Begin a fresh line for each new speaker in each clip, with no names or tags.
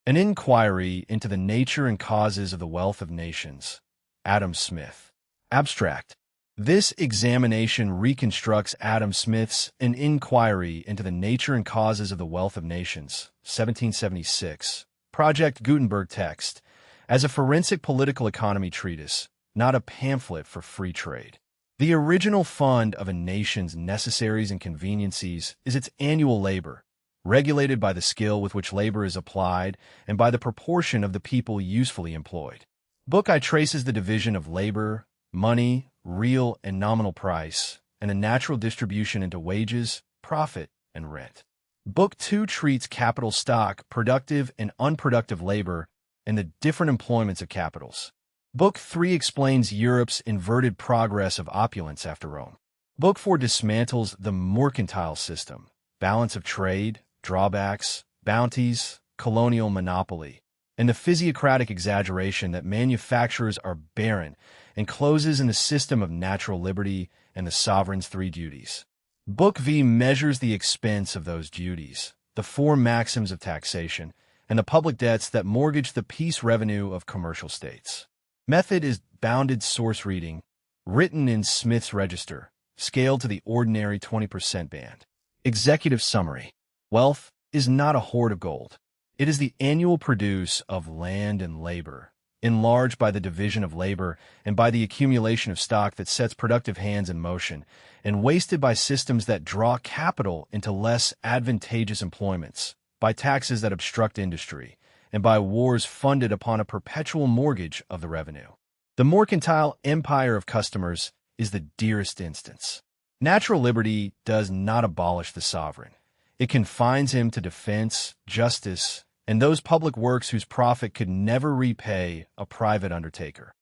An Inquiry into the Nature and Causes of the Wealth of Nations. Adam Smith. Abstract. This examination reconstructs Adam Smith's An Inquiry into the Nature and Causes of the Wealth of Nations, 1776, Project Gutenberg text, as a forensic political economy treatise, not a pamphlet for free trade. The original fund of a nation's necessaries and conveniencies is its annual labor, regulated by the skill with which labor is applied and by the proportion of the people usefully employed. Book I traces the division of labor, money, real and nominal price, and a natural distribution into wages, profit, and rent. Book 2 treats capital stock, productive and unproductive labor, and the different employments of capitals. Book 3 explains Europe's inverted progress of opulence after Rome. Book 4 dismantles the mercantile system, balance of trade, drawbacks, bounties, colonial monopoly, and the physiocratic exaggeration that manufacturers are barren, and closes in the system of natural liberty and the sovereign's 3 duties. Book V measures the expense of those duties, the 4 maxims of taxation, and the public debts that mortgage the peace revenue of commercial states. Method is bounded source reading, written in Smith's Register, scaled to the ordinary 20% band. Executive summary. Wealth is not a hoard of gold. It is the annual produce of land and labor, enlarged by the division of labor and by the accumulation of stock that sets productive hands in motion, and wasted by systems that draw capital into less advantageous employments, by taxes that obstruct industry, and by wars funded upon a perpetual mortgage of the revenue. The mercantile empire of customers is the dearest instance. Natural liberty does not abolish the sovereign. It confines him to defense, justice, and those public works whose profit could never repay a private undertaker.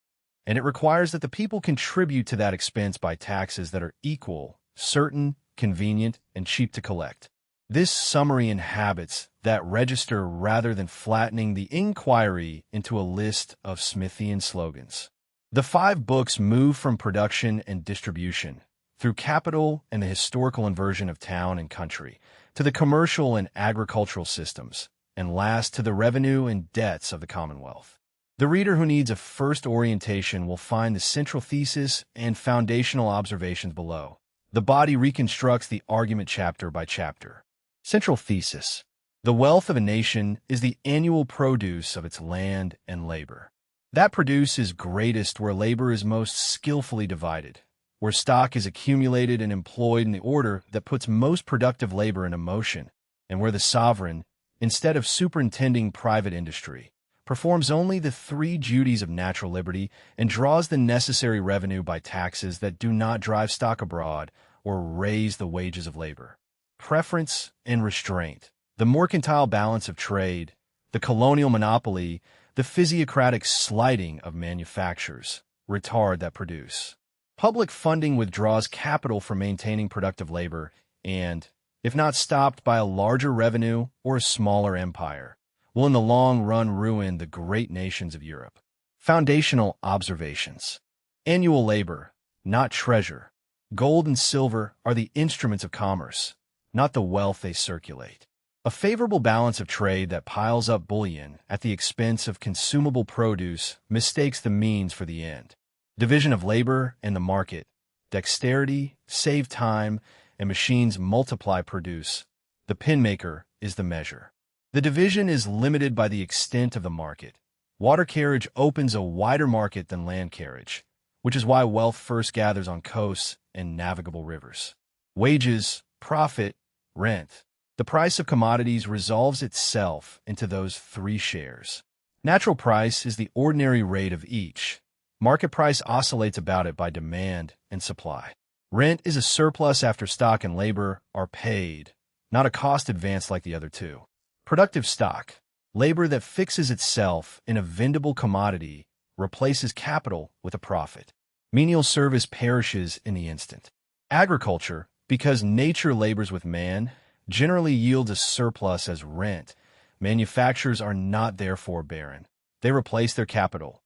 And it requires that the people contribute to that expense by taxes that are equal, certain, convenient, and cheap to collect. This summary inhabits that register rather than flattening the inquiry into a list of Smithian slogans. The 5 books move from production and distribution, through capital and the historical inversion of town and country, to the commercial and agricultural systems, and last to the revenue and debts of the Commonwealth. The reader who needs a first orientation will find the central thesis and foundational observations below. The body reconstructs the argument chapter by chapter. Central thesis. The wealth of a nation is the annual produce of its land and labor. That produce is greatest where labor is most skillfully divided, where stock is accumulated and employed in the order that puts most productive labor into motion, and where the sovereign, instead of superintending private industry, performs only the 3 duties of natural liberty and draws the necessary revenue by taxes that do not drive stock abroad or raise the wages of labor. Preference and restraint, the mercantile balance of trade, the colonial monopoly, the physiocratic slighting of manufactures, retard that produce. Public funding withdraws capital from maintaining productive labor and, if not stopped by a larger revenue or a smaller empire, will in the long run ruin the great nations of Europe. Foundational observations. Annual labor, not treasure. Gold and silver are the instruments of commerce, not the wealth they circulate. A favorable balance of trade that piles up bullion at the expense of consumable produce mistakes the means for the end. Division of labor and the market. Dexterity, save time, and machines multiply produce. The penmaker is the measure. The division is limited by the extent of the market. Water carriage opens a wider market than land carriage, which is why wealth first gathers on coasts and navigable rivers. Wages, profit, rent. The price of commodities resolves itself into those 3 shares. Natural price is the ordinary rate of each. Market price oscillates about it by demand and supply. Rent is a surplus after stock and labor are paid, not a cost advance like the other 2. Productive stock, labor that fixes itself in a vendable commodity, replaces capital with a profit. Menial service perishes in the instant. Agriculture, because nature labors with man, generally yields a surplus as rent. Manufactures are not therefore barren. They replace their capital,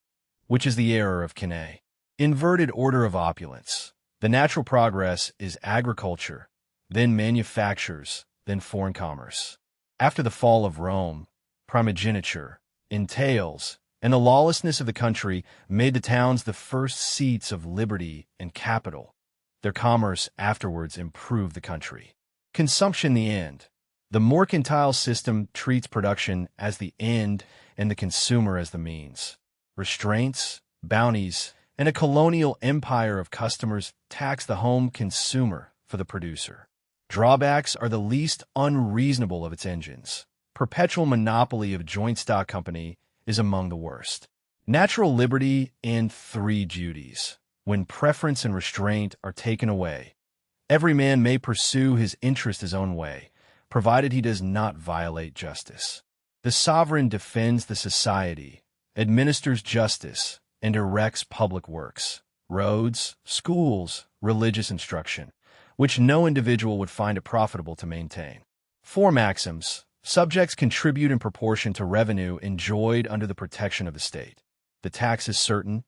which is the error of Quinet. Inverted order of opulence. The natural progress is agriculture, then manufactures, then foreign commerce. After the fall of Rome, primogeniture, entails, and the lawlessness of the country made the towns the first seats of liberty and capital. Their commerce afterwards improved the country. Consumption the end. The mercantile system treats production as the end and the consumer as the means. Restraints, bounties, and a colonial empire of customers tax the home consumer for the producer. Drawbacks are the least unreasonable of its engines. Perpetual monopoly of joint stock company is among the worst. Natural liberty and three duties. When preference and restraint are taken away, every man may pursue his interest his own way, provided he does not violate justice. The sovereign defends the society, administers justice, and erects public works, roads, schools, religious instruction, which no individual would find it profitable to maintain. 4 maxims. Subjects contribute in proportion to revenue enjoyed under the protection of the state. The tax is certain,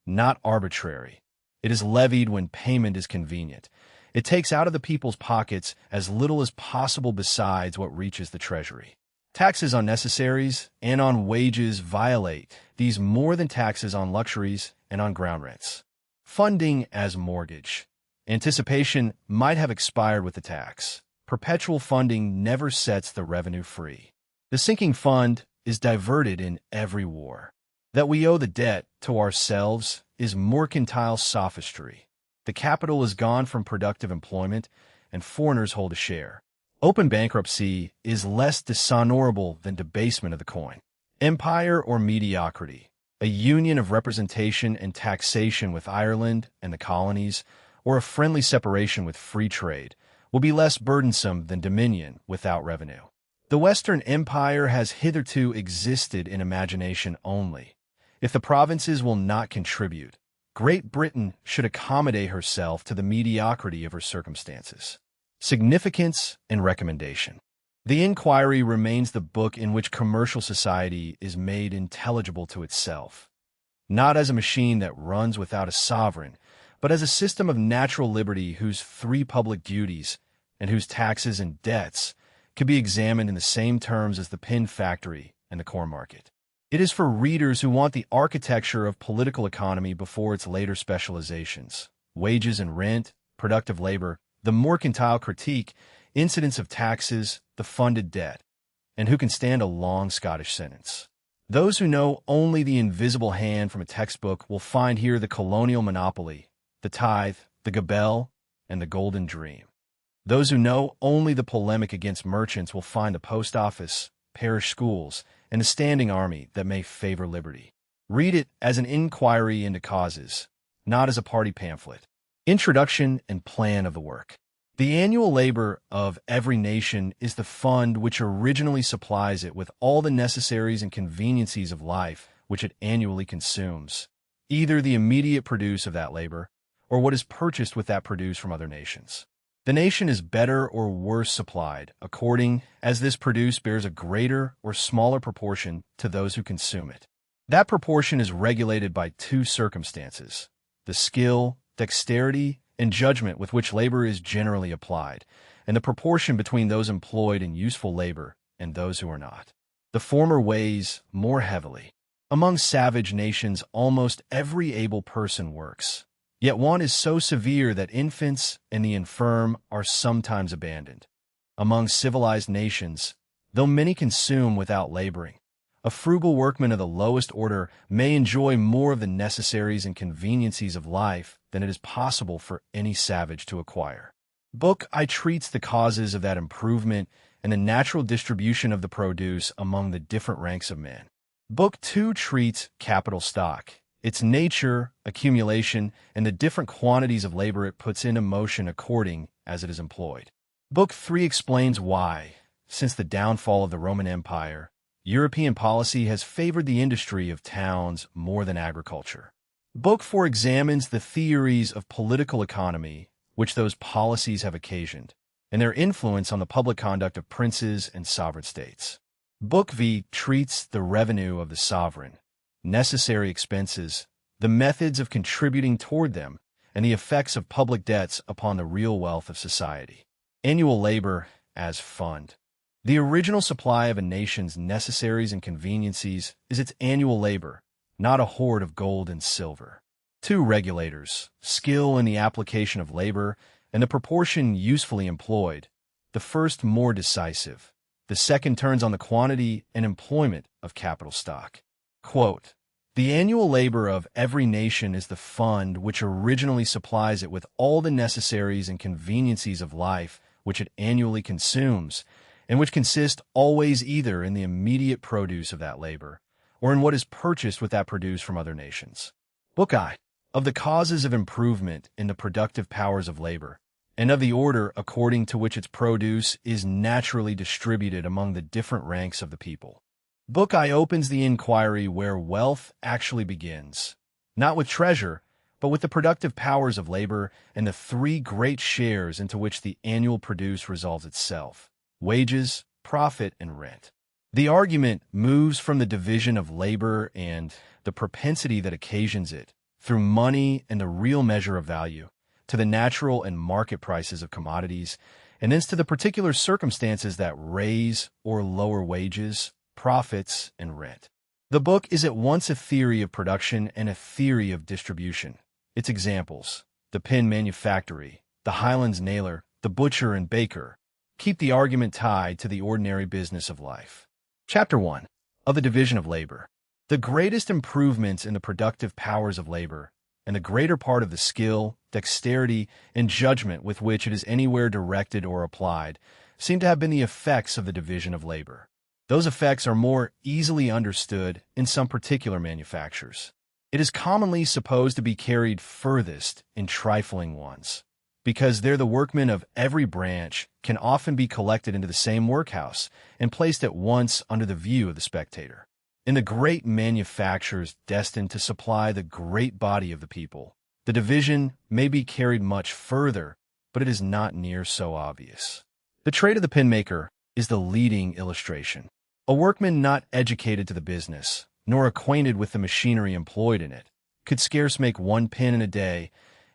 not arbitrary. It is levied when payment is convenient. It takes out of the people's pockets as little as possible besides what reaches the treasury. Taxes on necessaries and on wages violate these more than taxes on luxuries and on ground rents. Funding as mortgage. Anticipation might have expired with the tax. Perpetual funding never sets the revenue free. The sinking fund is diverted in every war. That we owe the debt to ourselves is mercantile sophistry. The capital is gone from productive employment, and foreigners hold a share. Open bankruptcy is less dishonorable than debasement of the coin. Empire or mediocrity, a union of representation and taxation with Ireland and the colonies, or a friendly separation with free trade, will be less burdensome than dominion without revenue. The Western Empire has hitherto existed in imagination only. If the provinces will not contribute, Great Britain should accommodate herself to the mediocrity of her circumstances. Significance and recommendation. The Inquiry remains the book in which commercial society is made intelligible to itself, not as a machine that runs without a sovereign, but as a system of natural liberty whose 3 public duties and whose taxes and debts could be examined in the same terms as the pin factory and the corn market. It is for readers who want the architecture of political economy before its later specializations, wages and rent, productive labor, the mercantile critique, incidence of taxes, the funded debt, and who can stand a long Scottish sentence. Those who know only the invisible hand from a textbook will find here the colonial monopoly, the tithe, the gabelle, and the golden dream. Those who know only the polemic against merchants will find the post office, parish schools, and the standing army that may favor liberty. Read it as an inquiry into causes, not as a party pamphlet. Introduction and plan of the work. The annual labor of every nation is the fund which originally supplies it with all the necessaries and conveniencies of life which it annually consumes, either the immediate produce of that labor, or what is purchased with that produce from other nations. The nation is better or worse supplied, according as this produce bears a greater or smaller proportion to those who consume it. That proportion is regulated by 2 circumstances: the skill, dexterity, and judgment with which labor is generally applied, and the proportion between those employed in useful labor and those who are not. The former weighs more heavily. Among savage nations, almost every able person works. Yet want is so severe that infants and the infirm are sometimes abandoned. Among civilized nations, though many consume without laboring, a frugal workman of the lowest order may enjoy more of the necessaries and conveniencies of life than it is possible for any savage to acquire. Book I treats the causes of that improvement and the natural distribution of the produce among the different ranks of men. Book 2 treats capital stock, its nature, accumulation, and the different quantities of labor it puts into motion according as it is employed. Book 3 explains why, since the downfall of the Roman Empire, European policy has favored the industry of towns more than agriculture. Book 4 examines the theories of political economy which those policies have occasioned, and their influence on the public conduct of princes and sovereign states. Book V treats the revenue of the sovereign, necessary expenses, the methods of contributing toward them, and the effects of public debts upon the real wealth of society. Annual labor as fund. The original supply of a nation's necessaries and conveniencies is its annual labor, not a hoard of gold and silver. Two regulators, skill in the application of labor and the proportion usefully employed, the first more decisive. The second turns on the quantity and employment of capital stock. Quote, "The annual labor of every nation is the fund which originally supplies it with all the necessaries and conveniencies of life which it annually consumes, and which consist always either in the immediate produce of that labor, or in what is purchased with that produce from other nations." Book I. Of the causes of improvement in the productive powers of labor, and of the order according to which its produce is naturally distributed among the different ranks of the people. Book I opens the inquiry where wealth actually begins, not with treasure, but with the productive powers of labor and the three great shares into which the annual produce resolves itself: wages, profit, and rent. The argument moves from the division of labor and the propensity that occasions it, through money and the real measure of value, to the natural and market prices of commodities, and thence to the particular circumstances that raise or lower wages, profits, and rent. The book is at once a theory of production and a theory of distribution. Its examples, the pin manufactory, the Highlands nailer, the butcher and baker, keep the argument tied to the ordinary business of life. Chapter 1. Of the division of labor. The greatest improvements in the productive powers of labor, and the greater part of the skill, dexterity, and judgment with which it is anywhere directed or applied, seem to have been the effects of the division of labor. Those effects are more easily understood in some particular manufactures. It is commonly supposed to be carried furthest in trifling ones, because there the workmen of every branch can often be collected into the same workhouse and placed at once under the view of the spectator. In the great manufactures destined to supply the great body of the people, the division may be carried much further, but it is not near so obvious. The trade of the pin maker is the leading illustration. A workman not educated to the business, nor acquainted with the machinery employed in it, could scarce make one pin in a day,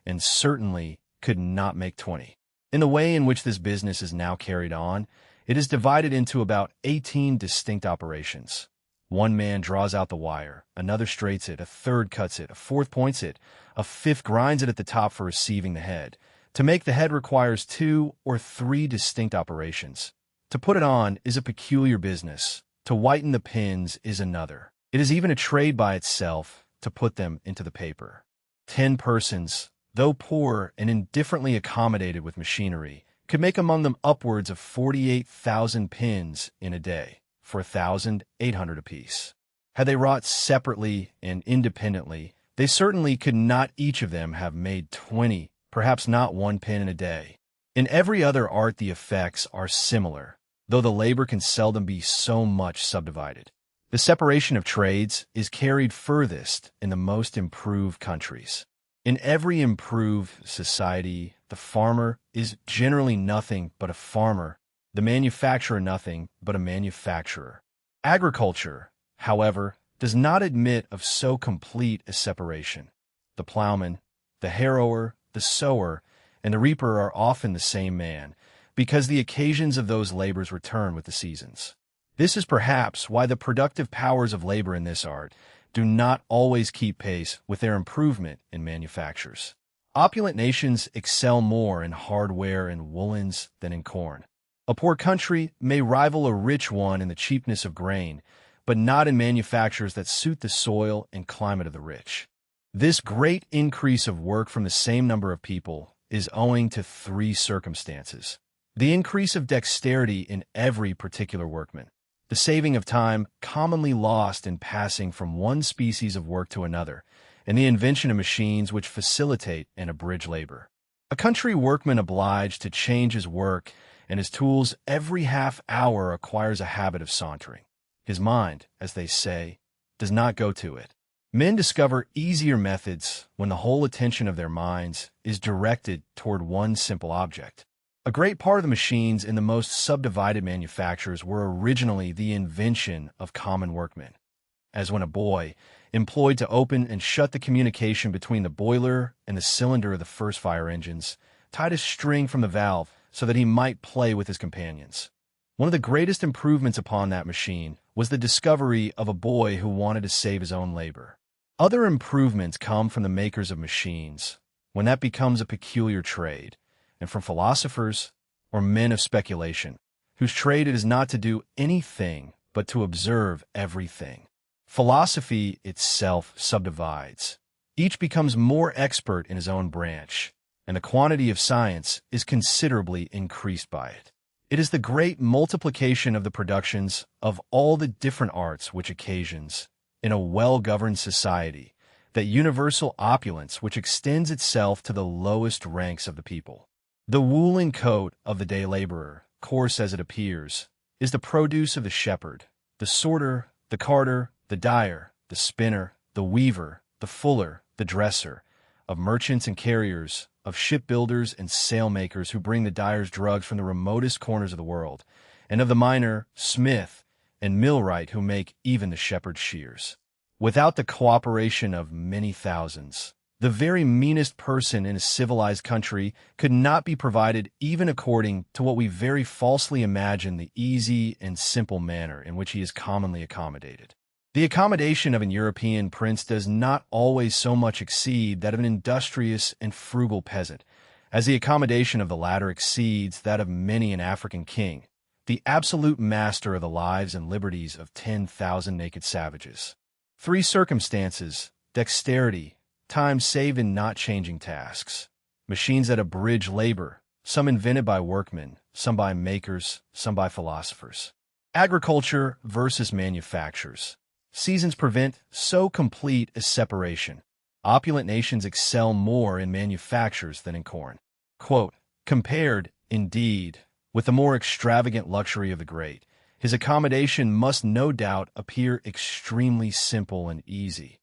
and certainly could not make 20. In the way in which this business is now carried on, it is divided into about 18 distinct operations. One man draws out the wire, another straights it, a third cuts it, a fourth points it, a fifth grinds it at the top for receiving the head. To make the head requires 2 or 3 distinct operations. To put it on is a peculiar business. To whiten the pins is another. It is even a trade by itself to put them into the paper. 10 persons, though poor and indifferently accommodated with machinery, could make among them upwards of 48,000 pins in a day, for 1,800 apiece. Had they wrought separately and independently, they certainly could not each of them have made 20, perhaps not 1 pin in a day. In every other art the effects are similar, though the labor can seldom be so much subdivided. The separation of trades is carried furthest in the most improved countries. In every improved society, the farmer is generally nothing but a farmer, the manufacturer nothing but a manufacturer. Agriculture, however, does not admit of so complete a separation. The plowman, the harrower, the sower, and the reaper are often the same man, because the occasions of those labors return with the seasons. This is perhaps why the productive powers of labor in this art do not always keep pace with their improvement in manufactures. Opulent nations excel more in hardware and woolens than in corn. A poor country may rival a rich one in the cheapness of grain, but not in manufactures that suit the soil and climate of the rich. This great increase of work from the same number of people is owing to 3 circumstances: the increase of dexterity in every particular workman, the saving of time commonly lost in passing from one species of work to another, and the invention of machines which facilitate and abridge labor. A country workman obliged to change his work and his tools every half hour acquires a habit of sauntering. His mind, as they say, does not go to it. Men discover easier methods when the whole attention of their minds is directed toward one simple object. A great part of the machines in the most subdivided manufactures were originally the invention of common workmen, as when a boy, employed to open and shut the communication between the boiler and the cylinder of the first fire engines, tied a string from the valve so that he might play with his companions. One of the greatest improvements upon that machine was the discovery of a boy who wanted to save his own labor. Other improvements come from the makers of machines, when that becomes a peculiar trade, and from philosophers or men of speculation, whose trade it is not to do anything but to observe everything. Philosophy itself subdivides. Each becomes more expert in his own branch, and the quantity of science is considerably increased by it. It is the great multiplication of the productions of all the different arts which occasions, in a well-governed society, that universal opulence which extends itself to the lowest ranks of the people. The woolen coat of the day laborer, coarse as it appears, is the produce of the shepherd, the sorter, the carter, the dyer, the spinner, the weaver, the fuller, the dresser, of merchants and carriers, of shipbuilders and sailmakers who bring the dyer's drugs from the remotest corners of the world, and of the miner, smith, and millwright who make even the shepherd's shears. Without the cooperation of many thousands, the very meanest person in a civilized country could not be provided even according to what we very falsely imagine the easy and simple manner in which he is commonly accommodated. The accommodation of an European prince does not always so much exceed that of an industrious and frugal peasant, as the accommodation of the latter exceeds that of many an African king, the absolute master of the lives and liberties of 10,000 naked savages. 3 circumstances: dexterity, time saved in not changing tasks, machines that abridge labor, some invented by workmen, some by makers, some by philosophers. Agriculture versus manufactures. Seasons prevent so complete a separation. Opulent nations excel more in manufactures than in corn. Quote, compared, indeed, with the more extravagant luxury of the great, his accommodation must no doubt appear extremely simple and easy.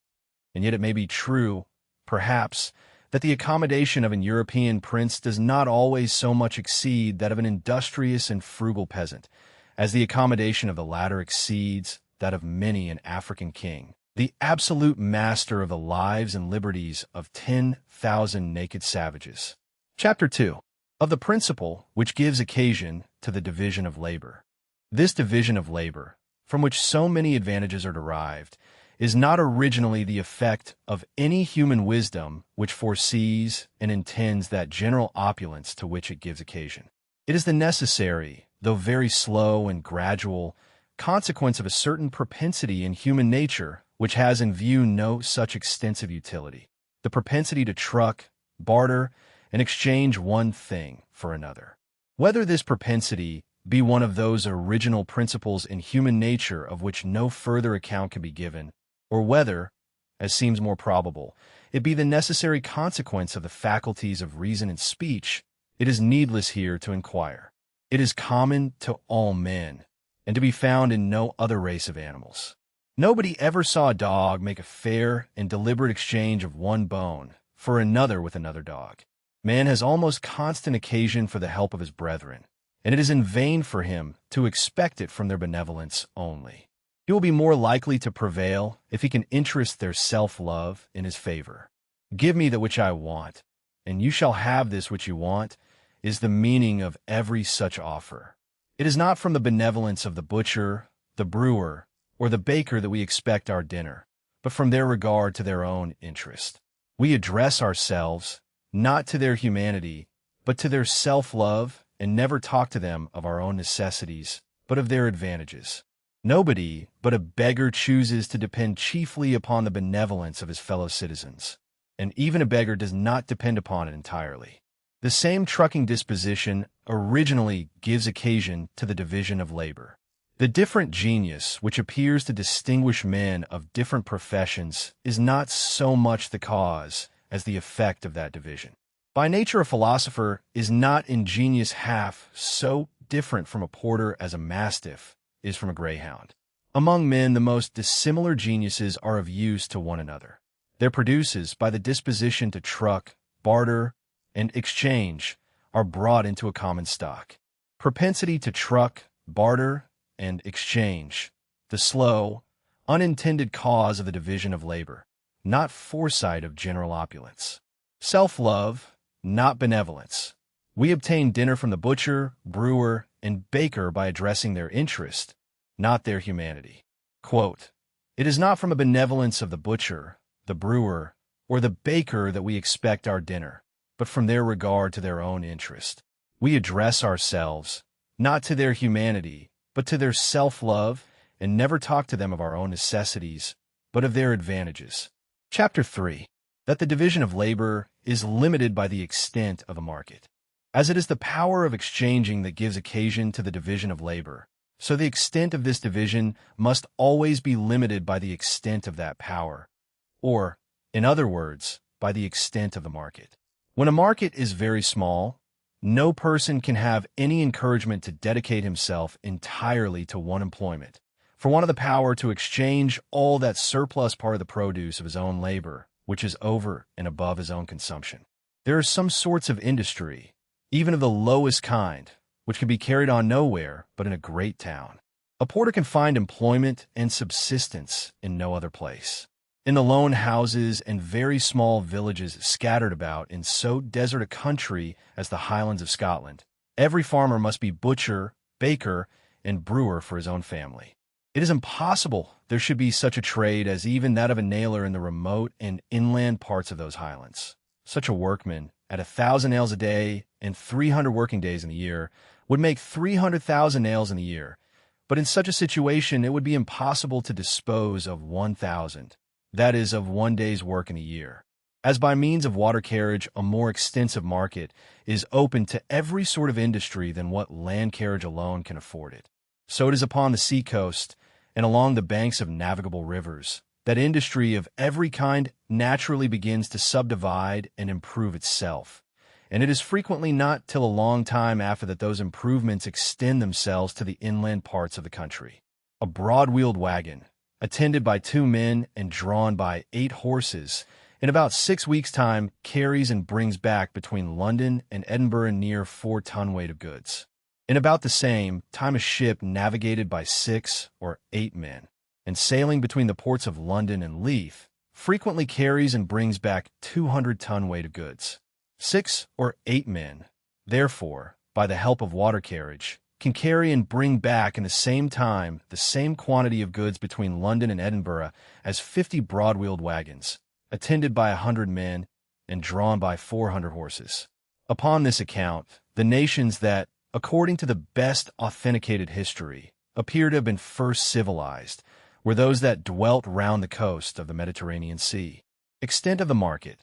And yet it may be true, perhaps, that the accommodation of an European prince does not always so much exceed that of an industrious and frugal peasant, as the accommodation of the latter exceeds that of many an African king, the absolute master of the lives and liberties of 10,000 naked savages. Chapter 2. Of the principle which gives occasion to the division of labor. This division of labor, from which so many advantages are derived, is not originally the effect of any human wisdom which foresees and intends that general opulence to which it gives occasion. It is the necessary, though very slow and gradual, consequence of a certain propensity in human nature which has in view no such extensive utility, the propensity to truck, barter, and exchange one thing for another. Whether this propensity be one of those original principles in human nature of which no further account can be given, or whether, as seems more probable, it be the necessary consequence of the faculties of reason and speech, it is needless here to inquire. It is common to all men, and to be found in no other race of animals. Nobody ever saw a dog make a fair and deliberate exchange of one bone for another with another dog. Man has almost constant occasion for the help of his brethren, and it is in vain for him to expect it from their benevolence only. He will be more likely to prevail if he can interest their self-love in his favor. Give me that which I want, and you shall have this which you want, is the meaning of every such offer. It is not from the benevolence of the butcher, the brewer, or the baker that we expect our dinner, but from their regard to their own interest. We address ourselves, not to their humanity, but to their self-love, and never talk to them of our own necessities, but of their advantages. Nobody but a beggar chooses to depend chiefly upon the benevolence of his fellow citizens, and even a beggar does not depend upon it entirely. The same trucking disposition originally gives occasion to the division of labor. The different genius which appears to distinguish men of different professions is not so much the cause as the effect of that division. By nature, a philosopher is not in genius half so different from a porter as a mastiff is from a greyhound. Among men, the most dissimilar geniuses are of use to one another. Their produces, by the disposition to truck, barter, and exchange, are brought into a common stock. Propensity to truck, barter, and exchange, the slow, unintended cause of the division of labor, not foresight of general opulence. Self-love, not benevolence. We obtain dinner from the butcher, brewer, and baker by addressing their interest, not their humanity. Quote, "It is not from a benevolence of the butcher, the brewer, or the baker that we expect our dinner, but from their regard to their own interest. We address ourselves, not to their humanity, but to their self-love, and never talk to them of our own necessities, but of their advantages." Chapter 3. That the division of labor is limited by the extent of the market. As it is the power of exchanging that gives occasion to the division of labor, so the extent of this division must always be limited by the extent of that power, or, in other words, by the extent of the market. When a market is very small, no person can have any encouragement to dedicate himself entirely to one employment, for want of the power to exchange all that surplus part of the produce of his own labor, which is over and above his own consumption. There are some sorts of industry, even of the lowest kind, which can be carried on nowhere but in a great town. A porter can find employment and subsistence in no other place. In the lone houses and very small villages scattered about in so desert a country as the Highlands of Scotland, every farmer must be butcher, baker, and brewer for his own family. It is impossible there should be such a trade as even that of a nailer in the remote and inland parts of those highlands. Such a workman, at 1,000 nails a day and 300 working days in the year, would make 300,000 nails in the year. But in such a situation, it would be impossible to dispose of 1,000, that is, of one day's work in a year. As by means of water carriage, a more extensive market is open to every sort of industry than what land carriage alone can afford it. So it is upon the sea-coast and along the banks of navigable rivers that industry of every kind naturally begins to subdivide and improve itself, and it is frequently not till a long time after that those improvements extend themselves to the inland parts of the country. A broad-wheeled wagon, attended by 2 men and drawn by 8 horses, in about 6 weeks' time carries and brings back between London and Edinburgh near 4 ton weight of goods. In about the same time a ship navigated by 6 or 8 men, and sailing between the ports of London and Leith, frequently carries and brings back 200 ton weight of goods. 6 or 8 men, therefore, by the help of water carriage, can carry and bring back in the same time the same quantity of goods between London and Edinburgh as 50 broad-wheeled wagons, attended by 100 men and drawn by 400 horses. Upon this account, the nations that, according to the best authenticated history, appear to have been first civilized were those that dwelt round the coast of the Mediterranean Sea. Extent of the market.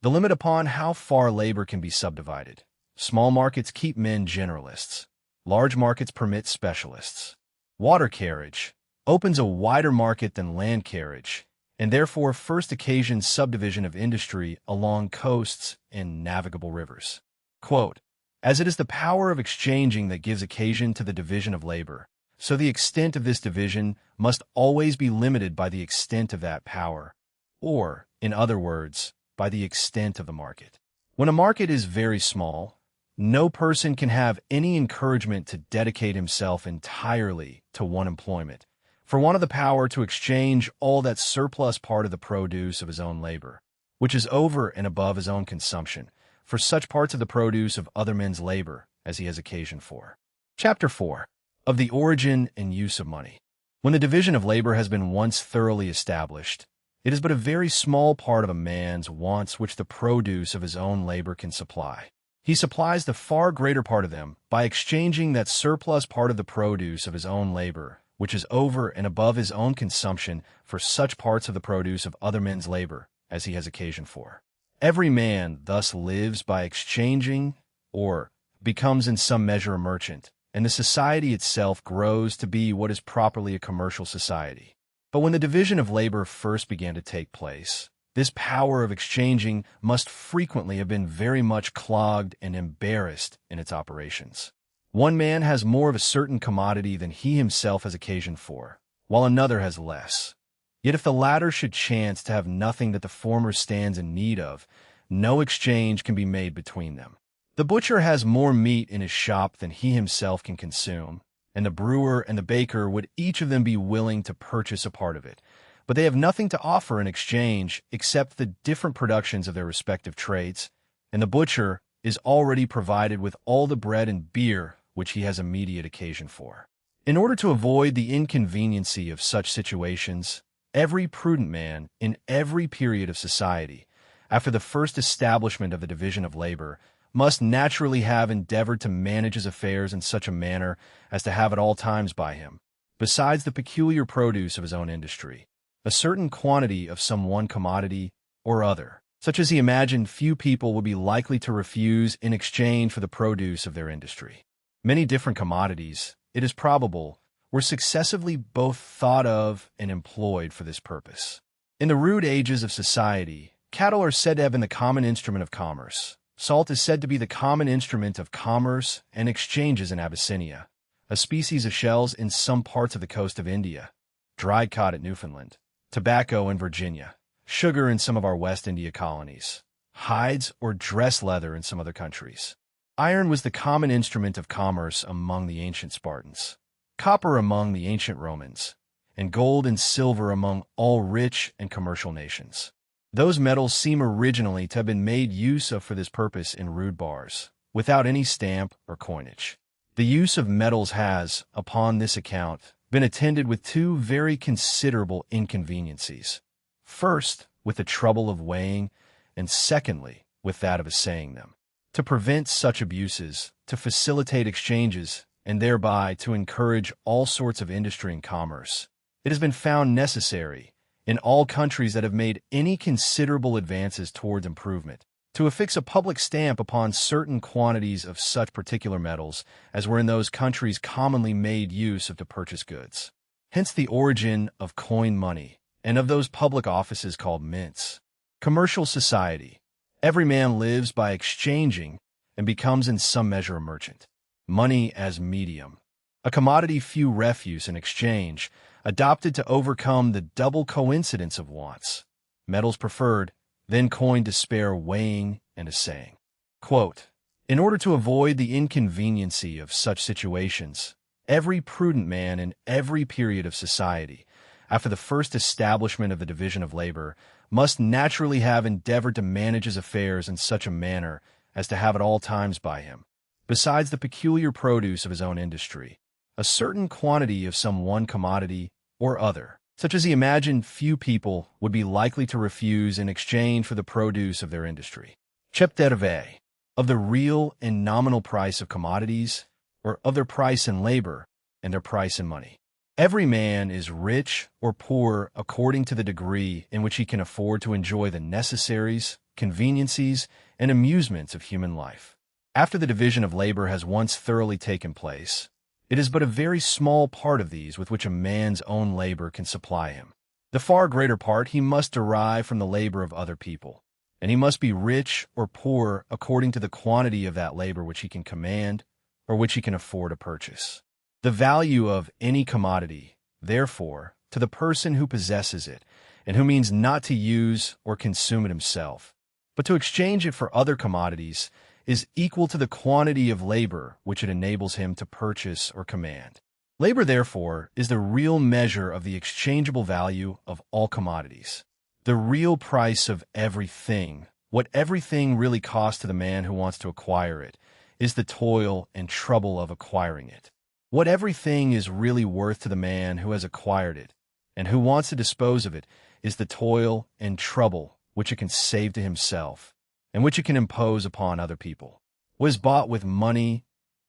The limit upon how far labor can be subdivided. Small markets keep men generalists. Large markets permit specialists. Water carriage opens a wider market than land carriage, and therefore first occasions subdivision of industry along coasts and navigable rivers. Quote, "As it is the power of exchanging that gives occasion to the division of labor, so the extent of this division must always be limited by the extent of that power, or, in other words, by the extent of the market. When a market is very small, no person can have any encouragement to dedicate himself entirely to one employment, for want of the power to exchange all that surplus part of the produce of his own labor, which is over and above his own consumption, for such parts of the produce of other men's labor as he has occasion for." Chapter 4. Of the origin and use of money. When the division of labor has been once thoroughly established, it is but a very small part of a man's wants which the produce of his own labor can supply. He supplies the far greater part of them by exchanging that surplus part of the produce of his own labor, which is over and above his own consumption, for such parts of the produce of other men's labor as he has occasion for. Every man thus lives by exchanging, or becomes in some measure a merchant, and the society itself grows to be what is properly a commercial society. But when the division of labor first began to take place, this power of exchanging must frequently have been very much clogged and embarrassed in its operations. One man has more of a certain commodity than he himself has occasion for, while another has less. Yet if the latter should chance to have nothing that the former stands in need of, no exchange can be made between them. The butcher has more meat in his shop than he himself can consume, and the brewer and the baker would each of them be willing to purchase a part of it, but they have nothing to offer in exchange except the different productions of their respective trades, and the butcher is already provided with all the bread and beer which he has immediate occasion for. In order to avoid the inconveniency of such situations, every prudent man in every period of society, after the first establishment of the division of labor, must naturally have endeavored to manage his affairs in such a manner as to have at all times by him, besides the peculiar produce of his own industry, a certain quantity of some one commodity or other, such as he imagined few people would be likely to refuse in exchange for the produce of their industry. Many different commodities, it is probable, were successively both thought of and employed for this purpose. In the rude ages of society, cattle are said to have been the common instrument of commerce. Salt is said to be the common instrument of commerce and exchanges in Abyssinia, a species of shells in some parts of the coast of India, dried cod at Newfoundland, tobacco in Virginia, sugar in some of our West India colonies, hides or dress leather in some other countries. Iron was the common instrument of commerce among the ancient Spartans, copper among the ancient Romans, and gold and silver among all rich and commercial nations. Those metals seem originally to have been made use of for this purpose in rude bars, without any stamp or coinage. The use of metals has, upon this account, been attended with two very considerable inconveniencies. First, with the trouble of weighing, and secondly, with that of assaying them. To prevent such abuses, to facilitate exchanges, and thereby to encourage all sorts of industry and commerce, it has been found necessary, in all countries that have made any considerable advances towards improvement, to affix a public stamp upon certain quantities of such particular metals as were in those countries commonly made use of to purchase goods. Hence the origin of coin money, and of those public offices called mints. Commercial society. Every man lives by exchanging and becomes in some measure a merchant. Money as medium. A commodity few refuse in exchange, adopted to overcome the double coincidence of wants. Metals preferred, then coined to spare weighing and assaying. Quote, in order to avoid the inconveniency of such situations, every prudent man in every period of society, after the first establishment of the division of labor, must naturally have endeavored to manage his affairs in such a manner as to have at all times by him, besides the peculiar produce of his own industry, a certain quantity of some one commodity or other, such as he imagined few people would be likely to refuse in exchange for the produce of their industry. Chapter V. Of the real and nominal price of commodities, or of their price in labor, and their price in money. Every man is rich or poor according to the degree in which he can afford to enjoy the necessaries, conveniencies, and amusements of human life. After the division of labor has once thoroughly taken place, it is but a very small part of these with which a man's own labor can supply him. The far greater part he must derive from the labor of other people, and he must be rich or poor according to the quantity of that labor which he can command or which he can afford to purchase. The value of any commodity, therefore, to the person who possesses it, and who means not to use or consume it himself, but to exchange it for other commodities, is equal to the quantity of labor which it enables him to purchase or command. Labor, therefore, is the real measure of the exchangeable value of all commodities. The real price of everything, what everything really costs to the man who wants to acquire it, is the toil and trouble of acquiring it. What everything is really worth to the man who has acquired it, and who wants to dispose of it, is the toil and trouble which it can save to himself, and which it can impose upon other people. What is bought with money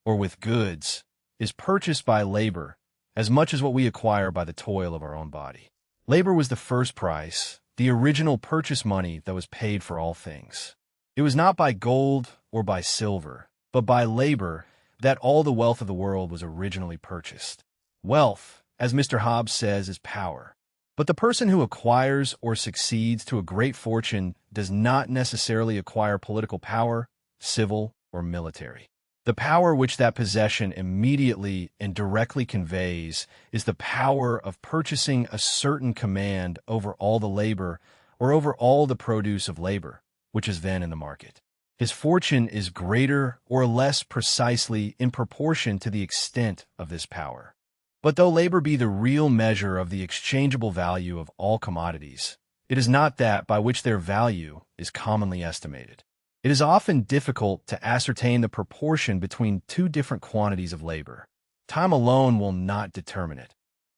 or with goods is purchased by labor as much as what we acquire by the toil of our own body. Labor was the first price, the original purchase money that was paid for all things. It was not by gold or by silver, but by labor that all the wealth of the world was originally purchased. Wealth, as Mr. Hobbes says, is power. But the person who acquires or succeeds to a great fortune does not necessarily acquire political power, civil, or military. The power which that possession immediately and directly conveys is the power of purchasing a certain command over all the labor or over all the produce of labor, which is then in the market. His fortune is greater or less precisely in proportion to the extent of this power. But though labor be the real measure of the exchangeable value of all commodities, it is not that by which their value is commonly estimated. It is often difficult to ascertain the proportion between two different quantities of labor. Time alone will not determine it.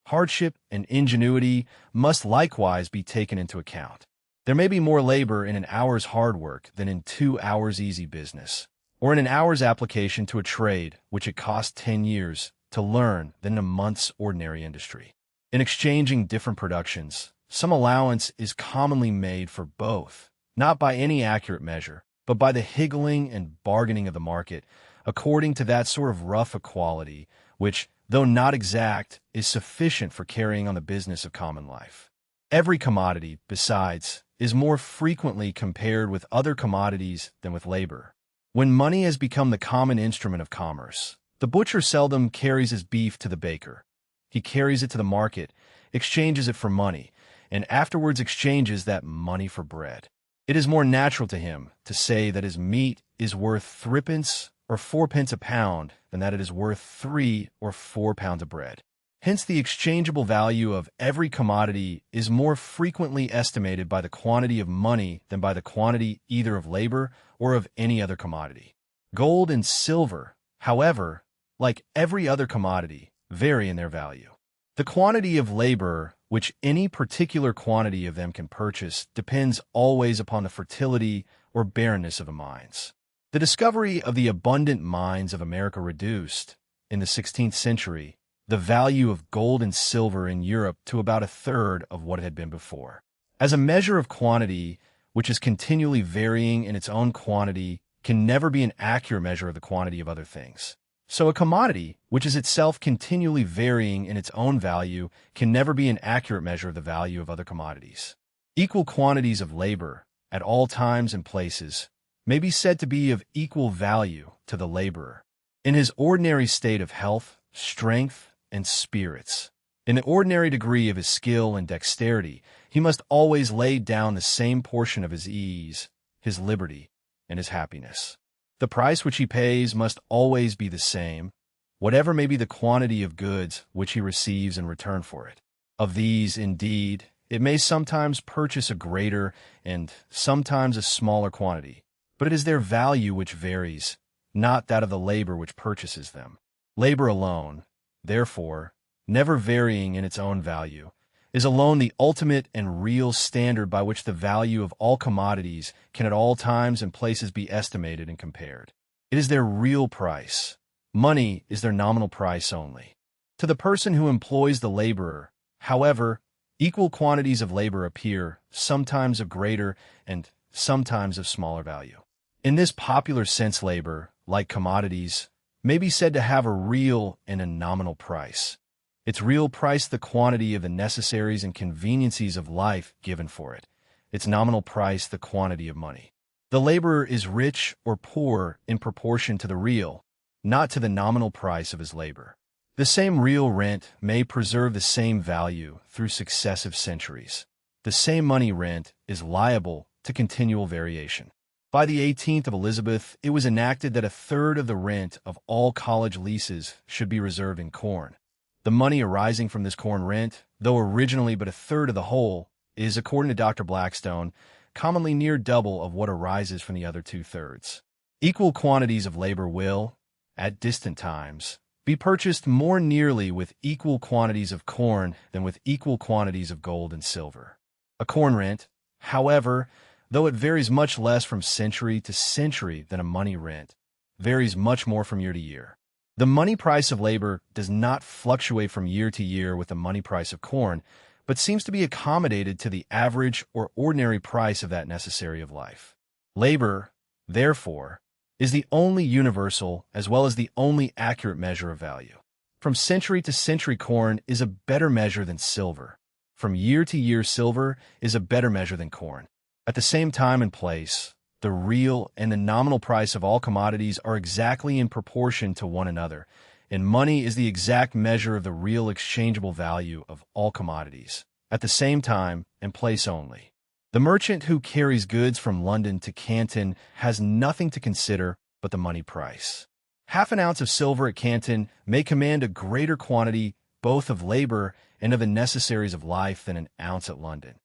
Hardship and ingenuity must likewise be taken into account. There may be more labor in an hour's hard work than in 2 hours easy business, or in an hour's application to a trade which it costs 10 years to learn than in a month's ordinary industry. In exchanging different productions, some allowance is commonly made for both, not by any accurate measure, but by the higgling and bargaining of the market, according to that sort of rough equality which, though not exact, is sufficient for carrying on the business of common life. Every commodity, besides, is more frequently compared with other commodities than with labor. When money has become the common instrument of commerce, the butcher seldom carries his beef to the baker. He carries it to the market, exchanges it for money, and afterwards exchanges that money for bread. It is more natural to him to say that his meat is worth threepence or 4 pence a pound than that it is worth 3 or 4 pounds of bread. Hence, the exchangeable value of every commodity is more frequently estimated by the quantity of money than by the quantity either of labor or of any other commodity. Gold and silver, however, like every other commodity, vary in their value. The quantity of labor which any particular quantity of them can purchase depends always upon the fertility or barrenness of the mines. The discovery of the abundant mines of America reduced, in the 16th century, the value of gold and silver in Europe to about a third of what it had been before. As a measure of quantity, which is continually varying in its own quantity, can never be an accurate measure of the quantity of other things. So a commodity, which is itself continually varying in its own value, can never be an accurate measure of the value of other commodities. Equal quantities of labor, at all times and places, may be said to be of equal value to the laborer. In his ordinary state of health, strength, and spirits, in the ordinary degree of his skill and dexterity, he must always lay down the same portion of his ease, his liberty, and his happiness. The price which he pays must always be the same, whatever may be the quantity of goods which he receives in return for it. Of these, indeed, it may sometimes purchase a greater and sometimes a smaller quantity, but it is their value which varies, not that of the labor which purchases them. Labor alone, therefore, never varying in its own value, is alone the ultimate and real standard by which the value of all commodities can at all times and places be estimated and compared. It is their real price. Money is their nominal price only. To the person who employs the laborer, however, equal quantities of labor appear, sometimes of greater and sometimes of smaller value. In this popular sense, labor, like commodities, may be said to have a real and a nominal price. Its real price the quantity of the necessaries and conveniencies of life given for it, its nominal price the quantity of money. The laborer is rich or poor in proportion to the real, not to the nominal price of his labor. The same real rent may preserve the same value through successive centuries. The same money rent is liable to continual variation. By the 18th of Elizabeth, it was enacted that a third of the rent of all college leases should be reserved in corn. The money arising from this corn rent, though originally but a third of the whole, is, according to Dr. Blackstone, commonly near double of what arises from the other 2/3. Equal quantities of labor will, at distant times, be purchased more nearly with equal quantities of corn than with equal quantities of gold and silver. A corn rent, however, though it varies much less from century to century than a money rent, varies much more from year to year. The money price of labor does not fluctuate from year to year with the money price of corn, but seems to be accommodated to the average or ordinary price of that necessary of life. Labor, therefore, is the only universal as well as the only accurate measure of value. From century to century, corn is a better measure than silver. From year to year, silver is a better measure than corn. At the same time and place, the real and the nominal price of all commodities are exactly in proportion to one another, and money is the exact measure of the real exchangeable value of all commodities, at the same time and place only. The merchant who carries goods from London to Canton has nothing to consider but the money price. Half an ounce of silver at Canton may command a greater quantity both of labor and of the necessaries of life than an ounce at London.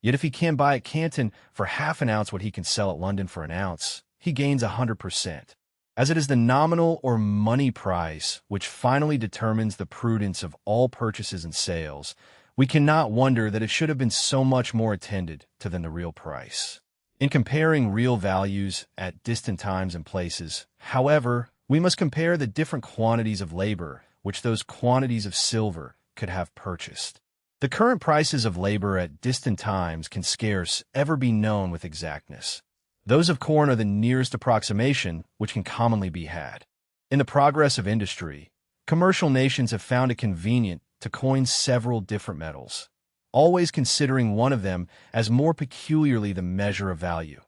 Yet if he can buy at Canton for half an ounce what he can sell at London for an ounce, he gains 100%. As it is the nominal or money price which finally determines the prudence of all purchases and sales, we cannot wonder that it should have been so much more attended to than the real price. In comparing real values at distant times and places, however, we must compare the different quantities of labor which those quantities of silver could have purchased. The current prices of labor at distant times can scarce ever be known with exactness. Those of corn are the nearest approximation which can commonly be had. In the progress of industry, commercial nations have found it convenient to coin several different metals, always considering one of them as more peculiarly the measure of value,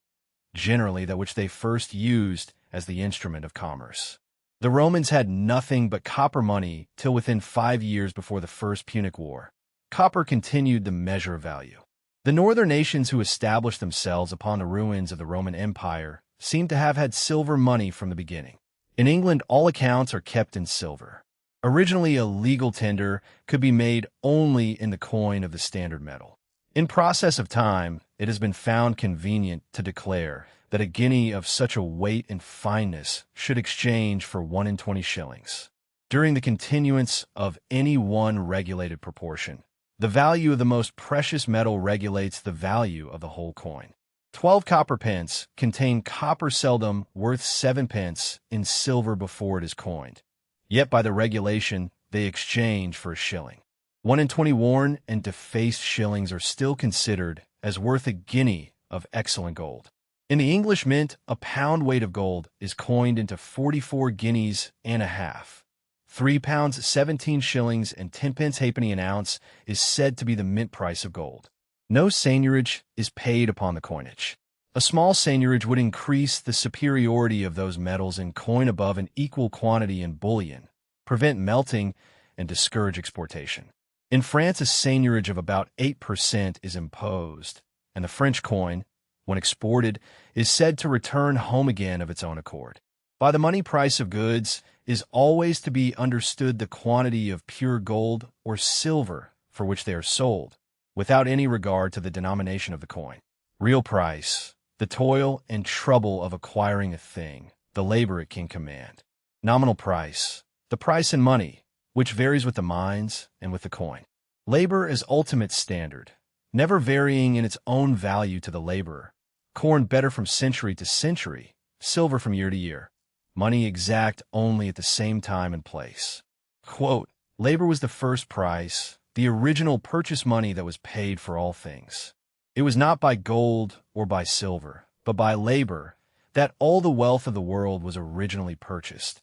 generally that which they first used as the instrument of commerce. The Romans had nothing but copper money till within 5 years before the First Punic War. Copper continued the measure of value. The northern nations who established themselves upon the ruins of the Roman Empire seem to have had silver money from the beginning. In England, all accounts are kept in silver. Originally, a legal tender could be made only in the coin of the standard metal. In process of time, it has been found convenient to declare that a guinea of such a weight and fineness should exchange for 1 in 20 shillings. During the continuance of any one regulated proportion, the value of the most precious metal regulates the value of the whole coin. 12 copper pence contain copper seldom worth 7 pence in silver before it is coined. Yet by the regulation, they exchange for a shilling. 1 in 20 worn and defaced shillings are still considered as worth a guinea of excellent gold. In the English mint, a pound weight of gold is coined into 44 guineas and a half. 3 pounds 17 shillings and 10 pence halfpenny an ounce is said to be the mint price of gold. No seigniorage is paid upon the coinage. A small seigniorage would increase the superiority of those metals in coin above an equal quantity in bullion, prevent melting, and discourage exportation. In France, a seigniorage of about 8% is imposed, and the French coin, when exported, is said to return home again of its own accord. By the money price of goods is always to be understood the quantity of pure gold or silver for which they are sold, without any regard to the denomination of the coin. Real price, the toil and trouble of acquiring a thing, the labor it can command. Nominal price, the price in money, which varies with the mines and with the coin. Labor is ultimate standard, never varying in its own value to the laborer. Corn better from century to century, silver from year to year. Money exact only at the same time and place. Quote, labor was the first price, the original purchase money that was paid for all things. It was not by gold or by silver, but by labor, that all the wealth of the world was originally purchased,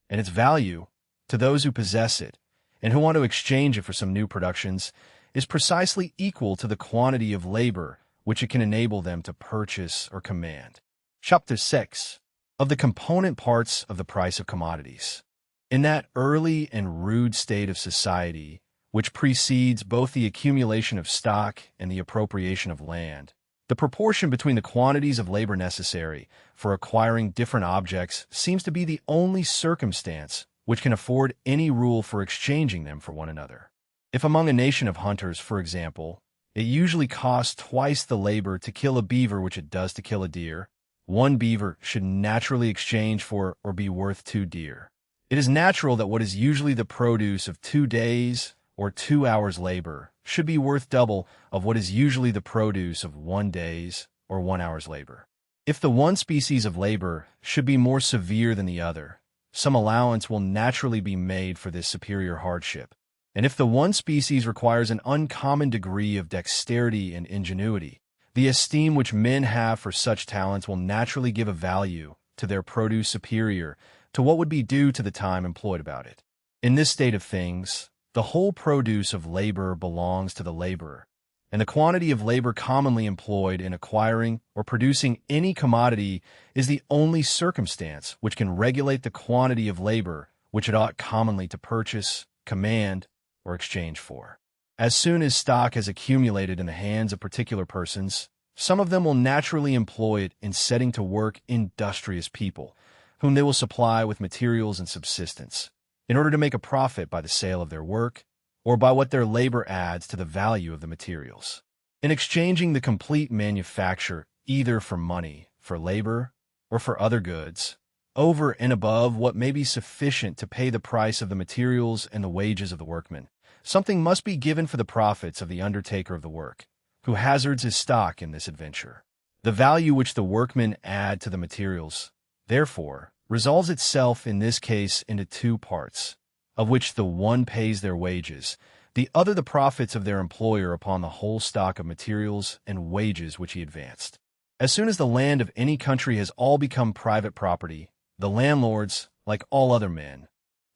and its value, to those who possess it and who want to exchange it for some new productions, is precisely equal to the quantity of labor which it can enable them to purchase or command. Chapter 6. Of the component parts of the price of commodities. In that early and rude state of society which precedes both the accumulation of stock and the appropriation of land, the proportion between the quantities of labor necessary for acquiring different objects seems to be the only circumstance which can afford any rule for exchanging them for one another. If among a nation of hunters, for example, it usually costs twice the labor to kill a beaver which it does to kill a deer, one beaver should naturally exchange for or be worth 2 deer. It is natural that what is usually the produce of 2 days or 2 hours' labor should be worth double of what is usually the produce of 1 day's or 1 hour's labor. If the one species of labor should be more severe than the other, some allowance will naturally be made for this superior hardship. And if the one species requires an uncommon degree of dexterity and ingenuity, the esteem which men have for such talents will naturally give a value to their produce superior to what would be due to the time employed about it. In this state of things, the whole produce of labor belongs to the laborer, and the quantity of labor commonly employed in acquiring or producing any commodity is the only circumstance which can regulate the quantity of labor which it ought commonly to purchase, command, or exchange for. As soon as stock has accumulated in the hands of particular persons, some of them will naturally employ it in setting to work industrious people, whom they will supply with materials and subsistence, in order to make a profit by the sale of their work, or by what their labor adds to the value of the materials. In exchanging the complete manufacture either for money, for labor, or for other goods, over and above what may be sufficient to pay the price of the materials and the wages of the workman. Something must be given for the profits of the undertaker of the work, who hazards his stock in this adventure. The value which the workmen add to the materials, therefore, resolves itself in this case into two parts, of which the one pays their wages, the other the profits of their employer upon the whole stock of materials and wages which he advanced. As soon as the land of any country has all become private property, the landlords, like all other men,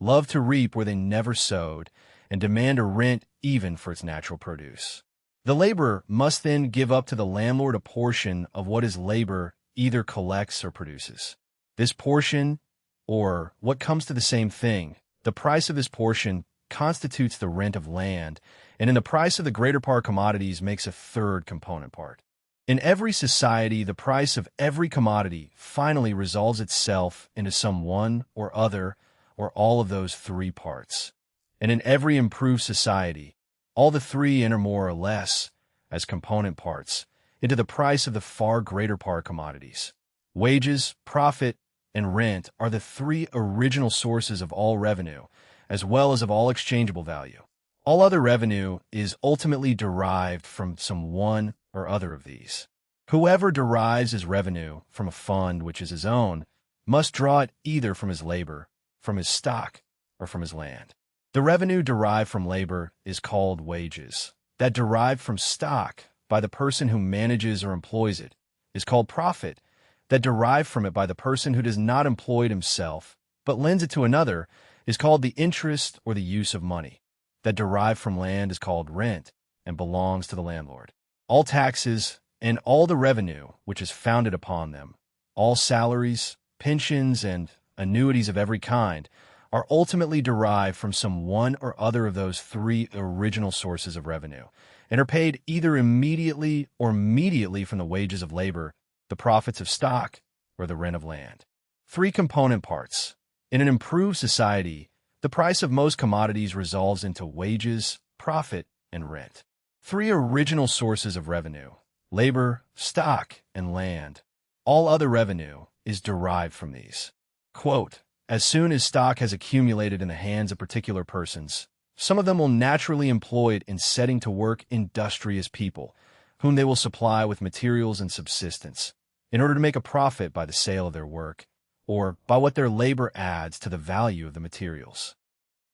love to reap where they never sowed, and demand a rent even for its natural produce. The laborer must then give up to the landlord a portion of what his labor either collects or produces. This portion, or what comes to the same thing, the price of this portion constitutes the rent of land, and in the price of the greater part commodities makes a third component part. In every society, the price of every commodity finally resolves itself into some one or other or all of those three parts. And in every improved society, all the three enter more or less, as component parts, into the price of the far greater part commodities. Wages, profit, and rent are the three original sources of all revenue, as well as of all exchangeable value. All other revenue is ultimately derived from some one or other of these. Whoever derives his revenue from a fund which is his own must draw it either from his labor, from his stock, or from his land. The revenue derived from labor is called wages. That derived from stock by the person who manages or employs it is called profit. That derived from it by the person who does not employ it himself, but lends it to another, is called the interest or the use of money. That derived from land is called rent and belongs to the landlord. All taxes and all the revenue which is founded upon them, all salaries, pensions, and annuities of every kind, are ultimately derived from some one or other of those three original sources of revenue, and are paid either immediately or mediately from the wages of labor, the profits of stock, or the rent of land. Three component parts. In an improved society, the price of most commodities resolves into wages, profit, and rent. Three original sources of revenue: labor, stock, and land. All other revenue is derived from these. Quote, as soon as stock has accumulated in the hands of particular persons, some of them will naturally employ it in setting to work industrious people, whom they will supply with materials and subsistence, in order to make a profit by the sale of their work, or by what their labor adds to the value of the materials.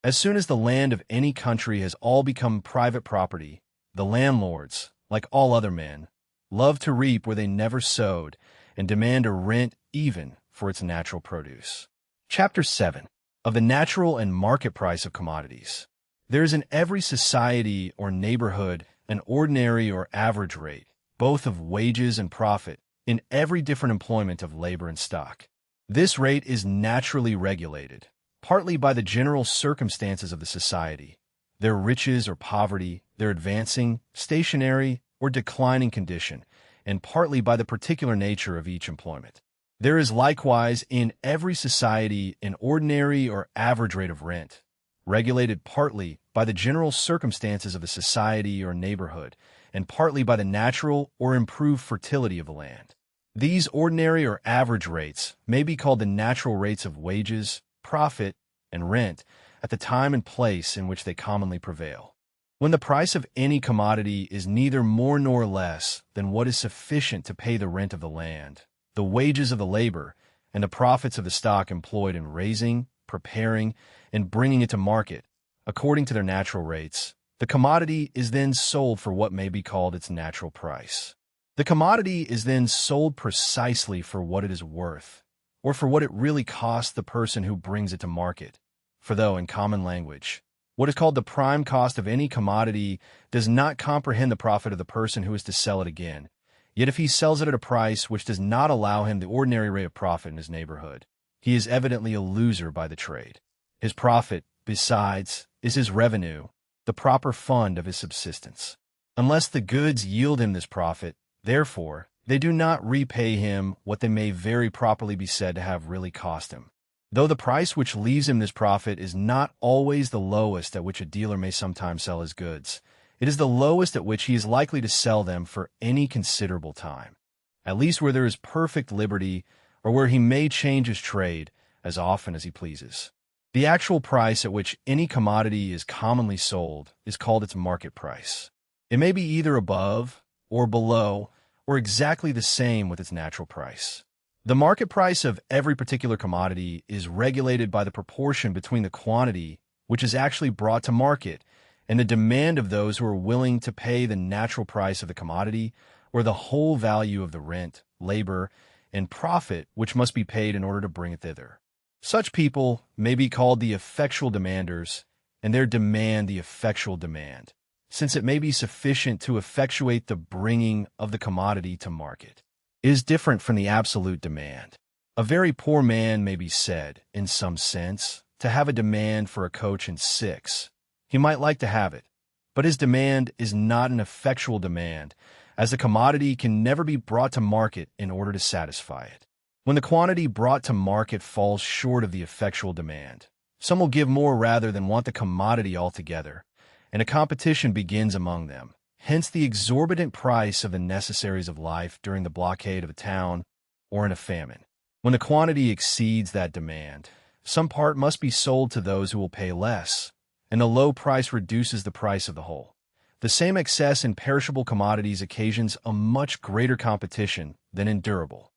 As soon as the land of any country has all become private property, the landlords, like all other men, love to reap where they never sowed, and demand a rent even for its natural produce. Chapter 7. Of the natural and market price of commodities. There is in every society or neighborhood an ordinary or average rate, both of wages and profit, in every different employment of labor and stock. This rate is naturally regulated, partly by the general circumstances of the society, their riches or poverty, their advancing, stationary, or declining condition, and partly by the particular nature of each employment. There is likewise in every society an ordinary or average rate of rent, regulated partly by the general circumstances of the society or neighborhood, and partly by the natural or improved fertility of the land. These ordinary or average rates may be called the natural rates of wages, profit, and rent at the time and place in which they commonly prevail. When the price of any commodity is neither more nor less than what is sufficient to pay the rent of the land, the wages of the labor, and the profits of the stock employed in raising, preparing, and bringing it to market, according to their natural rates, the commodity is then sold for what may be called its natural price. The commodity is then sold precisely for what it is worth, or for what it really costs the person who brings it to market. For though, in common language, what is called the prime cost of any commodity does not comprehend the profit of the person who is to sell it again, yet if he sells it at a price which does not allow him the ordinary rate of profit in his neighborhood, he is evidently a loser by the trade. His profit, besides, is his revenue, the proper fund of his subsistence. Unless the goods yield him this profit, therefore, they do not repay him what they may very properly be said to have really cost him. Though the price which leaves him this profit is not always the lowest at which a dealer may sometimes sell his goods, it is the lowest at which he is likely to sell them for any considerable time, at least where there is perfect liberty, or where he may change his trade as often as he pleases. The actual price at which any commodity is commonly sold is called its market price. It may be either above or below or exactly the same with its natural price. The market price of every particular commodity is regulated by the proportion between the quantity which is actually brought to market and the demand of those who are willing to pay the natural price of the commodity or the whole value of the rent, labor, and profit which must be paid in order to bring it thither. Such people may be called the effectual demanders, and their demand the effectual demand, since it may be sufficient to effectuate the bringing of the commodity to market. It is different from the absolute demand. A very poor man may be said, in some sense, to have a demand for a coach and six. He might like to have it, but his demand is not an effectual demand, as the commodity can never be brought to market in order to satisfy it. When the quantity brought to market falls short of the effectual demand, some will give more rather than want the commodity altogether, and a competition begins among them. Hence the exorbitant price of the necessaries of life during the blockade of a town or in a famine. When the quantity exceeds that demand, some part must be sold to those who will pay less, and the low price reduces the price of the whole. The same excess in perishable commodities occasions a much greater competition than in durable.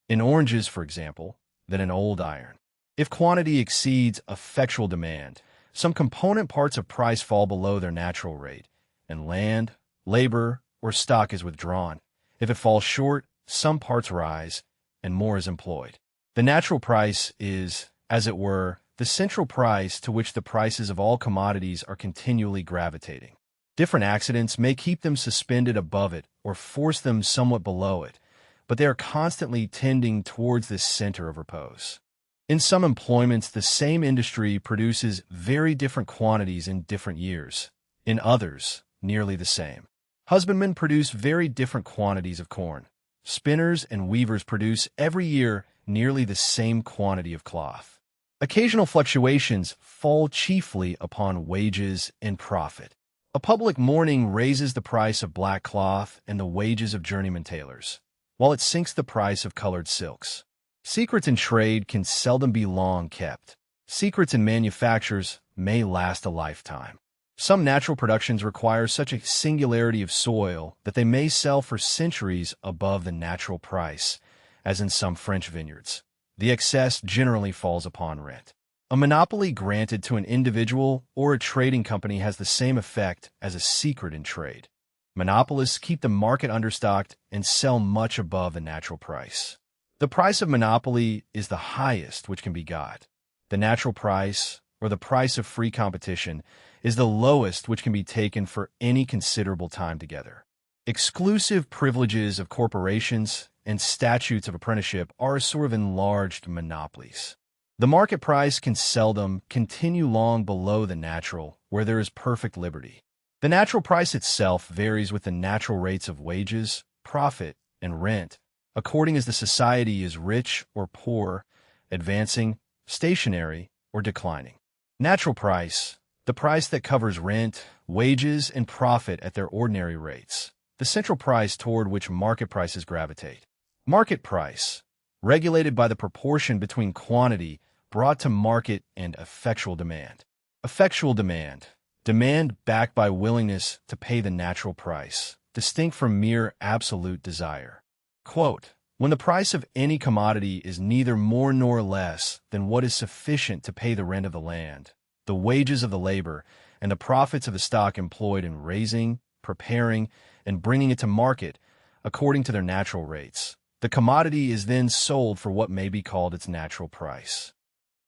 In oranges, for example, than in old iron. If quantity exceeds effectual demand, some component parts of price fall below their natural rate, and land, labor, or stock is withdrawn. If it falls short, some parts rise, and more is employed. The natural price is, as it were, the central price to which the prices of all commodities are continually gravitating. Different accidents may keep them suspended above it or force them somewhat below it, but they are constantly tending towards this center of repose. In some employments, the same industry produces very different quantities in different years. In others, nearly the same. Husbandmen produce very different quantities of corn. Spinners and weavers produce every year nearly the same quantity of cloth. Occasional fluctuations fall chiefly upon wages and profit. A public mourning raises the price of black cloth and the wages of journeyman tailors, while it sinks the price of colored silks. Secrets in trade can seldom be long kept. Secrets in manufactures may last a lifetime. Some natural productions require such a singularity of soil that they may sell for centuries above the natural price, as in some French vineyards. The excess generally falls upon rent. A monopoly granted to an individual or a trading company has the same effect as a secret in trade. Monopolists keep the market understocked and sell much above the natural price. The price of monopoly is the highest which can be got. The natural price, or the price of free competition, is the lowest which can be taken for any considerable time together. Exclusive privileges of corporations and statutes of apprenticeship are a sort of enlarged monopolies. The market price can seldom continue long below the natural, where there is perfect liberty. The natural price itself varies with the natural rates of wages, profit, and rent, according as the society is rich or poor, advancing, stationary, or declining. Natural price, the price that covers rent, wages, and profit at their ordinary rates, the central price toward which market prices gravitate. Market price, regulated by the proportion between quantity brought to market and effectual demand. Effectual demand, demand backed by willingness to pay the natural price, distinct from mere absolute desire. Quote, when the price of any commodity is neither more nor less than what is sufficient to pay the rent of the land, the wages of the labor, and the profits of the stock employed in raising, preparing, and bringing it to market according to their natural rates, the commodity is then sold for what may be called its natural price.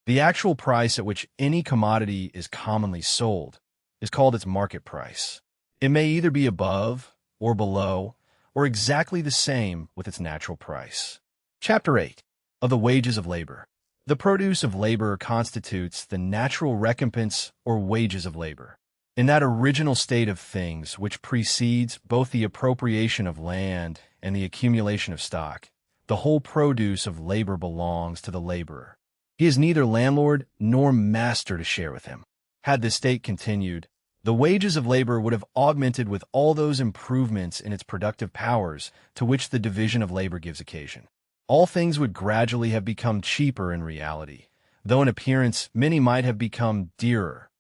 The actual price at which any commodity is commonly sold is called its market price. It may either be above or below or exactly the same with its natural price. Chapter 8. Of the wages of labor. The produce of labor constitutes the natural recompense or wages of labor. In that original state of things which precedes both the appropriation of land and the accumulation of stock, the whole produce of labor belongs to the laborer. He is neither landlord nor master to share with him. Had this state continued, the wages of labor would have augmented with all those improvements in its productive powers to which the division of labor gives occasion. all things would gradually have become cheaper in reality, though in appearance many might have become dearer,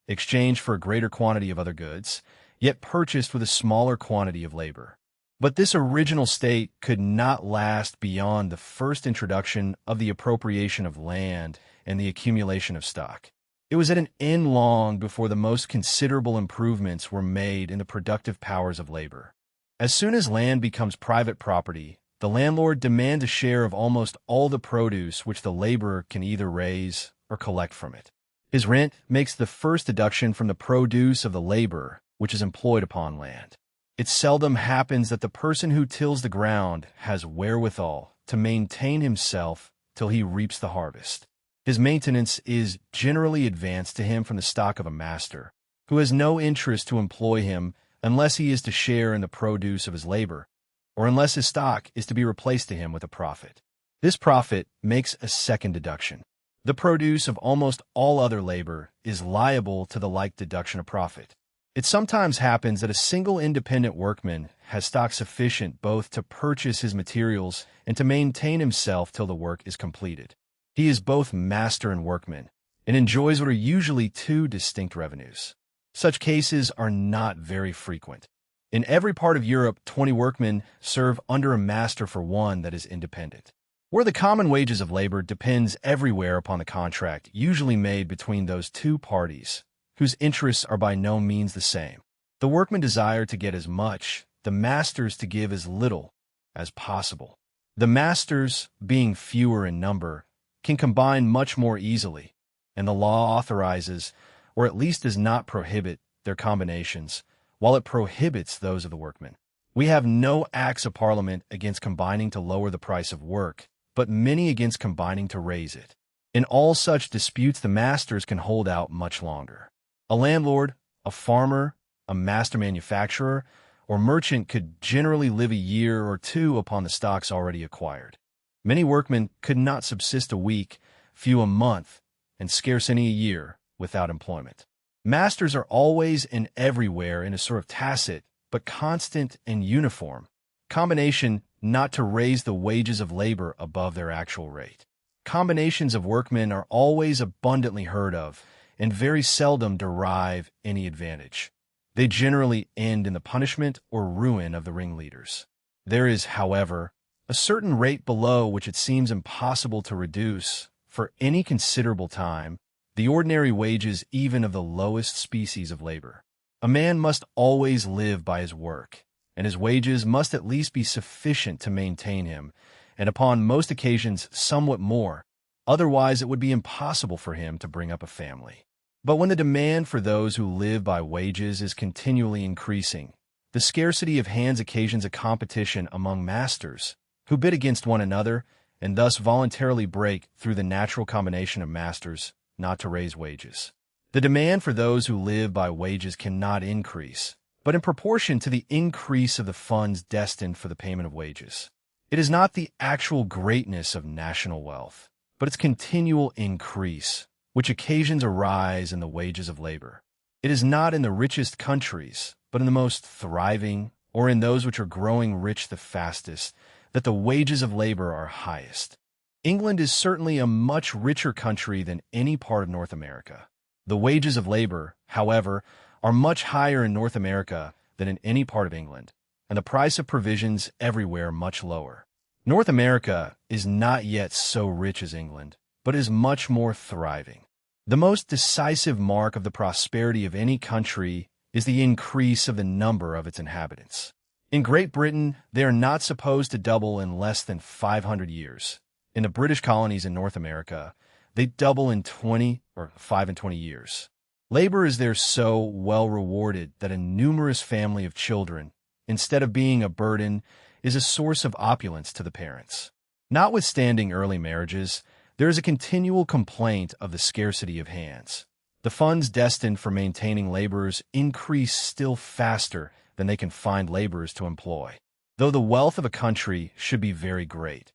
exchanged for a greater quantity of other goods, yet purchased with a smaller quantity of labor. But this original state could not last beyond the first introduction of the appropriation of land and the accumulation of stock. It was at an end long before the most considerable improvements were made in the productive powers of labor. As soon as land becomes private property, the landlord demands a share of almost all the produce which the laborer can either raise or collect from it. His rent makes the first deduction from the produce of the labor which is employed upon land. It seldom happens that the person who tills the ground has wherewithal to maintain himself till he reaps the harvest. His maintenance is generally advanced to him from the stock of a master, who has no interest to employ him unless he is to share in the produce of his labor, or unless his stock is to be replaced to him with a profit. This profit makes a second deduction. The produce of almost all other labor is liable to the like deduction of profit. It sometimes happens that a single independent workman has stock sufficient both to purchase his materials and to maintain himself till the work is completed. He is both master and workman, and enjoys what are usually two distinct revenues. Such cases are not very frequent. In every part of Europe, 20 workmen serve under a master for one that is independent. Where the common wages of labor depends everywhere upon the contract usually made between those two parties, whose interests are by no means the same. The workmen desire to get as much, the masters to give as little as possible. The masters, being fewer in number, can combine much more easily, and the law authorizes, or at least does not prohibit, their combinations, while it prohibits those of the workmen. We have no acts of Parliament against combining to lower the price of work, but many against combining to raise it. In all such disputes the masters can hold out much longer. A landlord, a farmer, a master manufacturer, or merchant could generally live a year or two upon the stocks already acquired. Many workmen could not subsist a week, few a month, and scarce any a year, without employment. Masters are always and everywhere in a sort of tacit, but constant and uniform combination not to raise the wages of labor above their actual rate. Combinations of workmen are always abundantly heard of, and very seldom derive any advantage. They generally end in the punishment or ruin of the ringleaders. There is, however, a certain rate below which it seems impossible to reduce, for any considerable time, the ordinary wages even of the lowest species of labor. A man must always live by his work, and his wages must at least be sufficient to maintain him, and upon most occasions somewhat more, otherwise it would be impossible for him to bring up a family. But when the demand for those who live by wages is continually increasing, the scarcity of hands occasions a competition among masters, who bid against one another, and thus voluntarily break through the natural combination of masters not to raise wages. The demand for those who live by wages cannot increase, but in proportion to the increase of the funds destined for the payment of wages. It is not the actual greatness of national wealth, but its continual increase, which occasions a rise in the wages of labor. It is not in the richest countries, but in the most thriving, or in those which are growing rich the fastest, that the wages of labor are highest. England is certainly a much richer country than any part of North America. The wages of labor, however, are much higher in North America than in any part of England, and the price of provisions everywhere much lower. North America is not yet so rich as England, but is much more thriving. The most decisive mark of the prosperity of any country is the increase of the number of its inhabitants. In Great Britain, they are not supposed to double in less than 500 years. In the British colonies in North America, they double in 5 and 20 years. Labor is there so well rewarded that a numerous family of children, instead of being a burden, is a source of opulence to the parents. Notwithstanding early marriages, there is a continual complaint of the scarcity of hands. The funds destined for maintaining laborers increase still faster than they can find laborers to employ. Though the wealth of a country should be very great,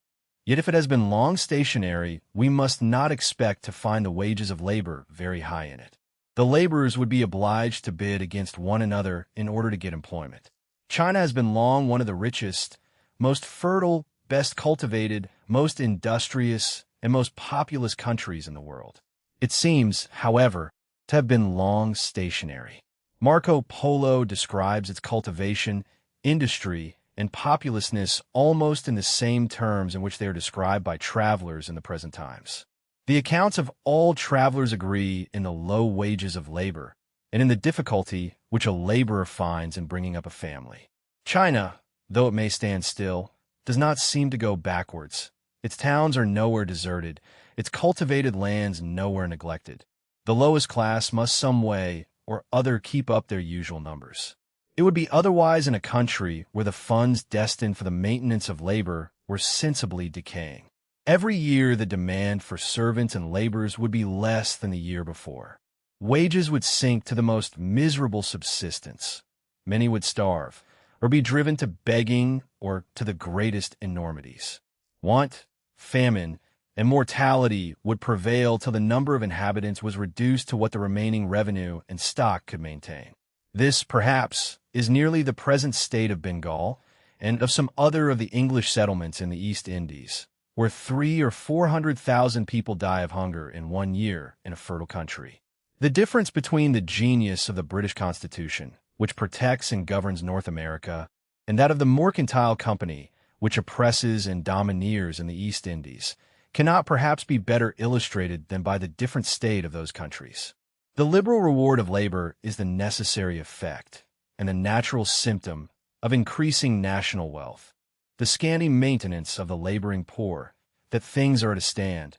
yet if it has been long stationary, we must not expect to find the wages of labor very high in it. The laborers would be obliged to bid against one another in order to get employment. China has been long one of the richest, most fertile, best cultivated, most industrious, and most populous countries in the world. It seems, however, to have been long stationary. Marco Polo describes its cultivation, industry, and populousness almost in the same terms in which they are described by travelers in the present times. The accounts of all travelers agree in the low wages of labor and in the difficulty which a laborer finds in bringing up a family. China, though it may stand still, does not seem to go backwards. Its towns are nowhere deserted, its cultivated lands nowhere neglected. The lowest class must some way or other keep up their usual numbers. It would be otherwise in a country where the funds destined for the maintenance of labor were sensibly decaying. Every year the demand for servants and laborers would be less than the year before. Wages would sink to the most miserable subsistence. Many would starve, or be driven to begging or to the greatest enormities. Want, famine, and mortality would prevail till the number of inhabitants was reduced to what the remaining revenue and stock could maintain. This, perhaps, is nearly the present state of Bengal and of some other of the English settlements in the East Indies, where 300,000 or 400,000 people die of hunger in 1 year in a fertile country. The difference between the genius of the British Constitution, which protects and governs North America, and that of the mercantile company, which oppresses and domineers in the East Indies, cannot perhaps be better illustrated than by the different state of those countries. The liberal reward of labor is the necessary effect and the natural symptom of increasing national wealth. The scanty maintenance of the laboring poor, that things are at a stand,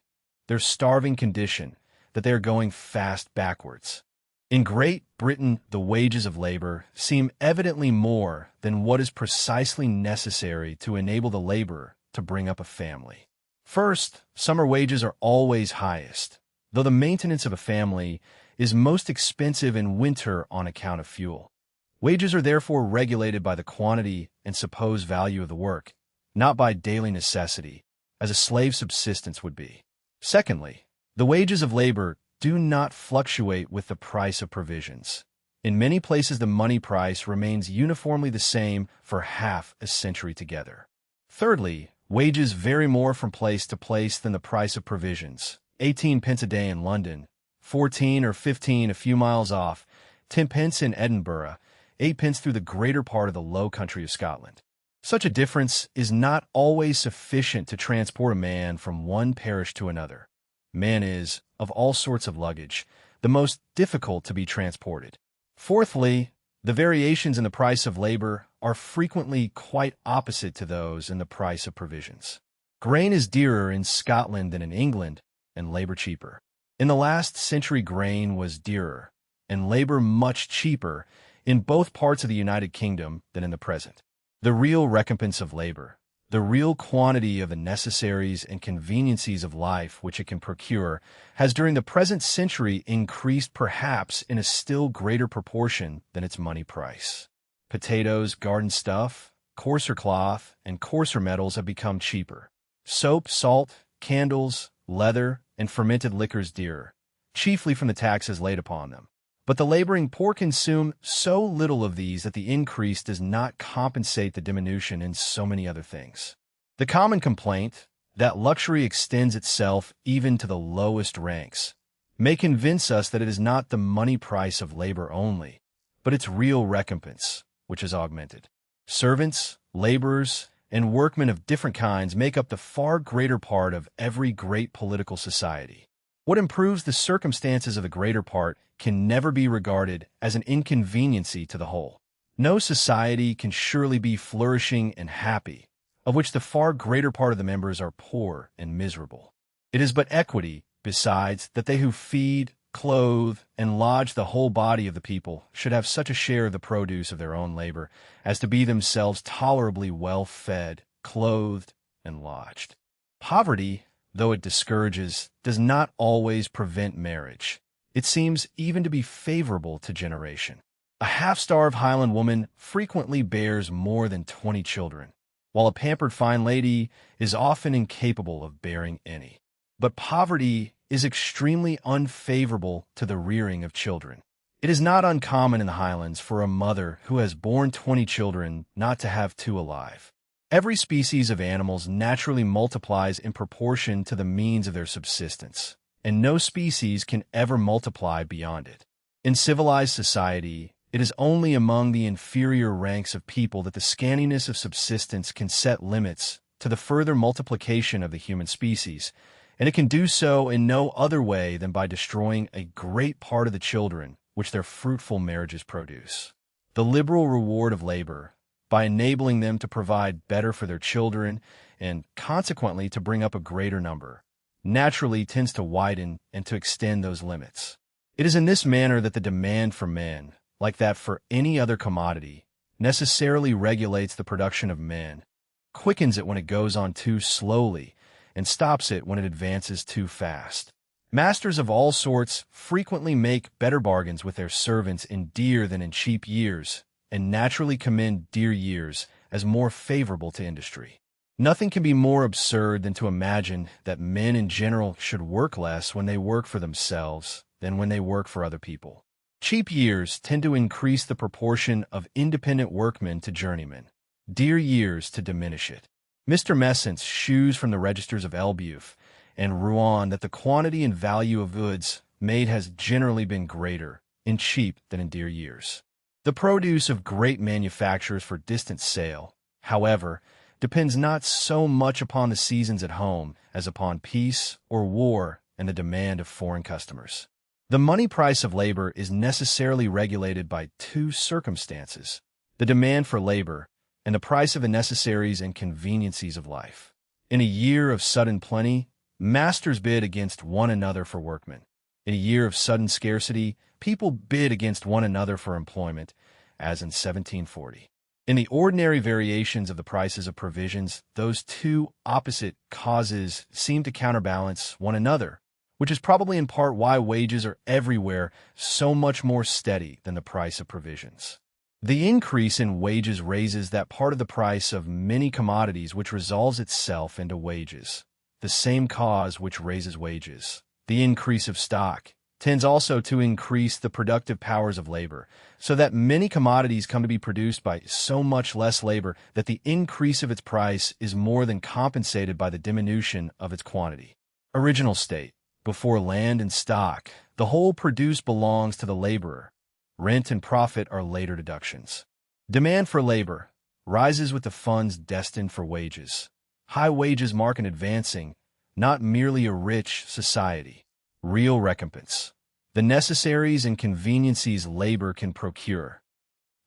their starving condition, that they are going fast backwards. In Great Britain, the wages of labor seem evidently more than what is precisely necessary to enable the laborer to bring up a family. First, summer wages are always highest, though the maintenance of a family is most expensive in winter on account of fuel. Wages are therefore regulated by the quantity and supposed value of the work, not by daily necessity, as a slave's subsistence would be. Secondly, the wages of labor do not fluctuate with the price of provisions. In many places the money price remains uniformly the same for half a century together. Thirdly, wages vary more from place to place than the price of provisions. 18 pence a day in London, 14 or 15 a few miles off, 10 pence in Edinburgh, 8 pence through the greater part of the low country of Scotland. Such a difference is not always sufficient to transport a man from one parish to another. Man is, of all sorts of luggage, the most difficult to be transported. Fourthly, the variations in the price of labor are frequently quite opposite to those in the price of provisions. Grain is dearer in Scotland than in England, and labor cheaper. In the last century grain was dearer, and labor much cheaper, in both parts of the United Kingdom than in the present. The real recompense of labor, the real quantity of the necessaries and conveniencies of life which it can procure, has during the present century increased perhaps in a still greater proportion than its money price. Potatoes, garden stuff, coarser cloth, and coarser metals have become cheaper. Soap, salt, candles, leather, and fermented liquors dearer, chiefly from the taxes laid upon them. But the laboring poor consume so little of these that the increase does not compensate the diminution in so many other things. The common complaint, that luxury extends itself even to the lowest ranks, may convince us that it is not the money price of labor only, but its real recompense, which is augmented. Servants, laborers, and workmen of different kinds make up the far greater part of every great political society. What improves the circumstances of the greater part can never be regarded as an inconveniency to the whole. No society can surely be flourishing and happy, of which the far greater part of the members are poor and miserable. It is but equity, besides, that they who feed, clothe, and lodge the whole body of the people should have such a share of the produce of their own labor as to be themselves tolerably well fed, clothed, and lodged. Poverty, though it discourages, does not always prevent marriage. It seems even to be favorable to generation. A half-starved Highland woman frequently bears more than 20 children, while a pampered fine lady is often incapable of bearing any. But poverty is extremely unfavorable to the rearing of children. It is not uncommon in the Highlands for a mother who has borne 20 children not to have 2 alive. Every species of animals naturally multiplies in proportion to the means of their subsistence, and no species can ever multiply beyond it. In civilized society, it is only among the inferior ranks of people that the scantiness of subsistence can set limits to the further multiplication of the human species, and it can do so in no other way than by destroying a great part of the children which their fruitful marriages produce. The liberal reward of labor, by enabling them to provide better for their children and consequently to bring up a greater number, naturally tends to widen and to extend those limits. It is in this manner that the demand for men, like that for any other commodity, necessarily regulates the production of men, quickens it when it goes on too slowly, and stops it when it advances too fast. Masters of all sorts frequently make better bargains with their servants in dear than in cheap years, and naturally commend dear years as more favorable to industry. Nothing can be more absurd than to imagine that men in general should work less when they work for themselves than when they work for other people. Cheap years tend to increase the proportion of independent workmen to journeymen, dear years to diminish it. Mr. Messence shews from the registers of Elbeuf and Rouen that the quantity and value of goods made has generally been greater in cheap than in dear years. The produce of great manufactures for distant sale, however, depends not so much upon the seasons at home as upon peace or war and the demand of foreign customers. The money price of labor is necessarily regulated by two circumstances: the demand for labor and the price of the necessaries and conveniencies of life. In a year of sudden plenty, masters bid against one another for workmen. In a year of sudden scarcity, people bid against one another for employment, as in 1740. In the ordinary variations of the prices of provisions, those two opposite causes seem to counterbalance one another, which is probably in part why wages are everywhere so much more steady than the price of provisions. The increase in wages raises that part of the price of many commodities which resolves itself into wages. The same cause which raises wages, the increase of stock, tends also to increase the productive powers of labor, so that many commodities come to be produced by so much less labor that the increase of its price is more than compensated by the diminution of its quantity. Original state: before land and stock, the whole produced belongs to the laborer. Rent and profit are later deductions. Demand for labor rises with the funds destined for wages. High wages mark an advancing, not merely a rich, society. Real recompense: the necessaries and conveniencies labor can procure.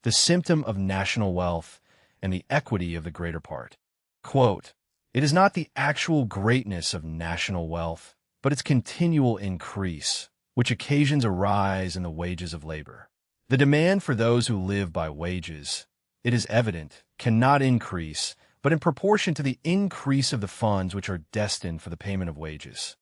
The symptom of national wealth and the equity of the greater part. Quote, "It is not the actual greatness of national wealth, but its continual increase, which occasions a rise in the wages of labor. The demand for those who live by wages, it is evident, cannot increase, but in proportion to the increase of the funds which are destined for the payment of wages.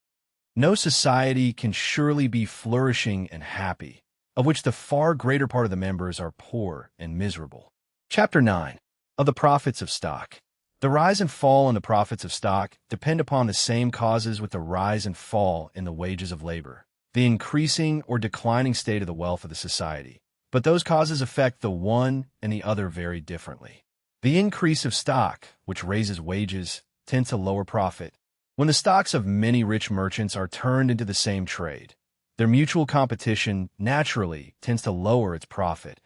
No society can surely be flourishing and happy, of which the far greater part of the members are poor and miserable." Chapter 9. Of the profits of stock. The rise and fall in the profits of stock depend upon the same causes with the rise and fall in the wages of labor, the increasing or declining state of the wealth of the society. But those causes affect the one and the other very differently. The increase of stock, which raises wages, tends to lower profit. When the stocks of many rich merchants are turned into the same trade, their mutual competition naturally tends to lower its profit.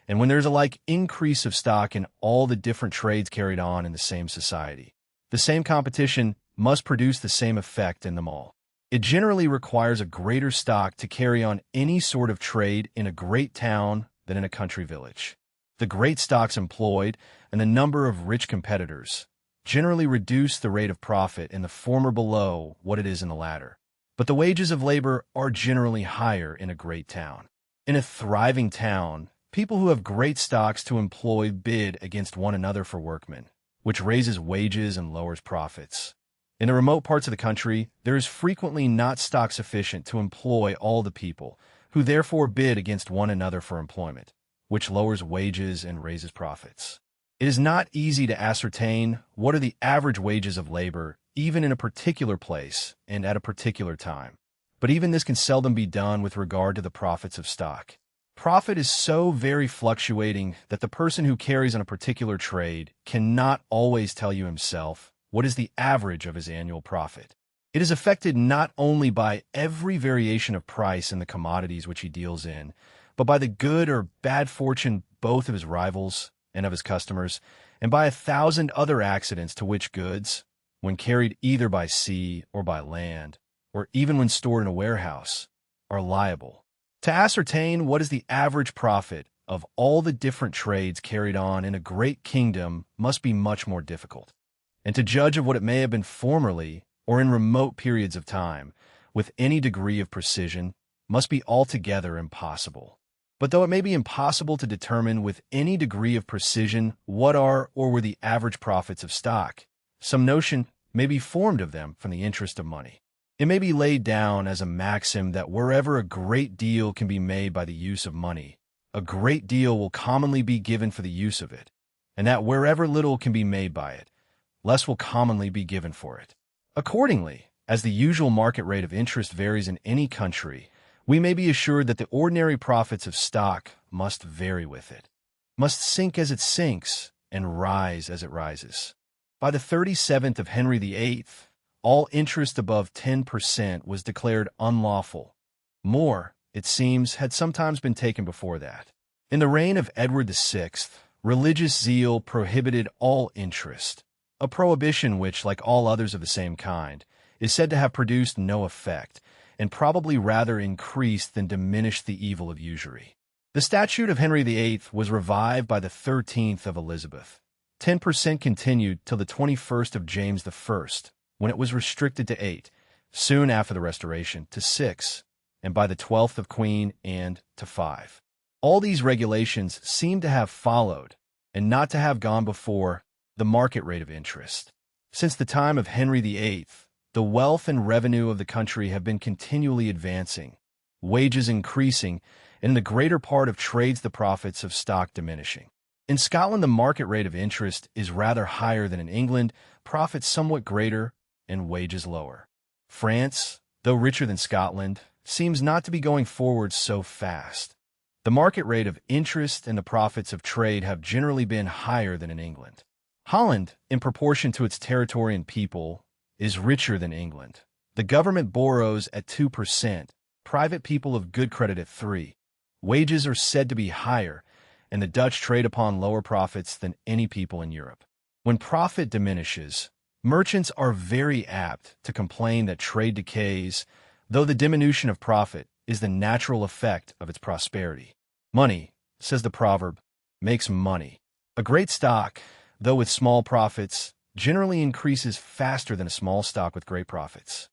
And when there's a like increase of stock in all the different trades carried on in the same society, the same competition must produce the same effect in them all. It generally requires a greater stock to carry on any sort of trade in a great town than in a country village. The great stocks employed and the number of rich competitors generally reduce the rate of profit in the former below what it is in the latter. But the wages of labor are generally higher in a great town. In a thriving town, people who have great stocks to employ bid against one another for workmen, which raises wages and lowers profits. In the remote parts of the country, there is frequently not stock sufficient to employ all the people, who therefore bid against one another for employment, which lowers wages and raises profits. It is not easy to ascertain what are the average wages of labor, even in a particular place and at a particular time. But even this can seldom be done with regard to the profits of stock. Profit is so very fluctuating that the person who carries on a particular trade cannot always tell you himself what is the average of his annual profit. It is affected not only by every variation of price in the commodities which he deals in, but by the good or bad fortune both of his rivals and of his customers, and by 1,000 other accidents to which goods, when carried either by sea or by land, or even when stored in a warehouse, are liable. To ascertain what is the average profit of all the different trades carried on in a great kingdom must be much more difficult, and to judge of what it may have been formerly or in remote periods of time with any degree of precision must be altogether impossible. But though it may be impossible to determine with any degree of precision what are or were the average profits of stock, some notion may be formed of them from the interest of money. It may be laid down as a maxim that wherever a great deal can be made by the use of money, a great deal will commonly be given for the use of it, and that wherever little can be made by it, less will commonly be given for it. Accordingly, as the usual market rate of interest varies in any country, we may be assured that the ordinary profits of stock must vary with it, must sink as it sinks, and rise as it rises. By the 37th of Henry VIII, all interest above 10% was declared unlawful. More, it seems, had sometimes been taken before that. In the reign of Edward VI, religious zeal prohibited all interest, a prohibition which, like all others of the same kind, is said to have produced no effect, and probably rather increased than diminished the evil of usury. The statute of Henry VIII was revived by the 13th of Elizabeth. 10% continued till the 21st of James I, when it was restricted to 8, soon after the Restoration to 6, and by the 12th of Queen Anne to 5. All these regulations seem to have followed, and not to have gone before, the market rate of interest. Since the time of Henry VIII, the wealth and revenue of the country have been continually advancing, wages increasing, and in the greater part of trades the profits of stock diminishing. In Scotland, the market rate of interest is rather higher than in England, profits somewhat greater, and wages lower. France, though richer than Scotland, seems not to be going forward so fast. The market rate of interest and the profits of trade have generally been higher than in England. Holland, in proportion to its territory and people, is richer than England. The government borrows at 2%, private people of good credit at 3%. Wages are said to be higher, and the Dutch trade upon lower profits than any people in Europe. When profit diminishes, merchants are very apt to complain that trade decays, though the diminution of profit is the natural effect of its prosperity. Money, says the proverb, makes money. A great stock, though with small profits, generally increases faster than a small stock with great profits.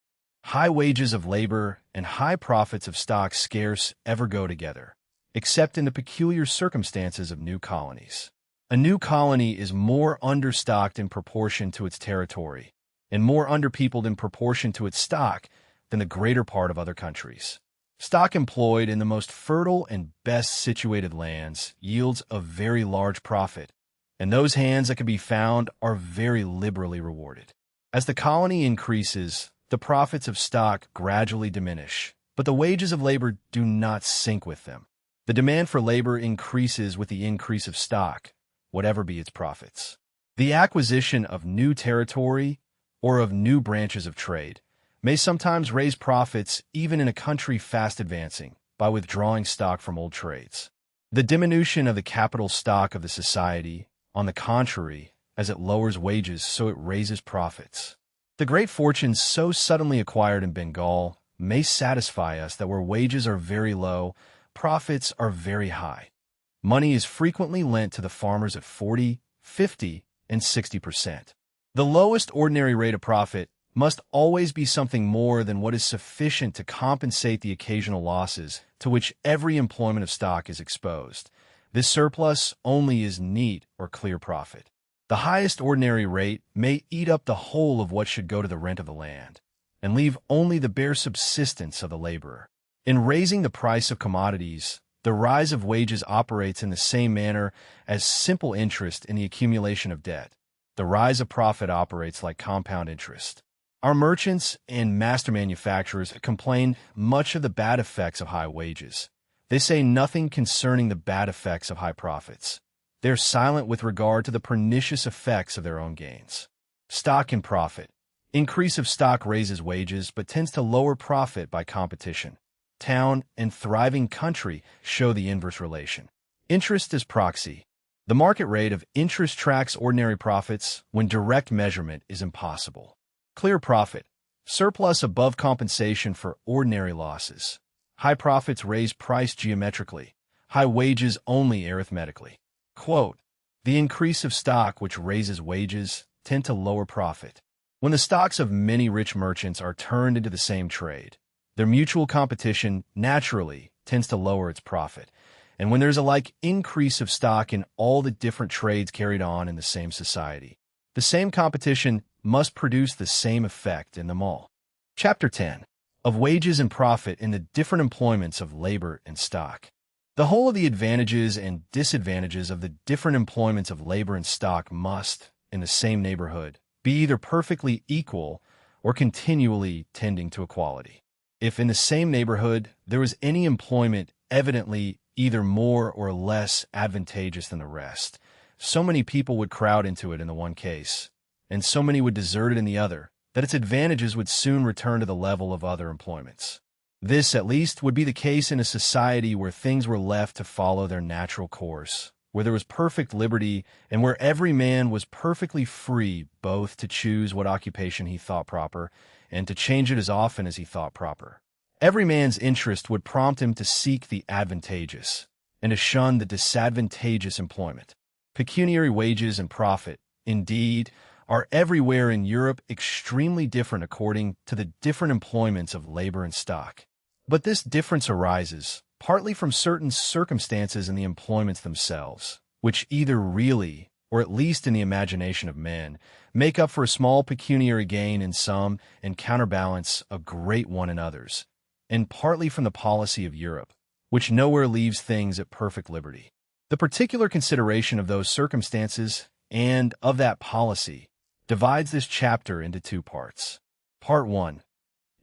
High wages of labor and high profits of stock scarce ever go together, except in the peculiar circumstances of new colonies. A new colony is more understocked in proportion to its territory, and more underpeopled in proportion to its stock than the greater part of other countries. Stock employed in the most fertile and best situated lands yields a very large profit, and those hands that can be found are very liberally rewarded. As the colony increases, the profits of stock gradually diminish, but the wages of labor do not sink with them. The demand for labor increases with the increase of stock, whatever be its profits. The acquisition of new territory or of new branches of trade may sometimes raise profits even in a country fast advancing by withdrawing stock from old trades. The diminution of the capital stock of the society, on the contrary, as it lowers wages, so it raises profits. The great fortunes so suddenly acquired in Bengal may satisfy us that where wages are very low, profits are very high. Money is frequently lent to the farmers at 40, 50, and 60%. The lowest ordinary rate of profit must always be something more than what is sufficient to compensate the occasional losses to which every employment of stock is exposed. This surplus only is neat or clear profit. The highest ordinary rate may eat up the whole of what should go to the rent of the land, and leave only the bare subsistence of the laborer. In raising the price of commodities, the rise of wages operates in the same manner as simple interest in the accumulation of debt. The rise of profit operates like compound interest. Our merchants and master manufacturers complain much of the bad effects of high wages, They say nothing concerning the bad effects of high profits. They are silent with regard to the pernicious effects of their own gains. Stock and profit. Increase of stock raises wages but tends to lower profit by competition. Town and thriving country show the inverse relation. Interest as proxy. The market rate of interest tracks ordinary profits when direct measurement is impossible. Clear profit. Surplus above compensation for ordinary losses. High profits raise price geometrically, high wages only arithmetically. Quote, the increase of stock which raises wages tend to lower profit. When the stocks of many rich merchants are turned into the same trade, their mutual competition naturally tends to lower its profit. And when there's a like increase of stock in all the different trades carried on in the same society, the same competition must produce the same effect in them all. Chapter 10. Of wages and profit in the different employments of labor and stock. The whole of the advantages and disadvantages of the different employments of labor and stock must, in the same neighborhood, be either perfectly equal or continually tending to equality. If in the same neighborhood there was any employment evidently either more or less advantageous than the rest, so many people would crowd into it in the one case, and so many would desert it in the other, that its advantages would soon return to the level of other employments. This, at least, would be the case in a society where things were left to follow their natural course, where there was perfect liberty, and where every man was perfectly free both to choose what occupation he thought proper and to change it as often as he thought proper. Every man's interest would prompt him to seek the advantageous and to shun the disadvantageous employment. Pecuniary wages and profit, indeed, are everywhere in Europe extremely different according to the different employments of labor and stock. But this difference arises partly from certain circumstances in the employments themselves, which either really, or at least in the imagination of men, make up for a small pecuniary gain in some and counterbalance a great one in others, and partly from the policy of Europe, which nowhere leaves things at perfect liberty. The particular consideration of those circumstances and of that policy divides this chapter into two parts. Part 1.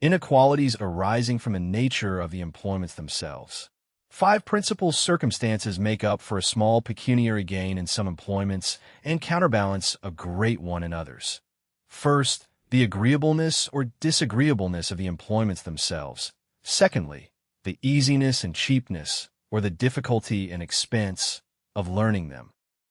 Inequalities arising from the nature of the employments themselves. 5 principal circumstances make up for a small pecuniary gain in some employments and counterbalance a great one in others. First, the agreeableness or disagreeableness of the employments themselves. Secondly, the easiness and cheapness, or the difficulty and expense, of learning them.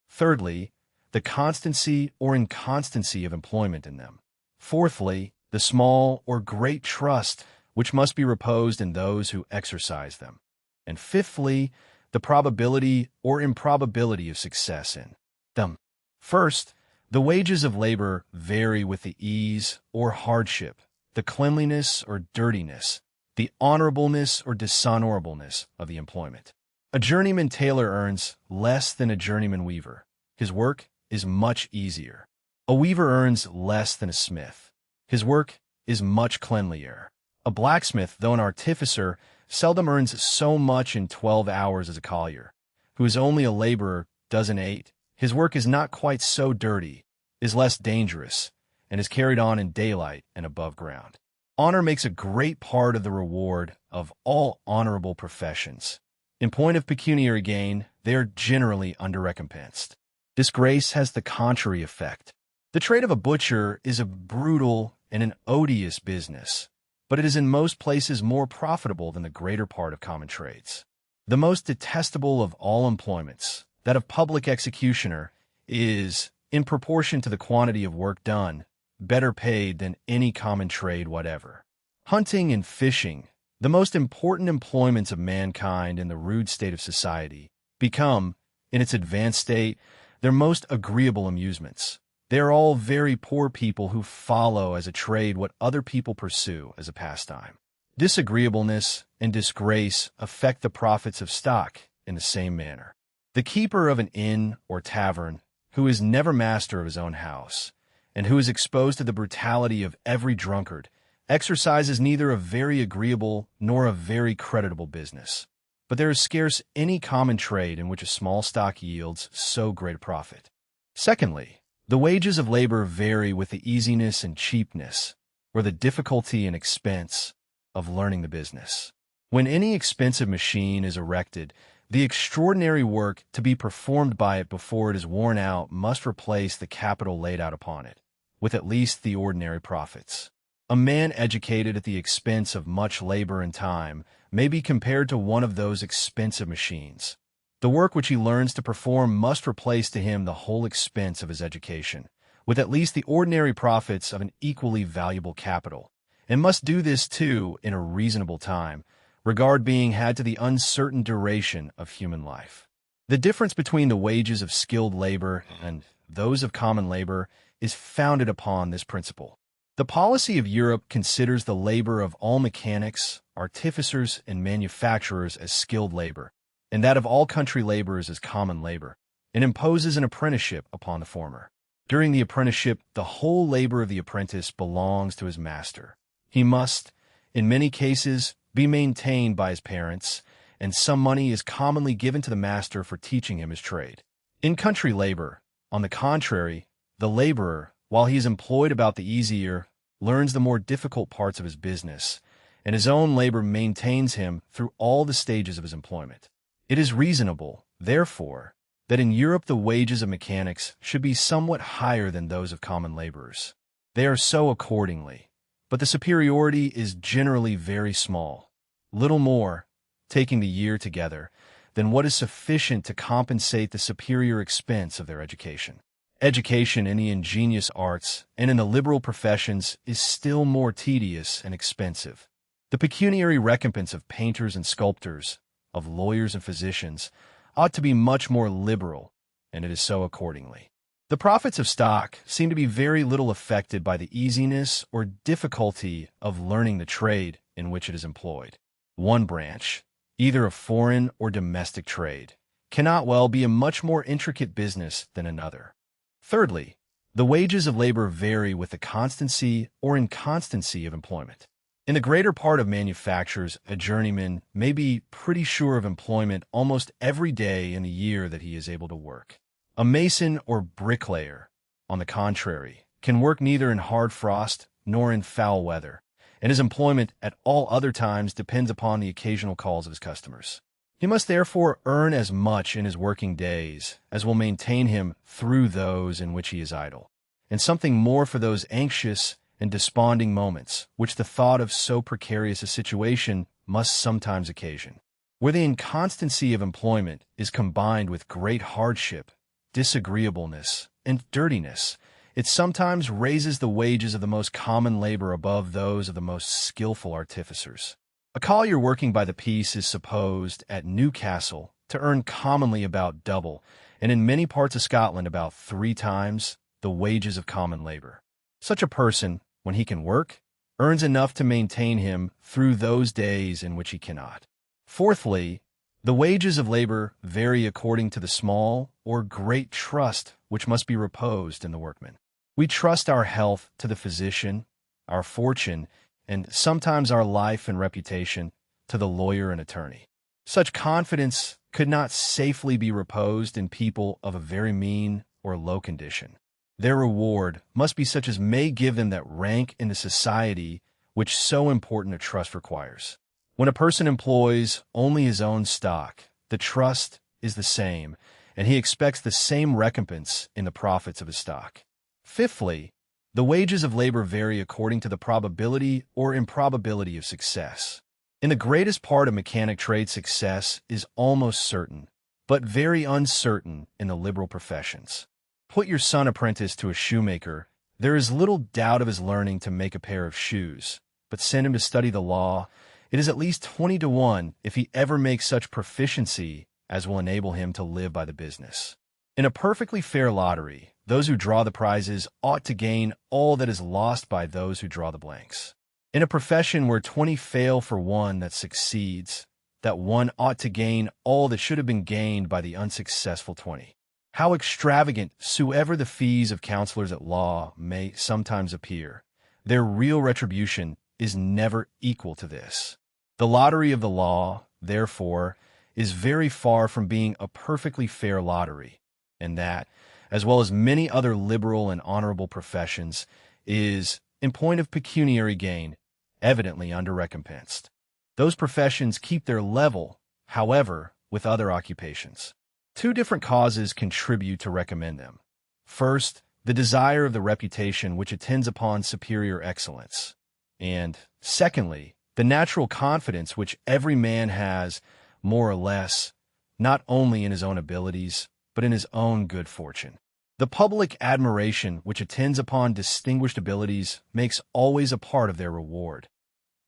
Thirdly, the constancy or inconstancy of employment in them. Fourthly, the small or great trust which must be reposed in those who exercise them. And fifthly, the probability or improbability of success in them. First, the wages of labor vary with the ease or hardship, the cleanliness or dirtiness, the honorableness or dishonorableness of the employment. A journeyman tailor earns less than a journeyman weaver. His work is much easier. A weaver earns less than a smith. His work is much cleanlier. A blacksmith, though an artificer, seldom earns so much in 12 hours as a collier, who is only a laborer, does in 8. His work is not quite so dirty, is less dangerous, and is carried on in daylight and above ground. Honor makes a great part of the reward of all honorable professions. In point of pecuniary gain, they are generally underrecompensed. Disgrace has the contrary effect. The trade of a butcher is a brutal and an odious business, but it is in most places more profitable than the greater part of common trades. The most detestable of all employments, that of public executioner, is, in proportion to the quantity of work done, better paid than any common trade whatever. Hunting and fishing, the most important employments of mankind in the rude state of society, become, in its advanced state, their most agreeable amusements. They are all very poor people who follow as a trade what other people pursue as a pastime. Disagreeableness and disgrace affect the profits of stock in the same manner. The keeper of an inn or tavern, who is never master of his own house, and who is exposed to the brutality of every drunkard, exercises neither a very agreeable nor a very creditable business. But there is scarce any common trade in which a small stock yields so great a profit. Secondly, the wages of labor vary with the easiness and cheapness, or the difficulty and expense, of learning the business. When any expensive machine is erected, the extraordinary work to be performed by it before it is worn out must replace the capital laid out upon it, with at least the ordinary profits. A man educated at the expense of much labor and time may be compared to one of those expensive machines. The work which he learns to perform must replace to him the whole expense of his education, with at least the ordinary profits of an equally valuable capital, and must do this, too, in a reasonable time, regard being had to the uncertain duration of human life. The difference between the wages of skilled labor and those of common labor is founded upon this principle. The policy of Europe considers the labor of all mechanics, artificers, and manufacturers as skilled labor, and that of all country laborers as common labor, and imposes an apprenticeship upon the former. During the apprenticeship, the whole labor of the apprentice belongs to his master. He must, in many cases, be maintained by his parents, and some money is commonly given to the master for teaching him his trade. In country labor, on the contrary, the laborer, while he is employed about the easier, learns the more difficult parts of his business, and his own labor maintains him through all the stages of his employment. It is reasonable, therefore, that in Europe the wages of mechanics should be somewhat higher than those of common laborers. They are so accordingly, but the superiority is generally very small, little more, taking the year together, than what is sufficient to compensate the superior expense of their education. Education in the ingenious arts and in the liberal professions is still more tedious and expensive. The pecuniary recompense of painters and sculptors, of lawyers and physicians, ought to be much more liberal, and it is so accordingly. The profits of stock seem to be very little affected by the easiness or difficulty of learning the trade in which it is employed. One branch, either of foreign or domestic trade, cannot well be a much more intricate business than another. Thirdly, the wages of labor vary with the constancy or inconstancy of employment. In the greater part of manufactures, a journeyman may be pretty sure of employment almost every day in the year that he is able to work. A mason or bricklayer, on the contrary, can work neither in hard frost nor in foul weather, and his employment at all other times depends upon the occasional calls of his customers. He must therefore earn as much in his working days as will maintain him through those in which he is idle, and something more for those anxious and desponding moments which the thought of so precarious a situation must sometimes occasion. Where the inconstancy of employment is combined with great hardship, disagreeableness, and dirtiness, it sometimes raises the wages of the most common labor above those of the most skillful artificers. A collier working by the piece is supposed, at Newcastle, to earn commonly about double, and in many parts of Scotland about 3 times, the wages of common labor. Such a person, when he can work, earns enough to maintain him through those days in which he cannot. Fourthly, the wages of labor vary according to the small or great trust which must be reposed in the workman. We trust our health to the physician, our fortune, and sometimes our life and reputation to the lawyer and attorney. Such confidence could not safely be reposed in people of a very mean or low condition. Their reward must be such as may give them that rank in the society which so important a trust requires. When a person employs only his own stock, the trust is the same, and he expects the same recompense in the profits of his stock. Fifthly, the wages of labor vary according to the probability or improbability of success. In the greatest part of mechanic trade, success is almost certain, but very uncertain in the liberal professions. Put your son apprentice to a shoemaker, there is little doubt of his learning to make a pair of shoes, but send him to study the law, it is at least 20 to 1 if he ever makes such proficiency as will enable him to live by the business. In a perfectly fair lottery, those who draw the prizes ought to gain all that is lost by those who draw the blanks. In a profession where 20 fail for one that succeeds, that one ought to gain all that should have been gained by the unsuccessful 20. How extravagant soever the fees of counselors at law may sometimes appear, their real retribution is never equal to this. The lottery of the law, therefore, is very far from being a perfectly fair lottery, and that, as well as many other liberal and honorable professions, is, in point of pecuniary gain, evidently under-recompensed. Those professions keep their level, however, with other occupations. Two different causes contribute to recommend them. First, the desire of the reputation which attends upon superior excellence. And, secondly, the natural confidence which every man has, more or less, not only in his own abilities, but in his own good fortune. The public admiration which attends upon distinguished abilities makes always a part of their reward.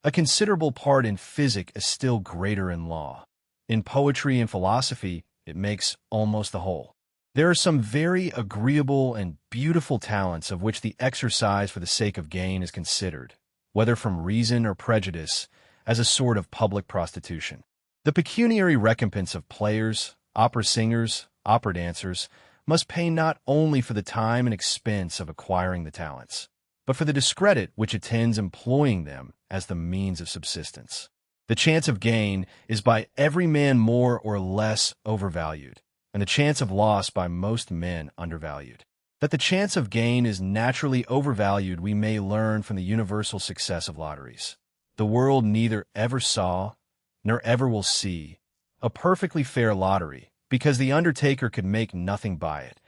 A considerable part in physic, a still greater in law. In poetry and philosophy, it makes almost the whole. There are some very agreeable and beautiful talents of which the exercise for the sake of gain is considered, whether from reason or prejudice, as a sort of public prostitution. The pecuniary recompense of players, opera singers, opera dancers, must pay not only for the time and expense of acquiring the talents, but for the discredit which attends employing them as the means of subsistence. The chance of gain is by every man more or less overvalued, and the chance of loss by most men undervalued. That the chance of gain is naturally overvalued we may learn from the universal success of lotteries. The world neither ever saw, nor ever will see, a perfectly fair lottery, because the undertaker could make nothing by it.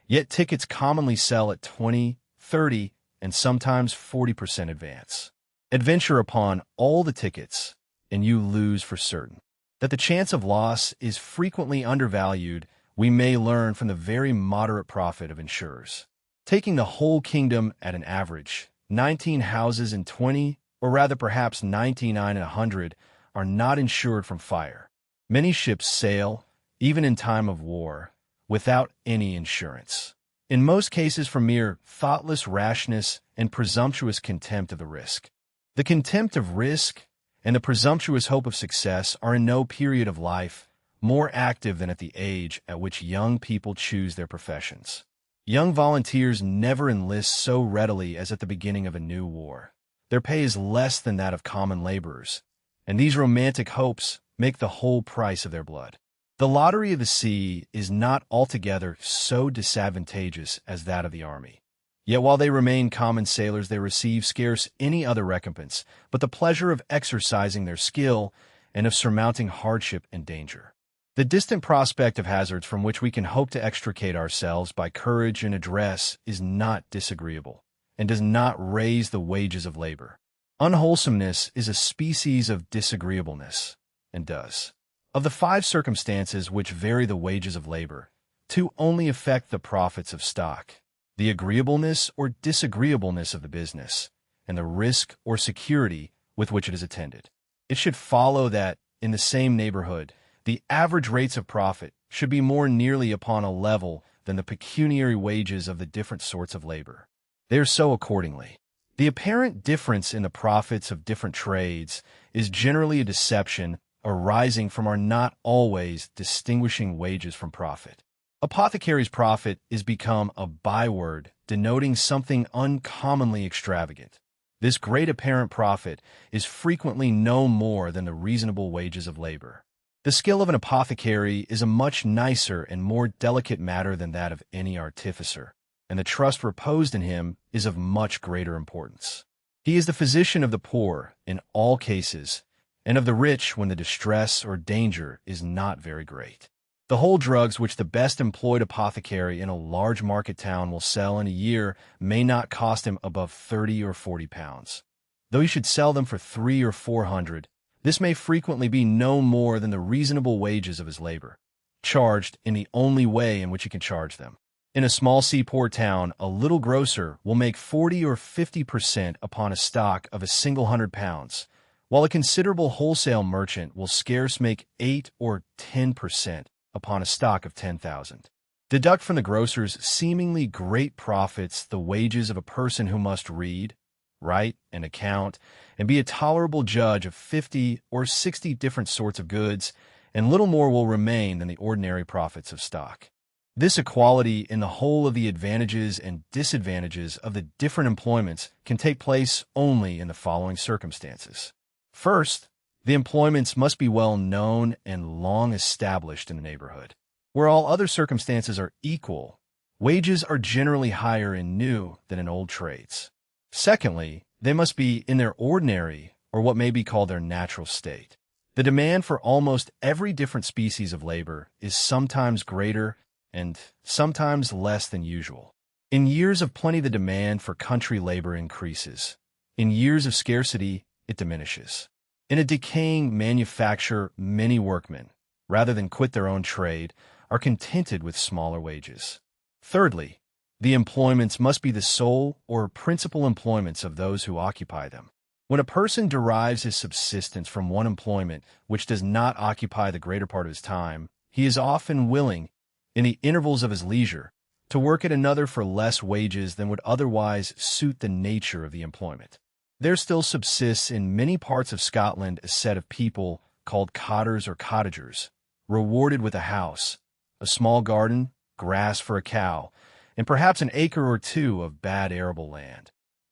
Yet tickets commonly sell at 20, 30, and sometimes 40% advance. Adventure upon all the tickets, and you lose for certain. That the chance of loss is frequently undervalued we may learn from the very moderate profit of insurers. Taking the whole kingdom at an average, 19 houses in 20, or rather perhaps 99 in 100, are not insured from fire. Many ships sail, even in time of war, without any insurance. In most cases from mere thoughtless rashness and presumptuous contempt of the risk. The contempt of risk and the presumptuous hope of success are in no period of life more active than at the age at which young people choose their professions. Young volunteers never enlist so readily as at the beginning of a new war. Their pay is less than that of common laborers, and these romantic hopes make the whole price of their blood. The lottery of the sea is not altogether so disadvantageous as that of the army. Yet while they remain common sailors, they receive scarce any other recompense but the pleasure of exercising their skill and of surmounting hardship and danger. The distant prospect of hazards from which we can hope to extricate ourselves by courage and address is not disagreeable, and does not raise the wages of labor. Unwholesomeness is a species of disagreeableness, and does. Of the 5 circumstances which vary the wages of labor, 2 only affect the profits of stock: the agreeableness or disagreeableness of the business, and the risk or security with which it is attended. It should follow that, in the same neighborhood, the average rates of profit should be more nearly upon a level than the pecuniary wages of the different sorts of labor. They are so accordingly. The apparent difference in the profits of different trades is generally a deception arising from our not always distinguishing wages from profit. Apothecary's profit is become a byword denoting something uncommonly extravagant. This great apparent profit is frequently no more than the reasonable wages of labor. The skill of an apothecary is a much nicer and more delicate matter than that of any artificer, and the trust reposed in him is of much greater importance. He is the physician of the poor in all cases, and of the rich when the distress or danger is not very great. The whole drugs which the best employed apothecary in a large market town will sell in a year may not cost him above 30 or 40 pounds. Though he should sell them for 300 or 400, this may frequently be no more than the reasonable wages of his labor, charged in the only way in which he can charge them. In a small seaport town, a little grocer will make 40 or 50% upon a stock of a single 100 pounds, while a considerable wholesale merchant will scarce make 8 or 10% upon a stock of 10,000. Deduct from the grocer's seemingly great profits the wages of a person who must read, write, and account, and be a tolerable judge of 50 or 60 different sorts of goods, and little more will remain than the ordinary profits of stock. This equality in the whole of the advantages and disadvantages of the different employments can take place only in the following circumstances. First, the employments must be well known and long established in the neighborhood. Where all other circumstances are equal, wages are generally higher in new than in old trades. Secondly, they must be in their ordinary or what may be called their natural state. The demand for almost every different species of labor is sometimes greater and sometimes less than usual. In years of plenty, the demand for country labor increases. In years of scarcity, it diminishes. In a decaying manufacture, many workmen, rather than quit their own trade, are contented with smaller wages. Thirdly, the employments must be the sole or principal employments of those who occupy them. When a person derives his subsistence from one employment which does not occupy the greater part of his time, he is often willing, in the intervals of his leisure, to work at another for less wages than would otherwise suit the nature of the employment. There still subsists in many parts of Scotland a set of people called cotters or cottagers, rewarded with a house, a small garden, grass for a cow, and perhaps an acre or two of bad arable land.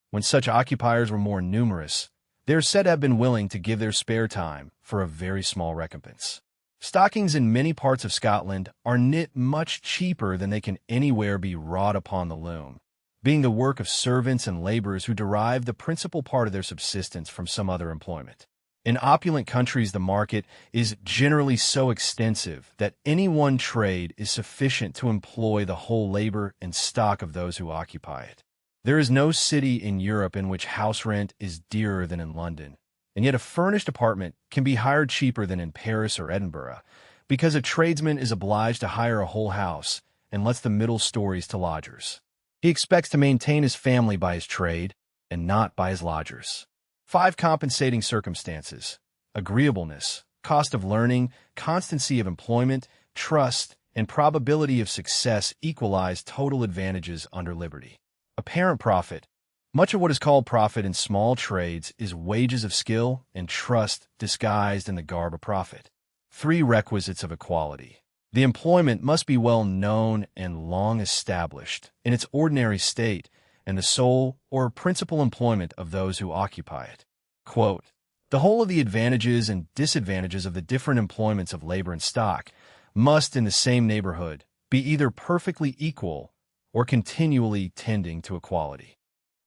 When such occupiers were more numerous, they are said to have been willing to give their spare time for a very small recompense. Stockings in many parts of Scotland are knit much cheaper than they can anywhere be wrought upon the loom, being the work of servants and laborers who derive the principal part of their subsistence from some other employment. In opulent countries, the market is generally so extensive that any one trade is sufficient to employ the whole labor and stock of those who occupy it. There is no city in Europe in which house rent is dearer than in London, and yet a furnished apartment can be hired cheaper than in Paris or Edinburgh, because a tradesman is obliged to hire a whole house and lets the middle stories to lodgers. He expects to maintain his family by his trade and not by his lodgers. 5 compensating circumstances: agreeableness, cost of learning, constancy of employment, trust, and probability of success equalize total advantages under liberty. Apparent profit. Much of what is called profit in small trades is wages of skill and trust disguised in the garb of profit. 3 requisites of equality. The employment must be well known and long established in its ordinary state, and the sole or principal employment of those who occupy it. Quote, the whole of the advantages and disadvantages of the different employments of labor and stock must, in the same neighborhood, be either perfectly equal or continually tending to equality.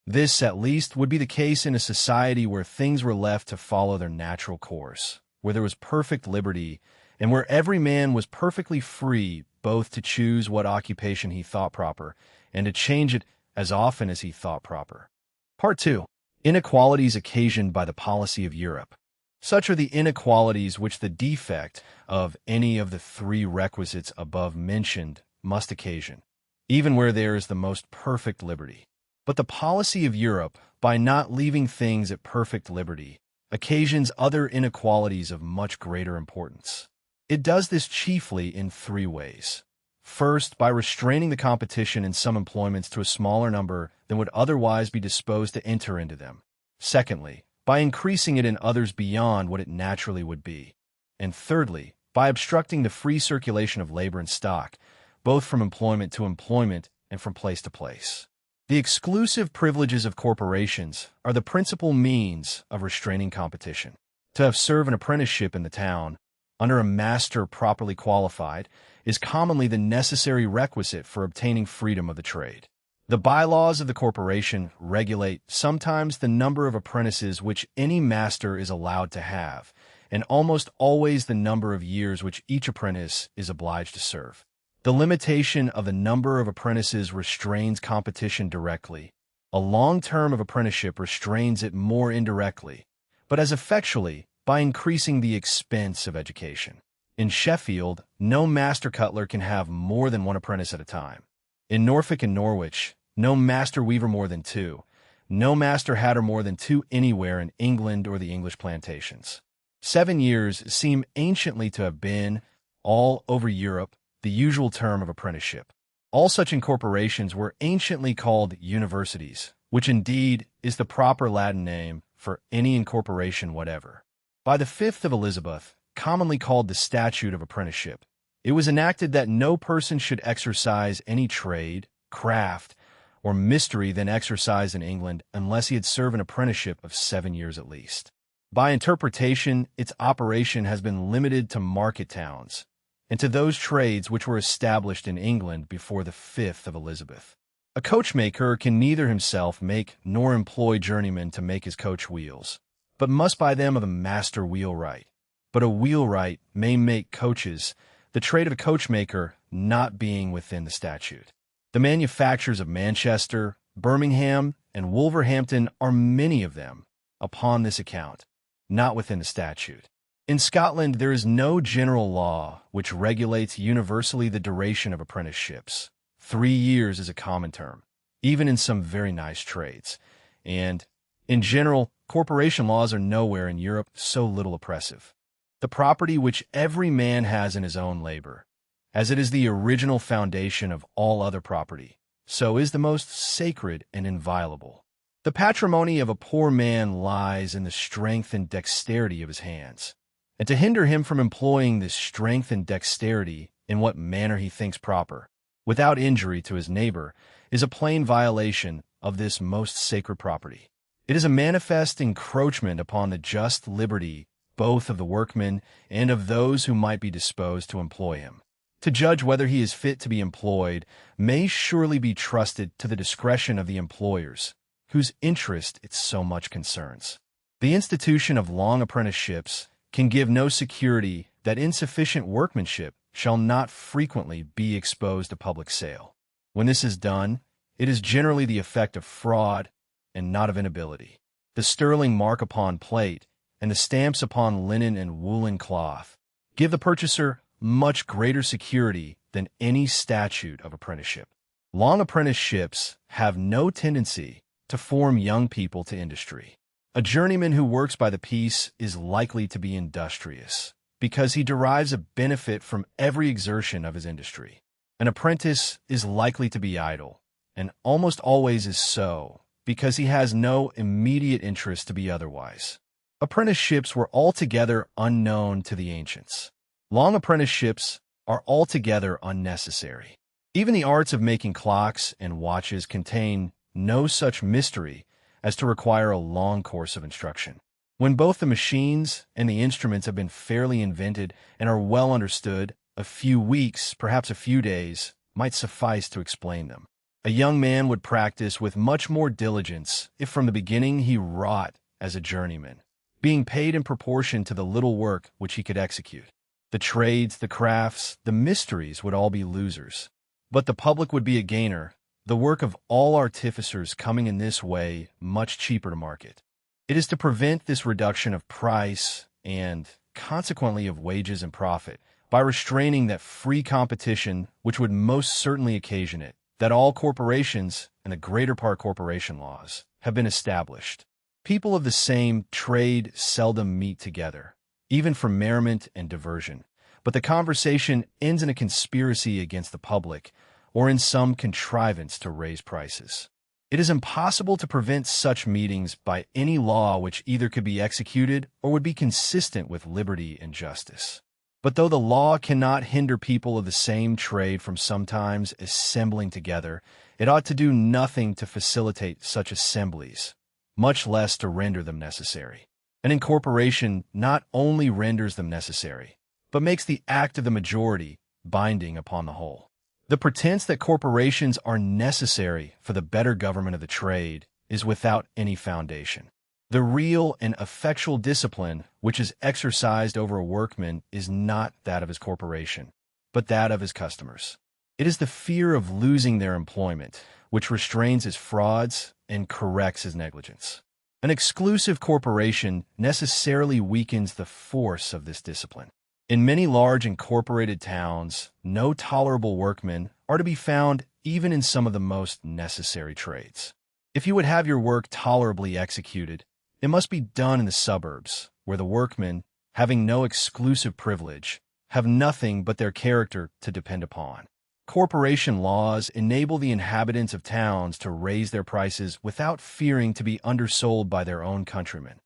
This, at least, would be the case in a society where things were left to follow their natural course, where there was perfect liberty, and where every man was perfectly free both to choose what occupation he thought proper and to change it as often as he thought proper. Part 2. Inequalities occasioned by the policy of Europe. Such are the inequalities which the defect of any of the 3 requisites above mentioned must occasion, even where there is the most perfect liberty. But the policy of Europe, by not leaving things at perfect liberty, occasions other inequalities of much greater importance. It does this chiefly in 3 ways. First, by restraining the competition in some employments to a smaller number than would otherwise be disposed to enter into them. Secondly, by increasing it in others beyond what it naturally would be. And thirdly, by obstructing the free circulation of labor and stock, both from employment to employment and from place to place. The exclusive privileges of corporations are the principal means of restraining competition. To have served an apprenticeship in the town, under a master properly qualified, is commonly the necessary requisite for obtaining freedom of the trade. The bylaws of the corporation regulate sometimes the number of apprentices which any master is allowed to have, and almost always the number of years which each apprentice is obliged to serve. The limitation of the number of apprentices restrains competition directly. A long term of apprenticeship restrains it more indirectly, but as effectually by increasing the expense of education. In Sheffield, no master cutler can have more than 1 apprentice at a time. In Norfolk and Norwich, no master weaver more than 2, no master hatter more than 2 anywhere in England or the English plantations. 7 years seem anciently to have been, all over Europe, the usual term of apprenticeship. All such incorporations were anciently called universities, which indeed is the proper Latin name for any incorporation whatever. By the 5th of Elizabeth, commonly called the Statute of Apprenticeship, it was enacted that no person should exercise any trade, craft, or mystery then exercised in England unless he had served an apprenticeship of 7 years at least. By interpretation, its operation has been limited to market towns, and to those trades which were established in England before the 5th of Elizabeth. A coachmaker can neither himself make nor employ journeymen to make his coach wheels, but must buy them of the master wheelwright. But a wheelwright may make coaches, the trade of a coachmaker not being within the statute. The manufacturers of Manchester, Birmingham, and Wolverhampton are many of them, upon this account, not within the statute. In Scotland, there is no general law which regulates universally the duration of apprenticeships. 3 years is a common term, even in some very nice trades. And, in general, corporation laws are nowhere in Europe so little oppressive. The property which every man has in his own labor, as it is the original foundation of all other property, so is the most sacred and inviolable. The patrimony of a poor man lies in the strength and dexterity of his hands, and to hinder him from employing this strength and dexterity in what manner he thinks proper, without injury to his neighbor, is a plain violation of this most sacred property. It is a manifest encroachment upon the just liberty both of the workman and of those who might be disposed to employ him. To judge whether he is fit to be employed may surely be trusted to the discretion of the employers, whose interest it so much concerns. The institution of long apprenticeships can give no security that insufficient workmanship shall not frequently be exposed to public sale. When this is done, it is generally the effect of fraud and not of inability. The sterling mark upon plate and the stamps upon linen and woolen cloth give the purchaser much greater security than any statute of apprenticeship. Long apprenticeships have no tendency to form young people to industry. A journeyman who works by the piece is likely to be industrious, because he derives a benefit from every exertion of his industry. An apprentice is likely to be idle, and almost always is so, because he has no immediate interest to be otherwise. Apprenticeships were altogether unknown to the ancients. Long apprenticeships are altogether unnecessary. Even the arts of making clocks and watches contain no such mystery as to require a long course of instruction. When both the machines and the instruments have been fairly invented and are well understood, a few weeks, perhaps a few days, might suffice to explain them. A young man would practice with much more diligence if from the beginning he wrought as a journeyman, being paid in proportion to the little work which he could execute. The trades, the crafts, the mysteries would all be losers, but the public would be a gainer, the work of all artificers coming in this way much cheaper to market. It is to prevent this reduction of price and, consequently, of wages and profit, by restraining that free competition which would most certainly occasion it, that all corporations, and the greater part corporation laws, have been established. People of the same trade seldom meet together, even for merriment and diversion, but the conversation ends in a conspiracy against the public, or in some contrivance to raise prices. It is impossible to prevent such meetings by any law which either could be executed or would be consistent with liberty and justice. But though the law cannot hinder people of the same trade from sometimes assembling together, it ought to do nothing to facilitate such assemblies, much less to render them necessary. An incorporation not only renders them necessary, but makes the act of the majority binding upon the whole. The pretense that corporations are necessary for the better government of the trade is without any foundation. The real and effectual discipline which is exercised over a workman is not that of his corporation, but that of his customers. It is the fear of losing their employment which restrains his frauds and corrects his negligence. An exclusive corporation necessarily weakens the force of this discipline. In many large incorporated towns, no tolerable workmen are to be found even in some of the most necessary trades. If you would have your work tolerably executed, it must be done in the suburbs, where the workmen, having no exclusive privilege, have nothing but their character to depend upon. Corporation laws enable the inhabitants of towns to raise their prices without fearing to be undersold by their own countrymen.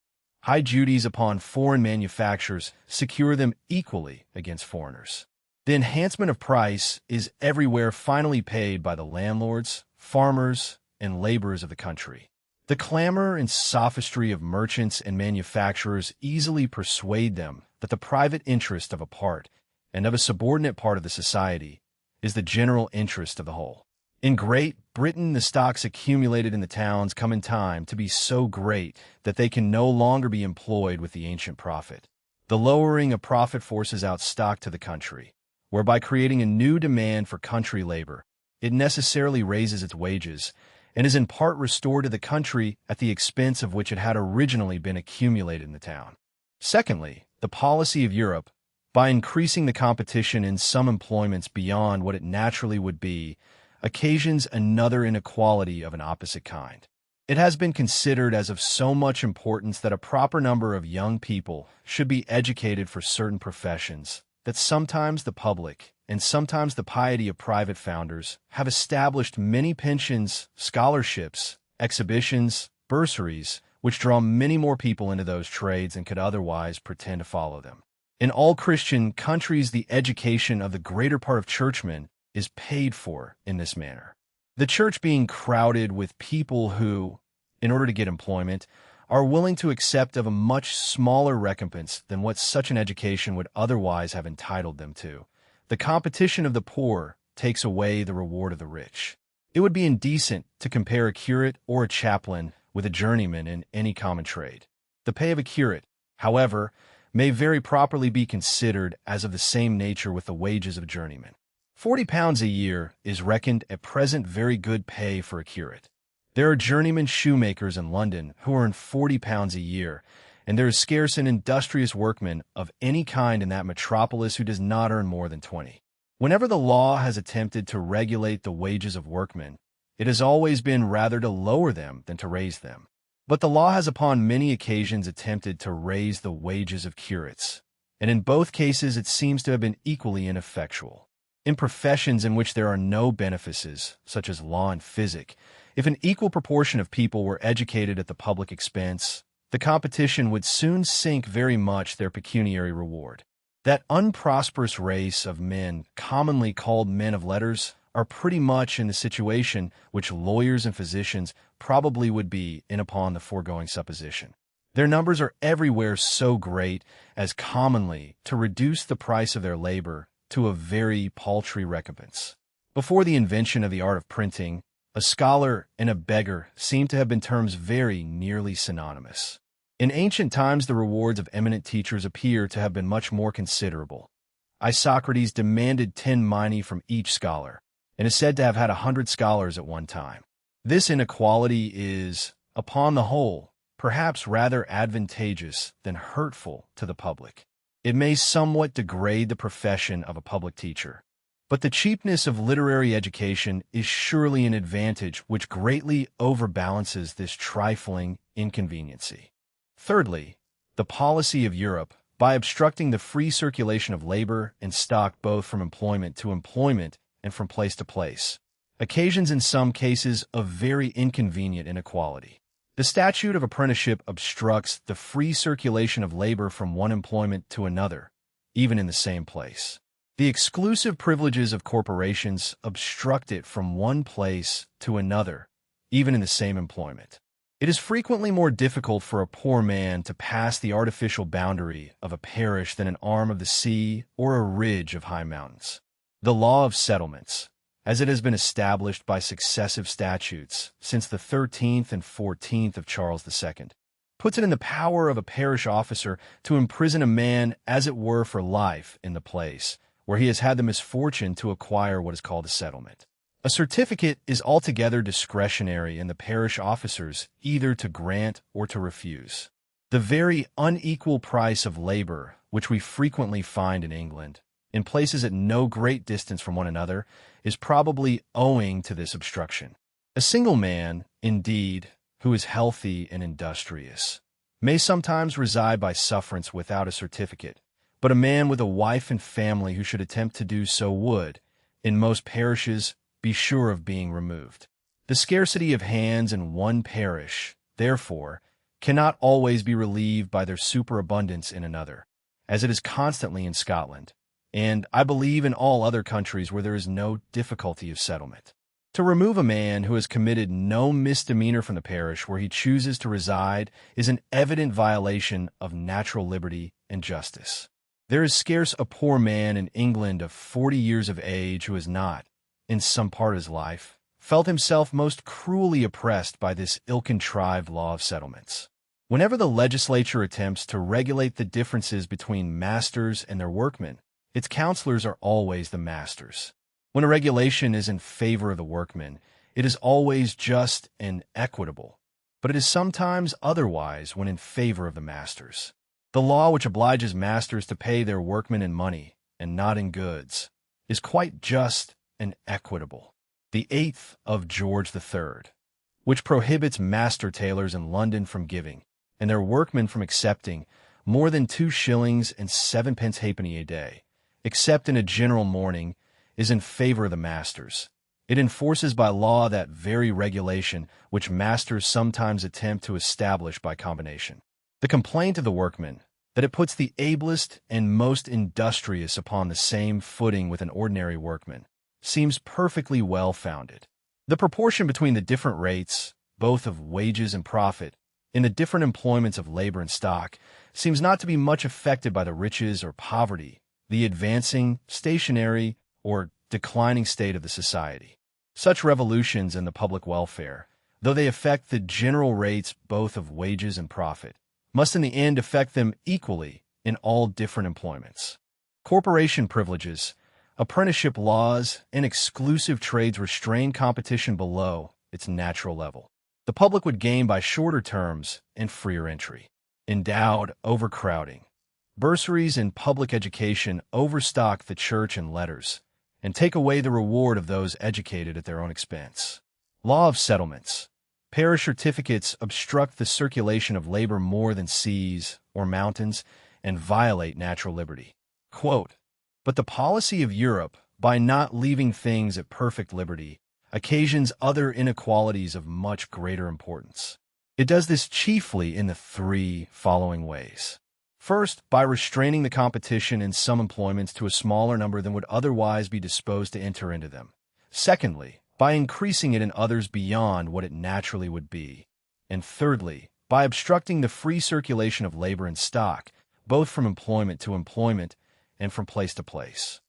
High duties upon foreign manufactures secure them equally against foreigners. The enhancement of price is everywhere finally paid by the landlords, farmers, and laborers of the country. The clamor and sophistry of merchants and manufacturers easily persuade them that the private interest of a part and of a subordinate part of the society is the general interest of the whole. In Great Britain, the stocks accumulated in the towns come in time to be so great that they can no longer be employed with the ancient profit. The lowering of profit forces out stock to the country, whereby creating a new demand for country labor, it necessarily raises its wages, and is in part restored to the country at the expense of which it had originally been accumulated in the town. Secondly, the policy of Europe, by increasing the competition in some employments beyond what it naturally would be, occasions another inequality of an opposite kind. It has been considered as of so much importance that a proper number of young people should be educated for certain professions, that sometimes the public, and sometimes the piety of private founders, have established many pensions, scholarships, exhibitions, bursaries, which draw many more people into those trades than could otherwise pretend to follow them. In all Christian countries, the education of the greater part of churchmen is paid for in this manner. The church being crowded with people who, in order to get employment, are willing to accept of a much smaller recompense than what such an education would otherwise have entitled them to. The competition of the poor takes away the reward of the rich. It would be indecent to compare a curate or a chaplain with a journeyman in any common trade. The pay of a curate, however, may very properly be considered as of the same nature with the wages of a journeyman. £40 a year is reckoned at present very good pay for a curate. There are journeyman shoemakers in London who earn £40 a year, and there is scarce an industrious workman of any kind in that metropolis who does not earn more than 20. Whenever the law has attempted to regulate the wages of workmen, it has always been rather to lower them than to raise them. But the law has upon many occasions attempted to raise the wages of curates, and in both cases it seems to have been equally ineffectual. In professions in which there are no benefices, such as law and physic, if an equal proportion of people were educated at the public expense, the competition would soon sink very much their pecuniary reward. That unprosperous race of men, commonly called men of letters, are pretty much in the situation which lawyers and physicians probably would be in upon the foregoing supposition. Their numbers are everywhere so great as commonly to reduce the price of their labor to a very paltry recompense. Before the invention of the art of printing, a scholar and a beggar seem to have been terms very nearly synonymous. In ancient times, the rewards of eminent teachers appear to have been much more considerable. Isocrates demanded 10 minae from each scholar, and is said to have had 100 scholars at one time. This inequality is, upon the whole, perhaps rather advantageous than hurtful to the public. It may somewhat degrade the profession of a public teacher, but the cheapness of literary education is surely an advantage which greatly overbalances this trifling inconveniency. Thirdly, the policy of Europe, by obstructing the free circulation of labor and stock both from employment to employment and from place to place, occasions in some cases a very inconvenient inequality. The statute of apprenticeship obstructs the free circulation of labor from one employment to another, even in the same place. The exclusive privileges of corporations obstruct it from one place to another, even in the same employment. It is frequently more difficult for a poor man to pass the artificial boundary of a parish than an arm of the sea or a ridge of high mountains. The law of settlements, as it has been established by successive statutes since the 13th and 14th of Charles II, puts it in the power of a parish officer to imprison a man as it were for life in the place where he has had the misfortune to acquire what is called a settlement. A certificate is altogether discretionary in the parish officers either to grant or to refuse. The very unequal price of labor, which we frequently find in England, in places at no great distance from one another, is probably owing to this obstruction. A single man, indeed, who is healthy and industrious, may sometimes reside by sufferance without a certificate, but a man with a wife and family who should attempt to do so would, in most parishes, be sure of being removed. The scarcity of hands in one parish, therefore, cannot always be relieved by their superabundance in another, as it is constantly in Scotland, and I believe in all other countries where there is no difficulty of settlement. To remove a man who has committed no misdemeanor from the parish where he chooses to reside is an evident violation of natural liberty and justice. There is scarce a poor man in England of 40 years of age who has not, in some part of his life, felt himself most cruelly oppressed by this ill-contrived law of settlements. Whenever the legislature attempts to regulate the differences between masters and their workmen, its counselors are always the masters. When a regulation is in favor of the workmen, it is always just and equitable, but it is sometimes otherwise when in favor of the masters. The law which obliges masters to pay their workmen in money and not in goods is quite just and equitable. The 8th of George III, which prohibits master tailors in London from giving, and their workmen from accepting, more than 2 shillings and 7 pence halfpenny a day, except in a general mourning, is in favor of the masters. It enforces by law that very regulation which masters sometimes attempt to establish by combination. The complaint of the workmen, that it puts the ablest and most industrious upon the same footing with an ordinary workman, seems perfectly well-founded. The proportion between the different rates, both of wages and profit, in the different employments of labor and stock, seems not to be much affected by the riches or poverty, the advancing, stationary, or declining state of the society. Such revolutions in the public welfare, though they affect the general rates both of wages and profit, must in the end affect them equally in all different employments. Corporation privileges, apprenticeship laws, and exclusive trades restrain competition below its natural level. The public would gain by shorter terms and freer entry. Endowed overcrowding. Bursaries in public education overstock the church in letters and take away the reward of those educated at their own expense. Law of settlements. Parish certificates obstruct the circulation of labor more than seas or mountains and violate natural liberty. Quote, but the policy of Europe, by not leaving things at perfect liberty, occasions other inequalities of much greater importance. It does this chiefly in the 3 following ways. First, by restraining the competition in some employments to a smaller number than would otherwise be disposed to enter into them. Secondly, by increasing it in others beyond what it naturally would be. And thirdly, by obstructing the free circulation of labor and stock, both from employment to employment and from place to place.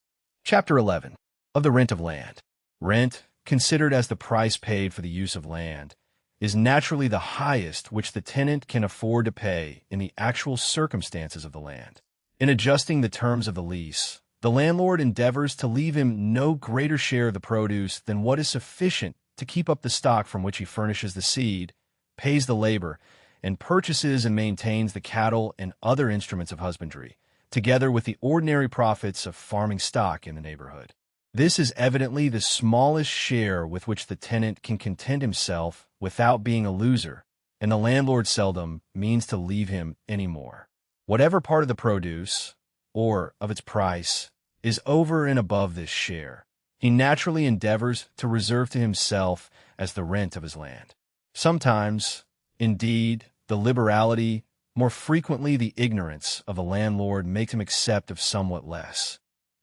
Chapter 11. Of the rent of land. Rent, considered as the price paid for the use of land, is naturally the highest which the tenant can afford to pay in the actual circumstances of the land. In adjusting the terms of the lease, the landlord endeavors to leave him no greater share of the produce than what is sufficient to keep up the stock from which he furnishes the seed, pays the labor, and purchases and maintains the cattle and other instruments of husbandry, together with the ordinary profits of farming stock in the neighborhood. This is evidently the smallest share with which the tenant can content himself without being a loser, and the landlord seldom means to leave him any more. Whatever part of the produce, or of its price, is over and above this share, he naturally endeavors to reserve to himself as the rent of his land. Sometimes, indeed, the liberality, more frequently the ignorance of the landlord makes him accept of somewhat less.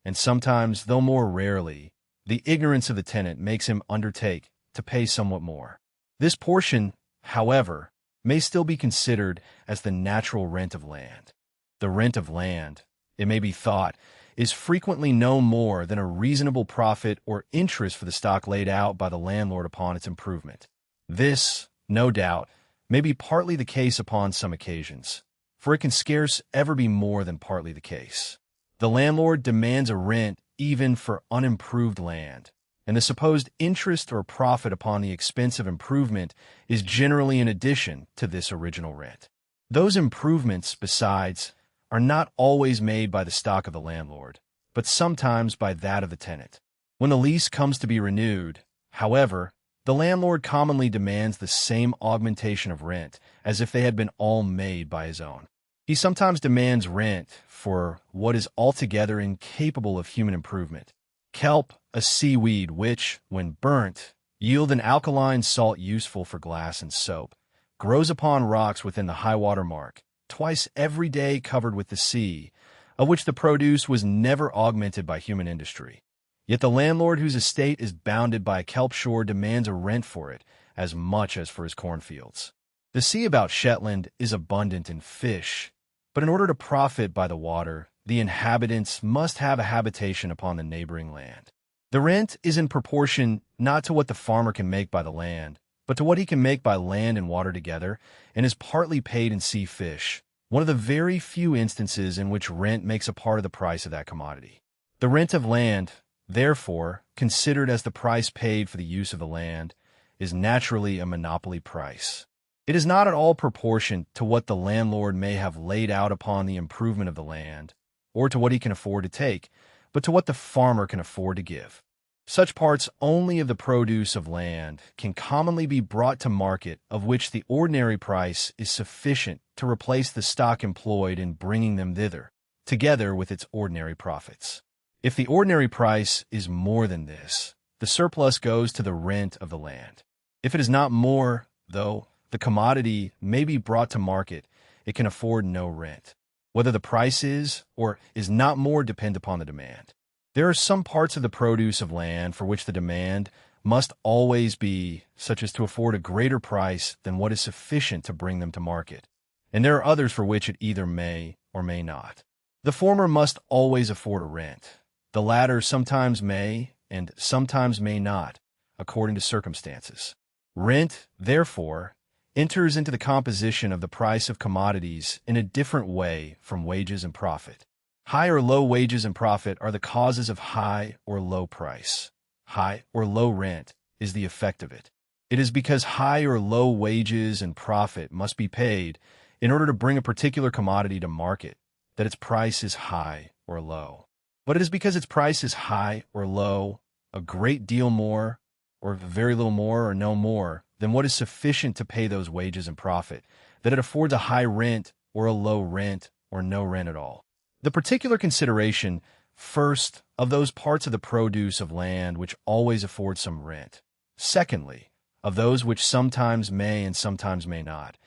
And sometimes, though more rarely, the ignorance of the tenant makes him undertake to pay somewhat more. This portion, however, may still be considered as the natural rent of land. The rent of land, it may be thought, is frequently no more than a reasonable profit or interest for the stock laid out by the landlord upon its improvement. This, no doubt, may be partly the case upon some occasions, for it can scarce ever be more than partly the case. The landlord demands a rent even for unimproved land, and the supposed interest or profit upon the expense of improvement is generally in addition to this original rent. Those improvements, besides, are not always made by the stock of the landlord, but sometimes by that of the tenant. When the lease comes to be renewed, however, the landlord commonly demands the same augmentation of rent as if they had been all made by his own. He sometimes demands rent for what is altogether incapable of human improvement. Kelp, a seaweed which, when burnt, yield an alkaline salt useful for glass and soap, grows upon rocks within the high-water mark, twice every day covered with the sea, of which the produce was never augmented by human industry. Yet the landlord whose estate is bounded by a kelp shore demands a rent for it as much as for his cornfields. The sea about Shetland is abundant in fish, but in order to profit by the water, the inhabitants must have a habitation upon the neighboring land. The rent is in proportion not to what the farmer can make by the land, but to what he can make by land and water together, and is partly paid in sea fish, one of the very few instances in which rent makes a part of the price of that commodity. The rent of land, therefore, considered as the price paid for the use of the land, is naturally a monopoly price. It is not at all proportioned to what the landlord may have laid out upon the improvement of the land, or to what he can afford to take, but to what the farmer can afford to give. Such parts only of the produce of land can commonly be brought to market of which the ordinary price is sufficient to replace the stock employed in bringing them thither, together with its ordinary profits. If the ordinary price is more than this, the surplus goes to the rent of the land. If it is not more, though the commodity may be brought to market, it can afford no rent. Whether the price is or is not more depend upon the demand. There are some parts of the produce of land for which the demand must always be such as to afford a greater price than what is sufficient to bring them to market, and there are others for which it either may or may not. The former must always afford a rent. The latter sometimes may and sometimes may not, according to circumstances. Rent, therefore, enters into the composition of the price of commodities in a different way from wages and profit. High or low wages and profit are the causes of high or low price. High or low rent is the effect of it. It is because high or low wages and profit must be paid in order to bring a particular commodity to market that its price is high or low. But it is because its price is high or low, a great deal more, or very little more or no more, than what is sufficient to pay those wages and profit, that it affords a high rent or a low rent or no rent at all. The particular consideration, first, of those parts of the produce of land which always afford some rent. Secondly, of those which sometimes may and sometimes may not.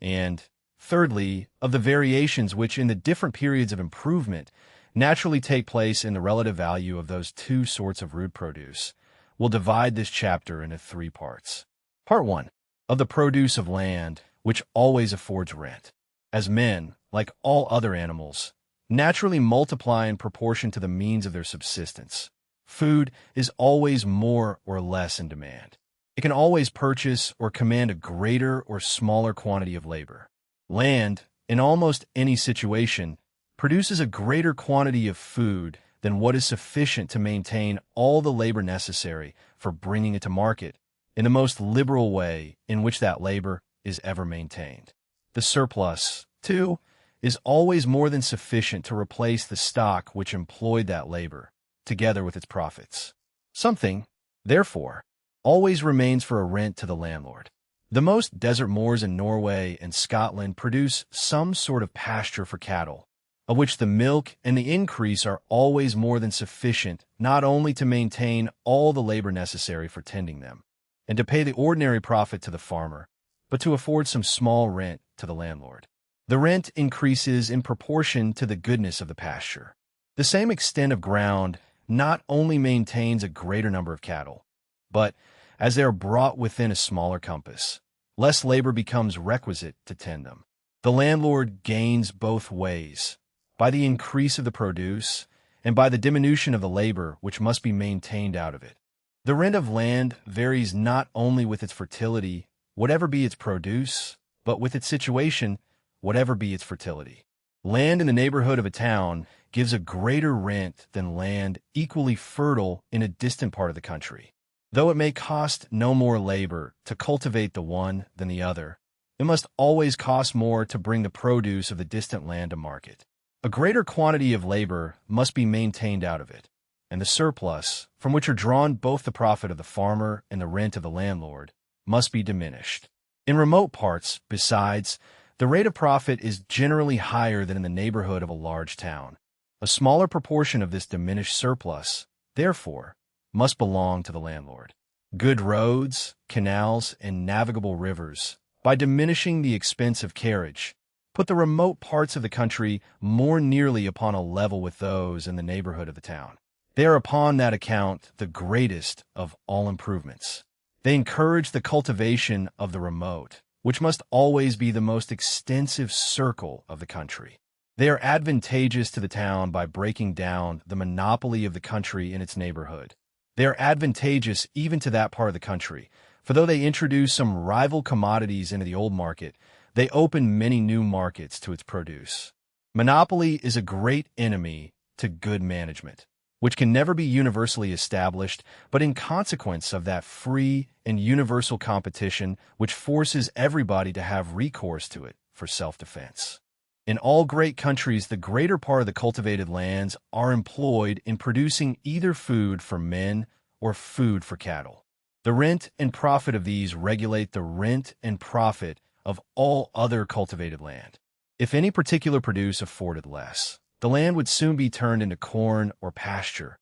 And, thirdly, of the variations which in the different periods of improvement naturally take place in the relative value of those two sorts of rude produce, will divide this chapter into 3 parts. Part 1. Of the produce of land, which always affords rent. As men, like all other animals, naturally multiply in proportion to the means of their subsistence, food is always more or less in demand. It can always purchase or command a greater or smaller quantity of labor. Land, in almost any situation, produces a greater quantity of food than what is sufficient to maintain all the labor necessary for bringing it to market in the most liberal way in which that labor is ever maintained. The surplus, too, is always more than sufficient to replace the stock which employed that labor, together with its profits. Something, therefore, always remains for a rent to the landlord. The most desert moors in Norway and Scotland produce some sort of pasture for cattle, of which the milk and the increase are always more than sufficient not only to maintain all the labor necessary for tending them, and to pay the ordinary profit to the farmer, but to afford some small rent to the landlord. The rent increases in proportion to the goodness of the pasture. The same extent of ground not only maintains a greater number of cattle, but, as they are brought within a smaller compass, less labor becomes requisite to tend them. The landlord gains both ways, by the increase of the produce and by the diminution of the labor which must be maintained out of it. The rent of land varies not only with its fertility, whatever be its produce, but with its situation, whatever be its fertility. Land in the neighborhood of a town gives a greater rent than land equally fertile in a distant part of the country. Though it may cost no more labor to cultivate the one than the other, it must always cost more to bring the produce of the distant land to market. A greater quantity of labor must be maintained out of it, and the surplus, from which are drawn both the profit of the farmer and the rent of the landlord, must be diminished. In remote parts, besides, the rate of profit is generally higher than in the neighborhood of a large town. A smaller proportion of this diminished surplus, therefore, must belong to the landlord. Good roads, canals, and navigable rivers, by diminishing the expense of carriage, put the remote parts of the country more nearly upon a level with those in the neighborhood of the town. They are upon that account the greatest of all improvements. They encourage the cultivation of the remote, which must always be the most extensive circle of the country. They are advantageous to the town by breaking down the monopoly of the country in its neighborhood, They are advantageous even to that part of the country, for though they introduce some rival commodities into the old market, they open many new markets to its produce. Monopoly is a great enemy to good management, which can never be universally established, but in consequence of that free and universal competition which forces everybody to have recourse to it for self-defense. In all great countries, the greater part of the cultivated lands are employed in producing either food for men or food for cattle. The rent and profit of these regulate the rent and profit of all other cultivated land. If any particular produce afforded less, the land would soon be turned into corn or pasture,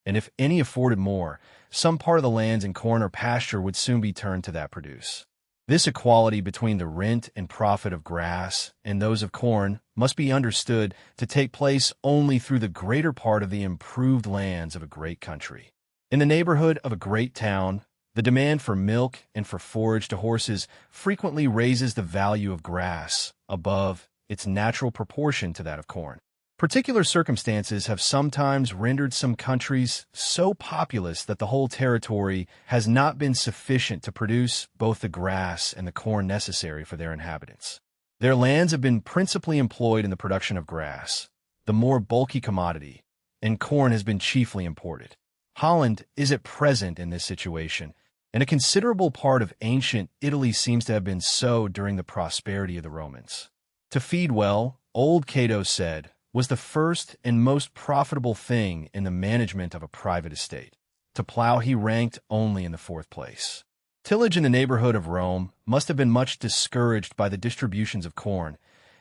and if any afforded more, some part of the lands in corn or pasture would soon be turned to that produce. This equality between the rent and profit of grass and those of corn must be understood to take place only through the greater part of the improved lands of a great country. In the neighborhood of a great town, the demand for milk and for forage to horses frequently raises the value of grass above its natural proportion to that of corn. Particular circumstances have sometimes rendered some countries so populous that the whole territory has not been sufficient to produce both the grass and the corn necessary for their inhabitants. Their lands have been principally employed in the production of grass, the more bulky commodity, and corn has been chiefly imported. Holland is at present in this situation, and a considerable part of ancient Italy seems to have been so during the prosperity of the Romans. To feed well, old Cato said, was the first and most profitable thing in the management of a private estate. To plow he ranked only in the fourth place. Tillage in the neighborhood of Rome must have been much discouraged by the distributions of corn,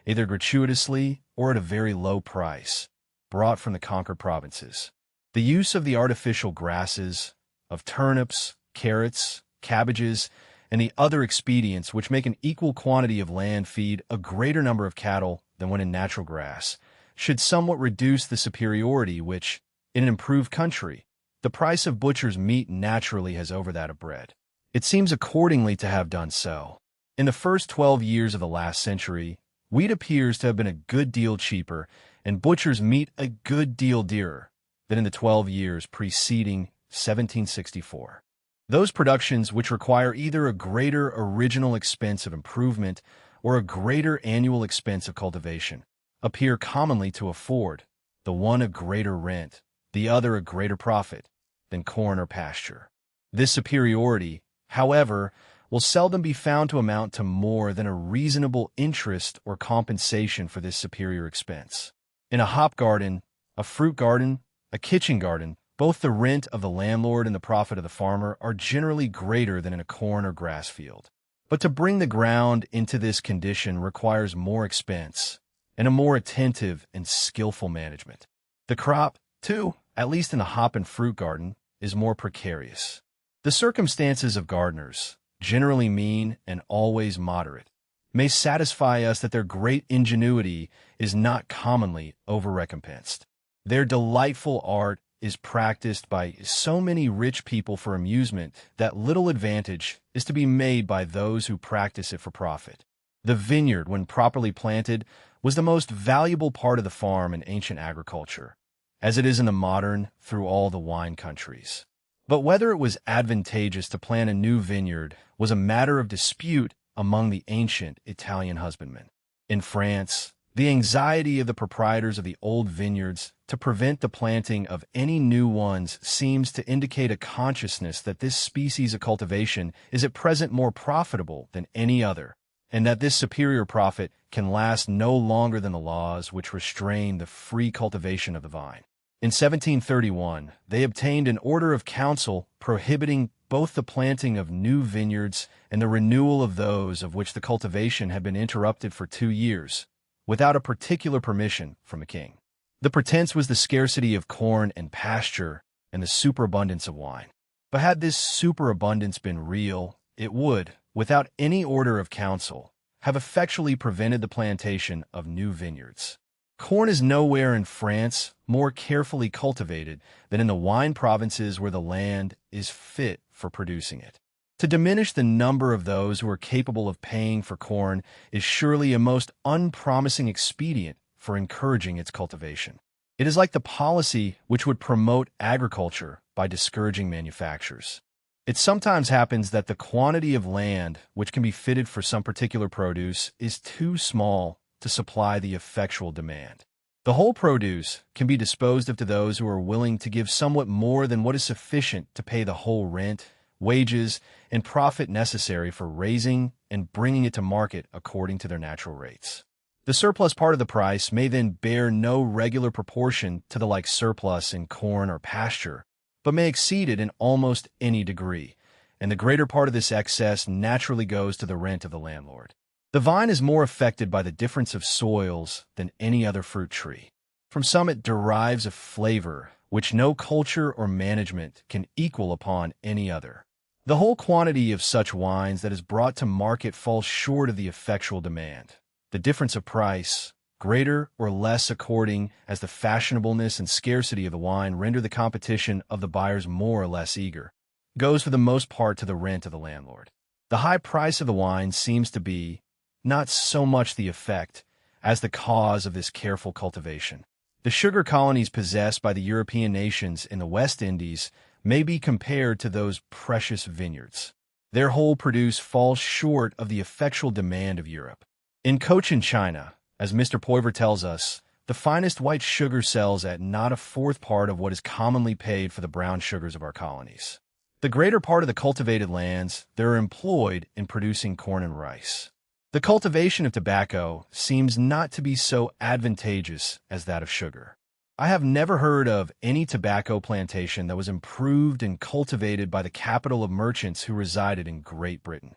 either gratuitously or at a very low price, brought from the conquered provinces. The use of the artificial grasses, of turnips, carrots, cabbages, and the other expedients which make an equal quantity of land feed a greater number of cattle than when in natural grass, should somewhat reduce the superiority which, in an improved country, the price of butcher's meat naturally has over that of bread. It seems accordingly to have done so. In the first 12 years of the last century, wheat appears to have been a good deal cheaper and butcher's meat a good deal dearer than in the 12 years preceding 1764. Those productions which require either a greater original expense of improvement or a greater annual expense of cultivation appear commonly to afford, the one a greater rent, the other a greater profit, than corn or pasture. This superiority, however, will seldom be found to amount to more than a reasonable interest or compensation for this superior expense. In a hop garden, a fruit garden, a kitchen garden, both the rent of the landlord and the profit of the farmer are generally greater than in a corn or grass field. But to bring the ground into this condition requires more expense and a more attentive and skillful management. The crop, too, at least in the hop and fruit garden, is more precarious. The circumstances of gardeners, generally mean and always moderate, may satisfy us that their great ingenuity is not commonly over-recompensed. Their delightful art is practiced by so many rich people for amusement that little advantage is to be made by those who practice it for profit. The vineyard, when properly planted, was the most valuable part of the farm in ancient agriculture, as it is in the modern through all the wine countries. But whether it was advantageous to plant a new vineyard was a matter of dispute among the ancient Italian husbandmen. In France, the anxiety of the proprietors of the old vineyards to prevent the planting of any new ones seems to indicate a consciousness that this species of cultivation is at present more profitable than any other, and that this superior profit can last no longer than the laws which restrain the free cultivation of the vine. In 1731, they obtained an order of council prohibiting both the planting of new vineyards and the renewal of those of which the cultivation had been interrupted for 2 years, without a particular permission from the king. The pretense was the scarcity of corn and pasture and the superabundance of wine. But had this superabundance been real, it would, without any order of council, have effectually prevented the plantation of new vineyards. Corn is nowhere in France more carefully cultivated than in the wine provinces where the land is fit for producing it. To diminish the number of those who are capable of paying for corn is surely a most unpromising expedient for encouraging its cultivation. It is like the policy which would promote agriculture by discouraging manufacturers. It sometimes happens that the quantity of land which can be fitted for some particular produce is too small to supply the effectual demand. The whole produce can be disposed of to those who are willing to give somewhat more than what is sufficient to pay the whole rent, wages, and profit necessary for raising and bringing it to market according to their natural rates. The surplus part of the price may then bear no regular proportion to the like surplus in corn or pasture, but may exceed it in almost any degree, and the greater part of this excess naturally goes to the rent of the landlord. The vine is more affected by the difference of soils than any other fruit tree. From some it derives a flavor which no culture or management can equal upon any other. The whole quantity of such wines that is brought to market falls short of the effectual demand. The difference of price, greater or less according as the fashionableness and scarcity of the wine render the competition of the buyers more or less eager, goes for the most part to the rent of the landlord. The high price of the wine seems to be not so much the effect as the cause of this careful cultivation. The sugar colonies possessed by the European nations in the West Indies may be compared to those precious vineyards. Their whole produce falls short of the effectual demand of Europe. In Cochin China, as Mr. Poiver tells us, the finest white sugar sells at not a fourth part of what is commonly paid for the brown sugars of our colonies. The greater part of the cultivated lands there are employed in producing corn and rice. The cultivation of tobacco seems not to be so advantageous as that of sugar. I have never heard of any tobacco plantation that was improved and cultivated by the capital of merchants who resided in Great Britain.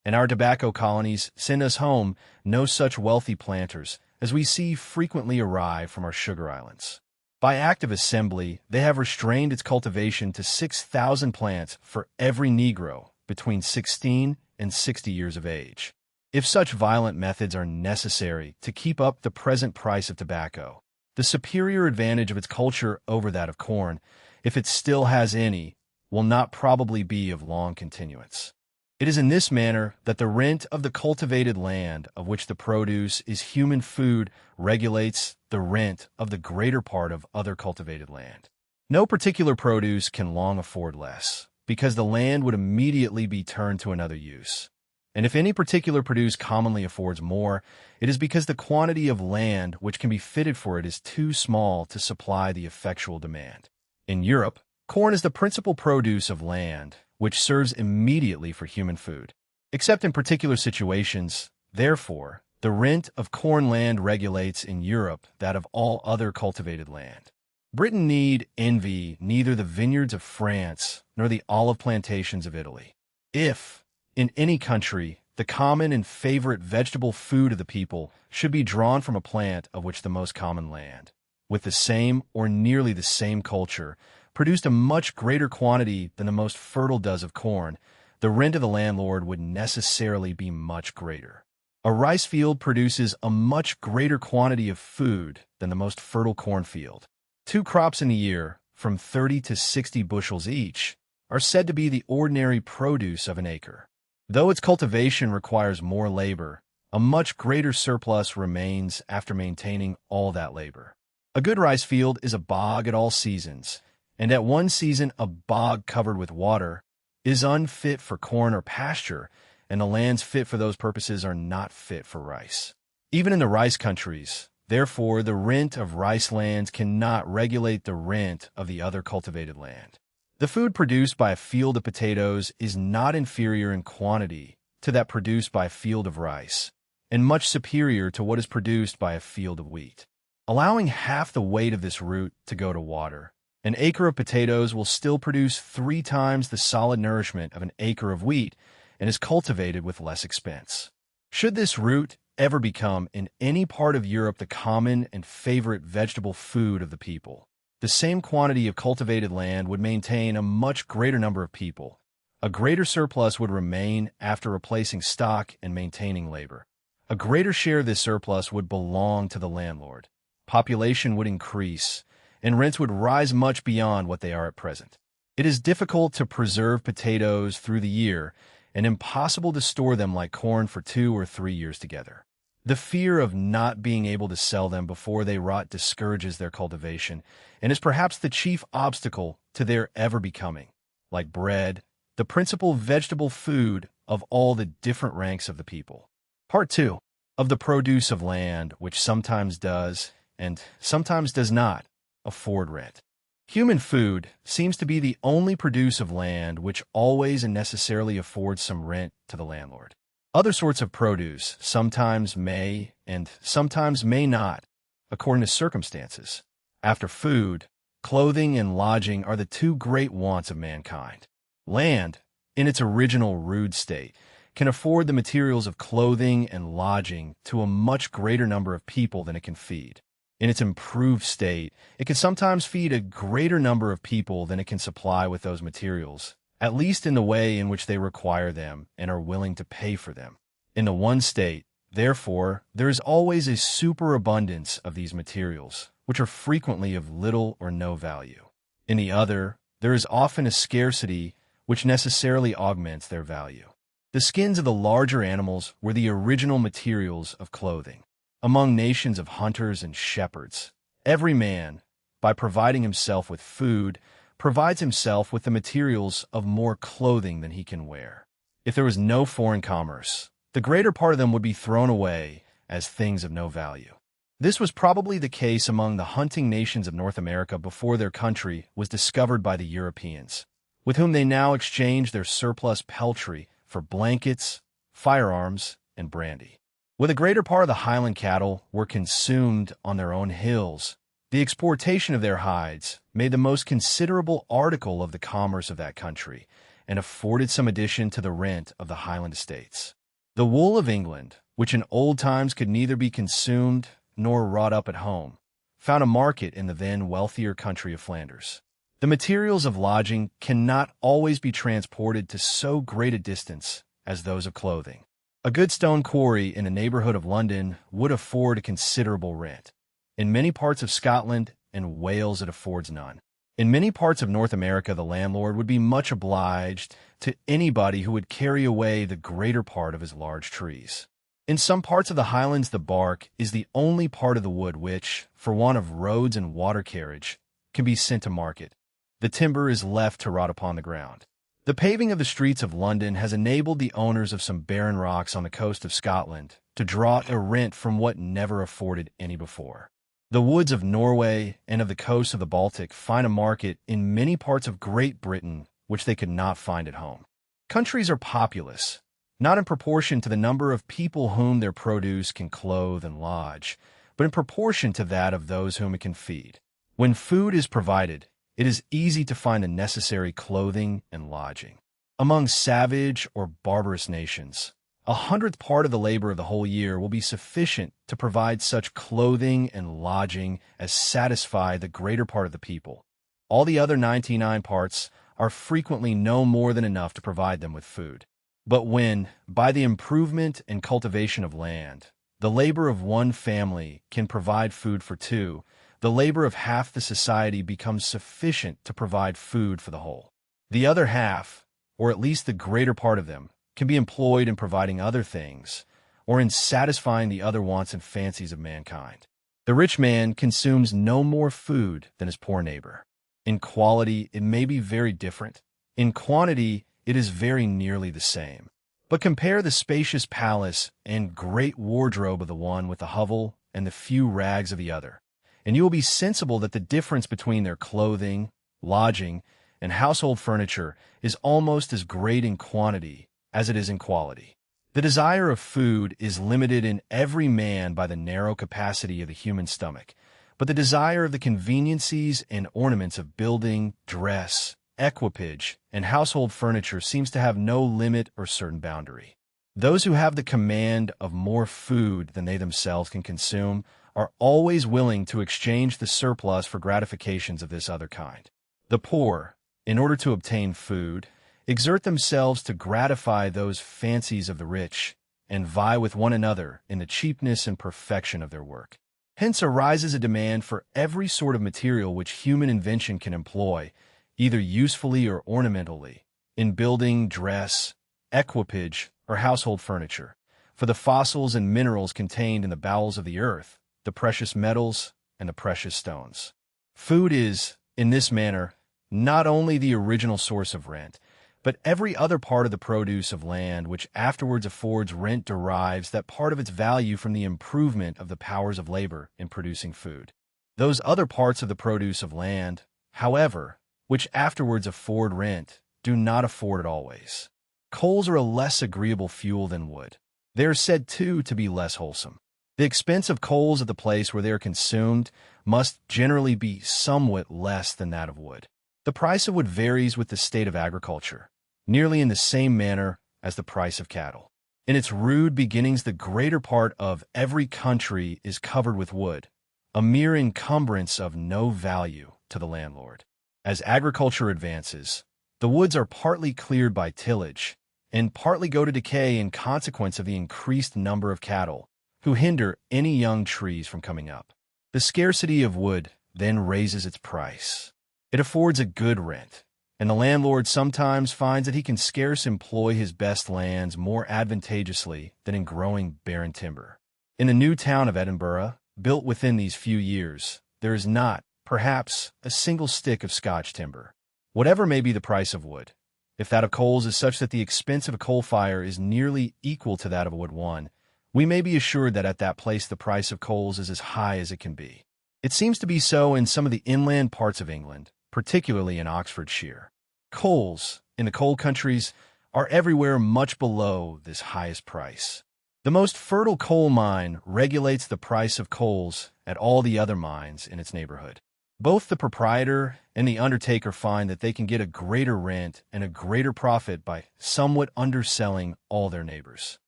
And our tobacco colonies send us home no such wealthy planters as we see frequently arrive from our sugar islands. By act of assembly, they have restrained its cultivation to 6,000 plants for every Negro between 16 and 60 years of age. If such violent methods are necessary to keep up the present price of tobacco, the superior advantage of its culture over that of corn, if it still has any, will not probably be of long continuance. It is in this manner that the rent of the cultivated land of which the produce is human food regulates the rent of the greater part of other cultivated land. No particular produce can long afford less, because the land would immediately be turned to another use. And if any particular produce commonly affords more, it is because the quantity of land which can be fitted for it is too small to supply the effectual demand. In Europe, corn is the principal produce of land, which serves immediately for human food. Except in particular situations, therefore, the rent of corn land regulates in Europe that of all other cultivated land. Britain need envy neither the vineyards of France nor the olive plantations of Italy. If, in any country, the common and favorite vegetable food of the people should be drawn from a plant of which the most common land, with the same or nearly the same culture, produced a much greater quantity than the most fertile does of corn, the rent of the landlord would necessarily be much greater. A rice field produces a much greater quantity of food than the most fertile cornfield. 2 crops in a year, from 30 to 60 bushels each, are said to be the ordinary produce of an acre. Though its cultivation requires more labor, a much greater surplus remains after maintaining all that labor. A good rice field is a bog at all seasons, and at one season a bog covered with water is unfit for corn or pasture, and the lands fit for those purposes are not fit for rice. Even in the rice countries, therefore, the rent of rice lands cannot regulate the rent of the other cultivated land. The food produced by a field of potatoes is not inferior in quantity to that produced by a field of rice, and much superior to what is produced by a field of wheat. Allowing half the weight of this root to go to water, an acre of potatoes will still produce 3 times the solid nourishment of an acre of wheat and is cultivated with less expense. Should this root ever become in any part of Europe the common and favorite vegetable food of the people, the same quantity of cultivated land would maintain a much greater number of people. A greater surplus would remain after replacing stock and maintaining labor. A greater share of this surplus would belong to the landlord. Population would increase, and rents would rise much beyond what they are at present. It is difficult to preserve potatoes through the year, and impossible to store them like corn for 2 or 3 years together. The fear of not being able to sell them before they rot discourages their cultivation and is perhaps the chief obstacle to their ever becoming, like bread, the principal vegetable food of all the different ranks of the people. Part 2. Of the produce of land, which sometimes does, and sometimes does not, afford rent. Human food seems to be the only produce of land which always and necessarily affords some rent to the landlord. Other sorts of produce sometimes may and sometimes may not, according to circumstances. After food, clothing and lodging are the two great wants of mankind. Land, in its original rude state, can afford the materials of clothing and lodging to a much greater number of people than it can feed. In its improved state, it can sometimes feed a greater number of people than it can supply with those materials, at least in the way in which they require them and are willing to pay for them. In the one state, therefore, there is always a superabundance of these materials, which are frequently of little or no value. In the other, there is often a scarcity which necessarily augments their value. The skins of the larger animals were the original materials of clothing. Among nations of hunters and shepherds, every man, by providing himself with food, provides himself with the materials of more clothing than he can wear. If there was no foreign commerce, the greater part of them would be thrown away as things of no value. This was probably the case among the hunting nations of North America before their country was discovered by the Europeans, with whom they now exchange their surplus peltry for blankets, firearms, and brandy. Where the greater part of the highland cattle were consumed on their own hills, the exportation of their hides made the most considerable article of the commerce of that country and afforded some addition to the rent of the highland estates. The wool of England, which in old times could neither be consumed nor wrought up at home, found a market in the then wealthier country of Flanders. The materials of lodging cannot always be transported to so great a distance as those of clothing. A good stone quarry in the neighborhood of London would afford a considerable rent. In many parts of Scotland and Wales it affords none. In many parts of North America the landlord would be much obliged to anybody who would carry away the greater part of his large trees. In some parts of the Highlands the bark is the only part of the wood which, for want of roads and water carriage, can be sent to market. The timber is left to rot upon the ground. The paving of the streets of London has enabled the owners of some barren rocks on the coast of Scotland to draw a rent from what never afforded any before. The woods of Norway and of the coast of the Baltic find a market in many parts of Great Britain which they could not find at home. Countries are populous, not in proportion to the number of people whom their produce can clothe and lodge, but in proportion to that of those whom it can feed. When food is provided, it is easy to find the necessary clothing and lodging. Among savage or barbarous nations, 100th part of the labor of the whole year will be sufficient to provide such clothing and lodging as satisfy the greater part of the people. All the other 99 parts are frequently no more than enough to provide them with food. But when, by the improvement and cultivation of land, the labor of one family can provide food for two, the labor of half the society becomes sufficient to provide food for the whole. The other half, or at least the greater part of them, can be employed in providing other things, or in satisfying the other wants and fancies of mankind. The rich man consumes no more food than his poor neighbor. In quality, it may be very different. In quantity, it is very nearly the same. But compare the spacious palace and great wardrobe of the one with the hovel and the few rags of the other, and you will be sensible that the difference between their clothing, lodging, and household furniture is almost as great in quantity as it is in quality. The desire of food is limited in every man by the narrow capacity of the human stomach, but the desire of the conveniencies and ornaments of building, dress, equipage, and household furniture seems to have no limit or certain boundary. Those who have the command of more food than they themselves can consume are always willing to exchange the surplus for gratifications of this other kind. The poor, in order to obtain food, exert themselves to gratify those fancies of the rich, and vie with one another in the cheapness and perfection of their work. Hence arises a demand for every sort of material which human invention can employ, either usefully or ornamentally, in building, dress, equipage, or household furniture. for the fossils and minerals contained in the bowels of the earth, the precious metals, and the precious stones. Food is, in this manner, not only the original source of rent, but every other part of the produce of land which afterwards affords rent derives that part of its value from the improvement of the powers of labor in producing food. Those other parts of the produce of land, however, which afterwards afford rent, do not afford it always. Coals are a less agreeable fuel than wood. They are said, too, to be less wholesome. The expense of coals at the place where they are consumed must generally be somewhat less than that of wood. The price of wood varies with the state of agriculture, nearly in the same manner as the price of cattle. In its rude beginnings, the greater part of every country is covered with wood, a mere encumbrance of no value to the landlord. As agriculture advances, the woods are partly cleared by tillage, and partly go to decay in consequence of the increased number of cattle, who hinder any young trees from coming up. The scarcity of wood then raises its price. It affords a good rent, and the landlord sometimes finds that he can scarce employ his best lands more advantageously than in growing barren timber. In the new town of Edinburgh, built within these few years, there is not, perhaps, a single stick of Scotch timber. Whatever may be the price of wood, if that of coals is such that the expense of a coal fire is nearly equal to that of a wood one, we may be assured that at that place the price of coals is as high as it can be. It seems to be so in some of the inland parts of England, particularly in Oxfordshire. Coals, in the coal countries, are everywhere much below this highest price. The most fertile coal mine regulates the price of coals at all the other mines in its neighborhood. Both the proprietor and the undertaker find that they can get a greater rent and a greater profit by somewhat underselling all their neighbors.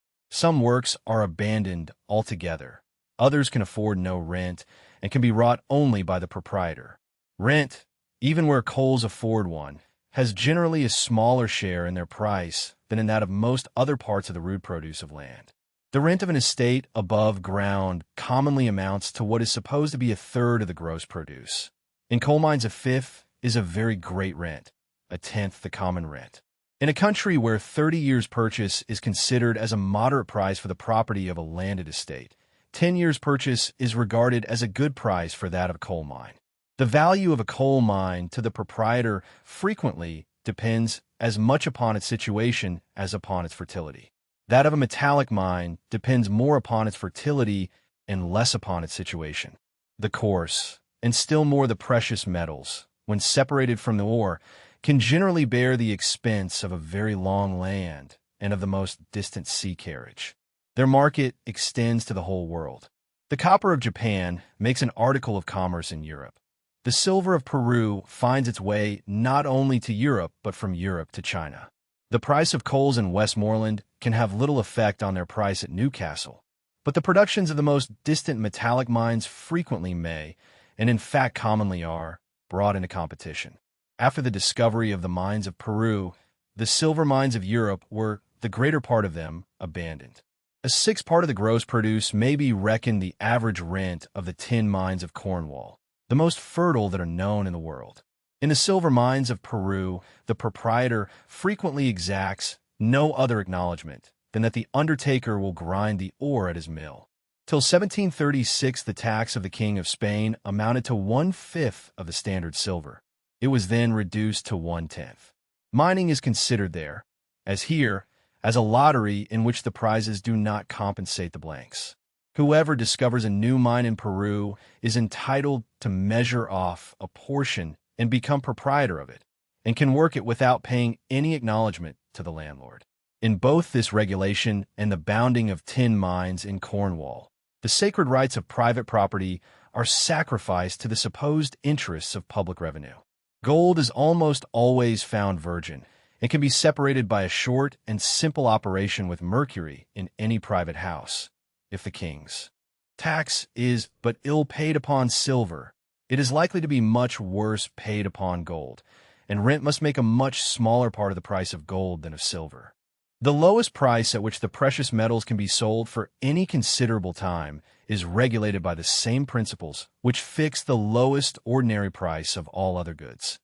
Some works are abandoned altogether. Others can afford no rent and can be wrought only by the proprietor. Rent, even where coals afford one, has generally a smaller share in their price than in that of most other parts of the rude produce of land. The rent of an estate above ground commonly amounts to what is supposed to be a third of the gross produce. In coal mines, a fifth is a very great rent, a tenth the common rent. In a country where 30 years' purchase is considered as a moderate price for the property of a landed estate, 10 years' purchase is regarded as a good price for that of a coal mine. The value of a coal mine to the proprietor frequently depends as much upon its situation as upon its fertility. That of a metallic mine depends more upon its fertility and less upon its situation. The coarse, and still more the precious metals, when separated from the ore, can generally bear the expense of a very long land and of the most distant sea carriage. Their market extends to the whole world. The copper of Japan makes an article of commerce in Europe. The silver of Peru finds its way not only to Europe, but from Europe to China. The price of coals in Westmoreland can have little effect on their price at Newcastle, but the productions of the most distant metallic mines frequently may, and in fact commonly are, brought into competition. After the discovery of the mines of Peru, the silver mines of Europe were, the greater part of them, abandoned. A sixth part of the gross produce may be reckoned the average rent of the tin mines of Cornwall, the most fertile that are known in the world. In the silver mines of Peru, the proprietor frequently exacts no other acknowledgment than that the undertaker will grind the ore at his mill. Till 1736, the tax of the King of Spain amounted to 1/5 of the standard silver. It was then reduced to 1/10. Mining is considered there, as here, as a lottery in which the prizes do not compensate the blanks. Whoever discovers a new mine in Peru is entitled to measure off a portion and become proprietor of it, and can work it without paying any acknowledgment to the landlord. In both this regulation and the bounding of tin mines in Cornwall, the sacred rights of private property are sacrificed to the supposed interests of public revenue. Gold is almost always found virgin, and can be separated by a short and simple operation with mercury in any private house, if the king's tax is but ill paid upon silver, it is likely to be much worse paid upon gold, and rent must make a much smaller part of the price of gold than of silver. The lowest price at which the precious metals can be sold for any considerable time is regulated by the same principles which fix the lowest ordinary price of all other goods.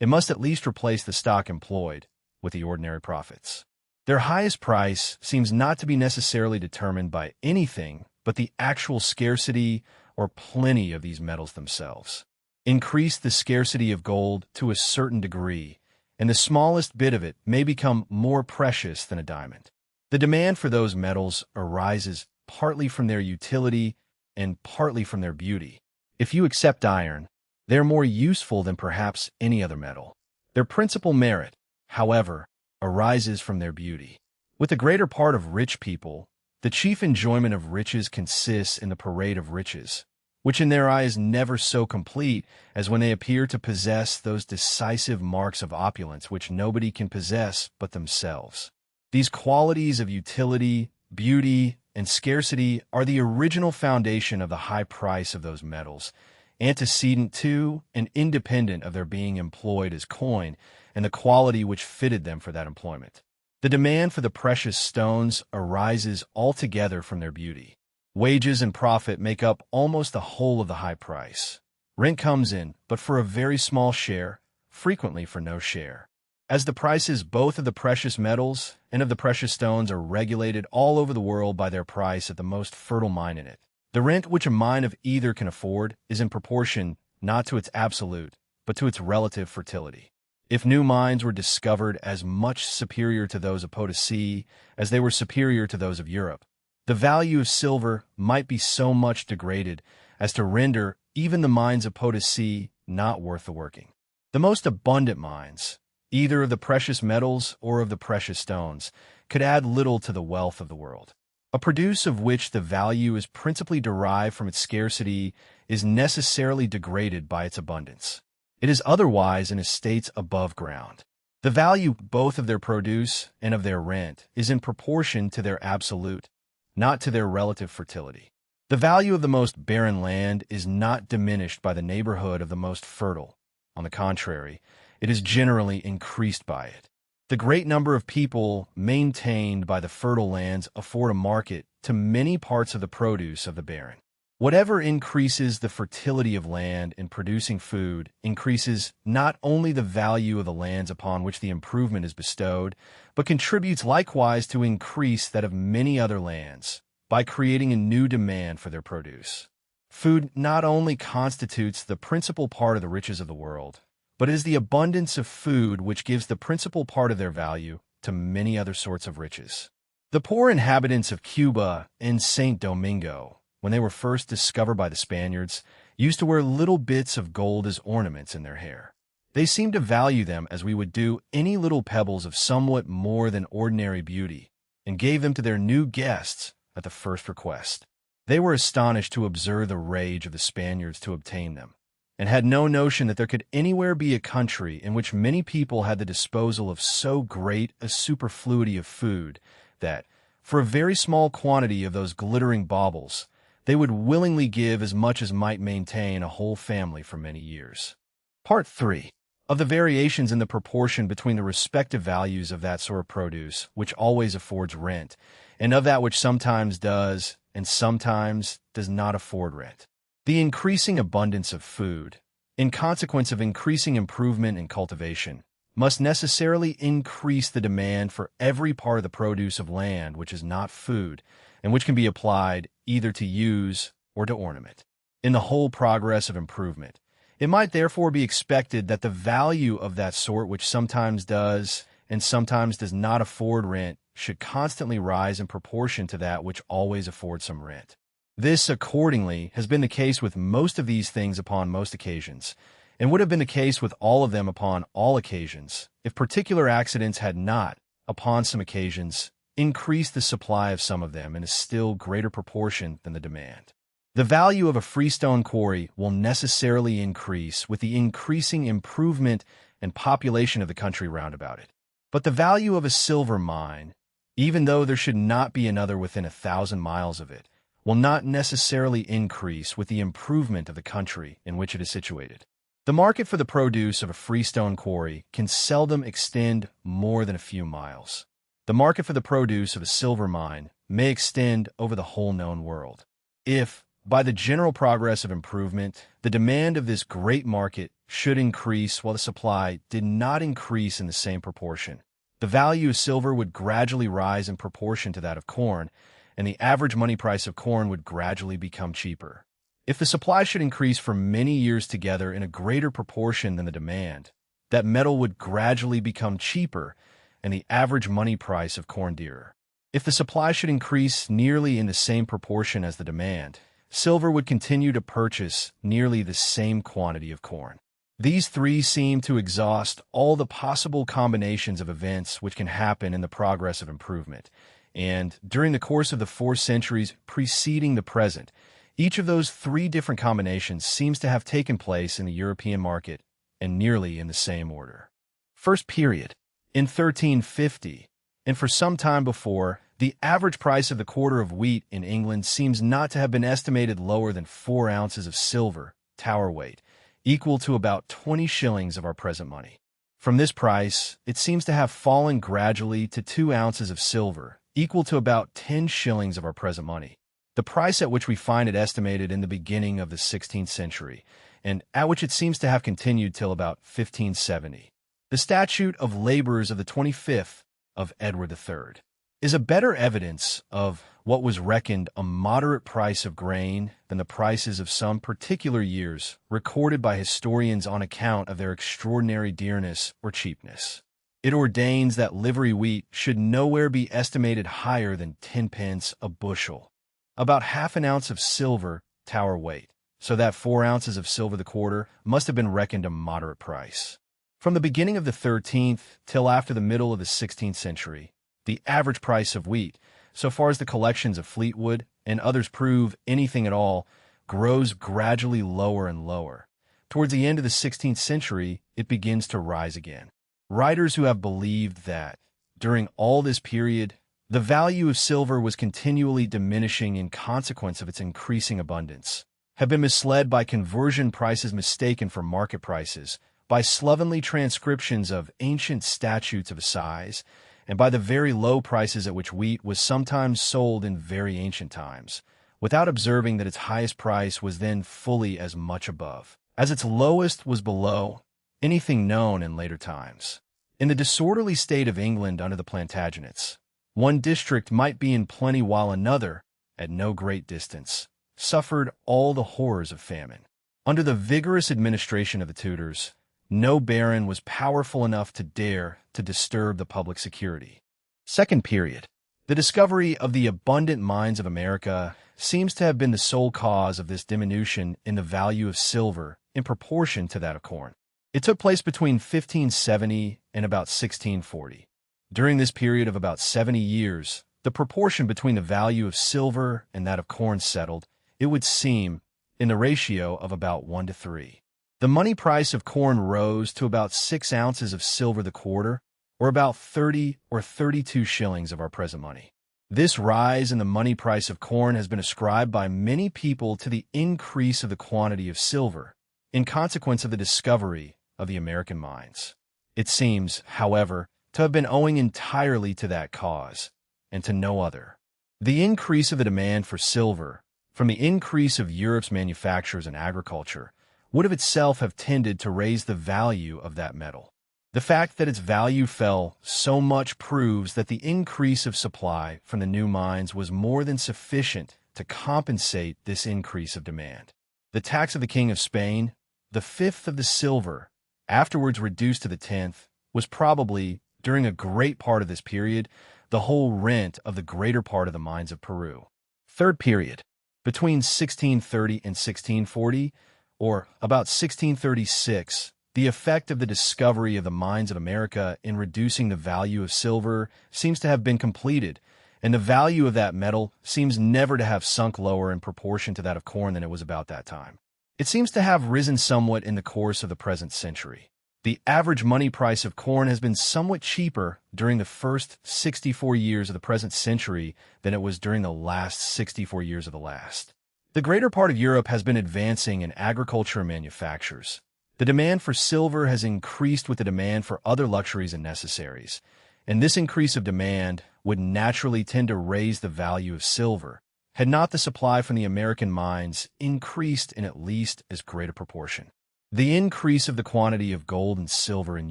It must at least replace the stock employed with the ordinary profits. Their highest price seems not to be necessarily determined by anything but the actual scarcity or plenty of these metals themselves. Increase the scarcity of gold to a certain degree, and the smallest bit of it may become more precious than a diamond. The demand for those metals arises partly from their utility and partly from their beauty. If you accept iron, they are more useful than perhaps any other metal. Their principal merit, however, arises from their beauty. With the greater part of rich people, the chief enjoyment of riches consists in the parade of riches, which in their eye is never so complete as when they appear to possess those decisive marks of opulence which nobody can possess but themselves. These qualities of utility, beauty, and scarcity are the original foundation of the high price of those metals, antecedent to and independent of their being employed as coin and the quality which fitted them for that employment. The demand for the precious stones arises altogether from their beauty. Wages and profit make up almost the whole of the high price. Rent comes in, but for a very small share, frequently for no share. As the prices both of the precious metals and of the precious stones are regulated all over the world by their price at the most fertile mine in it, the rent which a mine of either can afford is in proportion not to its absolute, but to its relative fertility. If new mines were discovered as much superior to those of Potosi as they were superior to those of Europe, the value of silver might be so much degraded as to render even the mines of Potosi not worth the working. The most abundant mines, either of the precious metals or of the precious stones, could add little to the wealth of the world. A produce of which the value is principally derived from its scarcity is necessarily degraded by its abundance. It is otherwise in estates above ground. The value both of their produce and of their rent is in proportion to their absolute, not to their relative fertility. The value of the most barren land is not diminished by the neighborhood of the most fertile. On the contrary, it is generally increased by it. The great number of people maintained by the fertile lands afford a market to many parts of the produce of the barren. Whatever increases the fertility of land in producing food increases not only the value of the lands upon which the improvement is bestowed, but contributes likewise to increase that of many other lands by creating a new demand for their produce. Food not only constitutes the principal part of the riches of the world, but it is the abundance of food which gives the principal part of their value to many other sorts of riches. The poor inhabitants of Cuba and St. Domingo, when they were first discovered by the Spaniards, used to wear little bits of gold as ornaments in their hair. They seemed to value them as we would do any little pebbles of somewhat more than ordinary beauty, and gave them to their new guests at the first request. They were astonished to observe the rage of the Spaniards to obtain them, and had no notion that there could anywhere be a country in which many people had the disposal of so great a superfluity of food that, for a very small quantity of those glittering baubles, they would willingly give as much as might maintain a whole family for many years. Part 3. Of the variations in the proportion between the respective values of that sort of produce which always affords rent, and of that which sometimes does and sometimes does not afford rent. The increasing abundance of food, in consequence of increasing improvement in cultivation, must necessarily increase the demand for every part of the produce of land which is not food, and which can be applied either to use or to ornament. In the whole progress of improvement, it might therefore be expected that the value of that sort which sometimes does and sometimes does not afford rent should constantly rise in proportion to that which always affords some rent. This, accordingly, has been the case with most of these things upon most occasions, and would have been the case with all of them upon all occasions, if particular accidents had not, upon some occasions, increased the supply of some of them in a still greater proportion than the demand. The value of a freestone quarry will necessarily increase with the increasing improvement and population of the country round about it. But the value of a silver mine, even though there should not be another within 1,000 miles of it, will not necessarily increase with the improvement of the country in which it is situated. The market for the produce of a freestone quarry can seldom extend more than a few miles. The market for the produce of a silver mine may extend over the whole known world. If, by the general progress of improvement, the demand of this great market should increase while the supply did not increase in the same proportion, the value of silver would gradually rise in proportion to that of corn, and the average money price of corn would gradually become cheaper. If the supply should increase for many years together in a greater proportion than the demand, that metal would gradually become cheaper and the average money price of corn dearer. If the supply should increase nearly in the same proportion as the demand, silver would continue to purchase nearly the same quantity of corn. These three seem to exhaust all the possible combinations of events which can happen in the progress of improvement, and during the course of the 4 centuries preceding the present, each of those 3 different combinations seems to have taken place in the European market and nearly in the same order. First period. In 1350, and for some time before, the average price of the quarter of wheat in England seems not to have been estimated lower than 4 ounces of silver, Tower weight, equal to about 20 shillings of our present money. From this price, it seems to have fallen gradually to 2 ounces of silver, equal to about 10 shillings of our present money, the price at which we find it estimated in the beginning of the 16th century, and at which it seems to have continued till about 1570. The Statute of Labours of the 25th of Edward III is a better evidence of what was reckoned a moderate price of grain than the prices of some particular years recorded by historians on account of their extraordinary dearness or cheapness. It ordains that livery wheat should nowhere be estimated higher than 10 pence a bushel, about half an ounce of silver, Tower weight, so that 4 ounces of silver the quarter must have been reckoned a moderate price. From the beginning of the 13th till after the middle of the 16th century, the average price of wheat, so far as the collections of Fleetwood and others prove anything at all, grows gradually lower and lower. Towards the end of the 16th century, it begins to rise again. Writers who have believed that, during all this period, the value of silver was continually diminishing in consequence of its increasing abundance, have been misled by conversion prices mistaken for market prices, by slovenly transcriptions of ancient statutes of assize, and by the very low prices at which wheat was sometimes sold in very ancient times, without observing that its highest price was then fully as much above, as its lowest was below, anything known in later times. In the disorderly state of England under the Plantagenets, one district might be in plenty while another, at no great distance, suffered all the horrors of famine. Under the vigorous administration of the Tudors, no baron was powerful enough to dare to disturb the public security. Second period. The discovery of the abundant mines of America seems to have been the sole cause of this diminution in the value of silver in proportion to that of corn. It took place between 1570 and about 1640. During this period of about 70 years, the proportion between the value of silver and that of corn settled, it would seem, in the ratio of about 1 to 3. The money price of corn rose to about 6 ounces of silver the quarter, or about 30 or 32 shillings of our present money. This rise in the money price of corn has been ascribed by many people to the increase of the quantity of silver, in consequence of the discovery of the American mines. It seems, however, to have been owing entirely to that cause, and to no other. The increase of the demand for silver, from the increase of Europe's manufactures and agriculture, would of itself have tended to raise the value of that metal. The fact that its value fell so much proves that the increase of supply from the new mines was more than sufficient to compensate this increase of demand. The tax of the King of Spain, the fifth of the silver, afterwards reduced to the 10th, was probably, during a great part of this period, the whole rent of the greater part of the mines of Peru. Third period. Between 1630 and 1640, or about 1636, the effect of the discovery of the mines of America in reducing the value of silver seems to have been completed, and the value of that metal seems never to have sunk lower in proportion to that of corn than it was about that time. It seems to have risen somewhat in the course of the present century. The average money price of corn has been somewhat cheaper during the first 64 years of the present century than it was during the last 64 years of the last. The greater part of Europe has been advancing in agriculture and manufactures. The demand for silver has increased with the demand for other luxuries and necessaries, and this increase of demand would naturally tend to raise the value of silver, had not the supply from the American mines increased in at least as great a proportion. The increase of the quantity of gold and silver in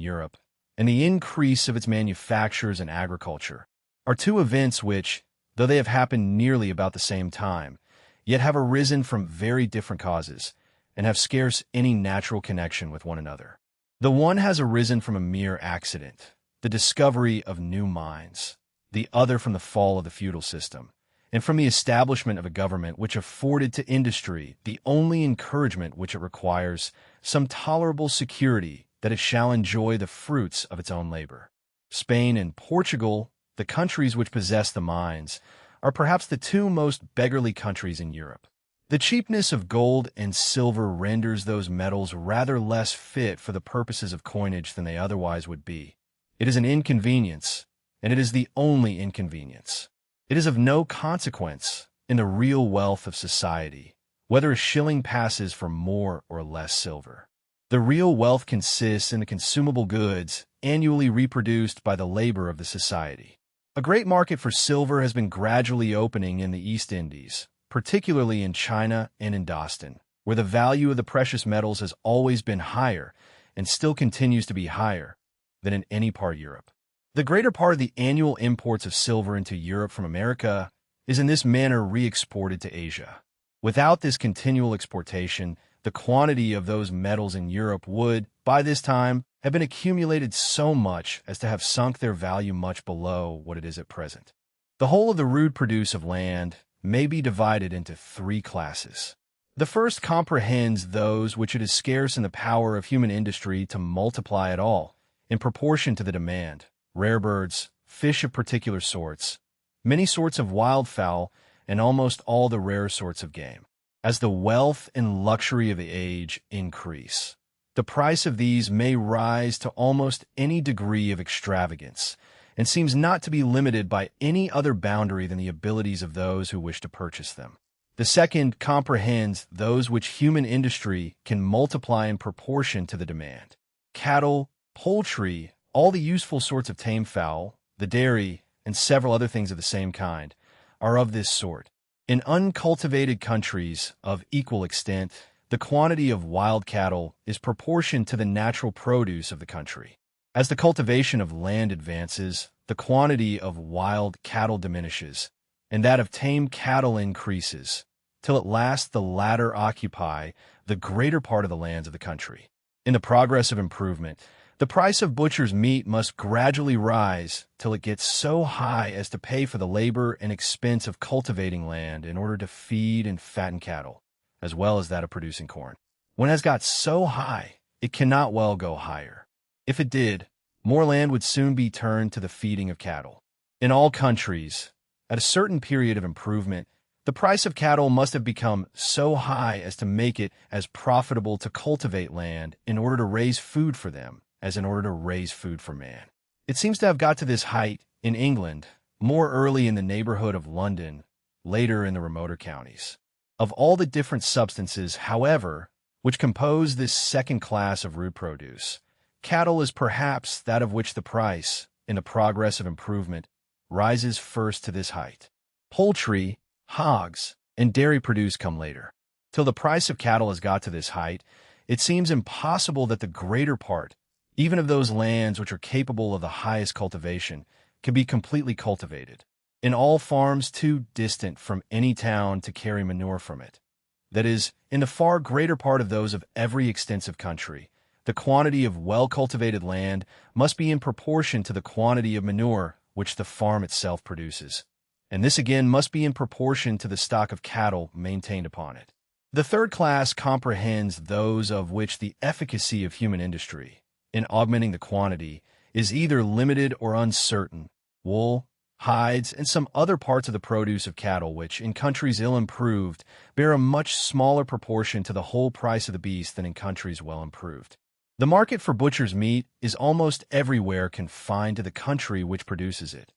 Europe and the increase of its manufactures and agriculture are two events which, though they have happened nearly about the same time, yet have arisen from very different causes and have scarce any natural connection with one another. The one has arisen from a mere accident, the discovery of new mines, the other from the fall of the feudal system, and from the establishment of a government which afforded to industry the only encouragement which it requires, some tolerable security that it shall enjoy the fruits of its own labor. Spain and Portugal, the countries which possess the mines, are perhaps the two most beggarly countries in Europe. The cheapness of gold and silver renders those metals rather less fit for the purposes of coinage than they otherwise would be. It is an inconvenience, and it is the only inconvenience. It is of no consequence in the real wealth of society, whether a shilling passes for more or less silver. The real wealth consists in the consumable goods annually reproduced by the labor of the society. A great market for silver has been gradually opening in the East Indies, particularly in China and in Dostan, where the value of the precious metals has always been higher and still continues to be higher than in any part of Europe. The greater part of the annual imports of silver into Europe from America is in this manner re-exported to Asia. Without this continual exportation, the quantity of those metals in Europe would, by this time, have been accumulated so much as to have sunk their value much below what it is at present. The whole of the rude produce of land may be divided into three classes. The first comprehends those which it is scarce in the power of human industry to multiply at all, in proportion to the demand: rare birds, fish of particular sorts, many sorts of wildfowl, and almost all the rare sorts of game. As the wealth and luxury of the age increase, the price of these may rise to almost any degree of extravagance, and seems not to be limited by any other boundary than the abilities of those who wish to purchase them. The second comprehends those which human industry can multiply in proportion to the demand. Cattle, poultry, all the useful sorts of tame fowl, the dairy, and several other things of the same kind, are of this sort. In uncultivated countries of equal extent, the quantity of wild cattle is proportioned to the natural produce of the country. As the cultivation of land advances, the quantity of wild cattle diminishes, and that of tame cattle increases, till at last the latter occupy the greater part of the lands of the country. In the progress of improvement, the price of butcher's meat must gradually rise till it gets so high as to pay for the labor and expense of cultivating land in order to feed and fatten cattle, as well as that of producing corn. When it has got so high, it cannot well go higher. If it did, more land would soon be turned to the feeding of cattle. In all countries, at a certain period of improvement, the price of cattle must have become so high as to make it as profitable to cultivate land in order to raise food for them as in order to raise food for man. It seems to have got to this height in England, more early in the neighborhood of London, later in the remoter counties. Of all the different substances, however, which compose this second class of rude produce, cattle is perhaps that of which the price, in the progress of improvement, rises first to this height. Poultry, hogs, and dairy produce come later. Till the price of cattle has got to this height, it seems impossible that the greater part, even of those lands which are capable of the highest cultivation, can be completely cultivated. In all farms too distant from any town to carry manure from it, that is, in the far greater part of those of every extensive country, the quantity of well-cultivated land must be in proportion to the quantity of manure which the farm itself produces, and this again must be in proportion to the stock of cattle maintained upon it. The third class comprehends those of which the efficacy of human industry, in augmenting the quantity, is either limited or uncertain: wool, hides, and some other parts of the produce of cattle which, in countries ill improved, bear a much smaller proportion to the whole price of the beast than in countries well improved. The market for butcher's meat is almost everywhere confined to the country which produces it.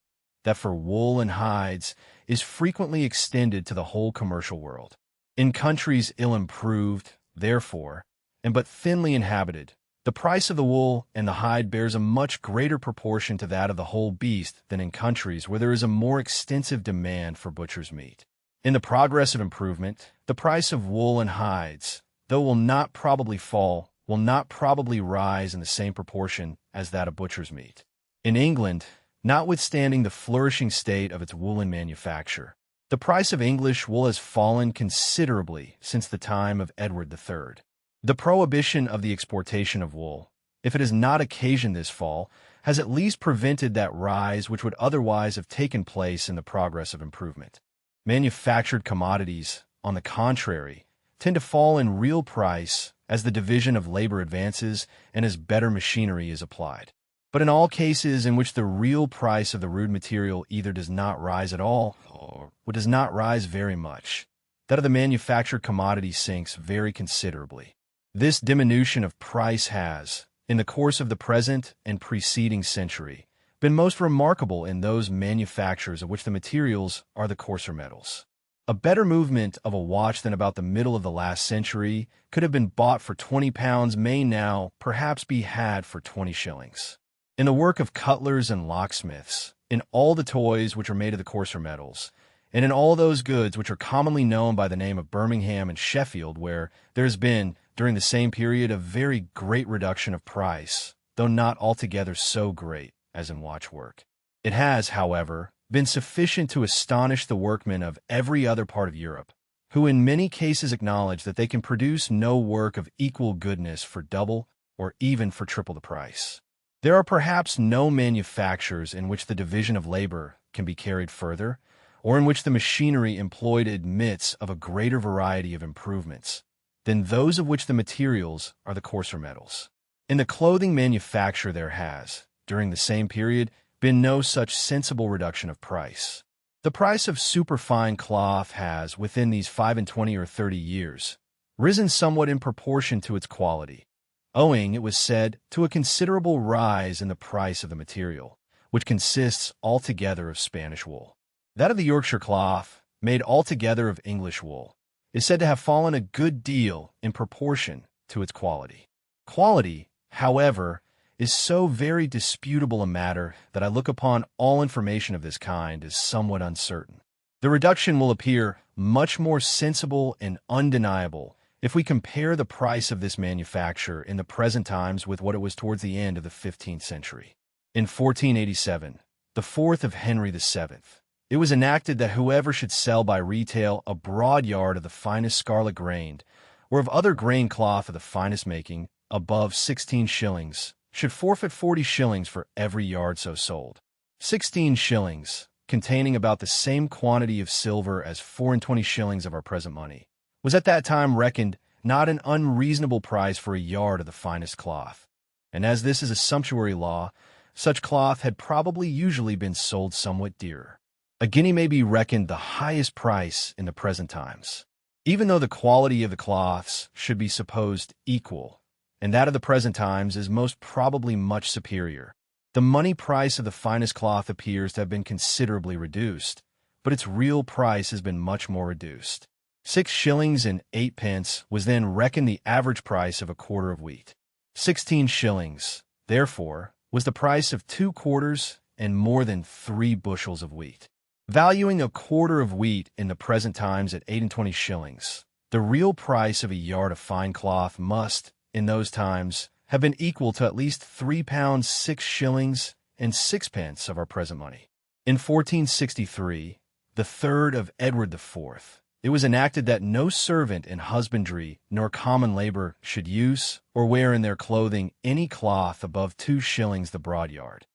That for wool and hides is frequently extended to the whole commercial world. In countries ill improved, therefore, and but thinly inhabited, the price of the wool and the hide bears a much greater proportion to that of the whole beast than in countries where there is a more extensive demand for butcher's meat. In the progress of improvement, the price of wool and hides, though will not probably fall, will not probably rise in the same proportion as that of butcher's meat. In England, notwithstanding the flourishing state of its woolen manufacture, the price of English wool has fallen considerably since the time of Edward III. The prohibition of the exportation of wool, if it has not occasioned this fall, has at least prevented that rise which would otherwise have taken place in the progress of improvement. Manufactured commodities, on the contrary, tend to fall in real price as the division of labor advances and as better machinery is applied. But in all cases in which the real price of the rude material either does not rise at all or does not rise very much, that of the manufactured commodity sinks very considerably. This diminution of price has, in the course of the present and preceding century, been most remarkable in those manufactures of which the materials are the coarser metals. A better movement of a watch than about the middle of the last century could have been bought for £20 may now perhaps be had for 20 shillings. In the work of cutlers and locksmiths, in all the toys which are made of the coarser metals, and in all those goods which are commonly known by the name of Birmingham and Sheffield, where there has been, during the same period, a very great reduction of price, though not altogether so great as in watchwork. It has, however, been sufficient to astonish the workmen of every other part of Europe, who in many cases acknowledge that they can produce no work of equal goodness for double or even for triple the price. There are perhaps no manufactures in which the division of labor can be carried further, or in which the machinery employed admits of a greater variety of improvements than those of which the materials are the coarser metals. In the clothing manufacture there has, during the same period, been no such sensible reduction of price. The price of superfine cloth has, within these 25 or 30 years, risen somewhat in proportion to its quality, owing, it was said, to a considerable rise in the price of the material, which consists altogether of Spanish wool. That of the Yorkshire cloth, made altogether of English wool, is said to have fallen a good deal in proportion to its quality. Quality, however, is so very disputable a matter that I look upon all information of this kind as somewhat uncertain. The reduction will appear much more sensible and undeniable if we compare the price of this manufacture in the present times with what it was towards the end of the 15th century. In 1487, the 4th of Henry VII, it was enacted that whoever should sell by retail a broad yard of the finest scarlet grained, or of other grain cloth of the finest making, above 16 shillings, should forfeit 40 shillings for every yard so sold. 16 shillings, containing about the same quantity of silver as 24 shillings of our present money, was at that time reckoned not an unreasonable price for a yard of the finest cloth. And as this is a sumptuary law, such cloth had probably usually been sold somewhat dearer. A guinea may be reckoned the highest price in the present times, even though the quality of the cloths should be supposed equal, and that of the present times is most probably much superior. The money price of the finest cloth appears to have been considerably reduced, but its real price has been much more reduced. 6 shillings and 8 pence was then reckoned the average price of a quarter of wheat. 16 shillings, therefore, was the price of 2 quarters and more than 3 bushels of wheat. Valuing a quarter of wheat in the present times at 28 shillings, the real price of a yard of fine cloth must, in those times, have been equal to at least £3 6 shillings and 6 pence of our present money. In 1463, the 3rd of Edward IV, it was enacted that no servant in husbandry nor common labor should use or wear in their clothing any cloth above 2 shillings the broad yard,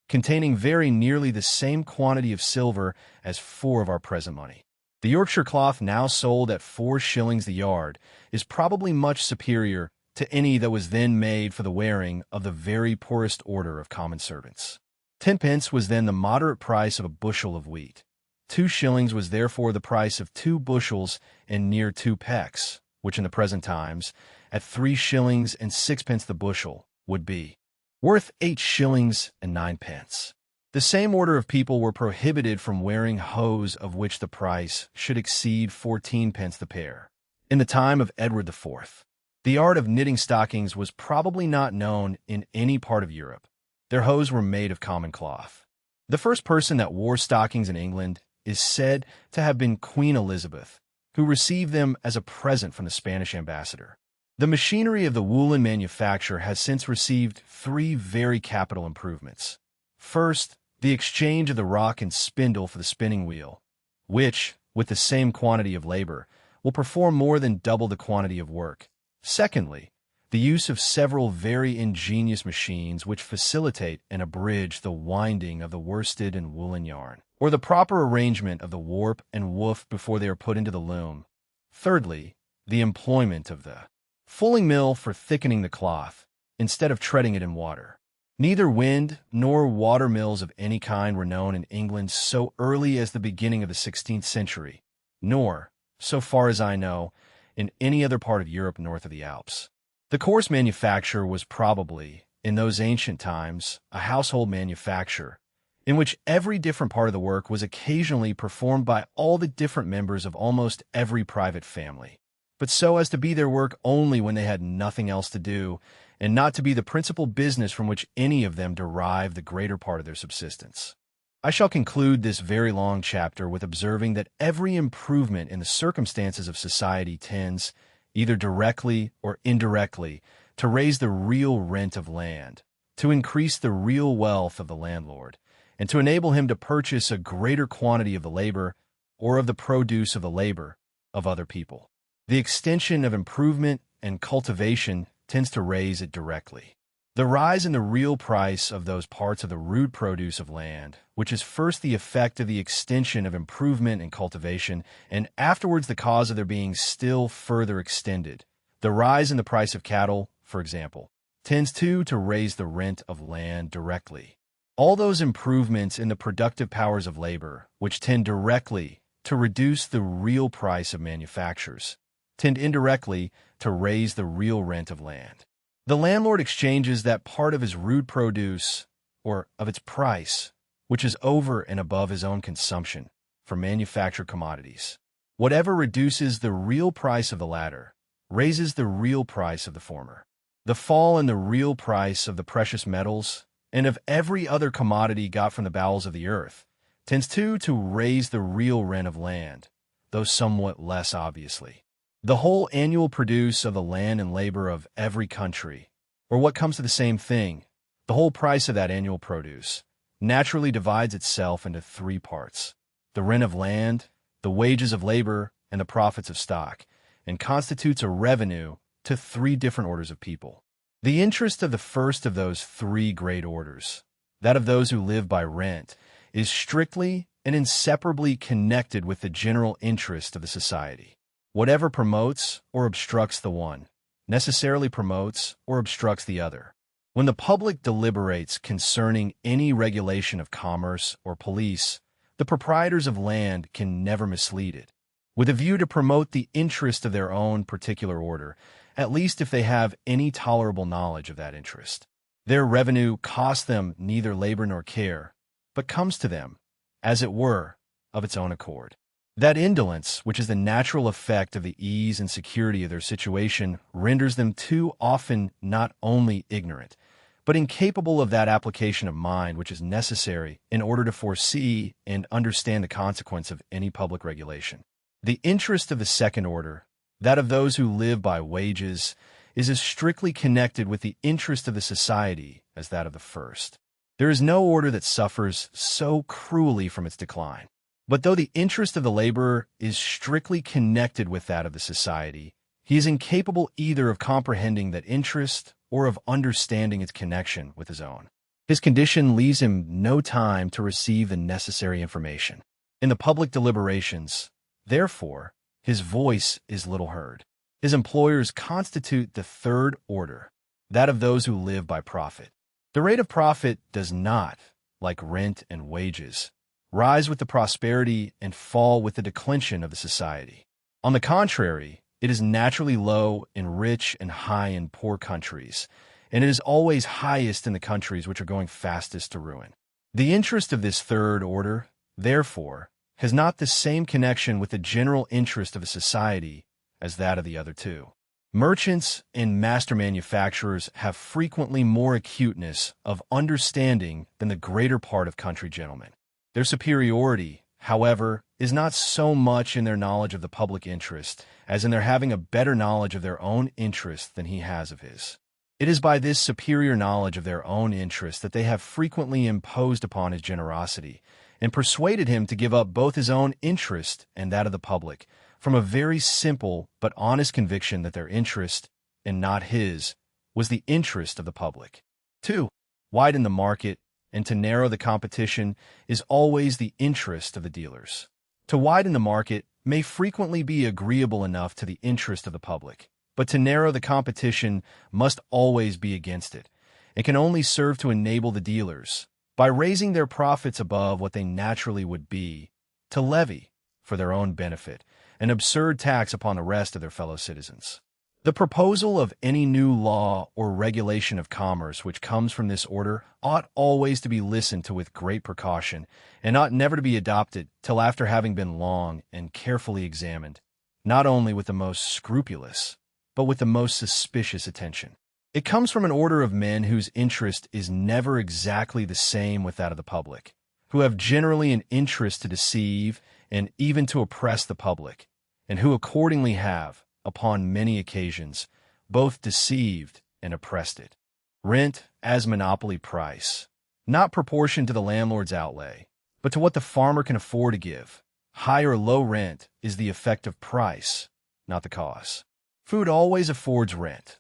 containing very nearly the same quantity of silver as 4 of our present money. The Yorkshire cloth now sold at 4 shillings the yard is probably much superior to any that was then made for the wearing of the very poorest order of common servants. 10 pence was then the moderate price of a bushel of wheat. 2 shillings was therefore the price of 2 bushels and near 2 pecks, which in the present times, at 3 shillings and 6 pence the bushel, would be worth 8 shillings and 9 pence. The same order of people were prohibited from wearing hose of which the price should exceed 14 pence the pair. In the time of Edward IV, the art of knitting stockings was probably not known in any part of Europe. Their hose were made of common cloth. The first person that wore stockings in England is said to have been Queen Elizabeth, who received them as a present from the Spanish ambassador. The machinery of the woolen manufacture has since received three very capital improvements. First, the exchange of the rock and spindle for the spinning wheel, which, with the same quantity of labor, will perform more than double the quantity of work. Secondly, the use of several very ingenious machines which facilitate and abridge the winding of the worsted and woolen yarn, or the proper arrangement of the warp and woof before they are put into the loom. Thirdly, the employment of the fulling mill for thickening the cloth, instead of treading it in water. Neither wind nor water mills of any kind were known in England so early as the beginning of the 16th century, nor, so far as I know, in any other part of Europe north of the Alps. The coarse manufacture was probably, in those ancient times, a household manufacture, in which every different part of the work was occasionally performed by all the different members of almost every private family, but so as to be their work only when they had nothing else to do, and not to be the principal business from which any of them derived the greater part of their subsistence. I shall conclude this very long chapter with observing that every improvement in the circumstances of society tends, either directly or indirectly, to raise the real rent of land, to increase the real wealth of the landlord, and to enable him to purchase a greater quantity of the labor, or of the produce of the labor, of other people. The extension of improvement and cultivation tends to raise it directly. The rise in the real price of those parts of the rude produce of land, which is first the effect of the extension of improvement and cultivation, and afterwards the cause of their being still further extended. The rise in the price of cattle, for example, tends to raise the rent of land directly. All those improvements in the productive powers of labor, which tend directly to reduce the real price of manufactures, tend indirectly to raise the real rent of land. The landlord exchanges that part of his rude produce, or of its price, which is over and above his own consumption, for manufactured commodities. Whatever reduces the real price of the latter raises the real price of the former. The fall in the real price of the precious metals and of every other commodity got from the bowels of the earth tends to raise the real rent of land, though somewhat less obviously. The whole annual produce of the land and labor of every country, or what comes to the same thing, the whole price of that annual produce, naturally divides itself into three parts: the rent of land, the wages of labor, and the profits of stock, and constitutes a revenue to three different orders of people. The interest of the first of those three great orders, that of those who live by rent, is strictly and inseparably connected with the general interest of the society. Whatever promotes or obstructs the one necessarily promotes or obstructs the other. When the public deliberates concerning any regulation of commerce or police, the proprietors of land can never mislead it, with a view to promote the interest of their own particular order, at least if they have any tolerable knowledge of that interest. Their revenue costs them neither labor nor care, but comes to them, as it were, of its own accord. That indolence, which is the natural effect of the ease and security of their situation, renders them too often not only ignorant, but incapable of that application of mind which is necessary in order to foresee and understand the consequence of any public regulation. The interest of the second order, that of those who live by wages, is as strictly connected with the interest of the society as that of the first. There is no order that suffers so cruelly from its decline. But though the interest of the laborer is strictly connected with that of the society, he is incapable either of comprehending that interest or of understanding its connection with his own. His condition leaves him no time to receive the necessary information. In the public deliberations, therefore, his voice is little heard. His employers constitute the third order, that of those who live by profit. The rate of profit does not, like rent and wages, rise with the prosperity and fall with the declension of the society. On the contrary, it is naturally low in rich and high in poor countries, and it is always highest in the countries which are going fastest to ruin. The interest of this third order, therefore, has not the same connection with the general interest of a society as that of the other two. Merchants and master manufacturers have frequently more acuteness of understanding than the greater part of country gentlemen. Their superiority, however, is not so much in their knowledge of the public interest as in their having a better knowledge of their own interest than he has of his. It is by this superior knowledge of their own interest that they have frequently imposed upon his generosity and persuaded him to give up both his own interest and that of the public, from a very simple but honest conviction that their interest, and not his, was the interest of the public. 2. Widen the market and to narrow the competition is always the interest of the dealers. To widen the market may frequently be agreeable enough to the interest of the public, but to narrow the competition must always be against it, and can only serve to enable the dealers, by raising their profits above what they naturally would be, to levy, for their own benefit, an absurd tax upon the rest of their fellow citizens. The proposal of any new law or regulation of commerce which comes from this order ought always to be listened to with great precaution, and ought never to be adopted till after having been long and carefully examined, not only with the most scrupulous, but with the most suspicious attention. It comes from an order of men whose interest is never exactly the same with that of the public, who have generally an interest to deceive and even to oppress the public, and who accordingly have, upon many occasions, both deceived and oppressed it. Rent as monopoly price, not proportioned to the landlord's outlay, but to what the farmer can afford to give. High or low rent is the effect of price, not the cause. Food always affords rent.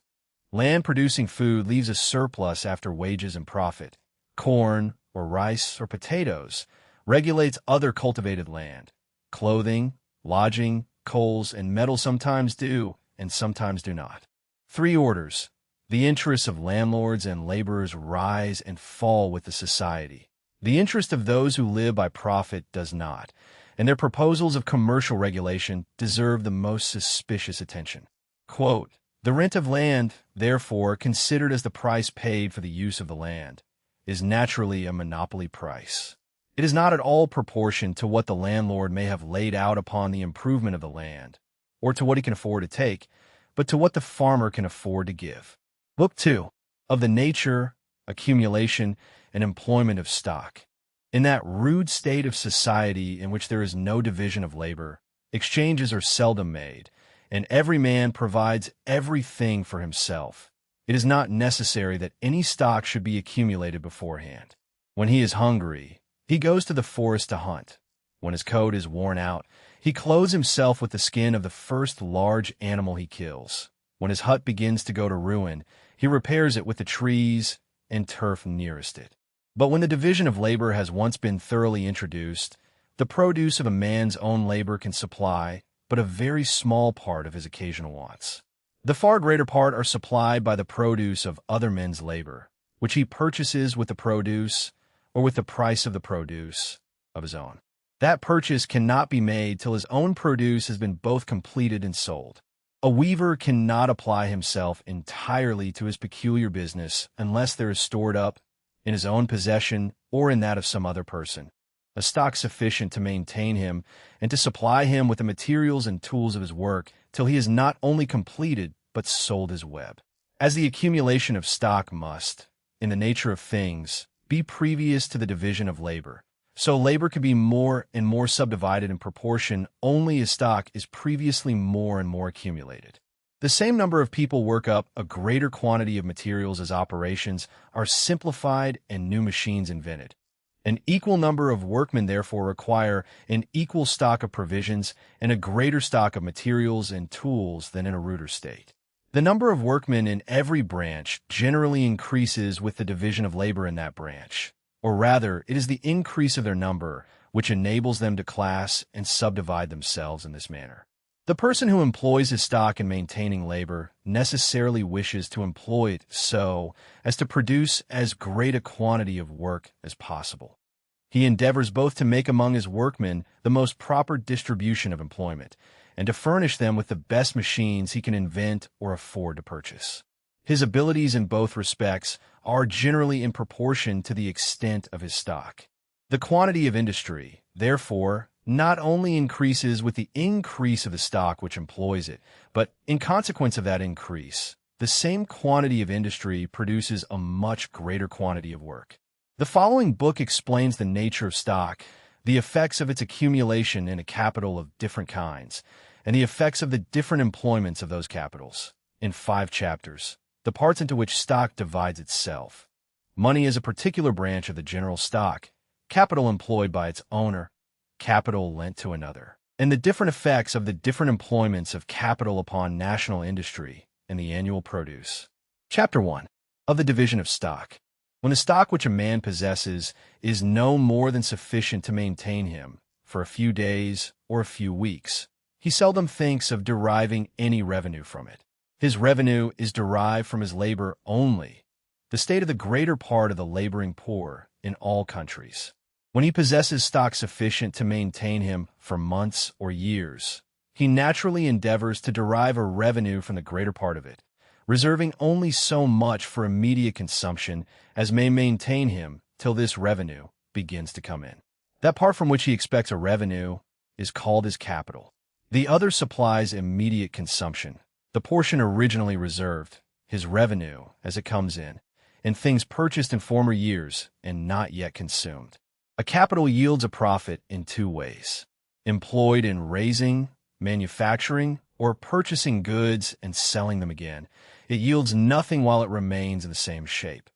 Land producing food leaves a surplus after wages and profit. Corn or rice or potatoes regulates other cultivated land. Clothing, lodging, coals, and metal sometimes do, and sometimes do not. 3 orders. The interests of landlords and laborers rise and fall with the society. The interest of those who live by profit does not, and their proposals of commercial regulation deserve the most suspicious attention. Quote, "The rent of land, therefore, considered as the price paid for the use of the land, is naturally a monopoly price. It is not at all proportioned to what the landlord may have laid out upon the improvement of the land, or to what he can afford to take, but to what the farmer can afford to give." Book 2. Of the nature, accumulation, and employment of stock. In that rude state of society in which there is no division of labor, exchanges are seldom made, and every man provides everything for himself, it is not necessary that any stock should be accumulated beforehand. When he is hungry, he goes to the forest to hunt. When his coat is worn out, he clothes himself with the skin of the first large animal he kills. When his hut begins to go to ruin, he repairs it with the trees and turf nearest it. But when the division of labor has once been thoroughly introduced, the produce of a man's own labor can supply but a very small part of his occasional wants. The far greater part are supplied by the produce of other men's labor, which he purchases with the produce, or with the price of the produce, of his own. That purchase cannot be made till his own produce has been both completed and sold. A weaver cannot apply himself entirely to his peculiar business unless there is stored up, in his own possession or in that of some other person, a stock sufficient to maintain him and to supply him with the materials and tools of his work till he has not only completed but sold his web. As the accumulation of stock must, in the nature of things, be previous to the division of labor, so labor can be more and more subdivided in proportion only as stock is previously more and more accumulated. The same number of people work up a greater quantity of materials as operations are simplified and new machines invented. An equal number of workmen therefore require an equal stock of provisions and a greater stock of materials and tools than in a ruder state. The number of workmen in every branch generally increases with the division of labor in that branch, or rather, it is the increase of their number which enables them to class and subdivide themselves in this manner. The person who employs his stock in maintaining labor necessarily wishes to employ it so as to produce as great a quantity of work as possible. He endeavors both to make among his workmen the most proper distribution of employment, and to furnish them with the best machines he can invent or afford to purchase. His abilities in both respects are generally in proportion to the extent of his stock. The quantity of industry, therefore, not only increases with the increase of the stock which employs it, but in consequence of that increase, the same quantity of industry produces a much greater quantity of work. The following book explains the nature of stock, the effects of its accumulation in a capital of different kinds, and the effects of the different employments of those capitals. In 5 chapters, the parts into which stock divides itself. Money is a particular branch of the general stock, capital employed by its owner, capital lent to another, and the different effects of the different employments of capital upon national industry and the annual produce. Chapter 1. Of the division of stock. When the stock which a man possesses is no more than sufficient to maintain him for a few days or a few weeks, he seldom thinks of deriving any revenue from it. His revenue is derived from his labor only, the state of the greater part of the laboring poor in all countries. When he possesses stock sufficient to maintain him for months or years, he naturally endeavors to derive a revenue from the greater part of it, reserving only so much for immediate consumption as may maintain him till this revenue begins to come in. That part from which he expects a revenue is called his capital. The other supplies immediate consumption, the portion originally reserved, his revenue as it comes in things purchased in former years and not yet consumed. A capital yields a profit in 2 ways: employed in raising, manufacturing, or purchasing goods and selling them again. It yields nothing while it remains in the same shape.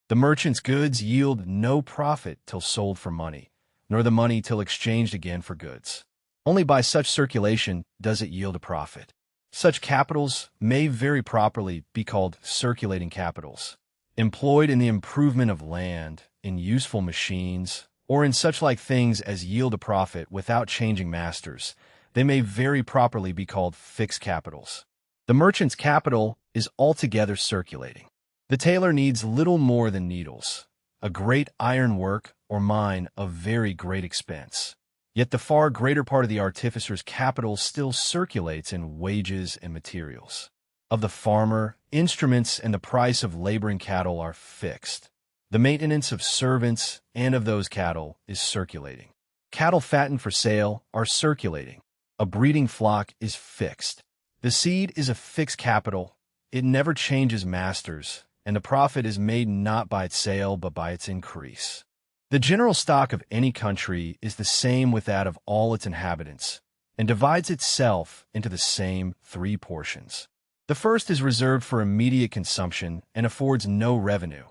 The merchant's goods yield no profit till sold for money, nor the money till exchanged again for goods. Only by such circulation does it yield a profit. Such capitals may very properly be called circulating capitals. Employed in the improvement of land, in useful machines, or in such like things as yield a profit without changing masters, they may very properly be called fixed capitals. The merchant's capital is altogether circulating. The tailor needs little more than needles, a great iron work or mine of very great expense. Yet the far greater part of the artificer's capital still circulates in wages and materials. Of the farmer, instruments and the price of laboring cattle are fixed. The maintenance of servants and of those cattle is circulating. Cattle fattened for sale are circulating. A breeding flock is fixed. The seed is a fixed capital. It never changes masters, and the profit is made not by its sale but by its increase. The general stock of any country is the same with that of all its inhabitants, and divides itself into the same 3 portions. The first is reserved for immediate consumption and affords no revenue: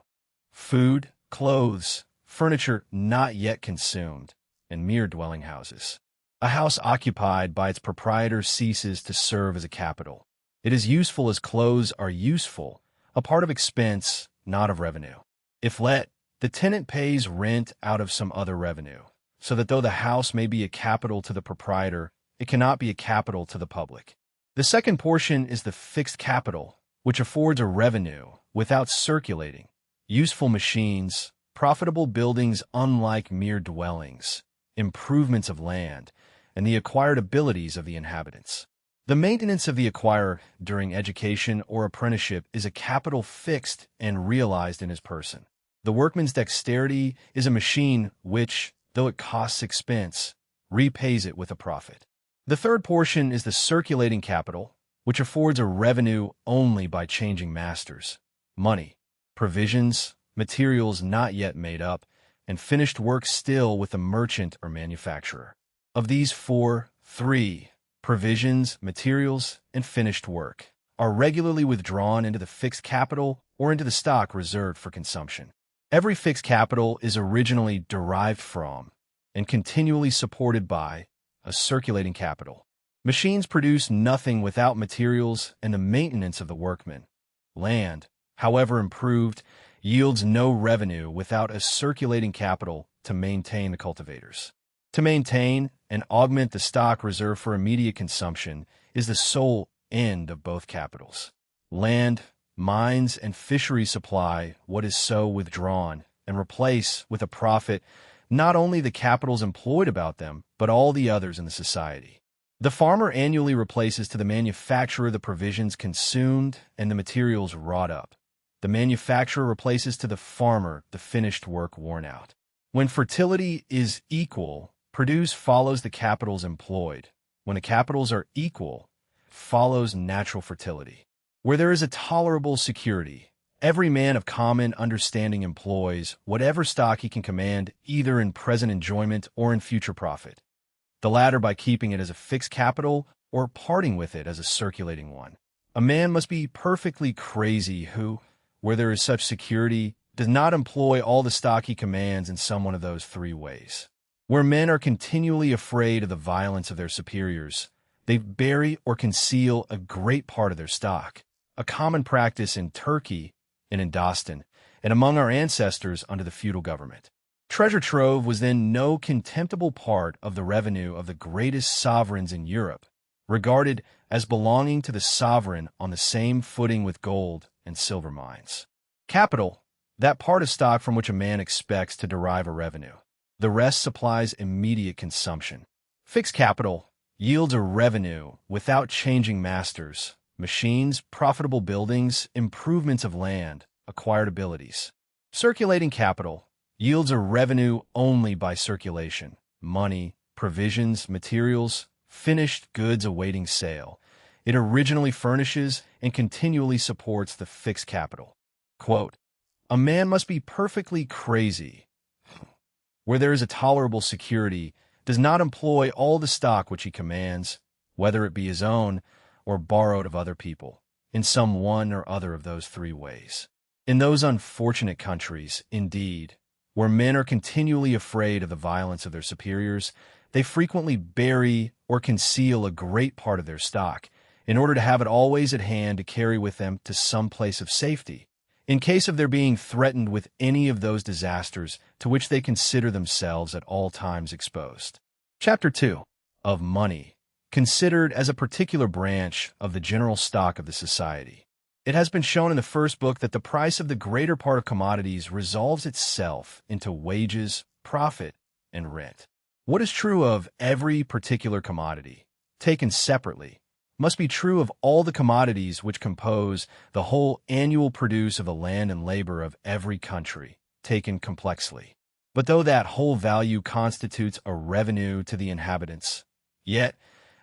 food, clothes, furniture not yet consumed, and mere dwelling houses. A house occupied by its proprietor ceases to serve as a capital. It is useful as clothes are useful, a part of expense, not of revenue. If let, the tenant pays rent out of some other revenue, so that though the house may be a capital to the proprietor, it cannot be a capital to the public. The second portion is the fixed capital, which affords a revenue without circulating, useful machines, profitable buildings unlike mere dwellings, improvements of land, and the acquired abilities of the inhabitants. The maintenance of the acquirer during education or apprenticeship is a capital fixed and realized in his person. The workman's dexterity is a machine which, though it costs expense, repays it with a profit. The third portion is the circulating capital, which affords a revenue only by changing masters, money, provisions, materials not yet made up, and finished work still with the merchant or manufacturer. Of these 4, 3, provisions, materials, and finished work, are regularly withdrawn into the fixed capital or into the stock reserved for consumption. Every fixed capital is originally derived from and continually supported by a circulating capital. Machines produce nothing without materials and the maintenance of the workmen. Land, however improved, yields no revenue without a circulating capital to maintain the cultivators. To maintain and augment the stock reserved for immediate consumption is the sole end of both capitals. Land, mines, and fisheries supply what is so withdrawn and replace with a profit not only the capitals employed about them, but all the others in the society. The farmer annually replaces to the manufacturer the provisions consumed and the materials wrought up. The manufacturer replaces to the farmer the finished work worn out. When fertility is equal, produce follows the capitals employed. When the capitals are equal, follows natural fertility. Where there is a tolerable security, Every man of common understanding employs whatever stock he can command, either in present enjoyment or in future profit, the latter by keeping it as a fixed capital or parting with it as a circulating one. A man must be perfectly crazy who, where there is such security, does not employ all the stock he commands in some one of those three ways. Where men are continually afraid of the violence of their superiors, they bury or conceal a great part of their stock, a common practice in Turkey and in Dostan, and among our ancestors under the feudal government. Treasure trove was then no contemptible part of the revenue of the greatest sovereigns in Europe, regarded as belonging to the sovereign on the same footing with gold and silver mines. Capital, that part of stock from which a man expects to derive a revenue. The rest supplies immediate consumption. Fixed capital yields a revenue without changing masters, machines, profitable buildings, improvements of land, acquired abilities. Circulating capital yields a revenue only by circulation, money, provisions, materials, finished goods awaiting sale. It originally furnishes and continually supports the fixed capital. Quote, "A man must be perfectly crazy, where there is a tolerable security, does not employ all the stock which he commands, whether it be his own or borrowed of other people, in some one or other of those three ways." In those unfortunate countries, indeed, where men are continually afraid of the violence of their superiors, they frequently bury or conceal a great part of their stock, in order to have it always at hand to carry with them to some place of safety, in case of their being threatened with any of those disasters to which they consider themselves at all times exposed. Chapter 2. Of money, considered as a particular branch of the general stock of the society. It has been shown in the first book that the price of the greater part of commodities resolves itself into wages, profit, and rent. What is true of every particular commodity, taken separately, must be true of all the commodities which compose the whole annual produce of the land and labor of every country, taken complexly. But though that whole value constitutes a revenue to the inhabitants, yet,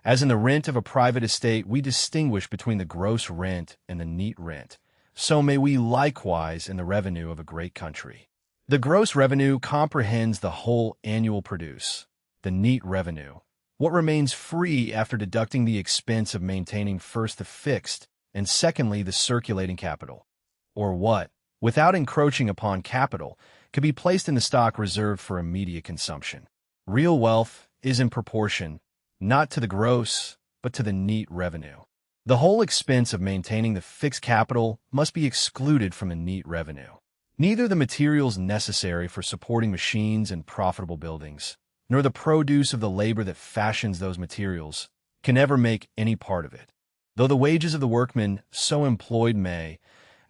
as in the rent of a private estate we distinguish between the gross rent and the neat rent, so may we likewise in the revenue of a great country. The gross revenue comprehends the whole annual produce. The neat revenue, what remains free after deducting the expense of maintaining first the fixed and secondly the circulating capital, or what, without encroaching upon capital, could be placed in the stock reserved for immediate consumption. Real wealth is in proportion, not to the gross, but to the neat revenue. The whole expense of maintaining the fixed capital must be excluded from the neat revenue. Neither the materials necessary for supporting machines and profitable buildings, nor the produce of the labor that fashions those materials, can ever make any part of it, though the wages of the workmen so employed may,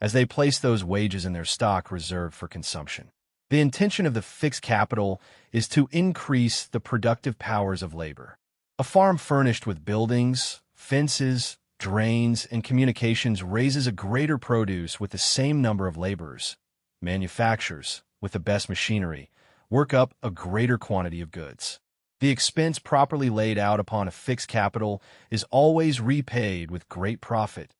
as they place those wages in their stock reserved for consumption. The intention of the fixed capital is to increase the productive powers of labor. A farm furnished with buildings, fences, drains, and communications raises a greater produce with the same number of laborers. Manufacturers, with the best machinery, work up a greater quantity of goods. The expense properly laid out upon a fixed capital is always repaid with great profit.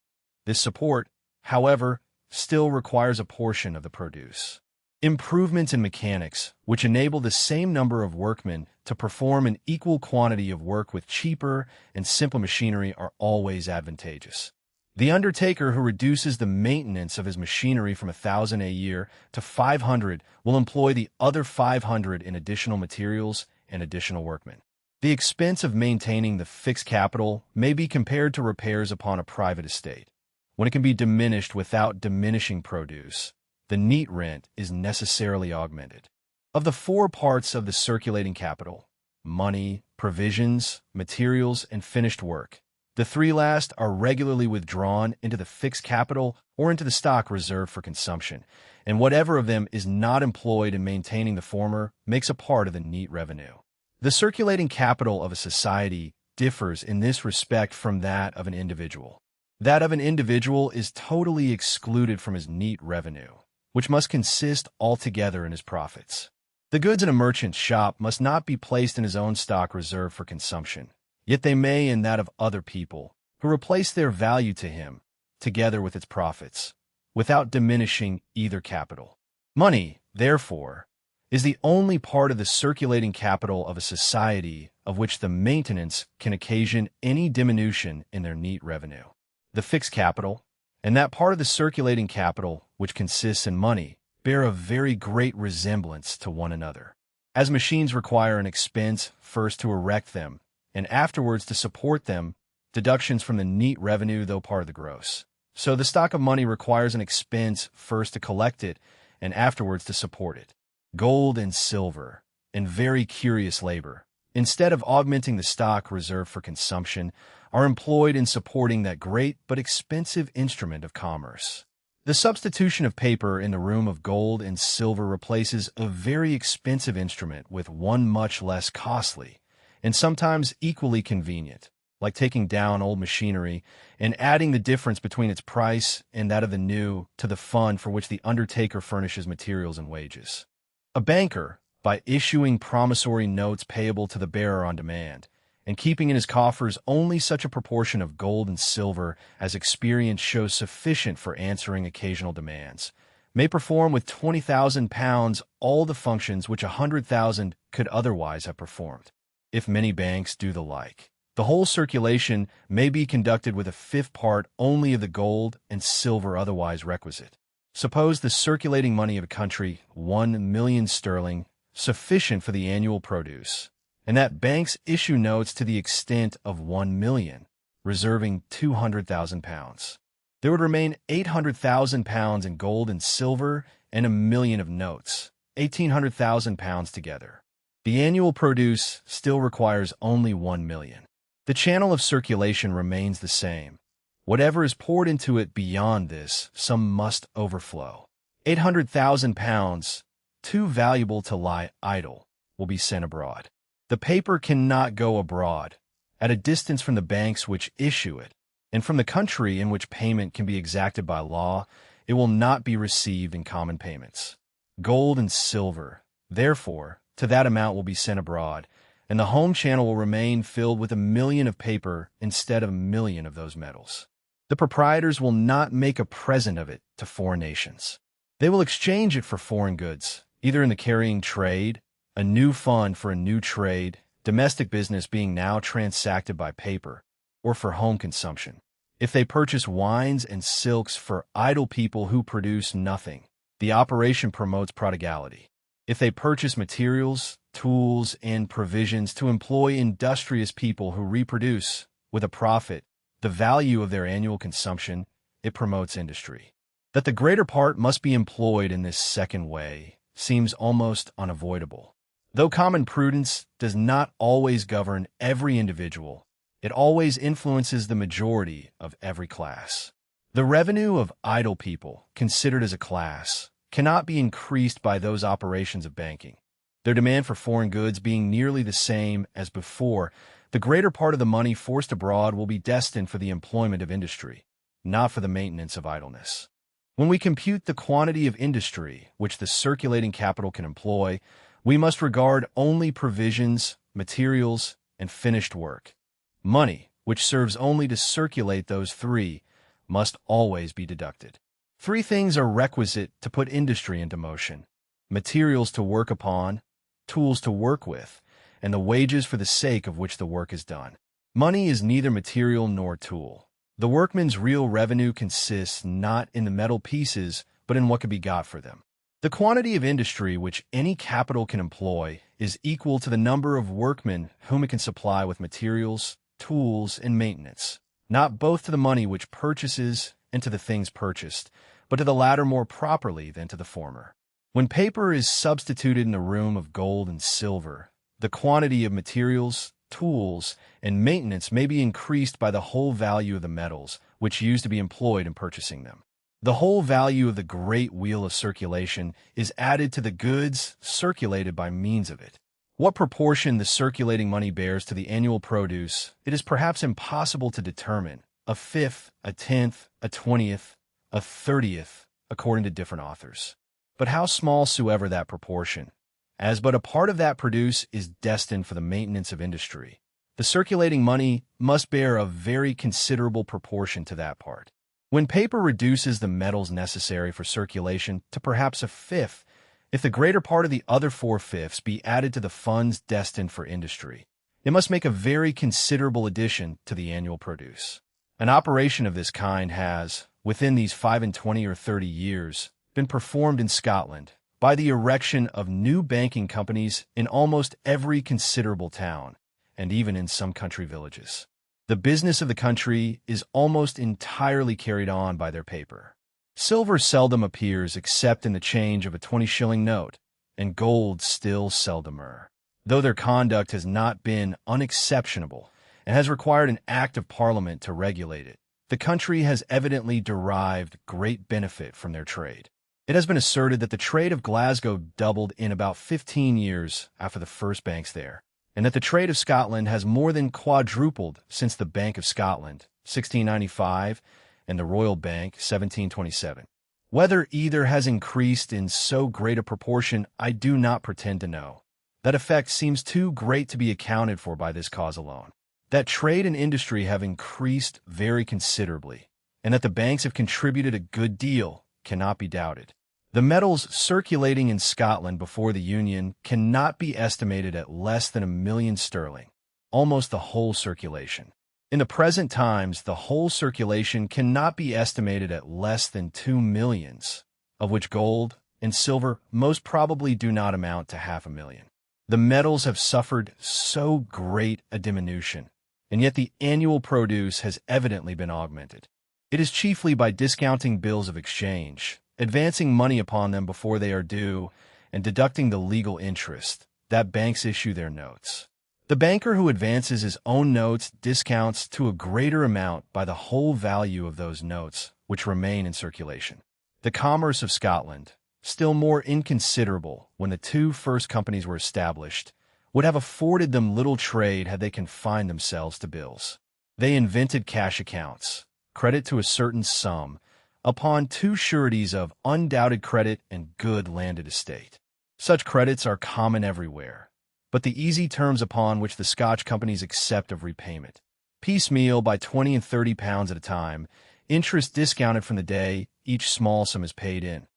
This support, however, still requires a portion of the produce. Improvements in mechanics, which enable the same number of workmen to perform an equal quantity of work with cheaper and simple machinery, are always advantageous. The undertaker who reduces the maintenance of his machinery from 1,000 a year to 500 will employ the other 500 in additional materials and additional workmen. The expense of maintaining the fixed capital may be compared to repairs upon a private estate. When it can be diminished without diminishing produce, the neat rent is necessarily augmented. Of the four parts of the circulating capital, money, provisions, materials, and finished work, the three last are regularly withdrawn into the fixed capital or into the stock reserved for consumption, and whatever of them is not employed in maintaining the former makes a part of the neat revenue. The circulating capital of a society differs in this respect from that of an individual. That of an individual is totally excluded from his neat revenue, which must consist altogether in his profits. The goods in a merchant's shop must not be placed in his own stock reserved for consumption, yet they may in that of other people, who replace their value to him, together with its profits, without diminishing either capital. Money, therefore, is the only part of the circulating capital of a society of which the maintenance can occasion any diminution in their neat revenue. The fixed capital, and that part of the circulating capital which consists in money, bear a very great resemblance to one another. As machines require an expense first to erect them, and afterwards to support them, deductions from the neat revenue though part of the gross. So the stock of money requires an expense first to collect it, and afterwards to support it. Gold and silver, and very curious labor, instead of augmenting the stock reserved for consumption, are employed in supporting that great but expensive instrument of commerce. The substitution of paper in the room of gold and silver replaces a very expensive instrument with one much less costly, and sometimes equally convenient, like taking down old machinery and adding the difference between its price and that of the new to the fund for which the undertaker furnishes materials and wages. A banker, by issuing promissory notes payable to the bearer on demand, and keeping in his coffers only such a proportion of gold and silver as experience shows sufficient for answering occasional demands, may perform with £20,000 all the functions which 100,000 could otherwise have performed. If many banks do the like, the whole circulation may be conducted with a fifth part only of the gold and silver otherwise requisite. Suppose the circulating money of a country 1,000,000 sterling, sufficient for the annual produce, and that banks issue notes to the extent of 1,000,000, reserving £200,000. There would remain £800,000 in gold and silver and 1,000,000 of notes, £1,800,000 together. The annual produce still requires only 1,000,000. The channel of circulation remains the same. Whatever is poured into it beyond this, some must overflow. £800,000, too valuable to lie idle, will be sent abroad. The paper cannot go abroad, at a distance from the banks which issue it, and from the country in which payment can be exacted by law. It will not be received in common payments. Gold and silver, therefore, to that amount will be sent abroad, and the home channel will remain filled with 1,000,000 of paper instead of 1,000,000 of those metals. The proprietors will not make a present of it to foreign nations. They will exchange it for foreign goods, either in the carrying trade, a new fund for a new trade, domestic business being now transacted by paper, or for home consumption. If they purchase wines and silks for idle people who produce nothing, the operation promotes prodigality. If they purchase materials, tools, and provisions to employ industrious people who reproduce, with a profit, the value of their annual consumption, it promotes industry. That the greater part must be employed in this second way seems almost unavoidable. Though common prudence does not always govern every individual, it always influences the majority of every class. The revenue of idle people, considered as a class, cannot be increased by those operations of banking. Their demand for foreign goods being nearly the same as before, the greater part of the money forced abroad will be destined for the employment of industry, not for the maintenance of idleness. When we compute the quantity of industry which the circulating capital can employ, we must regard only provisions, materials, and finished work. Money, which serves only to circulate those three, must always be deducted. Three things are requisite to put industry into motion: materials to work upon, tools to work with, and the wages for the sake of which the work is done. Money is neither material nor tool. The workman's real revenue consists not in the metal pieces, but in what can be got for them. The quantity of industry which any capital can employ is equal to the number of workmen whom it can supply with materials, tools, and maintenance, not both to the money which purchases and to the things purchased, but to the latter more properly than to the former. When paper is substituted in the room of gold and silver, the quantity of materials, tools, and maintenance may be increased by the whole value of the metals which used to be employed in purchasing them. The whole value of the great wheel of circulation is added to the goods circulated by means of it. What proportion the circulating money bears to the annual produce, it is perhaps impossible to determine: a fifth, a tenth, a 20th, a 30th, according to different authors. But how small soever that proportion, as but a part of that produce is destined for the maintenance of industry, the circulating money must bear a very considerable proportion to that part. When paper reduces the metals necessary for circulation to perhaps a fifth, if the greater part of the other four-fifths be added to the funds destined for industry, it must make a very considerable addition to the annual produce. An operation of this kind has, within these 5 and 20 or 30 years, been performed in Scotland by the erection of new banking companies in almost every considerable town, and even in some country villages. The business of the country is almost entirely carried on by their paper. Silver seldom appears except in the change of a 20-shilling note, and gold still seldomer. Though their conduct has not been unexceptionable and has required an act of Parliament to regulate it, the country has evidently derived great benefit from their trade. It has been asserted that the trade of Glasgow doubled in about 15 years after the first banks there, and that the trade of Scotland has more than quadrupled since the Bank of Scotland, 1695, and the Royal Bank, 1727. Whether either has increased in so great a proportion, I do not pretend to know. That effect seems too great to be accounted for by this cause alone. That trade and industry have increased very considerably, and that the banks have contributed a good deal, cannot be doubted. The metals circulating in Scotland before the Union cannot be estimated at less than £1,000,000, almost the whole circulation. In the present times, the whole circulation cannot be estimated at less than 2 millions, of which gold and silver most probably do not amount to 500,000. The metals have suffered so great a diminution, and yet the annual produce has evidently been augmented. It is chiefly by discounting bills of exchange, advancing money upon them before they are due, and deducting the legal interest, that banks issue their notes. The banker who advances his own notes discounts to a greater amount by the whole value of those notes which remain in circulation. The commerce of Scotland, still more inconsiderable when the two first companies were established, would have afforded them little trade had they confined themselves to bills. They invented cash accounts, credit to a certain sum, upon two sureties of undoubted credit and good landed estate. Such credits are common everywhere, but the easy terms upon which the Scotch companies accept of repayment, piecemeal by 20 and 30 pounds at a time, interest discounted from the day each small sum is paid in,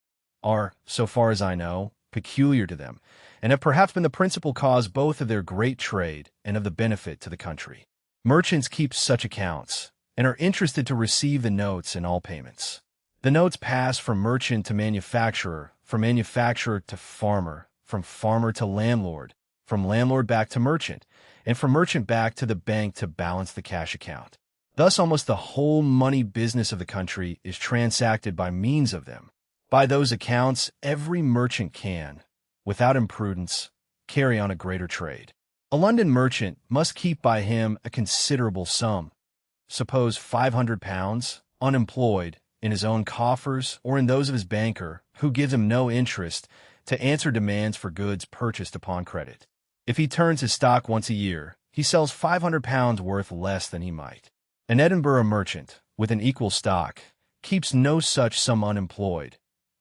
are, so far as I know, peculiar to them, and have perhaps been the principal cause both of their great trade and of the benefit to the country. Merchants keep such accounts, and are interested to receive the notes in all payments. The notes pass from merchant to manufacturer, from manufacturer to farmer, from farmer to landlord, from landlord back to merchant, and from merchant back to the bank to balance the cash account. Thus almost the whole money business of the country is transacted by means of them. By those accounts, every merchant can, without imprudence, carry on a greater trade. A London merchant must keep by him a considerable sum, suppose £500, unemployed, in his own coffers or in those of his banker, who gives him no interest, to answer demands for goods purchased upon credit. If he turns his stock once a year, he sells £500 worth less than he might. An Edinburgh merchant, with an equal stock, keeps no such sum unemployed.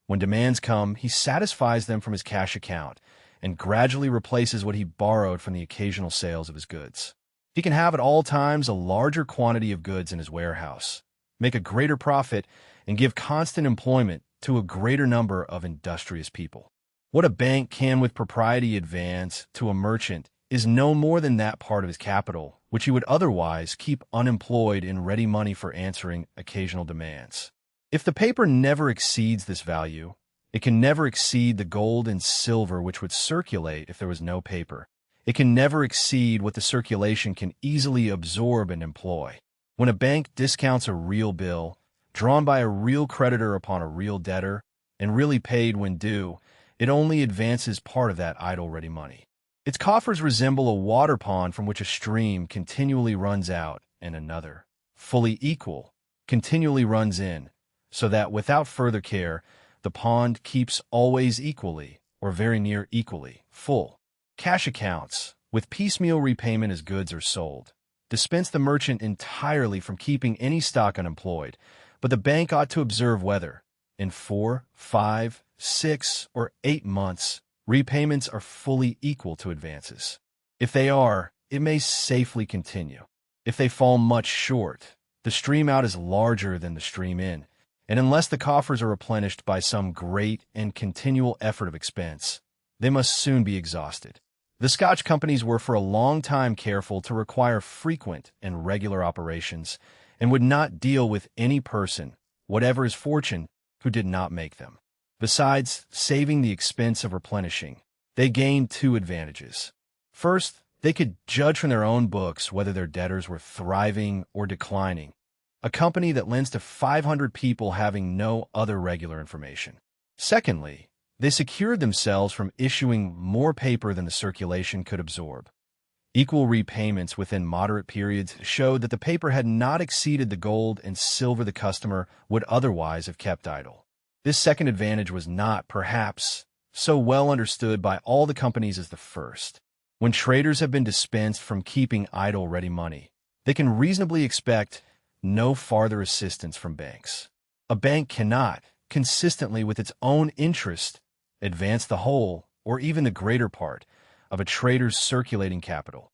When demands come, he satisfies them from his cash account, and gradually replaces what he borrowed from the occasional sales of his goods. He can have at all times a larger quantity of goods in his warehouse, make a greater profit, and give constant employment to a greater number of industrious people. What a bank can with propriety advance to a merchant is no more than that part of his capital which he would otherwise keep unemployed in ready money for answering occasional demands. If the paper never exceeds this value, it can never exceed the gold and silver which would circulate if there was no paper. It can never exceed what the circulation can easily absorb and employ. When a bank discounts a real bill, drawn by a real creditor upon a real debtor, and really paid when due, it only advances part of that idle ready money. Its coffers resemble a water pond from which a stream continually runs out and another, fully equal, continually runs in, so that without further care, the pond keeps always equally, or very near equally, full. Cash accounts, with piecemeal repayment as goods are sold, dispense the merchant entirely from keeping any stock unemployed, but the bank ought to observe whether, in 4, 5, 6, or 8 months, repayments are fully equal to advances. If they are, it may safely continue. If they fall much short, The stream out is larger than the stream in, and unless the coffers are replenished by some great and continual effort of expense, they must soon be exhausted. The Scotch companies were for a long time careful to require frequent and regular operations, and would not deal with any person, whatever his fortune, who did not make them. Besides saving the expense of replenishing, they gained two advantages. First, they could judge from their own books whether their debtors were thriving or declining, a company that lends to 500 people having no other regular information. Secondly, they secured themselves from issuing more paper than the circulation could absorb. Equal repayments within moderate periods showed that the paper had not exceeded the gold and silver the customer would otherwise have kept idle. This second advantage was not, perhaps, so well understood by all the companies as the first. When traders have been dispensed from keeping idle ready money, they can reasonably expect no farther assistance from banks. A bank cannot, consistently with its own interest, advance the whole, or even the greater part, of a trader's circulating capital.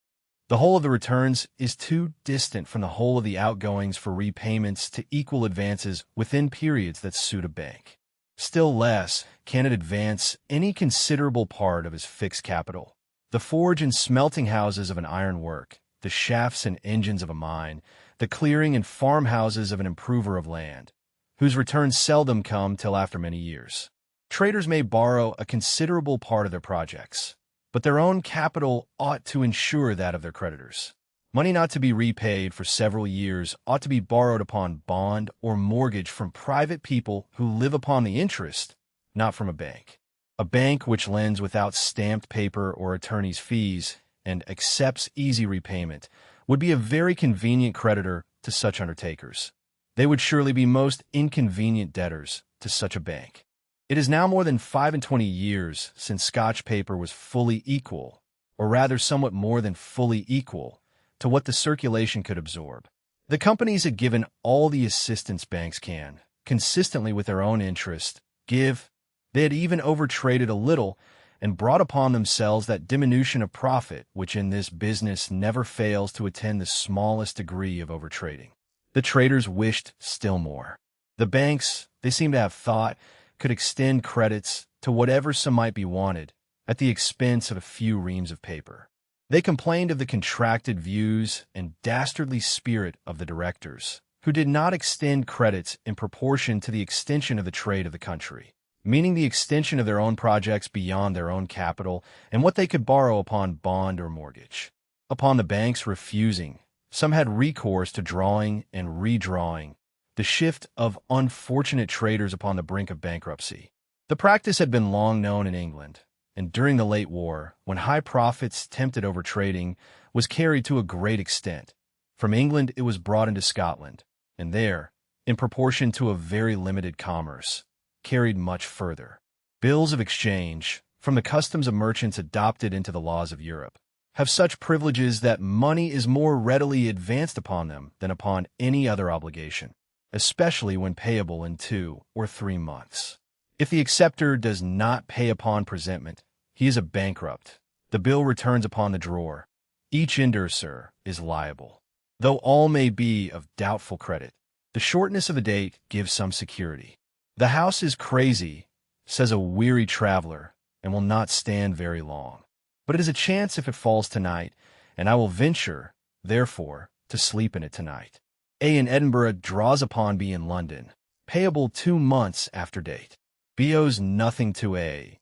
The whole of the returns is too distant from the whole of the outgoings for repayments to equal advances within periods that suit a bank. Still less can it advance any considerable part of his fixed capital. The forge and smelting houses of an iron work, the shafts and engines of a mine, the clearing and farmhouses of an improver of land, whose returns seldom come till after many years. Traders may borrow a considerable part of their projects, but their own capital ought to ensure that of their creditors. Money not to be repaid for several years ought to be borrowed upon bond or mortgage from private people who live upon the interest, not from a bank. A bank which lends without stamped paper or attorney's fees and accepts easy repayment would be a very convenient creditor to such undertakers. They would surely be most inconvenient debtors to such a bank. It is now more than 25 years since Scotch paper was fully equal, or rather somewhat more than fully equal, to what the circulation could absorb. The companies had given all the assistance banks can, consistently with their own interest, give. They had even overtraded a little and brought upon themselves that diminution of profit which in this business never fails to attend the smallest degree of overtrading. The traders wished still more. The banks, they seem to have thought, could extend credits to whatever sum might be wanted at the expense of a few reams of paper. They complained of the contracted views and dastardly spirit of the directors, who did not extend credits in proportion to the extension of the trade of the country, meaning the extension of their own projects beyond their own capital and what they could borrow upon bond or mortgage. Upon the banks refusing, some had recourse to drawing and redrawing, the shift of unfortunate traders upon the brink of bankruptcy. The practice had been long known in England, and during the late war, when high profits tempted overtrading, was carried to a great extent. From England it was brought into Scotland, and there, in proportion to a very limited commerce, carried much further. Bills of exchange, from the customs of merchants adopted into the laws of Europe, have such privileges that money is more readily advanced upon them than upon any other obligation, especially when payable in 2 or 3 months. If the acceptor does not pay upon presentment, he is a bankrupt. The bill returns upon the drawer. Each endorser is liable. Though all may be of doubtful credit, the shortness of the date gives some security. The house is crazy, says a weary traveler, and will not stand very long. But it is a chance if it falls tonight, and I will venture, therefore, to sleep in it tonight. A in Edinburgh draws upon B in London, payable 2 months after date. B owes nothing to A,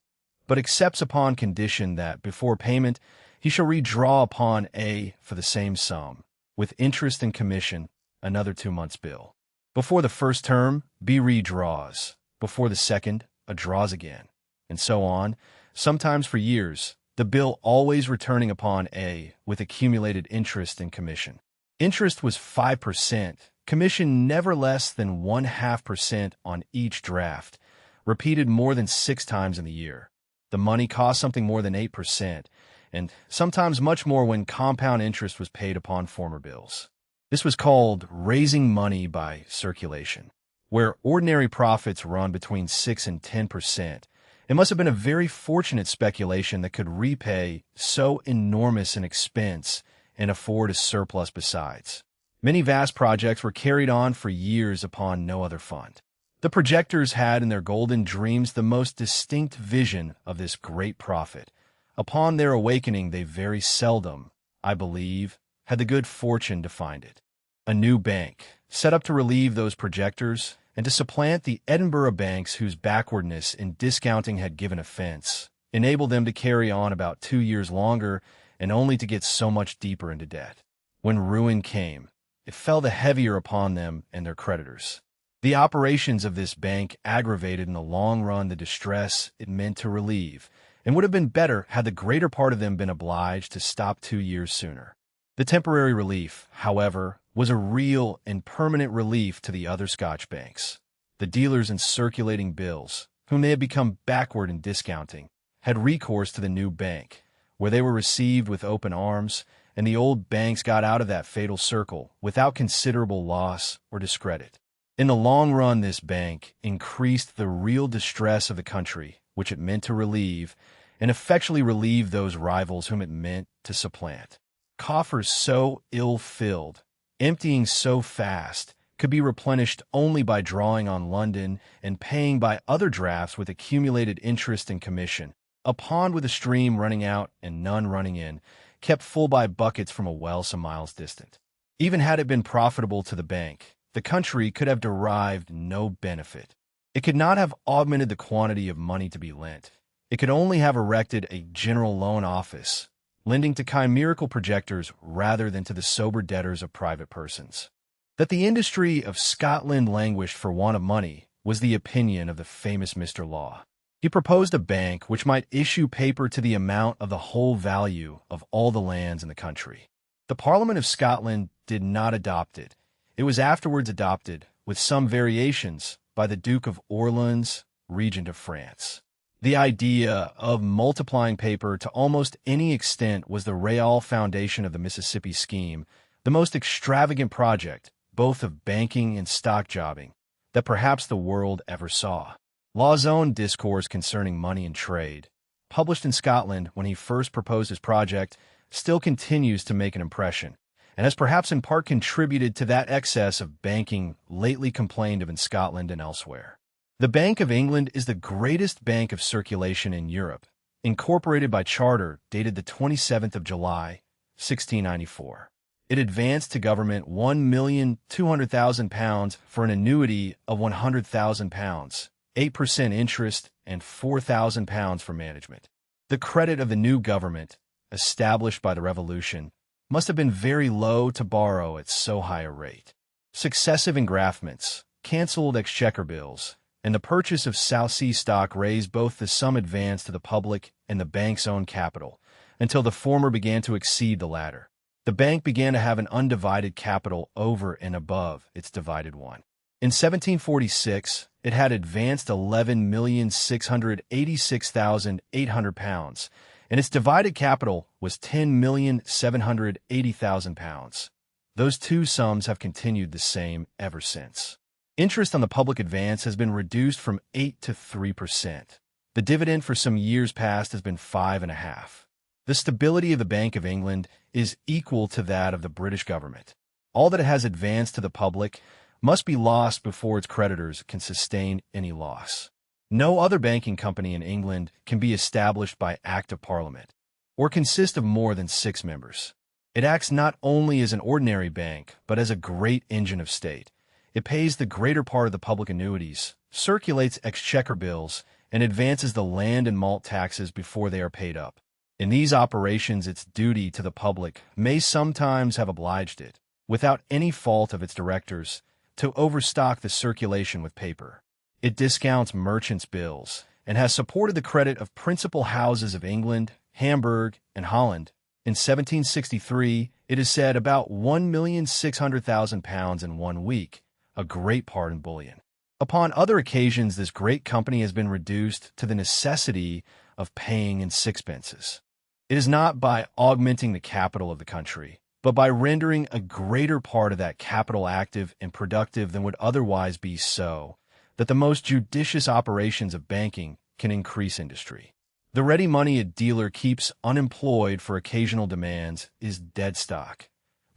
but accepts upon condition that, before payment, he shall redraw upon A for the same sum, with interest and commission, another 2 months' bill. Before the first term, B redraws. Before the second, A draws again, and so on, sometimes for years, the bill always returning upon A with accumulated interest and commission. Interest was 5%, commission never less than 0.5% on each draft, repeated more than 6 times in the year. The money cost something more than 8%, and sometimes much more when compound interest was paid upon former bills. This was called raising money by circulation. Where ordinary profits run between 6 and 10%, it must have been a very fortunate speculation that could repay so enormous an expense and afford a surplus besides. Many vast projects were carried on for years upon no other fund. The projectors had in their golden dreams the most distinct vision of this great profit. Upon their awakening, they very seldom, I believe, had the good fortune to find it. A new bank, set up to relieve those projectors and to supplant the Edinburgh banks whose backwardness in discounting had given offense, enabled them to carry on about 2 years longer and only to get so much deeper into debt. When ruin came, it fell the heavier upon them and their creditors. The operations of this bank aggravated in the long run the distress it meant to relieve, and would have been better had the greater part of them been obliged to stop 2 years sooner. The temporary relief, however, was a real and permanent relief to the other Scotch banks. The dealers in circulating bills, whom they had become backward in discounting, had recourse to the new bank, where they were received with open arms, and the old banks got out of that fatal circle without considerable loss or discredit. In the long run, this bank increased the real distress of the country, which it meant to relieve, and effectually relieved those rivals whom it meant to supplant. Coffers so ill-filled, emptying so fast, could be replenished only by drawing on London and paying by other drafts with accumulated interest and commission. A pond with a stream running out and none running in, kept full by buckets from a well some miles distant. Even had it been profitable to the bank, the country could have derived no benefit. It could not have augmented the quantity of money to be lent. It could only have erected a general loan office, lending to chimerical projectors rather than to the sober debtors of private persons. That the industry of Scotland languished for want of money was the opinion of the famous Mr. Law. He proposed a bank which might issue paper to the amount of the whole value of all the lands in the country. The Parliament of Scotland did not adopt it. It was afterwards adopted, with some variations, by the Duke of Orleans, Regent of France. The idea of multiplying paper to almost any extent was the real foundation of the Mississippi scheme, the most extravagant project, both of banking and stock jobbing, that perhaps the world ever saw. Law's own discourse concerning money and trade, published in Scotland when he first proposed his project, still continues to make an impression, and has perhaps in part contributed to that excess of banking lately complained of in Scotland and elsewhere. The Bank of England is the greatest bank of circulation in Europe, incorporated by charter dated the 27th of July, 1694. It advanced to government £1,200,000 for an annuity of £100,000, 8% interest, and £4,000 for management. The credit of the new government, established by the Revolution, must have been very low to borrow at so high a rate. Successive engraftments, cancelled exchequer bills, and the purchase of South Sea stock raised both the sum advanced to the public and the bank's own capital, until the former began to exceed the latter. The bank began to have an undivided capital over and above its divided one. In 1746, it had advanced £11,686,800, and its divided capital was £10,780,000. Those two sums have continued the same ever since. Interest on the public advance has been reduced from 8 to 3%. The dividend for some years past has been 5.5%. The stability of the Bank of England is equal to that of the British government. All that it has advanced to the public must be lost before its creditors can sustain any loss. No other banking company in England can be established by Act of Parliament, or consist of more than 6 members. It acts not only as an ordinary bank, but as a great engine of state. It pays the greater part of the public annuities, circulates exchequer bills, and advances the land and malt taxes before they are paid up. In these operations, its duty to the public may sometimes have obliged it, without any fault of its directors, to overstock the circulation with paper. It discounts merchants' bills, and has supported the credit of principal houses of England, Hamburg, and Holland. In 1763, it is said about £1,600,000 in 1 week, a great part in bullion. Upon other occasions, this great company has been reduced to the necessity of paying in sixpences. It is not by augmenting the capital of the country, but by rendering a greater part of that capital active and productive than would otherwise be so, that the most judicious operations of banking can increase industry. The ready money a dealer keeps unemployed for occasional demands is dead stock,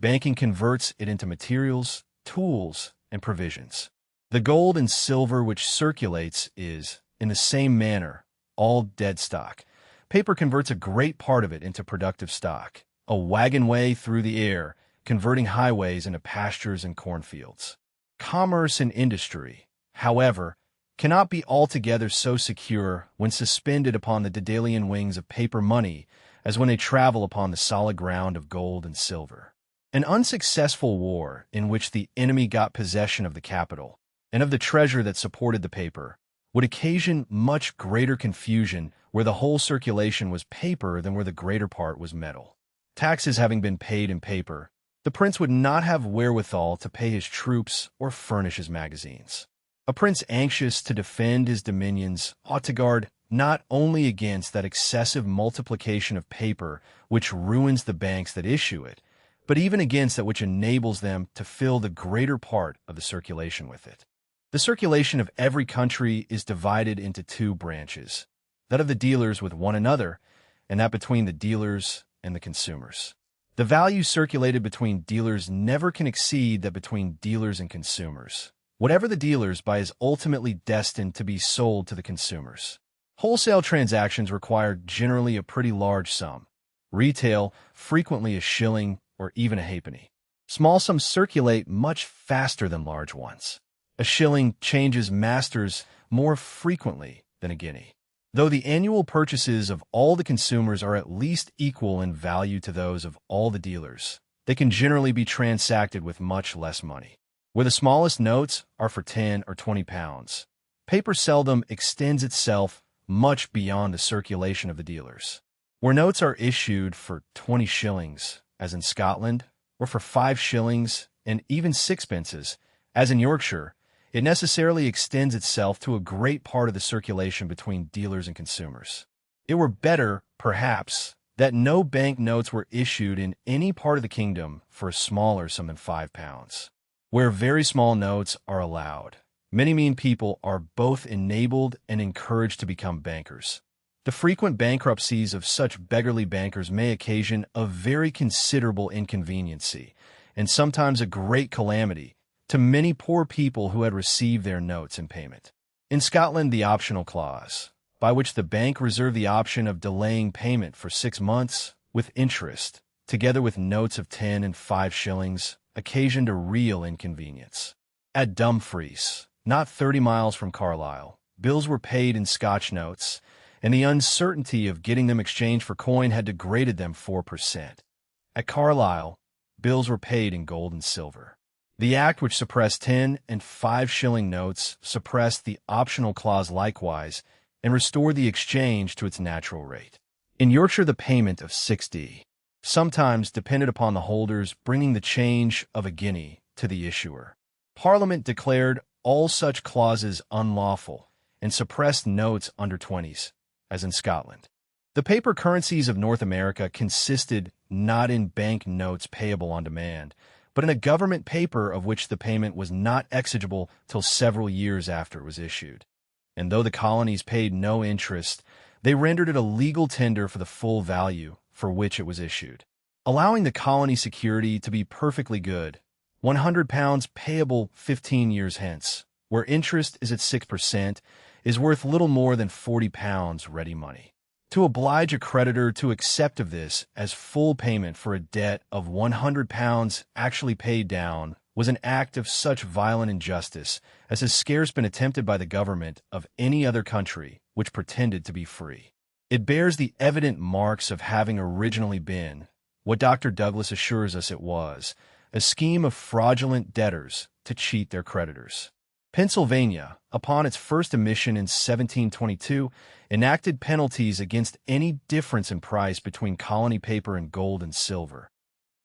Banking converts it into materials, tools, and provisions. The gold and silver which circulates is, in the same manner, all dead stock. Paper converts a great part of it into productive stock, a wagon way through the air, converting highways into pastures and cornfields. Commerce and industry, however, cannot be altogether so secure when suspended upon the Daedalian wings of paper money as when they travel upon the solid ground of gold and silver. An unsuccessful war in which the enemy got possession of the capital and of the treasure that supported the paper would occasion much greater confusion where the whole circulation was paper than where the greater part was metal. Taxes having been paid in paper, the prince would not have wherewithal to pay his troops or furnish his magazines. A prince anxious to defend his dominions ought to guard not only against that excessive multiplication of paper which ruins the banks that issue it, but even against that which enables them to fill the greater part of the circulation with it. The circulation of every country is divided into two branches, that of the dealers with one another, and that between the dealers and the consumers. The value circulated between dealers never can exceed that between dealers and consumers. Whatever the dealers buy is ultimately destined to be sold to the consumers. Wholesale transactions require generally a pretty large sum. Retail, frequently a shilling or even a halfpenny. Small sums circulate much faster than large ones. A shilling changes masters more frequently than a guinea. Though the annual purchases of all the consumers are at least equal in value to those of all the dealers, they can generally be transacted with much less money. Where the smallest notes are for 10 or 20 pounds, paper seldom extends itself much beyond the circulation of the dealers. Where notes are issued for 20 shillings, as in Scotland, or for 5 shillings and even sixpences, as in Yorkshire, it necessarily extends itself to a great part of the circulation between dealers and consumers. It were better, perhaps, that no bank notes were issued in any part of the kingdom for a smaller sum than 5 pounds. Where very small notes are allowed, many mean people are both enabled and encouraged to become bankers. The frequent bankruptcies of such beggarly bankers may occasion a very considerable inconveniency, and sometimes a great calamity, to many poor people who had received their notes in payment. In Scotland, the optional clause, by which the bank reserved the option of delaying payment for 6 months with interest, together with notes of 10 and 5 shillings, occasioned a real inconvenience. At Dumfries, not 30 miles from Carlisle, bills were paid in Scotch notes, and the uncertainty of getting them exchanged for coin had degraded them 4%. At Carlisle, bills were paid in gold and silver. The act which suppressed 10 and 5 shilling notes suppressed the optional clause likewise and restored the exchange to its natural rate. In Yorkshire, the payment of 6d sometimes depended upon the holders bringing the change of a guinea to the issuer. Parliament declared all such clauses unlawful and suppressed notes under 20s, as in Scotland. The paper currencies of North America consisted not in bank notes payable on demand, but in a government paper of which the payment was not exigible till several years after it was issued. And though the colonies paid no interest, they rendered it a legal tender for the full value for which it was issued. Allowing the colony security to be perfectly good, £100 payable 15 years hence, where interest is at 6%, is worth little more than £40 ready money. To oblige a creditor to accept of this as full payment for a debt of £100 actually paid down was an act of such violent injustice as has scarce been attempted by the government of any other country which pretended to be free. It bears the evident marks of having originally been, what Dr. Douglas assures us it was, a scheme of fraudulent debtors to cheat their creditors. Pennsylvania, upon its first emission in 1722, enacted penalties against any difference in price between colony paper and gold and silver,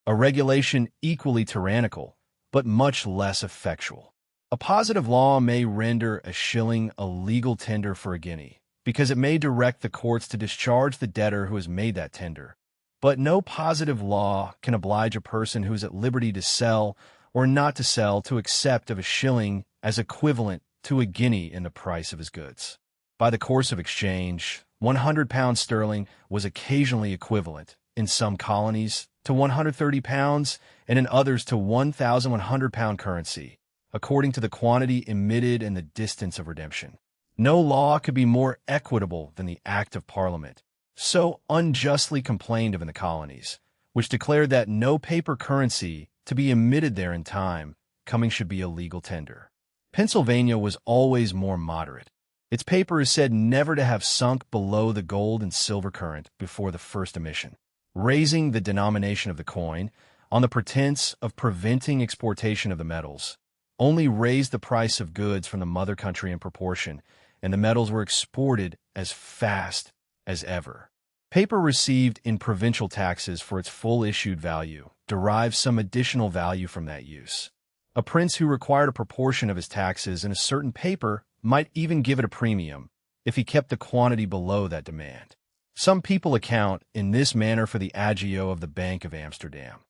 a regulation equally tyrannical, but much less effectual. A positive law may render a shilling a legal tender for a guinea, because it may direct the courts to discharge the debtor who has made that tender, but no positive law can oblige a person who is at liberty to sell or not to sell to accept of a shilling as equivalent to a guinea in the price of his goods. By the course of exchange, £100 sterling was occasionally equivalent, in some colonies, to 130 pounds, and in others to 1,100-pound currency, according to the quantity emitted and the distance of redemption. No law could be more equitable than the Act of Parliament, so unjustly complained of in the colonies, which declared that no paper currency to be emitted there in time coming should be a legal tender. Pennsylvania was always more moderate. Its paper is said never to have sunk below the gold and silver current before the first emission, raising the denomination of the coin on the pretense of preventing exportation of the metals, only raised the price of goods from the mother country in proportion, and the metals were exported as fast as ever. Paper received in provincial taxes for its full issued value derives some additional value from that use. A prince who required a proportion of his taxes in a certain paper might even give it a premium if he kept the quantity below that demand. Some people account in this manner for the agio of the Bank of Amsterdam.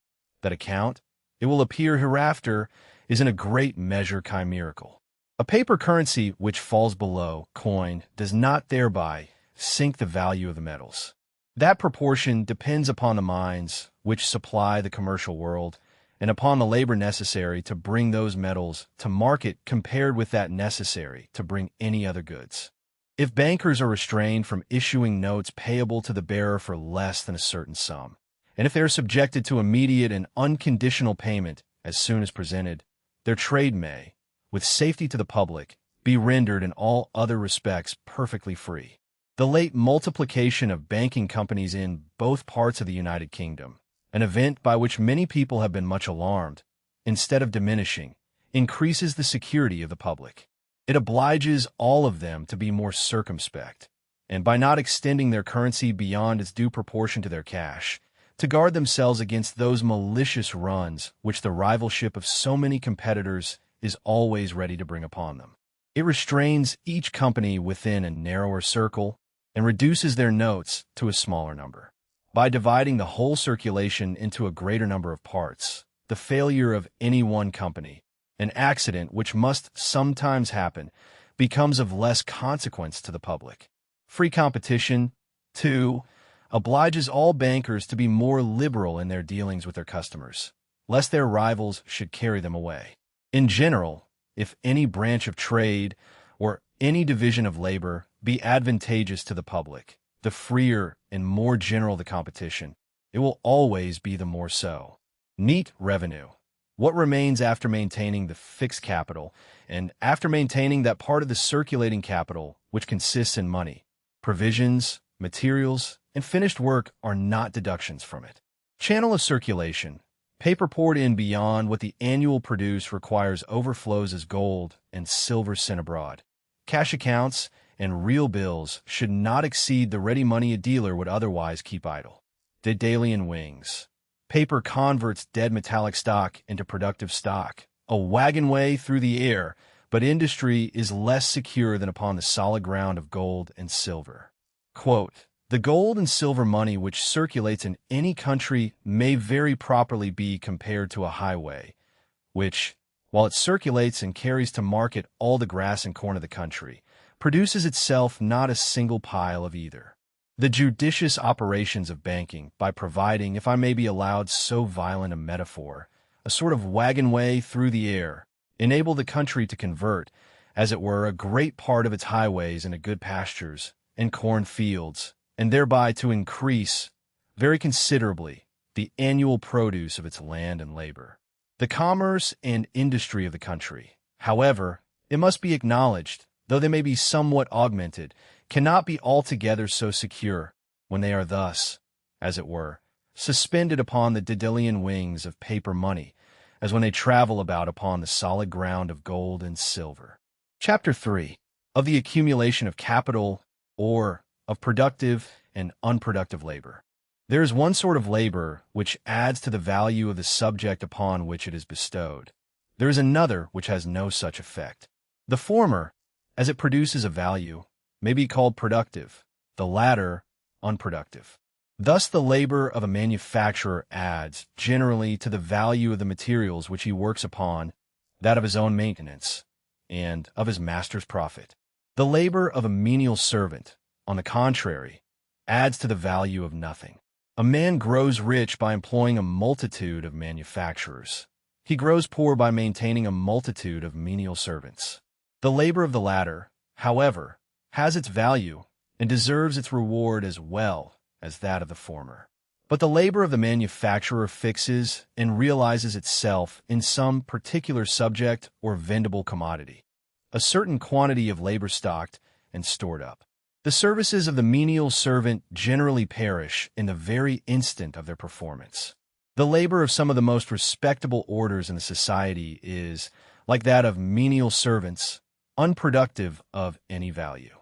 That account, it will appear hereafter, is in a great measure chimerical. A paper currency which falls below coin does not thereby sink the value of the metals. That proportion depends upon the mines which supply the commercial world and upon the labor necessary to bring those metals to market compared with that necessary to bring any other goods. If bankers are restrained from issuing notes payable to the bearer for less than a certain sum, and if they are subjected to immediate and unconditional payment as soon as presented, their trade may, with safety to the public, be rendered in all other respects perfectly free. The late multiplication of banking companies in both parts of the United Kingdom, an event by which many people have been much alarmed, instead of diminishing, increases the security of the public. It obliges all of them to be more circumspect, and by not extending their currency beyond its due proportion to their cash, to guard themselves against those malicious runs which the rivalship of so many competitors is always ready to bring upon them. It restrains each company within a narrower circle and reduces their notes to a smaller number. By dividing the whole circulation into a greater number of parts, the failure of any one company, an accident which must sometimes happen, becomes of less consequence to the public. Free competition, too, obliges all bankers to be more liberal in their dealings with their customers, lest their rivals should carry them away. In general, if any branch of trade or any division of labor be advantageous to the public, the freer and more general the competition, it will always be the more so. Neat revenue. What remains after maintaining the fixed capital and after maintaining that part of the circulating capital which consists in money, provisions, materials, and finished work are not deductions from it. Channel of circulation. Paper poured in beyond what the annual produce requires overflows as gold and silver sent abroad. Cash accounts and real bills should not exceed the ready money a dealer would otherwise keep idle. Daedalian wings. Paper converts dead metallic stock into productive stock, a wagon way through the air, but industry is less secure than upon the solid ground of gold and silver. Quote, the gold and silver money which circulates in any country may very properly be compared to a highway, which, while it circulates and carries to market all the grass and corn of the country, produces itself not a single pile of either. The judicious operations of banking, by providing, if I may be allowed so violent a metaphor, a sort of wagon way through the air, enable the country to convert, as it were, a great part of its highways into good pastures and corn fields, and thereby to increase, very considerably, the annual produce of its land and labor. The commerce and industry of the country, however, it must be acknowledged, though they may be somewhat augmented, cannot be altogether so secure when they are thus, as it were, suspended upon the Daedalian wings of paper money, as when they travel about upon the solid ground of gold and silver. Chapter 3. Of the accumulation of capital, or of productive and unproductive labor. There is one sort of labor which adds to the value of the subject upon which it is bestowed. There is another which has no such effect. The former, as it produces a value, may be called productive, the latter unproductive. Thus the labor of a manufacturer adds, generally, to the value of the materials which he works upon, that of his own maintenance, and of his master's profit. The labor of a menial servant, on the contrary, adds to the value of nothing. A man grows rich by employing a multitude of manufacturers. He grows poor by maintaining a multitude of menial servants. The labor of the latter, however, has its value and deserves its reward as well as that of the former. But the labor of the manufacturer fixes and realizes itself in some particular subject or vendable commodity, a certain quantity of labor stocked and stored up. The services of the menial servant generally perish in the very instant of their performance. The labor of some of the most respectable orders in the society is, like that of menial servants, unproductive of any value.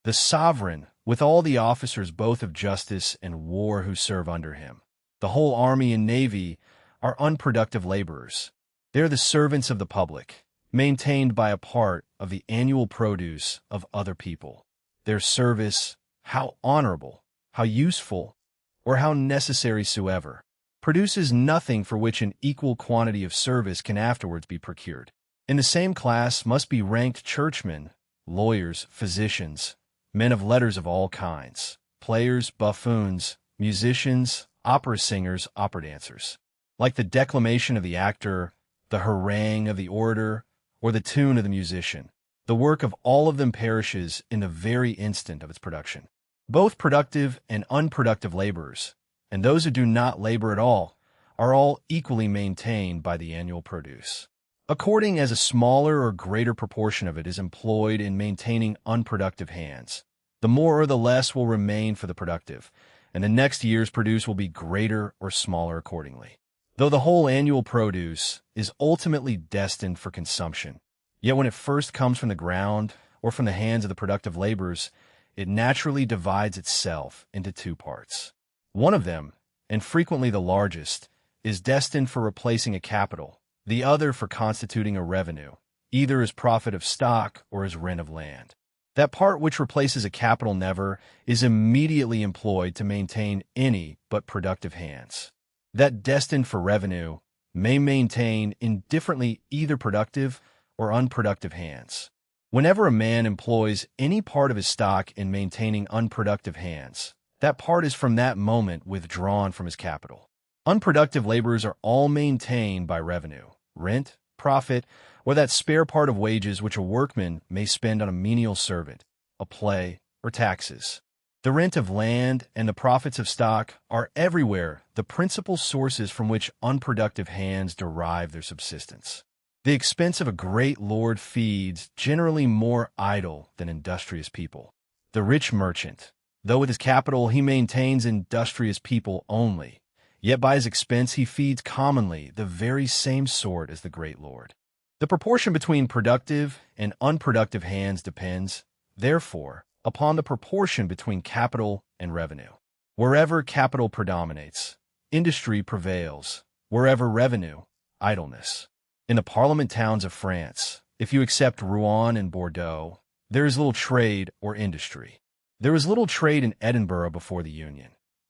The sovereign, with all the officers both of justice and war who serve under him, the whole army and navy, are unproductive laborers. They are the servants of the public, maintained by a part of the annual produce of other people. Their service, how honorable, how useful, or how necessary soever, produces nothing for which an equal quantity of service can afterwards be procured. In the same class must be ranked churchmen, lawyers, physicians, men of letters of all kinds, players, buffoons, musicians, opera singers, opera dancers. Like the declamation of the actor, the harangue of the orator, or the tune of the musician, the work of all of them perishes in the very instant of its production. Both productive and unproductive laborers, and those who do not labor at all, are all equally maintained by the annual produce, according as a smaller or greater proportion of it is employed in maintaining unproductive hands. The more or the less will remain for the productive, and the next year's produce will be greater or smaller accordingly. Though the whole annual produce is ultimately destined for consumption, yet when it first comes from the ground or from the hands of the productive laborers, it naturally divides itself into two parts. One of them, and frequently the largest, is destined for replacing a capital, the other for constituting a revenue, either as profit of stock or as rent of land. That part which replaces a capital never is immediately employed to maintain any but productive hands. That destined for revenue may maintain indifferently either productive or unproductive hands. Whenever a man employs any part of his stock in maintaining unproductive hands, that part is from that moment withdrawn from his capital. Unproductive laborers are all maintained by revenue, rent, profit, or that spare part of wages which a workman may spend on a menial servant, a play, or taxes. The rent of land and the profits of stock are everywhere the principal sources from which unproductive hands derive their subsistence. The expense of a great lord feeds generally more idle than industrious people. The rich merchant, though with his capital he maintains industrious people only, yet by his expense he feeds commonly the very same sort as the great lord. The proportion between productive and unproductive hands depends, therefore, upon the proportion between capital and revenue. Wherever capital predominates, industry prevails. Wherever revenue, idleness. In the Parliament towns of France, if you except Rouen and Bordeaux, there is little trade or industry. There was little trade in Edinburgh before the Union.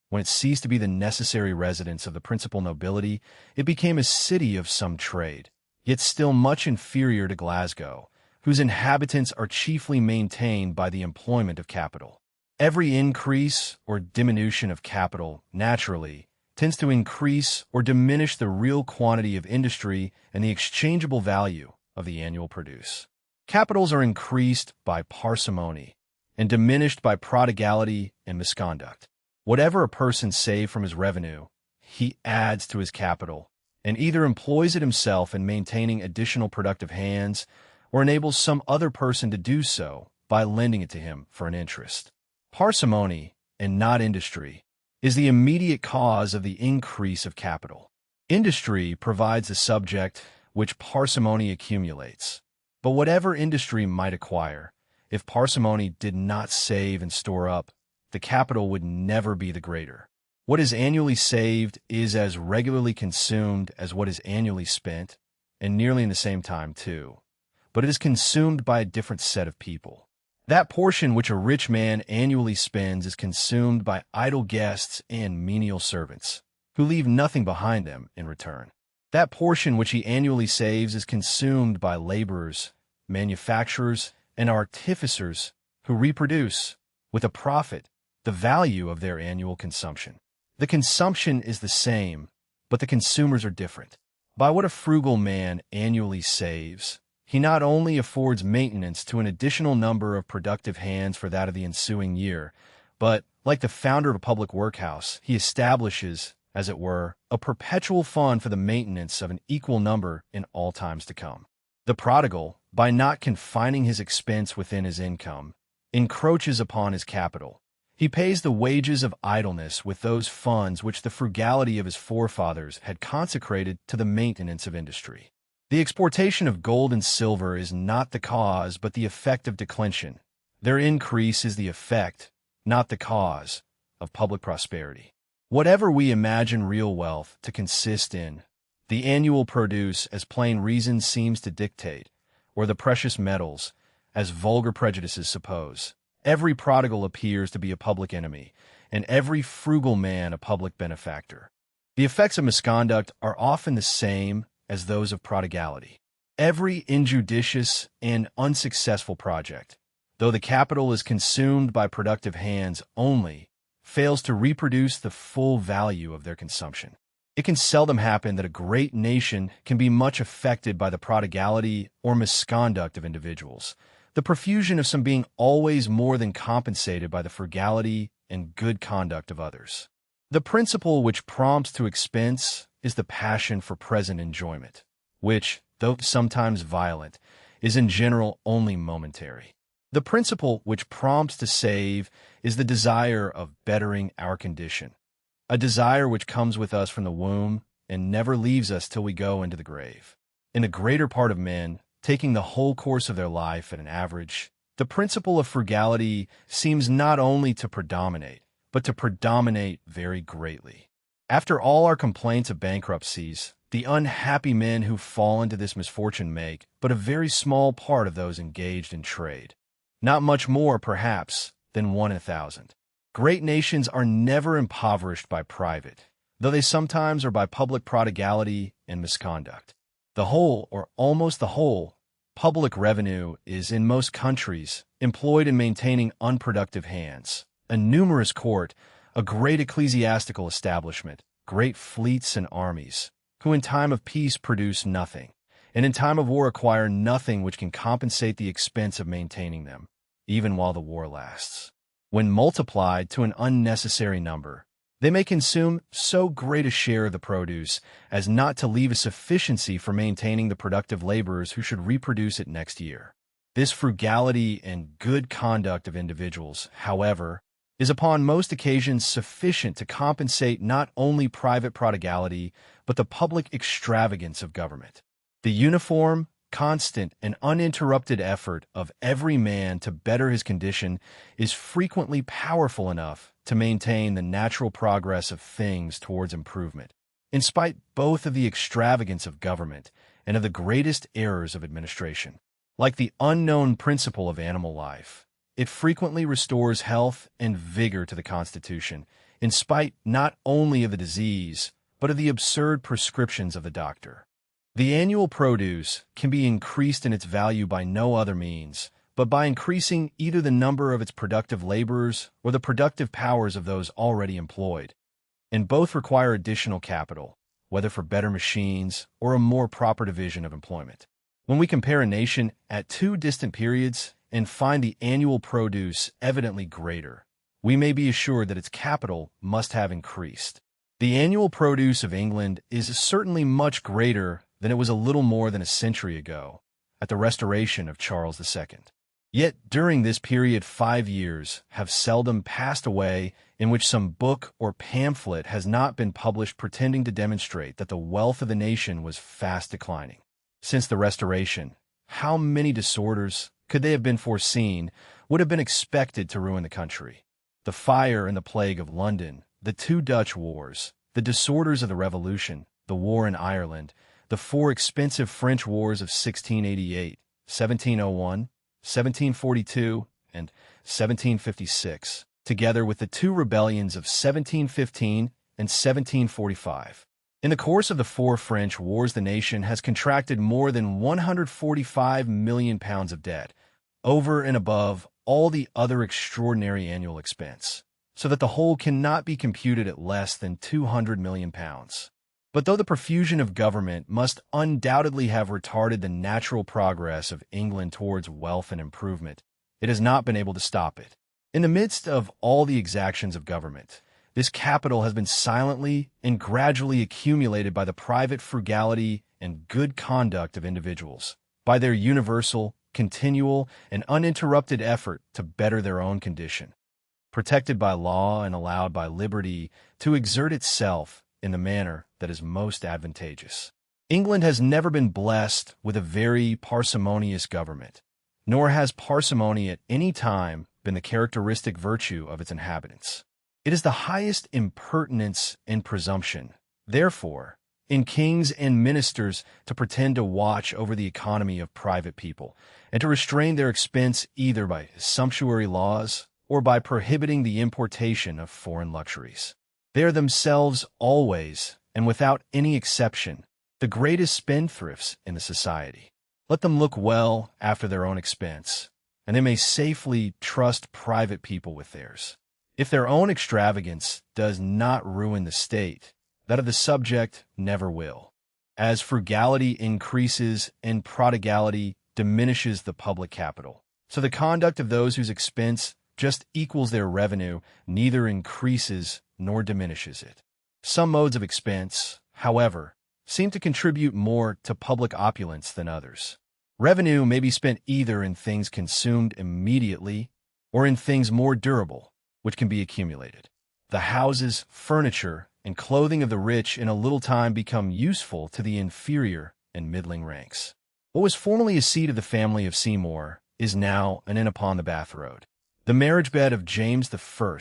When it ceased to be the necessary residence of the principal nobility, it became a city of some trade, yet still much inferior to Glasgow, whose inhabitants are chiefly maintained by the employment of capital. Every increase or diminution of capital, naturally, tends to increase or diminish the real quantity of industry and the exchangeable value of the annual produce. Capitals are increased by parsimony and diminished by prodigality and misconduct. Whatever a person save from his revenue, he adds to his capital, and either employs it himself in maintaining additional productive hands, or enables some other person to do so by lending it to him for an interest. Parsimony, and not industry, is the immediate cause of the increase of capital. Industry provides the subject which parsimony accumulates. But whatever industry might acquire, if parsimony did not save and store up, the capital would never be the greater. What is annually saved is as regularly consumed as what is annually spent, and nearly in the same time too. But it is consumed by a different set of people. That portion which a rich man annually spends is consumed by idle guests and menial servants, who leave nothing behind them in return. That portion which he annually saves is consumed by laborers, manufacturers, and artificers who reproduce, with a profit, the value of their annual consumption. The consumption is the same, but the consumers are different. By what a frugal man annually saves, he not only affords maintenance to an additional number of productive hands for that of the ensuing year, but, like the founder of a public workhouse, he establishes, as it were, a perpetual fund for the maintenance of an equal number in all times to come. The prodigal, by not confining his expense within his income, encroaches upon his capital. He pays the wages of idleness with those funds which the frugality of his forefathers had consecrated to the maintenance of industry. The exportation of gold and silver is not the cause but the effect of declension. Their increase is the effect, not the cause, of public prosperity. Whatever we imagine real wealth to consist in, the annual produce, as plain reason seems to dictate, or the precious metals, as vulgar prejudices suppose. Every prodigal appears to be a public enemy, and every frugal man a public benefactor. The effects of misconduct are often the same as those of prodigality. Every injudicious and unsuccessful project, though the capital is consumed by productive hands only, fails to reproduce the full value of their consumption. It can seldom happen that a great nation can be much affected by the prodigality or misconduct of individuals, the profusion of some being always more than compensated by the frugality and good conduct of others. The principle which prompts to expense is the passion for present enjoyment, which, though sometimes violent, is in general only momentary. The principle which prompts to save is the desire of bettering our condition, a desire which comes with us from the womb and never leaves us till we go into the grave. In the greater part of men, taking the whole course of their life at an average, the principle of frugality seems not only to predominate, but to predominate very greatly. After all our complaints of bankruptcies, the unhappy men who fall into this misfortune make but a very small part of those engaged in trade. Not much more, perhaps, than 1 in 1,000. Great nations are never impoverished by private, though they sometimes are by public prodigality and misconduct. The whole, or almost the whole, public revenue is, in most countries, employed in maintaining unproductive hands. A numerous court, a great ecclesiastical establishment, great fleets and armies, who in time of peace produce nothing, and in time of war acquire nothing which can compensate the expense of maintaining them, even while the war lasts. When multiplied to an unnecessary number, they may consume so great a share of the produce as not to leave a sufficiency for maintaining the productive laborers who should reproduce it next year. This frugality and good conduct of individuals, however, is upon most occasions sufficient to compensate not only private prodigality, but the public extravagance of government. The uniform, constant, and uninterrupted effort of every man to better his condition is frequently powerful enough to maintain the natural progress of things towards improvement, in spite both of the extravagance of government and of the greatest errors of administration. Like the unknown principle of animal life, it frequently restores health and vigor to the constitution, in spite not only of the disease, but of the absurd prescriptions of the doctor. The annual produce can be increased in its value by no other means, but by increasing either the number of its productive laborers or the productive powers of those already employed. And both require additional capital, whether for better machines or a more proper division of employment. When we compare a nation at 2 distant periods and find the annual produce evidently greater, we may be assured that its capital must have increased. The annual produce of England is certainly much greater than it was a little more than a century ago, at the restoration of Charles II. Yet during this period 5 years have seldom passed away in which some book or pamphlet has not been published pretending to demonstrate that the wealth of the nation was fast declining. Since the Restoration, how many disorders, could they have been foreseen, would have been expected to ruin the country? The fire and the plague of London, the 2 Dutch wars, the disorders of the Revolution, the war in Ireland, the 4 expensive French wars of 1688, 1701, 1742, and 1756, together with the 2 rebellions of 1715 and 1745. In the course of the 4 French wars, the nation has contracted more than £145 million of debt, over and above all the other extraordinary annual expense. so that the whole cannot be computed at less than £200 million. But though the profusion of government must undoubtedly have retarded the natural progress of England towards wealth and improvement, it has not been able to stop it. In the midst of all the exactions of government, this capital has been silently and gradually accumulated by the private frugality and good conduct of individuals, by their universal, continual, and uninterrupted effort to better their own condition, protected by law and allowed by liberty to exert itself in the manner that is most advantageous. England has never been blessed with a very parsimonious government, nor has parsimony at any time been the characteristic virtue of its inhabitants. It is the highest impertinence and presumption, therefore, in kings and ministers to pretend to watch over the economy of private people, and to restrain their expense either by sumptuary laws or by prohibiting the importation of foreign luxuries. They are themselves always, and without any exception, the greatest spendthrifts in the society. Let them look well after their own expense, and they may safely trust private people with theirs. If their own extravagance does not ruin the state, that of the subject never will. As frugality increases and prodigality diminishes the public capital, so the conduct of those whose expense just equals their revenue neither increases nor diminishes it. Some modes of expense, however, seem to contribute more to public opulence than others. Revenue may be spent either in things consumed immediately or in things more durable, which can be accumulated. The houses, furniture, and clothing of the rich in a little time become useful to the inferior and middling ranks. What was formerly a seat of the family of Seymour is now an inn upon the Bath Road. The marriage bed of James I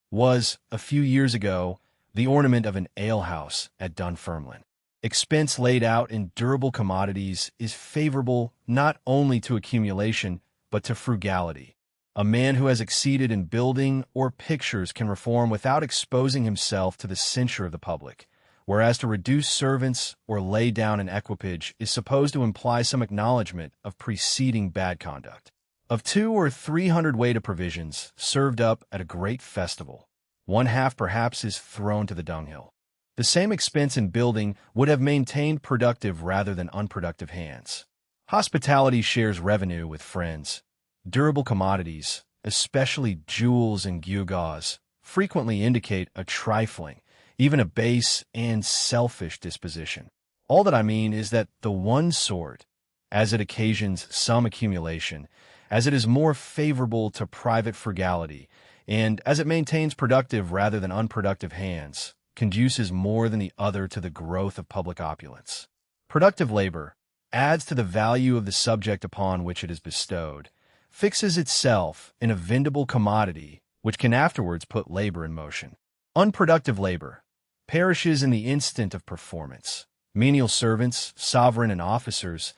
was, a few years ago, the ornament of an alehouse at Dunfermline. Expense laid out in durable commodities is favorable not only to accumulation, but to frugality. A man who has exceeded in building or pictures can reform without exposing himself to the censure of the public, whereas to reduce servants or lay down an equipage is supposed to imply some acknowledgment of preceding bad conduct. Of 200 or 300 weight of provisions served up at a great festival, one half perhaps is thrown to the dunghill. The same expense in building would have maintained productive rather than unproductive hands. Hospitality shares revenue with friends. Durable commodities, especially jewels and gewgaws, frequently indicate a trifling, even a base and selfish disposition. All that I mean is that the one sort, as it occasions some accumulation, as it is more favorable to private frugality, and as it maintains productive rather than unproductive hands, conduces more than the other to the growth of public opulence. Productive labor adds to the value of the subject upon which it is bestowed, fixes itself in a vendible commodity which can afterwards put labor in motion. Unproductive labor perishes in the instant of performance. Menial servants, sovereign and officers,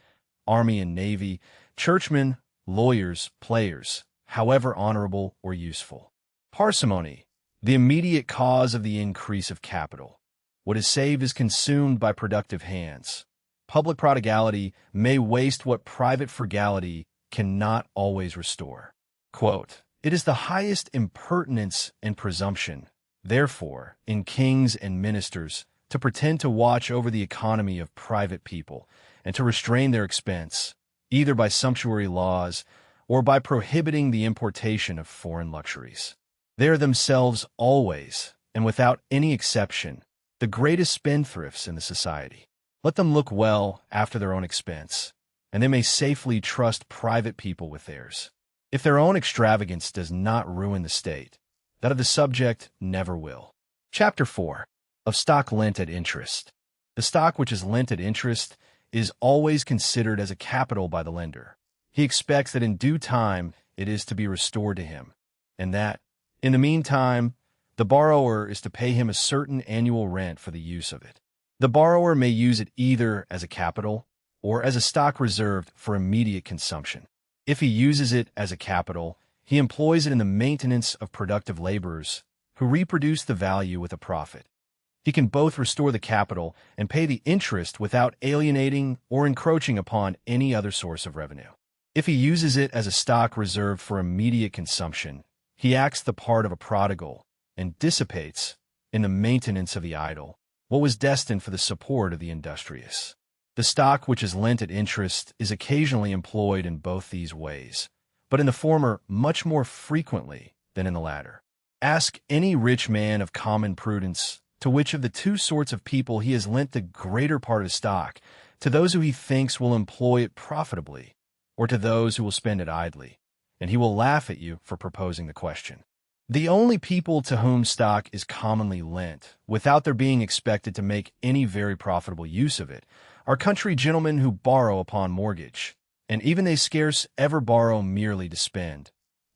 army and navy, churchmen, lawyers, players, however honorable or useful. Parsimony, the immediate cause of the increase of capital. What is saved is consumed by productive hands. Public prodigality may waste what private frugality cannot always restore. Quote, "It is the highest impertinence and presumption, therefore, in kings and ministers, to pretend to watch over the economy of private people, and to restrain their expense, either by sumptuary laws or by prohibiting the importation of foreign luxuries. They are themselves always, and without any exception, the greatest spendthrifts in the society. Let them look well after their own expense, and they may safely trust private people with theirs. If their own extravagance does not ruin the state, that of the subject never will." Chapter 4. Of stock lent at interest. The stock which is lent at interest is always considered as a capital by the lender. He expects that in due time it is to be restored to him, and that, in the meantime, the borrower is to pay him a certain annual rent for the use of it. The borrower may use it either as a capital or as a stock reserved for immediate consumption. If he uses it as a capital, he employs it in the maintenance of productive laborers who reproduce the value with a profit. He can both restore the capital and pay the interest without alienating or encroaching upon any other source of revenue. If he uses it as a stock reserved for immediate consumption, he acts the part of a prodigal and dissipates in the maintenance of the idle what was destined for the support of the industrious. The stock which is lent at interest is occasionally employed in both these ways, but in the former much more frequently than in the latter. Ask any rich man of common prudence to which of the two sorts of people he has lent the greater part of his stock, to those who he thinks will employ it profitably, or to those who will spend it idly, and he will laugh at you for proposing the question. The only people to whom stock is commonly lent, without their being expected to make any very profitable use of it, are country gentlemen who borrow upon mortgage, and even they scarce ever borrow merely to spend.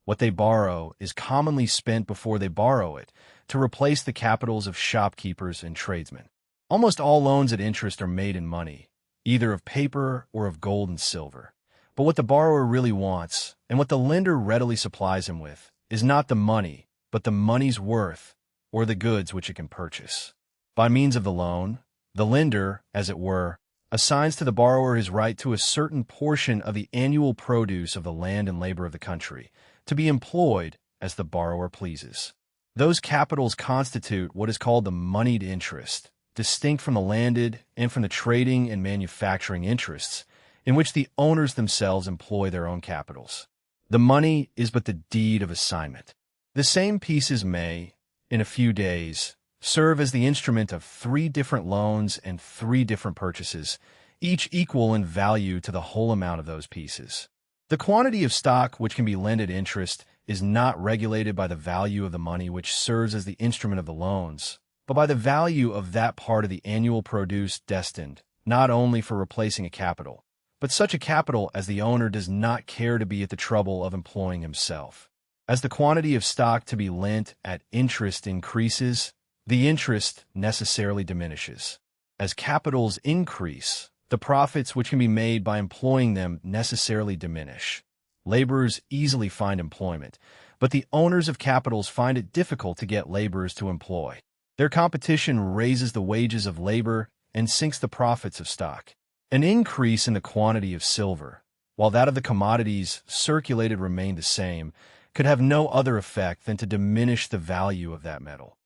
What they borrow is commonly spent before they borrow it, to replace the capitals of shopkeepers and tradesmen. Almost all loans at interest are made in money, either of paper or of gold and silver. But what the borrower really wants, and what the lender readily supplies him with, is not the money, but the money's worth, or the goods which it can purchase. By means of the loan, the lender, as it were, assigns to the borrower his right to a certain portion of the annual produce of the land and labor of the country, to be employed as the borrower pleases. Those capitals constitute what is called the moneyed interest, distinct from the landed and from the trading and manufacturing interests, in which the owners themselves employ their own capitals. The money is but the deed of assignment. The same pieces may, in a few days, serve as the instrument of 3 different loans and 3 different purchases, each equal in value to the whole amount of those pieces. The quantity of stock which can be lent at interest is not regulated by the value of the money which serves as the instrument of the loans, but by the value of that part of the annual produce destined not only for replacing a capital, but such a capital as the owner does not care to be at the trouble of employing himself. As the quantity of stock to be lent at interest increases, the interest necessarily diminishes. As capitals increase, the profits which can be made by employing them necessarily diminish. Laborers easily find employment, but the owners of capitals find it difficult to get laborers to employ. Their competition raises the wages of labor and sinks the profits of stock. An increase in the quantity of silver, while that of the commodities circulated remained the same, could have no other effect than to diminish the value of that metal.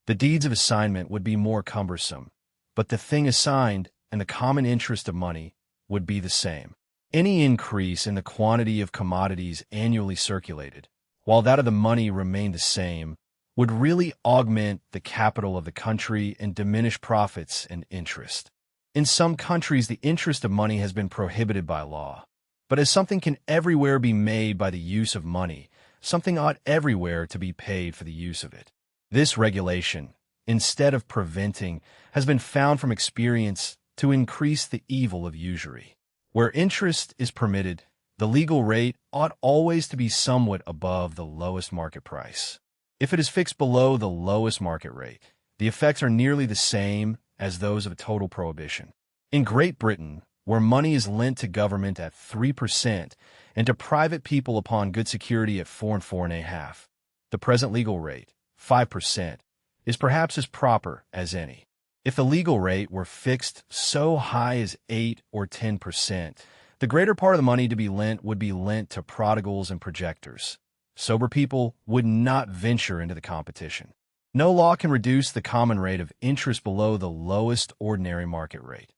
The deeds of assignment would be more cumbersome, but the thing assigned and the common interest of money would be the same. Any increase in the quantity of commodities annually circulated, while that of the money remained the same, would really augment the capital of the country and diminish profits and interest. In some countries, the interest of money has been prohibited by law. But as something can everywhere be made by the use of money, something ought everywhere to be paid for the use of it. This regulation, instead of preventing, has been found from experience to increase the evil of usury. Where interest is permitted, the legal rate ought always to be somewhat above the lowest market price. If it is fixed below the lowest market rate, the effects are nearly the same as those of a total prohibition. In Great Britain, where money is lent to government at 3% and to private people upon good security at 4 and 4.5%, the present legal rate, 5%, is perhaps as proper as any. If the legal rate were fixed so high as 8 or 10%, the greater part of the money to be lent would be lent to prodigals and projectors. Sober people would not venture into the competition. No law can reduce the common rate of interest below the lowest ordinary market rate.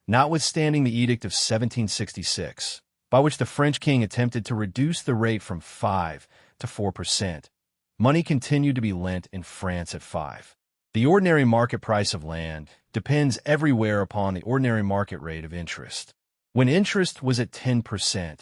Notwithstanding the Edict of 1766, by which the French king attempted to reduce the rate from 5 to 4%, money continued to be lent in France at 5. The ordinary market price of land depends everywhere upon the ordinary market rate of interest. When interest was at 10%,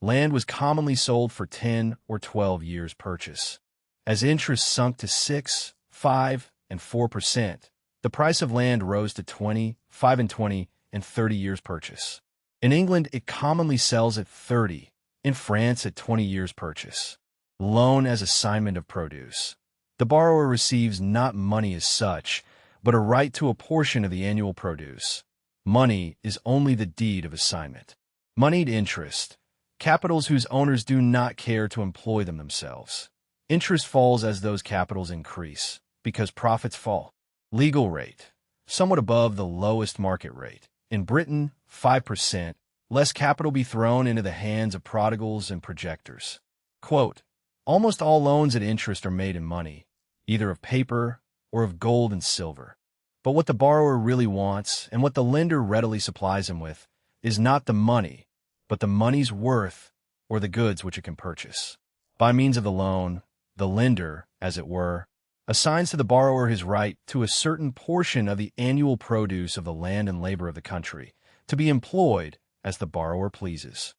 land was commonly sold for 10 or 12 years' purchase. As interest sunk to 6, 5, and 4%, the price of land rose to 20, 5 and 20, and 30 years' purchase. In England, it commonly sells at 30, in France at 20 years' purchase. Loan as assignment of produce. The borrower receives not money as such, but a right to a portion of the annual produce. Money is only the deed of assignment. Moneyed interest. Capitals whose owners do not care to employ them themselves. Interest falls as those capitals increase, because profits fall. Legal rate. Somewhat above the lowest market rate. In Britain, 5%, lest capital be thrown into the hands of prodigals and projectors. Quote, almost all loans at interest are made in money, either of paper or of gold and silver. But what the borrower really wants, and what the lender readily supplies him with, is not the money, but the money's worth or the goods which it can purchase. By means of the loan, the lender, as it were, assigns to the borrower his right to a certain portion of the annual produce of the land and labor of the country, to be employed as the borrower pleases.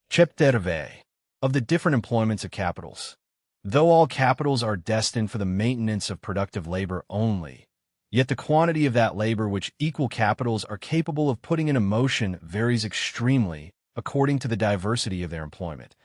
Chapter 2 of the different employments of capitals. Though all capitals are destined for the maintenance of productive labor only, yet the quantity of that labor which equal capitals are capable of putting into motion varies extremely according to the diversity of their employment,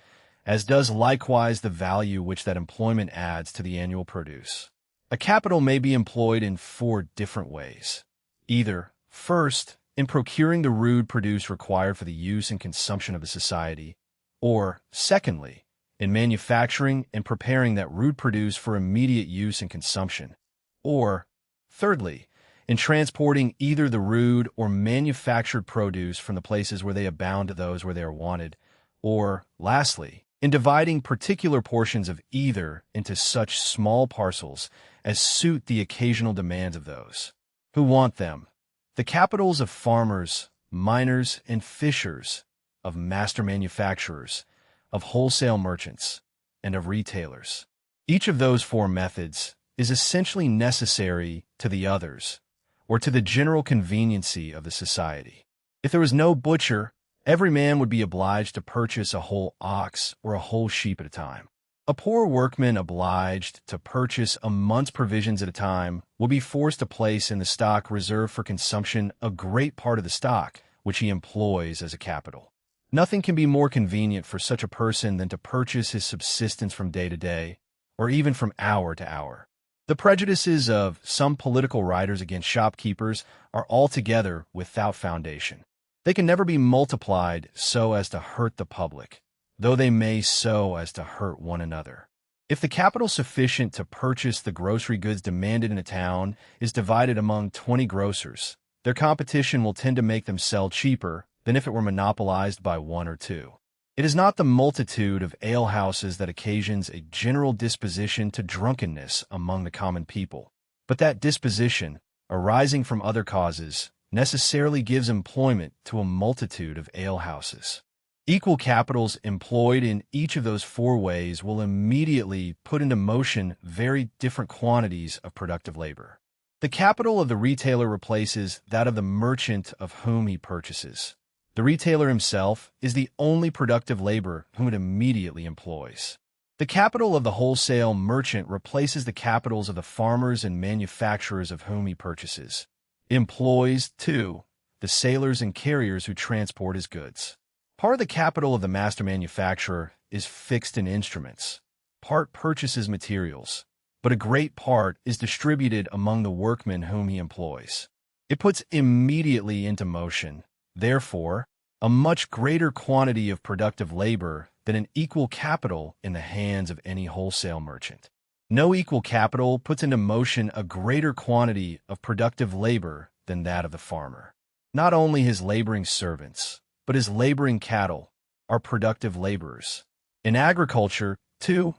as does likewise the value which that employment adds to the annual produce. A capital may be employed in 4 different ways. Either, first, in procuring the rude produce required for the use and consumption of the society, or, secondly, in manufacturing and preparing that rude produce for immediate use and consumption, or, thirdly, in transporting either the rude or manufactured produce from the places where they abound to those where they are wanted, or, lastly, in dividing particular portions of either into such small parcels as suit the occasional demands of those who want them. The capitals of farmers, miners, and fishers, of master manufacturers, of wholesale merchants, and of retailers. Each of those 4 methods is essentially necessary to the others, or to the general conveniency of the society. If there was no butcher, every man would be obliged to purchase a whole ox or a whole sheep at a time. A poor workman obliged to purchase a month's provisions at a time will be forced to place in the stock reserved for consumption a great part of the stock which he employs as a capital. Nothing can be more convenient for such a person than to purchase his subsistence from day to day, or even from hour to hour. The prejudices of some political writers against shopkeepers are altogether without foundation. They can never be multiplied so as to hurt the public, though they may so as to hurt one another. If the capital sufficient to purchase the grocery goods demanded in a town is divided among 20 grocers, their competition will tend to make them sell cheaper than if it were monopolized by 1 or 2. It is not the multitude of alehouses that occasions a general disposition to drunkenness among the common people, but that disposition, arising from other causes, necessarily gives employment to a multitude of alehouses. Equal capitals employed in each of those 4 ways will immediately put into motion very different quantities of productive labor. The capital of the retailer replaces that of the merchant of whom he purchases. The retailer himself is the only productive labor whom it immediately employs. The capital of the wholesale merchant replaces the capitals of the farmers and manufacturers of whom he purchases. It employs, too, the sailors and carriers who transport his goods. Part of the capital of the master manufacturer is fixed in instruments. Part purchases materials, but a great part is distributed among the workmen whom he employs. It puts immediately into motion, therefore, a much greater quantity of productive labor than an equal capital in the hands of any wholesale merchant. No equal capital puts into motion a greater quantity of productive labor than that of the farmer. Not only his laboring servants, but his laboring cattle are productive laborers. In agriculture, too,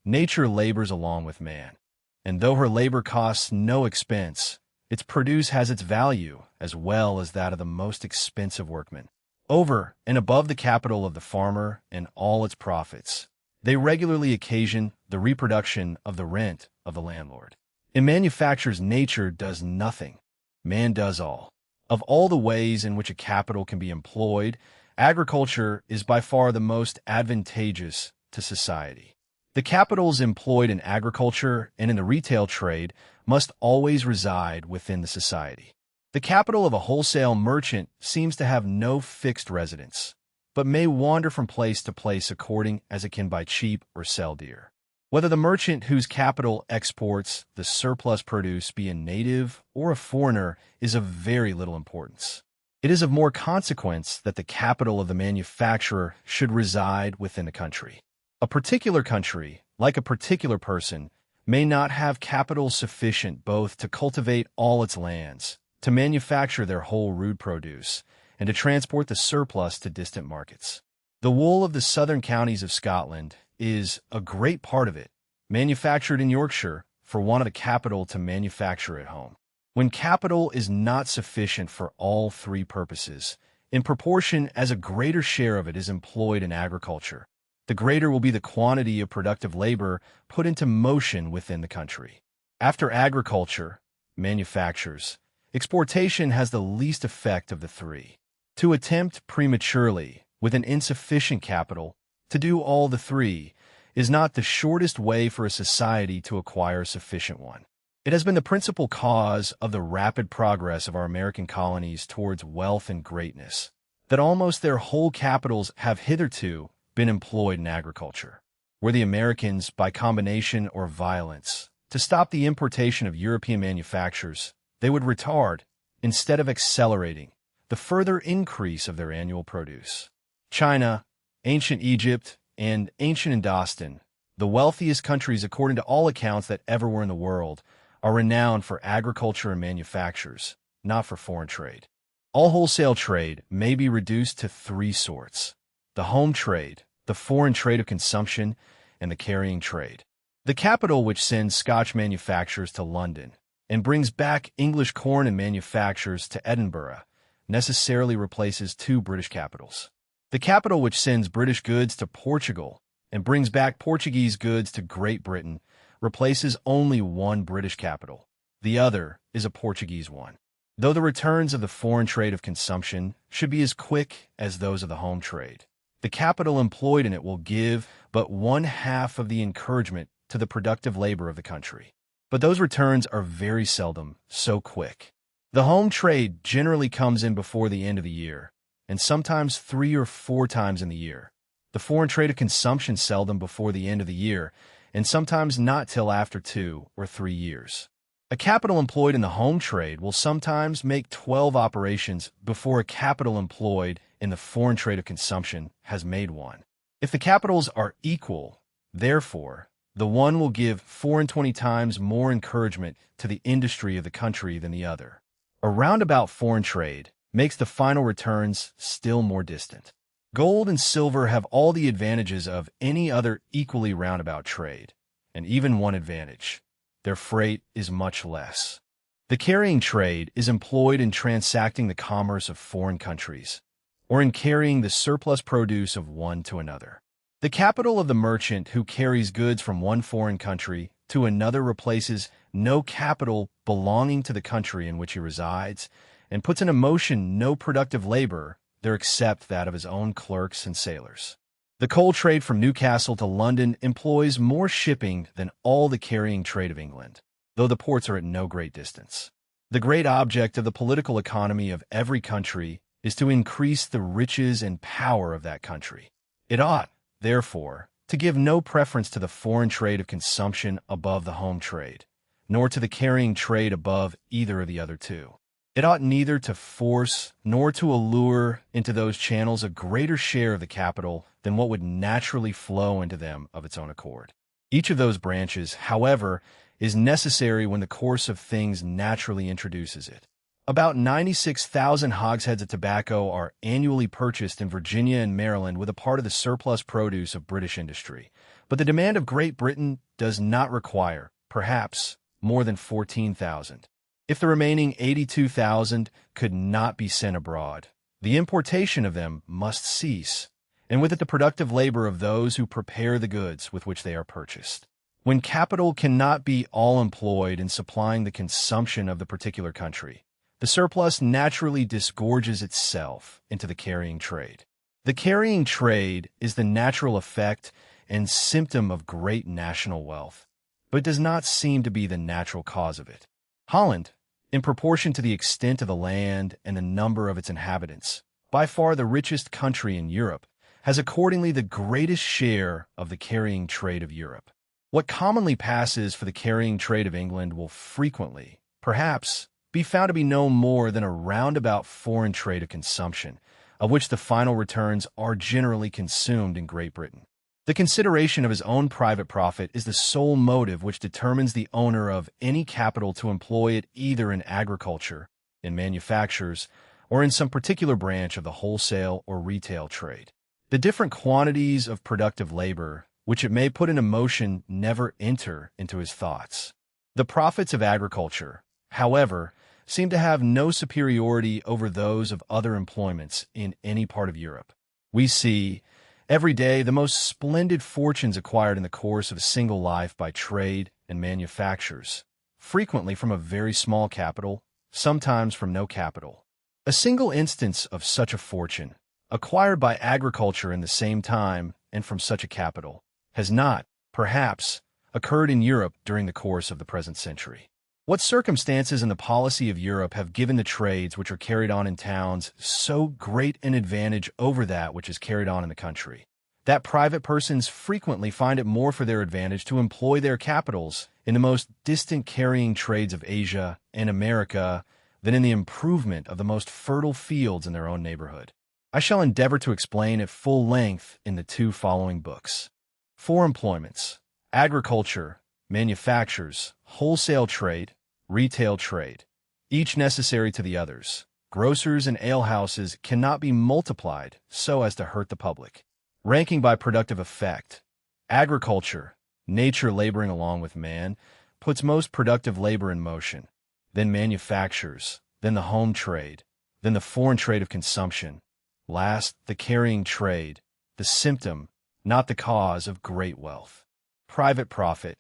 nature labors along with man, and though her labor costs no expense, its produce has its value as well as that of the most expensive workman. Over and above the capital of the farmer and all its profits, they regularly occasion the reproduction of the rent of the landlord. In manufactures, nature does nothing, man does all. Of all the ways in which a capital can be employed, agriculture is by far the most advantageous to society. The capitals employed in agriculture and in the retail trade must always reside within the society. The capital of a wholesale merchant seems to have no fixed residence, but may wander from place to place according as it can buy cheap or sell dear. Whether the merchant whose capital exports the surplus produce be a native or a foreigner is of very little importance. It is of more consequence that the capital of the manufacturer should reside within the country. A particular country, like a particular person, may not have capital sufficient both to cultivate all its lands, to manufacture their whole rude produce, and to transport the surplus to distant markets. The wool of the southern counties of Scotland is, a great part of it, manufactured in Yorkshire for want of the capital to manufacture at home. When capital is not sufficient for all three purposes, in proportion as a greater share of it is employed in agriculture, the greater will be the quantity of productive labor put into motion within the country. After agriculture, manufactures, exportation has the least effect of the three. To attempt prematurely, with an insufficient capital, to do all the three is not the shortest way for a society to acquire a sufficient one. It has been the principal cause of the rapid progress of our American colonies towards wealth and greatness, that almost their whole capitals have hitherto been employed in agriculture. Were the Americans, by combination or violence, to stop the importation of European manufactures, they would retard, instead of accelerating, the further increase of their annual produce. China, ancient Egypt, and ancient Indostan, the wealthiest countries according to all accounts that ever were in the world, are renowned for agriculture and manufactures, not for foreign trade. All wholesale trade may be reduced to three sorts: the home trade, the foreign trade of consumption, and the carrying trade. The capital which sends Scotch manufactures to London and brings back English corn and manufactures to Edinburgh necessarily replaces two British capitals. The capital which sends British goods to Portugal and brings back Portuguese goods to Great Britain replaces only one British capital. The other is a Portuguese one. Though the returns of the foreign trade of consumption should be as quick as those of the home trade, the capital employed in it will give but one half of the encouragement to the productive labor of the country. But those returns are very seldom so quick. The home trade generally comes in before the end of the year, and sometimes 3 or 4 times in the year. The foreign trade of consumption seldom before the end of the year, and sometimes not till after 2 or 3 years. A capital employed in the home trade will sometimes make 12 operations before a capital employed in the foreign trade of consumption has made one. If the capitals are equal, therefore, the one will give 24 times more encouragement to the industry of the country than the other. A roundabout foreign trade makes the final returns still more distant. Gold and silver have all the advantages of any other equally roundabout trade, and even one advantage: their freight is much less. The carrying trade is employed in transacting the commerce of foreign countries, or in carrying the surplus produce of one to another. The capital of the merchant who carries goods from one foreign country to another replaces no capital belonging to the country in which he resides, and puts in motion no productive labor there except that of his own clerks and sailors. The coal trade from Newcastle to London employs more shipping than all the carrying trade of England, though the ports are at no great distance. The great object of the political economy of every country is to increase the riches and power of that country. It ought, therefore, to give no preference to the foreign trade of consumption above the home trade, nor to the carrying trade above either of the other two. It ought neither to force nor to allure into those channels a greater share of the capital than what would naturally flow into them of its own accord. Each of those branches, however, is necessary when the course of things naturally introduces it. About 96,000 hogsheads of tobacco are annually purchased in Virginia and Maryland with a part of the surplus produce of British industry, but the demand of Great Britain does not require, perhaps, more than 14,000. If the remaining 82,000 could not be sent abroad, the importation of them must cease, and with it the productive labor of those who prepare the goods with which they are purchased. When capital cannot be all employed in supplying the consumption of the particular country, the surplus naturally disgorges itself into the carrying trade. The carrying trade is the natural effect and symptom of great national wealth, but does not seem to be the natural cause of it. Holland, in proportion to the extent of the land and the number of its inhabitants, by far the richest country in Europe, has accordingly the greatest share of the carrying trade of Europe. What commonly passes for the carrying trade of England will frequently, perhaps, be found to be no more than a roundabout foreign trade of consumption, of which the final returns are generally consumed in Great Britain. The consideration of his own private profit is the sole motive which determines the owner of any capital to employ it either in agriculture, in manufactures, or in some particular branch of the wholesale or retail trade. The different quantities of productive labor which it may put into motion never enter into his thoughts. The profits of agriculture, however, seem to have no superiority over those of other employments in any part of Europe. We see, every day, the most splendid fortunes acquired in the course of a single life by trade and manufactures, frequently from a very small capital, sometimes from no capital. A single instance of such a fortune, acquired by agriculture in the same time and from such a capital, has not, perhaps, occurred in Europe during the course of the present century. What circumstances in the policy of Europe have given the trades which are carried on in towns so great an advantage over that which is carried on in the country, that private persons frequently find it more for their advantage to employ their capitals in the most distant carrying trades of Asia and America than in the improvement of the most fertile fields in their own neighborhood. I shall endeavor to explain at full length in the two following books. 4 employments: agriculture, manufactures, wholesale trade, retail trade, each necessary to the others. Grocers and alehouses cannot be multiplied so as to hurt the public. Ranking by productive effect: agriculture, nature laboring along with man, puts most productive labor in motion. Then manufactures, then the home trade, then the foreign trade of consumption. Last, the carrying trade, the symptom, not the cause of great wealth. Private profit,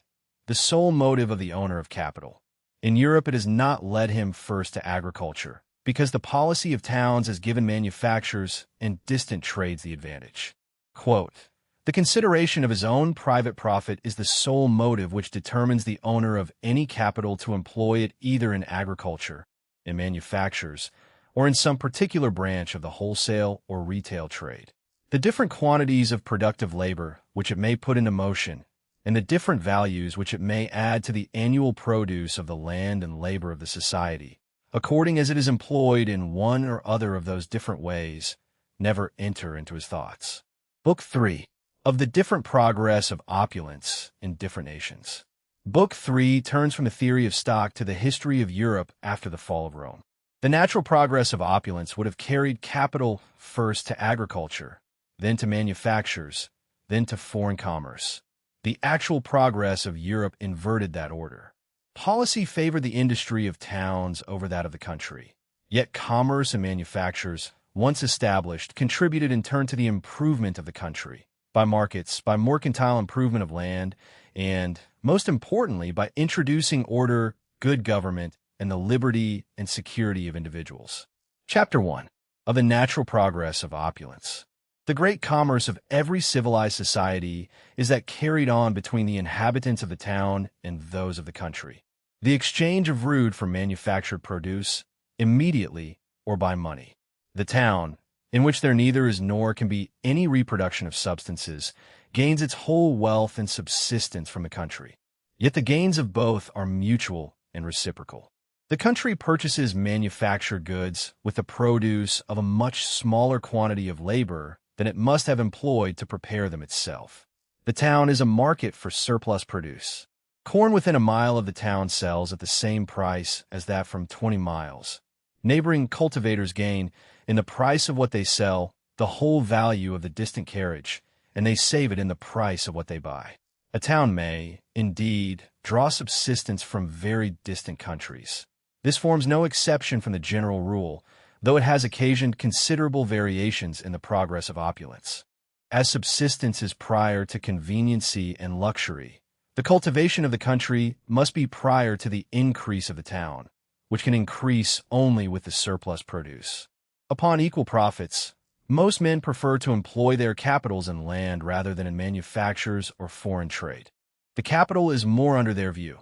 the sole motive of the owner of capital. In Europe, it has not led him first to agriculture, because the policy of towns has given manufactures and distant trades the advantage. Quote, "The consideration of his own private profit is the sole motive which determines the owner of any capital to employ it either in agriculture, in manufactures, or in some particular branch of the wholesale or retail trade. The different quantities of productive labor which it may put into motion, and the different values which it may add to the annual produce of the land and labor of the society, according as it is employed in one or other of those different ways, never enter into his thoughts." Book 3. Of the different progress of opulence in different nations. Book 3 turns from the theory of stock to the history of Europe after the fall of Rome. The natural progress of opulence would have carried capital first to agriculture, then to manufactures, then to foreign commerce. The actual progress of Europe inverted that order. Policy favored the industry of towns over that of the country. Yet commerce and manufactures, once established, contributed in turn to the improvement of the country, by markets, by mercantile improvement of land, and, most importantly, by introducing order, good government, and the liberty and security of individuals. Chapter 1. Of the natural progress of opulence. The great commerce of every civilized society is that carried on between the inhabitants of the town and those of the country. The exchange of rude for manufactured produce, immediately or by money. The town, in which there neither is nor can be any reproduction of substances, gains its whole wealth and subsistence from the country. Yet the gains of both are mutual and reciprocal. The country purchases manufactured goods with the produce of a much smaller quantity of labor than it must have employed to prepare them itself. The town is a market for surplus produce. Corn within a mile of the town sells at the same price as that from 20 miles. Neighboring cultivators gain, in the price of what they sell, the whole value of the distant carriage, and they save it in the price of what they buy. A town may, indeed, draw subsistence from very distant countries. This forms no exception from the general rule, though it has occasioned considerable variations in the progress of opulence. As subsistence is prior to conveniency and luxury, the cultivation of the country must be prior to the increase of the town, which can increase only with the surplus produce. Upon equal profits, most men prefer to employ their capitals in land rather than in manufactures or foreign trade. The capital is more under their view.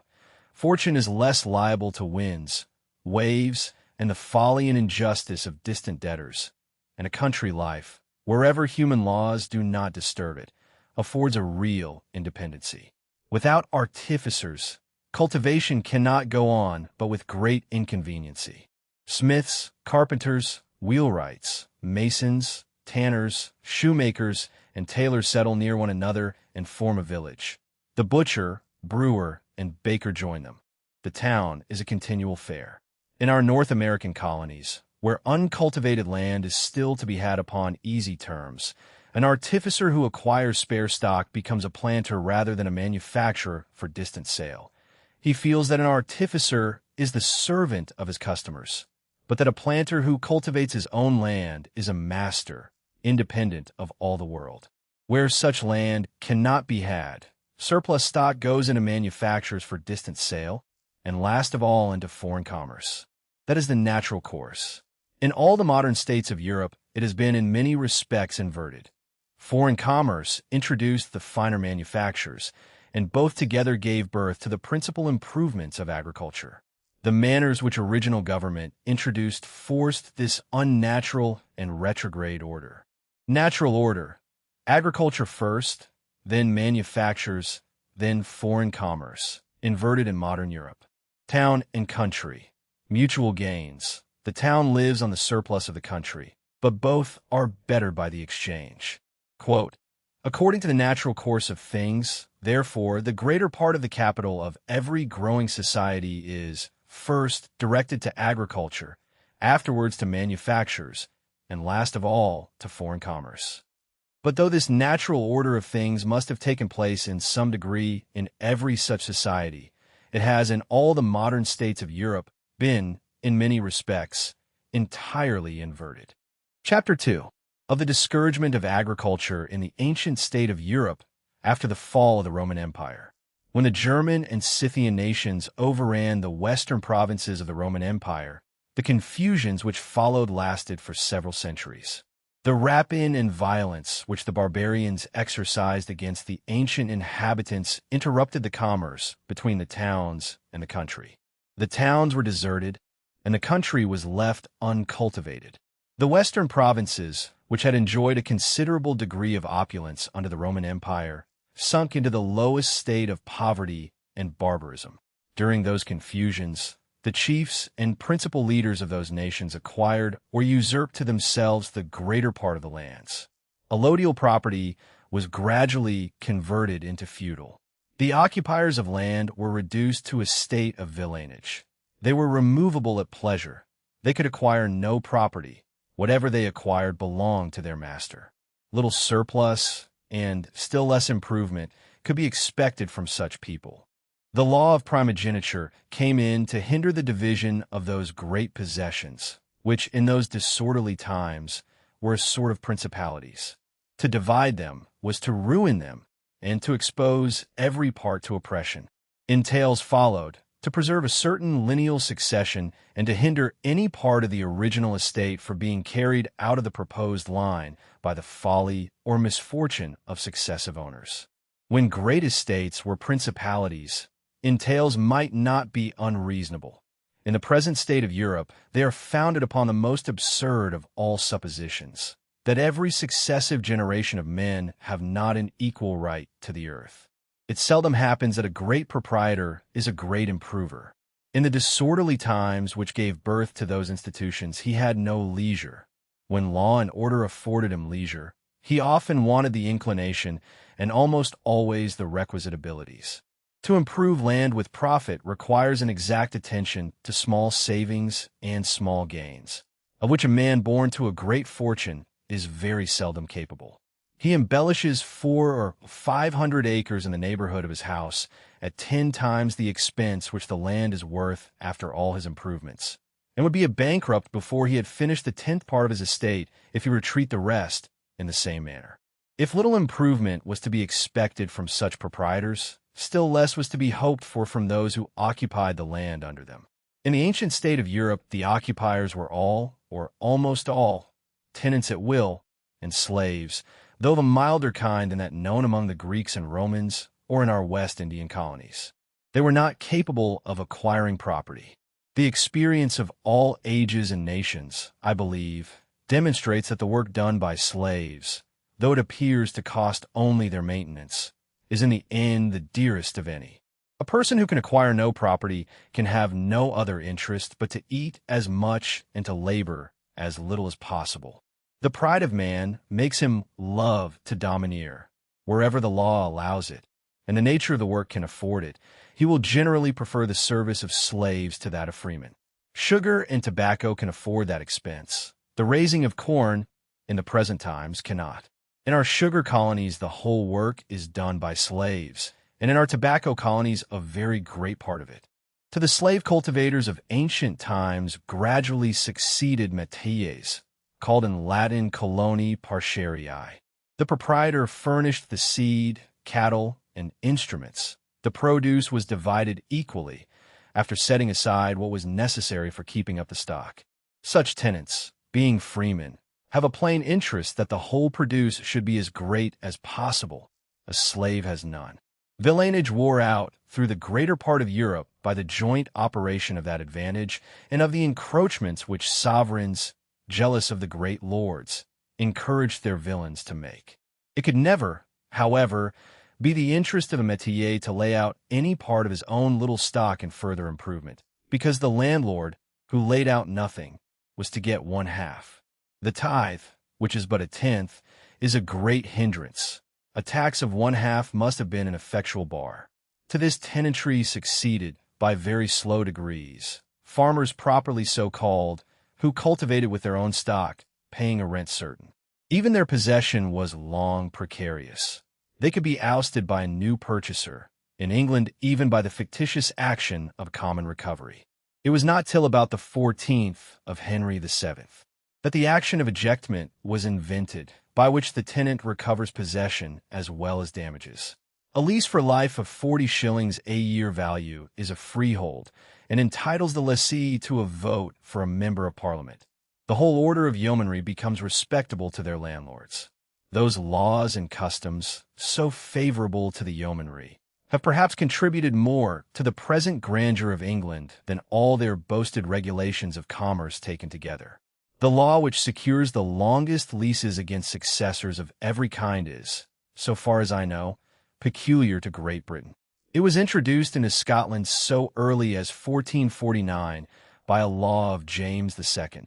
Fortune is less liable to winds, waves, and the folly and injustice of distant debtors, and a country life, wherever human laws do not disturb it, affords a real independency. Without artificers, cultivation cannot go on but with great inconveniency. Smiths, carpenters, wheelwrights, masons, tanners, shoemakers, and tailors settle near one another and form a village. The butcher, brewer, and baker join them. The town is a continual fair. In our North American colonies, where uncultivated land is still to be had upon easy terms, an artificer who acquires spare stock becomes a planter rather than a manufacturer for distant sale, He feels that an artificer is the servant of his customers, but that a planter who cultivates his own land is a master, independent of all the world. Where such land cannot be had, surplus stock goes into manufactures for distant sale, and last of all into foreign commerce. That is the natural course. In all the modern states of Europe, it has been in many respects inverted. Foreign commerce introduced the finer manufactures, and both together gave birth to the principal improvements of agriculture. The manners which original government introduced forced this unnatural and retrograde order. Natural order: agriculture first, then manufactures, then foreign commerce, inverted in modern Europe. Town and country: mutual gains. The town lives on the surplus of the country, but both are better by the exchange. Quote, according to the natural course of things, therefore, the greater part of the capital of every growing society is, first, directed to agriculture, afterwards to manufactures, and last of all, to foreign commerce. But though this natural order of things must have taken place in some degree in every such society, it has in all the modern states of Europe been, in many respects, entirely inverted. Chapter 2. Of the discouragement of agriculture in the ancient state of Europe after the fall of the Roman Empire. When the German and Scythian nations overran the western provinces of the Roman Empire, the confusions which followed lasted for several centuries. The rapine and violence which the barbarians exercised against the ancient inhabitants interrupted the commerce between the towns and the country. The towns were deserted, and the country was left uncultivated. The western provinces, which had enjoyed a considerable degree of opulence under the Roman Empire, sunk into the lowest state of poverty and barbarism. During those confusions, the chiefs and principal leaders of those nations acquired or usurped to themselves the greater part of the lands. Allodial property was gradually converted into feudal. The occupiers of land were reduced to a state of villanage. They were removable at pleasure. They could acquire no property. Whatever they acquired belonged to their master. Little surplus, and still less improvement, could be expected from such people. The law of primogeniture came in to hinder the division of those great possessions, which in those disorderly times were a sort of principalities. To divide them was to ruin them, and to expose every part to oppression. Entails followed, to preserve a certain lineal succession and to hinder any part of the original estate from being carried out of the proposed line by the folly or misfortune of successive owners. When great estates were principalities, entails might not be unreasonable. In the present state of Europe, they are founded upon the most absurd of all suppositions, that every successive generation of men have not an equal right to the earth. It seldom happens that a great proprietor is a great improver. In the disorderly times which gave birth to those institutions, he had no leisure. When law and order afforded him leisure, he often wanted the inclination and almost always the requisite abilities. To improve land with profit requires an exact attention to small savings and small gains, of which a man born to a great fortune is very seldom capable. He embellishes 400 or 500 acres in the neighborhood of his house at 10 times the expense which the land is worth after all his improvements, and would be a bankrupt before he had finished the 10th part of his estate if he retreat the rest in the same manner. If little improvement was to be expected from such proprietors, still less was to be hoped for from those who occupied the land under them. In the ancient state of Europe, the occupiers were all, or almost all, tenants at will and slaves, though the milder kind than that known among the Greeks and Romans or in our West Indian colonies. They were not capable of acquiring property. The experience of all ages and nations, I believe, demonstrates that the work done by slaves, though it appears to cost only their maintenance, is in the end the dearest of any. A person who can acquire no property can have no other interest but to eat as much and to labor as little as possible. The pride of man makes him love to domineer. Wherever the law allows it, and the nature of the work can afford it, he will generally prefer the service of slaves to that of freemen. Sugar and tobacco can afford that expense. The raising of corn, in the present times, cannot. In our sugar colonies, the whole work is done by slaves, and in our tobacco colonies a very great part of it. To the slave cultivators of ancient times gradually succeeded metayers, called in Latin coloni partiarii. The proprietor furnished the seed, cattle, and instruments. The produce was divided equally, after setting aside what was necessary for keeping up the stock. Such tenants, being freemen, have a plain interest that the whole produce should be as great as possible. A slave has none. Villeinage wore out through the greater part of Europe by the joint operation of that advantage and of the encroachments which sovereigns, jealous of the great lords, encouraged their villains to make. It could never, however, be the interest of a métayer to lay out any part of his own little stock in further improvement, because the landlord, who laid out nothing, was to get 1/2. The tithe, which is but 1/10, is a great hindrance. A tax of 1/2 must have been an effectual bar. To this tenantry succeeded, by very slow degrees, farmers properly so called, who cultivated with their own stock, paying a rent certain. Even their possession was long precarious. They could be ousted by a new purchaser, in England even by the fictitious action of common recovery. It was not till about the 14th of Henry VII that the action of ejectment was invented, by which the tenant recovers possession as well as damages. A lease for life of 40 shillings a year value is a freehold, and entitles the lessee to a vote for a member of Parliament. The whole order of yeomanry becomes respectable to their landlords. Those laws and customs, so favorable to the yeomanry, have perhaps contributed more to the present grandeur of England than all their boasted regulations of commerce taken together. The law which secures the longest leases against successors of every kind is, so far as I know, peculiar to Great Britain. It was introduced into Scotland so early as 1449 by a law of James II,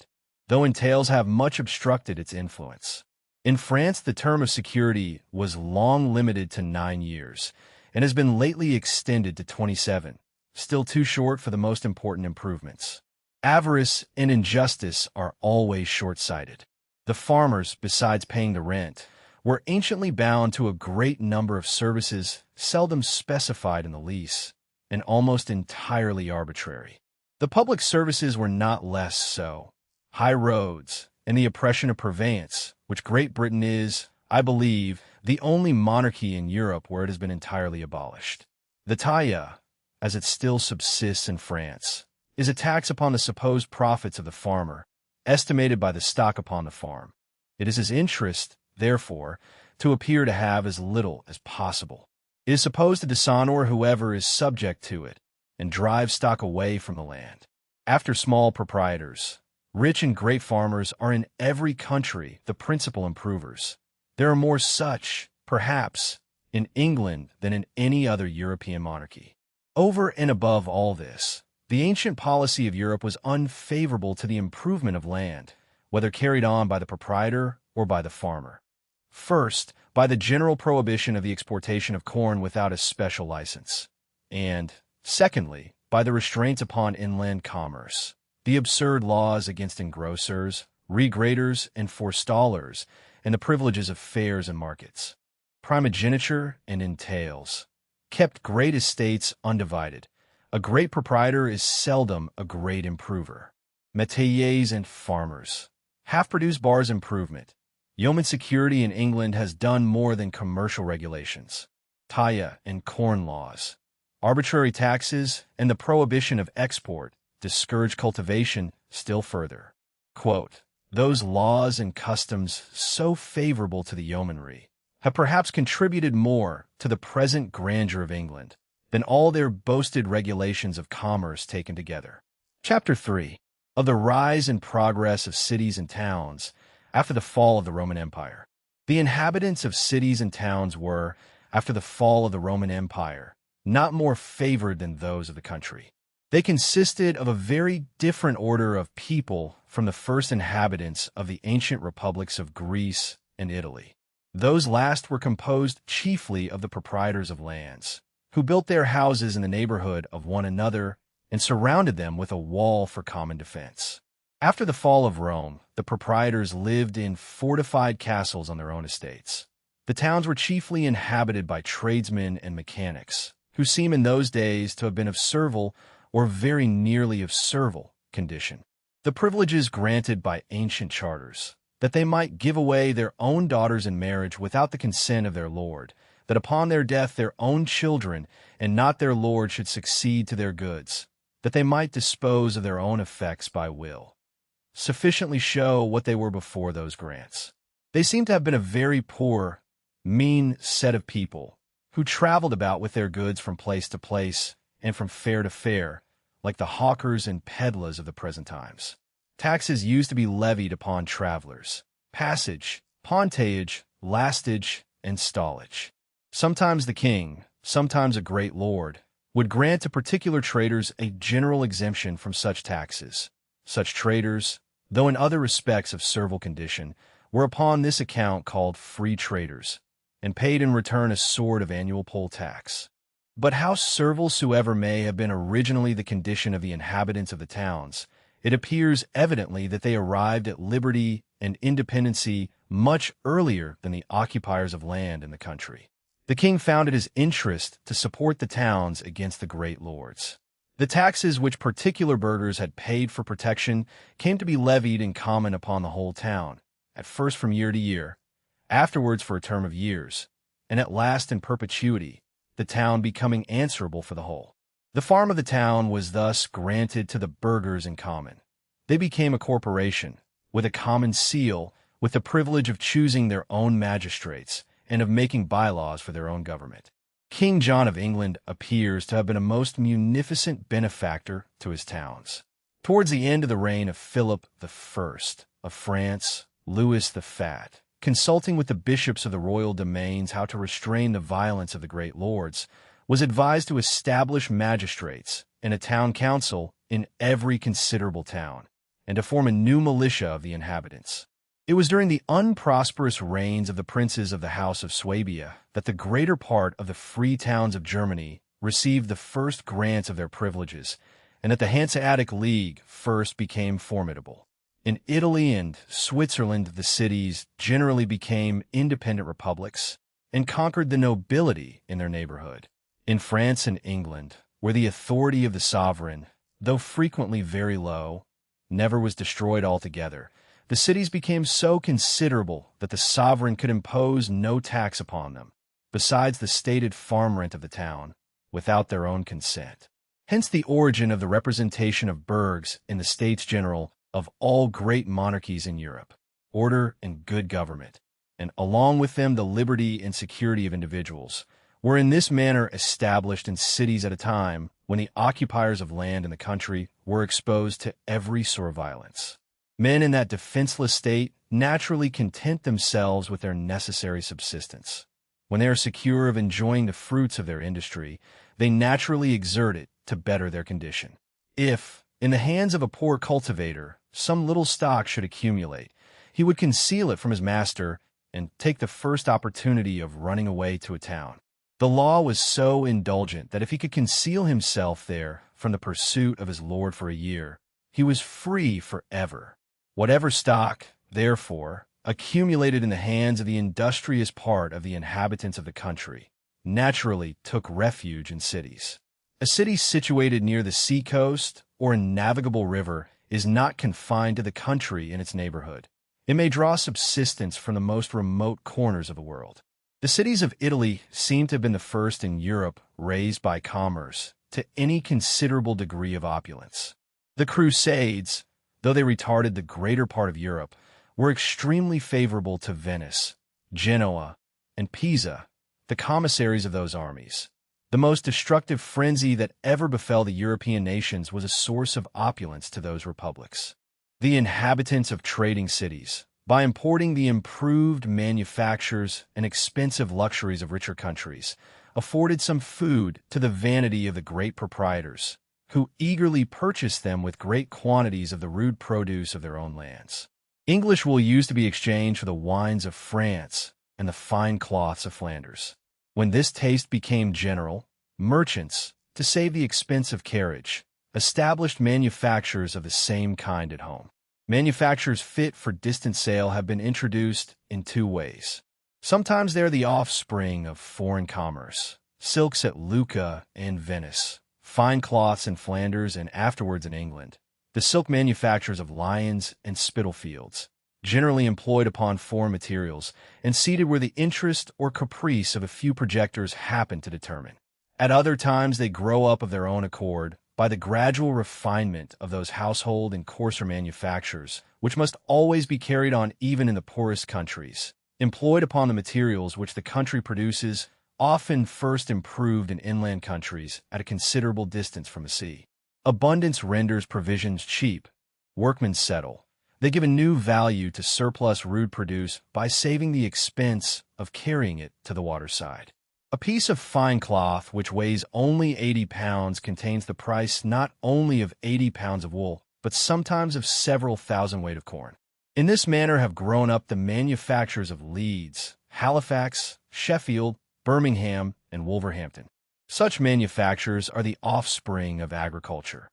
though entails have much obstructed its influence. In France, the term of security was long limited to 9 years, and has been lately extended to 27, still too short for the most important improvements. Avarice and injustice are always short-sighted. The farmers, besides paying the rent, were anciently bound to a great number of services seldom specified in the lease, and almost entirely arbitrary. The public services were not less so. High roads, and the oppression of purveyance, which Great Britain is, I believe, the only monarchy in Europe where it has been entirely abolished. The taille, as it still subsists in France, is a tax upon the supposed profits of the farmer, estimated by the stock upon the farm. It is his interest, therefore, to appear to have as little as possible. It is supposed to dishonor whoever is subject to it, and drive stock away from the land. After small proprietors, rich and great farmers are in every country the principal improvers. There are more such, perhaps, in England than in any other European monarchy. Over and above all this, the ancient policy of Europe was unfavorable to the improvement of land, whether carried on by the proprietor or by the farmer. First, by the general prohibition of the exportation of corn without a special license, and, secondly, by the restraints upon inland commerce, the absurd laws against engrossers, regraders, and forestallers, and the privileges of fairs and markets. Primogeniture and entails kept great estates undivided. A great proprietor is seldom a great improver. Métayers and farmers. Half-produced bars improvement. Yeoman security in England has done more than commercial regulations. Taille and corn laws. Arbitrary taxes and the prohibition of export discourage cultivation still further. Quote, those laws and customs so favorable to the yeomanry have perhaps contributed more to the present grandeur of England than all their boasted regulations of commerce taken together. Chapter 3. Of the rise and progress of cities and towns after the fall of the Roman Empire. The inhabitants of cities and towns were, after the fall of the Roman Empire, not more favored than those of the country. They consisted of a very different order of people from the first inhabitants of the ancient republics of Greece and Italy. Those last were composed chiefly of the proprietors of lands, who built their houses in the neighborhood of one another and surrounded them with a wall for common defense. After the fall of Rome, the proprietors lived in fortified castles on their own estates. The towns were chiefly inhabited by tradesmen and mechanics, who seem in those days to have been of servile or very nearly of servile condition. The privileges granted by ancient charters, that they might give away their own daughters in marriage without the consent of their lord, that upon their death their own children and not their lord should succeed to their goods, that they might dispose of their own effects by will, sufficiently show what they were before those grants. They seem to have been a very poor, mean set of people, who traveled about with their goods from place to place and from fair to fair, like the hawkers and peddlers of the present times. Taxes used to be levied upon travelers: passage, pontage, lastage, and stallage. Sometimes the king, sometimes a great lord, would grant to particular traders a general exemption from such taxes. Such traders, though in other respects of servile condition, were upon this account called free traders, and paid in return a sort of annual poll tax. But how servile soever may have been originally the condition of the inhabitants of the towns, it appears evidently that they arrived at liberty and independency much earlier than the occupiers of land in the country. The king found it his interest to support the towns against the great lords. The taxes which particular burghers had paid for protection came to be levied in common upon the whole town, at first from year to year, afterwards for a term of years, and at last in perpetuity, the town becoming answerable for the whole. The farm of the town was thus granted to the burghers in common. They became a corporation, with a common seal, with the privilege of choosing their own magistrates, and of making bylaws for their own government. King John of England appears to have been a most munificent benefactor to his towns. Towards the end of the reign of Philip I of France, Louis the Fat, consulting with the bishops of the royal domains how to restrain the violence of the great lords, was advised to establish magistrates and a town council in every considerable town, and to form a new militia of the inhabitants. It was during the unprosperous reigns of the princes of the House of Swabia that the greater part of the free towns of Germany received the first grants of their privileges, and that the Hanseatic League first became formidable. In Italy and Switzerland, the cities generally became independent republics and conquered the nobility in their neighborhood. In France and England, where the authority of the sovereign, though frequently very low, never was destroyed altogether, the cities became so considerable that the sovereign could impose no tax upon them, besides the stated farm rent of the town, without their own consent. Hence the origin of the representation of burghs in the States General of all great monarchies in Europe, order and good government, and along with them the liberty and security of individuals, were in this manner established in cities at a time when the occupiers of land in the country were exposed to every sort of violence. Men in that defenseless state naturally content themselves with their necessary subsistence. When they are secure of enjoying the fruits of their industry, they naturally exert it to better their condition. If, in the hands of a poor cultivator, some little stock should accumulate, he would conceal it from his master and take the first opportunity of running away to a town. The law was so indulgent that if he could conceal himself there from the pursuit of his lord for a year, he was free forever. Whatever stock, therefore, accumulated in the hands of the industrious part of the inhabitants of the country, naturally took refuge in cities. A city situated near the sea-coast or a navigable river is not confined to the country in its neighborhood. It may draw subsistence from the most remote corners of the world. The cities of Italy seem to have been the first in Europe raised by commerce to any considerable degree of opulence. The Crusades, though they retarded the greater part of Europe, were extremely favorable to Venice, Genoa, and Pisa, the commissaries of those armies. The most destructive frenzy that ever befell the European nations was a source of opulence to those republics. The inhabitants of trading cities, by importing the improved manufactures and expensive luxuries of richer countries, afforded some food to the vanity of the great proprietors, who eagerly purchased them with great quantities of the rude produce of their own lands. English wool used to be exchanged for the wines of France and the fine cloths of Flanders. When this taste became general, merchants, to save the expense of carriage, established manufactures of the same kind at home. Manufactures fit for distant sale have been introduced in two ways. Sometimes they are the offspring of foreign commerce. Silks at Lucca and Venice, fine cloths in Flanders and afterwards in England, the silk manufactures of Lyons and Spitalfields, generally employed upon foreign materials and seated where the interest or caprice of a few projectors happen to determine. At other times they grow up of their own accord by the gradual refinement of those household and coarser manufactures, which must always be carried on even in the poorest countries, employed upon the materials which the country produces, often first improved in inland countries at a considerable distance from the sea. Abundance renders provisions cheap. Workmen settle. They give a new value to surplus rude produce by saving the expense of carrying it to the waterside. A piece of fine cloth which weighs only 80 pounds contains the price not only of 80 pounds of wool, but sometimes of several thousand weight of corn. In this manner have grown up the manufactures of Leeds, Halifax, Sheffield, Birmingham, and Wolverhampton. Such manufactures are the offspring of agriculture.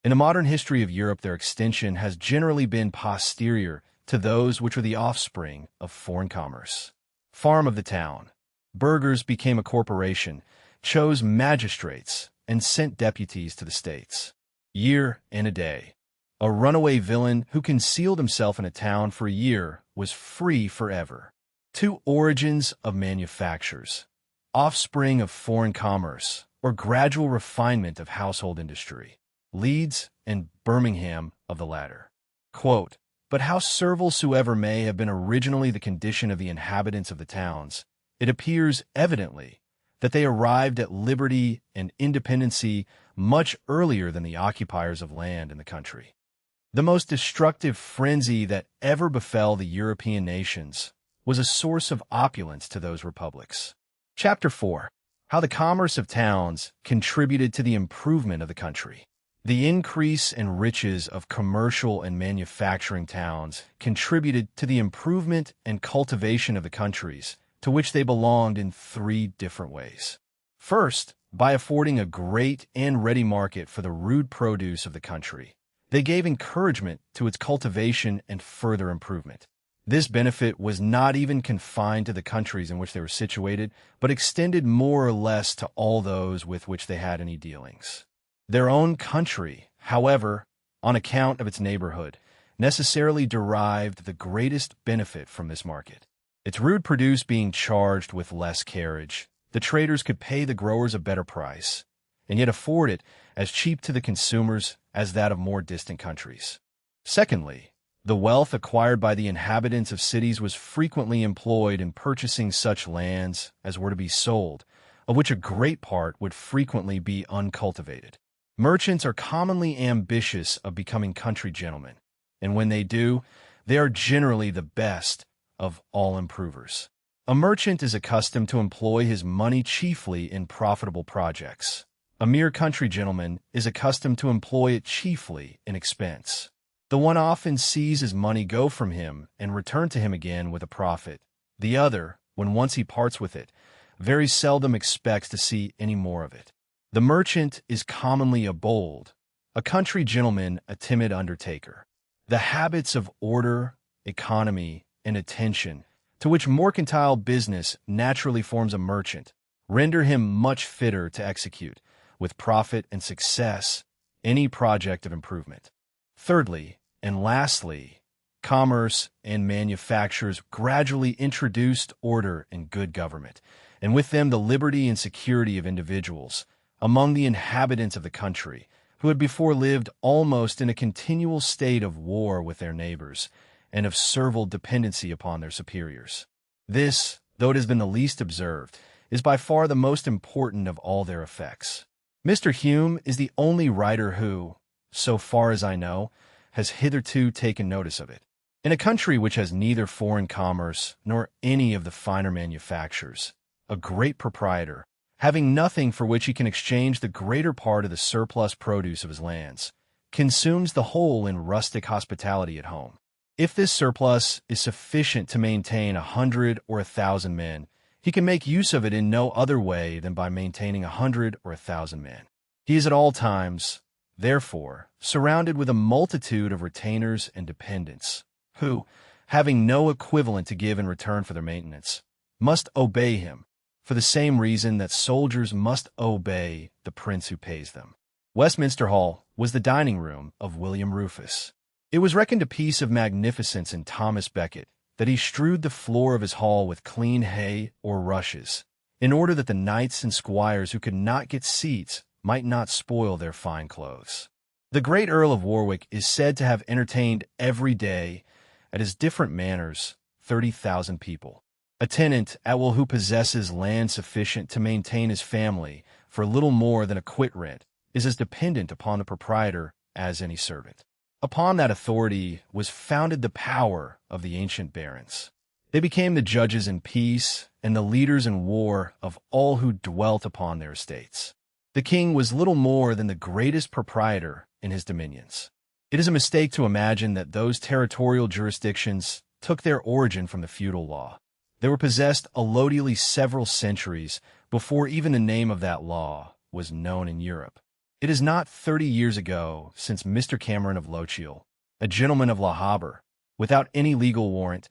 In the modern history of Europe, their extension has generally been posterior to those which were the offspring of foreign commerce. Farm of the town. Burghers became a corporation, chose magistrates, and sent deputies to the states. Year and a day. A runaway villain who concealed himself in a town for a year was free forever. Two origins of manufactures. Offspring of foreign commerce, or gradual refinement of household industry. Leeds and Birmingham of the latter. Quote, "But how servile soever may have been originally the condition of the inhabitants of the towns, it appears evidently that they arrived at liberty and independency much earlier than the occupiers of land in the country. The most destructive frenzy that ever befell the European nations was a source of opulence to those republics." Chapter 4. How the commerce of towns contributed to the improvement of the country. The increase and riches of commercial and manufacturing towns contributed to the improvement and cultivation of the countries to which they belonged in three different ways. First, by affording a great and ready market for the rude produce of the country, they gave encouragement to its cultivation and further improvement. This benefit was not even confined to the countries in which they were situated, but extended more or less to all those with which they had any dealings. Their own country, however, on account of its neighborhood, necessarily derived the greatest benefit from this market. Its rude produce being charged with less carriage, the traders could pay the growers a better price, and yet afford it as cheap to the consumers as that of more distant countries. Secondly, the wealth acquired by the inhabitants of cities was frequently employed in purchasing such lands as were to be sold, of which a great part would frequently be uncultivated. Merchants are commonly ambitious of becoming country gentlemen, and when they do, they are generally the best of all improvers. A merchant is accustomed to employ his money chiefly in profitable projects. A mere country gentleman is accustomed to employ it chiefly in expense. The one often sees his money go from him and return to him again with a profit. The other, when once he parts with it, very seldom expects to see any more of it. The merchant is commonly a bold, a country gentleman a timid undertaker. The habits of order, economy, and attention, to which mercantile business naturally forms a merchant, render him much fitter to execute, with profit and success, any project of improvement. Thirdly, and lastly, commerce and manufactures gradually introduced order and good government, and with them the liberty and security of individuals, among the inhabitants of the country, who had before lived almost in a continual state of war with their neighbors, and of servile dependency upon their superiors. This, though it has been the least observed, is by far the most important of all their effects. Mr. Hume is the only writer who, so far as I know, has hitherto taken notice of it. In a country which has neither foreign commerce nor any of the finer manufactures, a great proprietor, having nothing for which he can exchange the greater part of the surplus produce of his lands, consumes the whole in rustic hospitality at home. If this surplus is sufficient to maintain 100 or 1,000 men, he can make use of it in no other way than by maintaining 100 or 1,000 men. He is at all times, therefore, surrounded with a multitude of retainers and dependents, who, having no equivalent to give in return for their maintenance, must obey him, for the same reason that soldiers must obey the prince who pays them. Westminster Hall was the dining room of William Rufus. It was reckoned a piece of magnificence in Thomas Becket that he strewed the floor of his hall with clean hay or rushes, in order that the knights and squires who could not get seats might not spoil their fine clothes. The great Earl of Warwick is said to have entertained every day, at his different manors, 30,000 people. A tenant at will who possesses land sufficient to maintain his family for little more than a quit rent is as dependent upon the proprietor as any servant. Upon that authority was founded the power of the ancient barons. They became the judges in peace and the leaders in war of all who dwelt upon their estates. The king was little more than the greatest proprietor in his dominions. It is a mistake to imagine that those territorial jurisdictions took their origin from the feudal law. They were possessed allodially several centuries before even the name of that law was known in Europe. It is not 30 years ago since Mr. Cameron of Lochiel, a gentleman of La Habor, without any legal warrant,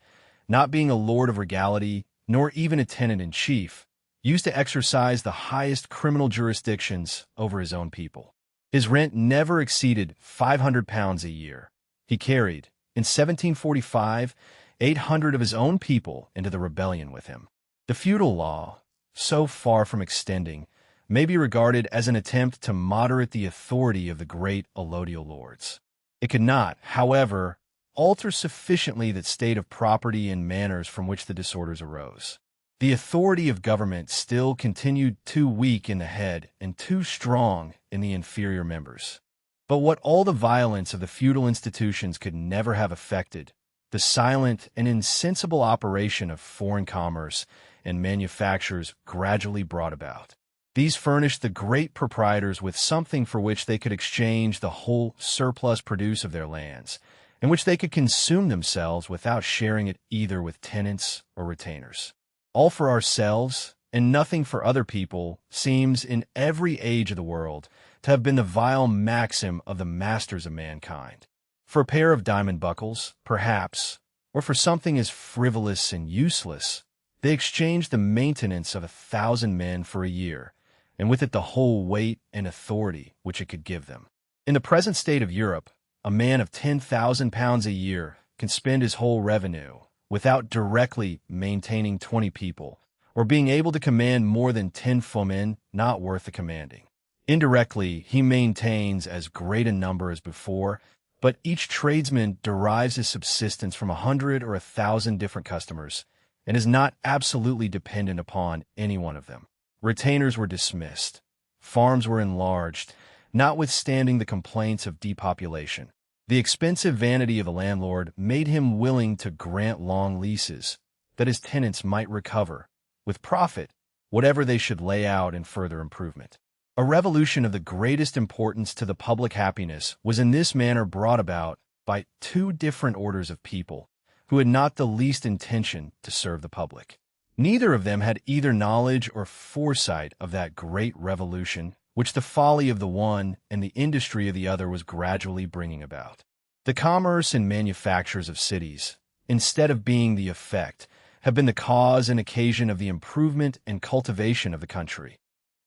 not being a lord of regality, nor even a tenant-in-chief, used to exercise the highest criminal jurisdictions over his own people. His rent never exceeded £500 a year. He carried, in 1745, 800 of his own people into the rebellion with him. The feudal law, so far from extending, may be regarded as an attempt to moderate the authority of the great allodial lords. It could not, however, alter sufficiently that state of property and manners from which the disorders arose. The authority of government still continued too weak in the head and too strong in the inferior members. But what all the violence of the feudal institutions could never have effected, the silent and insensible operation of foreign commerce and manufactures gradually brought about. These furnished the great proprietors with something for which they could exchange the whole surplus produce of their lands, and which they could consume themselves without sharing it either with tenants or retainers. All for ourselves, and nothing for other people, seems in every age of the world to have been the vile maxim of the masters of mankind. For a pair of diamond buckles, perhaps, or for something as frivolous and useless, they exchanged the maintenance of 1,000 men for a year, and with it the whole weight and authority which it could give them. In the present state of Europe, a man of £10,000 a year can spend his whole revenue without directly maintaining 20 people, or being able to command more than 10 footmen not worth the commanding. Indirectly, he maintains as great a number as before, but each tradesman derives his subsistence from 100 or 1,000 different customers, and is not absolutely dependent upon any one of them. Retainers were dismissed. Farms were enlarged, notwithstanding the complaints of depopulation. The expensive vanity of the landlord made him willing to grant long leases, that his tenants might recover, with profit, whatever they should lay out in further improvement. A revolution of the greatest importance to the public happiness was in this manner brought about by two different orders of people, who had not the least intention to serve the public. Neither of them had either knowledge or foresight of that great revolution which the folly of the one and the industry of the other was gradually bringing about. The commerce and manufactures of cities, instead of being the effect, have been the cause and occasion of the improvement and cultivation of the country,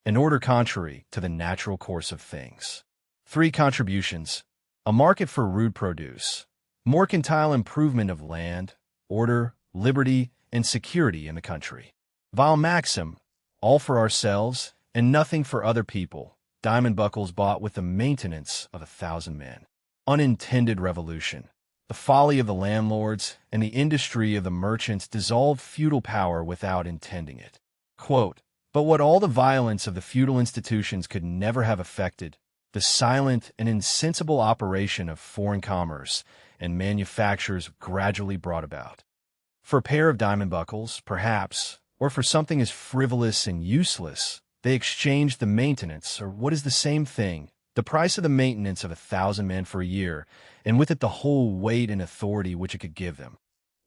an order contrary to the natural course of things. 3 contributions: a market for rude produce, mercantile improvement of land, order, liberty, and security in the country. Vile maxim, all for ourselves, and nothing for other people, diamond buckles bought with the maintenance of 1,000 men. Unintended revolution. The folly of the landlords and the industry of the merchants dissolved feudal power without intending it. Quote, but what all the violence of the feudal institutions could never have effected, the silent and insensible operation of foreign commerce and manufactures gradually brought about. For a pair of diamond buckles, perhaps, or for something as frivolous and useless, they exchanged the maintenance, or what is the same thing, the price of the maintenance of 1,000 men for a year, and with it the whole weight and authority which it could give them.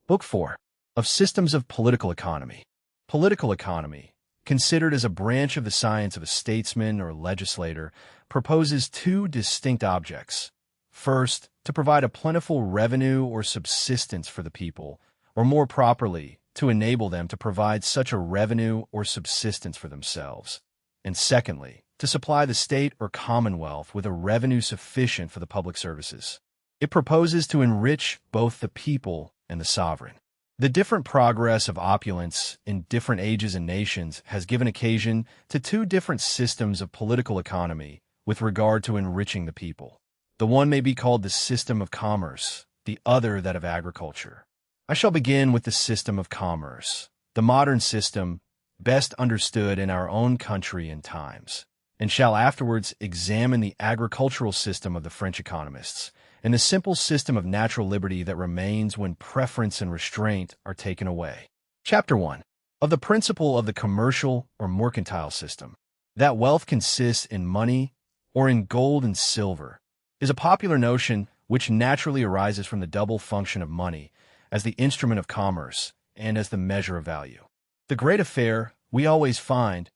Book 4. Of Systems of Political Economy. Political economy, considered as a branch of the science of a statesman or legislator, proposes 2 distinct objects. First, to provide a plentiful revenue or subsistence for the people, or more properly, to enable them to provide such a revenue or subsistence for themselves, and secondly, to supply the state or commonwealth with a revenue sufficient for the public services. It proposes to enrich both the people and the sovereign. The different progress of opulence in different ages and nations has given occasion to two different systems of political economy with regard to enriching the people. The one may be called the system of commerce, the other that of agriculture. I shall begin with the system of commerce, the modern system best understood in our own country and times, and shall afterwards examine the agricultural system of the French economists, and the simple system of natural liberty that remains when preference and restraint are taken away. Chapter 1. Of the principle of the commercial or mercantile system. That wealth consists in money or in gold and silver is a popular notion which naturally arises from the double function of money as the instrument of commerce and as the measure of value. The great affair, we always find,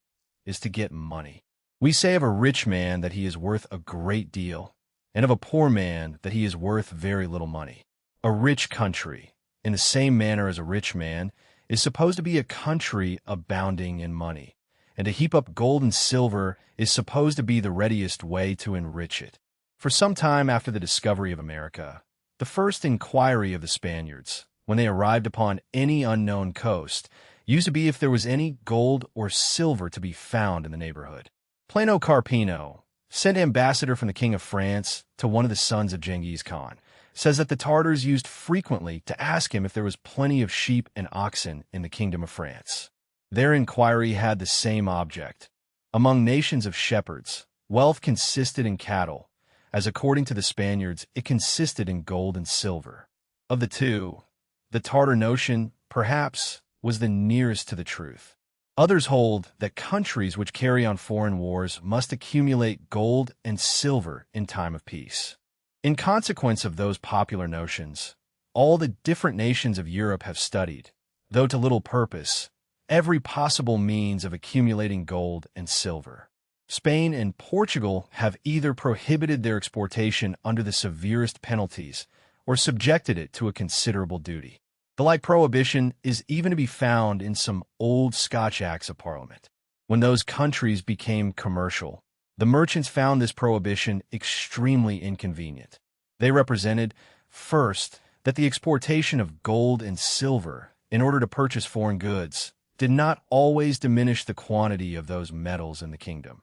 is to get money. We say of a rich man that he is worth a great deal, and of a poor man that he is worth very little money. A rich country, in the same manner as a rich man, is supposed to be a country abounding in money, and to heap up gold and silver is supposed to be the readiest way to enrich it. For some time after the discovery of America, the first inquiry of the Spaniards, when they arrived upon any unknown coast, used to be if there was any gold or silver to be found in the neighborhood. Plano Carpino, sent ambassador from the King of France to one of the sons of Genghis Khan, says that the Tartars used frequently to ask him if there was plenty of sheep and oxen in the kingdom of France. Their inquiry had the same object. Among nations of shepherds, wealth consisted in cattle, as according to the Spaniards, it consisted in gold and silver. Of the two, the Tartar notion, perhaps, was the nearest to the truth. Others hold that countries which carry on foreign wars must accumulate gold and silver in time of peace. In consequence of those popular notions, all the different nations of Europe have studied, though to little purpose, every possible means of accumulating gold and silver. Spain and Portugal have either prohibited their exportation under the severest penalties or subjected it to a considerable duty. The like prohibition is even to be found in some old Scotch Acts of Parliament. When those countries became commercial, the merchants found this prohibition extremely inconvenient. They represented, first, that the exportation of gold and silver, in order to purchase foreign goods, did not always diminish the quantity of those metals in the kingdom.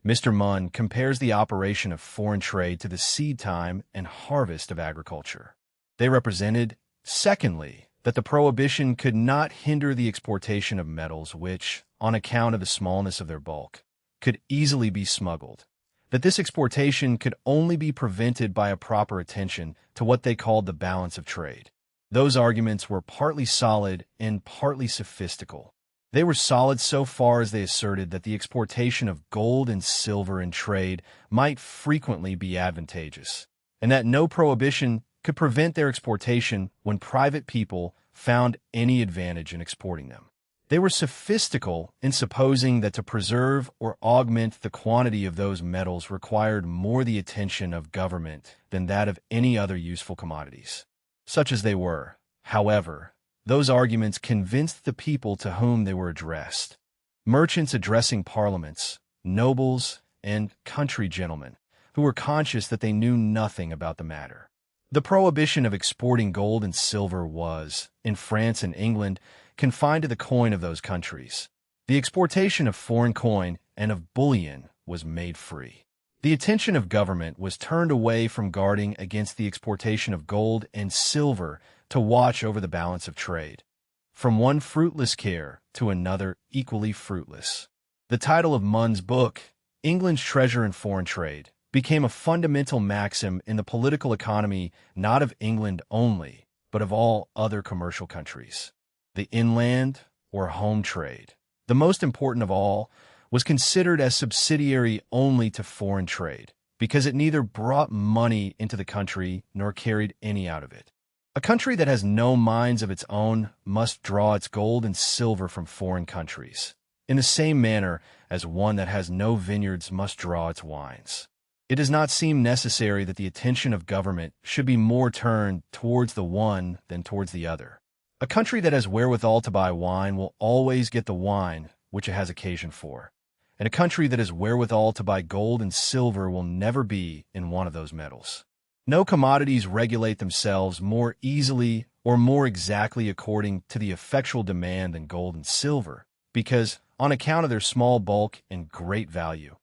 Mr. Munn compares the operation of foreign trade to the seed time and harvest of agriculture. They represented, secondly, that the prohibition could not hinder the exportation of metals which, on account of the smallness of their bulk, could easily be smuggled, that this exportation could only be prevented by a proper attention to what they called the balance of trade. Those arguments were partly solid and partly sophistical. They were solid so far as they asserted that the exportation of gold and silver in trade might frequently be advantageous, and that no prohibition could prevent their exportation when private people found any advantage in exporting them. They were sophistical in supposing that to preserve or augment the quantity of those metals required more the attention of government than that of any other useful commodities. Such as they were, however, those arguments convinced the people to whom they were addressed. Merchants addressing parliaments, nobles, and country gentlemen, who were conscious that they knew nothing about the matter. The prohibition of exporting gold and silver was, in France and England, confined to the coin of those countries. The exportation of foreign coin and of bullion was made free. The attention of government was turned away from guarding against the exportation of gold and silver to watch over the balance of trade, from one fruitless care to another equally fruitless. The title of Munn's book, England's Treasure in Foreign Trade, became a fundamental maxim in the political economy not of England only, but of all other commercial countries. The inland or home trade, the most important of all, was considered as subsidiary only to foreign trade, because it neither brought money into the country nor carried any out of it. A country that has no mines of its own must draw its gold and silver from foreign countries, in the same manner as one that has no vineyards must draw its wines. It does not seem necessary that the attention of government should be more turned towards the one than towards the other. A country that has wherewithal to buy wine will always get the wine which it has occasion for, and a country that has wherewithal to buy gold and silver will never be in one of those metals. No commodities regulate themselves more easily or more exactly according to the effectual demand than gold and silver, because, on account of their small bulk and great value,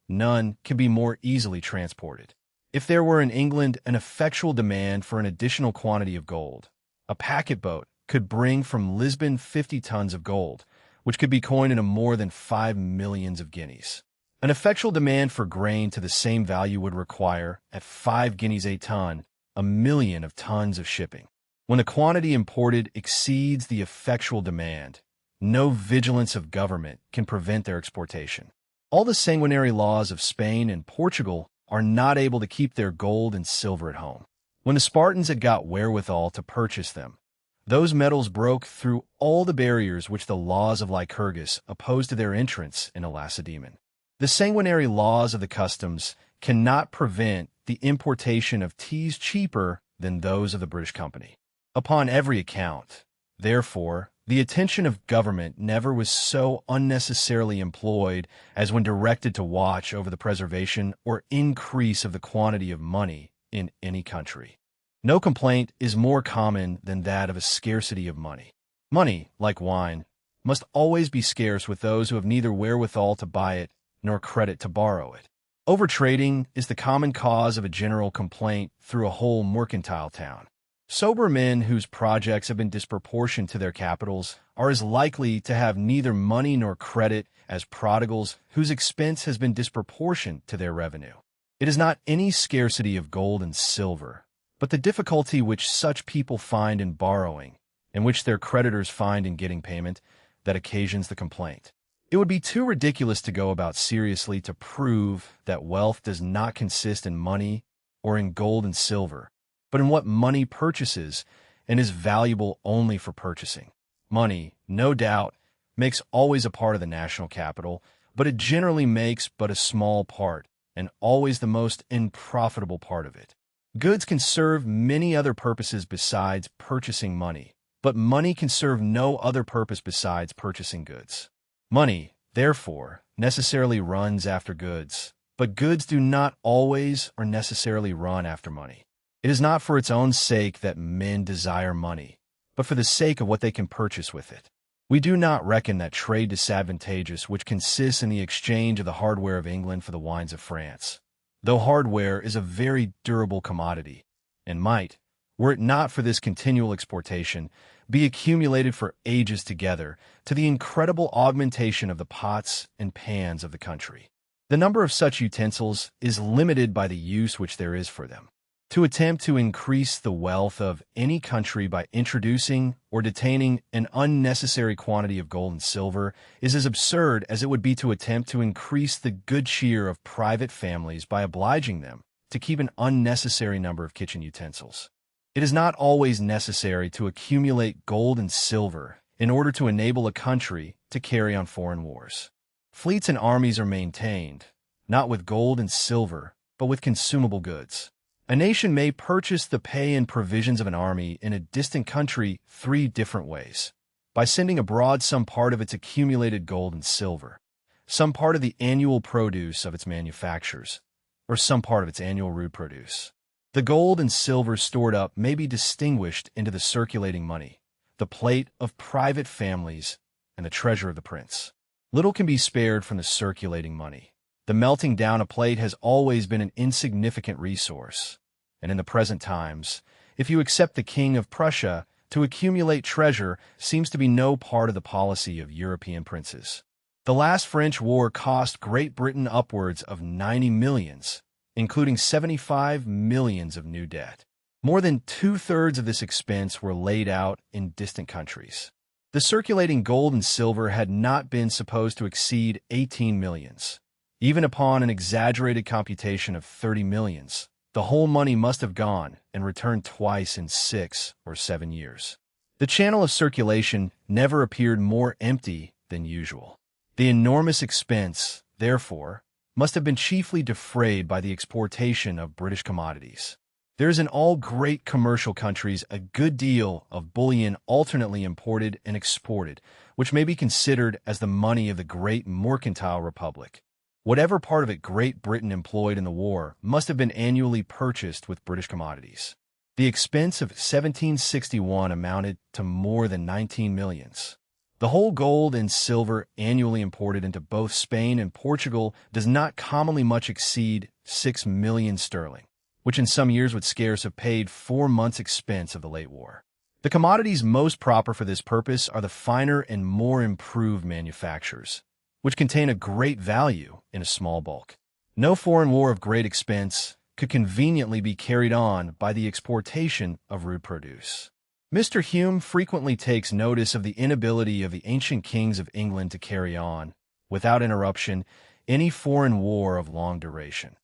none can be more easily transported. If there were in England an effectual demand for an additional quantity of gold, a packet boat could bring from Lisbon 50 tons of gold, which could be coined into more than 5 millions of guineas. An effectual demand for grain to the same value would require, at 5 guineas a ton, 1,000,000 of tons of shipping. When the quantity imported exceeds the effectual demand, no vigilance of government can prevent their exportation. All the sanguinary laws of Spain and Portugal are not able to keep their gold and silver at home. When the Spartans had got wherewithal to purchase them, those metals broke through all the barriers which the laws of Lycurgus opposed to their entrance into Lacedaemon. The sanguinary laws of the customs cannot prevent the importation of teas cheaper than those of the British Company. Upon every account, therefore, the attention of government never was so unnecessarily employed as when directed to watch over the preservation or increase of the quantity of money in any country. No complaint is more common than that of a scarcity of money. Money, like wine, must always be scarce with those who have neither wherewithal to buy it nor credit to borrow it. Overtrading is the common cause of a general complaint through a whole mercantile town. Sober men whose projects have been disproportioned to their capitals are as likely to have neither money nor credit as prodigals whose expense has been disproportioned to their revenue. It is not any scarcity of gold and silver, but the difficulty which such people find in borrowing, and which their creditors find in getting payment, that occasions the complaint. It would be too ridiculous to go about seriously to prove that wealth does not consist in money or in gold and silver, but in what money purchases and is valuable only for purchasing. Money, no doubt, makes always a part of the national capital, but it generally makes but a small part, and always the most unprofitable part of it. Goods can serve many other purposes besides purchasing money, but money can serve no other purpose besides purchasing goods. Money, therefore, necessarily runs after goods, but goods do not always or necessarily run after money. It is not for its own sake that men desire money, but for the sake of what they can purchase with it. We do not reckon that trade disadvantageous which consists in the exchange of the hardware of England for the wines of France, though hardware is a very durable commodity, and might, were it not for this continual exportation, be accumulated for ages together to the incredible augmentation of the pots and pans of the country. The number of such utensils is limited by the use which there is for them. To attempt to increase the wealth of any country by introducing or detaining an unnecessary quantity of gold and silver is as absurd as it would be to attempt to increase the good cheer of private families by obliging them to keep an unnecessary number of kitchen utensils. It is not always necessary to accumulate gold and silver in order to enable a country to carry on foreign wars. Fleets and armies are maintained, not with gold and silver, but with consumable goods. A nation may purchase the pay and provisions of an army in a distant country 3 different ways: by sending abroad some part of its accumulated gold and silver, some part of the annual produce of its manufactures, or some part of its annual rude produce. The gold and silver stored up may be distinguished into the circulating money, the plate of private families, and the treasure of the prince. Little can be spared from the circulating money. The melting down a plate has always been an insignificant resource, and in the present times, if you accept the King of Prussia, to accumulate treasure seems to be no part of the policy of European princes. The last French war cost Great Britain upwards of 90 millions, including 75 millions of new debt. More than 2/3 of this expense were laid out in distant countries. The circulating gold and silver had not been supposed to exceed 18 millions. Even upon an exaggerated computation of 30 millions, the whole money must have gone and returned twice in 6 or 7 years. The channel of circulation never appeared more empty than usual. The enormous expense, therefore, must have been chiefly defrayed by the exportation of British commodities. There's in all great commercial countries a good deal of bullion alternately imported and exported, which may be considered as the money of the great mercantile republic. Whatever part of it Great Britain employed in the war must have been annually purchased with British commodities. The expense of 1761 amounted to more than 19 millions. The whole gold and silver annually imported into both Spain and Portugal does not commonly much exceed 6 million sterling, which in some years would scarce have paid 4 months' expense of the late war. The commodities most proper for this purpose are the finer and more improved manufactures, which contain a great value in a small bulk. No foreign war of great expense could conveniently be carried on by the exportation of rude produce. Mr. Hume frequently takes notice of the inability of the ancient kings of England to carry on, without interruption, any foreign war of long duration.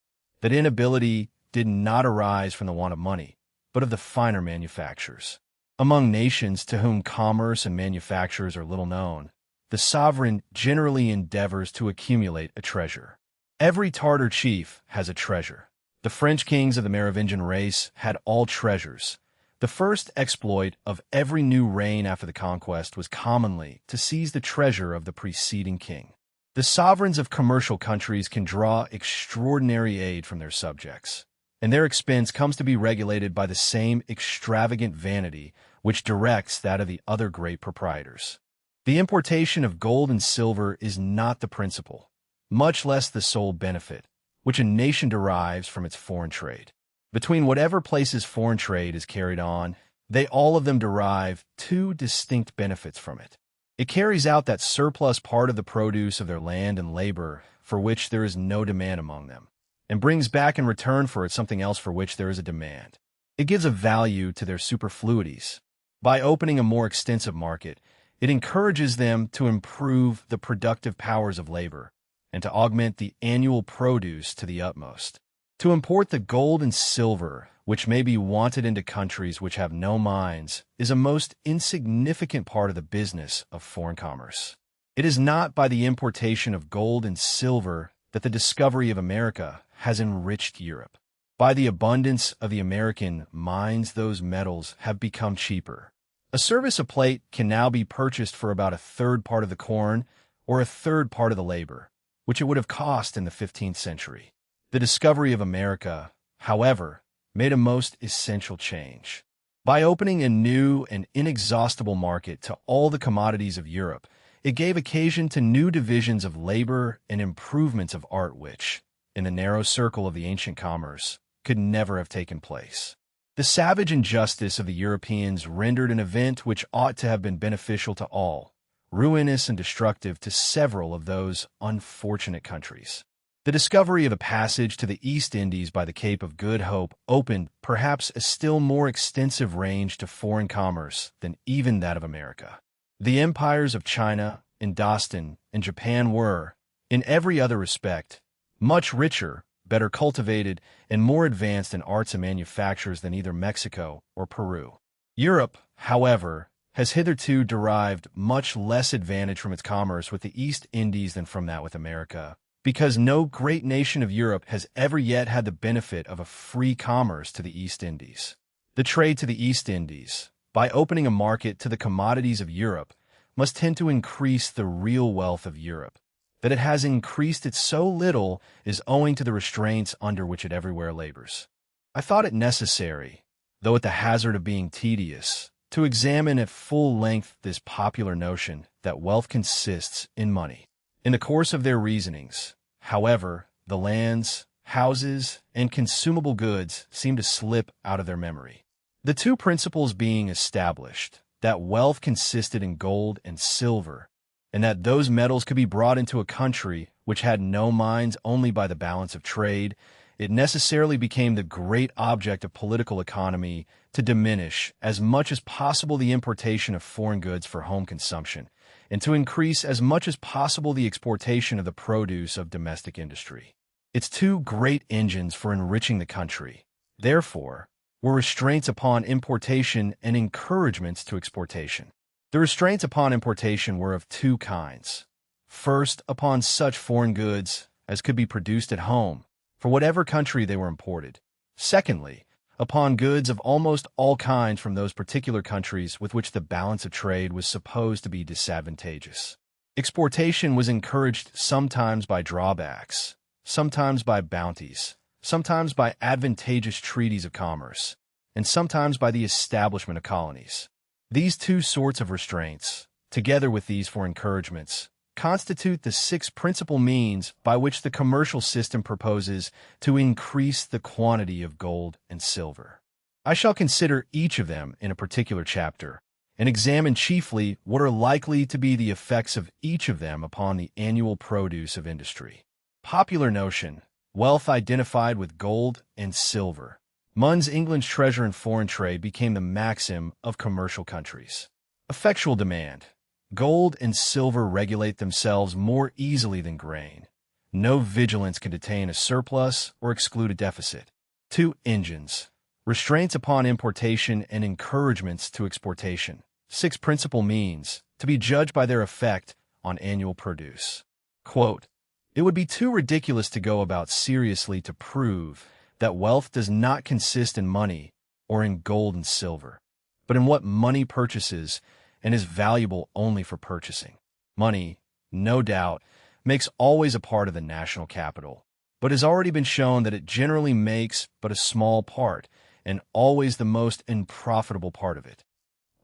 That inability did not arise from the want of money, but of the finer manufactures. Among nations to whom commerce and manufactures are little known, the sovereign generally endeavors to accumulate a treasure. Every Tartar chief has a treasure. The French kings of the Merovingian race had all treasures. The first exploit of every new reign after the conquest was commonly to seize the treasure of the preceding king. The sovereigns of commercial countries can draw extraordinary aid from their subjects, and their expense comes to be regulated by the same extravagant vanity which directs that of the other great proprietors. The importation of gold and silver is not the principal, much less the sole benefit, which a nation derives from its foreign trade. Between whatever places foreign trade is carried on, they all of them derive two distinct benefits from it. It carries out that surplus part of the produce of their land and labor for which there is no demand among them, and brings back in return for it something else for which there is a demand. It gives a value to their superfluities. By opening a more extensive market, it encourages them to improve the productive powers of labor and to augment the annual produce to the utmost. To import the gold and silver, which may be wanted into countries which have no mines, is a most insignificant part of the business of foreign commerce. It is not by the importation of gold and silver that the discovery of America has enriched Europe. By the abundance of the American mines, those metals have become cheaper. A service of plate can now be purchased for about a third part of the corn or a third part of the labor, which it would have cost in the 15th century. The discovery of America, however, made a most essential change. By opening a new and inexhaustible market to all the commodities of Europe, it gave occasion to new divisions of labor and improvements of art which, in the narrow circle of the ancient commerce, could never have taken place. The savage injustice of the Europeans rendered an event which ought to have been beneficial to all, ruinous and destructive to several of those unfortunate countries. The discovery of a passage to the East Indies by the Cape of Good Hope opened perhaps a still more extensive range to foreign commerce than even that of America. The empires of China, Indostan, and Japan were, in every other respect, much richer, better cultivated, and more advanced in arts and manufactures than either Mexico or Peru. Europe, however, has hitherto derived much less advantage from its commerce with the East Indies than from that with America, because no great nation of Europe has ever yet had the benefit of a free commerce to the East Indies. The trade to the East Indies, by opening a market to the commodities of Europe, must tend to increase the real wealth of Europe. That it has increased it so little is owing to the restraints under which it everywhere labors. I thought it necessary, though at the hazard of being tedious, to examine at full length this popular notion that wealth consists in money. In the course of their reasonings, however, the lands, houses, and consumable goods seem to slip out of their memory. The two principles being established, that wealth consisted in gold and silver, and that those metals could be brought into a country which had no mines only by the balance of trade, it necessarily became the great object of political economy to diminish as much as possible the importation of foreign goods for home consumption, and to increase as much as possible the exportation of the produce of domestic industry. Its two great engines for enriching the country, therefore, were restraints upon importation and encouragements to exportation. The restraints upon importation were of two kinds. First, upon such foreign goods as could be produced at home, for whatever country they were imported. Secondly, upon goods of almost all kinds from those particular countries with which the balance of trade was supposed to be disadvantageous. Exportation was encouraged sometimes by drawbacks, sometimes by bounties, sometimes by advantageous treaties of commerce, and sometimes by the establishment of colonies. These two sorts of restraints, together with these four encouragements, constitute the six principal means by which the commercial system proposes to increase the quantity of gold and silver. I shall consider each of them in a particular chapter, and examine chiefly what are likely to be the effects of each of them upon the annual produce of industry. Popular notion: wealth identified with gold and silver. Mun's England's treasure in foreign trade became the maxim of commercial countries. Effectual demand: gold and silver regulate themselves more easily than grain. No vigilance can detain a surplus or exclude a deficit. 2 engines: restraints upon importation and encouragements to exportation. 6 principal means, to be judged by their effect on annual produce. Quote, "It would be too ridiculous to go about seriously to prove that wealth does not consist in money or in gold and silver, but in what money purchases and is valuable only for purchasing. Money, no doubt, makes always a part of the national capital, but has already been shown that it generally makes but a small part, and always the most unprofitable part of it.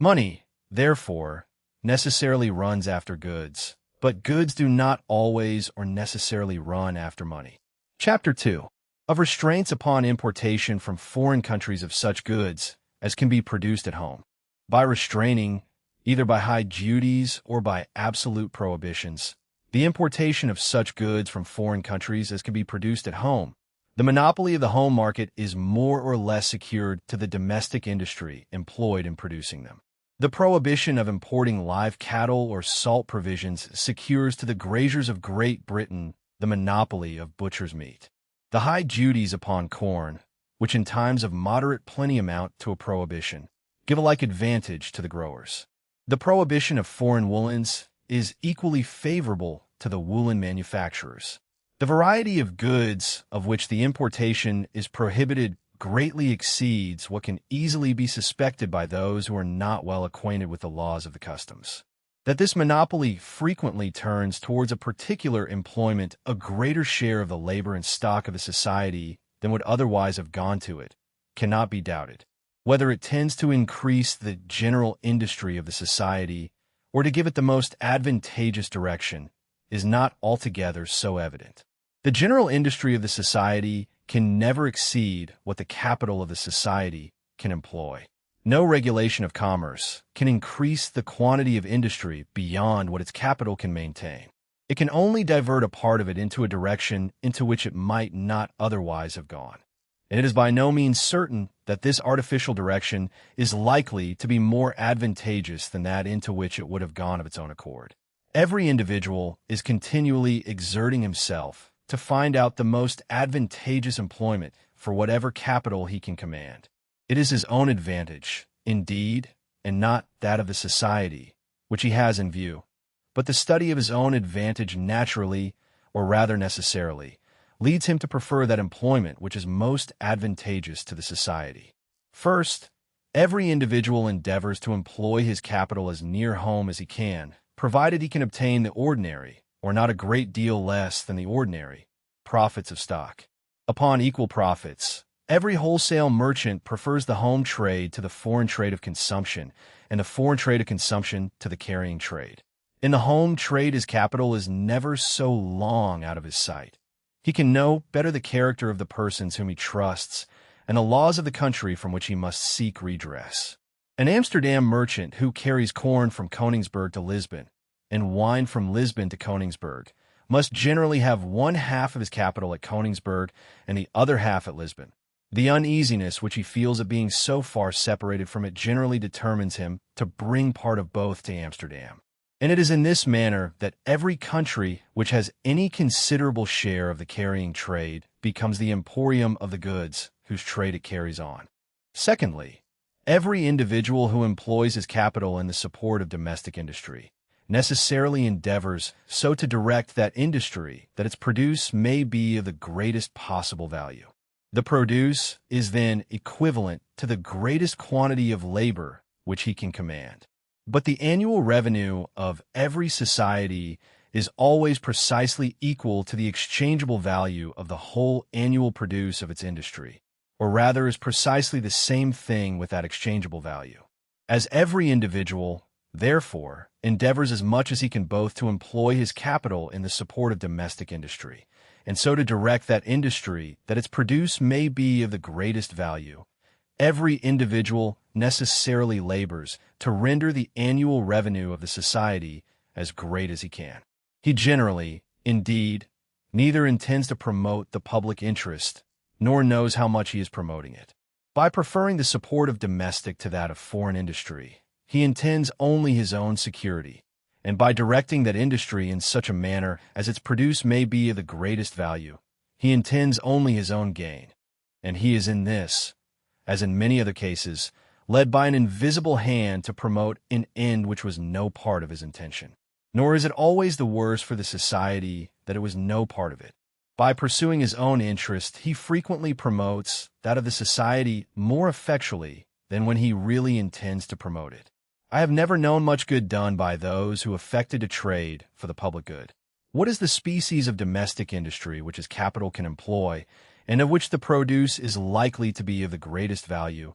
Money, therefore, necessarily runs after goods, but goods do not always or necessarily run after money." Chapter 2. Of restraints upon importation from foreign countries of such goods as can be produced at home. By restraining, either by high duties or by absolute prohibitions, the importation of such goods from foreign countries as can be produced at home, the monopoly of the home market is more or less secured to the domestic industry employed in producing them. The prohibition of importing live cattle or salt provisions secures to the graziers of Great Britain the monopoly of butcher's meat. The high duties upon corn, which in times of moderate plenty amount to a prohibition, give a like advantage to the growers. The prohibition of foreign woolens is equally favorable to the woolen manufacturers. The variety of goods of which the importation is prohibited greatly exceeds what can easily be suspected by those who are not well acquainted with the laws of the customs. That this monopoly frequently turns towards a particular employment a greater share of the labor and stock of the society than would otherwise have gone to it, cannot be doubted. Whether it tends to increase the general industry of the society or to give it the most advantageous direction is not altogether so evident. The general industry of the society can never exceed what the capital of the society can employ. No regulation of commerce can increase the quantity of industry beyond what its capital can maintain. It can only divert a part of it into a direction into which it might not otherwise have gone. And it is by no means certain that this artificial direction is likely to be more advantageous than that into which it would have gone of its own accord. Every individual is continually exerting himself to find out the most advantageous employment for whatever capital he can command. It is his own advantage, indeed, and not that of the society, which he has in view, but the study of his own advantage naturally, or rather necessarily, leads him to prefer that employment which is most advantageous to the society. First, every individual endeavors to employ his capital as near home as he can, provided he can obtain the ordinary, or not a great deal less than the ordinary, profits of stock. Upon equal profits, every wholesale merchant prefers the home trade to the foreign trade of consumption, and the foreign trade of consumption to the carrying trade. In the home trade, his capital is never so long out of his sight. He can know better the character of the persons whom he trusts, and the laws of the country from which he must seek redress. An Amsterdam merchant who carries corn from Koningsberg to Lisbon, and wine from Lisbon to Koningsberg, must generally have one half of his capital at Koningsberg and the other half at Lisbon. The uneasiness which he feels at being so far separated from it generally determines him to bring part of both to Amsterdam. And it is in this manner that every country which has any considerable share of the carrying trade becomes the emporium of the goods whose trade it carries on. Secondly, every individual who employs his capital in the support of domestic industry necessarily endeavors so to direct that industry that its produce may be of the greatest possible value. The produce is then equivalent to the greatest quantity of labor which he can command. But the annual revenue of every society is always precisely equal to the exchangeable value of the whole annual produce of its industry, or rather is precisely the same thing with that exchangeable value. As every individual, therefore, endeavors as much as he can both to employ his capital in the support of domestic industry, and so to direct that industry that its produce may be of the greatest value, every individual necessarily labors to render the annual revenue of the society as great as he can. He generally, indeed, neither intends to promote the public interest, nor knows how much he is promoting it. By preferring the support of domestic to that of foreign industry, he intends only his own security, and by directing that industry in such a manner as its produce may be of the greatest value, he intends only his own gain, and he is in this, as in many other cases, led by an invisible hand to promote an end which was no part of his intention. Nor is it always the worse for the society that it was no part of it. By pursuing his own interest, he frequently promotes that of the society more effectually than when he really intends to promote it. I have never known much good done by those who affected to trade for the public good. What is the species of domestic industry which his capital can employ, and of which the produce is likely to be of the greatest value?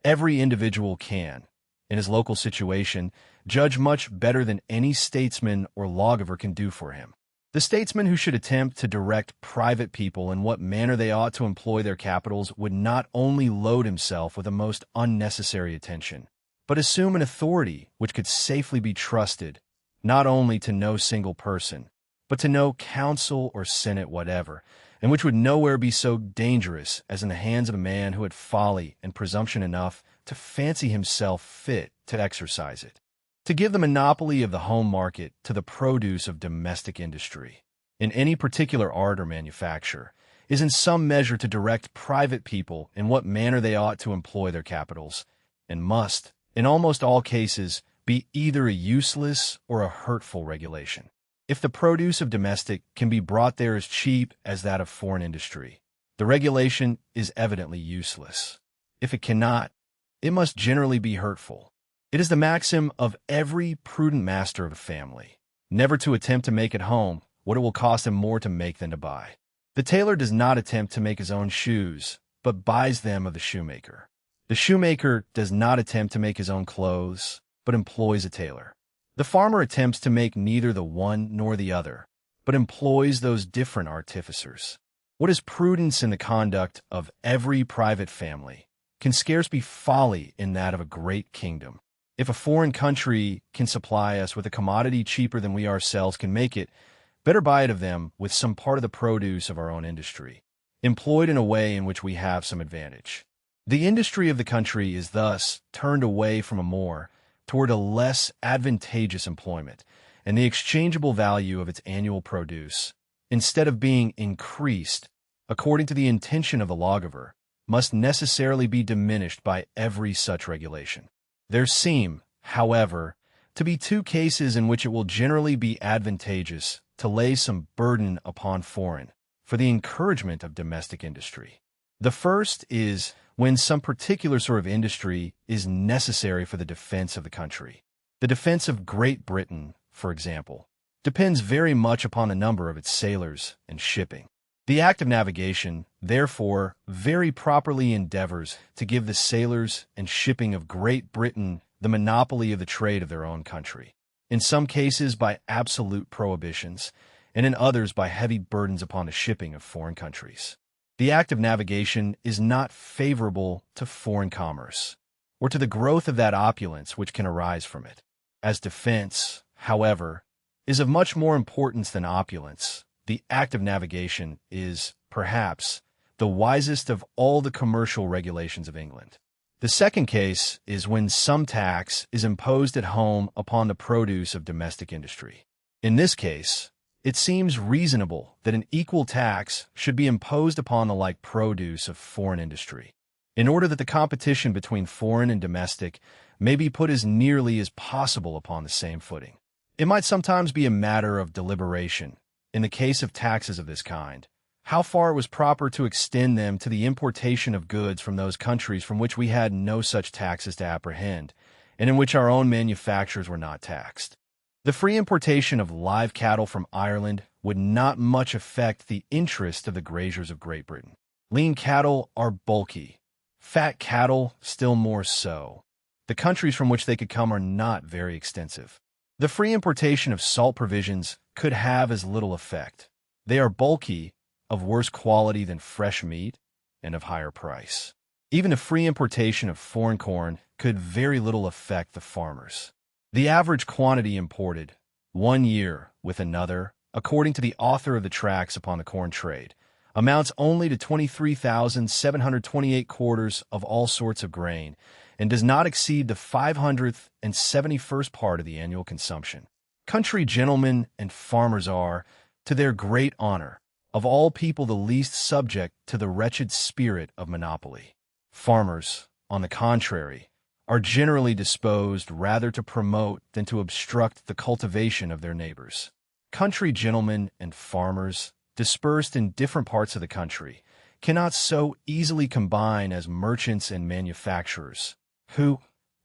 Every individual can, in his local situation, judge much better than any statesman or lawgiver can do for him. The statesman who should attempt to direct private people in what manner they ought to employ their capitals would not only load himself with a most unnecessary attention, but assume an authority which could safely be trusted, not only to no single person, but to no council or senate whatever, and which would nowhere be so dangerous as in the hands of a man who had folly and presumption enough to fancy himself fit to exercise it. To give the monopoly of the home market to the produce of domestic industry, in any particular art or manufacture, is in some measure to direct private people in what manner they ought to employ their capitals, and must, in almost all cases, be either a useless or a hurtful regulation. If the produce of domestic can be brought there as cheap as that of foreign industry, the regulation is evidently useless. If it cannot, it must generally be hurtful. It is the maxim of every prudent master of a family, never to attempt to make at home what it will cost him more to make than to buy. The tailor does not attempt to make his own shoes, but buys them of the shoemaker. The shoemaker does not attempt to make his own clothes, but employs a tailor. The farmer attempts to make neither the one nor the other, but employs those different artificers. What is prudence in the conduct of every private family can scarce be folly in that of a great kingdom. If a foreign country can supply us with a commodity cheaper than we ourselves can make it, better buy it of them with some part of the produce of our own industry, employed in a way in which we have some advantage. The industry of the country is thus turned away from a more toward a less advantageous employment, and the exchangeable value of its annual produce, instead of being increased according to the intention of the lawgiver, must necessarily be diminished by every such regulation. There seem, however, to be two cases in which it will generally be advantageous to lay some burden upon foreign for the encouragement of domestic industry. The first is when some particular sort of industry is necessary for the defense of the country. The defense of Great Britain, for example, depends very much upon the number of its sailors and shipping. The act of navigation, therefore, very properly endeavors to give the sailors and shipping of Great Britain the monopoly of the trade of their own country, in some cases by absolute prohibitions, and in others by heavy burdens upon the shipping of foreign countries. The act of navigation is not favorable to foreign commerce, or to the growth of that opulence which can arise from it. As defense, however, is of much more importance than opulence, the act of navigation is, perhaps, the wisest of all the commercial regulations of England. The second case is when some tax is imposed at home upon the produce of domestic industry. In this case, it seems reasonable that an equal tax should be imposed upon the like produce of foreign industry, in order that the competition between foreign and domestic may be put as nearly as possible upon the same footing. It might sometimes be a matter of deliberation, in the case of taxes of this kind, how far it was proper to extend them to the importation of goods from those countries from which we had no such taxes to apprehend, and in which our own manufactures were not taxed. The free importation of live cattle from Ireland would not much affect the interest of the graziers of Great Britain. Lean cattle are bulky, fat cattle still more so. The countries from which they could come are not very extensive. The free importation of salt provisions could have as little effect. They are bulky, of worse quality than fresh meat, and of higher price. Even the free importation of foreign corn could very little affect the farmers. The average quantity imported, 1 year with another, according to the author of the Tracts upon the Corn Trade, amounts only to 23,728 quarters of all sorts of grain, and does not exceed the 571st part of the annual consumption. Country gentlemen and farmers are, to their great honor, of all people the least subject to the wretched spirit of monopoly. Farmers, on the contrary, are generally disposed rather to promote than to obstruct the cultivation of their neighbors. Country gentlemen and farmers, dispersed in different parts of the country, cannot so easily combine as merchants and manufacturers, who,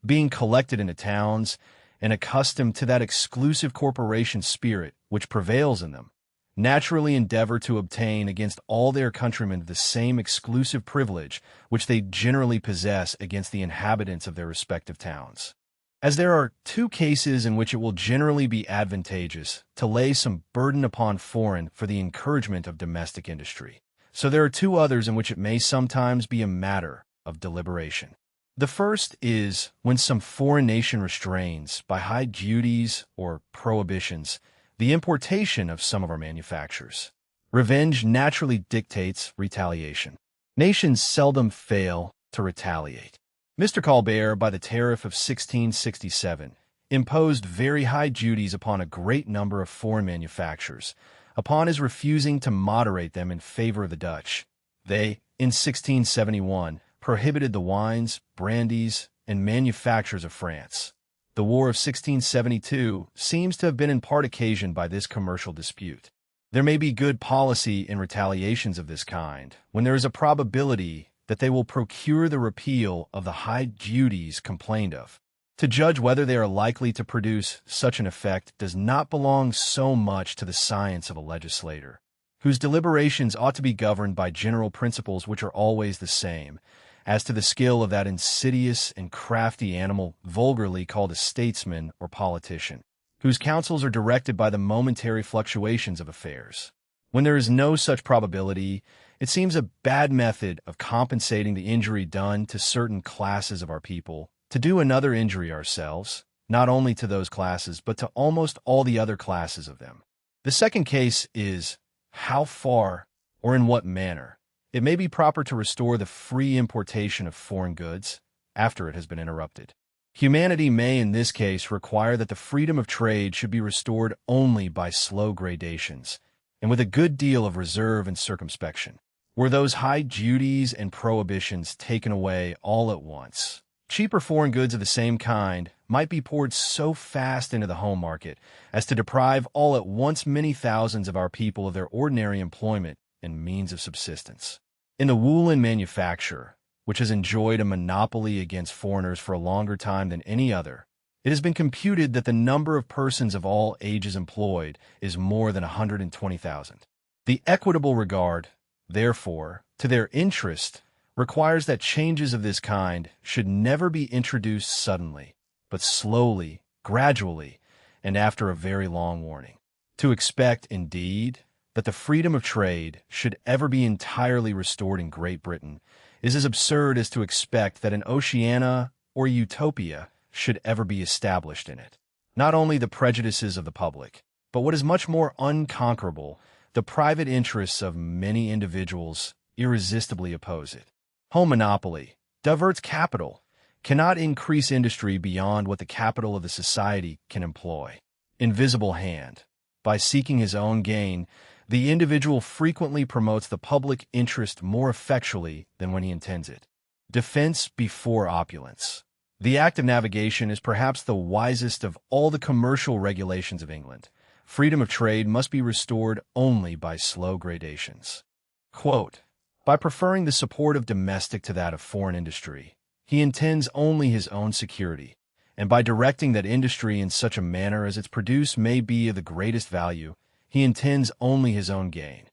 being collected into towns and accustomed to that exclusive corporation spirit which prevails in them, naturally endeavor to obtain against all their countrymen the same exclusive privilege which they generally possess against the inhabitants of their respective towns. As there are 2 cases in which it will generally be advantageous to lay some burden upon foreign for the encouragement of domestic industry, so there are 2 others in which it may sometimes be a matter of deliberation. The first is when some foreign nation restrains, by high duties or prohibitions, the importation of some of our manufactures. Revenge naturally dictates retaliation. Nations seldom fail to retaliate. Mr. Colbert, by the tariff of 1667, imposed very high duties upon a great number of foreign manufactures, upon his refusing to moderate them in favor of the Dutch. They, in 1671, prohibited the wines, brandies, and manufactures of France. The War of 1672 seems to have been in part occasioned by this commercial dispute. There may be good policy in retaliations of this kind, when there is a probability that they will procure the repeal of the high duties complained of. To judge whether they are likely to produce such an effect does not belong so much to the science of a legislator, whose deliberations ought to be governed by general principles which are always the same, as to the skill of that insidious and crafty animal vulgarly called a statesman or politician, whose counsels are directed by the momentary fluctuations of affairs. When there is no such probability, it seems a bad method of compensating the injury done to certain classes of our people to do another injury ourselves, not only to those classes, but to almost all the other classes of them. The second case is, how far or in what manner it may be proper to restore the free importation of foreign goods after it has been interrupted. Humanity may in this case require that the freedom of trade should be restored only by slow gradations, and with a good deal of reserve and circumspection. Were those high duties and prohibitions taken away all at once, cheaper foreign goods of the same kind might be poured so fast into the home market as to deprive all at once many thousands of our people of their ordinary employment and means of subsistence. In the woolen manufacture, which has enjoyed a monopoly against foreigners for a longer time than any other, it has been computed that the number of persons of all ages employed is more than 120,000. The equitable regard, therefore, to their interest requires that changes of this kind should never be introduced suddenly, but slowly, gradually, and after a very long warning. To expect, indeed, that the freedom of trade should ever be entirely restored in Great Britain is as absurd as to expect that an Oceania or Utopia should ever be established in it. Not only the prejudices of the public, but what is much more unconquerable, the private interests of many individuals irresistibly oppose it. Home monopoly diverts capital, cannot increase industry beyond what the capital of the society can employ. Invisible hand, by seeking his own gain, the individual frequently promotes the public interest more effectually than when he intends it. Defense before opulence. The act of navigation is perhaps the wisest of all the commercial regulations of England. Freedom of trade must be restored only by slow gradations. Quote, by preferring the support of domestic to that of foreign industry, he intends only his own security, and by directing that industry in such a manner as its produce may be of the greatest value, he intends only his own gain.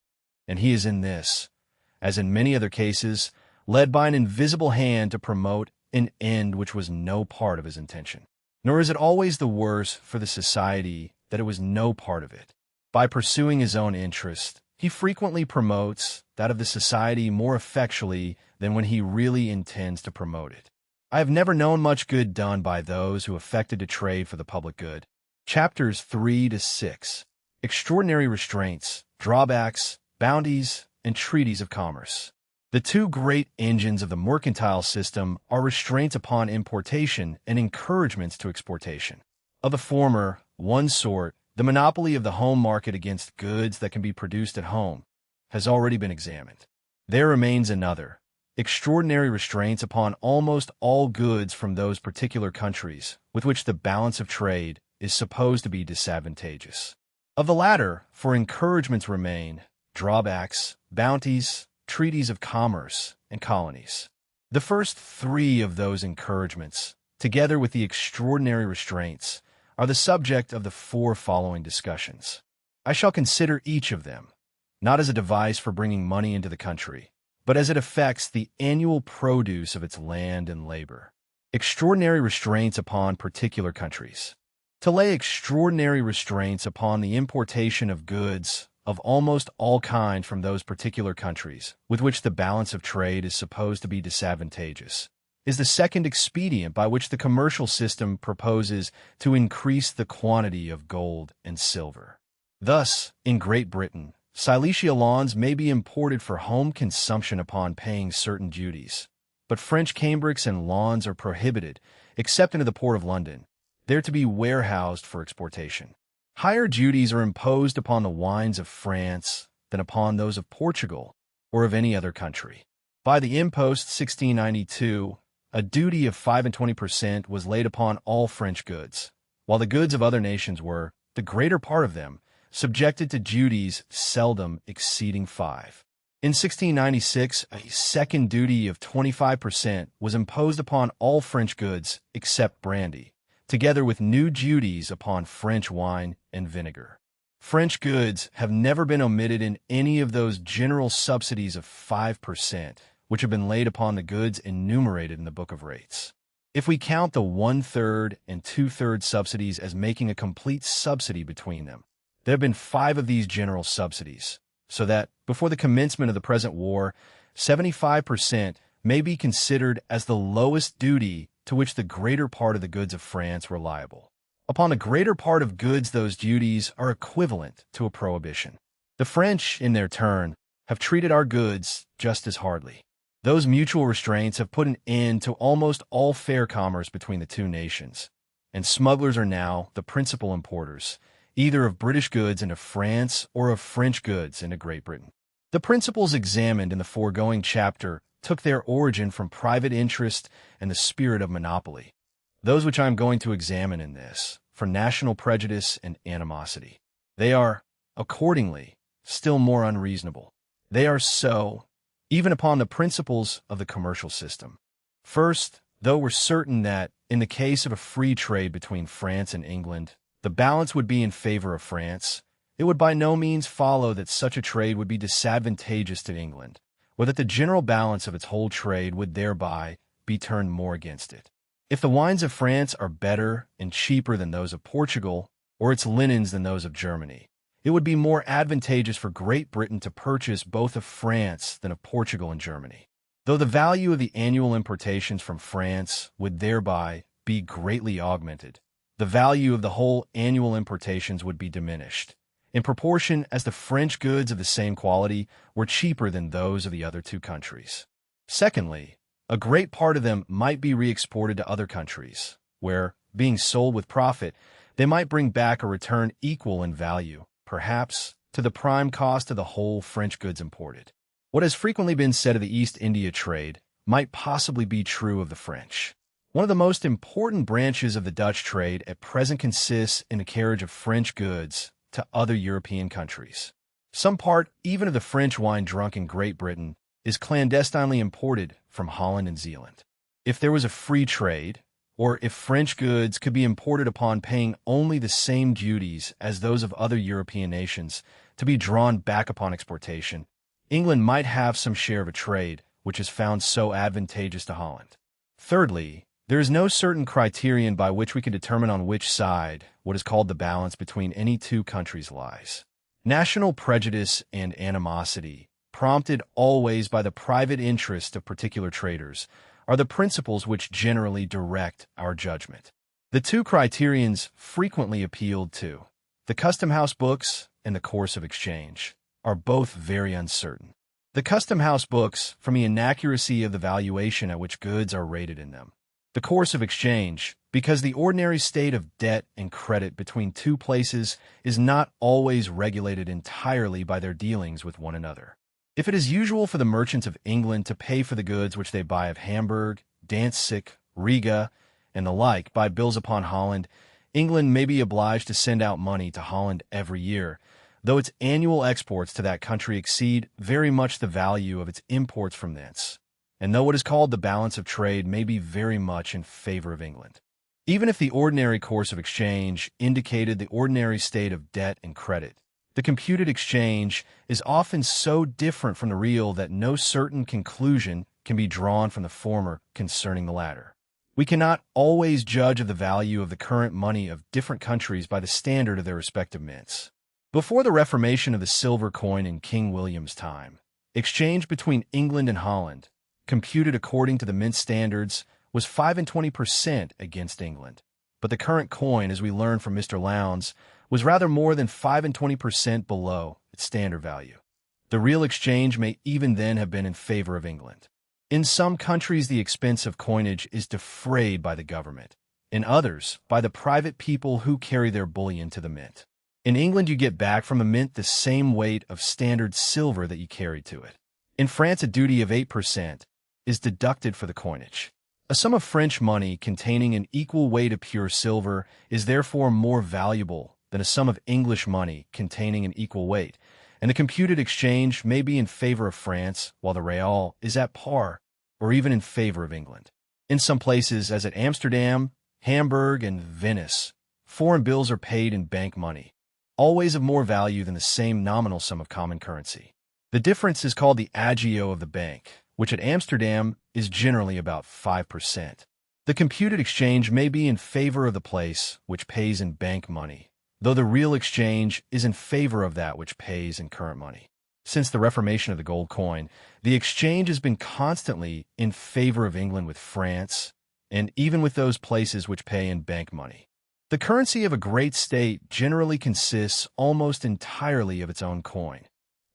And he is in this, as in many other cases, led by an invisible hand to promote an end which was no part of his intention. Nor is it always the worse for the society that it was no part of it. By pursuing his own interest, he frequently promotes that of the society more effectually than when he really intends to promote it. I have never known much good done by those who affected to trade for the public good. Chapters 3 to 6. Extraordinary restraints, drawbacks, bounties, and treaties of commerce. The two great engines of the mercantile system are restraints upon importation and encouragements to exportation. Of the former, one sort, the monopoly of the home market against goods that can be produced at home, has already been examined. There remains another, extraordinary restraints upon almost all goods from those particular countries with which the balance of trade is supposed to be disadvantageous. Of the latter, for encouragements remain drawbacks, bounties, treaties of commerce, and colonies. The first three of those encouragements, together with the extraordinary restraints, are the subject of the four following discussions. I shall consider each of them, not as a device for bringing money into the country, but as it affects the annual produce of its land and labor. Extraordinary restraints upon particular countries. To lay extraordinary restraints upon the importation of goods of almost all kind from those particular countries with which the balance of trade is supposed to be disadvantageous is the second expedient by which the commercial system proposes to increase the quantity of gold and silver. Thus, in Great Britain, Silesia lawns may be imported for home consumption upon paying certain duties, but French cambrics and lawns are prohibited, except into the port of London, there to be warehoused for exportation. Higher duties are imposed upon the wines of France than upon those of Portugal or of any other country. By the impost 1692, a duty of 25% was laid upon all French goods, while the goods of other nations were, the greater part of them, subjected to duties seldom exceeding 5. In 1696, a second duty of 25% was imposed upon all French goods except brandy, together with new duties upon French wine and vinegar. French goods have never been omitted in any of those general subsidies of 5%, which have been laid upon the goods enumerated in the Book of Rates. If we count the 1/3 and 2/3 subsidies as making a complete subsidy between them, there have been 5 of these general subsidies, so that, before the commencement of the present war, 75% may be considered as the lowest duty to which the greater part of the goods of France were liable. Upon the greater part of goods those duties are equivalent to a prohibition. The French, in their turn, have treated our goods just as hardly. Those mutual restraints have put an end to almost all fair commerce between the two nations, and smugglers are now the principal importers, either of British goods into France or of French goods into Great Britain. The principles examined in the foregoing chapter took their origin from private interest and the spirit of monopoly. Those which I am going to examine in this, for national prejudice and animosity. They are, accordingly, still more unreasonable. They are so, even upon the principles of the commercial system. First, though we're certain that, in the case of a free trade between France and England, the balance would be in favor of France, it would by no means follow that such a trade would be disadvantageous to England, or that the general balance of its whole trade would thereby be turned more against it. If the wines of France are better and cheaper than those of Portugal, or its linens than those of Germany, it would be more advantageous for Great Britain to purchase both of France than of Portugal and Germany. Though the value of the annual importations from France would thereby be greatly augmented, the value of the whole annual importations would be diminished, in proportion as the French goods of the same quality were cheaper than those of the other two countries. Secondly, a great part of them might be re-exported to other countries, where, being sold with profit, they might bring back a return equal in value, perhaps, to the prime cost of the whole French goods imported. What has frequently been said of the East India trade might possibly be true of the French. One of the most important branches of the Dutch trade at present consists in the carriage of French goods to other European countries. Some part, even of the French wine drunk in Great Britain, is clandestinely imported from Holland and Zealand. If there was a free trade, or if French goods could be imported upon paying only the same duties as those of other European nations to be drawn back upon exportation, England might have some share of a trade which is found so advantageous to Holland. Thirdly, there is no certain criterion by which we can determine on which side what is called the balance between any two countries lies. National prejudice and animosity, prompted always by the private interest of particular traders, are the principles which generally direct our judgment. The two criterions frequently appealed to, the custom house books and the course of exchange, are both very uncertain. The custom house books, from the inaccuracy of the valuation at which goods are rated in them. The course of exchange, because the ordinary state of debt and credit between two places is not always regulated entirely by their dealings with one another. If it is usual for the merchants of England to pay for the goods which they buy of Hamburg, Danzig, Riga, and the like by bills upon Holland, England may be obliged to send out money to Holland every year, though its annual exports to that country exceed very much the value of its imports from thence, and though what is called the balance of trade may be very much in favor of England. Even if the ordinary course of exchange indicated the ordinary state of debt and credit, the computed exchange is often so different from the real that no certain conclusion can be drawn from the former concerning the latter. We cannot always judge of the value of the current money of different countries by the standard of their respective mints. Before the reformation of the silver coin in King William's time, exchange between England and Holland, computed according to the mint standards, was 25% against England, but the current coin, as we learned from Mr. Lowndes, was rather more than 25% below its standard value. The real exchange may even then have been in favor of England. In some countries, the expense of coinage is defrayed by the government, in others, by the private people who carry their bullion to the mint. In England, you get back from the mint the same weight of standard silver that you carried to it. In France, a duty of 8% is deducted for the coinage. A sum of French money containing an equal weight of pure silver is therefore more valuable than a sum of English money containing an equal weight, and the computed exchange may be in favor of France, while the real is at par, or even in favor of England. In some places, as at Amsterdam, Hamburg, and Venice, foreign bills are paid in bank money, always of more value than the same nominal sum of common currency. The difference is called the agio of the bank, which at Amsterdam is generally about 5%. The computed exchange may be in favor of the place which pays in bank money, though the real exchange is in favor of that which pays in current money. Since the reformation of the gold coin, the exchange has been constantly in favor of England with France, and even with those places which pay in bank money. The currency of a great state generally consists almost entirely of its own coin.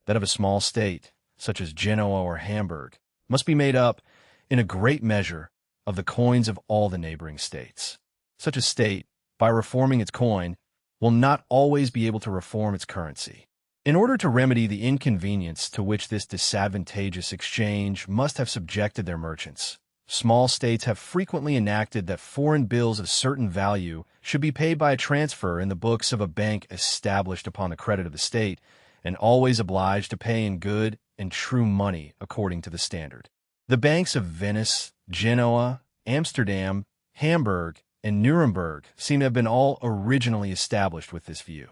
That of a small state, such as Genoa or Hamburg, must be made up, in a great measure, of the coins of all the neighboring states. Such a state, by reforming its coin, will not always be able to reform its currency. In order to remedy the inconvenience to which this disadvantageous exchange must have subjected their merchants, small states have frequently enacted that foreign bills of certain value should be paid by a transfer in the books of a bank established upon the credit of the state, and always obliged to pay in good and true money according to the standard. The banks of Venice, Genoa, Amsterdam, Hamburg, and Nuremberg seem to have been all originally established with this view.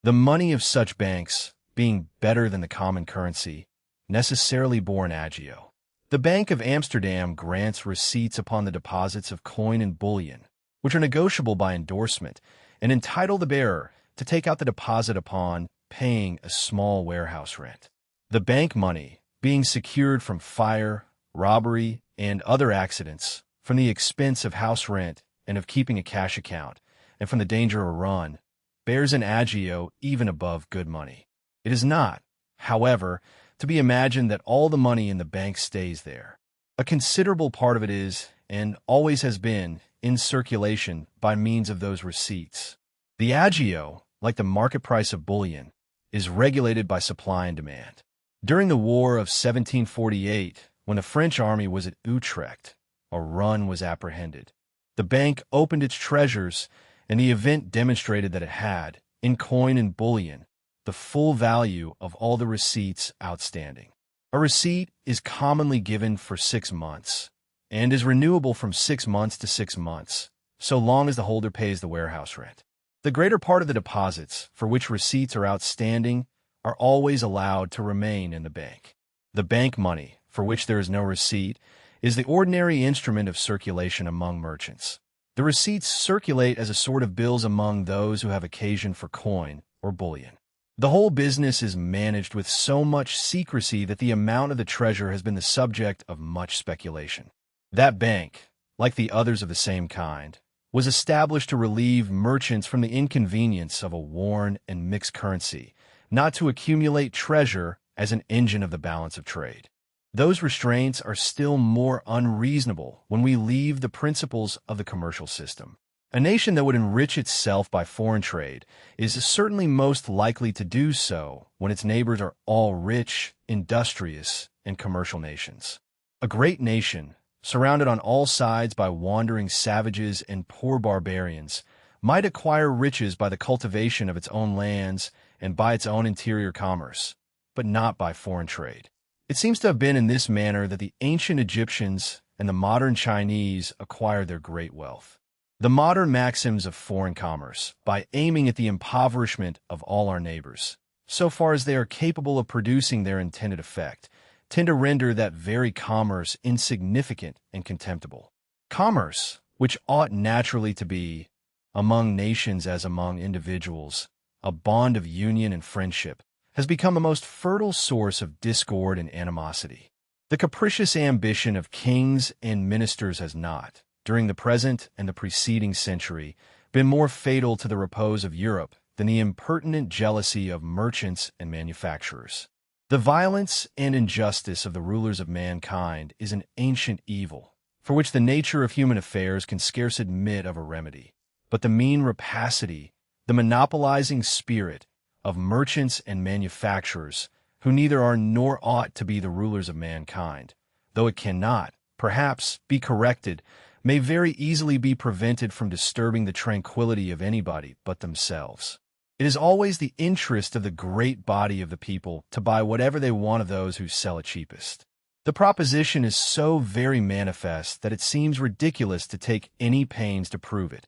The money of such banks, being better than the common currency, necessarily bore an agio. The Bank of Amsterdam grants receipts upon the deposits of coin and bullion, which are negotiable by endorsement, and entitle the bearer to take out the deposit upon paying a small warehouse rent. The bank money, being secured from fire, robbery, and other accidents, from the expense of house rent and of keeping a cash account, and from the danger of a run, bears an agio even above good money. It is not, however, to be imagined that all the money in the bank stays there. A considerable part of it is, and always has been, in circulation by means of those receipts. The agio, like the market price of bullion, is regulated by supply and demand. During the War of 1748, when the French army was at Utrecht, a run was apprehended. The bank opened its treasures, and the event demonstrated that it had, in coin and bullion, the full value of all the receipts outstanding. A receipt is commonly given for 6 months and is renewable from 6 months to 6 months, so long as the holder pays the warehouse rent. The greater part of the deposits for which receipts are outstanding are always allowed to remain in the bank. The bank money, for which there is no receipt, is the ordinary instrument of circulation among merchants. The receipts circulate as a sort of bills among those who have occasion for coin or bullion. The whole business is managed with so much secrecy that the amount of the treasure has been the subject of much speculation. That bank, like the others of the same kind, was established to relieve merchants from the inconvenience of a worn and mixed currency, not to accumulate treasure as an engine of the balance of trade. Those restraints are still more unreasonable when we leave the principles of the commercial system. A nation that would enrich itself by foreign trade is certainly most likely to do so when its neighbors are all rich, industrious, and commercial nations. A great nation, surrounded on all sides by wandering savages and poor barbarians, might acquire riches by the cultivation of its own lands and by its own interior commerce, but not by foreign trade. It seems to have been in this manner that the ancient Egyptians and the modern Chinese acquired their great wealth. The modern maxims of foreign commerce, by aiming at the impoverishment of all our neighbors, so far as they are capable of producing their intended effect, tend to render that very commerce insignificant and contemptible. Commerce, which ought naturally to be, among nations as among individuals, a bond of union and friendship, has become a most fertile source of discord and animosity. The capricious ambition of kings and ministers has not, during the present and the preceding century, been more fatal to the repose of Europe than the impertinent jealousy of merchants and manufacturers. The violence and injustice of the rulers of mankind is an ancient evil, for which the nature of human affairs can scarce admit of a remedy. But the mean rapacity, the monopolizing spirit of merchants and manufacturers, who neither are nor ought to be the rulers of mankind, though it cannot, perhaps, be corrected, may very easily be prevented from disturbing the tranquility of anybody but themselves. It is always the interest of the great body of the people to buy whatever they want of those who sell it cheapest. The proposition is so very manifest that it seems ridiculous to take any pains to prove it.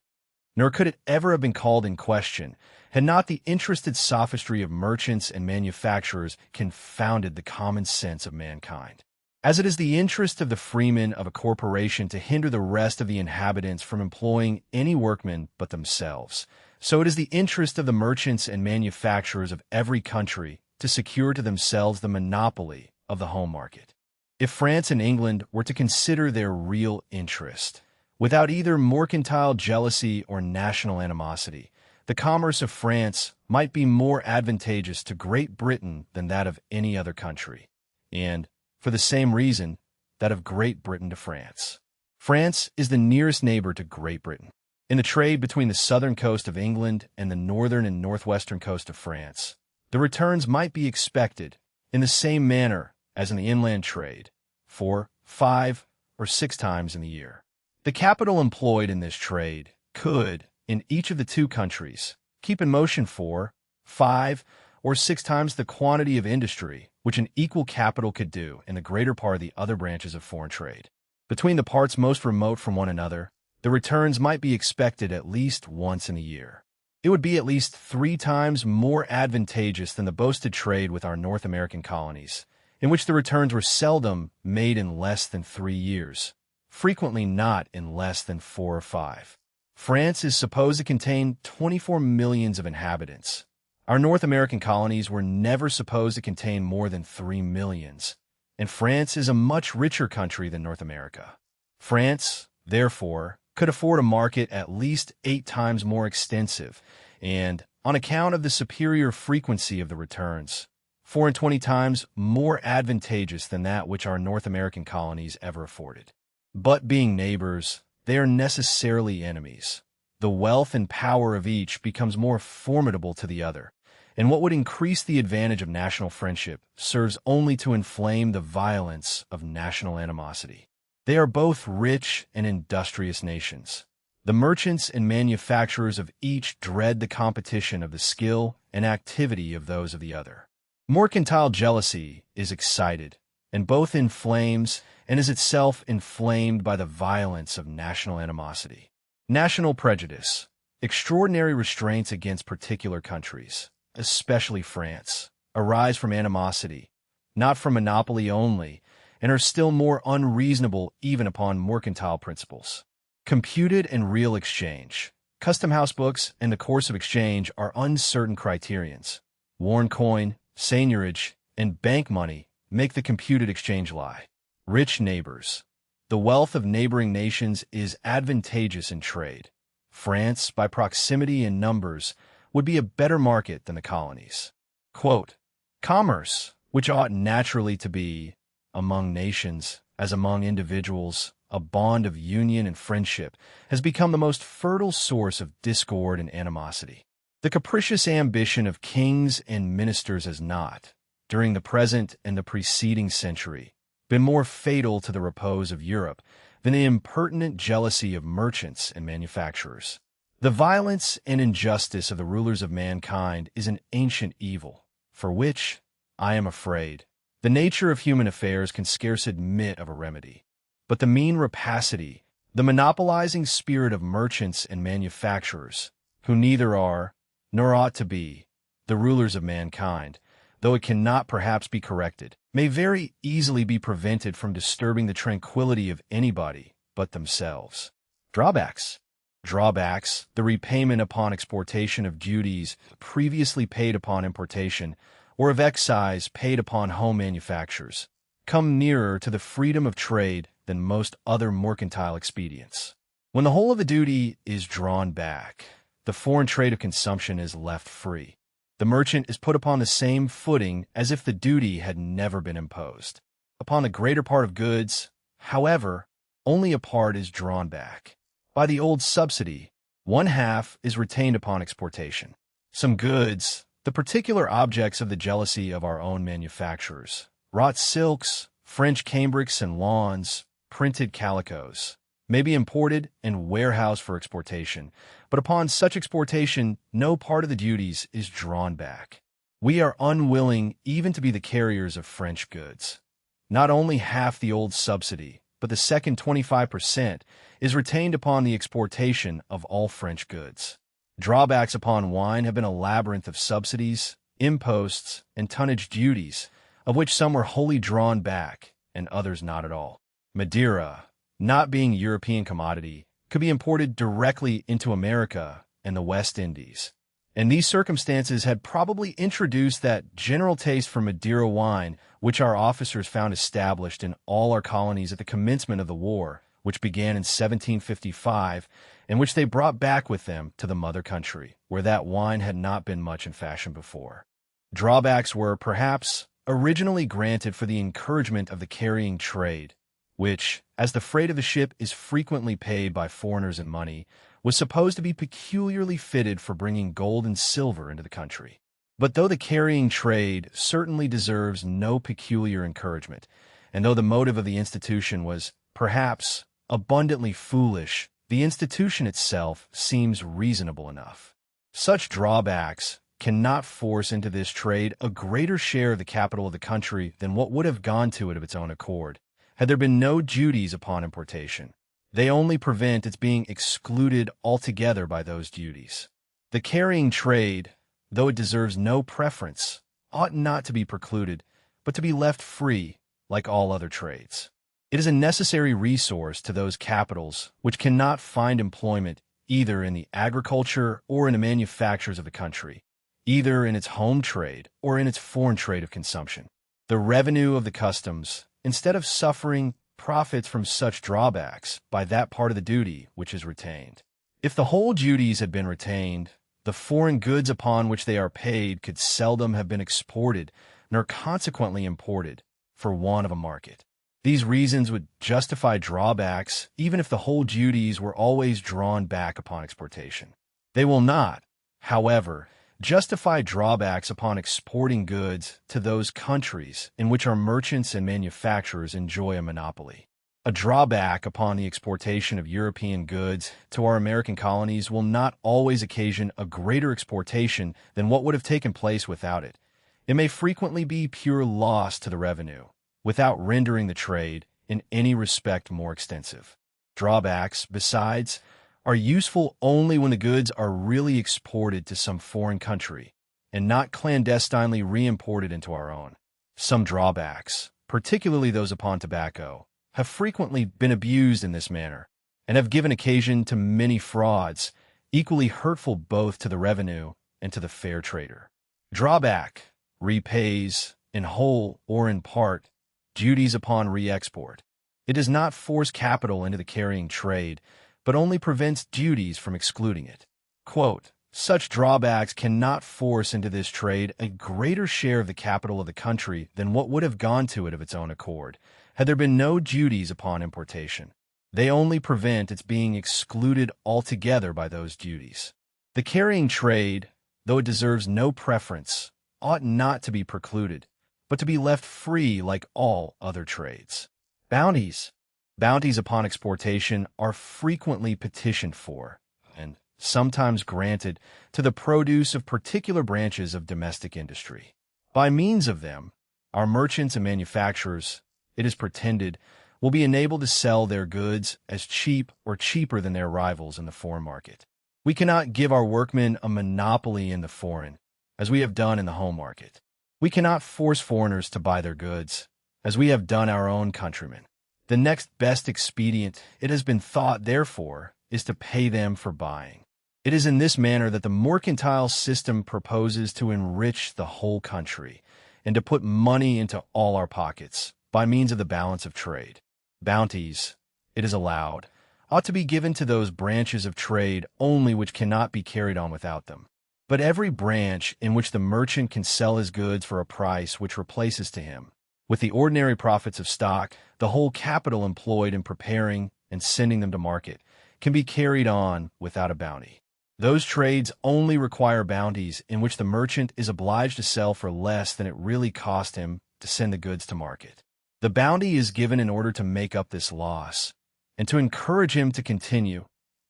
Nor could it ever have been called in question had not the interested sophistry of merchants and manufacturers confounded the common sense of mankind. As it is the interest of the freemen of a corporation to hinder the rest of the inhabitants from employing any workmen but themselves, so it is the interest of the merchants and manufacturers of every country to secure to themselves the monopoly of the home market. If France and England were to consider their real interest, without either mercantile jealousy or national animosity, the commerce of France might be more advantageous to Great Britain than that of any other country, and, for the same reason, that of Great Britain to France. France is the nearest neighbor to Great Britain. In the trade between the southern coast of England and the northern and northwestern coast of France, the returns might be expected in the same manner as in the inland trade, 4, 5, or 6 times in the year. The capital employed in this trade could, in each of the two countries, keep in motion 4, 5, or 6 times the quantity of industry which an equal capital could do in the greater part of the other branches of foreign trade. Between the parts most remote from one another, the returns might be expected at least once in a year. It would be at least 3 times more advantageous than the boasted trade with our North American colonies, in which the returns were seldom made in less than 3 years, frequently not in less than 4 or 5. France is supposed to contain 24 millions of inhabitants. Our North American colonies were never supposed to contain more than 3 millions, and France is a much richer country than North America. France, therefore, could afford a market at least 8 times more extensive, and, on account of the superior frequency of the returns, 24 times more advantageous than that which our North American colonies ever afforded. But being neighbors, they are necessarily enemies. The wealth and power of each becomes more formidable to the other, and what would increase the advantage of national friendship serves only to inflame the violence of national animosity. They are both rich and industrious nations. The merchants and manufacturers of each dread the competition of the skill and activity of those of the other. Mercantile jealousy is excited, and both inflames and is itself inflamed by the violence of national animosity. National prejudice, extraordinary restraints against particular countries, especially France, arise from animosity, not from monopoly only, and are still more unreasonable even upon mercantile principles. Computed and real exchange. Custom house books and the course of exchange are uncertain criterions. Worn coin, seigniorage, and bank money make the computed exchange lie. Rich neighbors. The wealth of neighboring nations is advantageous in trade. France, by proximity and numbers, would be a better market than the colonies. Quote, commerce, which ought naturally to be, among nations, as among individuals, a bond of union and friendship, has become the most fertile source of discord and animosity. The capricious ambition of kings and ministers has not, during the present and the preceding century, been more fatal to the repose of Europe than the impertinent jealousy of merchants and manufacturers. The violence and injustice of the rulers of mankind is an ancient evil, for which, I am afraid, the nature of human affairs can scarce admit of a remedy. But the mean rapacity, the monopolizing spirit of merchants and manufacturers, who neither are, nor ought to be, the rulers of mankind, though it cannot perhaps be corrected, may very easily be prevented from disturbing the tranquility of anybody but themselves. Drawbacks. Drawbacks, the repayment upon exportation of duties previously paid upon importation, or of excise paid upon home manufactures, come nearer to the freedom of trade than most other mercantile expedients. When the whole of the duty is drawn back, the foreign trade of consumption is left free. The merchant is put upon the same footing as if the duty had never been imposed. Upon the greater part of goods, however, only a part is drawn back. By the old subsidy, one half is retained upon exportation. Some goods, the particular objects of the jealousy of our own manufacturers, wrought silks, French cambrics and lawns, printed calicos, may be imported and warehoused for exportation, but upon such exportation no part of the duties is drawn back. We are unwilling even to be the carriers of French goods. Not only half the old subsidy, but the second 25% is retained upon the exportation of all French goods. Drawbacks upon wine have been a labyrinth of subsidies, imposts, and tonnage duties, of which some were wholly drawn back and others not at all. Madeira, not being a European commodity, could be imported directly into America and the West Indies. And these circumstances had probably introduced that general taste for Madeira wine which our officers found established in all our colonies at the commencement of the war, which began in 1755, and which they brought back with them to the mother country, where that wine had not been much in fashion before. Drawbacks were, perhaps, originally granted for the encouragement of the carrying trade, which, as the freight of the ship is frequently paid by foreigners in money, was supposed to be peculiarly fitted for bringing gold and silver into the country. But though the carrying trade certainly deserves no peculiar encouragement, and though the motive of the institution was, perhaps, abundantly foolish, the institution itself seems reasonable enough. Such drawbacks cannot force into this trade a greater share of the capital of the country than what would have gone to it of its own accord, had there been no duties upon importation. They only prevent its being excluded altogether by those duties. The carrying trade, though it deserves no preference, ought not to be precluded, but to be left free, like all other trades. It is a necessary resource to those capitals which cannot find employment either in the agriculture or in the manufactures of the country, either in its home trade or in its foreign trade of consumption. The revenue of the customs, instead of suffering, profits from such drawbacks by that part of the duty which is retained. If the whole duties had been retained, the foreign goods upon which they are paid could seldom have been exported, nor consequently imported, for want of a market. These reasons would justify drawbacks even if the whole duties were always drawn back upon exportation. They will not, however, justify drawbacks upon exporting goods to those countries in which our merchants and manufacturers enjoy a monopoly. A drawback upon the exportation of European goods to our American colonies will not always occasion a greater exportation than what would have taken place without it. It may frequently be pure loss to the revenue, without rendering the trade in any respect more extensive. Drawbacks, besides, are useful only when the goods are really exported to some foreign country and not clandestinely re-imported into our own. Some drawbacks, particularly those upon tobacco, have frequently been abused in this manner and have given occasion to many frauds, equally hurtful both to the revenue and to the fair trader. Drawback repays, in whole or in part, duties upon re-export. It does not force capital into the carrying trade, but only prevents duties from excluding it. Quote, such drawbacks cannot force into this trade a greater share of the capital of the country than what would have gone to it of its own accord, had there been no duties upon importation. They only prevent its being excluded altogether by those duties. The carrying trade, though it deserves no preference, ought not to be precluded, but to be left free like all other trades. Bounties. Bounties upon exportation are frequently petitioned for, and sometimes granted, to the produce of particular branches of domestic industry. By means of them, our merchants and manufacturers, it is pretended, will be enabled to sell their goods as cheap or cheaper than their rivals in the foreign market. We cannot give our workmen a monopoly in the foreign, as we have done in the home market. We cannot force foreigners to buy their goods, as we have done our own countrymen. The next best expedient, it has been thought, therefore, is to pay them for buying. It is in this manner that the mercantile system proposes to enrich the whole country and to put money into all our pockets by means of the balance of trade. Bounties, it is allowed, ought to be given to those branches of trade only which cannot be carried on without them. But every branch in which the merchant can sell his goods for a price which replaces to him, with the ordinary profits of stock, the whole capital employed in preparing and sending them to market, can be carried on without a bounty. Those trades only require bounties in which the merchant is obliged to sell for less than it really cost him to send the goods to market. The bounty is given in order to make up this loss, and to encourage him to continue,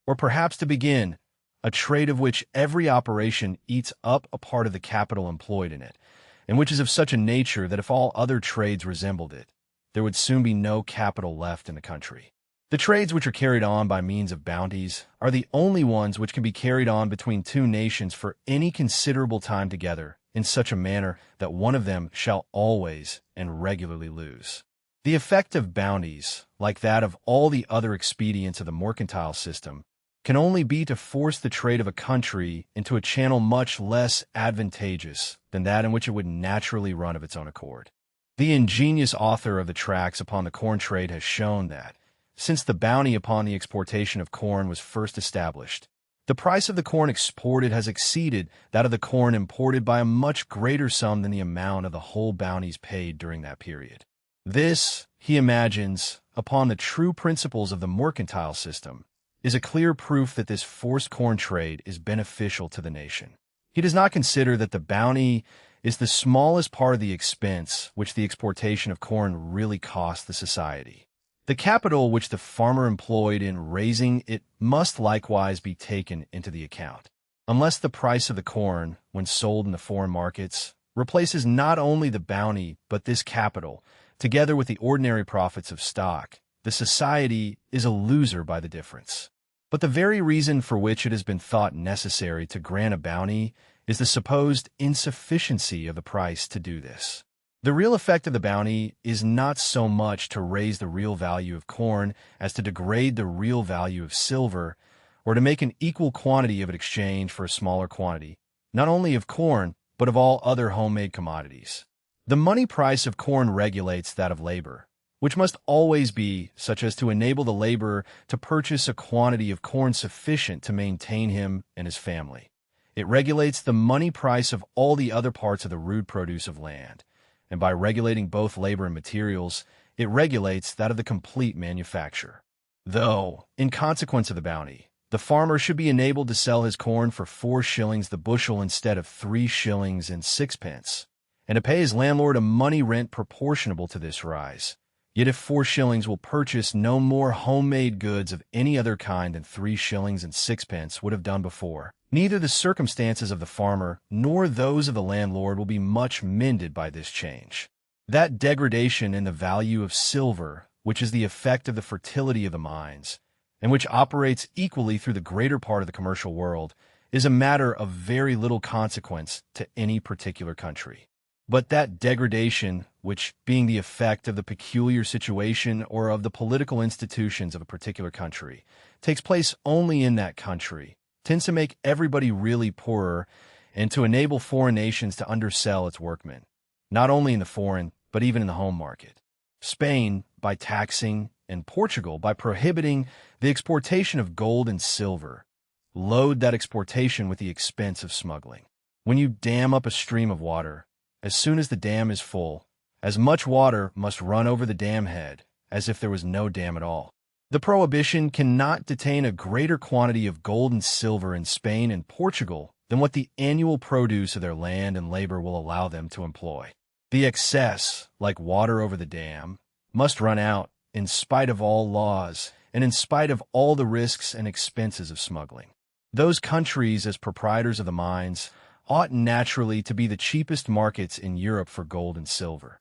or perhaps to begin, a trade of which every operation eats up a part of the capital employed in it, and which is of such a nature that if all other trades resembled it, there would soon be no capital left in the country. The trades which are carried on by means of bounties are the only ones which can be carried on between two nations for any considerable time together in such a manner that one of them shall always and regularly lose. The effect of bounties, like that of all the other expedients of the mercantile system, can only be to force the trade of a country into a channel much less advantageous than that in which it would naturally run of its own accord. The ingenious author of the Tracts upon the Corn Trade has shown that, since the bounty upon the exportation of corn was first established, the price of the corn exported has exceeded that of the corn imported by a much greater sum than the amount of the whole bounties paid during that period. This, he imagines, upon the true principles of the mercantile system, is a clear proof that this forced corn trade is beneficial to the nation. He does not consider that the bounty is the smallest part of the expense which the exportation of corn really costs the society. The capital which the farmer employed in raising it must likewise be taken into the account. Unless the price of the corn, when sold in the foreign markets, replaces not only the bounty but this capital, together with the ordinary profits of stock, the society is a loser by the difference. But the very reason for which it has been thought necessary to grant a bounty is the supposed insufficiency of the price to do this. The real effect of the bounty is not so much to raise the real value of corn as to degrade the real value of silver, or to make an equal quantity of it exchange for a smaller quantity, not only of corn, but of all other homemade commodities. The money price of corn regulates that of labor, which must always be such as to enable the laborer to purchase a quantity of corn sufficient to maintain him and his family. It regulates the money price of all the other parts of the rude produce of land, and by regulating both labor and materials, it regulates that of the complete manufacture. Though, in consequence of the bounty, the farmer should be enabled to sell his corn for 4 shillings the bushel instead of 3 shillings and 6 pence, and to pay his landlord a money rent proportionable to this rise, Yet if 4 shillings will purchase no more homemade goods of any other kind than 3 shillings and sixpence would have done before, neither the circumstances of the farmer nor those of the landlord will be much mended by this change. That degradation in the value of silver, which is the effect of the fertility of the mines, and which operates equally through the greater part of the commercial world, is a matter of very little consequence to any particular country. But that degradation, which, being the effect of the peculiar situation or of the political institutions of a particular country, takes place only in that country, tends to make everybody really poorer and to enable foreign nations to undersell its workmen, not only in the foreign, but even in the home market. Spain, by taxing, and Portugal, by prohibiting the exportation of gold and silver, load that exportation with the expense of smuggling. When you dam up a stream of water, as soon as the dam is full, as much water must run over the dam head as if there was no dam at all. The prohibition cannot detain a greater quantity of gold and silver in Spain and Portugal than what the annual produce of their land and labor will allow them to employ. The excess, like water over the dam, must run out in spite of all laws and in spite of all the risks and expenses of smuggling. Those countries, as proprietors of the mines, ought naturally to be the cheapest markets in Europe for gold and silver.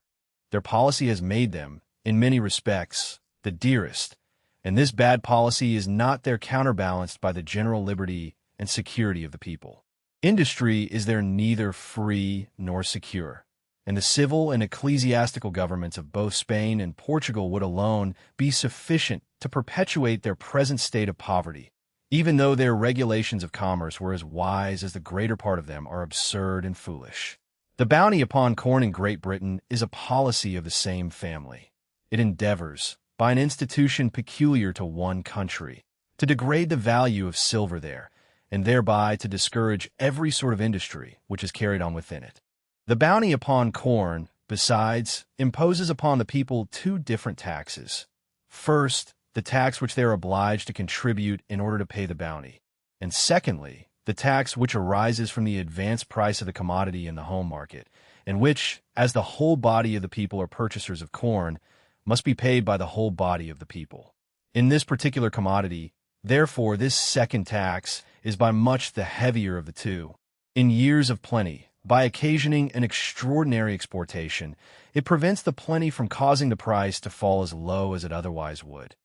Their policy has made them, in many respects, the dearest, and this bad policy is not there counterbalanced by the general liberty and security of the people. Industry is there neither free nor secure, and the civil and ecclesiastical governments of both Spain and Portugal would alone be sufficient to perpetuate their present state of poverty, even though their regulations of commerce were as wise as the greater part of them are absurd and foolish. The bounty upon corn in Great Britain is a policy of the same family. It endeavors, by an institution peculiar to one country, to degrade the value of silver there, and thereby to discourage every sort of industry which is carried on within it. The bounty upon corn, besides, imposes upon the people 2 different taxes. First, the tax which they are obliged to contribute in order to pay the bounty, and secondly, the tax which arises from the advanced price of the commodity in the home market, and which, as the whole body of the people are purchasers of corn, must be paid by the whole body of the people. In this particular commodity, therefore, this second tax is by much the heavier of the 2. In years of plenty, by occasioning an extraordinary exportation, it prevents the plenty from causing the price to fall as low as it otherwise would.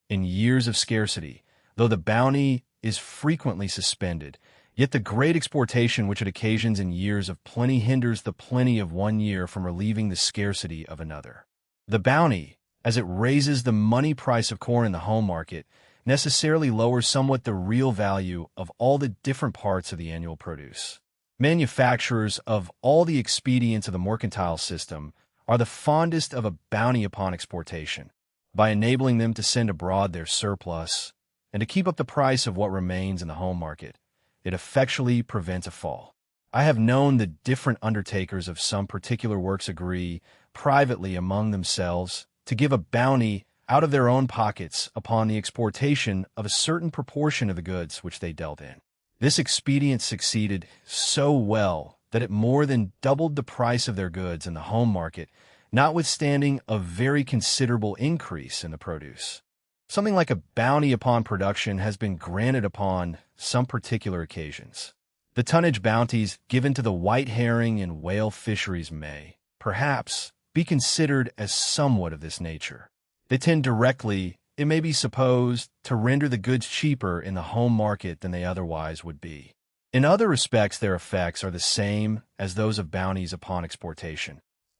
In years of scarcity, though the bounty is frequently suspended, yet the great exportation which it occasions in years of plenty hinders the plenty of one year from relieving the scarcity of another. The bounty, as it raises the money price of corn in the home market, necessarily lowers somewhat the real value of all the different parts of the annual produce. Manufacturers of all the expedients of the mercantile system are the fondest of a bounty upon exportation, by enabling them to send abroad their surplus, and to keep up the price of what remains in the home market. It effectually prevents a fall. I have known the different undertakers of some particular works agree, privately among themselves, to give a bounty out of their own pockets upon the exportation of a certain proportion of the goods which they dealt in. This expedient succeeded so well that it more than doubled the price of their goods in the home market, notwithstanding a very considerable increase in the produce. Something like a bounty upon production has been granted upon some particular occasions. The tonnage bounties given to the white herring and whale fisheries may, perhaps, be considered as somewhat of this nature. They tend directly, it may be supposed, to render the goods cheaper in the home market than they otherwise would be. In other respects, their effects are the same as those of bounties upon exportation.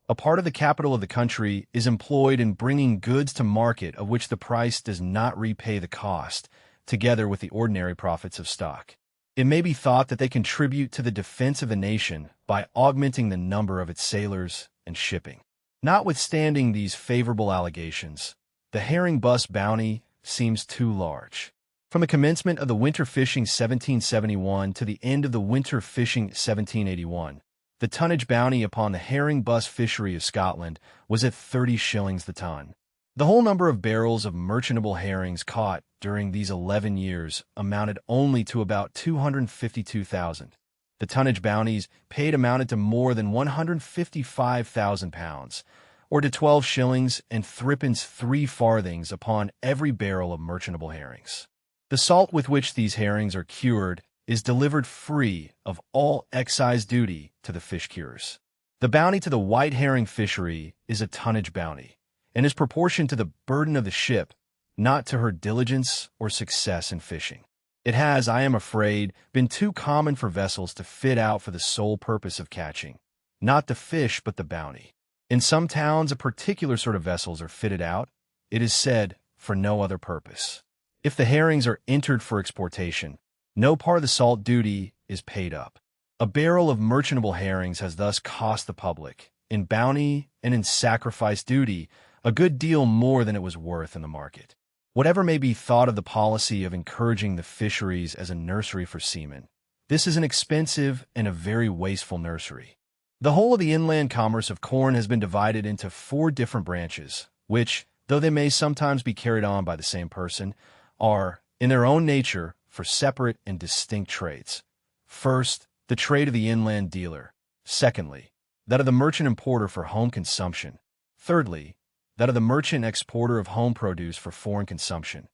A part of the capital of the country is employed in bringing goods to market of which the price does not repay the cost, together with the ordinary profits of stock. It may be thought that they contribute to the defense of the nation by augmenting the number of its sailors and shipping. Notwithstanding these favorable allegations, the herring bus bounty seems too large. From the commencement of the winter fishing 1771 to the end of the winter fishing 1781, the tonnage bounty upon the herring bus fishery of Scotland was at 30 shillings the ton. The whole number of barrels of merchantable herrings caught during these 11 years amounted only to about 252,000. The tonnage bounties paid amounted to more than £155,000, or to 12 shillings and threepence 3 farthings upon every barrel of merchantable herrings. The salt with which these herrings are cured is delivered free of all excise duty to the fish curers. The bounty to the white herring fishery is a tonnage bounty, and is proportioned to the burden of the ship, not to her diligence or success in fishing. It has, I am afraid, been too common for vessels to fit out for the sole purpose of catching, not the fish but the bounty. In some towns, a particular sort of vessels are fitted out, it is said, for no other purpose. If the herrings are entered for exportation, no part of the salt duty is paid up. A barrel of merchantable herrings has thus cost the public, in bounty and in sacrifice duty, a good deal more than it was worth in the market. Whatever may be thought of the policy of encouraging the fisheries as a nursery for seamen, this is an expensive and a very wasteful nursery. The whole of the inland commerce of corn has been divided into 4 different branches, which, though they may sometimes be carried on by the same person, are, in their own nature, for separate and distinct trades. First, the trade of the inland dealer. Secondly, that of the merchant importer for home consumption. Thirdly, that of the merchant exporter of home produce for foreign consumption.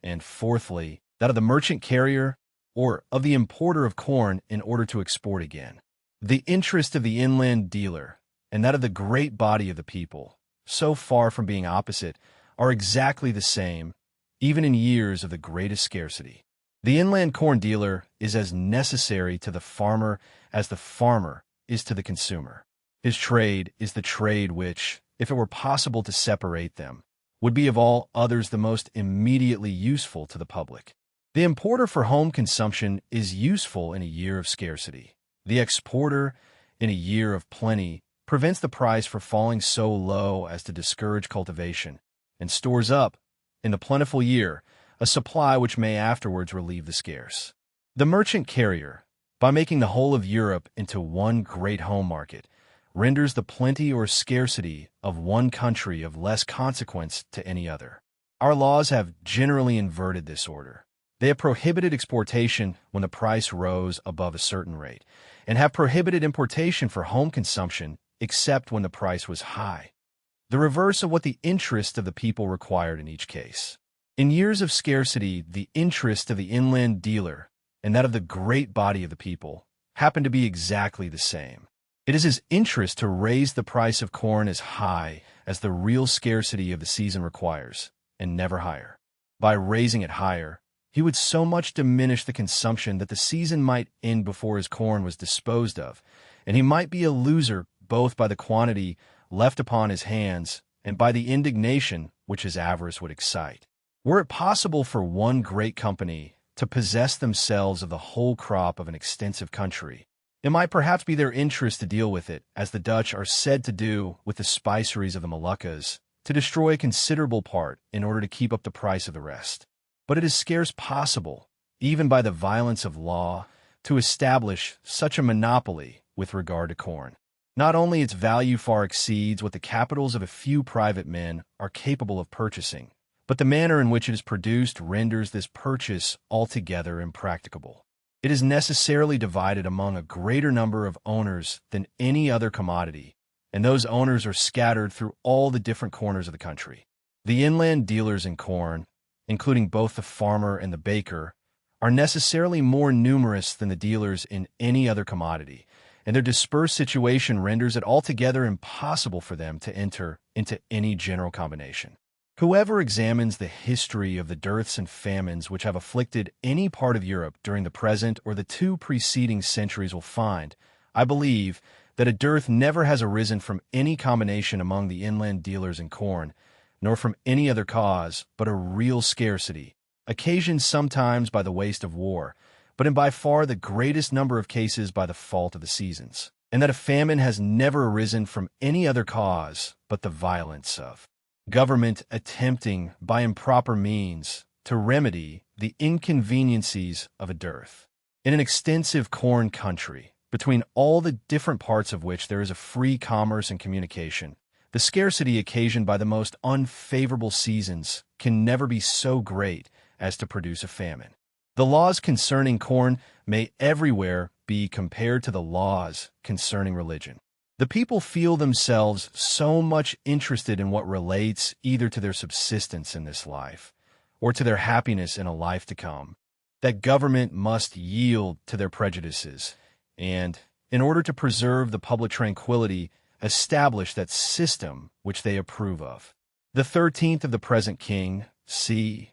And fourthly, that of the merchant carrier or of the importer of corn in order to export again. The interest of the inland dealer and that of the great body of the people, so far from being opposite, are exactly the same, even in years of the greatest scarcity. The inland corn dealer is as necessary to the farmer as the farmer is to the consumer. His trade is the trade which, if it were possible to separate them, would be of all others the most immediately useful to the public. The importer for home consumption is useful in a year of scarcity. The exporter, in a year of plenty, prevents the price from falling so low as to discourage cultivation, and stores up, in the plentiful year, a supply which may afterwards relieve the scarce. The merchant carrier, by making the whole of Europe into one great home market, renders the plenty or scarcity of one country of less consequence to any other. Our laws have generally inverted this order. They have prohibited exportation when the price rose above a certain rate, and have prohibited importation for home consumption except when the price was high. The reverse of what the interest of the people required in each case. In years of scarcity, the interest of the inland dealer and that of the great body of the people happen to be exactly the same. It is his interest to raise the price of corn as high as the real scarcity of the season requires, and never higher. By raising it higher, he would so much diminish the consumption that the season might end before his corn was disposed of, and he might be a loser both by the quantity left upon his hands and by the indignation which his avarice would excite. Were it possible for one great company to possess themselves of the whole crop of an extensive country, it might perhaps be their interest to deal with it, as the Dutch are said to do with the spiceries of the Moluccas, to destroy a considerable part in order to keep up the price of the rest. But it is scarce possible, even by the violence of law, to establish such a monopoly with regard to corn. Not only its value far exceeds what the capitals of a few private men are capable of purchasing, but the manner in which it is produced renders this purchase altogether impracticable. It is necessarily divided among a greater number of owners than any other commodity, and those owners are scattered through all the different corners of the country. The inland dealers in corn, including both the farmer and the baker, are necessarily more numerous than the dealers in any other commodity, and their dispersed situation renders it altogether impossible for them to enter into any general combination. Whoever examines the history of the dearths and famines which have afflicted any part of Europe during the present or the 2 preceding centuries will find, I believe, that a dearth never has arisen from any combination among the inland dealers in corn, nor from any other cause but a real scarcity, occasioned sometimes by the waste of war, but in by far the greatest number of cases by the fault of the seasons, and that a famine has never arisen from any other cause but the violence of government attempting by improper means to remedy the inconveniencies of a dearth. In an extensive corn country, between all the different parts of which there is a free commerce and communication, the scarcity occasioned by the most unfavorable seasons can never be so great as to produce a famine. The laws concerning corn may everywhere be compared to the laws concerning religion. The people feel themselves so much interested in what relates either to their subsistence in this life or to their happiness in a life to come, that government must yield to their prejudices and, in order to preserve the public tranquility, establish that system which they approve of. The 13th of the present king, c.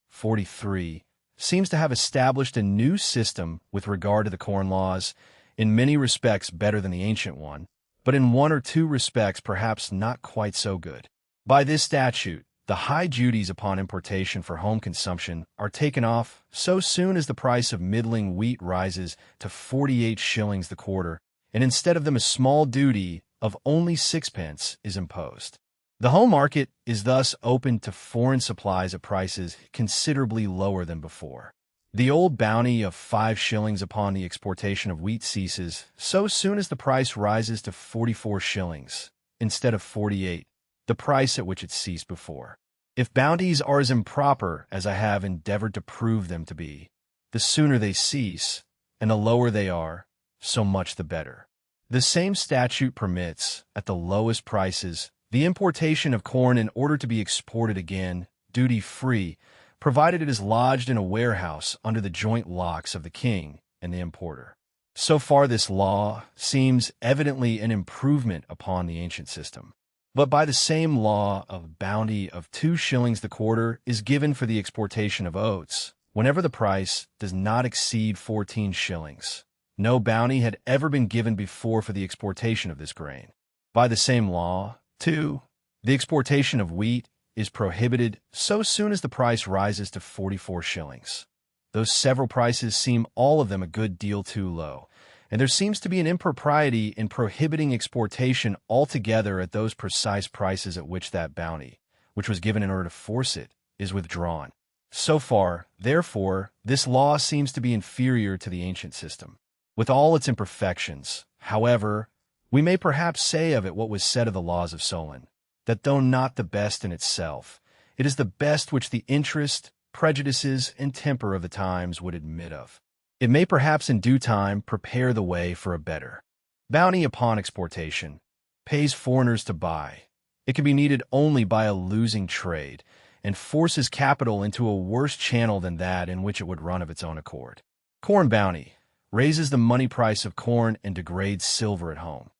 43, seems to have established a new system with regard to the corn laws, in many respects better than the ancient one, but in one or two respects perhaps not quite so good. By this statute, the high duties upon importation for home consumption are taken off so soon as the price of middling wheat rises to 48 shillings the quarter, and instead of them a small duty of only 6 pence is imposed. The home market is thus open to foreign supplies at prices considerably lower than before. The old bounty of 5 shillings upon the exportation of wheat ceases so soon as the price rises to 44 shillings, instead of 48, the price at which it ceased before. If bounties are as improper as I have endeavored to prove them to be, the sooner they cease, and the lower they are, so much the better. The same statute permits, at the lowest prices, the importation of corn in order to be exported again, duty-free, provided it is lodged in a warehouse under the joint locks of the king and the importer. So far this law seems evidently an improvement upon the ancient system. But by the same law of bounty of 2 shillings the quarter is given for the exportation of oats, whenever the price does not exceed 14 shillings. No bounty had ever been given before for the exportation of this grain. By the same law, too, the exportation of wheat is prohibited so soon as the price rises to 44 shillings. Those several prices seem all of them a good deal too low, and there seems to be an impropriety in prohibiting exportation altogether at those precise prices at which that bounty, which was given in order to force it, is withdrawn. So far, therefore, this law seems to be inferior to the ancient system. With all its imperfections, however, we may perhaps say of it what was said of the laws of Solon, that though not the best in itself, it is the best which the interest, prejudices, and temper of the times would admit of. It may perhaps in due time prepare the way for a better. Bounty upon exportation pays foreigners to buy. It can be needed only by a losing trade, and forces capital into a worse channel than that in which it would run of its own accord. Corn bounty raises the money price of corn and degrades silver at home.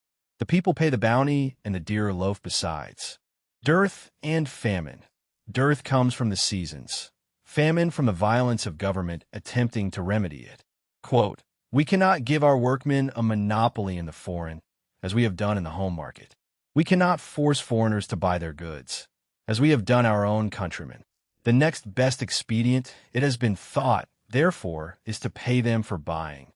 The people pay the bounty and the dearer loaf besides. Dearth and famine. Dearth comes from the seasons. Famine from the violence of government attempting to remedy it. Quote, "We cannot give our workmen a monopoly in the foreign, as we have done in the home market. We cannot force foreigners to buy their goods, as we have done our own countrymen. The next best expedient, it has been thought, therefore, is to pay them for buying."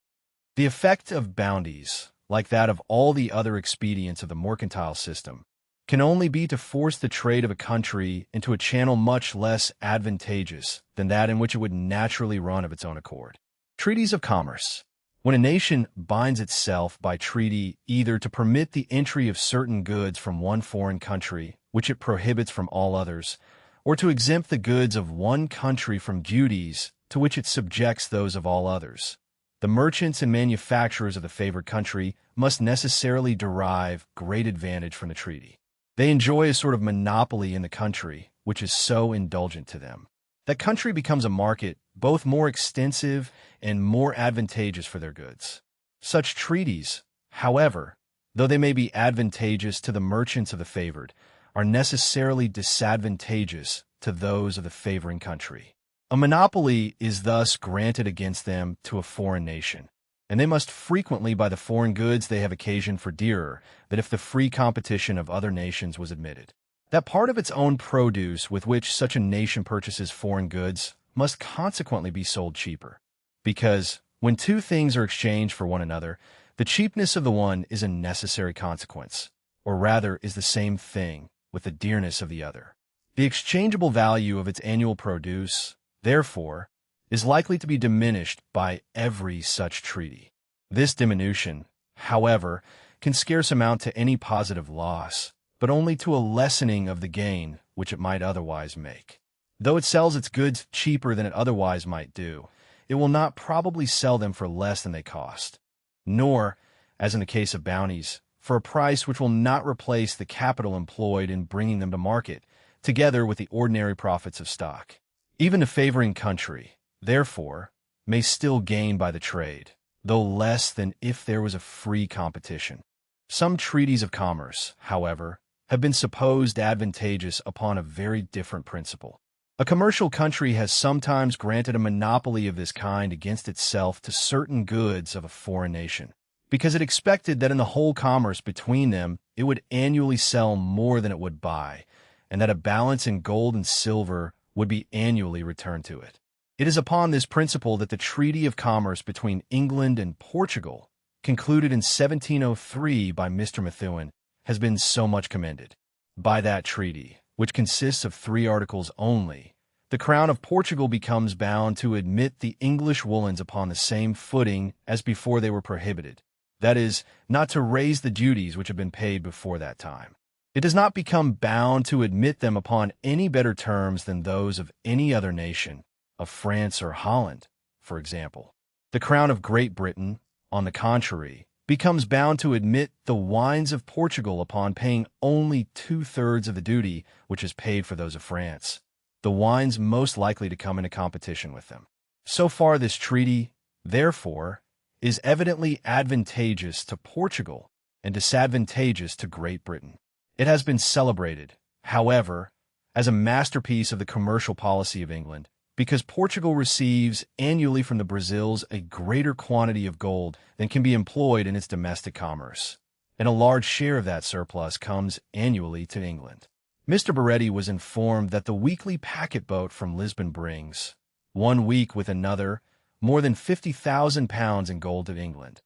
The effect of bounties, like that of all the other expedients of the mercantile system, can only be to force the trade of a country into a channel much less advantageous than that in which it would naturally run of its own accord. Treaties of commerce. When a nation binds itself by treaty either to permit the entry of certain goods from one foreign country, which it prohibits from all others, or to exempt the goods of one country from duties to which it subjects those of all others, the merchants and manufacturers of the favored country must necessarily derive great advantage from the treaty. They enjoy a sort of monopoly in the country, which is so indulgent to them. That country becomes a market both more extensive and more advantageous for their goods. Such treaties, however, though they may be advantageous to the merchants of the favored, are necessarily disadvantageous to those of the favoring country. A monopoly is thus granted against them to a foreign nation, and they must frequently buy the foreign goods they have occasion for dearer than if the free competition of other nations was admitted. That part of its own produce with which such a nation purchases foreign goods must consequently be sold cheaper, because when two things are exchanged for one another, the cheapness of the one is a necessary consequence, or rather is the same thing with the dearness of the other. The exchangeable value of its annual produce, therefore, is likely to be diminished by every such treaty. This diminution, however, can scarce amount to any positive loss, but only to a lessening of the gain which it might otherwise make. Though it sells its goods cheaper than it otherwise might do, it will not probably sell them for less than they cost, nor, as in the case of bounties, for a price which will not replace the capital employed in bringing them to market, together with the ordinary profits of stock. Even a favoring country, therefore, may still gain by the trade, though less than if there was a free competition. Some treaties of commerce, however, have been supposed advantageous upon a very different principle. A commercial country has sometimes granted a monopoly of this kind against itself to certain goods of a foreign nation, because it expected that in the whole commerce between them it would annually sell more than it would buy, and that a balance in gold and silver would be annually returned to it. It is upon this principle that the Treaty of Commerce between England and Portugal, concluded in 1703 by Mr. Methuen, has been so much commended. By that treaty, which consists of 3 articles only, the Crown of Portugal becomes bound to admit the English woollens upon the same footing as before they were prohibited, that is, not to raise the duties which have been paid before that time. It does not become bound to admit them upon any better terms than those of any other nation, of France or Holland, for example. The Crown of Great Britain, on the contrary, becomes bound to admit the wines of Portugal upon paying only 2/3 of the duty which is paid for those of France, the wines most likely to come into competition with them. So far this treaty, therefore, is evidently advantageous to Portugal and disadvantageous to Great Britain. It has been celebrated, however, as a masterpiece of the commercial policy of England, because Portugal receives annually from the Brazils a greater quantity of gold than can be employed in its domestic commerce, and a large share of that surplus comes annually to England. Mr. Baretti was informed that the weekly packet boat from Lisbon brings, one week with another, more than £50,000 in gold to England,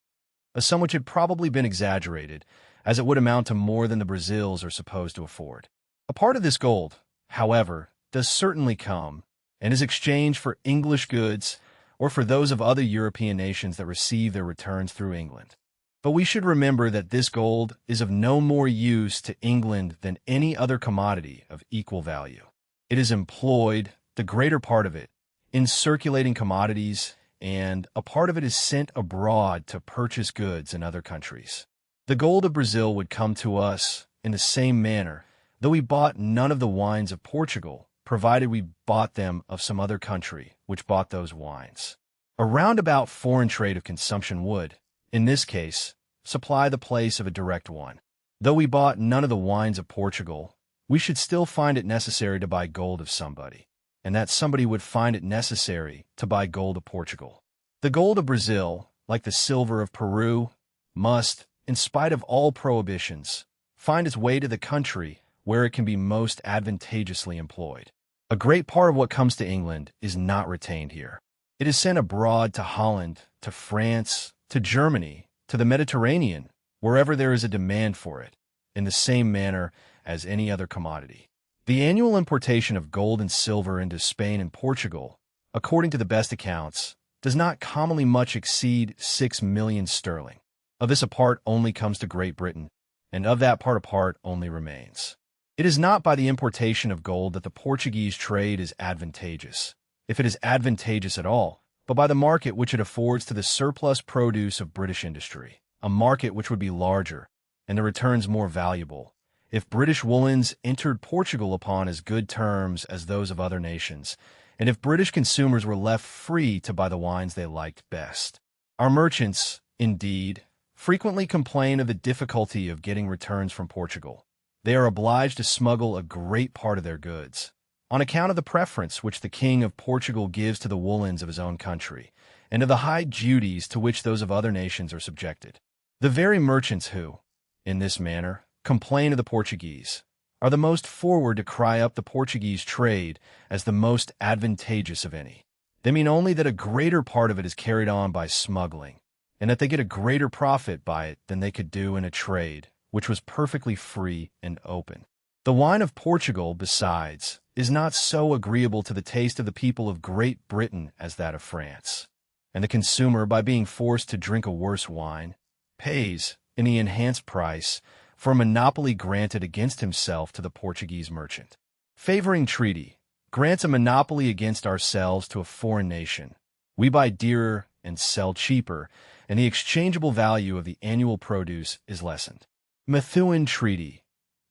a sum which had probably been exaggerated, as it would amount to more than the Brazils are supposed to afford. A part of this gold, however, does certainly come, and is exchanged for English goods or for those of other European nations that receive their returns through England. But we should remember that this gold is of no more use to England than any other commodity of equal value. It is employed, the greater part of it, in circulating commodities, and a part of it is sent abroad to purchase goods in other countries. The gold of Brazil would come to us in the same manner, though we bought none of the wines of Portugal, provided we bought them of some other country which bought those wines. A roundabout foreign trade of consumption would, in this case, supply the place of a direct one. Though we bought none of the wines of Portugal, we should still find it necessary to buy gold of somebody, and that somebody would find it necessary to buy gold of Portugal. The gold of Brazil, like the silver of Peru, must, in spite of all prohibitions, find its way to the country where it can be most advantageously employed. A great part of what comes to England is not retained here. It is sent abroad to Holland, to France, to Germany, to the Mediterranean, wherever there is a demand for it, in the same manner as any other commodity. The annual importation of gold and silver into Spain and Portugal, according to the best accounts, does not commonly much exceed 6 million sterling. Of this a part only comes to Great Britain, and of that part a part only remains. It is not by the importation of gold that the Portuguese trade is advantageous, if it is advantageous at all, but by the market which it affords to the surplus produce of British industry, a market which would be larger, and the returns more valuable, if British woolens entered Portugal upon as good terms as those of other nations, and if British consumers were left free to buy the wines they liked best. Our merchants, indeed, frequently complain of the difficulty of getting returns from Portugal. They are obliged to smuggle a great part of their goods, on account of the preference which the King of Portugal gives to the woolens of his own country, and of the high duties to which those of other nations are subjected. The very merchants who, in this manner, complain of the Portuguese, are the most forward to cry up the Portuguese trade as the most advantageous of any. They mean only that a greater part of it is carried on by smuggling, and that they get a greater profit by it than they could do in a trade which was perfectly free and open. The wine of Portugal, besides, is not so agreeable to the taste of the people of Great Britain as that of France, and the consumer, by being forced to drink a worse wine, pays, in the enhanced price, for a monopoly granted against himself to the Portuguese merchant. Favoring treaty grants a monopoly against ourselves to a foreign nation. We buy dearer and sell cheaper, and the exchangeable value of the annual produce is lessened. Methuen Treaty.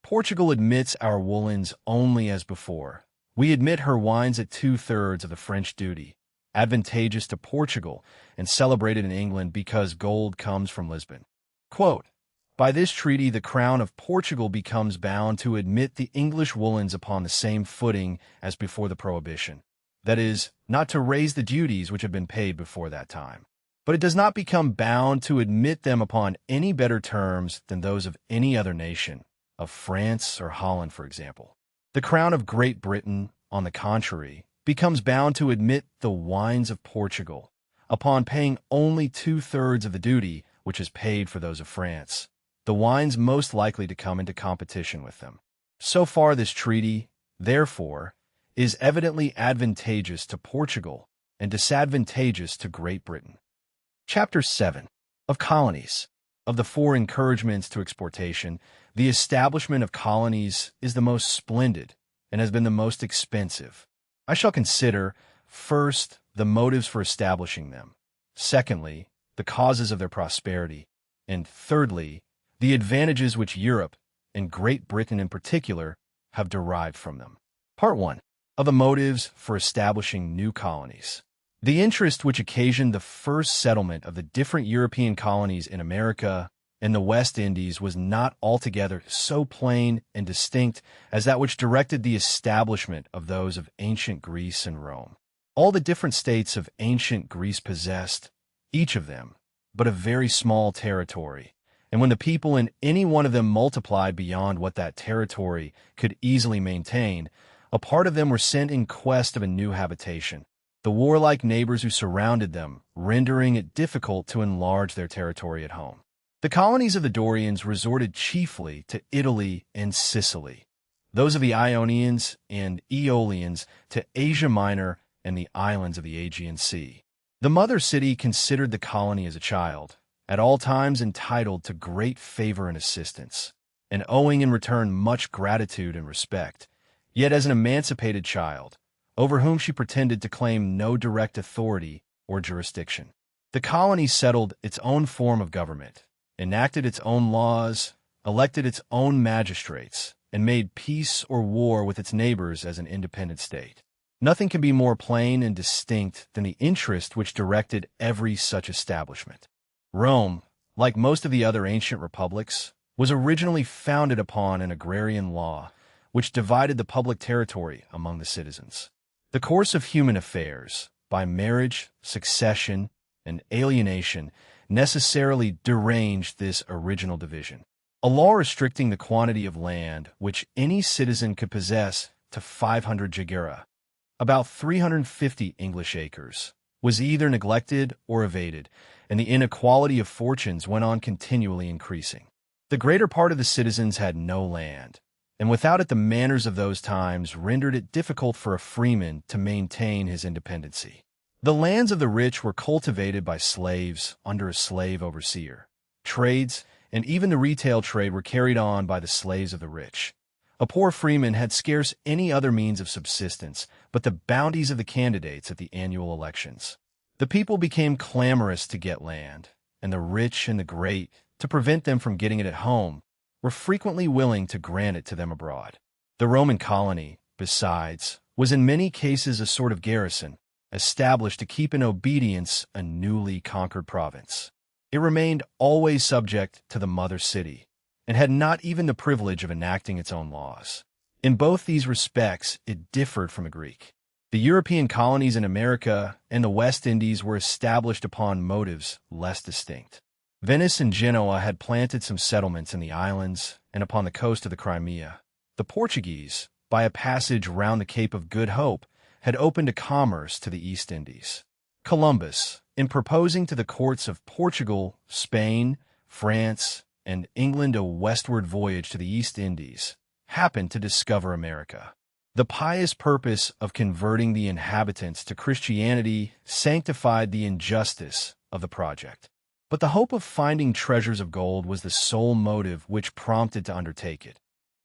Portugal admits our woolens only as before. We admit her wines at 2/3 of the French duty, advantageous to Portugal and celebrated in England because gold comes from Lisbon. Quote, by this treaty, the Crown of Portugal becomes bound to admit the English woolens upon the same footing as before the prohibition. That is, not to raise the duties which have been paid before that time. But it does not become bound to admit them upon any better terms than those of any other nation, of France or Holland, for example. The Crown of Great Britain, on the contrary, becomes bound to admit the wines of Portugal, upon paying only 2/3 of the duty which is paid for those of France, the wines most likely to come into competition with them. So far this treaty, therefore, is evidently advantageous to Portugal and disadvantageous to Great Britain. Chapter 7. Of Colonies. Of the 4 encouragements to exportation, the establishment of colonies is the most splendid and has been the most expensive. I shall consider, first, the motives for establishing them, secondly, the causes of their prosperity, and thirdly, the advantages which Europe, and Great Britain in particular, have derived from them. Part 1. Of the motives for establishing new colonies. The interest which occasioned the first settlement of the different European colonies in America and the West Indies was not altogether so plain and distinct as that which directed the establishment of those of ancient Greece and Rome. All the different states of ancient Greece possessed, each of them, but a very small territory, and when the people in any one of them multiplied beyond what that territory could easily maintain, a part of them were sent in quest of a new habitation, the warlike neighbors who surrounded them, rendering it difficult to enlarge their territory at home. The colonies of the Dorians resorted chiefly to Italy and Sicily, those of the Ionians and Aeolians to Asia Minor and the islands of the Aegean Sea. The mother city considered the colony as a child, at all times entitled to great favor and assistance, and owing in return much gratitude and respect, yet as an emancipated child, over whom she pretended to claim no direct authority or jurisdiction. The colony settled its own form of government, enacted its own laws, elected its own magistrates, and made peace or war with its neighbors as an independent state. Nothing can be more plain and distinct than the interest which directed every such establishment. Rome, like most of the other ancient republics, was originally founded upon an agrarian law, which divided the public territory among the citizens. The course of human affairs, by marriage, succession, and alienation, necessarily deranged this original division. A law restricting the quantity of land which any citizen could possess to 500 jagera, about 350 English acres, was either neglected or evaded, and the inequality of fortunes went on continually increasing. The greater part of the citizens had no land, and without it the manners of those times rendered it difficult for a freeman to maintain his independency. The lands of the rich were cultivated by slaves under a slave overseer. Trades, and even the retail trade, were carried on by the slaves of the rich. A poor freeman had scarce any other means of subsistence but the bounties of the candidates at the annual elections. The people became clamorous to get land, and the rich and the great, to prevent them from getting it at home, were frequently willing to grant it to them abroad. The Roman colony, besides, was in many cases a sort of garrison, established to keep in obedience a newly conquered province. It remained always subject to the mother city, and had not even the privilege of enacting its own laws. In both these respects, it differed from a Greek. The European colonies in America and the West Indies were established upon motives less distinct. Venice and Genoa had planted some settlements in the islands and upon the coast of the Crimea. The Portuguese, by a passage round the Cape of Good Hope, had opened a commerce to the East Indies. Columbus, in proposing to the courts of Portugal, Spain, France, and England a westward voyage to the East Indies, happened to discover America. The pious purpose of converting the inhabitants to Christianity sanctified the injustice of the project. But the hope of finding treasures of gold was the sole motive which prompted to undertake it.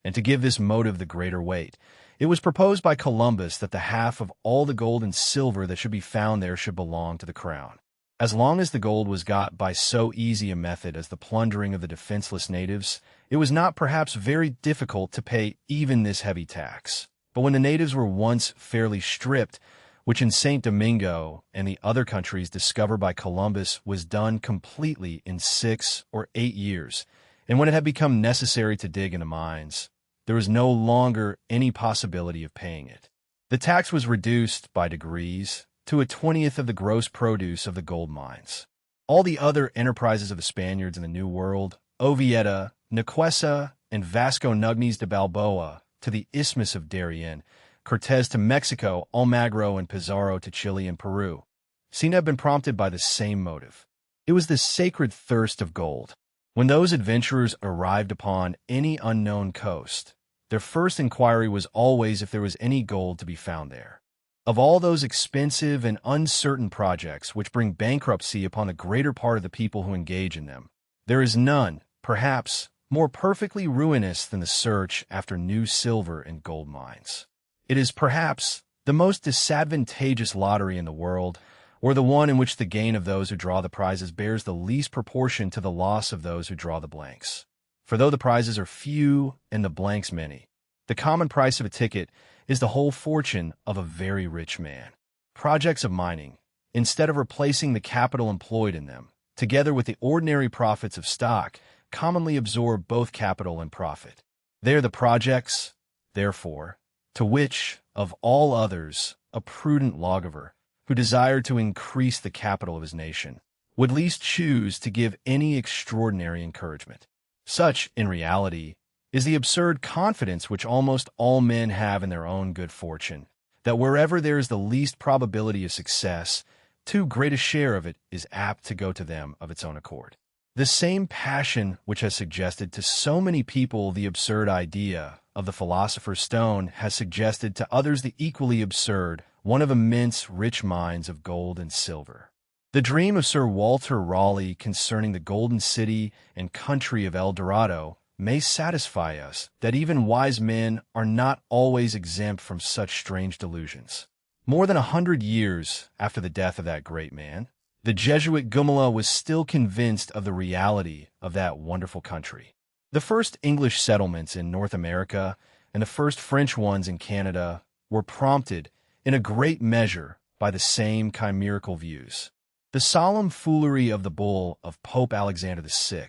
And to give this motive the greater weight, it was proposed by Columbus that the half of all the gold and silver that should be found there should belong to the crown. As long as the gold was got by so easy a method as the plundering of the defenseless natives, it was not perhaps very difficult to pay even this heavy tax. But when the natives were once fairly stripped, which in St. Domingo and the other countries discovered by Columbus was done completely in 6 or 8 years, and when it had become necessary to dig in the mines, there was no longer any possibility of paying it. The tax was reduced by degrees to 1/20 of the gross produce of the gold mines. All the other enterprises of the Spaniards in the New World, Oviedo, Nicuesa, and Vasco Nugnes de Balboa to the Isthmus of Darien, Cortés to Mexico, Almagro and Pizarro to Chile and Peru, seem to have been prompted by the same motive. It was the sacred thirst of gold. When those adventurers arrived upon any unknown coast, their first inquiry was always if there was any gold to be found there. Of all those expensive and uncertain projects which bring bankruptcy upon the greater part of the people who engage in them, there is none, perhaps, more perfectly ruinous than the search after new silver and gold mines. It is perhaps the most disadvantageous lottery in the world, or the one in which the gain of those who draw the prizes bears the least proportion to the loss of those who draw the blanks. For though the prizes are few and the blanks many, the common price of a ticket is the whole fortune of a very rich man. Projects of mining, instead of replacing the capital employed in them, together with the ordinary profits of stock, commonly absorb both capital and profit. They are the projects, therefore, to which, of all others, a prudent lawgiver, who desired to increase the capital of his nation, would least choose to give any extraordinary encouragement. Such, in reality, is the absurd confidence which almost all men have in their own good fortune, that wherever there is the least probability of success, too great a share of it is apt to go to them of its own accord. The same passion which has suggested to so many people the absurd idea of the philosopher's stone has suggested to others the equally absurd one of immense rich mines of gold and silver. The dream of Sir Walter Raleigh concerning the golden city and country of El Dorado may satisfy us that even wise men are not always exempt from such strange delusions. More than 100 years after the death of that great man, the Jesuit Gumala was still convinced of the reality of that wonderful country. The first English settlements in North America and the first French ones in Canada were prompted in a great measure by the same chimerical views. The solemn foolery of the bull of Pope Alexander VI,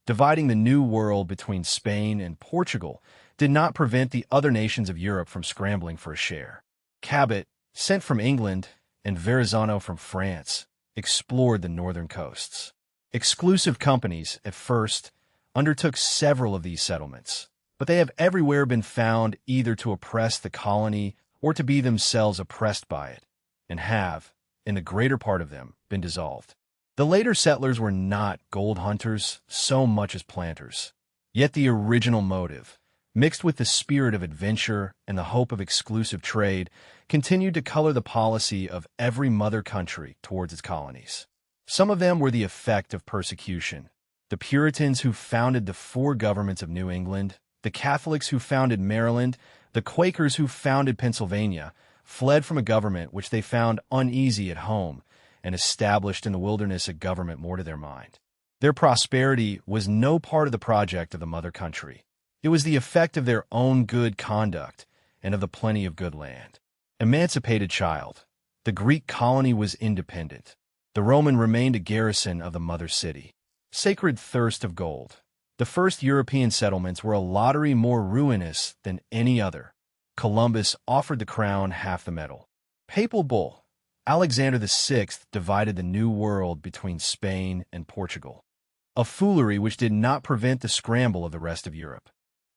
dividing the New World between Spain and Portugal, did not prevent the other nations of Europe from scrambling for a share. Cabot, sent from England, and Verrazano from France, explored the northern coasts. Exclusive companies, at first, undertook several of these settlements, but they have everywhere been found either to oppress the colony or to be themselves oppressed by it, and have, in the greater part of them, been dissolved. The later settlers were not gold hunters so much as planters, yet the original motive, mixed with the spirit of adventure and the hope of exclusive trade, continued to color the policy of every mother country towards its colonies. Some of them were the effect of persecution. The Puritans who founded the 4 governments of New England, the Catholics who founded Maryland, the Quakers who founded Pennsylvania, fled from a government which they found uneasy at home and established in the wilderness a government more to their mind. Their prosperity was no part of the project of the mother country. It was the effect of their own good conduct and of the plenty of good land. Emancipated child, the Greek colony was independent. The Roman remained a garrison of the mother city. Sacred thirst of gold. The first European settlements were a lottery more ruinous than any other. Columbus offered the crown half the medal. Papal bull. Alexander VI divided the New World between Spain and Portugal. A foolery which did not prevent the scramble of the rest of Europe.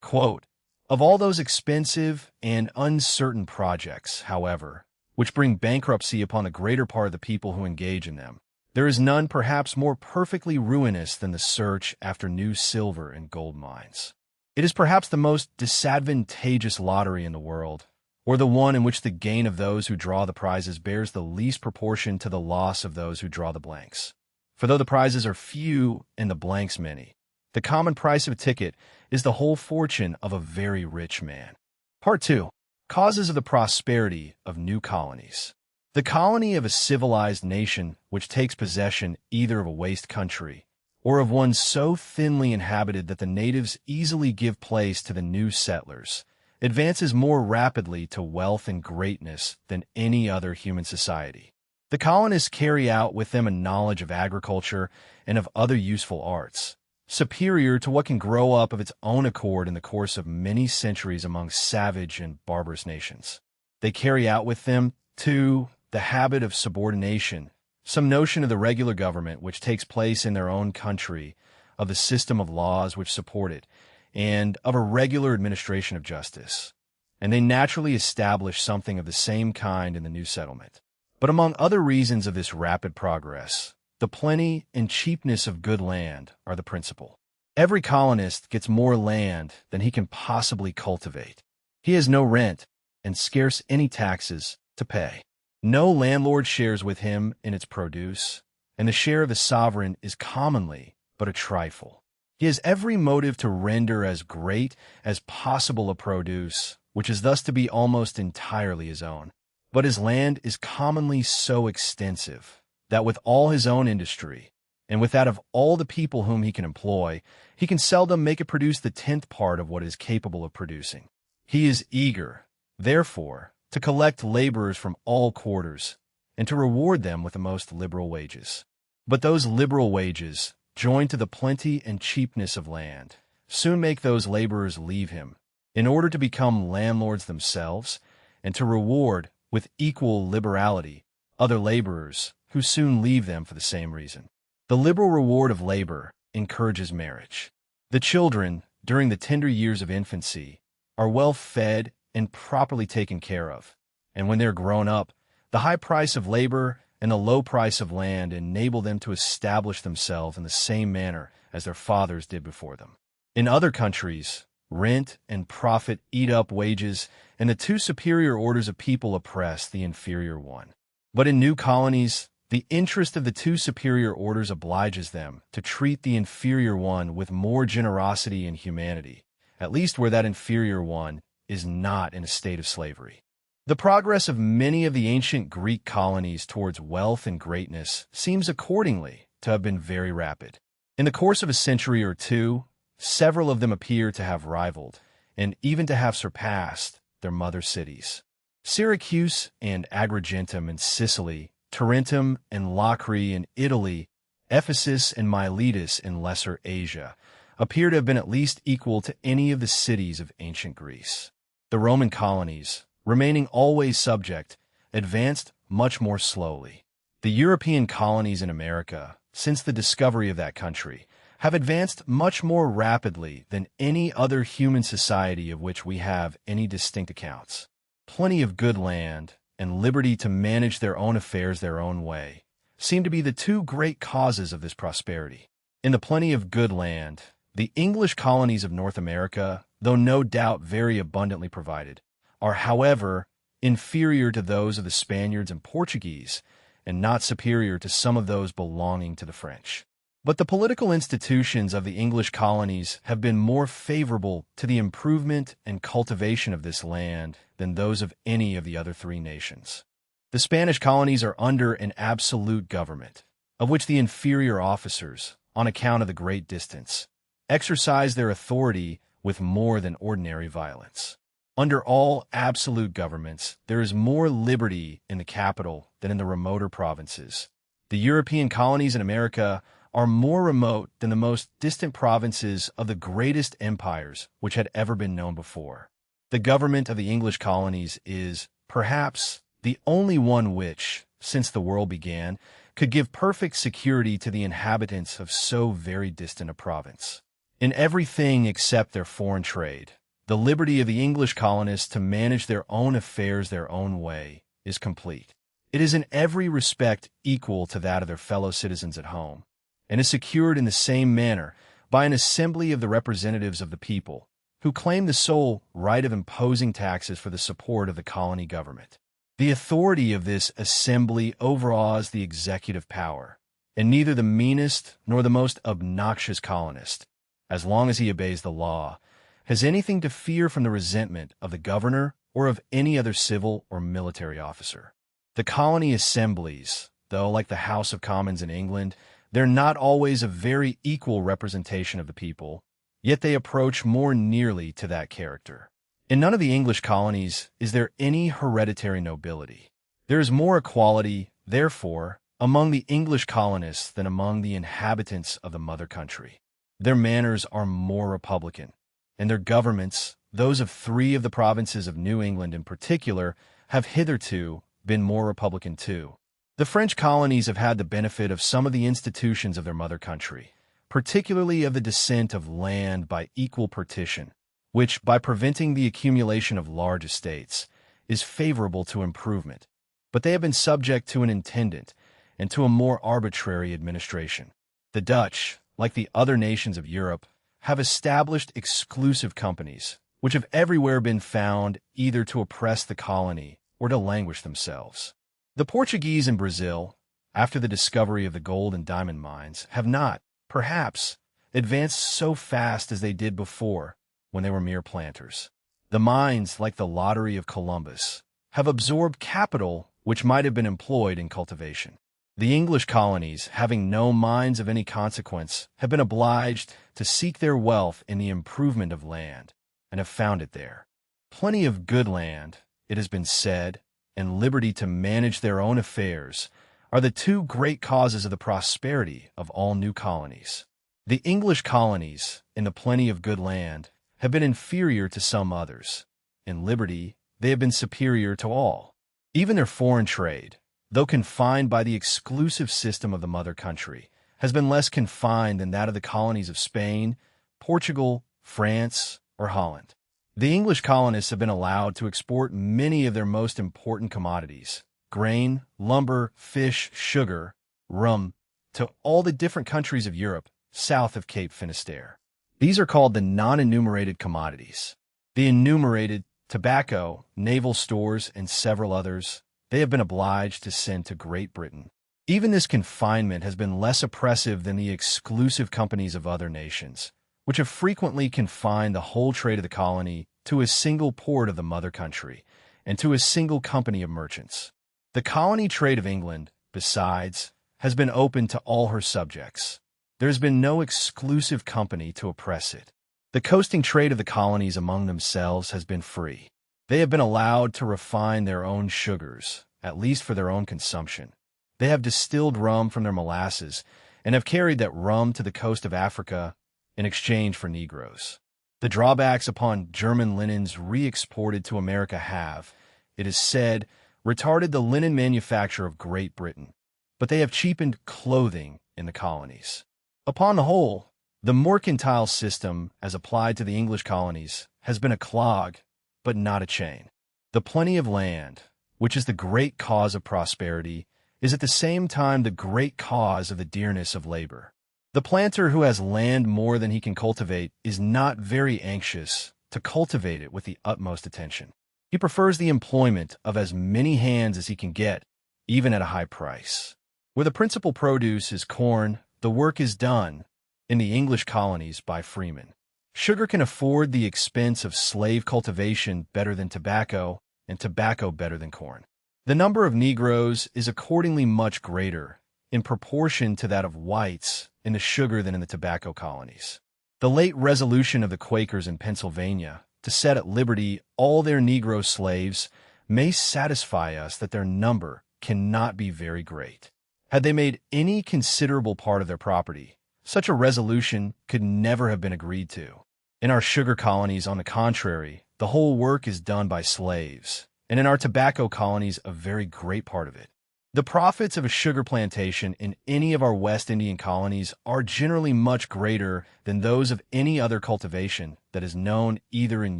Quote, of all those expensive and uncertain projects, however, which bring bankruptcy upon the greater part of the people who engage in them, there is none perhaps more perfectly ruinous than the search after new silver and gold mines. It is perhaps the most disadvantageous lottery in the world, or the one in which the gain of those who draw the prizes bears the least proportion to the loss of those who draw the blanks. For though the prizes are few and the blanks many, the common price of a ticket is the whole fortune of a very rich man. Part 2. Causes of the prosperity of new colonies. The colony of a civilized nation which takes possession either of a waste country or of one so thinly inhabited that the natives easily give place to the new settlers, advances more rapidly to wealth and greatness than any other human society. The colonists carry out with them a knowledge of agriculture and of other useful arts, superior to what can grow up of its own accord in the course of many centuries among savage and barbarous nations. They carry out with them, too, the habit of subordination, some notion of the regular government which takes place in their own country, of the system of laws which support it, and of a regular administration of justice. And they naturally establish something of the same kind in the new settlement. But among other reasons of this rapid progress, the plenty and cheapness of good land are the principal. Every colonist gets more land than he can possibly cultivate. He has no rent and scarce any taxes to pay. No landlord shares with him in its produce, and the share of the sovereign is commonly but a trifle. He has every motive to render as great as possible a produce, which is thus to be almost entirely his own. But his land is commonly so extensive that with all his own industry, and with that of all the people whom he can employ, he can seldom make it produce the 10th part of what it is capable of producing. He is eager, therefore, to collect laborers from all quarters, and to reward them with the most liberal wages. But those liberal wages, joined to the plenty and cheapness of land, soon make those laborers leave him, in order to become landlords themselves, and to reward, with equal liberality, other laborers, who soon leave them for the same reason. The liberal reward of labor encourages marriage. The children, during the tender years of infancy, are well fed and properly taken care of, and when they're grown up, the high price of labor and the low price of land enable them to establish themselves in the same manner as their fathers did before them. In other countries, rent and profit eat up wages, and the two superior orders of people oppress the inferior one. But in new colonies, the interest of the two superior orders obliges them to treat the inferior one with more generosity and humanity, at least where that inferior one is not in a state of slavery. The progress of many of the ancient Greek colonies towards wealth and greatness seems accordingly to have been very rapid. In the course of a century or two, several of them appear to have rivaled, and even to have surpassed, their mother cities. Syracuse and Agrigentum in Sicily, Tarentum and Locri in Italy, Ephesus and Miletus in Lesser Asia, appear to have been at least equal to any of the cities of ancient Greece. The Roman colonies, remaining always subject, advanced much more slowly. The European colonies in America, since the discovery of that country, have advanced much more rapidly than any other human society of which we have any distinct accounts. Plenty of good land, and liberty to manage their own affairs their own way, seem to be the two great causes of this prosperity. In the plenty of good land, the English colonies of North America, though no doubt very abundantly provided, are, however, inferior to those of the Spaniards and Portuguese, and not superior to some of those belonging to the French. But the political institutions of the English colonies have been more favorable to the improvement and cultivation of this land than those of any of the other three nations. The Spanish colonies are under an absolute government, of which the inferior officers, on account of the great distance, exercise their authority with more than ordinary violence. Under all absolute governments, there is more liberty in the capital than in the remoter provinces. The European colonies in America are more remote than the most distant provinces of the greatest empires which had ever been known before. The government of the English colonies is, perhaps, the only one which, since the world began, could give perfect security to the inhabitants of so very distant a province. In everything except their foreign trade, the liberty of the English colonists to manage their own affairs their own way is complete. It is in every respect equal to that of their fellow citizens at home, and is secured in the same manner by an assembly of the representatives of the people, who claim the sole right of imposing taxes for the support of the colony government. The authority of this assembly overawes the executive power, and neither the meanest nor the most obnoxious colonist, as long as he obeys the law, has anything to fear from the resentment of the governor or of any other civil or military officer. The colony assemblies, though, like the House of Commons in England, they're not always a very equal representation of the people, yet they approach more nearly to that character. In none of the English colonies is there any hereditary nobility. There is more equality, therefore, among the English colonists than among the inhabitants of the mother country. Their manners are more republican, and their governments, those of 3 of the provinces of New England in particular, have hitherto been more republican too. The French colonies have had the benefit of some of the institutions of their mother country, particularly of the descent of land by equal partition, which, by preventing the accumulation of large estates, is favorable to improvement. But they have been subject to an intendant and to a more arbitrary administration. The Dutch, like the other nations of Europe, have established exclusive companies, which have everywhere been found either to oppress the colony or to languish themselves. The Portuguese in Brazil, after the discovery of the gold and diamond mines, have not, perhaps, advanced so fast as they did before when they were mere planters. The mines, like the lottery of Columbus, have absorbed capital which might have been employed in cultivation. The English colonies, having no mines of any consequence, have been obliged to seek their wealth in the improvement of land, and have found it there. Plenty of good land, it has been said, and liberty to manage their own affairs are the 2 great causes of the prosperity of all new colonies. The English colonies, in the plenty of good land, have been inferior to some others. In liberty, they have been superior to all. Even their foreign trade, though confined by the exclusive system of the mother country, has been less confined than that of the colonies of Spain, Portugal, France, or Holland. The English colonists have been allowed to export many of their most important commodities, grain, lumber, fish, sugar, rum, to all the different countries of Europe south of Cape Finisterre. These are called the non-enumerated commodities. The enumerated, tobacco, naval stores, and several others, they have been obliged to send to Great Britain. Even this confinement has been less oppressive than the exclusive companies of other nations, which have frequently confined the whole trade of the colony to a single port of the mother country and to a single company of merchants. The colony trade of England, besides, has been open to all her subjects. There has been no exclusive company to oppress it. The coasting trade of the colonies among themselves has been free. They have been allowed to refine their own sugars, at least for their own consumption. They have distilled rum from their molasses and have carried that rum to the coast of Africa in exchange for Negroes. The drawbacks upon German linens re-exported to America have, it is said, retarded the linen manufacture of Great Britain, but they have cheapened clothing in the colonies. Upon the whole, the mercantile system, as applied to the English colonies, has been a clog, but not a chain. The plenty of land, which is the great cause of prosperity, is at the same time the great cause of the dearness of labor. The planter who has land more than he can cultivate is not very anxious to cultivate it with the utmost attention. He prefers the employment of as many hands as he can get, even at a high price. Where the principal produce is corn, the work is done in the English colonies by freemen. Sugar can afford the expense of slave cultivation better than tobacco, and tobacco better than corn. The number of Negroes is accordingly much greater, in proportion to that of whites, in the sugar than in the tobacco colonies. The late resolution of the Quakers in Pennsylvania to set at liberty all their Negro slaves may satisfy us that their number cannot be very great. Had they made any considerable part of their property, such a resolution could never have been agreed to. In our sugar colonies, on the contrary, the whole work is done by slaves, and in our tobacco colonies, a very great part of it. The profits of a sugar plantation in any of our West Indian colonies are generally much greater than those of any other cultivation that is known either in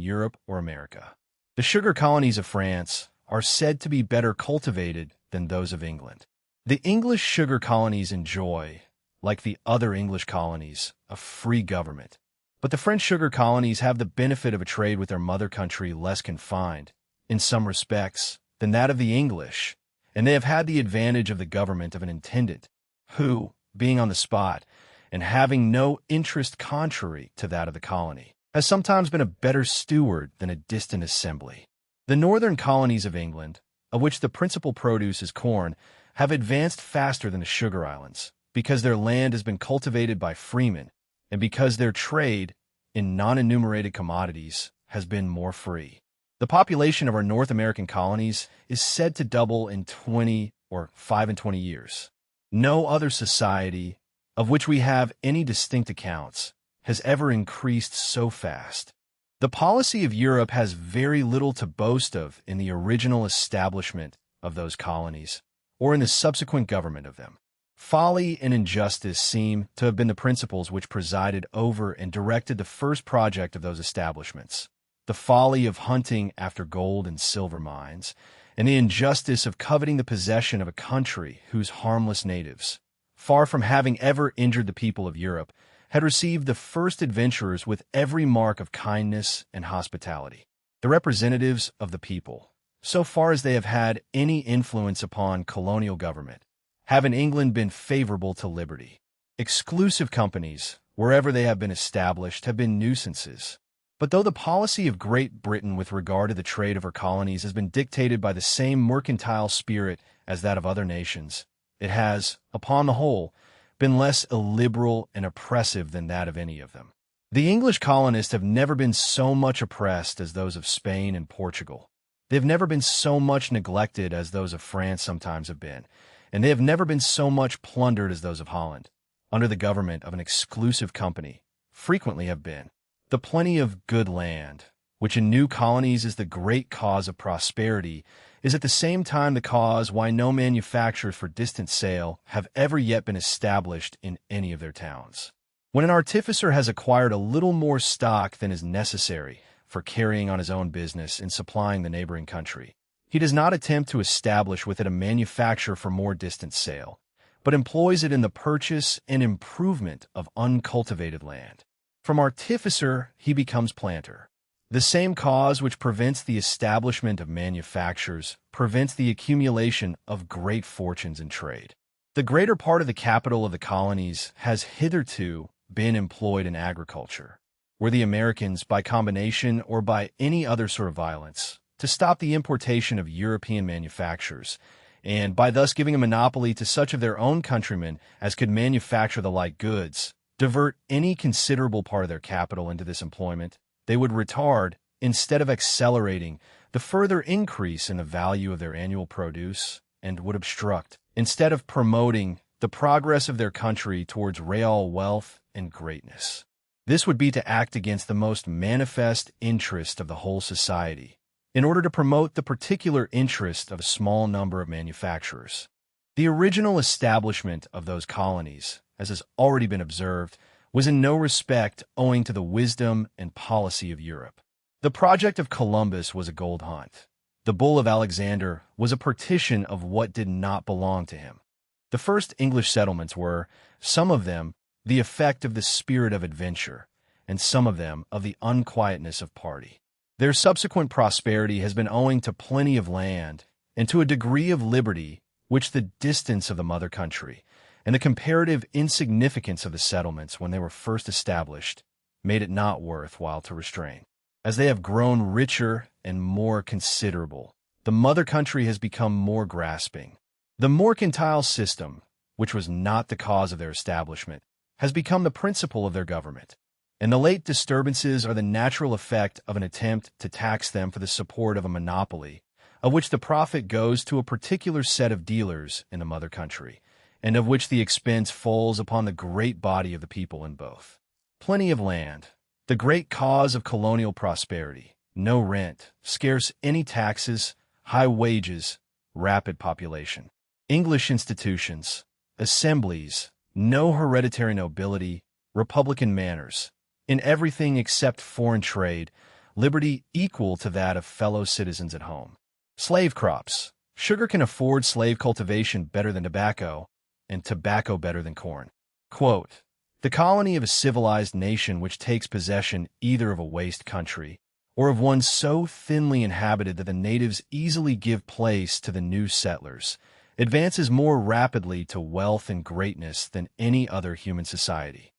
Europe or America. The sugar colonies of France are said to be better cultivated than those of England. The English sugar colonies enjoy, like the other English colonies, a free government. But the French sugar colonies have the benefit of a trade with their mother country less confined, in some respects, than that of the English, and they have had the advantage of the government of an intendant, who, being on the spot, and having no interest contrary to that of the colony, has sometimes been a better steward than a distant assembly. The northern colonies of England, of which the principal produce is corn, have advanced faster than the Sugar Islands, because their land has been cultivated by freemen, and because their trade in non-enumerated commodities has been more free. The population of our North American colonies is said to double in 5 and 20 years. No other society, of which we have any distinct accounts, has ever increased so fast. The policy of Europe has very little to boast of in the original establishment of those colonies, or in the subsequent government of them. Folly and injustice seem to have been the principles which presided over and directed the first project of those establishments. The folly of hunting after gold and silver mines, and the injustice of coveting the possession of a country whose harmless natives, far from having ever injured the people of Europe, had received the first adventurers with every mark of kindness and hospitality. The representatives of the people, so far as they have had any influence upon colonial government, have in England been favorable to liberty. Exclusive companies, wherever they have been established, have been nuisances. But though the policy of Great Britain with regard to the trade of her colonies has been dictated by the same mercantile spirit as that of other nations, it has, upon the whole, been less illiberal and oppressive than that of any of them. The English colonists have never been so much oppressed as those of Spain and Portugal. They have never been so much neglected as those of France sometimes have been, and they have never been so much plundered as those of Holland, under the government of an exclusive company, frequently have been. The plenty of good land, which in new colonies is the great cause of prosperity, is at the same time the cause why no manufacturers for distant sale have ever yet been established in any of their towns. When an artificer has acquired a little more stock than is necessary for carrying on his own business and supplying the neighboring country, he does not attempt to establish with it a manufacture for more distant sale, but employs it in the purchase and improvement of uncultivated land. From artificer he becomes planter. The same cause which prevents the establishment of manufactures prevents the accumulation of great fortunes in trade. The greater part of the capital of the colonies has hitherto been employed in agriculture, where the Americans, by combination or by any other sort of violence, to stop the importation of European manufactures, and by thus giving a monopoly to such of their own countrymen as could manufacture the like goods, divert any considerable part of their capital into this employment, they would retard, instead of accelerating, the further increase in the value of their annual produce, and would obstruct, instead of promoting, the progress of their country towards real wealth and greatness. This would be to act against the most manifest interest of the whole society, in order to promote the particular interest of a small number of manufacturers. The original establishment of those colonies, as has already been observed, was in no respect owing to the wisdom and policy of Europe. The project of Columbus was a gold hunt. The bull of Alexander was a partition of what did not belong to him. The first English settlements were, some of them, the effect of the spirit of adventure, and some of them of the unquietness of party. Their subsequent prosperity has been owing to plenty of land and to a degree of liberty which the distance of the mother country and the comparative insignificance of the settlements when they were first established made it not worth while to restrain. As they have grown richer and more considerable, the mother country has become more grasping. The mercantile system, which was not the cause of their establishment, has become the principle of their government, and the late disturbances are the natural effect of an attempt to tax them for the support of a monopoly, of which the profit goes to a particular set of dealers in the mother country, and of which the expense falls upon the great body of the people in both. Plenty of land, the great cause of colonial prosperity, no rent, scarce any taxes, high wages, rapid population. English institutions, assemblies, no hereditary nobility, republican manners, in everything except foreign trade, liberty equal to that of fellow citizens at home. Slave crops. Sugar can afford slave cultivation better than tobacco, and tobacco better than corn. Quote, the colony of a civilized nation which takes possession either of a waste country or of one so thinly inhabited that the natives easily give place to the new settlers, advances more rapidly to wealth and greatness than any other human society.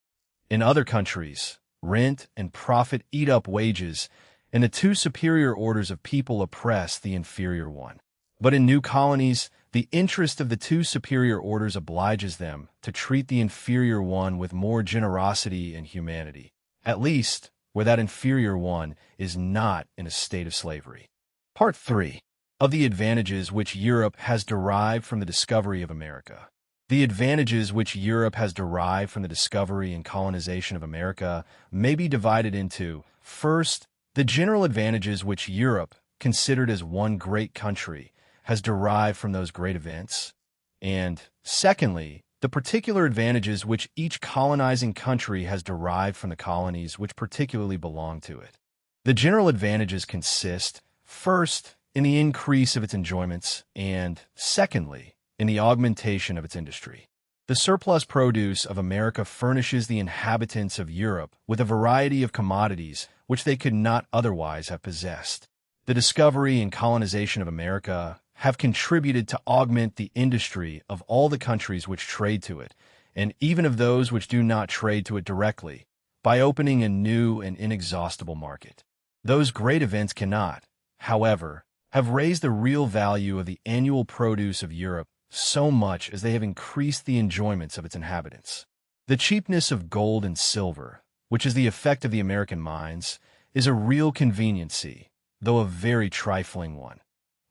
In other countries, rent and profit eat up wages, and the two superior orders of people oppress the inferior one. But in new colonies, the interest of the two superior orders obliges them to treat the inferior one with more generosity and humanity, at least where that inferior one is not in a state of slavery. Part 3. Of the advantages which Europe has derived from the discovery of America. The advantages which Europe has derived from the discovery and colonization of America may be divided into, first, the general advantages which Europe, considered as one great country, has derived from those great events, and, secondly, the particular advantages which each colonizing country has derived from the colonies which particularly belong to it. The general advantages consist, first, in the increase of its enjoyments, and, secondly, in the augmentation of its industry. The surplus produce of America furnishes the inhabitants of Europe with a variety of commodities which they could not otherwise have possessed. The discovery and colonization of America have contributed to augment the industry of all the countries which trade to it, and even of those which do not trade to it directly, by opening a new and inexhaustible market. Those great events cannot, however, have raised the real value of the annual produce of Europe so much as they have increased the enjoyments of its inhabitants. The cheapness of gold and silver, which is the effect of the American mines, is a real conveniency, though a very trifling one.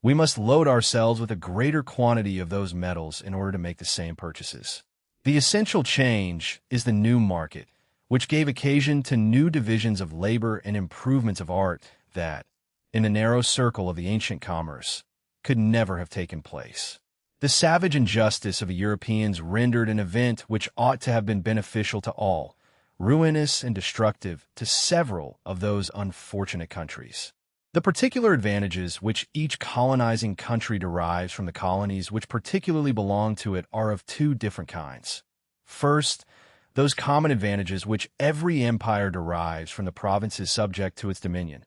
We must load ourselves with a greater quantity of those metals in order to make the same purchases. The essential change is the new market, which gave occasion to new divisions of labor and improvements of art that, in the narrow circle of the ancient commerce, could never have taken place. The savage injustice of the Europeans rendered an event which ought to have been beneficial to all, ruinous and destructive to several of those unfortunate countries. The particular advantages which each colonizing country derives from the colonies which particularly belong to it are of two different kinds. First, those common advantages which every empire derives from the provinces subject to its dominion,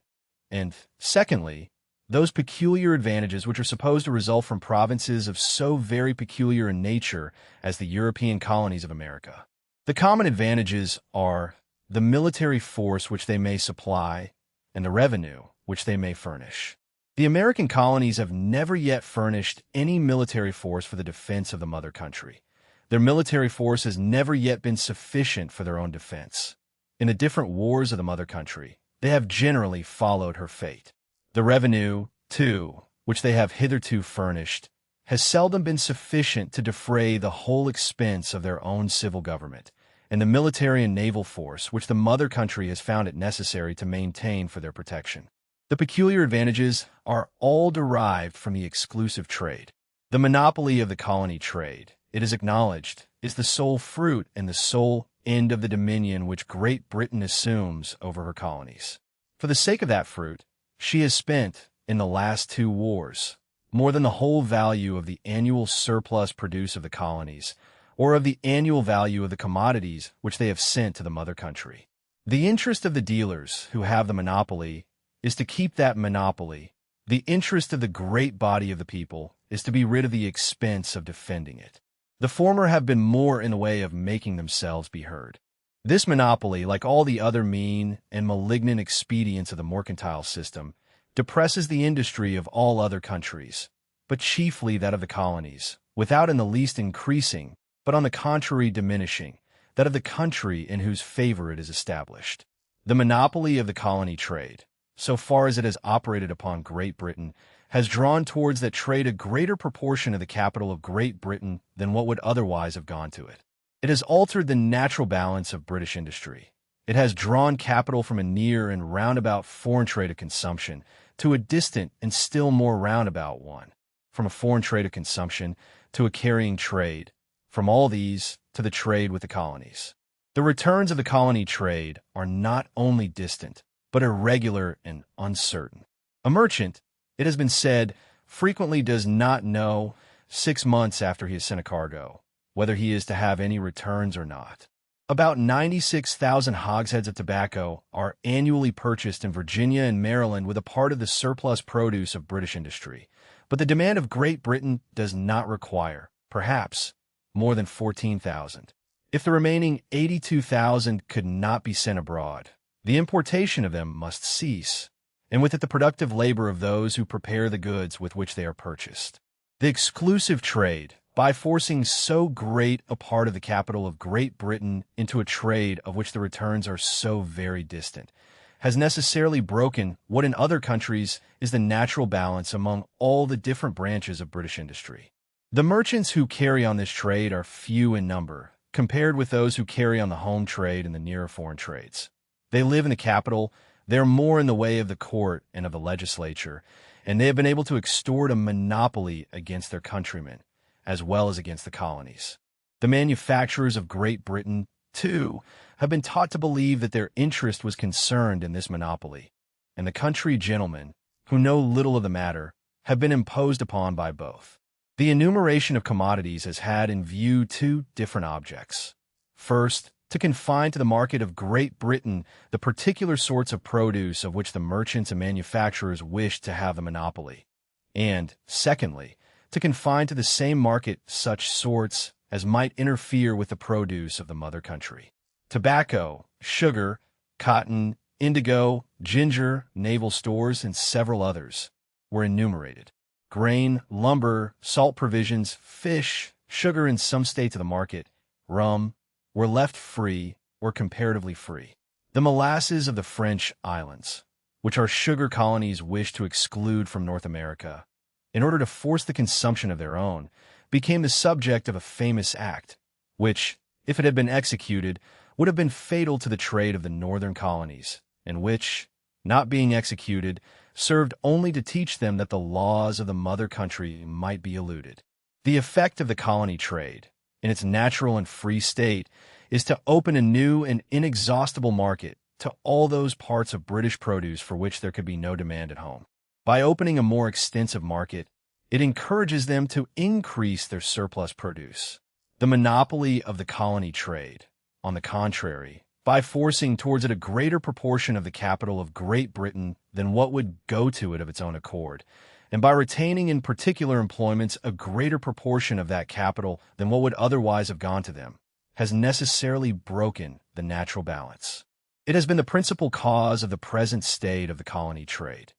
and, secondly, those peculiar advantages which are supposed to result from provinces of so very peculiar a nature as the European colonies of America. The common advantages are the military force which they may supply and the revenue which they may furnish. The American colonies have never yet furnished any military force for the defense of the mother country. Their military force has never yet been sufficient for their own defense. In the different wars of the mother country, they have generally followed her fate. The revenue, too, which they have hitherto furnished, has seldom been sufficient to defray the whole expense of their own civil government, and the military and naval force which the mother country has found it necessary to maintain for their protection. The peculiar advantages are all derived from the exclusive trade. The monopoly of the colony trade, it is acknowledged, is the sole fruit and the sole end of the dominion which Great Britain assumes over her colonies. For the sake of that fruit, she has spent, in the last 2 wars, more than the whole value of the annual surplus produce of the colonies, or of the annual value of the commodities which they have sent to the mother country. The interest of the dealers who have the monopoly is to keep that monopoly. The interest of the great body of the people is to be rid of the expense of defending it. The former have been more in the way of making themselves be heard. This monopoly, like all the other mean and malignant expedients of the mercantile system, depresses the industry of all other countries, but chiefly that of the colonies, without in the least increasing, but on the contrary diminishing, that of the country in whose favor it is established. The monopoly of the colony trade, so far as it has operated upon Great Britain, has drawn towards that trade a greater proportion of the capital of Great Britain than what would otherwise have gone to it. It has altered the natural balance of British industry. It has drawn capital from a near and roundabout foreign trade of consumption to a distant and still more roundabout one, from a foreign trade of consumption to a carrying trade, from all these to the trade with the colonies. The returns of the colony trade are not only distant, but irregular and uncertain. A merchant, it has been said, frequently does not know 6 months after he has sent a cargo whether he is to have any returns or not. About 96,000 hogsheads of tobacco are annually purchased in Virginia and Maryland with a part of the surplus produce of British industry, but the demand of Great Britain does not require, perhaps, more than 14,000. If the remaining 82,000 could not be sent abroad, the importation of them must cease, and with it the productive labor of those who prepare the goods with which they are purchased. The exclusive trade, by forcing so great a part of the capital of Great Britain into a trade of which the returns are so very distant, has necessarily broken what in other countries is the natural balance among all the different branches of British industry. The merchants who carry on this trade are few in number, compared with those who carry on the home trade and the nearer foreign trades. They live in the capital, they are more in the way of the court and of the legislature, and they have been able to extort a monopoly against their countrymen, as well as against the colonies. The manufacturers of Great Britain, too, have been taught to believe that their interest was concerned in this monopoly, and the country gentlemen, who know little of the matter, have been imposed upon by both. The enumeration of commodities has had in view two different objects. First, to confine to the market of Great Britain the particular sorts of produce of which the merchants and manufacturers wished to have the monopoly, and, secondly, to confine to the same market such sorts as might interfere with the produce of the mother country. Tobacco, sugar, cotton, indigo, ginger, naval stores, and several others were enumerated. Grain, lumber, salt provisions, fish, sugar in some states of the market, rum, were left free or comparatively free. The molasses of the French islands, which our sugar colonies wished to exclude from North America, in order to force the consumption of their own, became the subject of a famous act, which, if it had been executed, would have been fatal to the trade of the northern colonies, and which, not being executed, served only to teach them that the laws of the mother country might be eluded. The effect of the colony trade, in its natural and free state, is to open a new and inexhaustible market to all those parts of British produce for which there could be no demand at home. By opening a more extensive market, it encourages them to increase their surplus produce. The monopoly of the colony trade, on the contrary, by forcing towards it a greater proportion of the capital of Great Britain than what would go to it of its own accord, and by retaining in particular employments a greater proportion of that capital than what would otherwise have gone to them, has necessarily broken the natural balance. It has been the principal cause of the present state of the colony trade,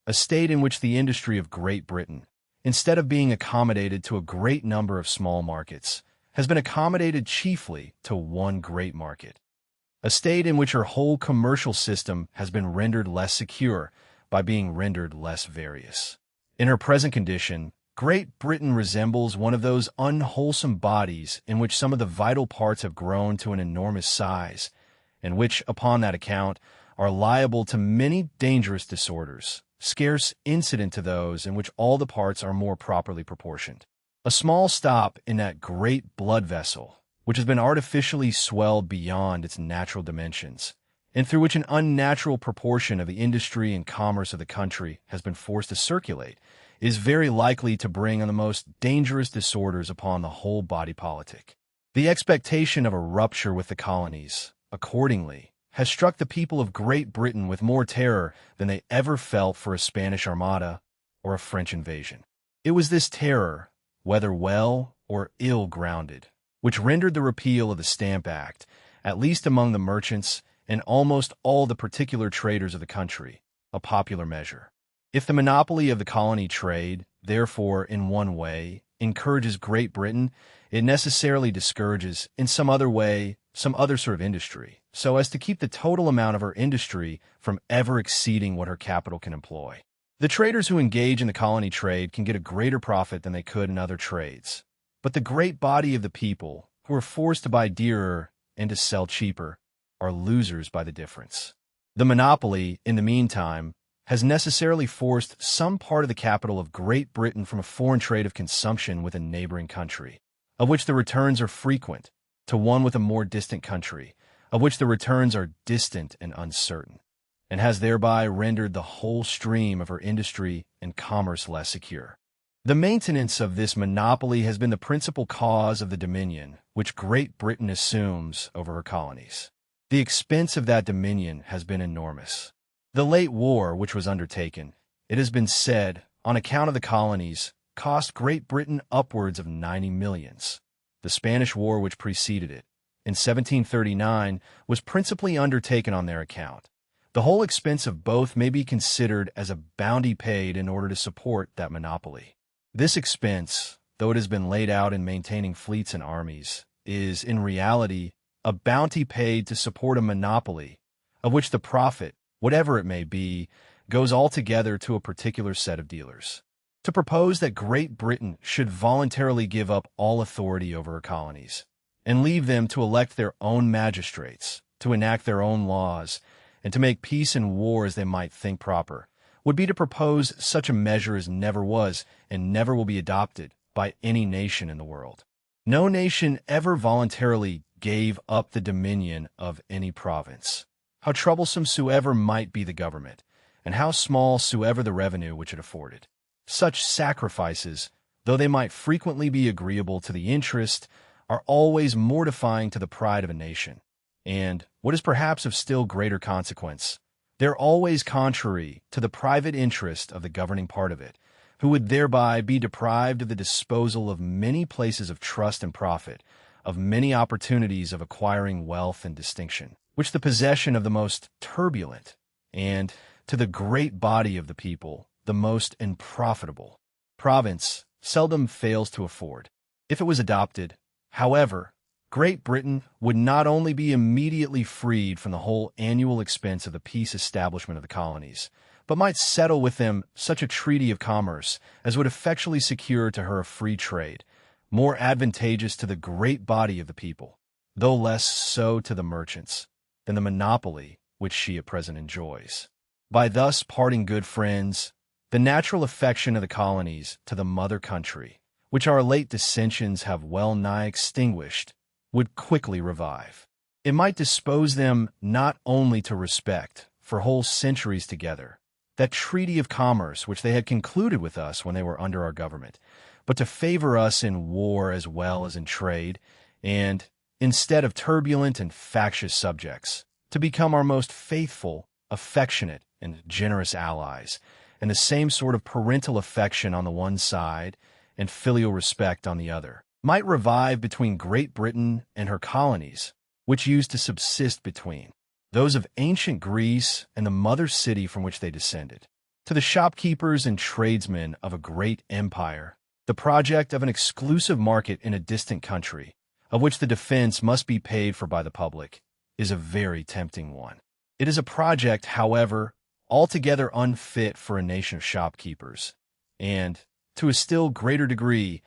a state in which the industry of Great Britain, instead of being accommodated to a great number of small markets, has been accommodated chiefly to one great market, a state in which her whole commercial system has been rendered less secure by being rendered less various. In her present condition, Great Britain resembles one of those unwholesome bodies in which some of the vital parts have grown to an enormous size, and which, upon that account, are liable to many dangerous disorders, scarce incident to those in which all the parts are more properly proportioned. A small stop in that great blood vessel, which has been artificially swelled beyond its natural dimensions, and through which an unnatural proportion of the industry and commerce of the country has been forced to circulate, is very likely to bring on the most dangerous disorders upon the whole body politic. The expectation of a rupture with the colonies, accordingly, has struck the people of Great Britain with more terror than they ever felt for a Spanish armada or a French invasion. It was this terror, whether well or ill grounded, which rendered the repeal of the Stamp Act, at least among the merchants and almost all the particular traders of the country, a popular measure. If the monopoly of the colony trade, therefore, in one way, encourages Great Britain, it necessarily discourages, in some other way, some other sort of industry, so as to keep the total amount of her industry from ever exceeding what her capital can employ. The traders who engage in the colony trade can get a greater profit than they could in other trades, but the great body of the people, who are forced to buy dearer and to sell cheaper, are losers by the difference. The monopoly, in the meantime, has necessarily forced some part of the capital of Great Britain from a foreign trade of consumption with a neighboring country, of which the returns are frequent, to one with a more distant country, of which the returns are distant and uncertain, and has thereby rendered the whole stream of her industry and commerce less secure. The maintenance of this monopoly has been the principal cause of the dominion which Great Britain assumes over her colonies. The expense of that dominion has been enormous. The late war which was undertaken, it has been said, on account of the colonies, cost Great Britain upwards of 90 millions. The Spanish War which preceded it, in 1739, was principally undertaken on their account. The whole expense of both may be considered as a bounty paid in order to support that monopoly. This expense, though it has been laid out in maintaining fleets and armies, is, in reality, a bounty paid to support a monopoly, of which the profit, whatever it may be, goes altogether to a particular set of dealers. To propose that Great Britain should voluntarily give up all authority over her colonies, and leave them to elect their own magistrates, to enact their own laws, and to make peace and war as they might think proper, would be to propose such a measure as never was and never will be adopted by any nation in the world. No nation ever voluntarily gave up the dominion of any province, how troublesome soever might be the government, and how small soever the revenue which it afforded. Such sacrifices, though they might frequently be agreeable to the interest, are always mortifying to the pride of a nation, and, what is perhaps of still greater consequence, they're always contrary to the private interest of the governing part of it, who would thereby be deprived of the disposal of many places of trust and profit, of many opportunities of acquiring wealth and distinction, which the possession of the most turbulent, and, to the great body of the people, the most unprofitable province seldom fails to afford. If it was adopted, however, Great Britain would not only be immediately freed from the whole annual expense of the peace establishment of the colonies, but might settle with them such a treaty of commerce as would effectually secure to her a free trade, more advantageous to the great body of the people, though less so to the merchants, than the monopoly which she at present enjoys. By thus parting good friends, the natural affection of the colonies to the mother country, which our late dissensions have well nigh extinguished, would quickly revive. It might dispose them not only to respect, for whole centuries together, that treaty of commerce which they had concluded with us when they were under our government, but to favor us in war as well as in trade, and, instead of turbulent and factious subjects, to become our most faithful, affectionate, and generous allies, and the same sort of parental affection on the one side and filial respect on the other, might revive between Great Britain and her colonies, which used to subsist between those of ancient Greece and the mother city from which they descended. To the shopkeepers and tradesmen of a great empire, the project of an exclusive market in a distant country, of which the defense must be paid for by the public, is a very tempting one. It is a project, however, altogether unfit for a nation of shopkeepers, and, to a still greater degree,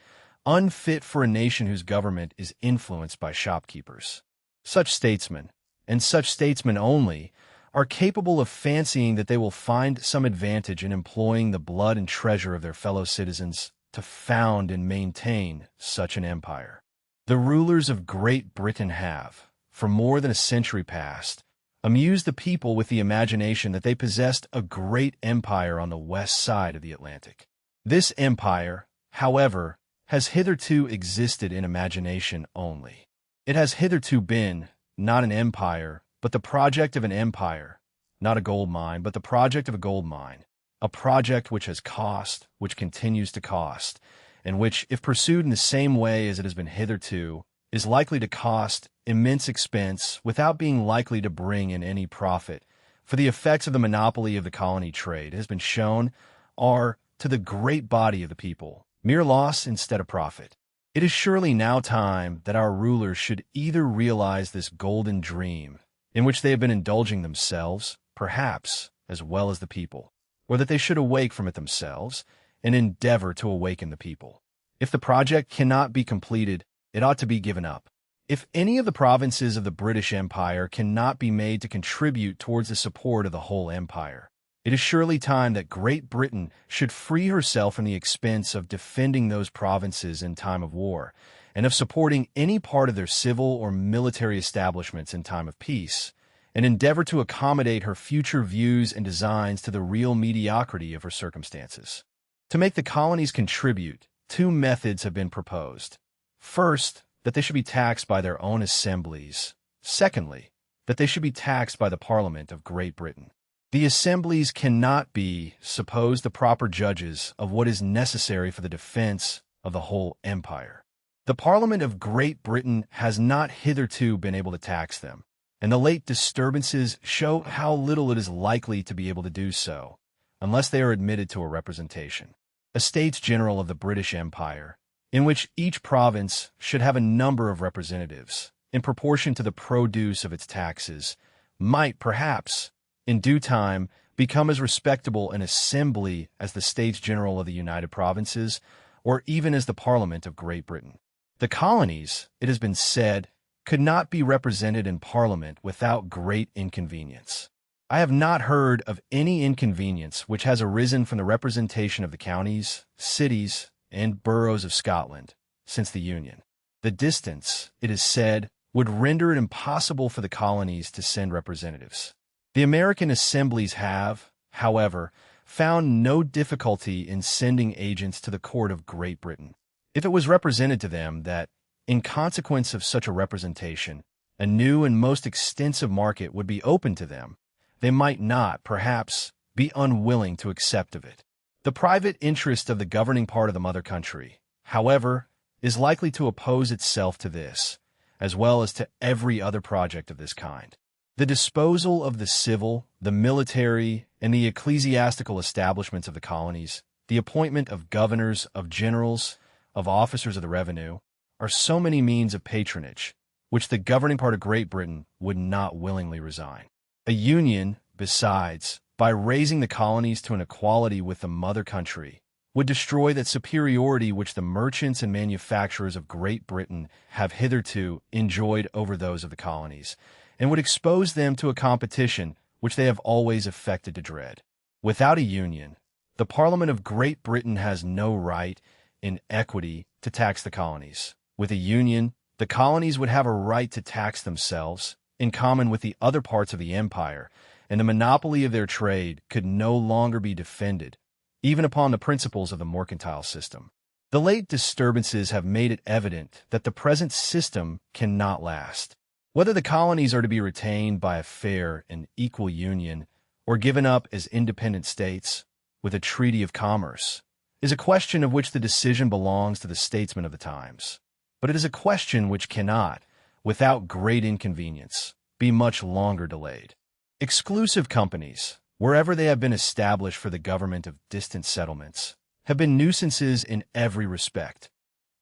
unfit for a nation whose government is influenced by shopkeepers. Such statesmen, and such statesmen only, are capable of fancying that they will find some advantage in employing the blood and treasure of their fellow citizens to found and maintain such an empire. The rulers of Great Britain have, for more than a century past, amused the people with the imagination that they possessed a great empire on the west side of the Atlantic. This empire, however, has hitherto existed in imagination only. It has hitherto been, not an empire, but the project of an empire, not a gold mine, but the project of a gold mine, a project which has cost, which continues to cost, and which, if pursued in the same way as it has been hitherto, is likely to cost immense expense without being likely to bring in any profit, for the effects of the monopoly of the colony trade, it has been shown, are, to the great body of the people, mere loss instead of profit. It is surely now time that our rulers should either realize this golden dream, in which they have been indulging themselves, perhaps, as well as the people, or that they should awake from it themselves, and endeavor to awaken the people. If the project cannot be completed, it ought to be given up. If any of the provinces of the British Empire cannot be made to contribute towards the support of the whole empire, it is surely time that Great Britain should free herself from the expense of defending those provinces in time of war, and of supporting any part of their civil or military establishments in time of peace, and endeavor to accommodate her future views and designs to the real mediocrity of her circumstances. To make the colonies contribute, two methods have been proposed. First, that they should be taxed by their own assemblies. Secondly, that they should be taxed by the Parliament of Great Britain. The assemblies cannot be, suppose, the proper judges of what is necessary for the defense of the whole empire. The Parliament of Great Britain has not hitherto been able to tax them, and the late disturbances show how little it is likely to be able to do so, unless they are admitted to a representation. A States General of the British Empire, in which each province should have a number of representatives, in proportion to the produce of its taxes, might perhaps, in due time, become as respectable an assembly as the States General of the United Provinces, or even as the Parliament of Great Britain. The colonies, it has been said, could not be represented in Parliament without great inconvenience. I have not heard of any inconvenience which has arisen from the representation of the counties, cities, and boroughs of Scotland since the Union. The distance, it is said, would render it impossible for the colonies to send representatives. The American assemblies have, however, found no difficulty in sending agents to the court of Great Britain. If it was represented to them that, in consequence of such a representation, a new and most extensive market would be open to them, they might not, perhaps, be unwilling to accept of it. The private interest of the governing part of the mother country, however, is likely to oppose itself to this, as well as to every other project of this kind. The disposal of the civil, the military, and the ecclesiastical establishments of the colonies, the appointment of governors, of generals, of officers of the revenue, are so many means of patronage, which the governing part of Great Britain would not willingly resign. A union, besides, by raising the colonies to an equality with the mother country, would destroy that superiority which the merchants and manufacturers of Great Britain have hitherto enjoyed over those of the colonies, and would expose them to a competition which they have always affected to dread. Without a union, the Parliament of Great Britain has no right, in equity, to tax the colonies. With a union, the colonies would have a right to tax themselves, in common with the other parts of the empire, and the monopoly of their trade could no longer be defended, even upon the principles of the mercantile system. The late disturbances have made it evident that the present system cannot last. Whether the colonies are to be retained by a fair and equal union or given up as independent states with a treaty of commerce is a question of which the decision belongs to the statesmen of the times. But it is a question which cannot, without great inconvenience, be much longer delayed. Exclusive companies, wherever they have been established for the government of distant settlements, have been nuisances in every respect,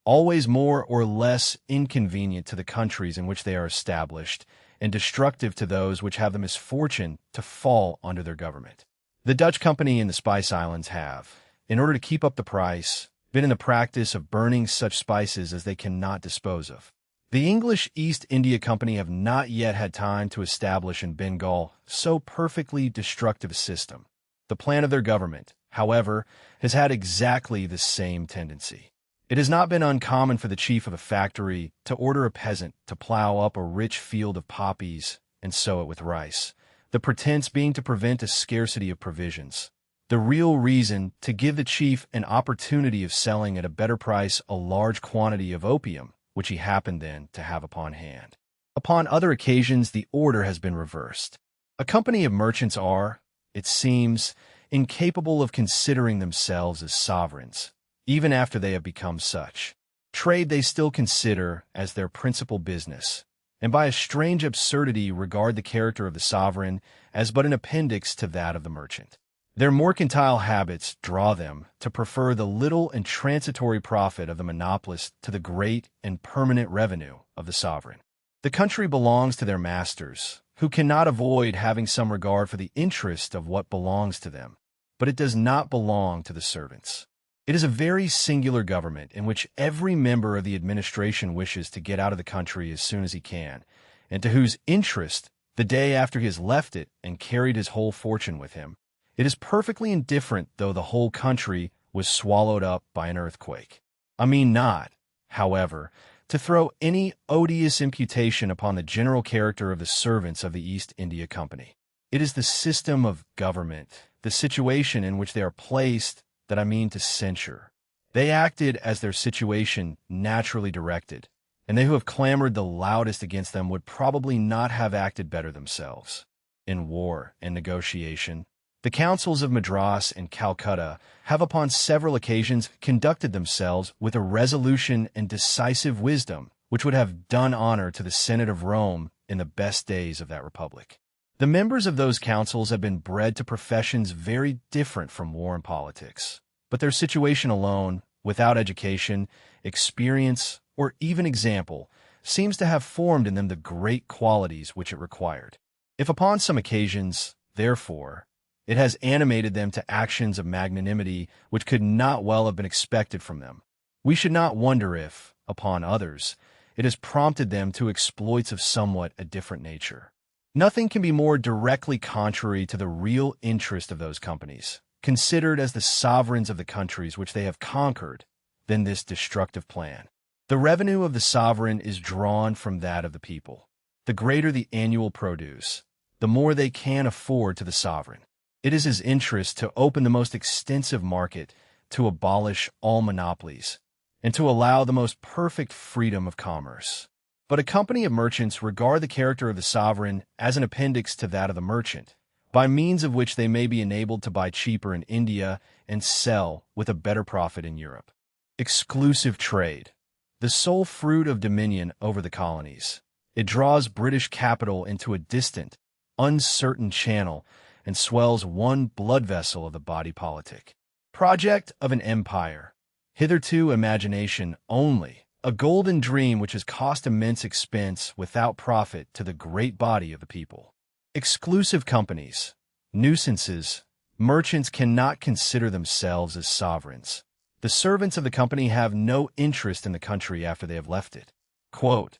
always more or less inconvenient to the countries in which they are established, and destructive to those which have the misfortune to fall under their government. The Dutch Company in the Spice Islands have, in order to keep up the price, been in the practice of burning such spices as they cannot dispose of. The English East India Company have not yet had time to establish in Bengal so perfectly destructive a system. The plan of their government, however, has had exactly the same tendency. It has not been uncommon for the chief of a factory to order a peasant to plow up a rich field of poppies and sow it with rice, the pretense being to prevent a scarcity of provisions. The real reason to give the chief an opportunity of selling at a better price a large quantity of opium, which he happened then to have upon hand. Upon other occasions the order has been reversed. A company of merchants are, it seems, incapable of considering themselves as sovereigns, even after they have become such. Trade they still consider as their principal business, and by a strange absurdity regard the character of the sovereign as but an appendix to that of the merchant. Their mercantile habits draw them to prefer the little and transitory profit of the monopolist to the great and permanent revenue of the sovereign. The country belongs to their masters, who cannot avoid having some regard for the interest of what belongs to them, but it does not belong to the servants. It is a very singular government in which every member of the administration wishes to get out of the country as soon as he can, and to whose interest, the day after he has left it and carried his whole fortune with him, it is perfectly indifferent though the whole country was swallowed up by an earthquake. I mean not, however, to throw any odious imputation upon the general character of the servants of the East India Company. It is the system of government, the situation in which they are placed, that I mean to censure. They acted as their situation naturally directed, and they who have clamored the loudest against them would probably not have acted better themselves. In war and negotiation, the councils of Madras and Calcutta have upon several occasions conducted themselves with a resolution and decisive wisdom which would have done honor to the Senate of Rome in the best days of that republic. The members of those councils have been bred to professions very different from war and politics, but their situation alone, without education, experience, or even example, seems to have formed in them the great qualities which it required. If upon some occasions, therefore, it has animated them to actions of magnanimity which could not well have been expected from them, we should not wonder if, upon others, it has prompted them to exploits of somewhat a different nature. Nothing can be more directly contrary to the real interest of those companies, considered as the sovereigns of the countries which they have conquered, than this destructive plan. The revenue of the sovereign is drawn from that of the people. The greater the annual produce, the more they can afford to the sovereign. It is his interest to open the most extensive market, to abolish all monopolies, and to allow the most perfect freedom of commerce. But a company of merchants regard the character of the sovereign as an appendix to that of the merchant, by means of which they may be enabled to buy cheaper in India and sell with a better profit in Europe. Exclusive trade, the sole fruit of dominion over the colonies. It draws British capital into a distant, uncertain channel and swells one blood vessel of the body politic. Project of an empire. Hitherto imagination only, a golden dream which has cost immense expense without profit to the great body of the people. Exclusive companies, nuisances, merchants cannot consider themselves as sovereigns. The servants of the company have no interest in the country after they have left it. Quote,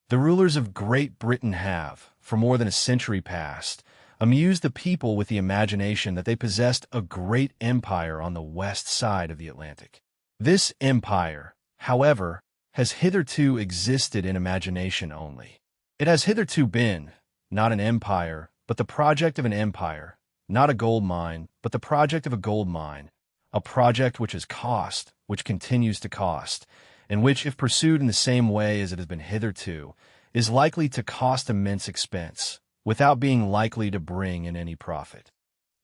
"The rulers of Great Britain have, for more than a century past, amused the people with the imagination that they possessed a great empire on the west side of the Atlantic. This empire, however, has hitherto existed in imagination only. It has hitherto been, not an empire, but the project of an empire, not a gold mine, but the project of a gold mine, a project which has cost, which continues to cost, and which, if pursued in the same way as it has been hitherto, is likely to cost immense expense, without being likely to bring in any profit.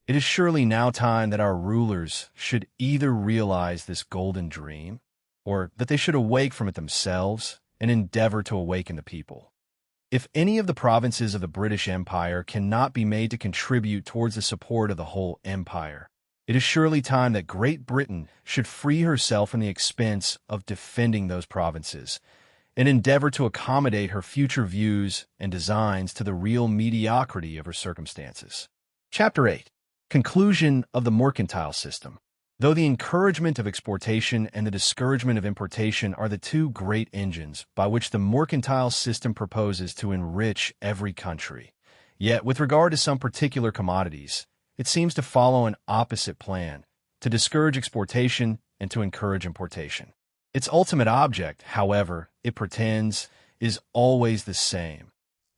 It is surely now time that our rulers should either realize this golden dream, or that they should awake from it themselves and endeavor to awaken the people. If any of the provinces of the British Empire cannot be made to contribute towards the support of the whole empire, it is surely time that Great Britain should free herself from the expense of defending those provinces and endeavor to accommodate her future views and designs to the real mediocrity of her circumstances." Chapter 8. Conclusion of the mercantile system. Though the encouragement of exportation and the discouragement of importation are the two great engines by which the mercantile system proposes to enrich every country, yet with regard to some particular commodities, it seems to follow an opposite plan, to discourage exportation and to encourage importation. Its ultimate object, however, it pretends, is always the same: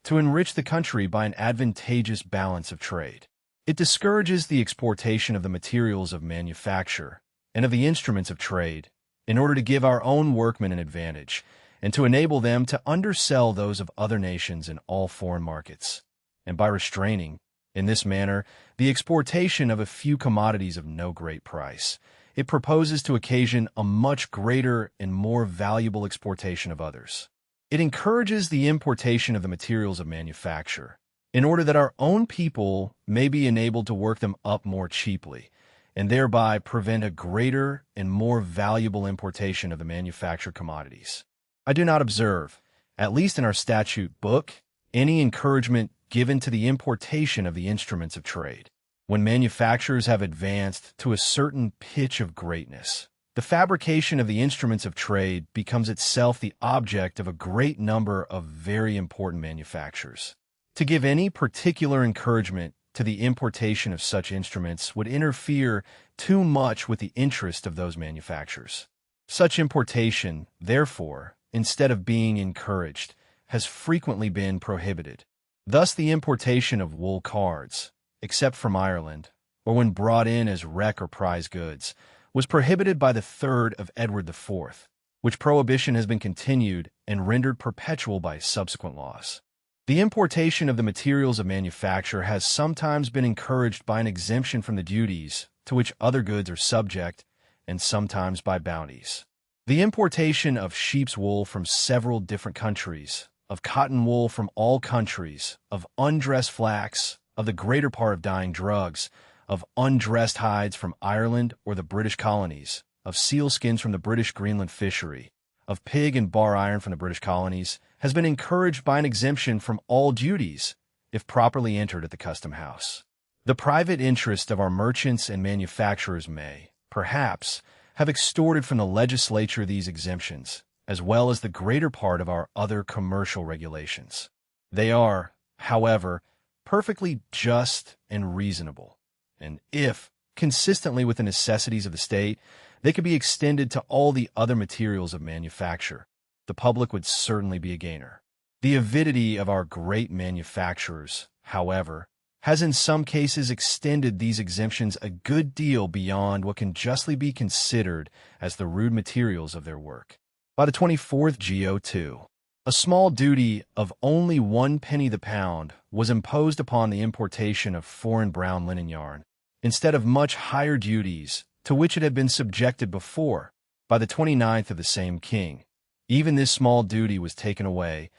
to enrich the country by an advantageous balance of trade. It discourages the exportation of the materials of manufacture and of the instruments of trade in order to give our own workmen an advantage and to enable them to undersell those of other nations in all foreign markets, and by restraining, in this manner, the exportation of a few commodities of no great price, it proposes to occasion a much greater and more valuable exportation of others. It encourages the importation of the materials of manufacture, in order that our own people may be enabled to work them up more cheaply, and thereby prevent a greater and more valuable importation of the manufactured commodities. I do not observe, at least in our statute book, any encouragement given to the importation of the instruments of trade. When manufacturers have advanced to a certain pitch of greatness, the fabrication of the instruments of trade becomes itself the object of a great number of very important manufactures. To give any particular encouragement to the importation of such instruments would interfere too much with the interest of those manufacturers. Such importation, therefore, instead of being encouraged, has frequently been prohibited. Thus the importation of wool cards, except from Ireland, or when brought in as wreck or prize goods, was prohibited by the 3rd of Edward IV, which prohibition has been continued and rendered perpetual by subsequent laws. The importation of the materials of manufacture has sometimes been encouraged by an exemption from the duties to which other goods are subject, and sometimes by bounties. The importation of sheep's wool from several different countries, of cotton wool from all countries, of undressed flax, of the greater part of dyeing drugs, of undressed hides from Ireland or the British colonies, of seal skins from the British Greenland fishery, of pig and bar iron from the British colonies, has been encouraged by an exemption from all duties, if properly entered at the custom house. The private interest of our merchants and manufacturers may, perhaps, have extorted from the legislature these exemptions, as well as the greater part of our other commercial regulations. They are, however, perfectly just and reasonable, and if, consistently with the necessities of the state, they could be extended to all the other materials of manufacture, the public would certainly be a gainer. The avidity of our great manufacturers, however, has in some cases extended these exemptions a good deal beyond what can justly be considered as the rude materials of their work. By the 24th Go2, a small duty of only 1 penny the pound was imposed upon the importation of foreign brown linen yarn, instead of much higher duties to which it had been subjected before. By the 29th of the same king, even this small duty was taken away,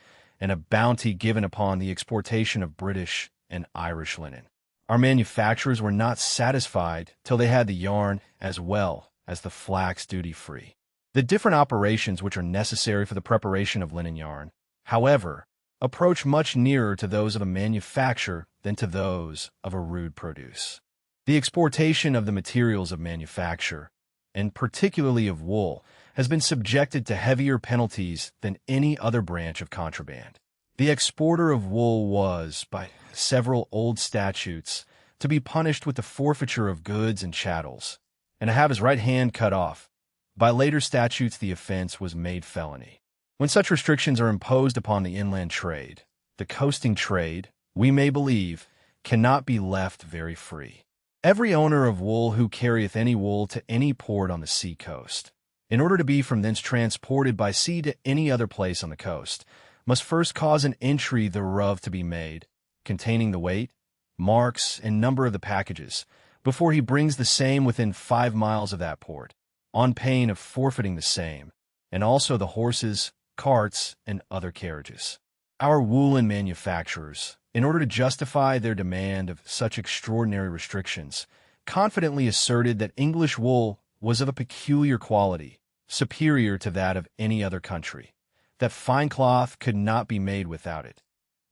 and a bounty given upon the exportation of British and Irish linen. Our manufacturers were not satisfied till they had the yarn as well as the flax duty-free. The different operations which are necessary for the preparation of linen yarn, however, approach much nearer to those of a manufacture than to those of a rude produce. The exportation of the materials of manufacture, and particularly of wool, has been subjected to heavier penalties than any other branch of contraband. The exporter of wool was, by several old statutes, to be punished with the forfeiture of goods and chattels, and to have his right hand cut off. By later statutes the offense was made felony. When such restrictions are imposed upon the inland trade, the coasting trade, we may believe, cannot be left very free. Every owner of wool who carrieth any wool to any port on the sea coast, in order to be from thence transported by sea to any other place on the coast, must first cause an entry thereof to be made, containing the weight, marks, and number of the packages, before he brings the same within 5 miles of that port, on pain of forfeiting the same, and also the horses, carts, and other carriages. Our woolen manufacturers, in order to justify their demand of such extraordinary restrictions, confidently asserted that English wool was of a peculiar quality, superior to that of any other country, that fine cloth could not be made without it,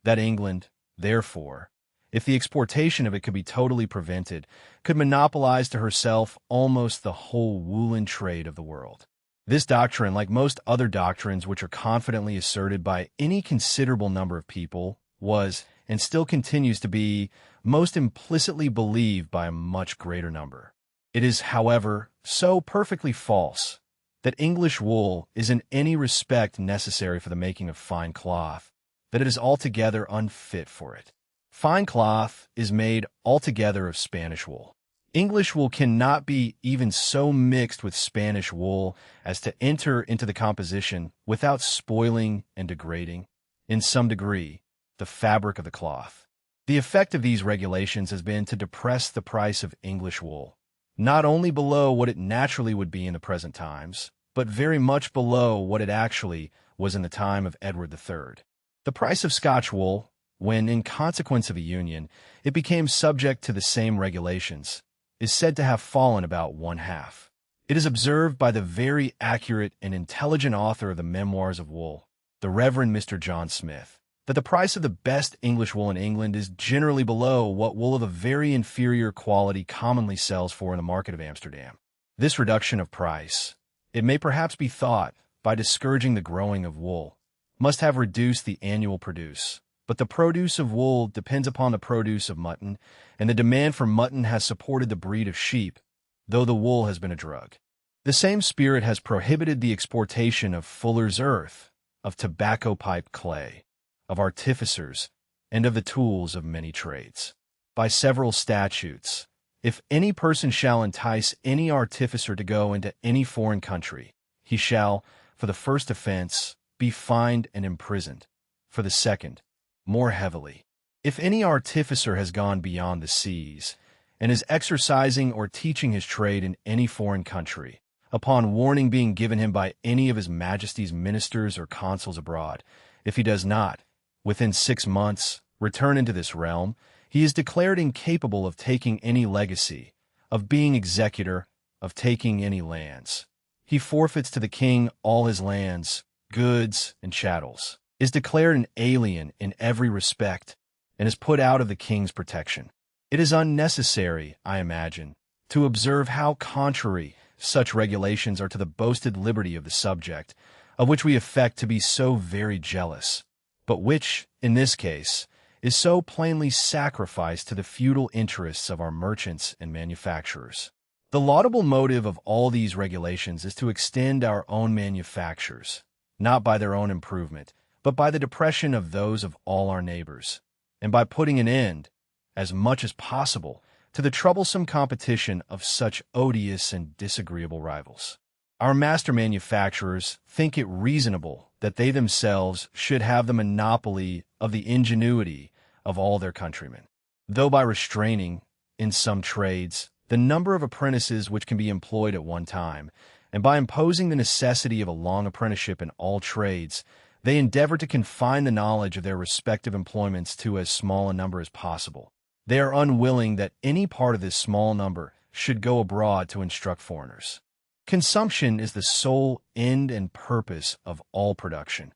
that England, therefore, if the exportation of it could be totally prevented, could monopolize to herself almost the whole woolen trade of the world. This doctrine, like most other doctrines which are confidently asserted by any considerable number of people, was, and still continues to be, most implicitly believed by a much greater number. It is, however, so perfectly false that English wool is in any respect necessary for the making of fine cloth, that it is altogether unfit for it. Fine cloth is made altogether of Spanish wool. English wool cannot be even so mixed with Spanish wool as to enter into the composition without spoiling and degrading, in some degree, the fabric of the cloth. The effect of these regulations has been to depress the price of English wool, not only below what it naturally would be in the present times, but very much below what it actually was in the time of Edward III. The price of Scotch wool, when, in consequence of a union, it became subject to the same regulations, is said to have fallen about 1/2. It is observed by the very accurate and intelligent author of the Memoirs of Wool, the Reverend Mr. John Smith, that the price of the best English wool in England is generally below what wool of a very inferior quality commonly sells for in the market of Amsterdam. This reduction of price, it may perhaps be thought, by discouraging the growing of wool, must have reduced the annual produce. But the produce of wool depends upon the produce of mutton, and the demand for mutton has supported the breed of sheep, though the wool has been a drug. The same spirit has prohibited the exportation of fuller's earth, of tobacco pipe clay, of artificers, and of the tools of many trades. By several statutes, if any person shall entice any artificer to go into any foreign country, he shall, for the first offense, be fined and imprisoned, for the second, more heavily. If any artificer has gone beyond the seas, and is exercising or teaching his trade in any foreign country, upon warning being given him by any of His Majesty's ministers or consuls abroad. If he does not, within 6 months, return into this realm, he is declared incapable of taking any legacy, of being executor, of taking any lands. He forfeits to the king all his lands, goods, and chattels, is declared an alien in every respect, and is put out of the king's protection. It is unnecessary, I imagine, to observe how contrary such regulations are to the boasted liberty of the subject, of which we affect to be so very jealous, but which, in this case, is so plainly sacrificed to the feudal interests of our merchants and manufacturers. The laudable motive of all these regulations is to extend our own manufactures, not by their own improvement, but by the depression of those of all our neighbors, and by putting an end, as much as possible, to the troublesome competition of such odious and disagreeable rivals. Our master manufacturers think it reasonable that they themselves should have the monopoly of the ingenuity of all their countrymen, though by restraining, in some trades, the number of apprentices which can be employed at one time, and by imposing the necessity of a long apprenticeship in all trades, they endeavor to confine the knowledge of their respective employments to as small a number as possible. They are unwilling that any part of this small number should go abroad to instruct foreigners. Consumption is the sole end and purpose of all production,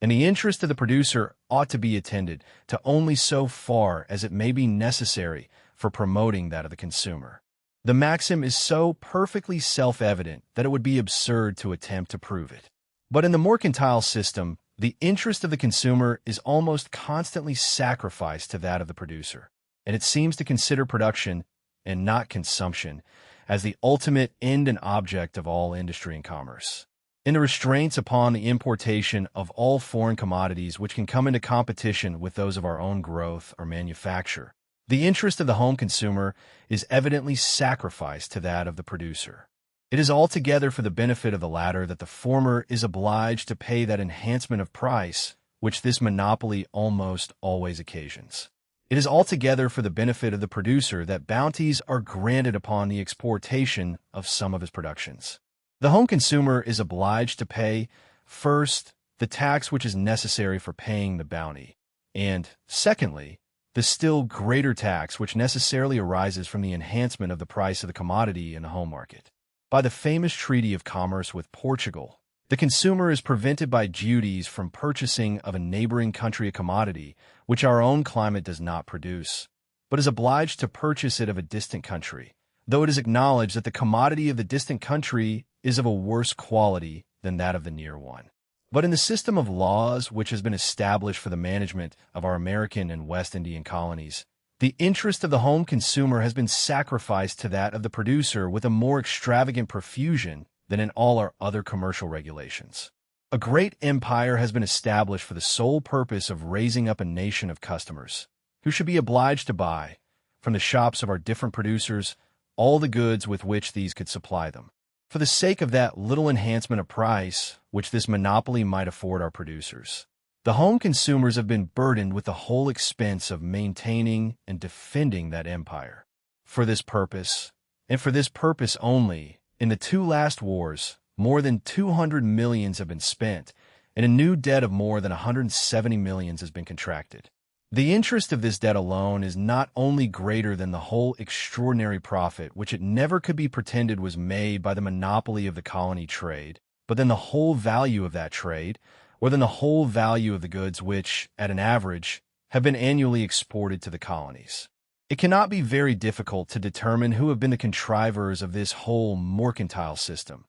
and the interest of the producer ought to be attended to only so far as it may be necessary for promoting that of the consumer. The maxim is so perfectly self-evident that it would be absurd to attempt to prove it. But in the mercantile system, the interest of the consumer is almost constantly sacrificed to that of the producer, and it seems to consider production, and not consumption, as the ultimate end and object of all industry and commerce. In the restraints upon the importation of all foreign commodities which can come into competition with those of our own growth or manufacture, the interest of the home consumer is evidently sacrificed to that of the producer. It is altogether for the benefit of the latter that the former is obliged to pay that enhancement of price which this monopoly almost always occasions. It is altogether for the benefit of the producer that bounties are granted upon the exportation of some of his productions. The home consumer is obliged to pay, first, the tax which is necessary for paying the bounty, and, secondly, the still greater tax which necessarily arises from the enhancement of the price of the commodity in the home market. By the famous treaty of commerce with Portugal, the consumer is prevented by duties from purchasing of a neighboring country a commodity which our own climate does not produce, but is obliged to purchase it of a distant country, though it is acknowledged that the commodity of the distant country is of a worse quality than that of the near one. But in the system of laws which has been established for the management of our American and West Indian colonies, the interest of the home consumer has been sacrificed to that of the producer with a more extravagant profusion than in all our other commercial regulations. A great empire has been established for the sole purpose of raising up a nation of customers, who should be obliged to buy, from the shops of our different producers, all the goods with which these could supply them, for the sake of that little enhancement of price which this monopoly might afford our producers. The home consumers have been burdened with the whole expense of maintaining and defending that empire. For this purpose, and for this purpose only, in the 2 last wars, more than 200 millions have been spent, and a new debt of more than 170 millions has been contracted. The interest of this debt alone is not only greater than the whole extraordinary profit which it never could be pretended was made by the monopoly of the colony trade, but than the whole value of that trade, or than the whole value of the goods which, at an average, have been annually exported to the colonies. It cannot be very difficult to determine who have been the contrivers of this whole mercantile system,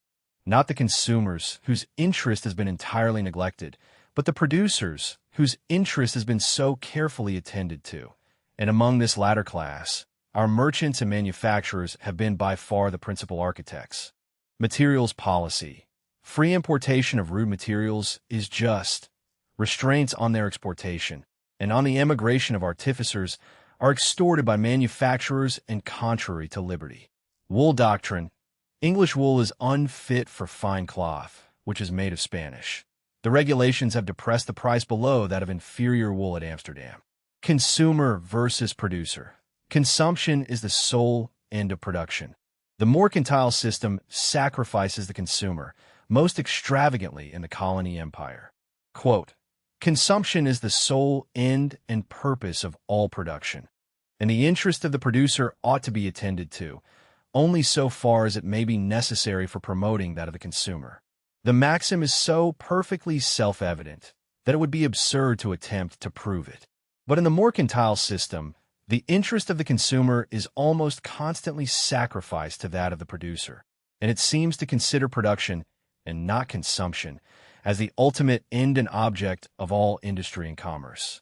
not the consumers, whose interest has been entirely neglected, but the producers, whose interest has been so carefully attended to. And among this latter class, our merchants and manufacturers have been by far the principal architects. Materials policy. Free importation of rude materials is just. Restraints on their exportation and on the emigration of artificers are extorted by manufacturers and contrary to liberty. Wool doctrine. English wool is unfit for fine cloth, which is made of Spanish. The regulations have depressed the price below that of inferior wool at Amsterdam. Consumer versus producer. Consumption is the sole end of production. The mercantile system sacrifices the consumer, most extravagantly in the colony empire. Quote, "Consumption is the sole end and purpose of all production, and the interest of the producer ought to be attended to, only so far as it may be necessary for promoting that of the consumer." The maxim is so perfectly self-evident that it would be absurd to attempt to prove it. But in the mercantile system, the interest of the consumer is almost constantly sacrificed to that of the producer, and it seems to consider production, and not consumption, as the ultimate end and object of all industry and commerce.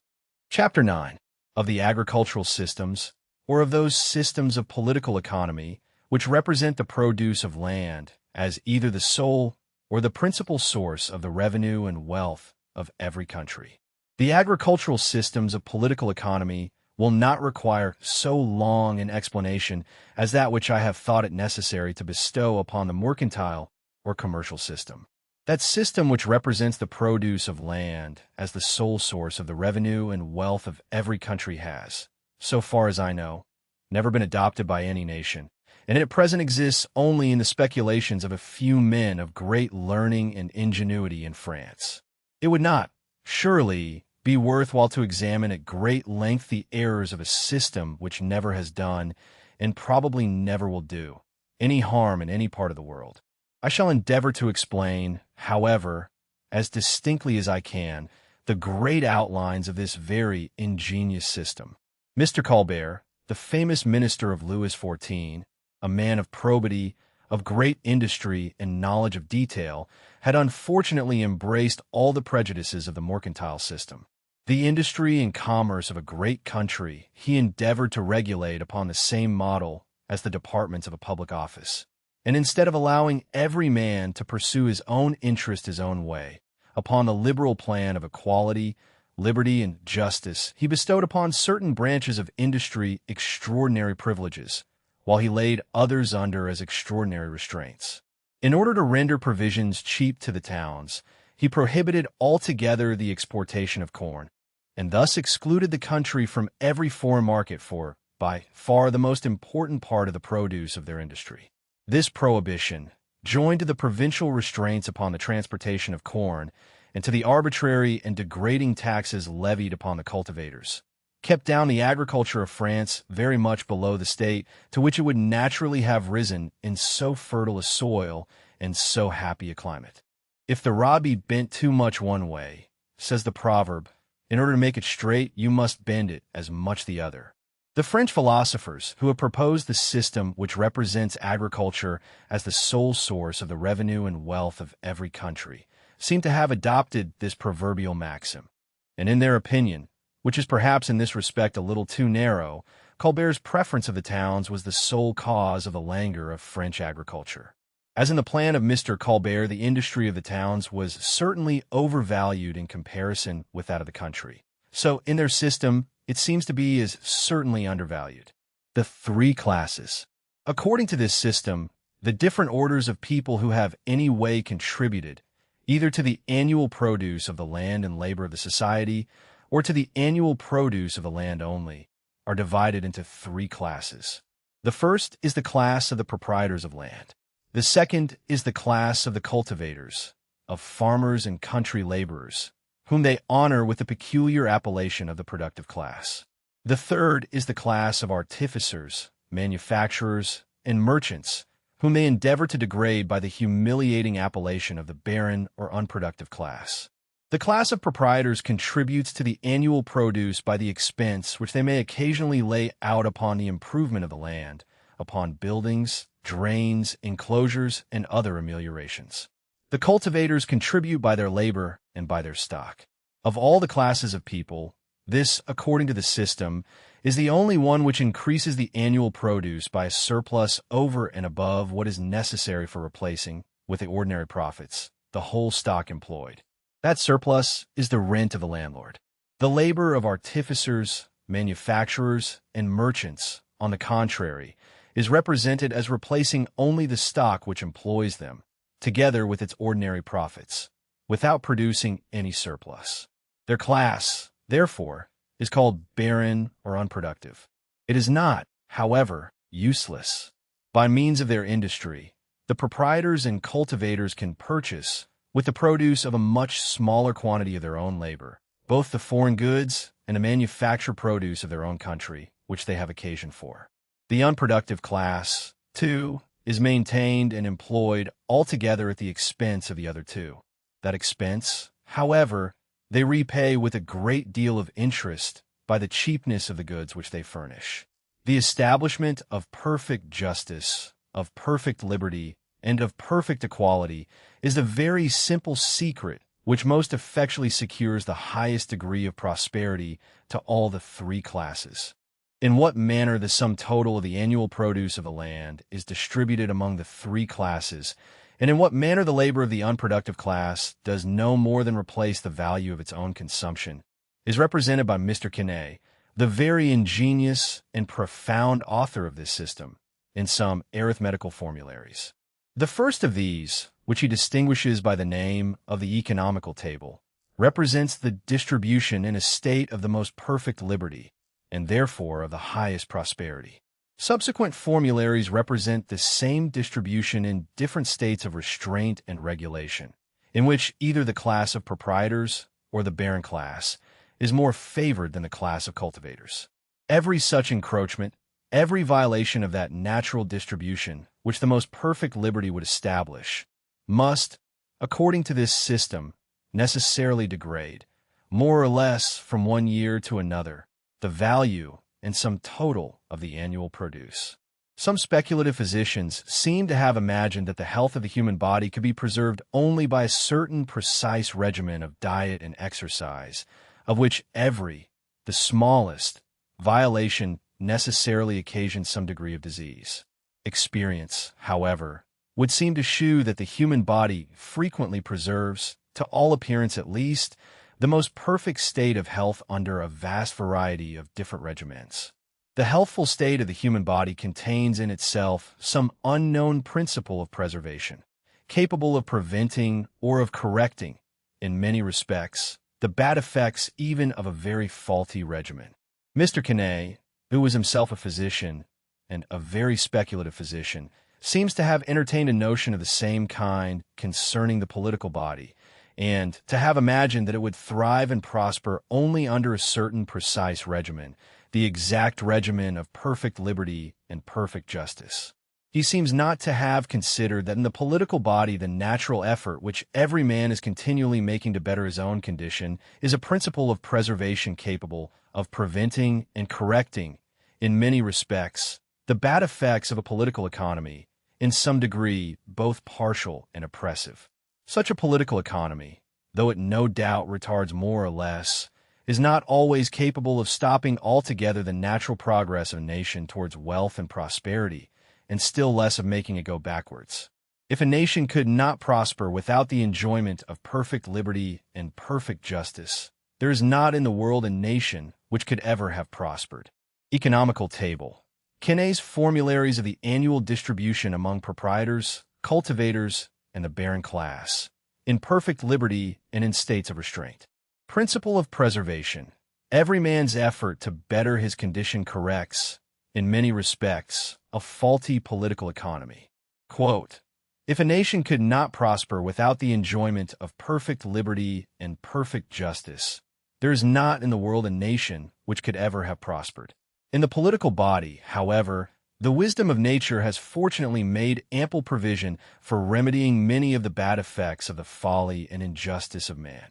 Chapter 9. Of the agricultural systems, or of those systems of political economy which represent the produce of land as either the sole or the principal source of the revenue and wealth of every country. The agricultural systems of political economy will not require so long an explanation as that which I have thought it necessary to bestow upon the mercantile or commercial system. That system which represents the produce of land as the sole source of the revenue and wealth of every country has, so far as I know, never been adopted by any nation, and at present exists only in the speculations of a few men of great learning and ingenuity in France. It would not, surely, be worthwhile to examine at great length the errors of a system which never has done, and probably never will do, any harm in any part of the world. I shall endeavor to explain, however, as distinctly as I can, the great outlines of this very ingenious system. Mr. Colbert, the famous minister of Louis XIV, a man of probity, of great industry and knowledge of detail, had unfortunately embraced all the prejudices of the mercantile system. The industry and commerce of a great country he endeavored to regulate upon the same model as the departments of a public office. And instead of allowing every man to pursue his own interest his own way, upon the liberal plan of equality, liberty, and justice, he bestowed upon certain branches of industry extraordinary privileges, while he laid others under as extraordinary restraints. In order to render provisions cheap to the towns, he prohibited altogether the exportation of corn, and thus excluded the country from every foreign market for, by far, the most important part of the produce of their industry. This prohibition, joined to the provincial restraints upon the transportation of corn, and to the arbitrary and degrading taxes levied upon the cultivators, kept down the agriculture of France very much below the state to which it would naturally have risen in so fertile a soil and so happy a climate. If the rod be bent too much one way, says the proverb, in order to make it straight, you must bend it as much the other. The French philosophers who have proposed the system which represents agriculture as the sole source of the revenue and wealth of every country seem to have adopted this proverbial maxim, and in their opinion, which is perhaps in this respect a little too narrow, Colbert's preference of the towns was the sole cause of the languor of French agriculture. As in the plan of Mr. Colbert, the industry of the towns was certainly overvalued in comparison with that of the country. So, in their system, it seems to be as certainly undervalued. The three classes. According to this system, the different orders of people who have any way contributed, either to the annual produce of the land and labor of the society, or to the annual produce of the land only, are divided into three classes. The first is the class of the proprietors of land. The second is the class of the cultivators, of farmers and country laborers, whom they honor with the peculiar appellation of the productive class. The third is the class of artificers, manufacturers, and merchants, whom they endeavor to degrade by the humiliating appellation of the barren or unproductive class. The class of proprietors contributes to the annual produce by the expense which they may occasionally lay out upon the improvement of the land, upon buildings, drains, enclosures, and other ameliorations. The cultivators contribute by their labor and by their stock. Of all the classes of people, this, according to the system, is the only one which increases the annual produce by a surplus over and above what is necessary for replacing, with the ordinary profits, the whole stock employed. That surplus is the rent of the landlord. The labor of artificers, manufacturers, and merchants, on the contrary, is represented as replacing only the stock which employs them, together with its ordinary profits, without producing any surplus. Their class, therefore, is called barren or unproductive. It is not, however, useless. By means of their industry, the proprietors and cultivators can purchase, with the produce of a much smaller quantity of their own labor, both the foreign goods and the manufactured produce of their own country, which they have occasion for. The unproductive class, too, is maintained and employed altogether at the expense of the other two. That expense, however, they repay with a great deal of interest by the cheapness of the goods which they furnish. The establishment of perfect justice, of perfect liberty, and of perfect equality is the very simple secret which most effectually secures the highest degree of prosperity to all the three classes. In what manner the sum total of the annual produce of the land is distributed among the three classes, and in what manner the labor of the unproductive class does no more than replace the value of its own consumption, is represented by Mr. Quesnay, the very ingenious and profound author of this system, in some arithmetical formularies. The first of these, which he distinguishes by the name of the economical table, represents the distribution in a state of the most perfect liberty, and therefore of the highest prosperity. Subsequent formularies represent the same distribution in different states of restraint and regulation, in which either the class of proprietors or the barren class is more favored than the class of cultivators. Every such encroachment, every violation of that natural distribution which the most perfect liberty would establish, must, according to this system, necessarily degrade, more or less from one year to another, the value and sum total of the annual produce. Some speculative physicians seem to have imagined that the health of the human body could be preserved only by a certain precise regimen of diet and exercise, of which the smallest, violation necessarily occasions some degree of disease. Experience, however, would seem to shew that the human body frequently preserves, to all appearance at least, the most perfect state of health under a vast variety of different regimens. The healthful state of the human body contains in itself some unknown principle of preservation, capable of preventing or of correcting, in many respects, the bad effects even of a very faulty regimen. Mr. Quesnay, who was himself a physician, and a very speculative physician, seems to have entertained a notion of the same kind concerning the political body, and to have imagined that it would thrive and prosper only under a certain precise regimen, the exact regimen of perfect liberty and perfect justice. He seems not to have considered that in the political body the natural effort which every man is continually making to better his own condition is a principle of preservation capable of preventing and correcting, in many respects, the bad effects of a political economy, in some degree both partial and oppressive. Such a political economy, though it no doubt retards more or less, is not always capable of stopping altogether the natural progress of a nation towards wealth and prosperity, and still less of making it go backwards. If a nation could not prosper without the enjoyment of perfect liberty and perfect justice, there is not in the world a nation which could ever have prospered. Economical table. Quesnay's formularies of the annual distribution among proprietors, cultivators, and the barren class, in perfect liberty and in states of restraint. Principle of preservation. Every man's effort to better his condition corrects, in many respects, a faulty political economy. Quote, if a nation could not prosper without the enjoyment of perfect liberty and perfect justice, there is not in the world a nation which could ever have prospered. In the political body, however, the wisdom of nature has fortunately made ample provision for remedying many of the bad effects of the folly and injustice of man,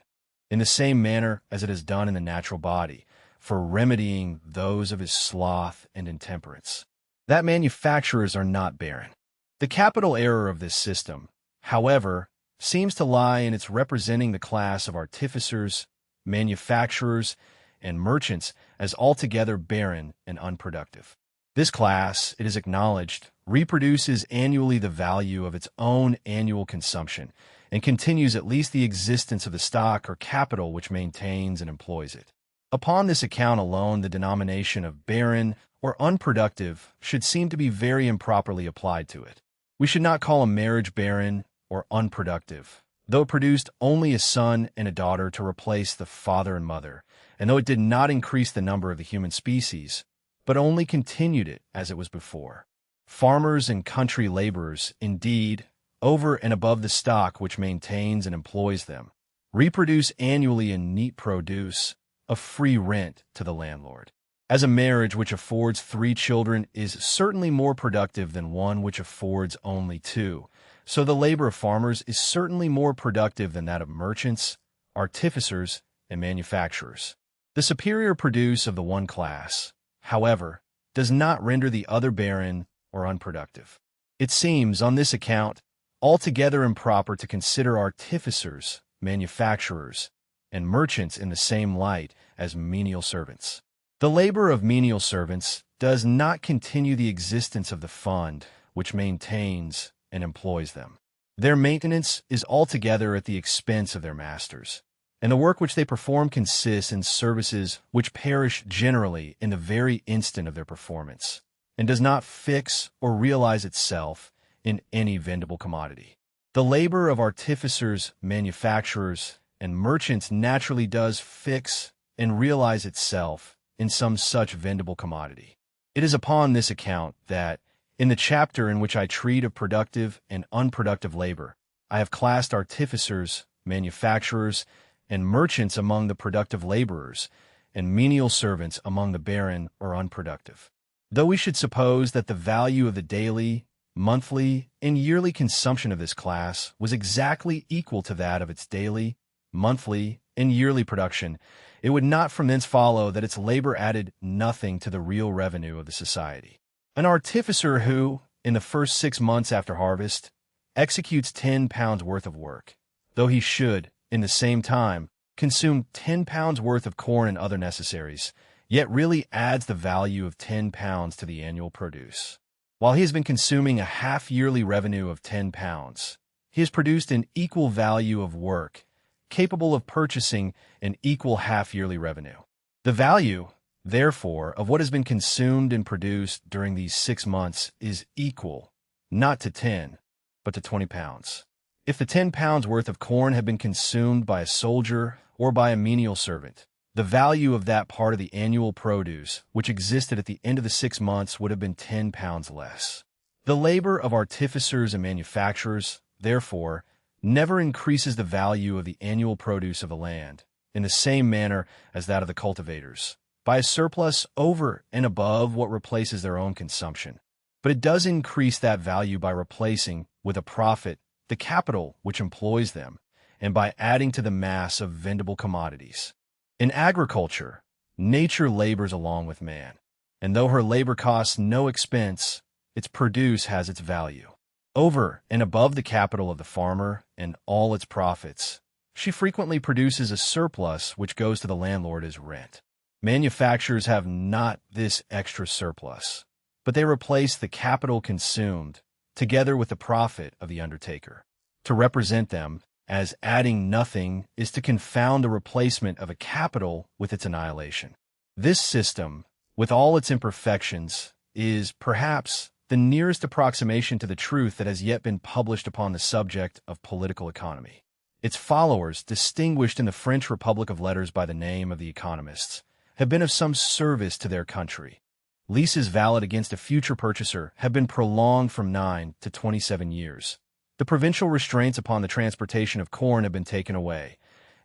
in the same manner as it has done in the natural body, for remedying those of his sloth and intemperance. That manufacturers are not barren. The capital error of this system, however, seems to lie in its representing the class of artificers, manufacturers, and merchants as altogether barren and unproductive. This class, it is acknowledged, reproduces annually the value of its own annual consumption and continues at least the existence of the stock or capital which maintains and employs it. Upon this account alone, the denomination of barren or unproductive should seem to be very improperly applied to it. We should not call a marriage barren or unproductive, though it produced only a son and a daughter to replace the father and mother, and though it did not increase the number of the human species, but only continued it as it was before. Farmers and country laborers, indeed, over and above the stock which maintains and employs them, reproduce annually in neat produce, a free rent to the landlord. As a marriage which affords 3 children is certainly more productive than one which affords only 2, so the labor of farmers is certainly more productive than that of merchants, artificers, and manufacturers. The superior produce of the one class, however, does not render the other barren or unproductive. It seems, on this account, altogether improper to consider artificers, manufacturers, and merchants in the same light as menial servants. The labor of menial servants does not continue the existence of the fund which maintains and employs them. Their maintenance is altogether at the expense of their masters, and the work which they perform consists in services which perish generally in the very instant of their performance, and does not fix or realize itself in any vendible commodity. The labor of artificers, manufacturers, and merchants naturally does fix and realize itself in some such vendible commodity. It is upon this account that, in the chapter in which I treat of productive and unproductive labor, I have classed artificers, manufacturers, and merchants among the productive laborers, and menial servants among the barren or unproductive. Though we should suppose that the value of the daily, monthly, and yearly consumption of this class was exactly equal to that of its daily, monthly, and yearly production, it would not from thence follow that its labor added nothing to the real revenue of the society. An artificer who, in the first 6 months after harvest, executes 10 pounds worth of work, though he should, in the same time, consume 10 pounds worth of corn and other necessaries, yet really adds the value of 10 pounds to the annual produce. While he has been consuming a half-yearly revenue of 10 pounds, he has produced an equal value of work, capable of purchasing an equal half-yearly revenue. The value, therefore, of what has been consumed and produced during these 6 months is equal, not to 10, but to 20 pounds. If the 10 pounds worth of corn had been consumed by a soldier or by a menial servant, the value of that part of the annual produce which existed at the end of the 6 months would have been 10 pounds less. The labor of artificers and manufacturers, therefore, never increases the value of the annual produce of the land, in the same manner as that of the cultivators, by a surplus over and above what replaces their own consumption. But it does increase that value by replacing, with a profit, the capital which employs them, and by adding to the mass of vendible commodities. In agriculture, nature labors along with man, and though her labor costs no expense, its produce has its value. Over and above the capital of the farmer and all its profits, she frequently produces a surplus which goes to the landlord as rent. Manufacturers have not this extra surplus, but they replace the capital consumed, together with the profit of the undertaker. To represent them as adding nothing is to confound the replacement of a capital with its annihilation. This system, with all its imperfections, is, perhaps, the nearest approximation to the truth that has yet been published upon the subject of political economy. Its followers, distinguished in the French Republic of Letters by the name of the economists, have been of some service to their country. Leases valid against a future purchaser have been prolonged from 9 to 27 years. The provincial restraints upon the transportation of corn have been taken away,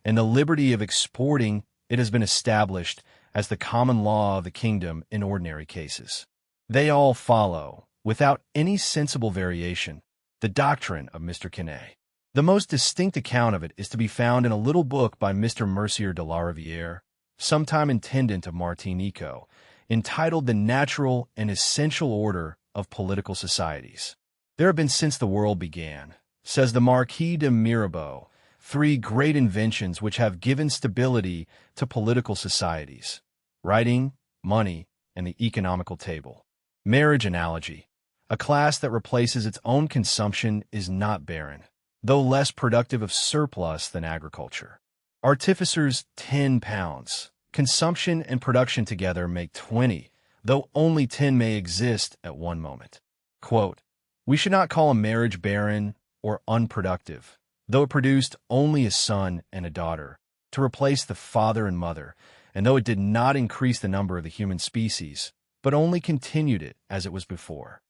and the liberty of exporting it has been established as the common law of the kingdom in ordinary cases. They all follow, without any sensible variation, the doctrine of Mr. Quesnay. The most distinct account of it is to be found in a little book by Mr. Mercier de la Rivière, sometime intendant of Martinico, entitled The Natural and Essential Order of Political Societies. There have been since the world began, says the Marquis de Mirabeau, 3 great inventions which have given stability to political societies: writing, money, and the economical table. Marriage analogy. A class that replaces its own consumption is not barren, though less productive of surplus than agriculture. Artificers, 10 pounds. Consumption and production together make 20, though only 10 may exist at one moment. Quote, "We should not call a marriage barren or unproductive, though it produced only a son and a daughter, to replace the father and mother, and though it did not increase the number of the human species, but only continued it as it was before."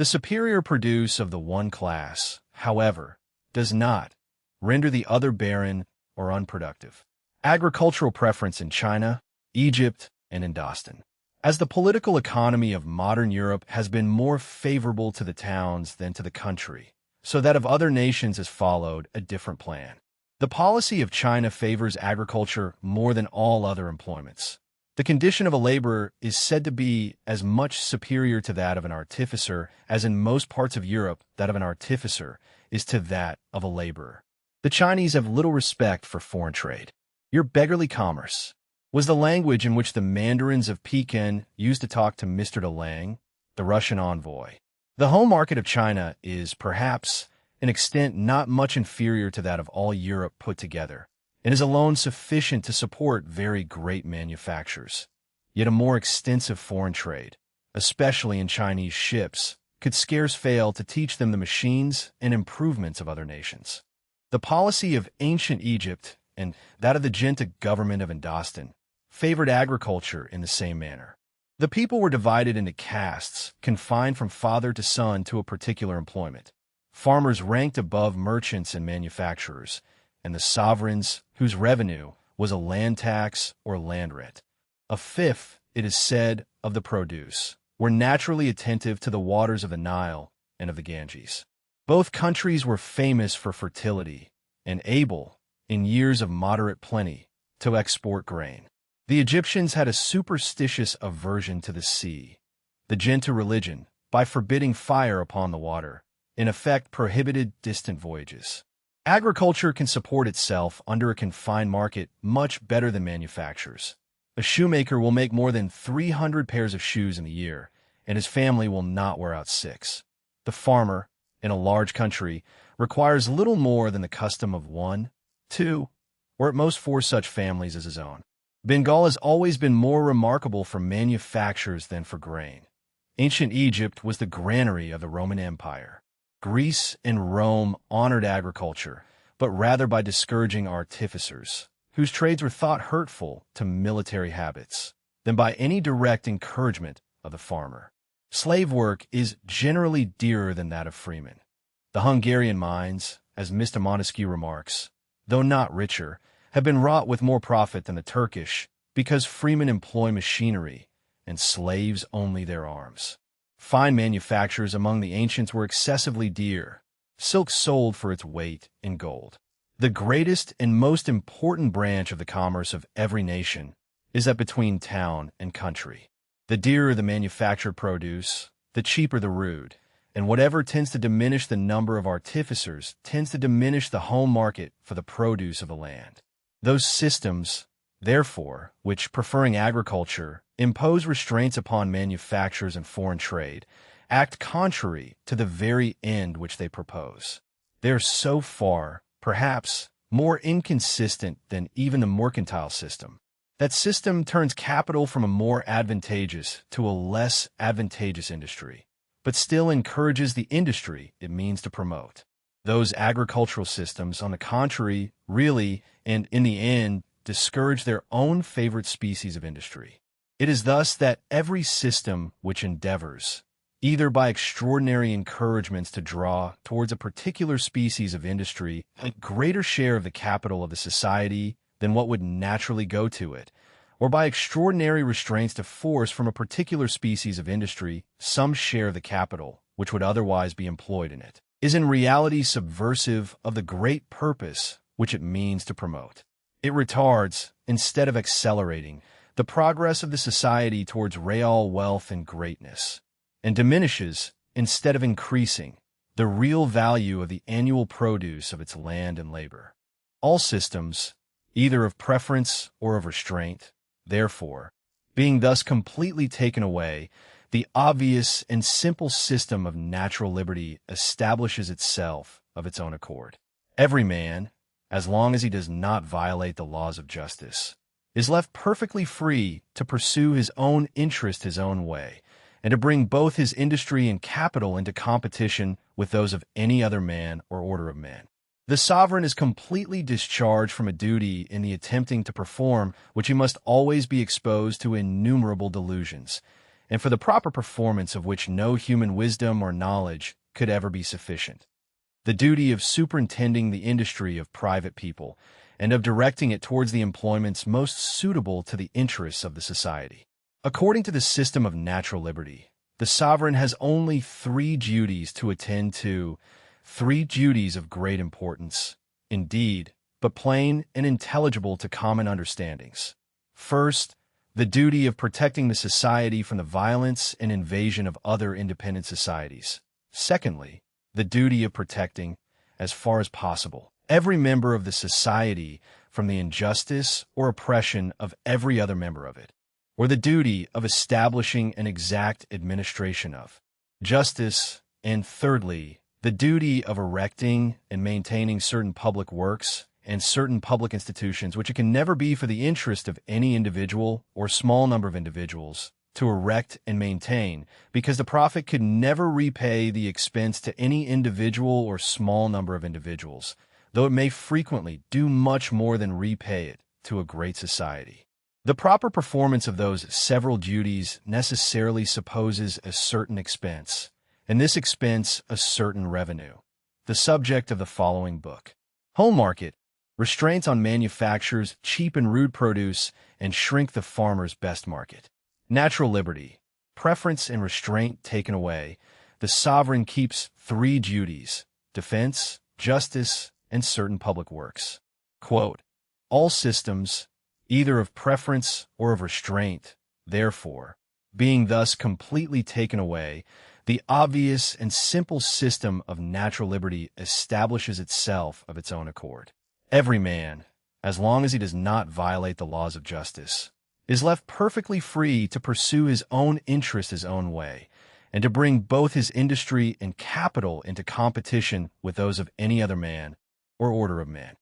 The superior produce of the one class, however, does not render the other barren or unproductive. Agricultural preference in China, Egypt, and Indostan. As the political economy of modern Europe has been more favorable to the towns than to the country, so that of other nations has followed a different plan. The policy of China favors agriculture more than all other employments. The condition of a laborer is said to be as much superior to that of an artificer as in most parts of Europe that of an artificer is to that of a laborer. The Chinese have little respect for foreign trade. Your beggarly commerce was the language in which the mandarins of Pekin used to talk to Mr. De Lang, the Russian envoy. The home market of China is, perhaps, an extent not much inferior to that of all Europe put together, and is alone sufficient to support very great manufactures. Yet a more extensive foreign trade, especially in Chinese ships, could scarce fail to teach them the machines and improvements of other nations. The policy of ancient Egypt and that of the Genta government of Indostan favored agriculture in the same manner. The people were divided into castes, confined from father to son to a particular employment. Farmers ranked above merchants and manufacturers, and the sovereigns whose revenue was a land tax or land rent. A fifth, it is said, of the produce were naturally attentive to the waters of the Nile and of the Ganges. Both countries were famous for fertility and able, in years of moderate plenty, to export grain. The Egyptians had a superstitious aversion to the sea. The Genta religion, by forbidding fire upon the water, in effect prohibited distant voyages. Agriculture can support itself under a confined market much better than manufactures. A shoemaker will make more than 300 pairs of shoes in a year, and his family will not wear out 6. The farmer, in a large country, requires little more than the custom of 1, 2, or at most 4 such families as his own. Bengal has always been more remarkable for manufactures than for grain. Ancient Egypt was the granary of the Roman Empire. Greece and Rome honored agriculture, but rather by discouraging artificers, whose trades were thought hurtful to military habits, than by any direct encouragement of the farmer. Slave work is generally dearer than that of freemen. The Hungarian mines, as Mr. Montesquieu remarks, though not richer, have been wrought with more profit than the Turkish, because freemen employ machinery, and slaves only their arms. Fine manufactures among the ancients were excessively dear. Silk sold for its weight in gold. The greatest and most important branch of the commerce of every nation is that between town and country. The dearer the manufactured produce, the cheaper the rood, and whatever tends to diminish the number of artificers tends to diminish the home market for the produce of the land. Those systems, therefore, which, preferring agriculture, impose restraints upon manufactures and foreign trade, act contrary to the very end which they propose. They are so far, perhaps, more inconsistent than even the mercantile system. That system turns capital from a more advantageous to a less advantageous industry, but still encourages the industry it means to promote. Those agricultural systems, on the contrary, really, and in the end, discourage their own favorite species of industry. It is thus that every system which endeavors, either by extraordinary encouragements to draw towards a particular species of industry a greater share of the capital of the society than what would naturally go to it, or by extraordinary restraints to force from a particular species of industry some share of the capital which would otherwise be employed in it, is in reality subversive of the great purpose which it means to promote. It retards, instead of accelerating, the progress of the society towards real wealth and greatness, and diminishes, instead of increasing, the real value of the annual produce of its land and labor. All systems, either of preference or of restraint, therefore, being thus completely taken away, the obvious and simple system of natural liberty establishes itself of its own accord. Every man, as long as he does not violate the laws of justice, is left perfectly free to pursue his own interest his own way, and to bring both his industry and capital into competition with those of any other man or order of men. The sovereign is completely discharged from a duty in the attempting to perform which he must always be exposed to innumerable delusions, and for the proper performance of which no human wisdom or knowledge could ever be sufficient. The duty of superintending the industry of private people, and of directing it towards the employments most suitable to the interests of the society. According to the system of natural liberty, the sovereign has only three duties to attend to, three duties of great importance, indeed, but plain and intelligible to common understandings. First, the duty of protecting the society from the violence and invasion of other independent societies. Secondly, the duty of protecting, as far as possible, every member of the society from the injustice or oppression of every other member of it, or the duty of establishing an exact administration of justice, and thirdly, the duty of erecting and maintaining certain public works and certain public institutions which it can never be for the interest of any individual or small number of individuals to erect and maintain, because the profit could never repay the expense to any individual or small number of individuals, though it may frequently do much more than repay it to a great society. The proper performance of those several duties necessarily supposes a certain expense, and this expense a certain revenue. The subject of the following book. Home market, restraints on manufactures, cheap and rude produce, and shrink the farmer's best market. Natural liberty, preference and restraint taken away, the sovereign keeps three duties: defense, justice, and certain public works. Quote, all systems, either of preference or of restraint, therefore, being thus completely taken away, the obvious and simple system of natural liberty establishes itself of its own accord. Every man, as long as he does not violate the laws of justice, is left perfectly free to pursue his own interest his own way, and to bring both his industry and capital into competition with those of any other man or order of men.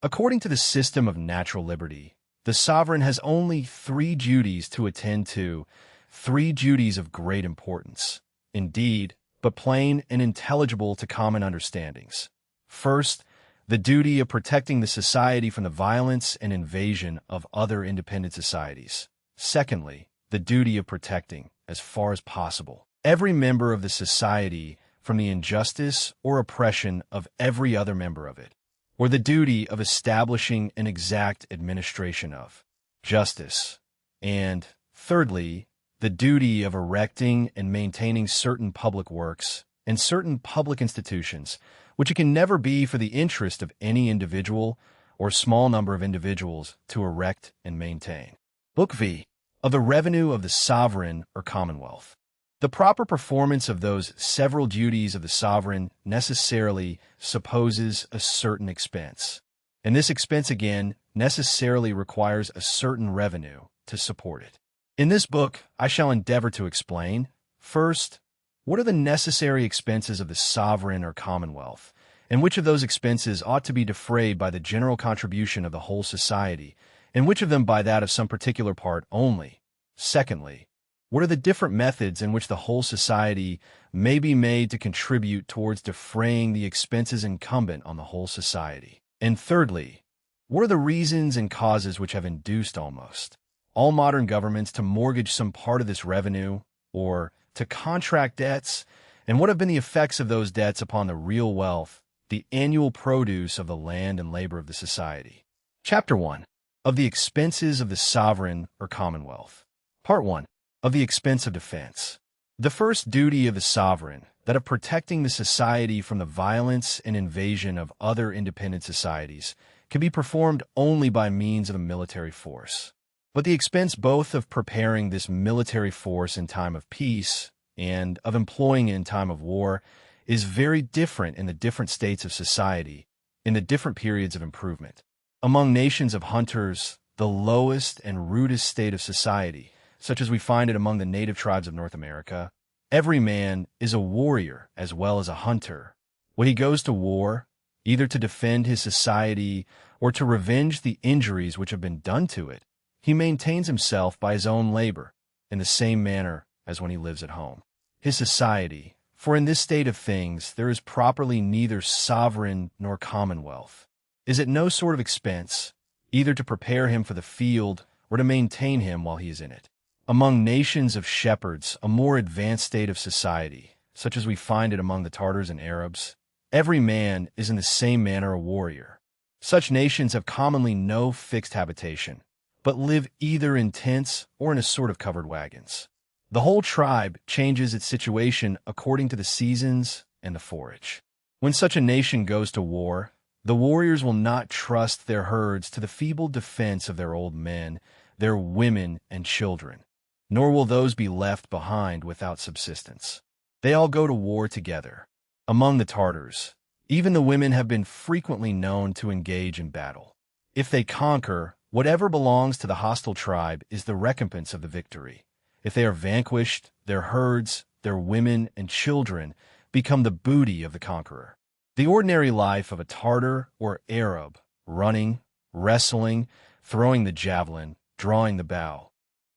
According to the system of natural liberty, the sovereign has only three duties to attend to, three duties of great importance, indeed, but plain and intelligible to common understandings. First, the duty of protecting the society from the violence and invasion of other independent societies. Secondly, the duty of protecting, as far as possible, every member of the society from the injustice or oppression of every other member of it, or the duty of establishing an exact administration of justice. And, thirdly, the duty of erecting and maintaining certain public works and certain public institutions, which it can never be for the interest of any individual or small number of individuals to erect and maintain. Book V. Of the revenue of the sovereign or commonwealth. The proper performance of those several duties of the sovereign necessarily supposes a certain expense, and this expense again necessarily requires a certain revenue to support it. In this book, I shall endeavor to explain, first, what are the necessary expenses of the sovereign or commonwealth, and which of those expenses ought to be defrayed by the general contribution of the whole society, and which of them by that of some particular part only. Secondly, what are the different methods in which the whole society may be made to contribute towards defraying the expenses incumbent on the whole society? And thirdly, what are the reasons and causes which have induced almost all modern governments to mortgage some part of this revenue, or to contract debts, and what have been the effects of those debts upon the real wealth, the annual produce of the land and labor of the society? Chapter 1. Of the expenses of the sovereign or commonwealth. Part 1. Of the expense of defense. The first duty of the sovereign, that of protecting the society from the violence and invasion of other independent societies, can be performed only by means of a military force. But the expense both of preparing this military force in time of peace and of employing it in time of war is very different in the different states of society, in the different periods of improvement. Among nations of hunters, the lowest and rudest state of society, such as we find it among the native tribes of North America, every man is a warrior as well as a hunter. When he goes to war, either to defend his society or to revenge the injuries which have been done to it, he maintains himself by his own labor, in the same manner as when he lives at home. His society, for in this state of things there is properly neither sovereign nor commonwealth, is at no sort of expense, either to prepare him for the field or to maintain him while he is in it. Among nations of shepherds, a more advanced state of society, such as we find it among the Tartars and Arabs, every man is in the same manner a warrior. Such nations have commonly no fixed habitation, but live either in tents or in a sort of covered wagons. The whole tribe changes its situation according to the seasons and the forage. When such a nation goes to war, the warriors will not trust their herds to the feeble defense of their old men, their women and children, nor will those be left behind without subsistence. They all go to war together. Among the Tartars, even the women have been frequently known to engage in battle. If they conquer, whatever belongs to the hostile tribe is the recompense of the victory. If they are vanquished, their herds, their women and children become the booty of the conqueror. The ordinary life of a Tartar or Arab, running, wrestling, throwing the javelin, drawing the bow,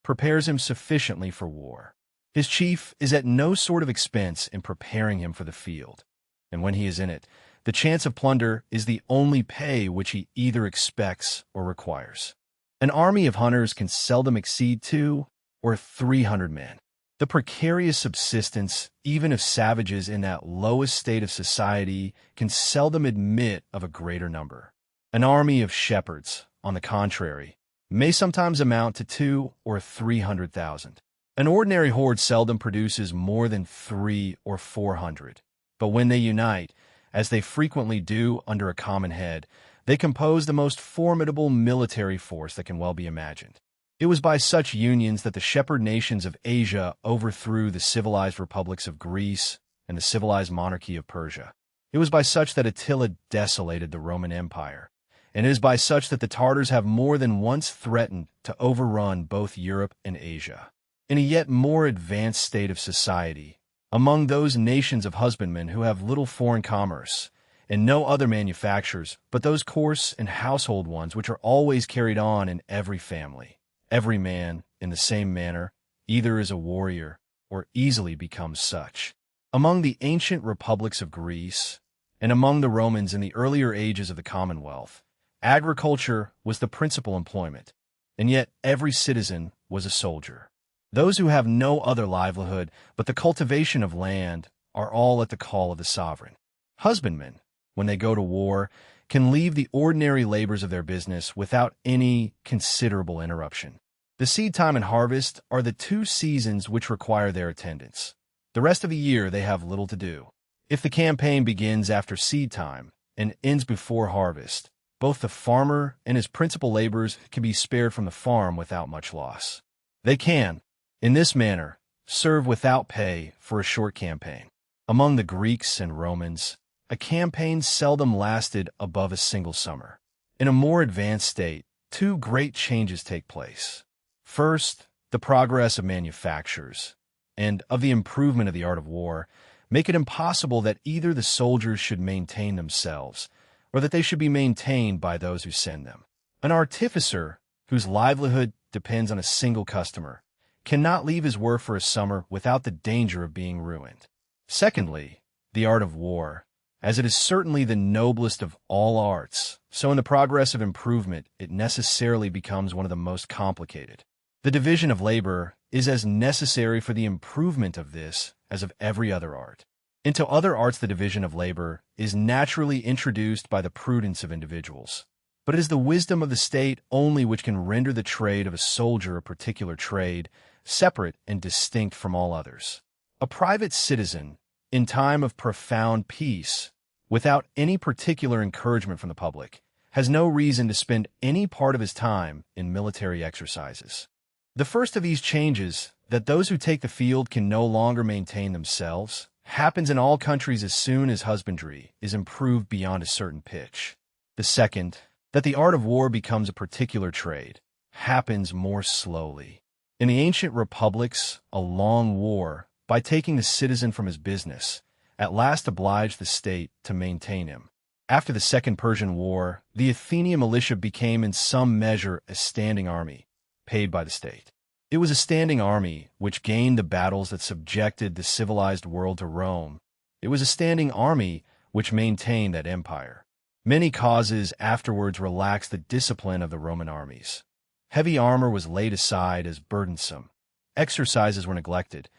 prepares him sufficiently for war. His chief is at no sort of expense in preparing him for the field, and when he is in it, the chance of plunder is the only pay which he either expects or requires. An army of hunters can seldom exceed 200 or 300 men. The precarious subsistence, even of savages in that lowest state of society, can seldom admit of a greater number. An army of shepherds, on the contrary, may sometimes amount to 200 or 300,000. An ordinary horde seldom produces more than 300 or 400, but when they unite, as they frequently do under a common head, they compose the most formidable military force that can well be imagined. It was by such unions that the shepherd nations of Asia overthrew the civilized republics of Greece and the civilized monarchy of Persia. It was by such that Attila desolated the Roman Empire, and it is by such that the Tartars have more than once threatened to overrun both Europe and Asia. In a yet more advanced state of society, among those nations of husbandmen who have little foreign commerce, and no other manufactures but those coarse and household ones which are always carried on in every family, every man, in the same manner, either is a warrior or easily becomes such. Among the ancient republics of Greece, and among the Romans in the earlier ages of the Commonwealth, agriculture was the principal employment, and yet every citizen was a soldier. Those who have no other livelihood but the cultivation of land are all at the call of the sovereign. Husbandmen, when they go to war, can leave the ordinary labors of their business without any considerable interruption. The seed time and harvest are the 2 seasons which require their attendance. The rest of the year they have little to do. If the campaign begins after seed time and ends before harvest, both the farmer and his principal laborers can be spared from the farm without much loss. They can, in this manner, serve without pay for a short campaign. Among the Greeks and Romans, a campaign seldom lasted above a single summer. In a more advanced state, 2 great changes take place. First, the progress of manufactures and of the improvement of the art of war make it impossible that either the soldiers should maintain themselves or that they should be maintained by those who send them. An artificer, whose livelihood depends on a single customer, cannot leave his work for a summer without the danger of being ruined. Secondly, the art of war, as it is certainly the noblest of all arts, so in the progress of improvement it necessarily becomes one of the most complicated. The division of labor is as necessary for the improvement of this as of every other art. Into other arts the division of labor is naturally introduced by the prudence of individuals, but it is the wisdom of the state only which can render the trade of a soldier a particular trade, separate and distinct from all others. A private citizen, in time of profound peace, without any particular encouragement from the public, has no reason to spend any part of his time in military exercises. The first of these changes, that those who take the field can no longer maintain themselves, happens in all countries as soon as husbandry is improved beyond a certain pitch. The second, that the art of war becomes a particular trade, happens more slowly. In the ancient republics, a long war, by taking the citizen from his business, at last obliged the state to maintain him. After the Second Persian War, the Athenian militia became in some measure a standing army, paid by the state. It was a standing army which gained the battles that subjected the civilized world to Rome. It was a standing army which maintained that empire. Many causes afterwards relaxed the discipline of the Roman armies. Heavy armor was laid aside as burdensome, exercises were neglected,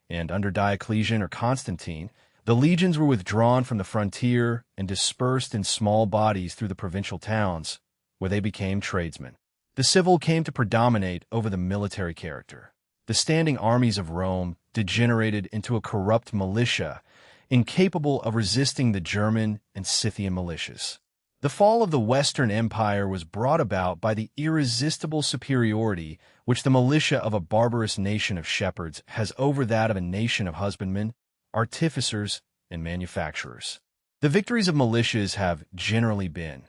and under Diocletian or Constantine, the legions were withdrawn from the frontier and dispersed in small bodies through the provincial towns, where they became tradesmen. The civil came to predominate over the military character. The standing armies of Rome degenerated into a corrupt militia, incapable of resisting the German and Scythian militias. The fall of the Western Empire was brought about by the irresistible superiority which the militia of a barbarous nation of shepherds has over that of a nation of husbandmen, artificers, and manufacturers. The victories of militias have generally been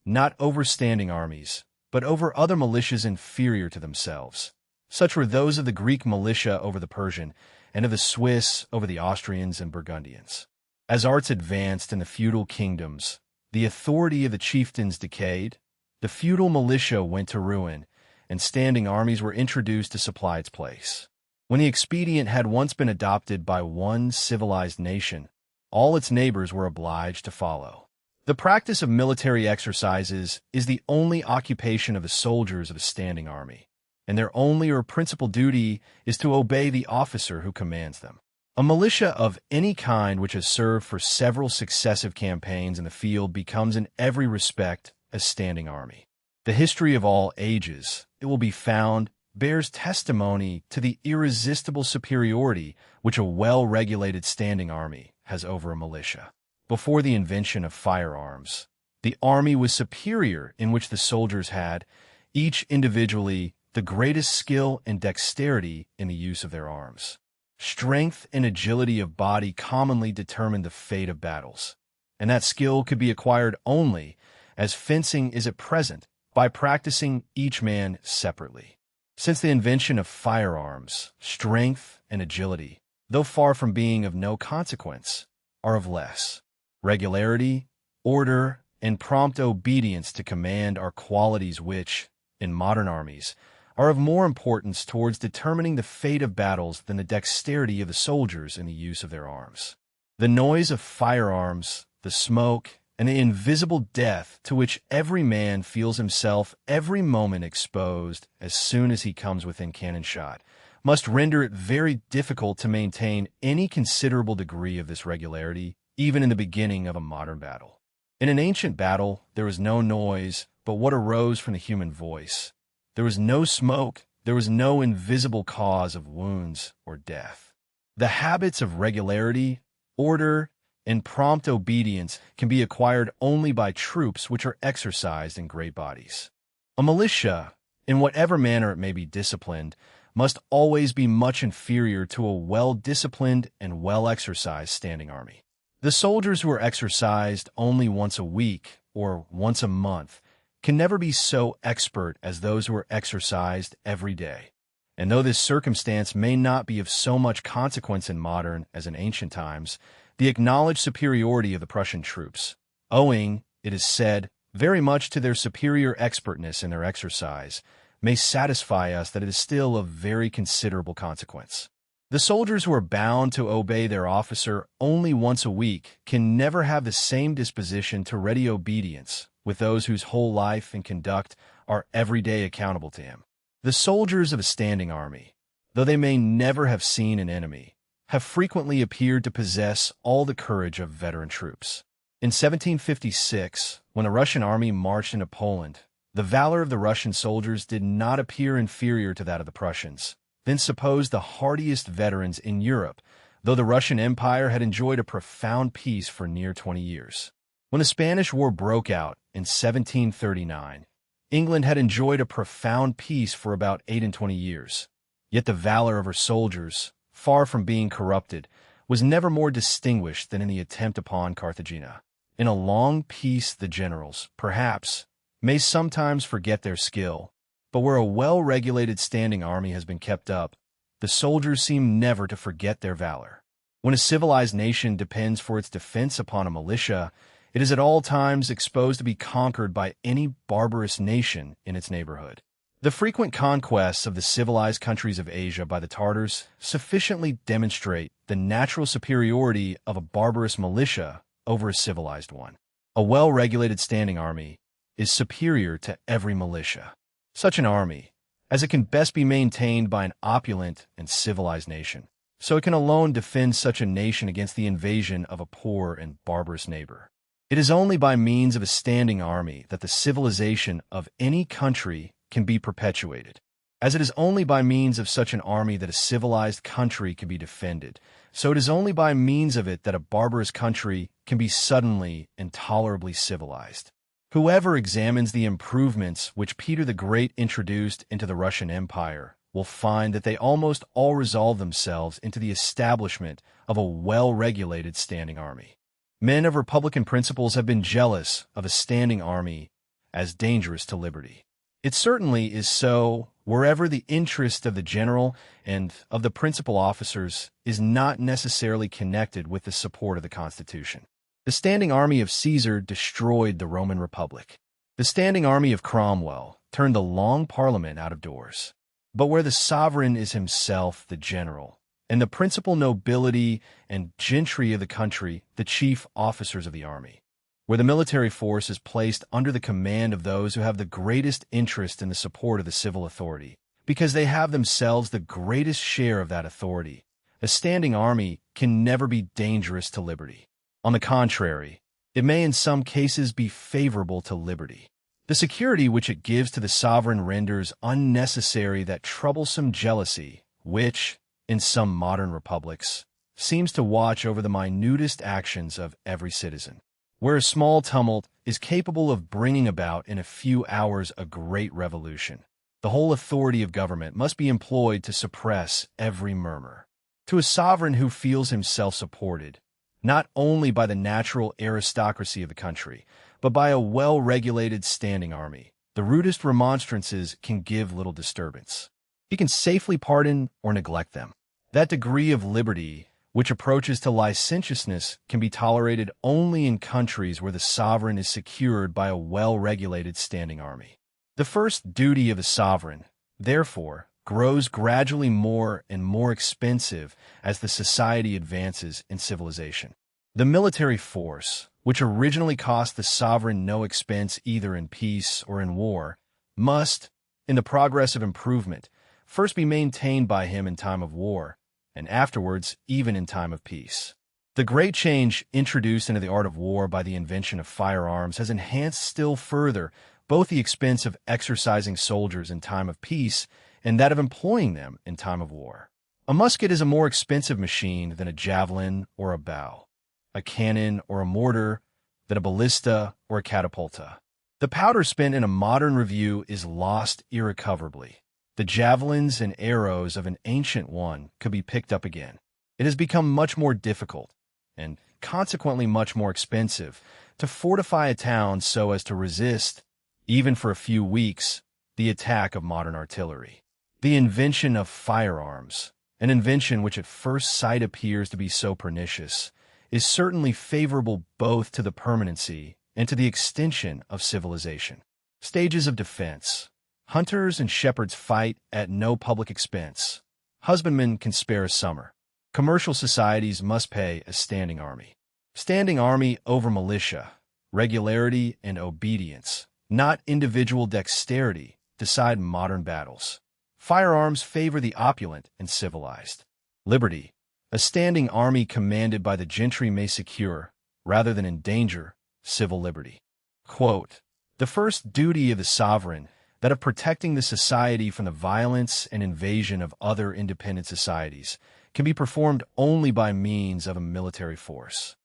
not over standing armies, but over other militias inferior to themselves. Such were those of the Greek militia over the Persian, and of the Swiss over the Austrians and Burgundians. As arts advanced in the feudal kingdoms, the authority of the chieftains decayed, the feudal militia went to ruin, and standing armies were introduced to supply its place. When the expedient had once been adopted by one civilized nation, all its neighbors were obliged to follow. The practice of military exercises is the only occupation of the soldiers of a standing army, and their only or principal duty is to obey the officer who commands them. A militia of any kind which has served for several successive campaigns in the field becomes in every respect a standing army. The history of all ages, it will be found, bears testimony to the irresistible superiority which a well-regulated standing army has over a militia. Before the invention of firearms, the army was superior in which the soldiers had, each individually, the greatest skill and dexterity in the use of their arms. Strength and agility of body commonly determined the fate of battles, and that skill could be acquired only, as fencing is at present, by practicing each man separately. Since the invention of firearms, strength and agility, though far from being of no consequence, are of less. Regularity, order, and prompt obedience to command are qualities which, in modern armies, are of more importance towards determining the fate of battles than the dexterity of the soldiers in the use of their arms. The noise of firearms, the smoke, and the invisible death to which every man feels himself every moment exposed as soon as he comes within cannon shot, must render it very difficult to maintain any considerable degree of this regularity, even in the beginning of a modern battle. In an ancient battle, there was no noise but what arose from the human voice. There was no smoke, there was no invisible cause of wounds or death. The habits of regularity, order, and prompt obedience can be acquired only by troops which are exercised in great bodies. A militia, in whatever manner it may be disciplined, must always be much inferior to a well-disciplined and well-exercised standing army. The soldiers who are exercised only once a week or once a month can never be so expert as those who are exercised every day. And though this circumstance may not be of so much consequence in modern as in ancient times, the acknowledged superiority of the Prussian troops, owing, it is said, very much to their superior expertness in their exercise, may satisfy us that it is still of very considerable consequence. The soldiers who are bound to obey their officer only once a week can never have the same disposition to ready obedience with those whose whole life and conduct are every day accountable to him. The soldiers of a standing army, though they may never have seen an enemy, have frequently appeared to possess all the courage of veteran troops. In 1756, when the Russian army marched into Poland, the valor of the Russian soldiers did not appear inferior to that of the Prussians, then suppose the hardiest veterans in Europe, though the Russian Empire had enjoyed a profound peace for near 20 years. When the Spanish War broke out in 1739, England had enjoyed a profound peace for about 28 years. Yet the valor of her soldiers, far from being corrupted, was never more distinguished than in the attempt upon Carthagena. In a long peace the generals, perhaps, may sometimes forget their skill, but where a well-regulated standing army has been kept up, the soldiers seem never to forget their valor. When a civilized nation depends for its defense upon a militia, it is at all times exposed to be conquered by any barbarous nation in its neighborhood. The frequent conquests of the civilized countries of Asia by the Tartars sufficiently demonstrate the natural superiority of a barbarous militia over a civilized one. A well-regulated standing army is superior to every militia. Such an army, as it can best be maintained by an opulent and civilized nation, so it can alone defend such a nation against the invasion of a poor and barbarous neighbor. It is only by means of a standing army that the civilization of any country can be perpetuated, as it is only by means of such an army that a civilized country can be defended, so it is only by means of it that a barbarous country can be suddenly and tolerably civilized. Whoever examines the improvements which Peter the Great introduced into the Russian Empire will find that they almost all resolve themselves into the establishment of a well-regulated standing army. Men of republican principles have been jealous of a standing army as dangerous to liberty. It certainly is so wherever the interest of the general and of the principal officers is not necessarily connected with the support of the Constitution. The standing army of Caesar destroyed the Roman Republic. The standing army of Cromwell turned the Long Parliament out of doors. But where the sovereign is himself the general, and the principal nobility and gentry of the country the chief officers of the army, where the military force is placed under the command of those who have the greatest interest in the support of the civil authority, because they have themselves the greatest share of that authority, a standing army can never be dangerous to liberty. On the contrary, it may in some cases be favorable to liberty. The security which it gives to the sovereign renders unnecessary that troublesome jealousy which, in some modern republics, seems to watch over the minutest actions of every citizen. Where a small tumult is capable of bringing about in a few hours a great revolution, the whole authority of government must be employed to suppress every murmur. To a sovereign who feels himself supported, not only by the natural aristocracy of the country, but by a well-regulated standing army, the rudest remonstrances can give little disturbance. He can safely pardon or neglect them. That degree of liberty which approaches to licentiousness can be tolerated only in countries where the sovereign is secured by a well-regulated standing army. The first duty of the sovereign, therefore, grows gradually more and more expensive as the society advances in civilization. The military force, which originally cost the sovereign no expense either in peace or in war, must, in the progress of improvement, first be maintained by him in time of war, and afterwards even in time of peace. The great change introduced into the art of war by the invention of firearms has enhanced still further both the expense of exercising soldiers in time of peace and that of employing them in time of war. A musket is a more expensive machine than a javelin or a bow, a cannon or a mortar than a ballista or a catapulta. The powder spent in a modern review is lost irrecoverably. The javelins and arrows of an ancient one could be picked up again. It has become much more difficult, and consequently much more expensive, to fortify a town so as to resist, even for a few weeks, the attack of modern artillery. The invention of firearms, an invention which at first sight appears to be so pernicious, is certainly favorable both to the permanency and to the extension of civilization. Stages of defense. Hunters and shepherds fight at no public expense. Husbandmen can spare a summer. Commercial societies must pay a standing army. Standing army over militia. Regularity and obedience, not individual dexterity, decide modern battles. Firearms favor the opulent and civilized. Liberty. A standing army commanded by the gentry may secure, rather than endanger, civil liberty. Quote, the first duty of the sovereign, that of protecting the society from the violence and invasion of other independent societies, can be performed only by means of a military force.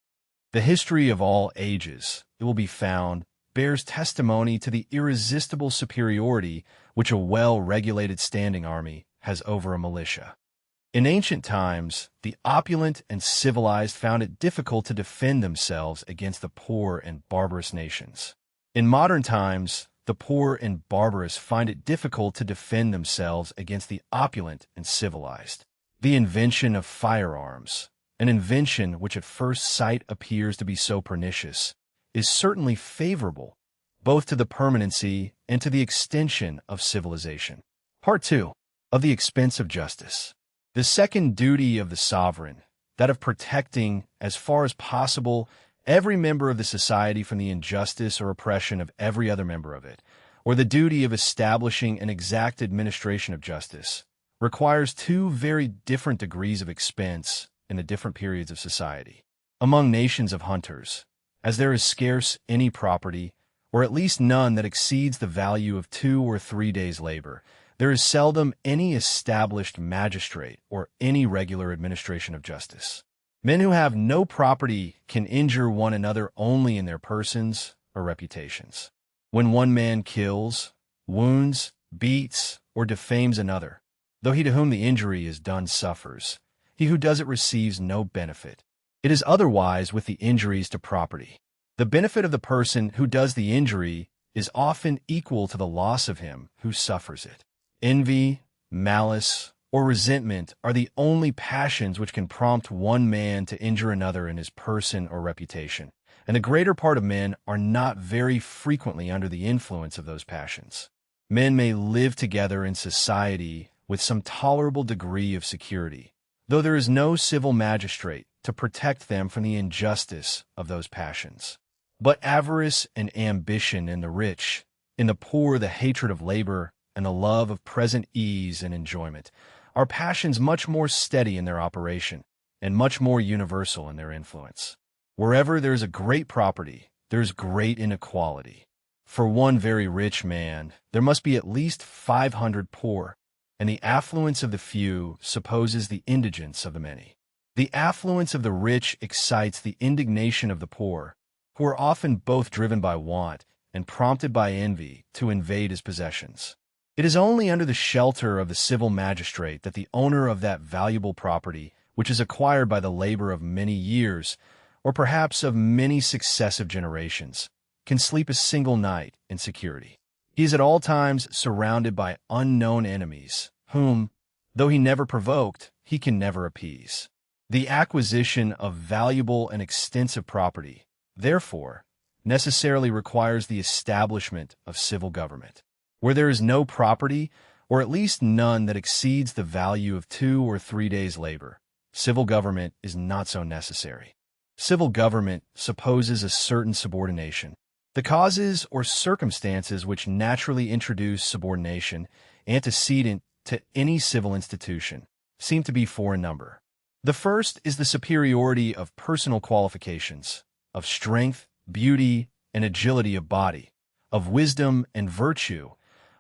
The history of all ages, it will be found, bears testimony to the irresistible superiority which a well-regulated standing army has over a militia. In ancient times, the opulent and civilized found it difficult to defend themselves against the poor and barbarous nations. In modern times, the poor and barbarous find it difficult to defend themselves against the opulent and civilized. The invention of firearms, an invention which at first sight appears to be so pernicious, is certainly favorable both to the permanency and to the extension of civilization. Part 2. Of the expense of justice. The second duty of the sovereign, that of protecting, as far as possible, every member of the society from the injustice or oppression of every other member of it, or or the duty of establishing an exact administration of justice, requires two very different degrees of expense in the different periods of society. Among nations of hunters, as there is scarce any property, or at least none that exceeds the value of 2 or 3 days' labor, there is seldom any established magistrate or any regular administration of justice. Men who have no property can injure one another only in their persons or reputations. When one man kills, wounds, beats, or defames another, though he to whom the injury is done suffers, he who does it receives no benefit. It is otherwise with the injuries to property. The benefit of the person who does the injury is often equal to the loss of him who suffers it. Envy, malice, or resentment are the only passions which can prompt one man to injure another in his person or reputation, and the greater part of men are not very frequently under the influence of those passions. Men may live together in society with some tolerable degree of security, though there is no civil magistrate to protect them from the injustice of those passions. But avarice and ambition in the rich, in the poor the hatred of labor, and the love of present ease and enjoyment, are passions much more steady in their operation, and much more universal in their influence. Wherever there is a great property, there is great inequality. For one very rich man, there must be at least 500 poor, and the affluence of the few supposes the indigence of the many. The affluence of the rich excites the indignation of the poor, who are often both driven by want and prompted by envy to invade his possessions. It is only under the shelter of the civil magistrate that the owner of that valuable property, which is acquired by the labor of many years, or perhaps of many successive generations, can sleep a single night in security. He is at all times surrounded by unknown enemies, whom, though he never provoked, he can never appease. The acquisition of valuable and extensive property, therefore, necessarily requires the establishment of civil government. Where there is no property, or at least none that exceeds the value of 2 or 3 days' labor, civil government is not so necessary. Civil government supposes a certain subordination. The causes or circumstances which naturally introduce subordination, antecedent to any civil institution, seem to be 4 in number. The first is the superiority of personal qualifications, of strength, beauty, and agility of body, of wisdom and virtue,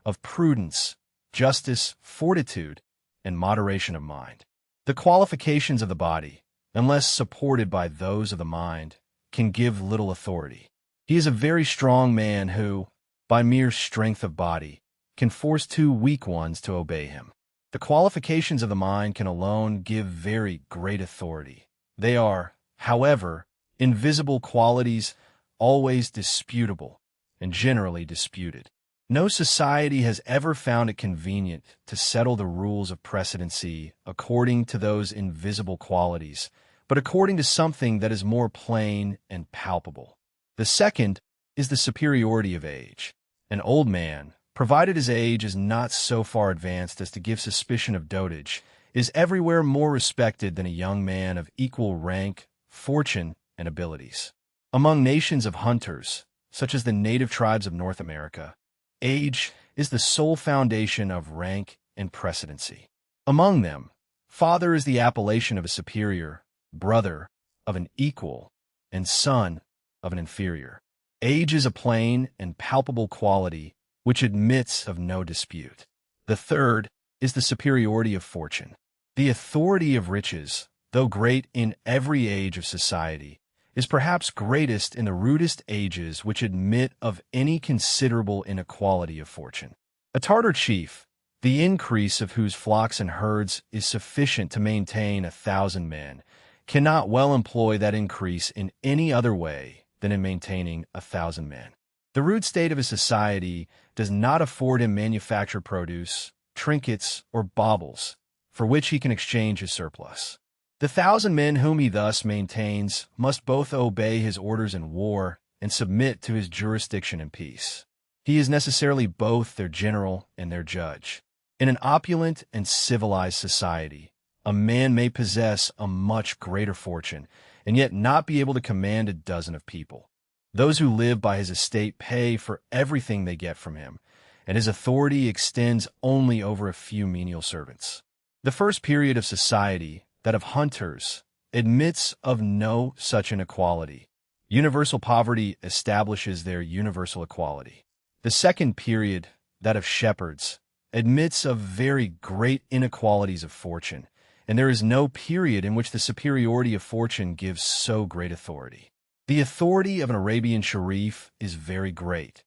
of prudence, justice, fortitude, and moderation of mind. The qualifications of the body, unless supported by those of the mind, can give little authority. He is a very strong man who, by mere strength of body, can force 2 weak ones to obey him. The qualifications of the mind can alone give very great authority. They are, however, invisible qualities, always disputable, and generally disputed. No society has ever found it convenient to settle the rules of precedency according to those invisible qualities, but according to something that is more plain and palpable. The second is the superiority of age. An old man, provided his age is not so far advanced as to give suspicion of dotage, is everywhere more respected than a young man of equal rank, fortune, and abilities. Among nations of hunters, such as the native tribes of North America, age is the sole foundation of rank and precedency. Among them, father is the appellation of a superior, brother of an equal, and son of an inferior. Age is a plain and palpable quality which admits of no dispute. The third is the superiority of fortune. The authority of riches, though great in every age of society, is perhaps greatest in the rudest ages which admit of any considerable inequality of fortune. A Tartar chief, the increase of whose flocks and herds is sufficient to maintain 1,000 men, cannot well employ that increase in any other way than in maintaining 1,000 men. The rude state of his society does not afford him manufactured produce, trinkets, or baubles, for which he can exchange his surplus. The 1,000 men whom he thus maintains must both obey his orders in war and submit to his jurisdiction in peace. He is necessarily both their general and their judge. In an opulent and civilized society, a man may possess a much greater fortune and yet not be able to command a dozen of people. Those who live by his estate pay for everything they get from him, and his authority extends only over a few menial servants. The first period of society, that of hunters, admits of no such inequality. Universal poverty establishes their universal equality. The second period, that of shepherds, admits of very great inequalities of fortune, and there is no period in which the superiority of fortune gives so great authority. The authority of an Arabian Sharif is very great,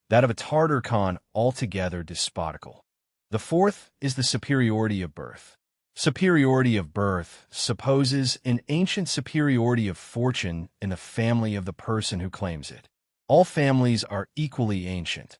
that of a Tartar Khan altogether despotical. The fourth is the superiority of birth. Superiority of birth supposes an ancient superiority of fortune in the family of the person who claims it. All families are equally ancient,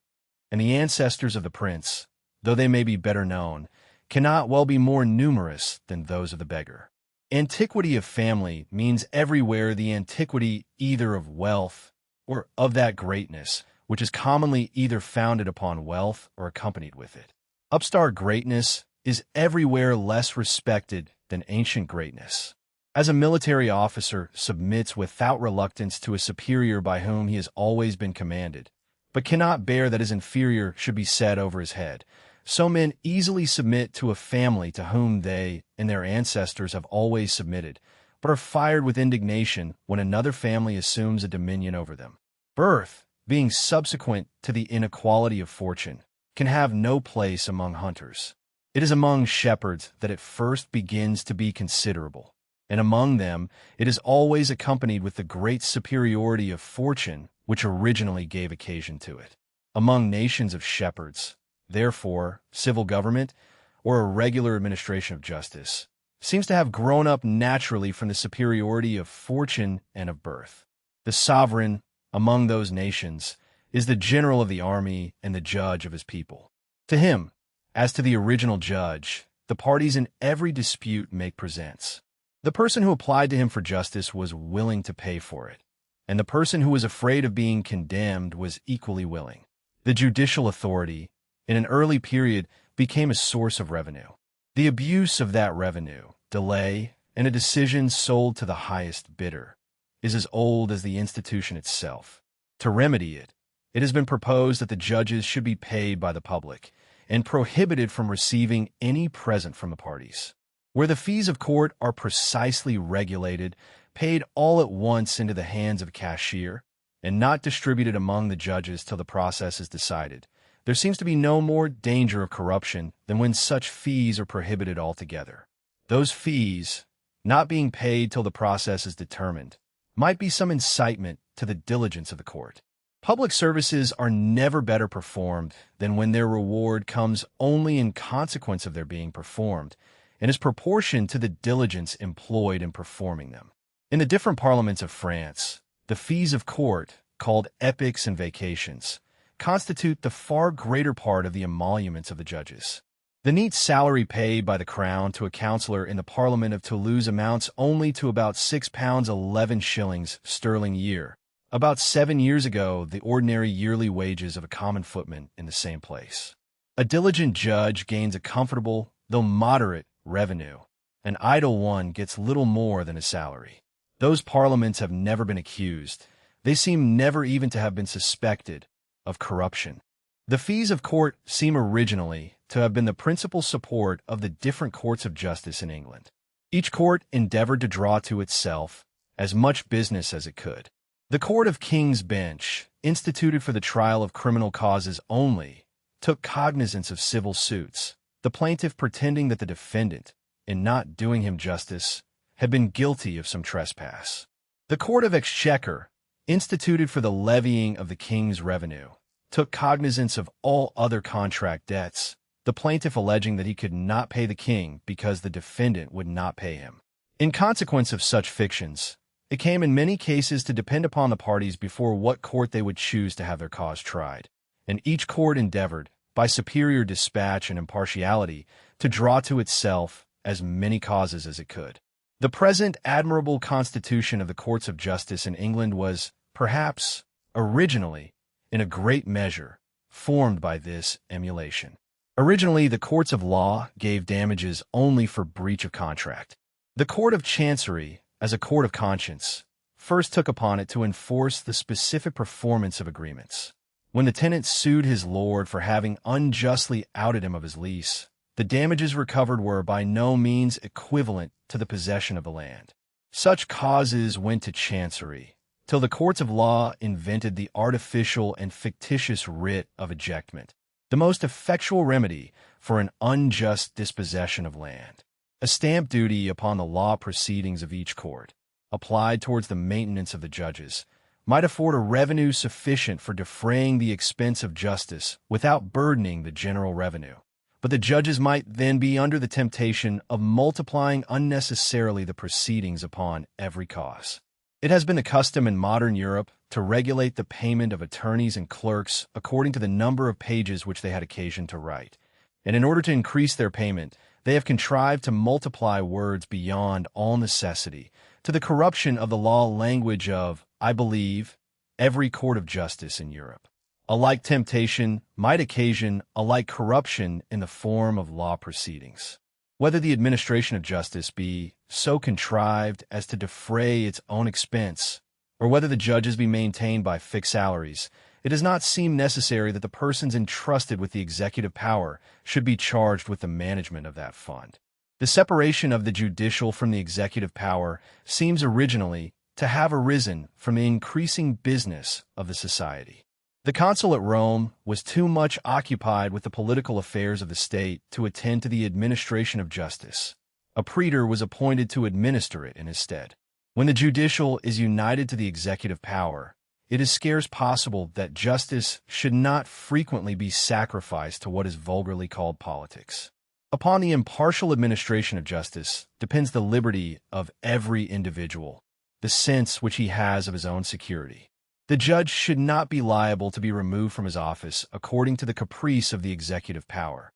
and the ancestors of the prince, though they may be better known, cannot well be more numerous than those of the beggar. Antiquity of family means everywhere the antiquity either of wealth or of that greatness, which is commonly either founded upon wealth or accompanied with it. Upstart greatness is everywhere less respected than ancient greatness. As a military officer submits without reluctance to a superior by whom he has always been commanded, but cannot bear that his inferior should be set over his head, so men easily submit to a family to whom they and their ancestors have always submitted, but are fired with indignation when another family assumes a dominion over them. Birth, being subsequent to the inequality of fortune, can have no place among hunters. It is among shepherds that it first begins to be considerable, and among them it is always accompanied with the great superiority of fortune which originally gave occasion to it. Among nations of shepherds, therefore, civil government, or a regular administration of justice, seems to have grown up naturally from the superiority of fortune and of birth. The sovereign, among those nations, is the general of the army and the judge of his people. To him, as to the original judge, the parties in every dispute make presents. The person who applied to him for justice was willing to pay for it, and the person who was afraid of being condemned was equally willing. The judicial authority, in an early period, became a source of revenue. The abuse of that revenue, delay, and a decision sold to the highest bidder, is as old as the institution itself. To remedy it, it has been proposed that the judges should be paid by the public and prohibited from receiving any present from the parties. Where the fees of court are precisely regulated, paid all at once into the hands of a cashier, and not distributed among the judges till the process is decided, there seems to be no more danger of corruption than when such fees are prohibited altogether. Those fees, not being paid till the process is determined, might be some incitement to the diligence of the court. Public services are never better performed than when their reward comes only in consequence of their being performed, and is proportioned to the diligence employed in performing them. In the different parliaments of France, the fees of court, called epics and vacations, constitute the far greater part of the emoluments of the judges. The neat salary paid by the crown to a councillor in the Parliament of Toulouse amounts only to about £6 11 shillings sterling a year. About 7 years ago, the ordinary yearly wages of a common footman in the same place. A diligent judge gains a comfortable, though moderate, revenue. An idle one gets little more than a salary. Those parliaments have never been accused. They seem never even to have been suspected of corruption. The fees of court seem originally to have been the principal support of the different courts of justice in England. Each court endeavored to draw to itself as much business as it could. The Court of King's Bench, instituted for the trial of criminal causes only, took cognizance of civil suits, the plaintiff pretending that the defendant, in not doing him justice, had been guilty of some trespass. The Court of Exchequer, instituted for the levying of the king's revenue, took cognizance of all other contract debts, the plaintiff alleging that he could not pay the king because the defendant would not pay him. In consequence of such fictions, it came in many cases to depend upon the parties before what court they would choose to have their cause tried, and each court endeavored, by superior dispatch and impartiality, to draw to itself as many causes as it could. The present admirable constitution of the courts of justice in England was, perhaps, originally, in a great measure, formed by this emulation. Originally, the courts of law gave damages only for breach of contract. The Court of Chancery, as a court of conscience, first took upon it to enforce the specific performance of agreements. When the tenant sued his lord for having unjustly outed him of his lease, the damages recovered were by no means equivalent to the possession of the land. Such causes went to chancery, till the courts of law invented the artificial and fictitious writ of ejectment, the most effectual remedy for an unjust dispossession of land. A stamp duty upon the law proceedings of each court, applied towards the maintenance of the judges, might afford a revenue sufficient for defraying the expense of justice without burdening the general revenue. But the judges might then be under the temptation of multiplying unnecessarily the proceedings upon every cause. It has been the custom in modern Europe to regulate the payment of attorneys and clerks according to the number of pages which they had occasion to write, and in order to increase their payment, they have contrived to multiply words beyond all necessity, to the corruption of the law language of, I believe, every court of justice in Europe. A like temptation might occasion a like corruption in the form of law proceedings. Whether the administration of justice be so contrived as to defray its own expense, or whether the judges be maintained by fixed salaries, it does not seem necessary that the persons entrusted with the executive power should be charged with the management of that fund. The separation of the judicial from the executive power seems originally to have arisen from the increasing business of the society. The consul at Rome was too much occupied with the political affairs of the state to attend to the administration of justice. A praetor was appointed to administer it in his stead. When the judicial is united to the executive power, it is scarce possible that justice should not frequently be sacrificed to what is vulgarly called politics. Upon the impartial administration of justice depends the liberty of every individual, the sense which he has of his own security. The judge should not be liable to be removed from his office according to the caprice of the executive power,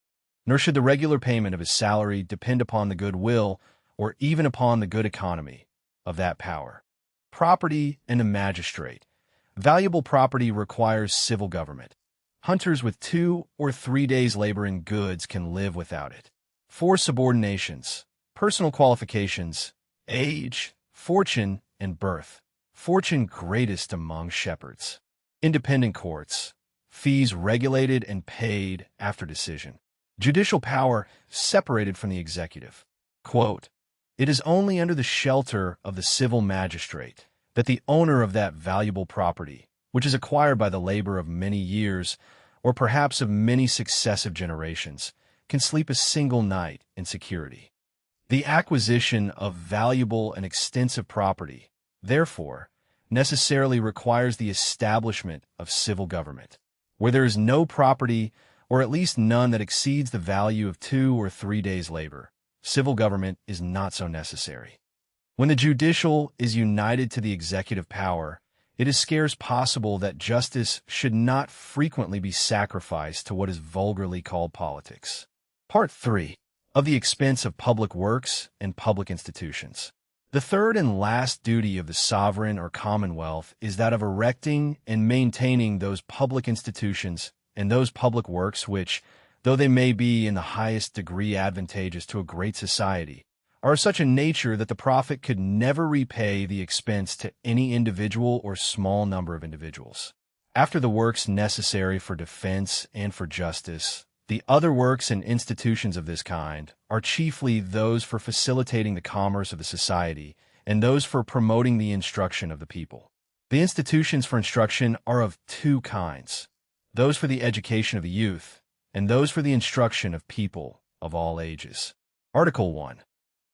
nor should the regular payment of his salary depend upon the good will or even upon the good economy of that power. Property and the magistrate. Valuable property requires civil government. Hunters with 2 or 3 days' labor in goods can live without it. 4 subordinations, personal qualifications, age, fortune, and birth. Fortune greatest among shepherds. Independent courts. Fees regulated and paid after decision. Judicial power separated from the executive. Quote, "It is only under the shelter of the civil magistrate that the owner of that valuable property, which is acquired by the labor of many years, or perhaps of many successive generations, can sleep a single night in security." The acquisition of valuable and extensive property, therefore, necessarily requires the establishment of civil government. Where there is no property, or at least none that exceeds the value of 2 or 3 days' labor, civil government is not so necessary. When the judicial is united to the executive power, it is scarce possible that justice should not frequently be sacrificed to what is vulgarly called politics. Part 3. Of the expense of public works and public institutions. The third and last duty of the sovereign or commonwealth is that of erecting and maintaining those public institutions and those public works which, though they may be in the highest degree advantageous to a great society, are of such a nature that the profit could never repay the expense to any individual or small number of individuals. After the works necessary for defense and for justice, the other works and institutions of this kind are chiefly those for facilitating the commerce of the society and those for promoting the instruction of the people. The institutions for instruction are of 2 kinds, those for the education of the youth and those for the instruction of people of all ages. Article 1.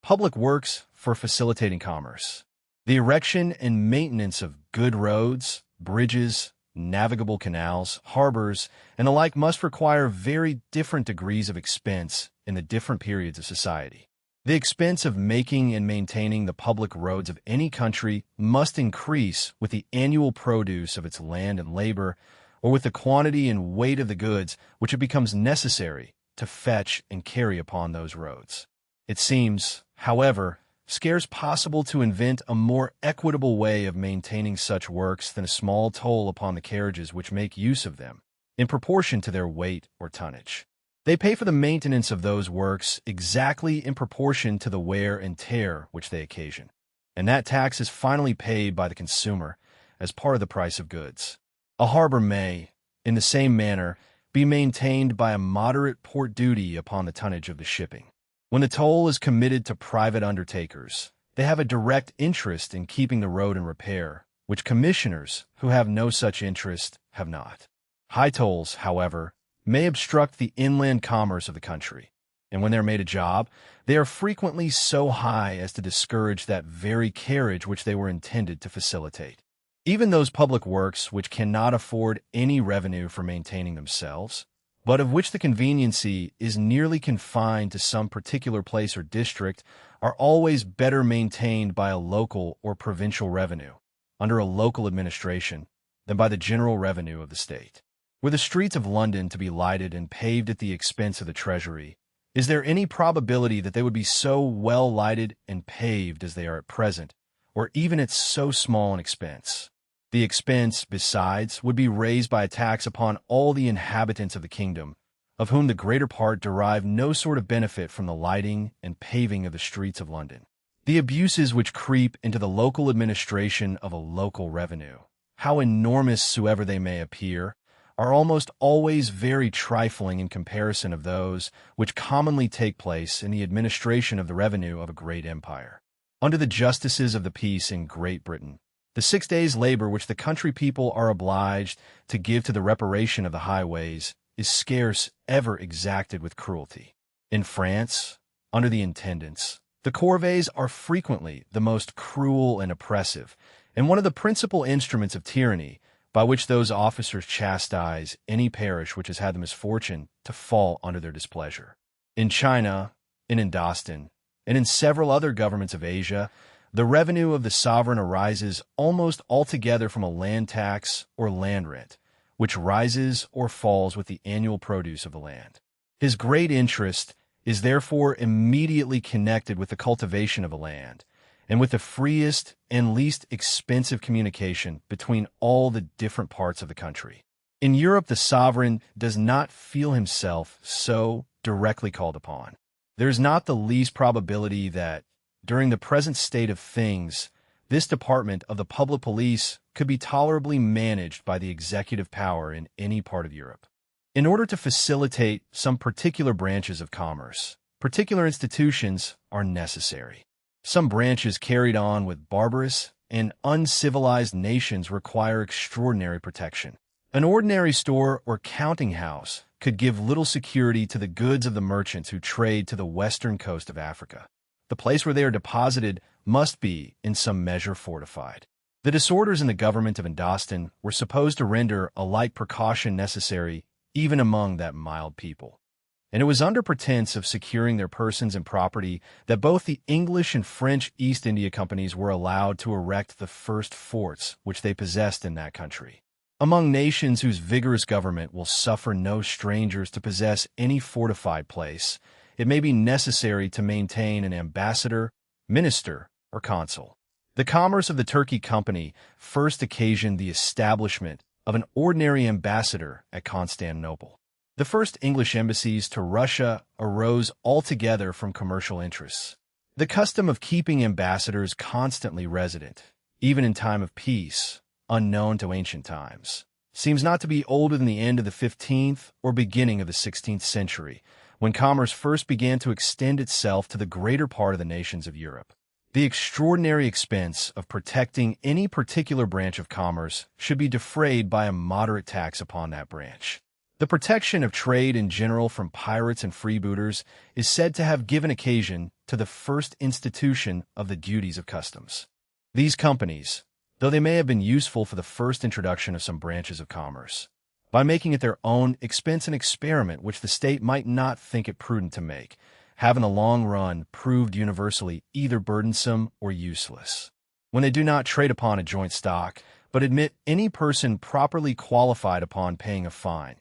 Public works for facilitating commerce. The erection and maintenance of good roads, bridges, navigable canals, harbors, and the like must require very different degrees of expense in the different periods of society. The expense of making and maintaining the public roads of any country must increase with the annual produce of its land and labor, or with the quantity and weight of the goods which it becomes necessary to fetch and carry upon those roads. It seems, however, scarce possible to invent a more equitable way of maintaining such works than a small toll upon the carriages which make use of them, in proportion to their weight or tonnage. They pay for the maintenance of those works exactly in proportion to the wear and tear which they occasion, and that tax is finally paid by the consumer as part of the price of goods. A harbor may, in the same manner, be maintained by a moderate port duty upon the tonnage of the shipping. When the toll is committed to private undertakers, they have a direct interest in keeping the road in repair, which commissioners, who have no such interest, have not. High tolls, however, may obstruct the inland commerce of the country, and when they're made a job, they are frequently so high as to discourage that very carriage which they were intended to facilitate. Even those public works which cannot afford any revenue for maintaining themselves, but of which the conveniency is nearly confined to some particular place or district, are always better maintained by a local or provincial revenue, under a local administration, than by the general revenue of the state. Were the streets of London to be lighted and paved at the expense of the Treasury, is there any probability that they would be so well lighted and paved as they are at present, or even at so small an expense? The expense, besides, would be raised by a tax upon all the inhabitants of the kingdom, of whom the greater part derive no sort of benefit from the lighting and paving of the streets of London. The abuses which creep into the local administration of a local revenue, how enormous soever they may appear, are almost always very trifling in comparison of those which commonly take place in the administration of the revenue of a great empire. Under the justices of the peace in Great Britain, the 6 days' labor which the country people are obliged to give to the reparation of the highways is scarce ever exacted with cruelty. In France, under the intendants, the corvées are frequently the most cruel and oppressive, and one of the principal instruments of tyranny by which those officers chastise any parish which has had the misfortune to fall under their displeasure. In China, in Indostan, and in several other governments of Asia, the revenue of the sovereign arises almost altogether from a land tax or land rent, which rises or falls with the annual produce of the land. His great interest is therefore immediately connected with the cultivation of the land, and with the freest and least expensive communication between all the different parts of the country. In Europe, the sovereign does not feel himself so directly called upon. There is not the least probability that, during the present state of things, this department of the public police could be tolerably managed by the executive power in any part of Europe. In order to facilitate some particular branches of commerce, particular institutions are necessary. Some branches carried on with barbarous and uncivilized nations require extraordinary protection. An ordinary store or counting house could give little security to the goods of the merchants who trade to the western coast of Africa. The place where they are deposited must be, in some measure, fortified. The disorders in the government of Indostan were supposed to render a like precaution necessary even among that mild people. And it was under pretense of securing their persons and property that both the English and French East India Companies were allowed to erect the first forts which they possessed in that country. Among nations whose vigorous government will suffer no strangers to possess any fortified place, it may be necessary to maintain an ambassador, minister, or consul. The commerce of the Turkey Company first occasioned the establishment of an ordinary ambassador at Constantinople. The first English embassies to Russia arose altogether from commercial interests. The custom of keeping ambassadors constantly resident, even in time of peace, unknown to ancient times, seems not to be older than the end of the 15th or beginning of the 16th century, when commerce first began to extend itself to the greater part of the nations of Europe. The extraordinary expense of protecting any particular branch of commerce should be defrayed by a moderate tax upon that branch. The protection of trade in general from pirates and freebooters is said to have given occasion to the first institution of the duties of customs. These companies, though they may have been useful for the first introduction of some branches of commerce, by making at their own expense an experiment which the state might not think it prudent to make, have in the long run proved universally either burdensome or useless. When they do not trade upon a joint stock, but admit any person properly qualified upon paying a fine,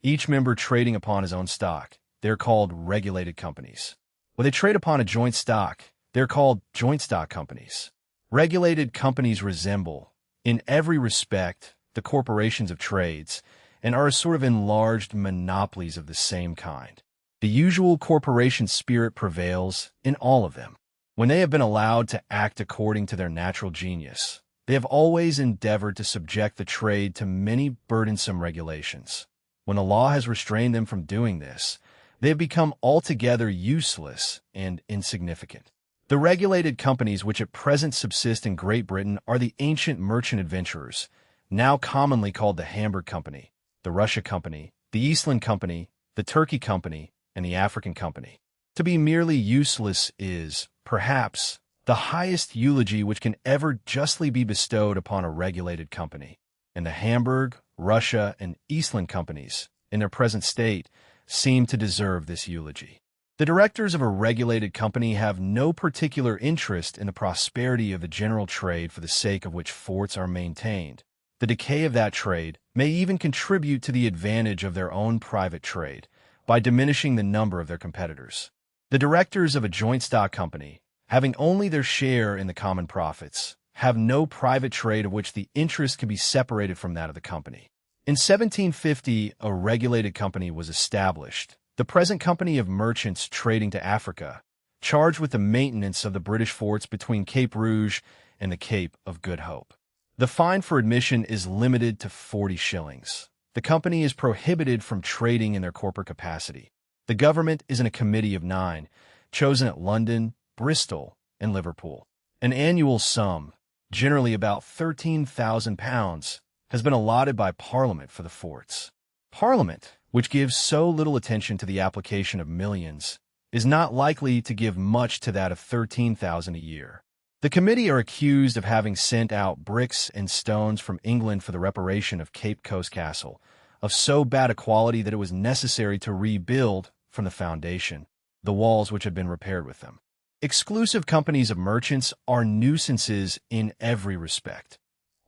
each member trading upon his own stock, they are called regulated companies. When they trade upon a joint stock, they are called joint stock companies. Regulated companies resemble, in every respect, the corporations of trades, and are a sort of enlarged monopolies of the same kind. The usual corporation spirit prevails in all of them. When they have been allowed to act according to their natural genius, They have always endeavored to subject the trade to many burdensome regulations. When the law has restrained them from doing this, they have become altogether useless and insignificant. The regulated companies which at present subsist in Great Britain are the ancient merchant adventurers, now commonly called the Hamburg Company, the Russia Company, the Eastland Company, the Turkey Company, and the African Company. To be merely useless is, perhaps, the highest eulogy which can ever justly be bestowed upon a regulated company. And the Hamburg, Russia, and Eastland companies, in their present state, seem to deserve this eulogy. The directors of a regulated company have no particular interest in the prosperity of the general trade for the sake of which forts are maintained. The decay of that trade may even contribute to the advantage of their own private trade by diminishing the number of their competitors. The directors of a joint stock company, having only their share in the common profits, have no private trade of which the interest can be separated from that of the company. In 1750, a regulated company was established, the present Company of Merchants Trading to Africa, charged with the maintenance of the British forts between Cape Rouge and the Cape of Good Hope. The fine for admission is limited to 40 shillings. The company is prohibited from trading in their corporate capacity. The government is in a committee of 9, chosen at London, Bristol, and Liverpool. An annual sum, generally about £13,000, has been allotted by Parliament for the forts. Parliament, which gives so little attention to the application of millions, is not likely to give much to that of £13,000 a year. The committee are accused of having sent out bricks and stones from England for the reparation of Cape Coast Castle, of so bad a quality that it was necessary to rebuild, from the foundation, the walls which had been repaired with them. Exclusive companies of merchants are nuisances in every respect,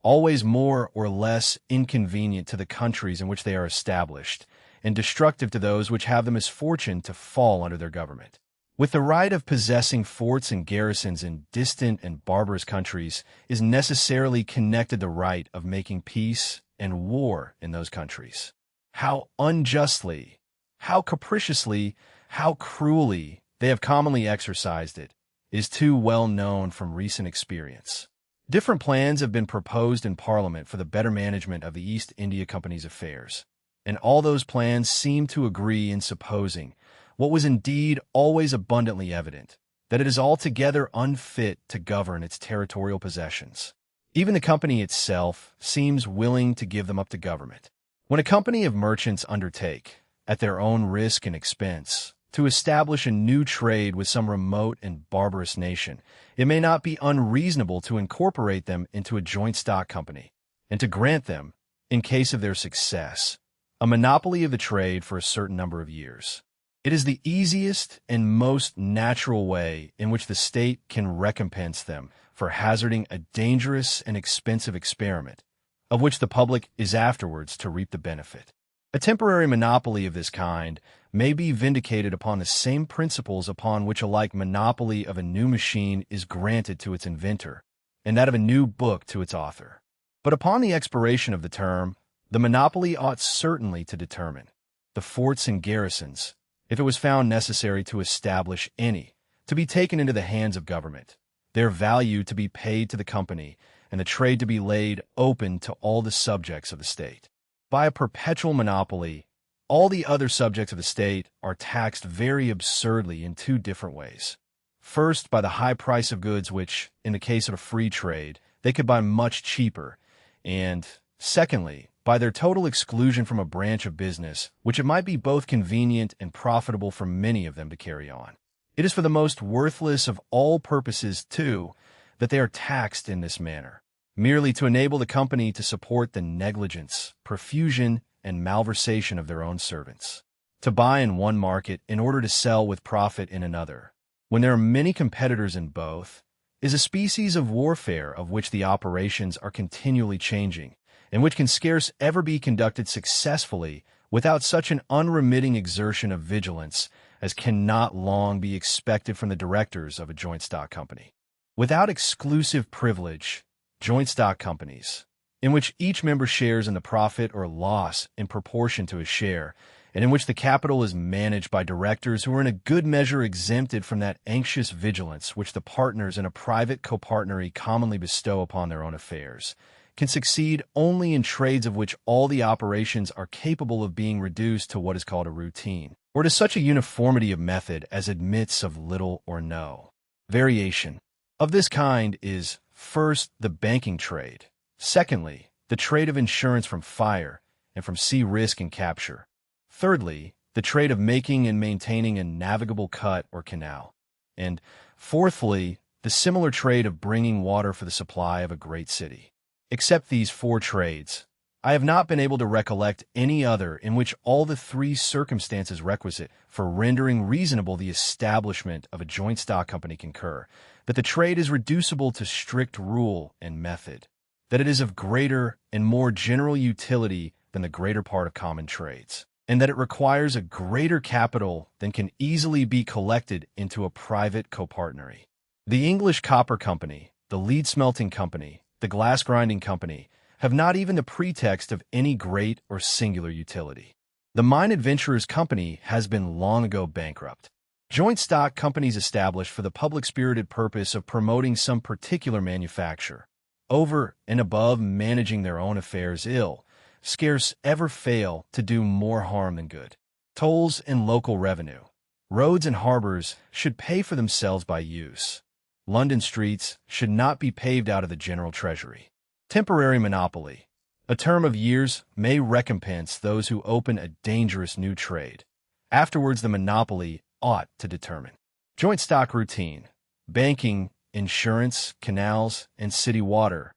always more or less inconvenient to the countries in which they are established, and destructive to those which have the misfortune to fall under their government. With the right of possessing forts and garrisons in distant and barbarous countries is necessarily connected the right of making peace and war in those countries. How unjustly, how capriciously, how cruelly they have commonly exercised it is too well known from recent experience. Different plans have been proposed in Parliament for the better management of the East India Company's affairs, and all those plans seem to agree in supposing, what was indeed always abundantly evident, that it is altogether unfit to govern its territorial possessions. Even the company itself seems willing to give them up to government. When a company of merchants undertake, at their own risk and expense, to establish a new trade with some remote and barbarous nation, it may not be unreasonable to incorporate them into a joint stock company, and to grant them, in case of their success, a monopoly of the trade for a certain number of years. It is the easiest and most natural way in which the state can recompense them for hazarding a dangerous and expensive experiment, of which the public is afterwards to reap the benefit. A temporary monopoly of this kind may be vindicated upon the same principles upon which a like monopoly of a new machine is granted to its inventor, and that of a new book to its author. But upon the expiration of the term, the monopoly ought certainly to determine the forts and garrisons, if it was found necessary to establish any, to be taken into the hands of government, their value to be paid to the company, and the trade to be laid open to all the subjects of the state. By a perpetual monopoly, all the other subjects of the state are taxed very absurdly in two different ways. First, by the high price of goods which, in the case of a free trade, they could buy much cheaper, and, secondly, by their total exclusion from a branch of business which it might be both convenient and profitable for many of them to carry on. It is for the most worthless of all purposes, too, that they are taxed in this manner, merely to enable the company to support the negligence, profusion, and malversation of their own servants, to buy in one market in order to sell with profit in another, when there are many competitors in both, is a species of warfare of which the operations are continually changing, and which can scarce ever be conducted successfully without such an unremitting exertion of vigilance as cannot long be expected from the directors of a joint stock company. Without exclusive privilege, joint stock companies, in which each member shares in the profit or loss in proportion to his share, and in which the capital is managed by directors who are in a good measure exempted from that anxious vigilance which the partners in a private copartnery commonly bestow upon their own affairs, can succeed only in trades of which all the operations are capable of being reduced to what is called a routine, or to such a uniformity of method as admits of little or no variation. Of this kind is, first, the banking trade; secondly, the trade of insurance from fire and from sea risk and capture; thirdly, the trade of making and maintaining a navigable cut or canal; and, fourthly, the similar trade of bringing water for the supply of a great city. Except these four trades, I have not been able to recollect any other in which all the three circumstances requisite for rendering reasonable the establishment of a joint stock company concur: that the trade is reducible to strict rule and method, that it is of greater and more general utility than the greater part of common trades, and that it requires a greater capital than can easily be collected into a private copartnery. The English Copper Company, the Lead Smelting Company, the Glass Grinding Company, have not even the pretext of any great or singular utility. The Mine Adventurers Company has been long ago bankrupt. Joint stock companies established for the public-spirited purpose of promoting some particular manufacture, over and above managing their own affairs ill, scarce ever fail to do more harm than good. Tolls and local revenue, roads and harbors should pay for themselves by use. London streets should not be paved out of the general treasury. Temporary monopoly, a term of years, may recompense those who open a dangerous new trade. Afterwards, the monopoly ought to determine. Joint stock routine, banking, insurance, canals, and city water,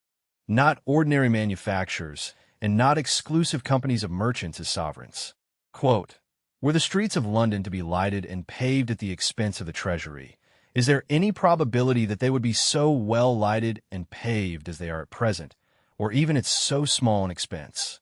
not ordinary manufactures, and not exclusive companies of merchants as sovereigns. Quote, "Were the streets of London to be lighted and paved at the expense of the treasury, is there any probability that they would be so well lighted and paved as they are at present, or even at so small an expense?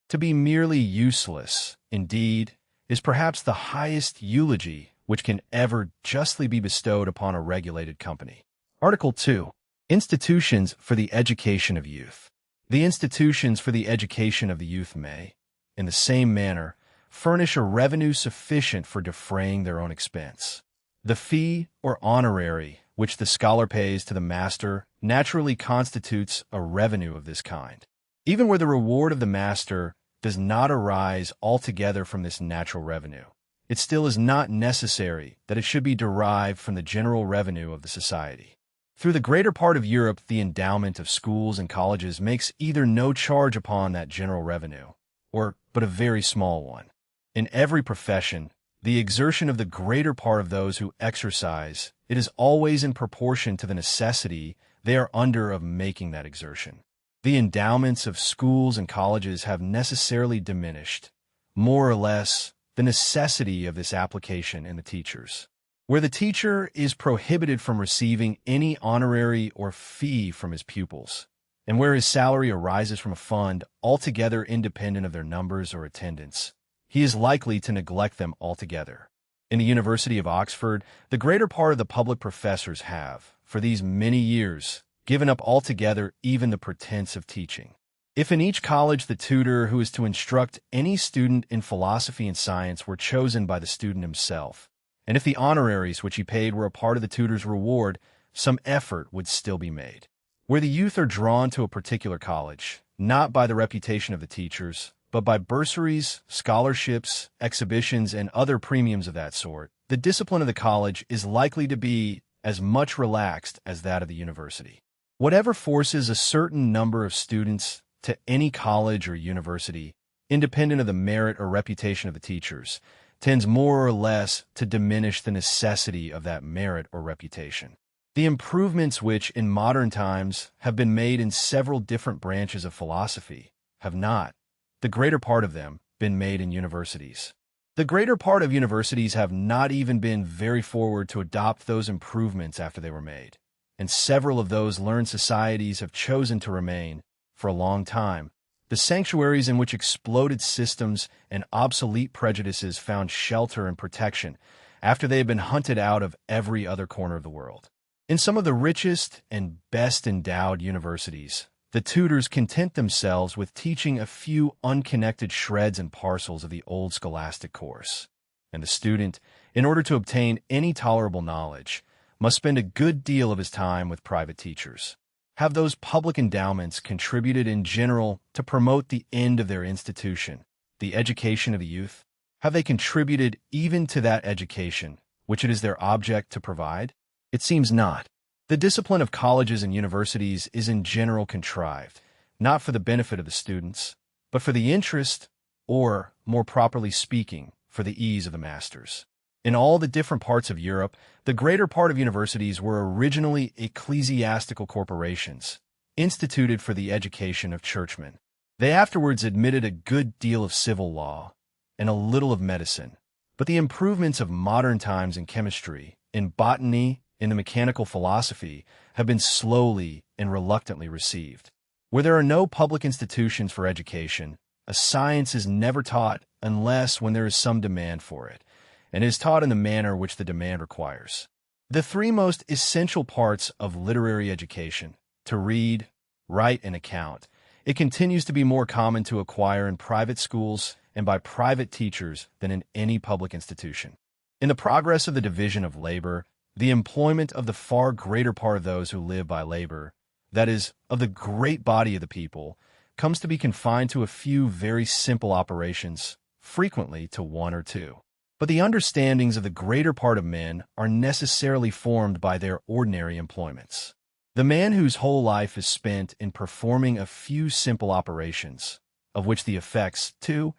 To be merely useless, indeed, is perhaps the highest eulogy which can ever justly be bestowed upon a regulated company." Article 2. Institutions for the Education of Youth. The institutions for the education of the youth may, in the same manner, furnish a revenue sufficient for defraying their own expense. The fee or honorary which the scholar pays to the master naturally constitutes a revenue of this kind. Even where the reward of the master does not arise altogether from this natural revenue, it still is not necessary that it should be derived from the general revenue of the society. Through the greater part of Europe, the endowment of schools and colleges makes either no charge upon that general revenue, or but a very small one. In every profession, the exertion of the greater part of those who exercise it is always in proportion to the necessity they are under of making that exertion. The endowments of schools and colleges have necessarily diminished, more or less, the necessity of this application in the teachers. Where the teacher is prohibited from receiving any honorary or fee from his pupils, and where his salary arises from a fund altogether independent of their numbers or attendance, he is likely to neglect them altogether. In the University of Oxford, the greater part of the public professors have, for these many years, given up altogether even the pretense of teaching. If in each college the tutor who is to instruct any student in philosophy and science were chosen by the student himself, and if the honoraries which he paid were a part of the tutor's reward, some effort would still be made. Where the youth are drawn to a particular college, not by the reputation of the teachers, but by bursaries, scholarships, exhibitions, and other premiums of that sort, the discipline of the college is likely to be as much relaxed as that of the university. Whatever forces a certain number of students to any college or university, independent of the merit or reputation of the teachers, tends more or less to diminish the necessity of that merit or reputation. The improvements which, in modern times, have been made in several different branches of philosophy have not, the greater part of them, been made in universities. The greater part of universities have not even been very forward to adopt those improvements after they were made, and several of those learned societies have chosen to remain, for a long time, the sanctuaries in which exploded systems and obsolete prejudices found shelter and protection after they had been hunted out of every other corner of the world. In some of the richest and best endowed universities, The tutors content themselves with teaching a few unconnected shreds and parcels of the old scholastic course, and the student, in order to obtain any tolerable knowledge, must spend a good deal of his time with private teachers. Have those public endowments contributed in general to promote the end of their institution, the education of the youth? Have they contributed even to that education which it is their object to provide? It seems not. The discipline of colleges and universities is in general contrived, not for the benefit of the students, but for the interest, or, more properly speaking, for the ease of the masters. In all the different parts of Europe, the greater part of universities were originally ecclesiastical corporations, instituted for the education of churchmen. They afterwards admitted a good deal of civil law and a little of medicine, but the improvements of modern times in chemistry, in botany, in the mechanical philosophy have been slowly and reluctantly received. Where there are no public institutions for education, a science is never taught unless when there is some demand for it, and is taught in the manner which the demand requires. The three most essential parts of literary education, to read, write, and account, it continues to be more common to acquire in private schools and by private teachers than in any public institution. In the progress of the division of labor, the employment of the far greater part of those who live by labor, that is, of the great body of the people, comes to be confined to a few very simple operations, frequently to one or two. But the understandings of the greater part of men are necessarily formed by their ordinary employments. The man whose whole life is spent in performing a few simple operations, of which the effects, too,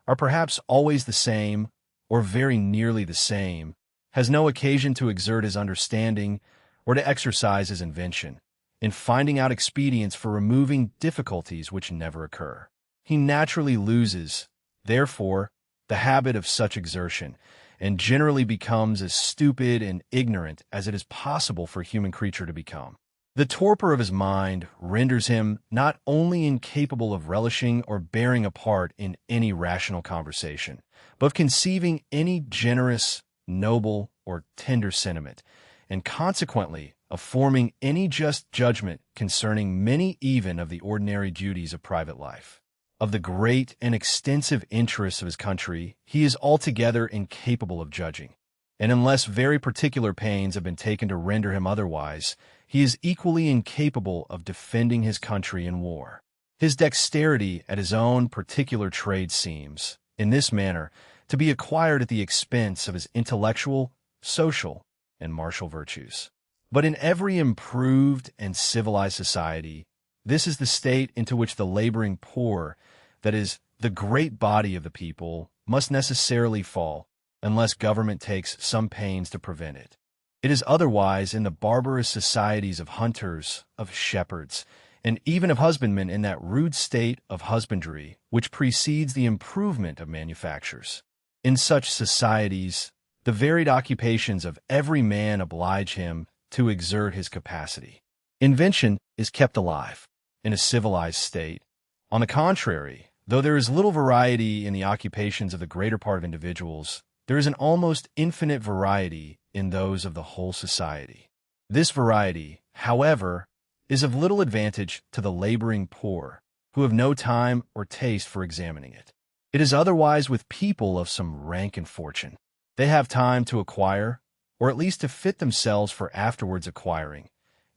are perhaps always the same, or very nearly the same, has no occasion to exert his understanding or to exercise his invention in finding out expedients for removing difficulties which never occur. He naturally loses, therefore, the habit of such exertion, and generally becomes as stupid and ignorant as it is possible for a human creature to become. The torpor of his mind renders him not only incapable of relishing or bearing a part in any rational conversation, but of conceiving any generous, noble, or tender sentiment, and consequently of forming any just judgment concerning many even of the ordinary duties of private life. Of the great and extensive interests of his country, he is altogether incapable of judging, and unless very particular pains have been taken to render him otherwise, he is equally incapable of defending his country in war. His dexterity at his own particular trade seems, in this manner, to be acquired at the expense of his intellectual, social, and martial virtues. But in every improved and civilized society, this is the state into which the laboring poor, that is, the great body of the people, must necessarily fall, unless government takes some pains to prevent it. It is otherwise in the barbarous societies of hunters, of shepherds, and even of husbandmen in that rude state of husbandry which precedes the improvement of manufactures. In such societies, the varied occupations of every man oblige him to exert his capacity. Invention is kept alive in a civilized state. On the contrary, though there is little variety in the occupations of the greater part of individuals, there is an almost infinite variety in those of the whole society. This variety, however, is of little advantage to the laboring poor, who have no time or taste for examining it. It is otherwise with people of some rank and fortune. They have time to acquire, or at least to fit themselves for afterwards acquiring,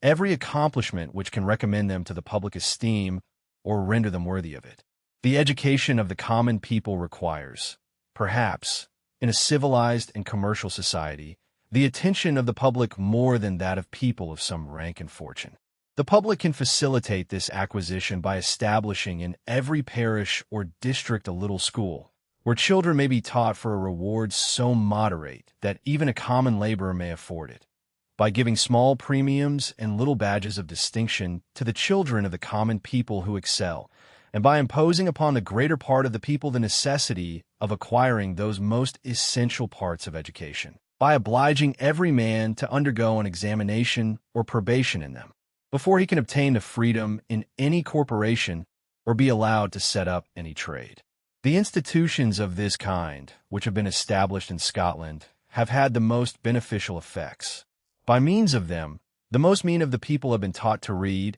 every accomplishment which can recommend them to the public esteem or render them worthy of it. The education of the common people requires, perhaps, in a civilized and commercial society, the attention of the public more than that of people of some rank and fortune. The public can facilitate this acquisition by establishing in every parish or district a little school, where children may be taught for a reward so moderate that even a common laborer may afford it, by giving small premiums and little badges of distinction to the children of the common people who excel, and by imposing upon the greater part of the people the necessity of acquiring those most essential parts of education, by obliging every man to undergo an examination or probation in them, before he can obtain a freedom in any corporation or be allowed to set up any trade. The institutions of this kind, which have been established in Scotland, have had the most beneficial effects. By means of them, the most mean of the people have been taught to read,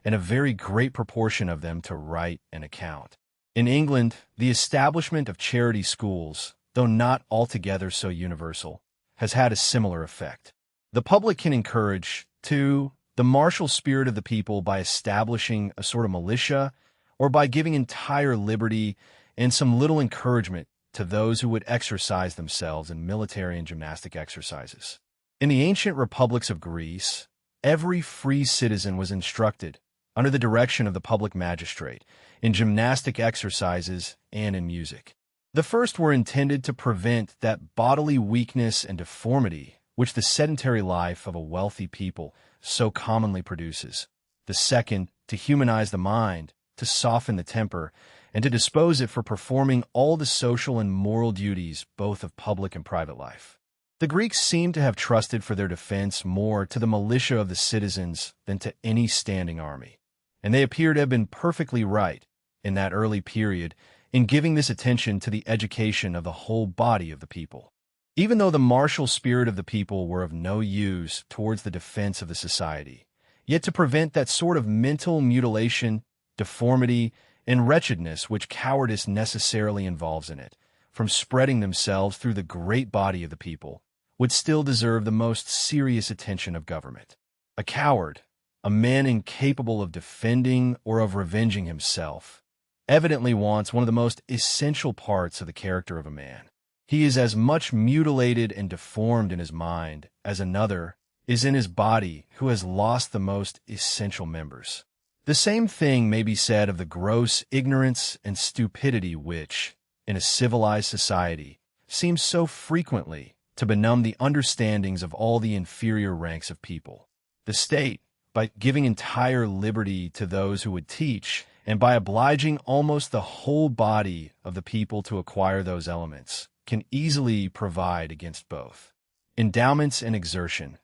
and a very great proportion of them to write and account. In England, the establishment of charity schools, though not altogether so universal, has had a similar effect. The public can encourage, too, the martial spirit of the people by establishing a sort of militia or by giving entire liberty and some little encouragement to those who would exercise themselves in military and gymnastic exercises. In the ancient republics of Greece, every free citizen was instructed, under the direction of the public magistrate, in gymnastic exercises and in music. The first were intended to prevent that bodily weakness and deformity which the sedentary life of a wealthy people so commonly produces. The second, to humanize the mind, to soften the temper, and to dispose it for performing all the social and moral duties both of public and private life. The Greeks seem to have trusted for their defense more to the militia of the citizens than to any standing army, and they appear to have been perfectly right, in that early period, in giving this attention to the education of the whole body of the people. Even though the martial spirit of the people were of no use towards the defense of the society, yet to prevent that sort of mental mutilation, deformity, and wretchedness which cowardice necessarily involves in it, from spreading themselves through the great body of the people, would still deserve the most serious attention of government. A coward, a man incapable of defending or of revenging himself, evidently wants one of the most essential parts of the character of a man. He is as much mutilated and deformed in his mind as another is in his body who has lost the most essential members. The same thing may be said of the gross ignorance and stupidity which, in a civilized society, seems so frequently to benumb the understandings of all the inferior ranks of people. The state, by giving entire liberty to those who would teach, and by obliging almost the whole body of the people to acquire those elements, can easily provide against both endowments and exertion.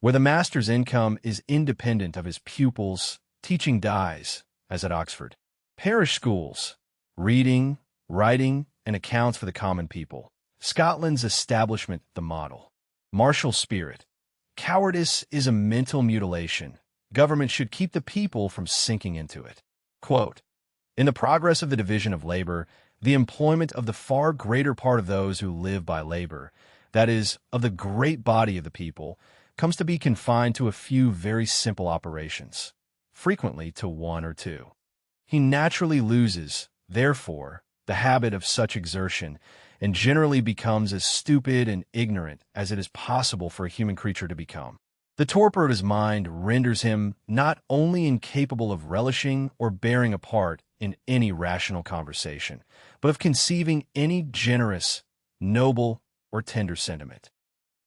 Where the master's income is independent of his pupils, teaching dies, as at Oxford. Parish schools, reading, writing, and accounts for the common people. Scotland's establishment the model. Martial spirit. Cowardice is a mental mutilation. Government should keep the people from sinking into it. Quote, in the progress of the division of labor, the employment of the far greater part of those who live by labor, that is, of the great body of the people, comes to be confined to a few very simple operations, frequently to one or two. He naturally loses, therefore, the habit of such exertion, and generally becomes as stupid and ignorant as it is possible for a human creature to become. The torpor of his mind renders him not only incapable of relishing or bearing a part in any rational conversation, but of conceiving any generous, noble, or tender sentiment.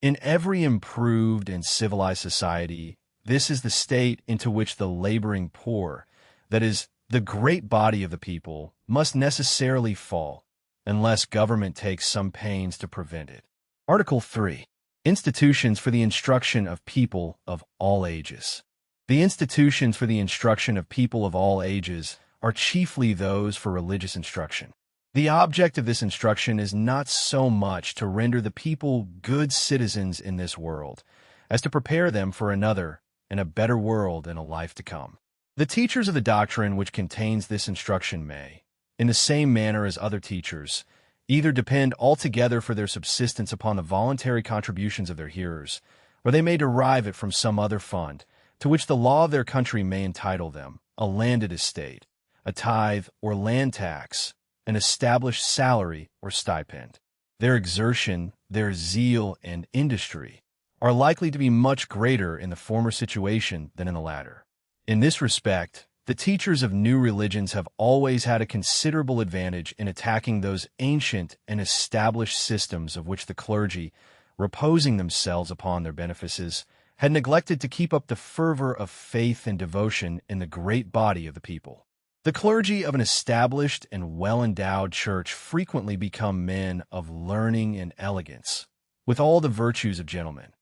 In every improved and civilized society, this is the state into which the laboring poor, that is, the great body of the people, must necessarily fall, unless government takes some pains to prevent it. Article 3. Institutions for the instruction of people of all ages. The institutions for the instruction of people of all ages are chiefly those for religious instruction. The object of this instruction is not so much to render the people good citizens in this world, as to prepare them for another and a better world and a life to come. The teachers of the doctrine which contains this instruction may, in the same manner as other teachers, either depend altogether for their subsistence upon the voluntary contributions of their hearers, or they may derive it from some other fund, to which the law of their country may entitle them, a landed estate, a tithe or land tax, an established salary or stipend. Their exertion, their zeal, and industry are likely to be much greater in the former situation than in the latter. In this respect, the teachers of new religions have always had a considerable advantage in attacking those ancient and established systems of which the clergy, reposing themselves upon their benefices, had neglected to keep up the fervor of faith and devotion in the great body of the people. The clergy of an established and well-endowed church frequently become men of learning and elegance, with all the virtues of gentlemen,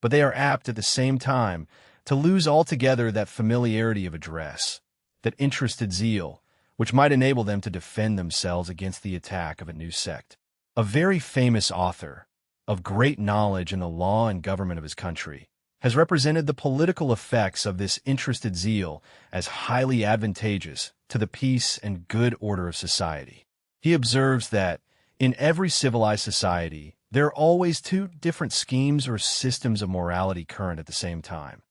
but they are apt at the same time to lose altogether that familiarity of address, that interested zeal, which might enable them to defend themselves against the attack of a new sect. A very famous author, of great knowledge in the law and government of his country, has represented the political effects of this interested zeal as highly advantageous to the peace and good order of society. He observes that, in every civilized society, there are always two different schemes or systems of morality current at the same time.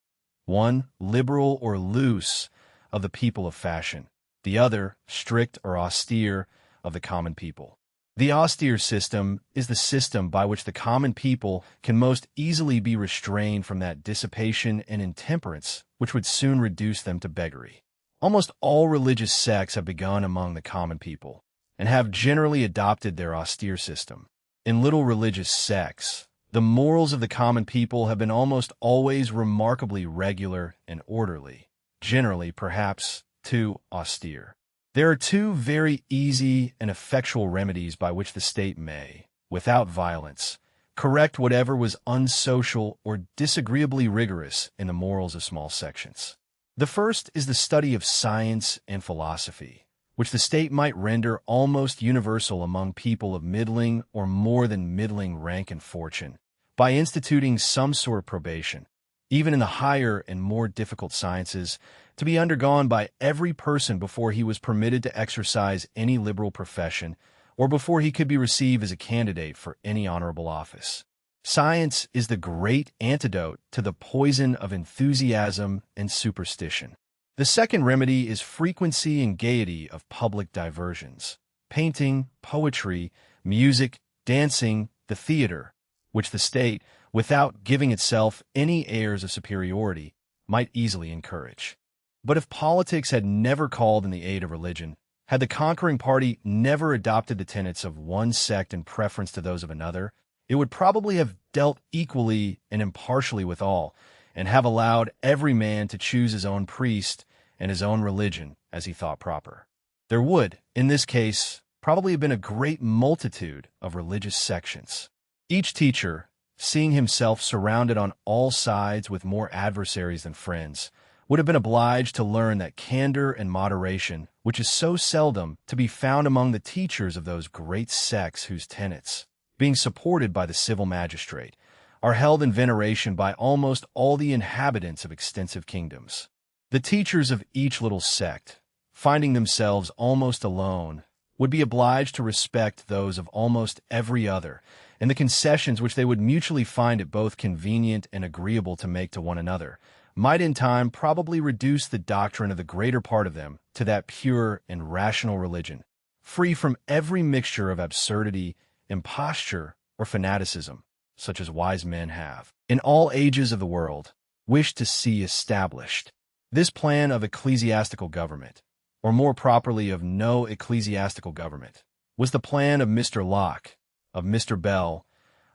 One, liberal or loose, of the people of fashion. The other, strict or austere, of the common people. The austere system is the system by which the common people can most easily be restrained from that dissipation and intemperance which would soon reduce them to beggary. Almost all religious sects have begun among the common people, and have generally adopted their austere system. In little religious sects, the morals of the common people have been almost always remarkably regular and orderly, generally, perhaps, too austere. There are two very easy and effectual remedies by which the state may, without violence, correct whatever was unsocial or disagreeably rigorous in the morals of small sections. The first is the study of science and philosophy, which the state might render almost universal among people of middling or more than middling rank and fortune, by instituting some sort of probation, even in the higher and more difficult sciences, to be undergone by every person before he was permitted to exercise any liberal profession, or before he could be received as a candidate for any honorable office. Science is the great antidote to the poison of enthusiasm and superstition. The second remedy is frequency and gaiety of public diversions, painting, poetry, music, dancing, the theater, which the state, without giving itself any airs of superiority, might easily encourage. But if politics had never called in the aid of religion, had the conquering party never adopted the tenets of one sect in preference to those of another, it would probably have dealt equally and impartially with all, and have allowed every man to choose his own priest and his own religion as he thought proper. There would, in this case, probably have been a great multitude of religious sections. Each teacher, seeing himself surrounded on all sides with more adversaries than friends, would have been obliged to learn that candor and moderation, which is so seldom to be found among the teachers of those great sects whose tenets, being supported by the civil magistrate, are held in veneration by almost all the inhabitants of extensive kingdoms. The teachers of each little sect, finding themselves almost alone, would be obliged to respect those of almost every other, and the concessions which they would mutually find it both convenient and agreeable to make to one another, might in time probably reduce the doctrine of the greater part of them to that pure and rational religion, free from every mixture of absurdity, imposture, or fanaticism, such as wise men have, in all ages of the world, wished to see established. This plan of ecclesiastical government, or more properly of no ecclesiastical government, was the plan of Mr. Locke, of Mr. Bell,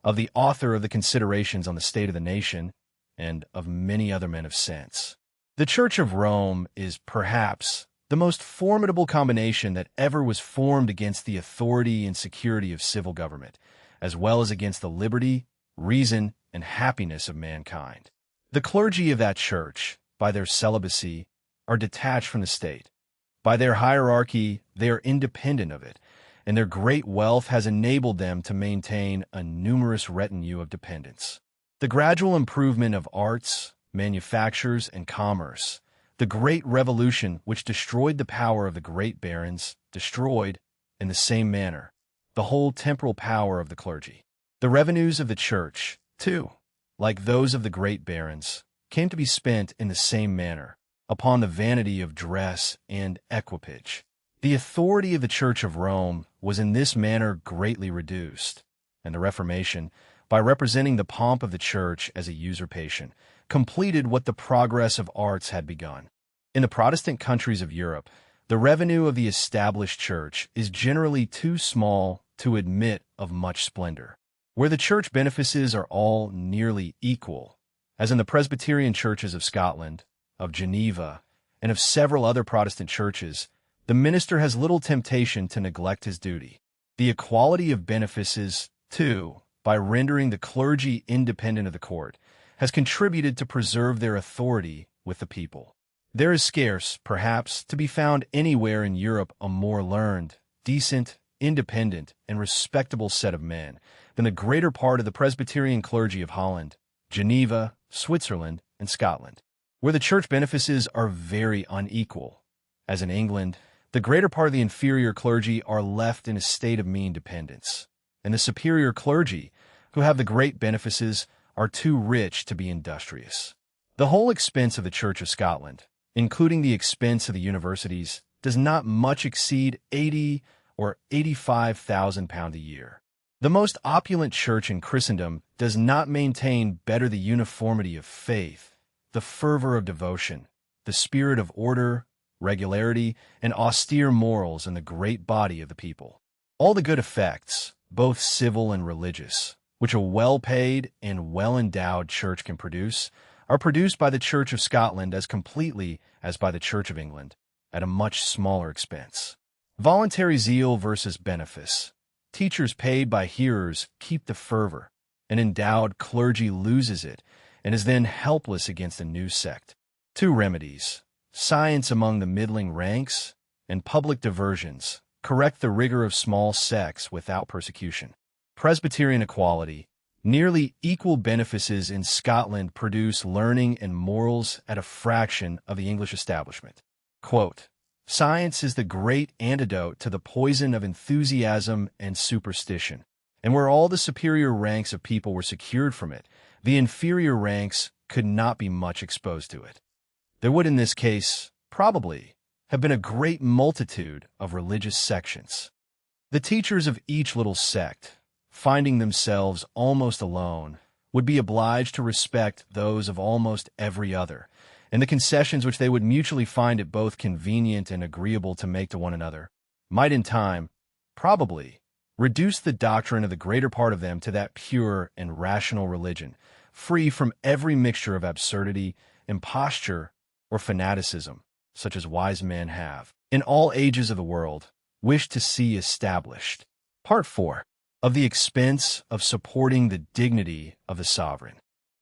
of the author of the Considerations on the State of the Nation, and of many other men of sense. The Church of Rome is, perhaps, the most formidable combination that ever was formed against the authority and security of civil government, as well as against the liberty, reason, and happiness of mankind. The clergy of that church, by their celibacy, are detached from the state. By their hierarchy, they are independent of it, and their great wealth has enabled them to maintain a numerous retinue of dependents. The gradual improvement of arts, manufactures, and commerce, the great revolution which destroyed the power of the great barons, destroyed, in the same manner, the whole temporal power of the clergy. The revenues of the church, too, like those of the great barons, came to be spent in the same manner, upon the vanity of dress and equipage. The authority of the Church of Rome was in this manner greatly reduced, and the Reformation, by representing the pomp of the Church as a usurpation, completed what the progress of arts had begun. In the Protestant countries of Europe, the revenue of the established Church is generally too small to admit of much splendor. Where the Church benefices are all nearly equal, as in the Presbyterian churches of Scotland, of Geneva, and of several other Protestant churches, the minister has little temptation to neglect his duty. The equality of benefices, too, by rendering the clergy independent of the court, has contributed to preserve their authority with the people. There is scarce, perhaps, to be found anywhere in Europe a more learned, decent, independent, and respectable set of men than the greater part of the Presbyterian clergy of Holland, Geneva, Switzerland, and Scotland, where the church benefices are very unequal. As in England, the greater part of the inferior clergy are left in a state of mean dependence, and the superior clergy, who have the great benefices, are too rich to be industrious. The whole expense of the Church of Scotland, including the expense of the universities, does not much exceed 80 or 85,000 pounds a year. The most opulent church in Christendom does not maintain better the uniformity of faith, the fervor of devotion, the spirit of order, regularity, and austere morals in the great body of the people. All the good effects, both civil and religious, which a well-paid and well-endowed church can produce, are produced by the Church of Scotland as completely as by the Church of England, at a much smaller expense. Voluntary zeal versus benefice. Teachers paid by hearers keep the fervor. An endowed clergy loses it and is then helpless against a new sect. 2 remedies. Science among the middling ranks and public diversions correct the rigor of small sects without persecution. Presbyterian equality. Nearly equal benefices in Scotland produce learning and morals at a fraction of the English establishment. Quote, "Science is the great antidote to the poison of enthusiasm and superstition, and where all the superior ranks of people were secured from it, the inferior ranks could not be much exposed to it. There would in this case, probably, have been a great multitude of religious sections. The teachers of each little sect, finding themselves almost alone, would be obliged to respect those of almost every other, and the concessions which they would mutually find it both convenient and agreeable to make to one another, might in time, probably, reduce the doctrine of the greater part of them to that pure and rational religion, free from every mixture of absurdity, imposture, or fanaticism, such as wise men have, in all ages of the world, wished to see established." Part 4. Of the expense of supporting the dignity of the sovereign.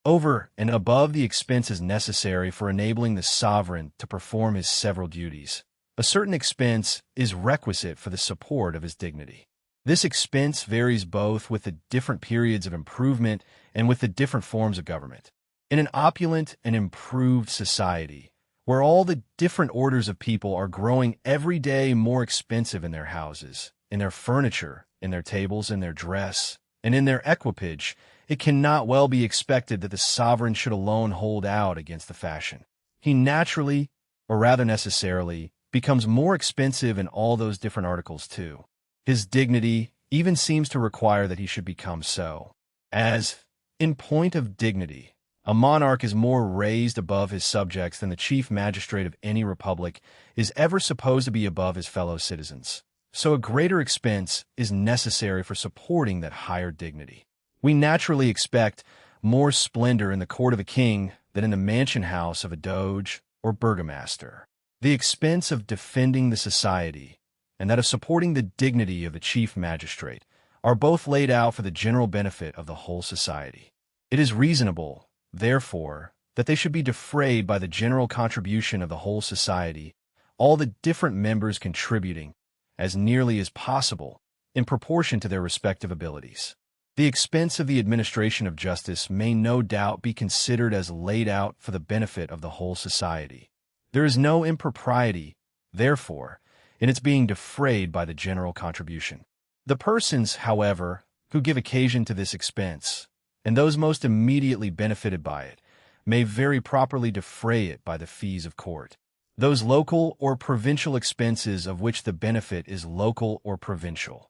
Over and above the expenses necessary for enabling the sovereign to perform his several duties, a certain expense is requisite for the support of his dignity. This expense varies both with the different periods of improvement and with the different forms of government. In an opulent and improved society, where all the different orders of people are growing every day more expensive in their houses, in their furniture, in their tables, in their dress, and in their equipage, it cannot well be expected that the sovereign should alone hold out against the fashion. He naturally, or rather necessarily, becomes more expensive in all those different articles too. His dignity even seems to require that he should become so. As, in point of dignity, a monarch is more raised above his subjects than the chief magistrate of any republic is ever supposed to be above his fellow citizens, so a greater expense is necessary for supporting that higher dignity. We naturally expect more splendor in the court of a king than in the mansion house of a doge or burgomaster. The expense of defending the society and that of supporting the dignity of the chief magistrate are both laid out for the general benefit of the whole society. It is reasonable, therefore, that they should be defrayed by the general contribution of the whole society, all the different members contributing, as nearly as possible, in proportion to their respective abilities. The expense of the administration of justice may no doubt be considered as laid out for the benefit of the whole society. There is no impropriety, therefore, in its being defrayed by the general contribution. The persons, however, who give occasion to this expense, and those most immediately benefited by it, may very properly defray it by the fees of court. Those local or provincial expenses of which the benefit is local or provincial.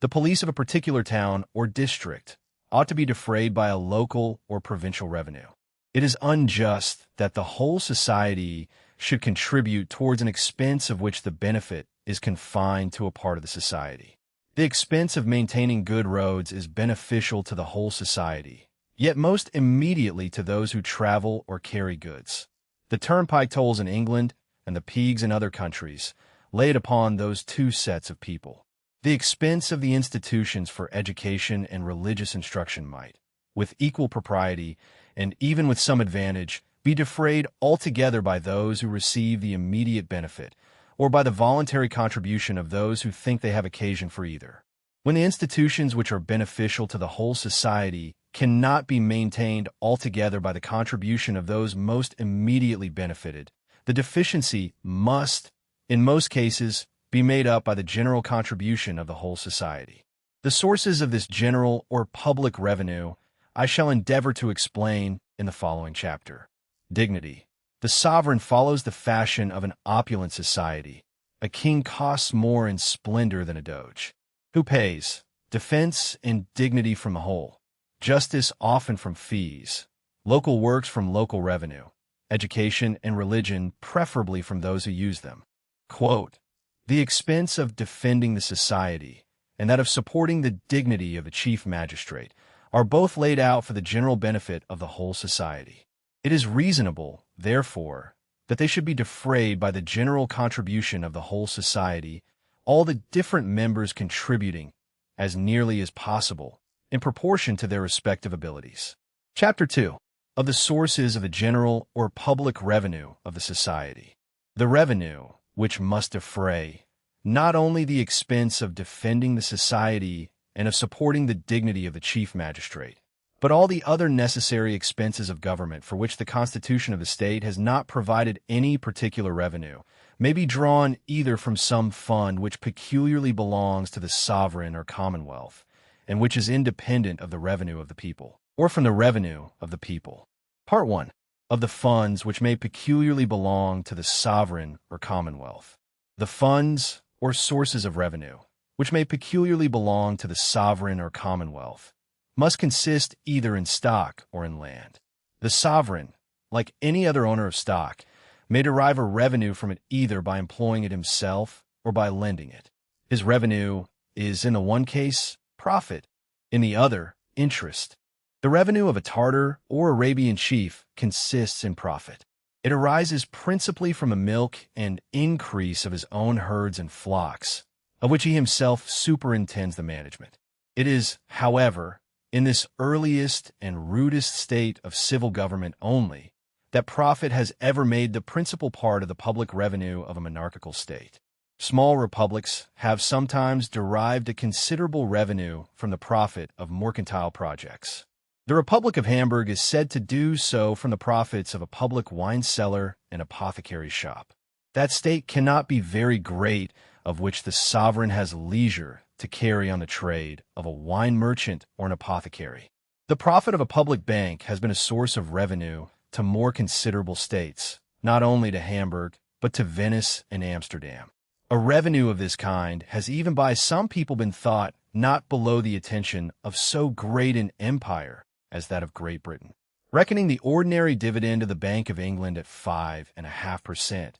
The police of a particular town or district ought to be defrayed by a local or provincial revenue. It is unjust that the whole society should contribute towards an expense of which the benefit is confined to a part of the society. The expense of maintaining good roads is beneficial to the whole society, yet most immediately to those who travel or carry goods. The turnpike tolls in England and the peagues in other countries lay it upon those two sets of people. The expense of the institutions for education and religious instruction might, with equal propriety and even with some advantage, be defrayed altogether by those who receive the immediate benefit, or by the voluntary contribution of those who think they have occasion for either. When the institutions which are beneficial to the whole society cannot be maintained altogether by the contribution of those most immediately benefited. The deficiency must, in most cases, be made up by the general contribution of the whole society. The sources of this general or public revenue I shall endeavor to explain in the following chapter. Dignity. The sovereign follows the fashion of an opulent society. A king costs more in splendor than a doge. Who pays? Defense and dignity from the whole. Justice often from fees. Local works from local revenue. Education and religion preferably from those who use them. Quote, the expense of defending the society and that of supporting the dignity of the chief magistrate are both laid out for the general benefit of the whole society. It is reasonable, therefore, that they should be defrayed by the general contribution of the whole society, all the different members contributing, as nearly as possible, in proportion to their respective abilities. Chapter 2. Of the sources of the general or public revenue of the society. The revenue, which must defray, not only the expense of defending the society and of supporting the dignity of the chief magistrate, but all the other necessary expenses of government for which the Constitution of the state has not provided any particular revenue, may be drawn either from some fund which peculiarly belongs to the sovereign or commonwealth, and which is independent of the revenue of the people, or from the revenue of the people. Part 1. Of the funds which may peculiarly belong to the sovereign or commonwealth. The funds or sources of revenue, which may peculiarly belong to the sovereign or commonwealth, must consist either in stock or in land. The sovereign, like any other owner of stock, may derive a revenue from it either by employing it himself or by lending it. His revenue is, in the one case, profit, in the other, interest. The revenue of a Tartar or Arabian chief consists in profit. It arises principally from a milk and increase of his own herds and flocks, of which he himself superintends the management. It is, however, in this earliest and rudest state of civil government only, that profit has ever made the principal part of the public revenue of a monarchical state. Small republics have sometimes derived a considerable revenue from the profit of mercantile projects. The Republic of Hamburg is said to do so from the profits of a public wine cellar and apothecary shop. That state cannot be very great of which the sovereign has leisure to carry on the trade of a wine merchant or an apothecary. The profit of a public bank has been a source of revenue to more considerable states, not only to Hamburg, but to Venice and Amsterdam. A revenue of this kind has even by some people been thought not below the attention of so great an empire as that of Great Britain. Reckoning the ordinary dividend of the Bank of England at 5.5%,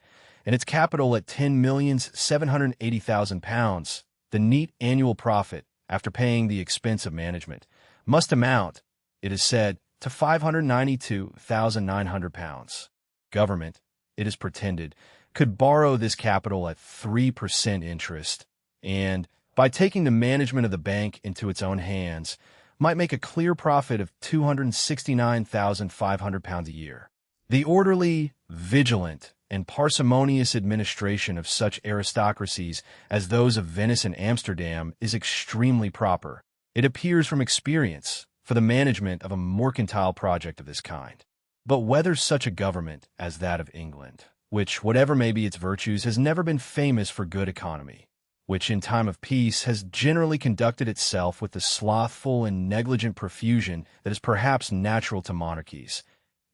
and its capital at £10,780,000, the neat annual profit, after paying the expense of management, must amount, it is said, to £592,900. Government, it is pretended, could borrow this capital at 3% interest, and, by taking the management of the bank into its own hands, might make a clear profit of £269,500 a year. The orderly, vigilant, and parsimonious administration of such aristocracies as those of Venice and Amsterdam is extremely proper, it appears from experience, for the management of a mercantile project of this kind. But whether such a government as that of England, which, whatever may be its virtues, has never been famous for good economy, which in time of peace has generally conducted itself with the slothful and negligent profusion that is perhaps natural to monarchies,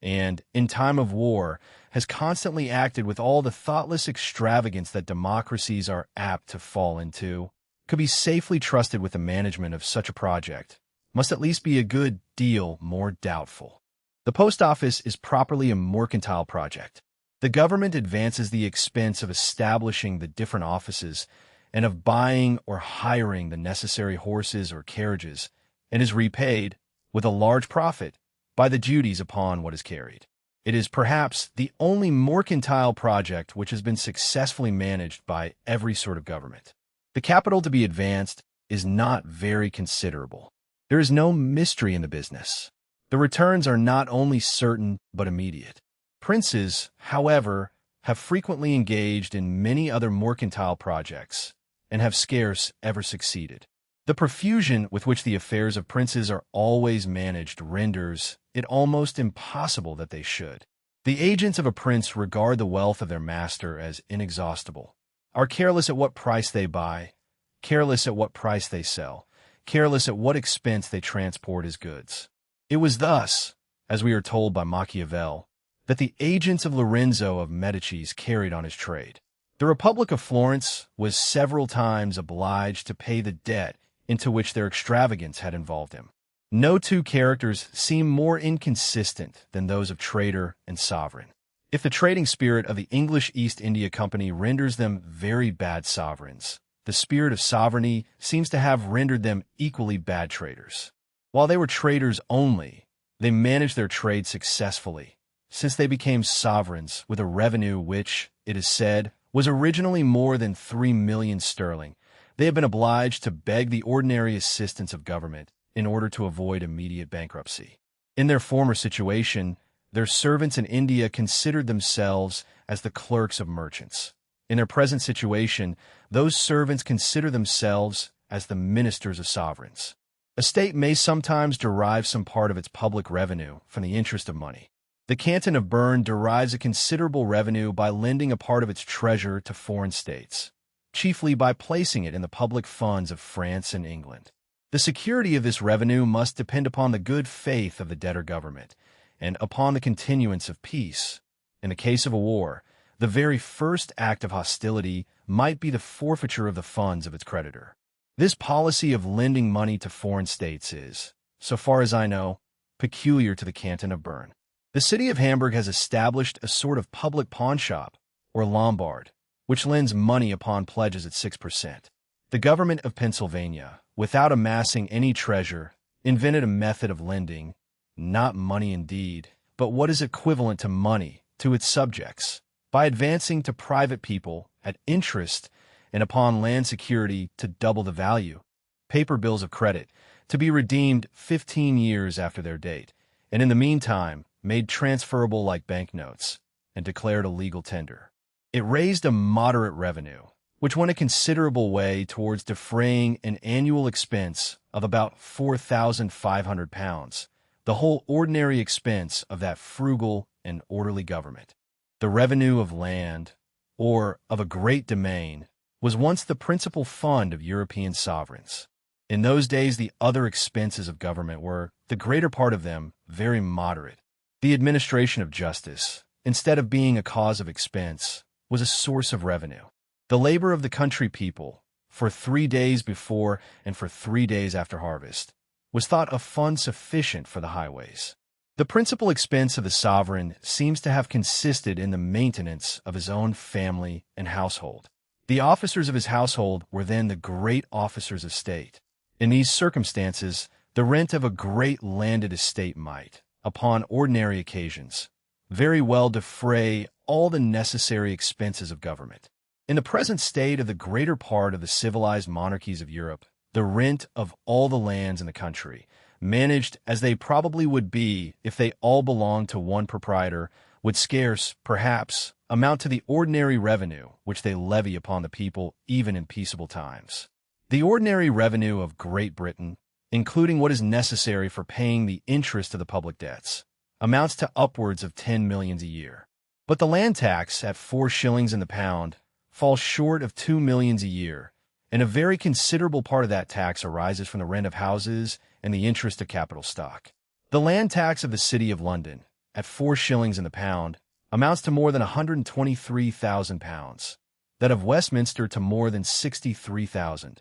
and, in time of war, has constantly acted with all the thoughtless extravagance that democracies are apt to fall into, could be safely trusted with the management of such a project, must at least be a good deal more doubtful. The post office is properly a mercantile project. The government advances the expense of establishing the different offices and of buying or hiring the necessary horses or carriages, and is repaid, with a large profit, by the duties upon what is carried. It is perhaps the only mercantile project which has been successfully managed by every sort of government. The capital to be advanced is not very considerable. There is no mystery in the business. The returns are not only certain but immediate. Princes, however, have frequently engaged in many other mercantile projects, and have scarce ever succeeded. The profusion with which the affairs of princes are always managed renders it almost impossible that they should. The agents of a prince regard the wealth of their master as inexhaustible, are careless at what price they buy, careless at what price they sell, careless at what expense they transport his goods. It was thus, as we are told by Machiavel, that the agents of Lorenzo of Medicis carried on his trade. The Republic of Florence was several times obliged to pay the debt into which their extravagance had involved him. No two characters seem more inconsistent than those of trader and sovereign. If the trading spirit of the English East India Company renders them very bad sovereigns, the spirit of sovereignty seems to have rendered them equally bad traders. While they were traders only, they managed their trade successfully, since they became sovereigns with a revenue which, it is said, was originally more than 3 million sterling. They have been obliged to beg the ordinary assistance of government in order to avoid immediate bankruptcy. In their former situation, their servants in India considered themselves as the clerks of merchants. In their present situation, those servants consider themselves as the ministers of sovereigns. A state may sometimes derive some part of its public revenue from the interest of money. The canton of Bern derives a considerable revenue by lending a part of its treasure to foreign states, chiefly by placing it in the public funds of France and England. The security of this revenue must depend upon the good faith of the debtor government and upon the continuance of peace. In the case of a war, the very first act of hostility might be the forfeiture of the funds of its creditor. This policy of lending money to foreign states is, so far as I know, peculiar to the canton of Bern. The city of Hamburg has established a sort of public pawnshop, or lombard, which lends money upon pledges at 6%. The government of Pennsylvania, without amassing any treasure, invented a method of lending, not money indeed, but what is equivalent to money, to its subjects, by advancing to private people at interest and upon land security to double the value, paper bills of credit, to be redeemed 15 years after their date, and in the meantime made transferable like banknotes, and declared a legal tender. It raised a moderate revenue, which went a considerable way towards defraying an annual expense of about £4,500, the whole ordinary expense of that frugal and orderly government. The revenue of land, or of a great domain, was once the principal fund of European sovereigns. In those days, the other expenses of government were, the greater part of them, very moderate. The administration of justice, instead of being a cause of expense, was a source of revenue. The labor of the country people, for 3 days before and for 3 days after harvest, was thought a fund sufficient for the highways. The principal expense of the sovereign seems to have consisted in the maintenance of his own family and household. The officers of his household were then the great officers of state. In these circumstances, the rent of a great landed estate might, upon ordinary occasions, very well defray all the necessary expenses of government. In the present state of the greater part of the civilized monarchies of Europe, the rent of all the lands in the country, managed as they probably would be if they all belonged to one proprietor, would scarce, perhaps, amount to the ordinary revenue which they levy upon the people even in peaceable times. The ordinary revenue of Great Britain, including what is necessary for paying the interest of the public debts, amounts to upwards of 10 millions a year. But the land tax, at 4 shillings in the pound, falls short of 2 millions a year, and a very considerable part of that tax arises from the rent of houses and the interest of capital stock. The land tax of the City of London, at 4 shillings in the pound, amounts to more than £123,000, that of Westminster to more than 63,000,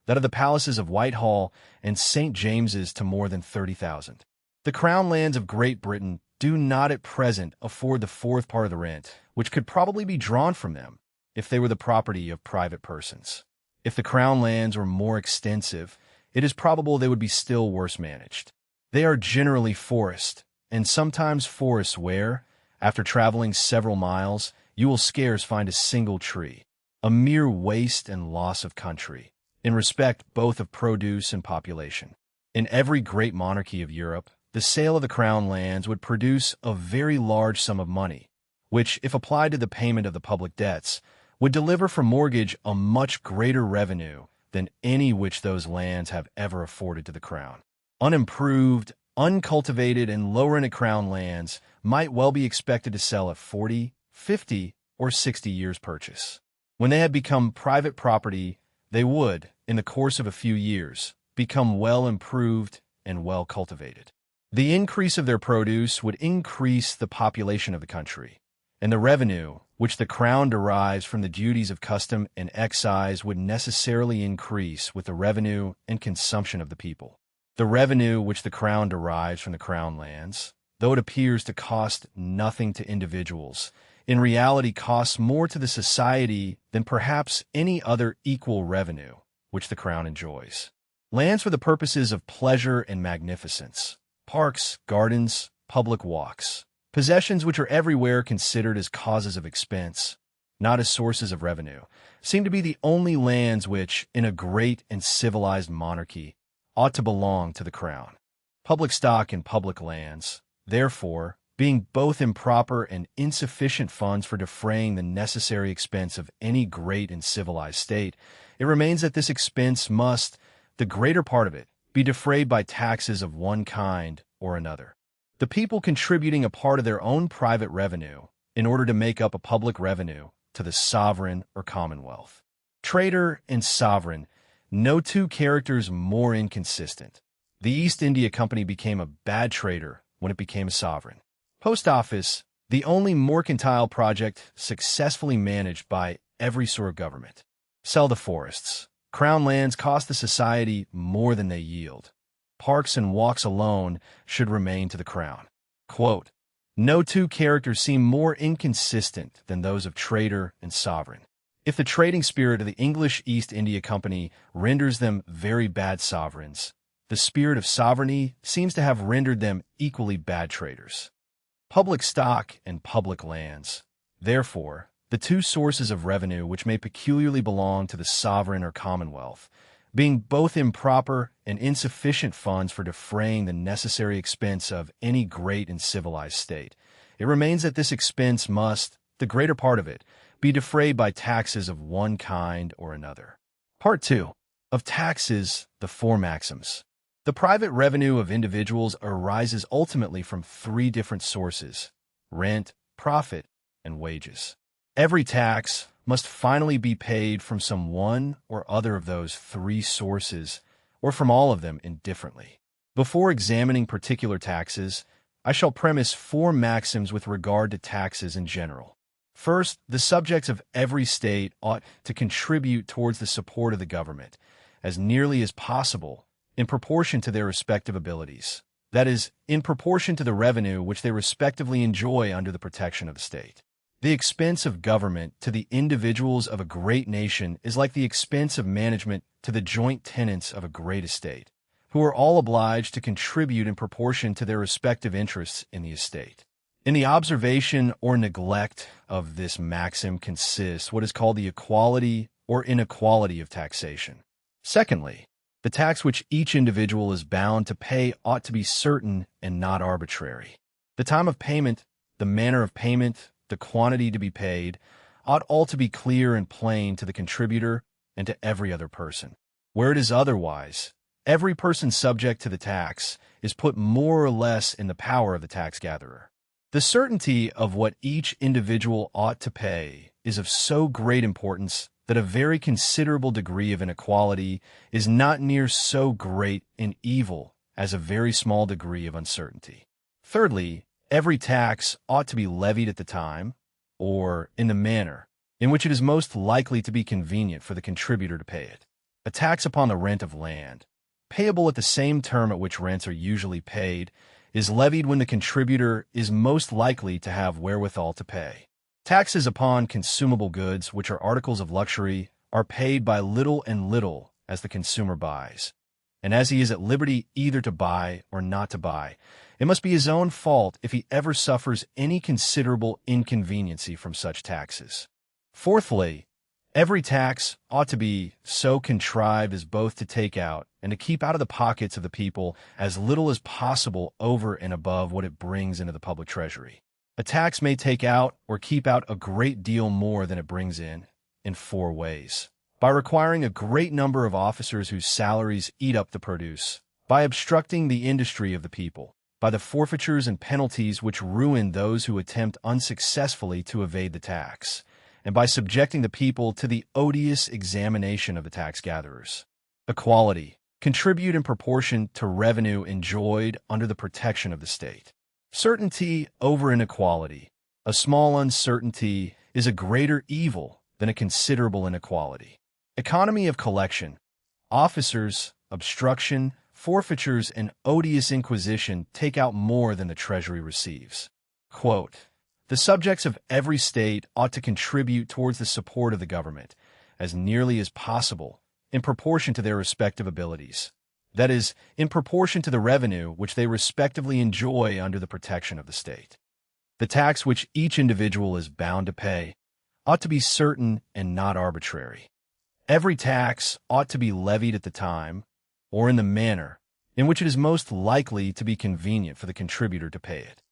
that of the palaces of Whitehall and St. James's to more than 30,000. The crown lands of Great Britain do not at present afford the fourth part of the rent, which could probably be drawn from them if they were the property of private persons. If the crown lands were more extensive, it is probable they would be still worse managed. They are generally forest, and sometimes forests where, after traveling several miles, you will scarce find a single tree, a mere waste and loss of country, in respect both of produce and population. In every great monarchy of Europe, the sale of the crown lands would produce a very large sum of money, which, if applied to the payment of the public debts, would deliver for mortgage a much greater revenue than any which those lands have ever afforded to the crown. Unimproved, uncultivated, and low-rented crown lands might well be expected to sell at 40, 50, or 60 years' purchase. When they had become private property, they would, in the course of a few years, become well improved and well cultivated. The increase of their produce would increase the population of the country, and the revenue, which the crown derives from the duties of custom and excise, would necessarily increase with the revenue and consumption of the people. The revenue which the crown derives from the crown lands, though it appears to cost nothing to individuals, in reality costs more to the society than perhaps any other equal revenue which the crown enjoys. Lands for the purposes of pleasure and magnificence, parks, gardens, public walks, possessions which are everywhere considered as causes of expense, not as sources of revenue, seem to be the only lands which, in a great and civilized monarchy, ought to belong to the crown. Public stock and public lands, therefore, being both improper and insufficient funds for defraying the necessary expense of any great and civilized state, it remains that this expense must, the greater part of it, be defrayed by taxes of one kind or another. The people contributing a part of their own private revenue in order to make up a public revenue to the sovereign or commonwealth. Trader and sovereign, no two characters more inconsistent. The East India Company became a bad trader when it became a sovereign. Post office, the only mercantile project successfully managed by every sort of government. Sell the forests. Crown lands cost the society more than they yield. Parks and walks alone should remain to the crown. Quote, no two characters seem more inconsistent than those of trader and sovereign. If the trading spirit of the English East India Company renders them very bad sovereigns, the spirit of sovereignty seems to have rendered them equally bad traders. Public stock and public lands, therefore, the two sources of revenue which may peculiarly belong to the sovereign or commonwealth, being both improper and insufficient funds for defraying the necessary expense of any great and civilized state, it remains that this expense must, the greater part of it, be defrayed by taxes of one kind or another. Part 2. Of taxes, the four maxims. The private revenue of individuals arises ultimately from three different sources: rent, profit, and wages. Every tax must finally be paid from some one or other of those three sources, or from all of them indifferently. Before examining particular taxes, I shall premise four maxims with regard to taxes in general. First, the subjects of every state ought to contribute towards the support of the government, as nearly as possible, in proportion to their respective abilities. That is, in proportion to the revenue which they respectively enjoy under the protection of the state. The expense of government to the individuals of a great nation is like the expense of management to the joint tenants of a great estate, who are all obliged to contribute in proportion to their respective interests in the estate. In the observation or neglect of this maxim consists what is called the equality or inequality of taxation. Secondly, the tax which each individual is bound to pay ought to be certain and not arbitrary. The time of payment, the manner of payment, the quantity to be paid, ought all to be clear and plain to the contributor and to every other person. Where it is otherwise, every person subject to the tax is put more or less in the power of the tax gatherer. The certainty of what each individual ought to pay is of so great importance that a very considerable degree of inequality is not near so great an evil as a very small degree of uncertainty. Thirdly, every tax ought to be levied at the time, or in the manner, in which it is most likely to be convenient for the contributor to pay it. A tax upon the rent of land, payable at the same term at which rents are usually paid, is levied when the contributor is most likely to have wherewithal to pay. Taxes upon consumable goods, which are articles of luxury, are paid by little and little as the consumer buys. And as he is at liberty either to buy or not to buy, it must be his own fault if he ever suffers any considerable inconveniency from such taxes. Fourthly, every tax ought to be so contrived as both to take out and to keep out of the pockets of the people as little as possible over and above what it brings into the public treasury. A tax may take out or keep out a great deal more than it brings in four ways: by requiring a great number of officers whose salaries eat up the produce, by obstructing the industry of the people, by the forfeitures and penalties which ruin those who attempt unsuccessfully to evade the tax, and by subjecting the people to the odious examination of the tax gatherers. Equality. Contribute in proportion to revenue enjoyed under the protection of the state. Certainty over inequality. A small uncertainty is a greater evil than a considerable inequality. Economy of collection. Officers, obstruction, forfeitures, and odious inquisition take out more than the treasury receives. Quote, the subjects of every state ought to contribute towards the support of the government, as nearly as possible, in proportion to their respective abilities. That is, in proportion to the revenue which they respectively enjoy under the protection of the state. The tax which each individual is bound to pay ought to be certain and not arbitrary. Every tax ought to be levied at the time, or in the manner, in which it is most likely to be convenient for the contributor to pay it.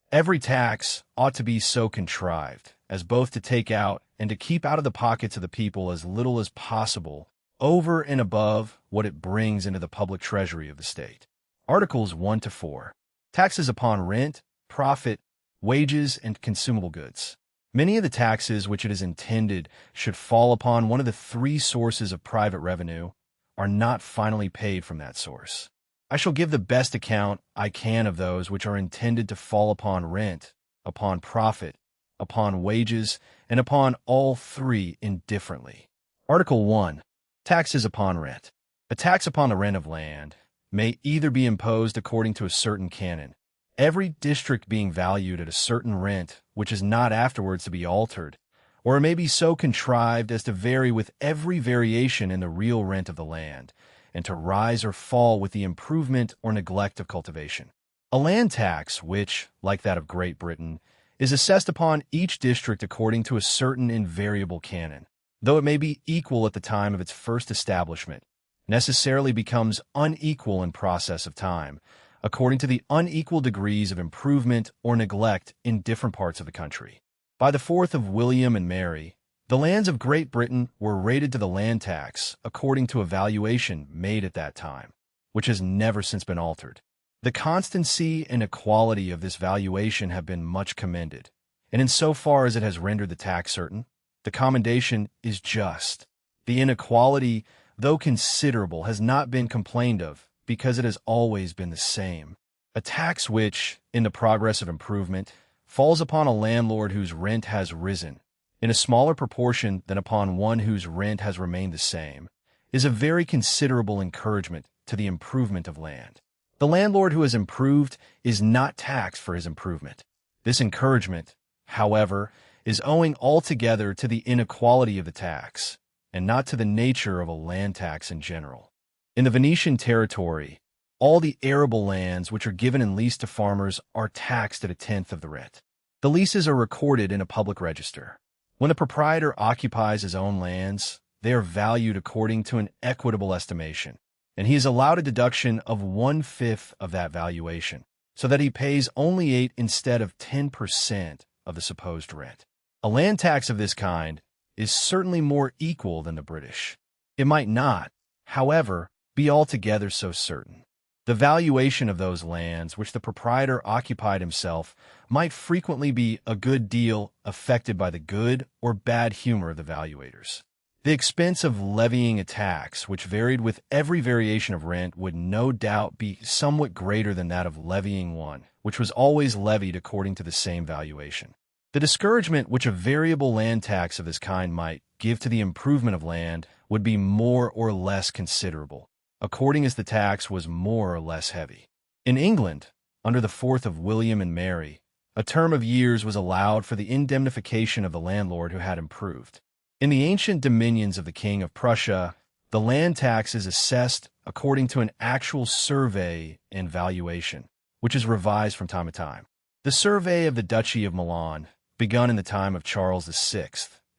Every tax ought to be so contrived as both to take out and to keep out of the pockets of the people as little as possible over and above what it brings into the public treasury of the state. Articles 1 to 4. Taxes upon rent, profit, wages, and consumable goods. Many of the taxes which it is intended should fall upon one of the three sources of private revenue are not finally paid from that source. I shall give the best account I can of those which are intended to fall upon rent, upon profit, upon wages, and upon all three indifferently. Article 1. Taxes upon rent. A tax upon the rent of land may either be imposed according to a certain canon, every district being valued at a certain rent which is not afterwards to be altered, or it may be so contrived as to vary with every variation in the real rent of the land, and to rise or fall with the improvement or neglect of cultivation. A land tax which, like that of Great Britain, is assessed upon each district according to a certain invariable canon, though it may be equal at the time of its first establishment, necessarily becomes unequal in process of time, according to the unequal degrees of improvement or neglect in different parts of the country. By the 4th of William and Mary, the lands of Great Britain were rated to the land tax according to a valuation made at that time, which has never since been altered. The constancy and equality of this valuation have been much commended, and in so far as it has rendered the tax certain, the commendation is just. The inequality, though considerable, has not been complained of, because it has always been the same. A tax which, in the progress of improvement, falls upon a landlord whose rent has risen, in a smaller proportion than upon one whose rent has remained the same, is a very considerable encouragement to the improvement of land. The landlord who has improved is not taxed for his improvement. This encouragement, however, is owing altogether to the inequality of the tax, and not to the nature of a land tax in general. In the Venetian territory, all the arable lands which are given in lease to farmers are taxed at 1/10 of the rent. The leases are recorded in a public register. When the proprietor occupies his own lands, they are valued according to an equitable estimation, and he is allowed a deduction of 1/5 of that valuation, so that he pays only 8 instead of 10% of the supposed rent. A land tax of this kind is certainly more equal than the British. It might not, however, be altogether so certain. The valuation of those lands which the proprietor occupied himself might frequently be a good deal affected by the good or bad humor of the valuators. The expense of levying a tax, which varied with every variation of rent, would no doubt be somewhat greater than that of levying one, which was always levied according to the same valuation. The discouragement which a variable land tax of this kind might give to the improvement of land would be more or less considerable, according as the tax was more or less heavy. In England, under the 4th of William and Mary, a term of years was allowed for the indemnification of the landlord who had improved. In the ancient dominions of the King of Prussia, the land tax is assessed according to an actual survey and valuation, which is revised from time to time. The survey of the Duchy of Milan, begun in the time of Charles VI,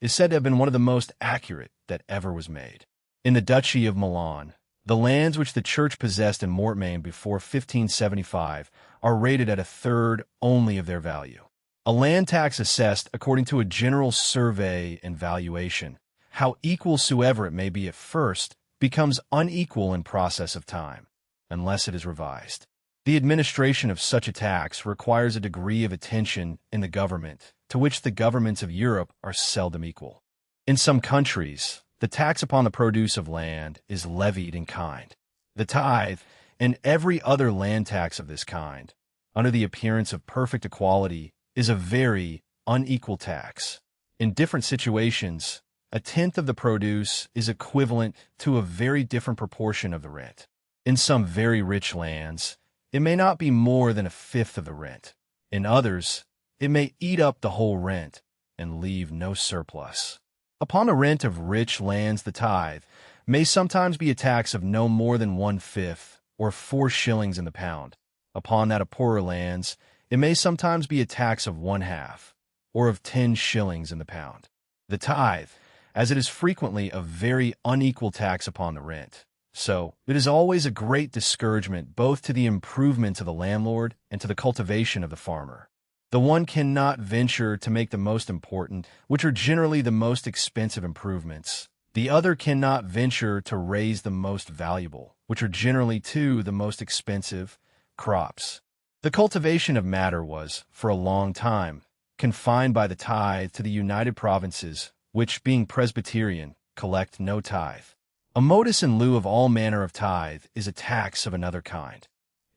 is said to have been one of the most accurate that ever was made. In the Duchy of Milan, the lands which the church possessed in Mortmain before 1575 are rated at 1/3 only of their value. A land tax assessed according to a general survey and valuation, how equal soever it may be at first, becomes unequal in process of time, unless it is revised. The administration of such a tax requires a degree of attention in the government to which the governments of Europe are seldom equal. In some countries, the tax upon the produce of land is levied in kind. The tithe, and every other land tax of this kind, under the appearance of perfect equality, is a very unequal tax. In different situations, a tenth of the produce is equivalent to a very different proportion of the rent. In some very rich lands, it may not be more than a fifth of the rent. In others, it may eat up the whole rent and leave no surplus. Upon the rent of rich lands, the tithe may sometimes be a tax of no more than 1/5 or 4 shillings in the pound. Upon that of poorer lands, it may sometimes be a tax of 1/2 or of 10 shillings in the pound. The tithe, as it is frequently a very unequal tax upon the rent, so it is always a great discouragement both to the improvement of the landlord and to the cultivation of the farmer. The one cannot venture to make the most important, which are generally the most expensive improvements. The other cannot venture to raise the most valuable, which are generally, too, the most expensive, crops. The cultivation of matter was, for a long time, confined by the tithe to the United Provinces, which, being Presbyterian, collect no tithe. A modus in lieu of all manner of tithe is a tax of another kind.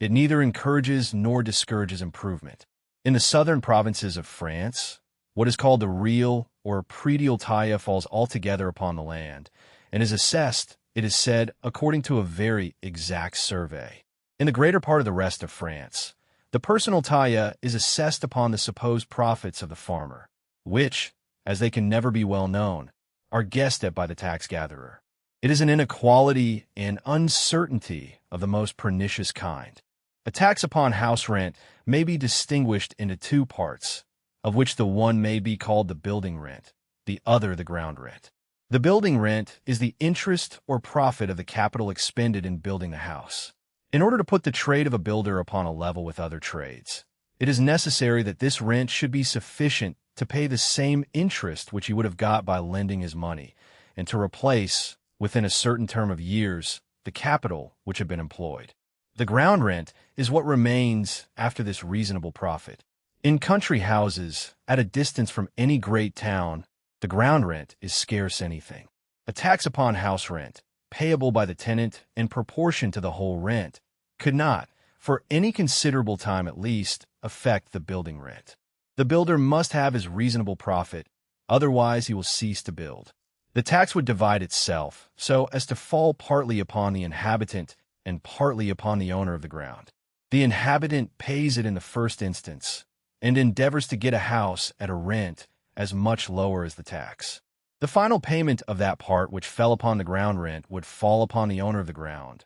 It neither encourages nor discourages improvement. In the southern provinces of France, what is called the real or predial tithe falls altogether upon the land, and is assessed, it is said, according to a very exact survey. In the greater part of the rest of France, the personal tithe is assessed upon the supposed profits of the farmer, which, as they can never be well known, are guessed at by the tax-gatherer. It is an inequality and uncertainty of the most pernicious kind. A tax upon house rent may be distinguished into two parts, of which the one may be called the building rent, the other the ground rent. The building rent is the interest or profit of the capital expended in building the house. In order to put the trade of a builder upon a level with other trades, it is necessary that this rent should be sufficient to pay the same interest which he would have got by lending his money, and to replace, within a certain term of years, the capital which had been employed. The ground rent is what remains after this reasonable profit. In country houses, at a distance from any great town, the ground rent is scarce anything. A tax upon house rent, payable by the tenant in proportion to the whole rent, could not, for any considerable time at least, affect the building rent. The builder must have his reasonable profit, otherwise he will cease to build. The tax would divide itself so as to fall partly upon the inhabitant and partly upon the owner of the ground. The inhabitant pays it in the first instance, and endeavors to get a house at a rent as much lower as the tax. The final payment of that part which fell upon the ground rent would fall upon the owner of the ground.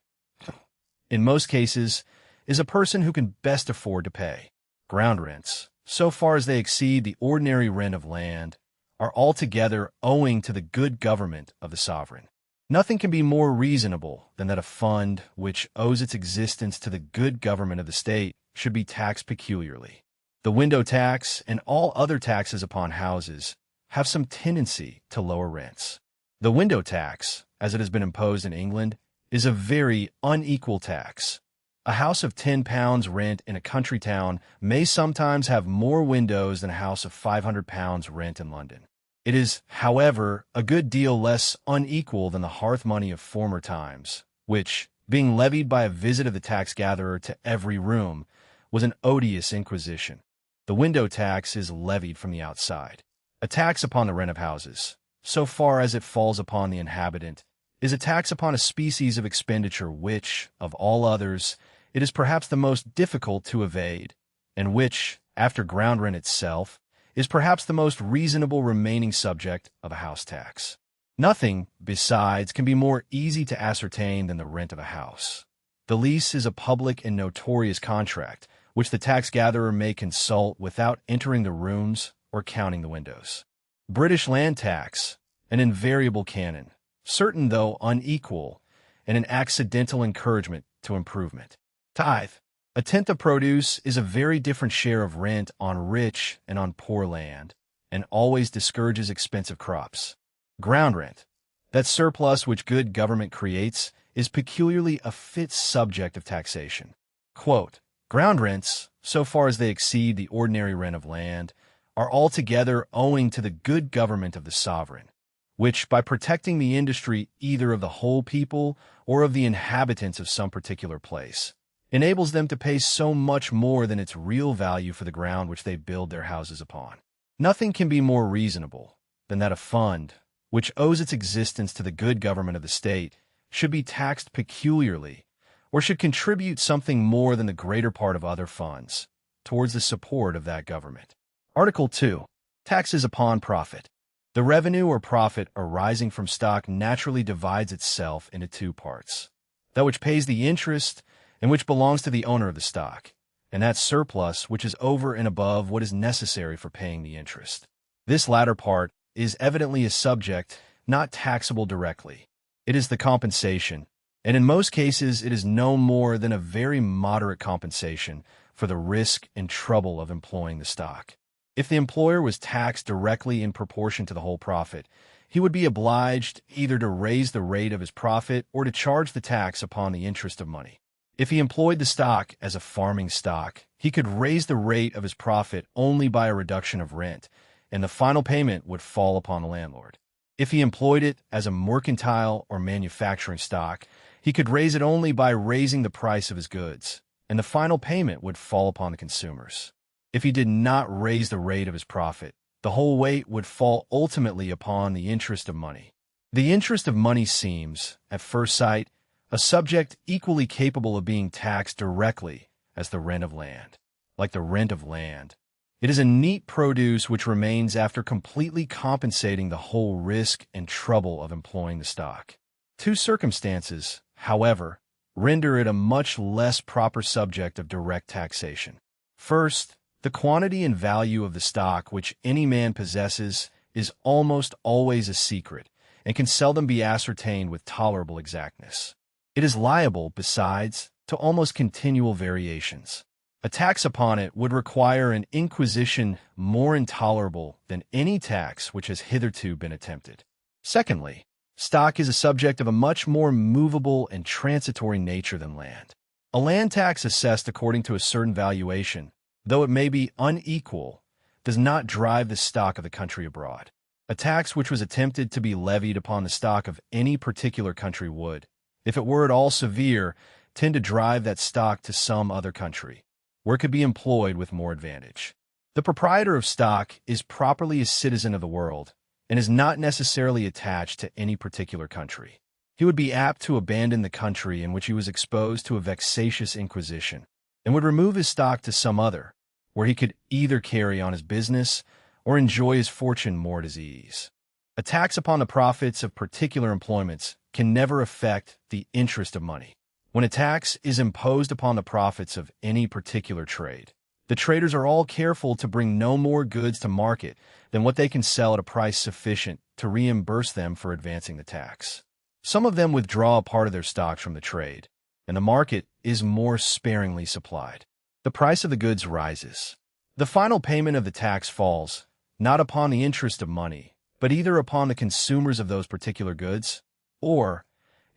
In most cases, is a person who can best afford to pay. Ground rents, so far as they exceed the ordinary rent of land, are altogether owing to the good government of the sovereign. Nothing can be more reasonable than that a fund which owes its existence to the good government of the state should be taxed peculiarly. The window tax and all other taxes upon houses have some tendency to lower rents. The window tax, as it has been imposed in England, is a very unequal tax. A house of £10 rent in a country town may sometimes have more windows than a house of £500 rent in London. It is, however, a good deal less unequal than the hearth money of former times, which, being levied by a visit of the tax-gatherer to every room, was an odious inquisition. The window tax is levied from the outside. A tax upon the rent of houses, so far as it falls upon the inhabitant, is a tax upon a species of expenditure which, of all others, it is perhaps the most difficult to evade, and which, after ground rent itself, is perhaps the most reasonable remaining subject of a house tax. Nothing, besides, can be more easy to ascertain than the rent of a house. The lease is a public and notorious contract, which the tax-gatherer may consult without entering the rooms or counting the windows. British land tax, an invariable canon, certain though unequal, and an accidental encouragement to improvement. Tithe, a tenth of produce, is a very different share of rent on rich and on poor land, and always discourages expensive crops. Ground rent, that surplus which good government creates, is peculiarly a fit subject of taxation. Quote, ground rents, so far as they exceed the ordinary rent of land, are altogether owing to the good government of the sovereign, which, by protecting the industry either of the whole people or of the inhabitants of some particular place, enables them to pay so much more than its real value for the ground which they build their houses upon. Nothing can be more reasonable than that a fund, which owes its existence to the good government of the state, should be taxed peculiarly, or should contribute something more than the greater part of other funds towards the support of that government. Article 2. Taxes upon profit. The revenue or profit arising from stock naturally divides itself into two parts: that which pays the interest and which belongs to the owner of the stock, and that surplus which is over and above what is necessary for paying the interest. This latter part is evidently a subject not taxable directly. It is the compensation, and in most cases it is no more than a very moderate compensation for the risk and trouble of employing the stock. If the employer was taxed directly in proportion to the whole profit, he would be obliged either to raise the rate of his profit or to charge the tax upon the interest of money. If he employed the stock as a farming stock, he could raise the rate of his profit only by a reduction of rent, and the final payment would fall upon the landlord. If he employed it as a mercantile or manufacturing stock, he could raise it only by raising the price of his goods, and the final payment would fall upon the consumers. If he did not raise the rate of his profit, the whole weight would fall ultimately upon the interest of money. The interest of money seems, at first sight, a subject equally capable of being taxed directly as the rent of land. Like the rent of land, it is a neat produce which remains after completely compensating the whole risk and trouble of employing the stock. Two circumstances, however, render it a much less proper subject of direct taxation. First, the quantity and value of the stock which any man possesses is almost always a secret, and can seldom be ascertained with tolerable exactness. It is liable, besides, to almost continual variations. A tax upon it would require an inquisition more intolerable than any tax which has hitherto been attempted. Secondly, stock is a subject of a much more movable and transitory nature than land. A land tax assessed according to a certain valuation, though it may be unequal, does not drive the stock of the country abroad. A tax which was attempted to be levied upon the stock of any particular country would, if it were at all severe, tend to drive that stock to some other country, where it could be employed with more advantage. The proprietor of stock is properly a citizen of the world, and is not necessarily attached to any particular country. He would be apt to abandon the country in which he was exposed to a vexatious inquisition, and would remove his stock to some other, where he could either carry on his business or enjoy his fortune more at his ease. A tax upon the profits of particular employments can never affect the interest of money. When a tax is imposed upon the profits of any particular trade, the traders are all careful to bring no more goods to market than what they can sell at a price sufficient to reimburse them for advancing the tax. Some of them withdraw a part of their stocks from the trade, and the market is more sparingly supplied. The price of the goods rises. The final payment of the tax falls, not upon the interest of money, but either upon the consumers of those particular goods, or,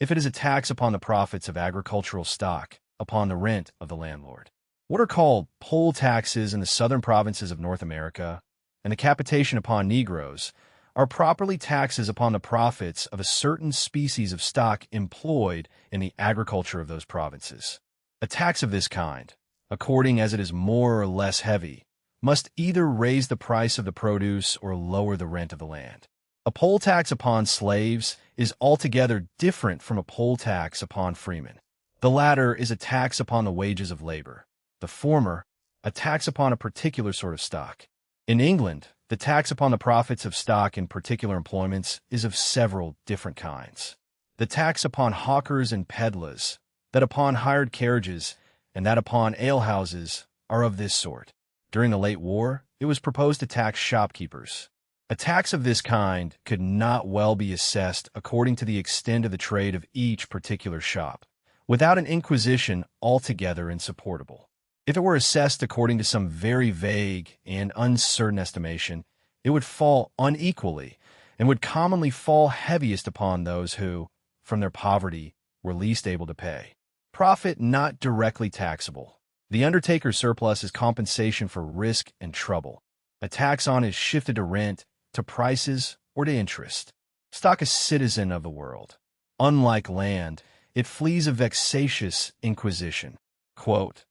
if it is a tax upon the profits of agricultural stock, upon the rent of the landlord. What are called poll taxes in the southern provinces of North America, and the capitation upon Negroes, are properly taxes upon the profits of a certain species of stock employed in the agriculture of those provinces. A tax of this kind, according as it is more or less heavy, must either raise the price of the produce or lower the rent of the land. A poll tax upon slaves is altogether different from a poll tax upon freemen. The latter is a tax upon the wages of labor, the former, a tax upon a particular sort of stock. In England, the tax upon the profits of stock in particular employments is of several different kinds. The tax upon hawkers and peddlers, that upon hired carriages, and that upon alehouses are of this sort. During the late war, it was proposed to tax shopkeepers. A tax of this kind could not well be assessed according to the extent of the trade of each particular shop, without an inquisition altogether insupportable. If it were assessed according to some very vague and uncertain estimation, it would fall unequally, and would commonly fall heaviest upon those who, from their poverty, were least able to pay. Profit not directly taxable. The undertaker's surplus is compensation for risk and trouble. A tax on is shifted to rent, to prices, or to interest. Stock a citizen of the world. Unlike land, it flees a vexatious inquisition. Quote,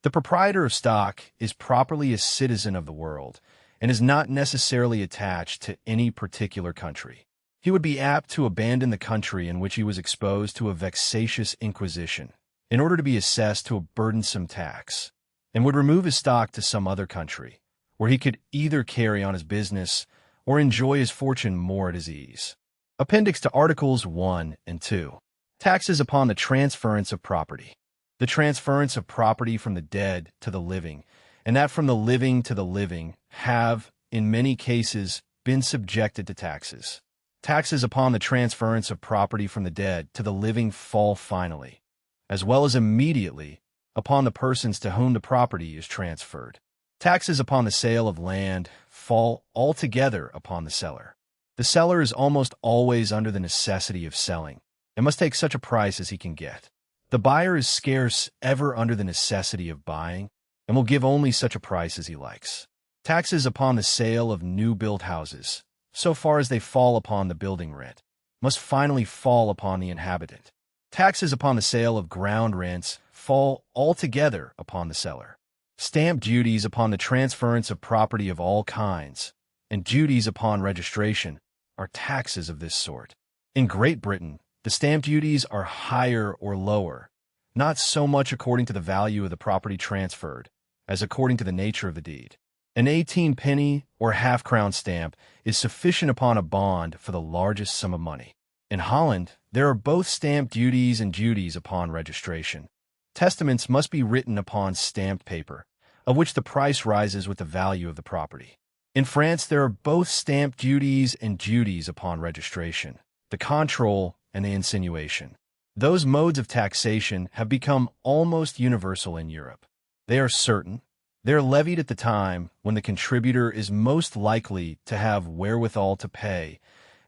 the proprietor of stock is properly a citizen of the world and is not necessarily attached to any particular country. He would be apt to abandon the country in which he was exposed to a vexatious inquisition in order to be assessed to a burdensome tax, and would remove his stock to some other country, where he could either carry on his business or enjoy his fortune more at his ease. Appendix to Articles 1 and 2. Taxes upon the transference of property. The transference of property from the dead to the living, and that from the living to the living, have, in many cases, been subjected to taxes. Taxes upon the transference of property from the dead to the living fall finally, as well as immediately, upon the persons to whom the property is transferred. Taxes upon the sale of land fall altogether upon the seller. The seller is almost always under the necessity of selling, and must take such a price as he can get. The buyer is scarce ever under the necessity of buying, and will give only such a price as he likes. Taxes upon the sale of new-built houses, so far as they fall upon the building rent, must finally fall upon the inhabitant. Taxes upon the sale of ground rents fall altogether upon the seller. Stamp duties upon the transference of property of all kinds, and duties upon registration, are taxes of this sort. In Great Britain, the stamp duties are higher or lower, not so much according to the value of the property transferred, as according to the nature of the deed. An 18-penny or half-crown stamp is sufficient upon a bond for the largest sum of money. In Holland, there are both stamp duties and duties upon registration. Testaments must be written upon stamped paper, of which the price rises with the value of the property. In France, there are both stamp duties and duties upon registration, the control and the insinuation. Those modes of taxation have become almost universal in Europe. They are certain. They are levied at the time when the contributor is most likely to have wherewithal to pay,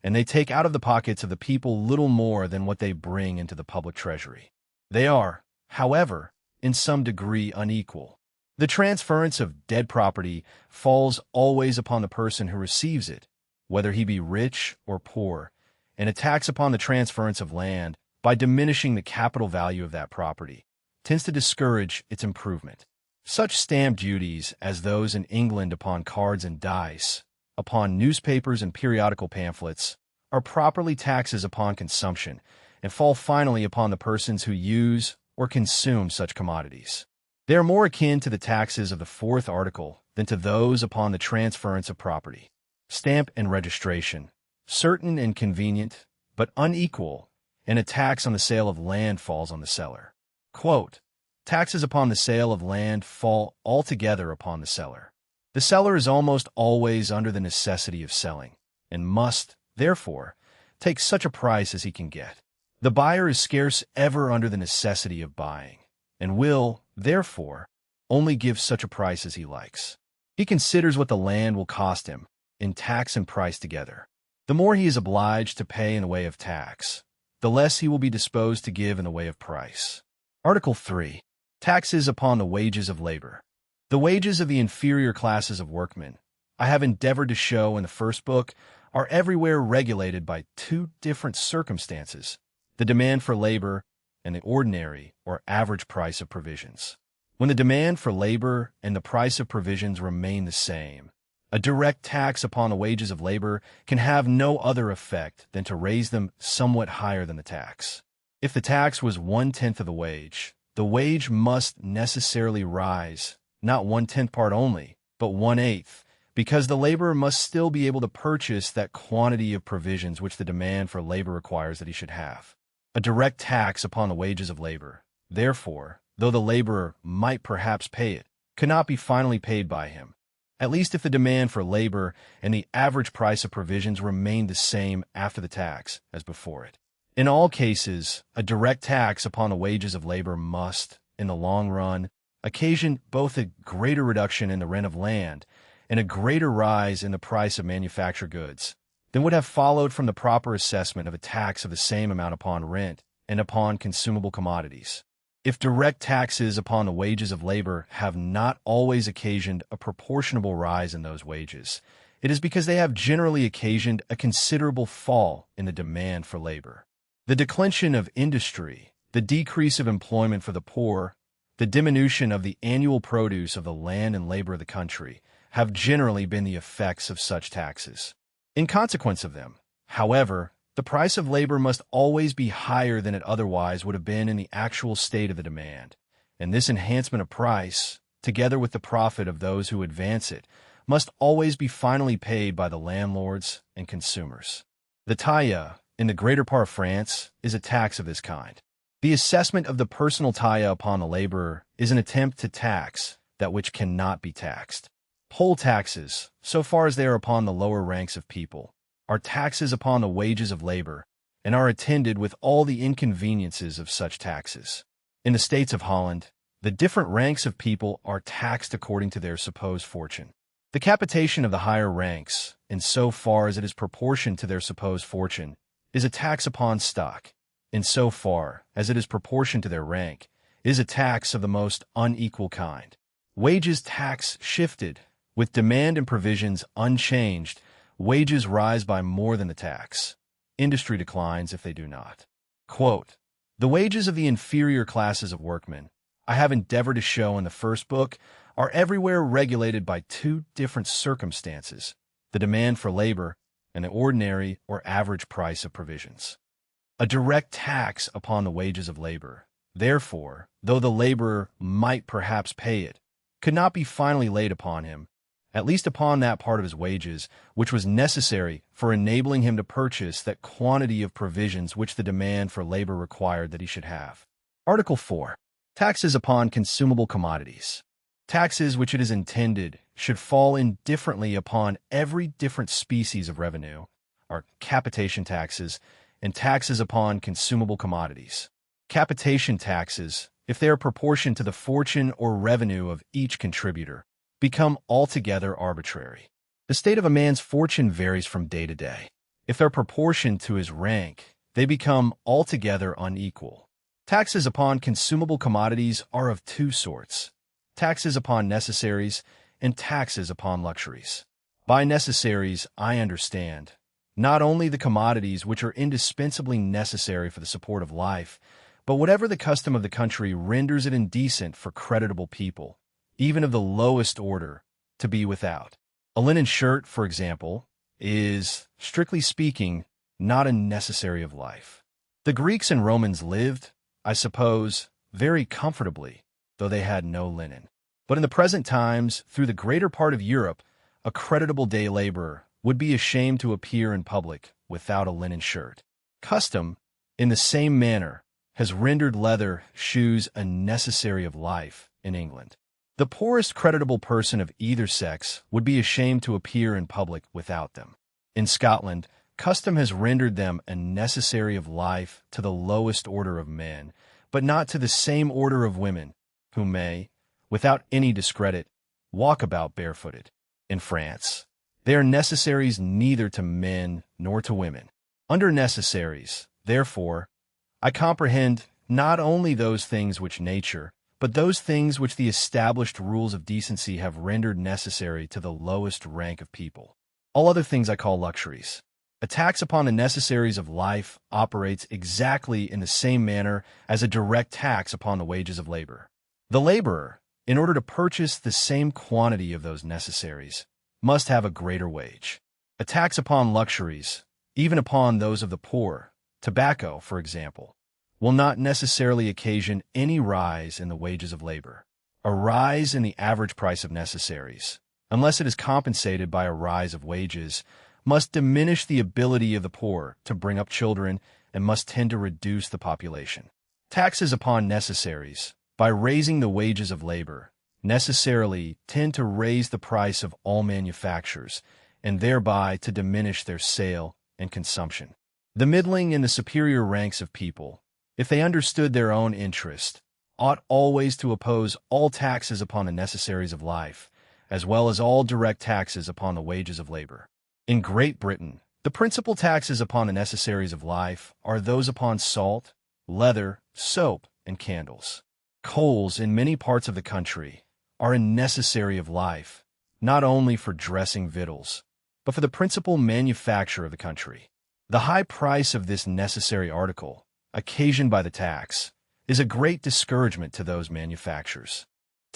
and they take out of the pockets of the people little more than what they bring into the public treasury. They are, however, in some degree unequal. The transference of dead property falls always upon the person who receives it, whether he be rich or poor, and a tax upon the transference of land, by diminishing the capital value of that property, tends to discourage its improvement. Such stamp duties as those in England upon cards and dice, upon newspapers and periodical pamphlets, are properly taxes upon consumption, and fall finally upon the persons who use or consume such commodities. They are more akin to the taxes of the fourth article than to those upon the transference of property. Stamp and registration, certain and convenient, but unequal, and a tax on the sale of land falls on the seller. Quote, taxes upon the sale of land fall altogether upon the seller. The seller is almost always under the necessity of selling, and must, therefore, take such a price as he can get. The buyer is scarce ever under the necessity of buying, and will, therefore, only give such a price as he likes. He considers what the land will cost him, in tax and price together. The more he is obliged to pay in the way of tax, the less he will be disposed to give in the way of price. Article 3. Taxes upon the wages of labor. The wages of the inferior classes of workmen, I have endeavored to show in the first book, are everywhere regulated by two different circumstances: the demand for labor and the ordinary or average price of provisions. When the demand for labor and the price of provisions remain the same, a direct tax upon the wages of labor can have no other effect than to raise them somewhat higher than the tax. If the tax was 1/10 of the wage must necessarily rise, not 1/10 part only, but 1/8, because the laborer must still be able to purchase that quantity of provisions which the demand for labor requires that he should have. A direct tax upon the wages of labor, therefore, though the laborer might perhaps pay it, could not be finally paid by him, at least if the demand for labor and the average price of provisions remained the same after the tax as before it. In all cases, a direct tax upon the wages of labor must, in the long run, occasion both a greater reduction in the rent of land and a greater rise in the price of manufactured goods than would have followed from the proper assessment of a tax of the same amount upon rent and upon consumable commodities. If direct taxes upon the wages of labor have not always occasioned a proportionable rise in those wages, it is because they have generally occasioned a considerable fall in the demand for labor. The declension of industry, the decrease of employment for the poor, the diminution of the annual produce of the land and labor of the country have generally been the effects of such taxes. In consequence of them, however, the price of labor must always be higher than it otherwise would have been in the actual state of the demand, and this enhancement of price, together with the profit of those who advance it, must always be finally paid by the landlords and consumers. The taille, in the greater part of France, is a tax of this kind. The assessment of the personal taille upon the laborer is an attempt to tax that which cannot be taxed. Poll taxes, so far as they are upon the lower ranks of people, are taxes upon the wages of labor, and are attended with all the inconveniences of such taxes. In the states of Holland, the different ranks of people are taxed according to their supposed fortune. The capitation of the higher ranks, in so far as it is proportioned to their supposed fortune, is a tax upon stock. In so far as it is proportioned to their rank, is a tax of the most unequal kind. Wages tax shifted, with demand and provisions unchanged, wages rise by more than the tax. Industry declines if they do not. Quote, the wages of the inferior classes of workmen, I have endeavored to show in the first book, are everywhere regulated by two different circumstances, the demand for labor and the ordinary or average price of provisions. A direct tax upon the wages of labor, therefore, though the laborer might perhaps pay it, could not be finally laid upon him, at least upon that part of his wages which was necessary for enabling him to purchase that quantity of provisions which the demand for labor required that he should have. Article 4. Taxes upon consumable commodities. Taxes which it is intended should fall indifferently upon every different species of revenue are capitation taxes and taxes upon consumable commodities. Capitation taxes, if they are proportioned to the fortune or revenue of each contributor, become altogether arbitrary. The state of a man's fortune varies from day to day. If they're proportioned to his rank, they become altogether unequal. Taxes upon consumable commodities are of two sorts: taxes upon necessaries and taxes upon luxuries. By necessaries, I understand not only the commodities which are indispensably necessary for the support of life, but whatever the custom of the country renders it indecent for creditable people, even of the lowest order, to be without. A linen shirt, for example, is, strictly speaking, not a necessary of life. The Greeks and Romans lived, I suppose, very comfortably, though they had no linen. But in the present times, through the greater part of Europe, a creditable day laborer would be ashamed to appear in public without a linen shirt. Custom, in the same manner, has rendered leather shoes a necessary of life in England. The poorest creditable person of either sex would be ashamed to appear in public without them. In Scotland, custom has rendered them a necessary of life to the lowest order of men, but not to the same order of women, who may, without any discredit, walk about barefooted. In France, they are necessaries neither to men nor to women. Under necessaries, therefore, I comprehend not only those things which nature, but those things which the established rules of decency have rendered necessary to the lowest rank of people. All other things I call luxuries. A tax upon the necessaries of life operates exactly in the same manner as a direct tax upon the wages of labor. The laborer, in order to purchase the same quantity of those necessaries, must have a greater wage. A tax upon luxuries, even upon those of the poor, tobacco, for example, will not necessarily occasion any rise in the wages of labor. A rise in the average price of necessaries, unless it is compensated by a rise of wages, must diminish the ability of the poor to bring up children and must tend to reduce the population. Taxes upon necessaries, by raising the wages of labor, necessarily tend to raise the price of all manufactures and thereby to diminish their sale and consumption. The middling and the superior ranks of people, if they understood their own interest, ought always to oppose all taxes upon the necessaries of life, as well as all direct taxes upon the wages of labor. In Great Britain, The principal taxes upon the necessaries of life are those upon salt, leather, soap, and candles. Coals in many parts of the country are a necessary of life, not only for dressing victuals, but for the principal manufacture of the country. The high price of this necessary article, occasioned by the tax, is a great discouragement to those manufacturers.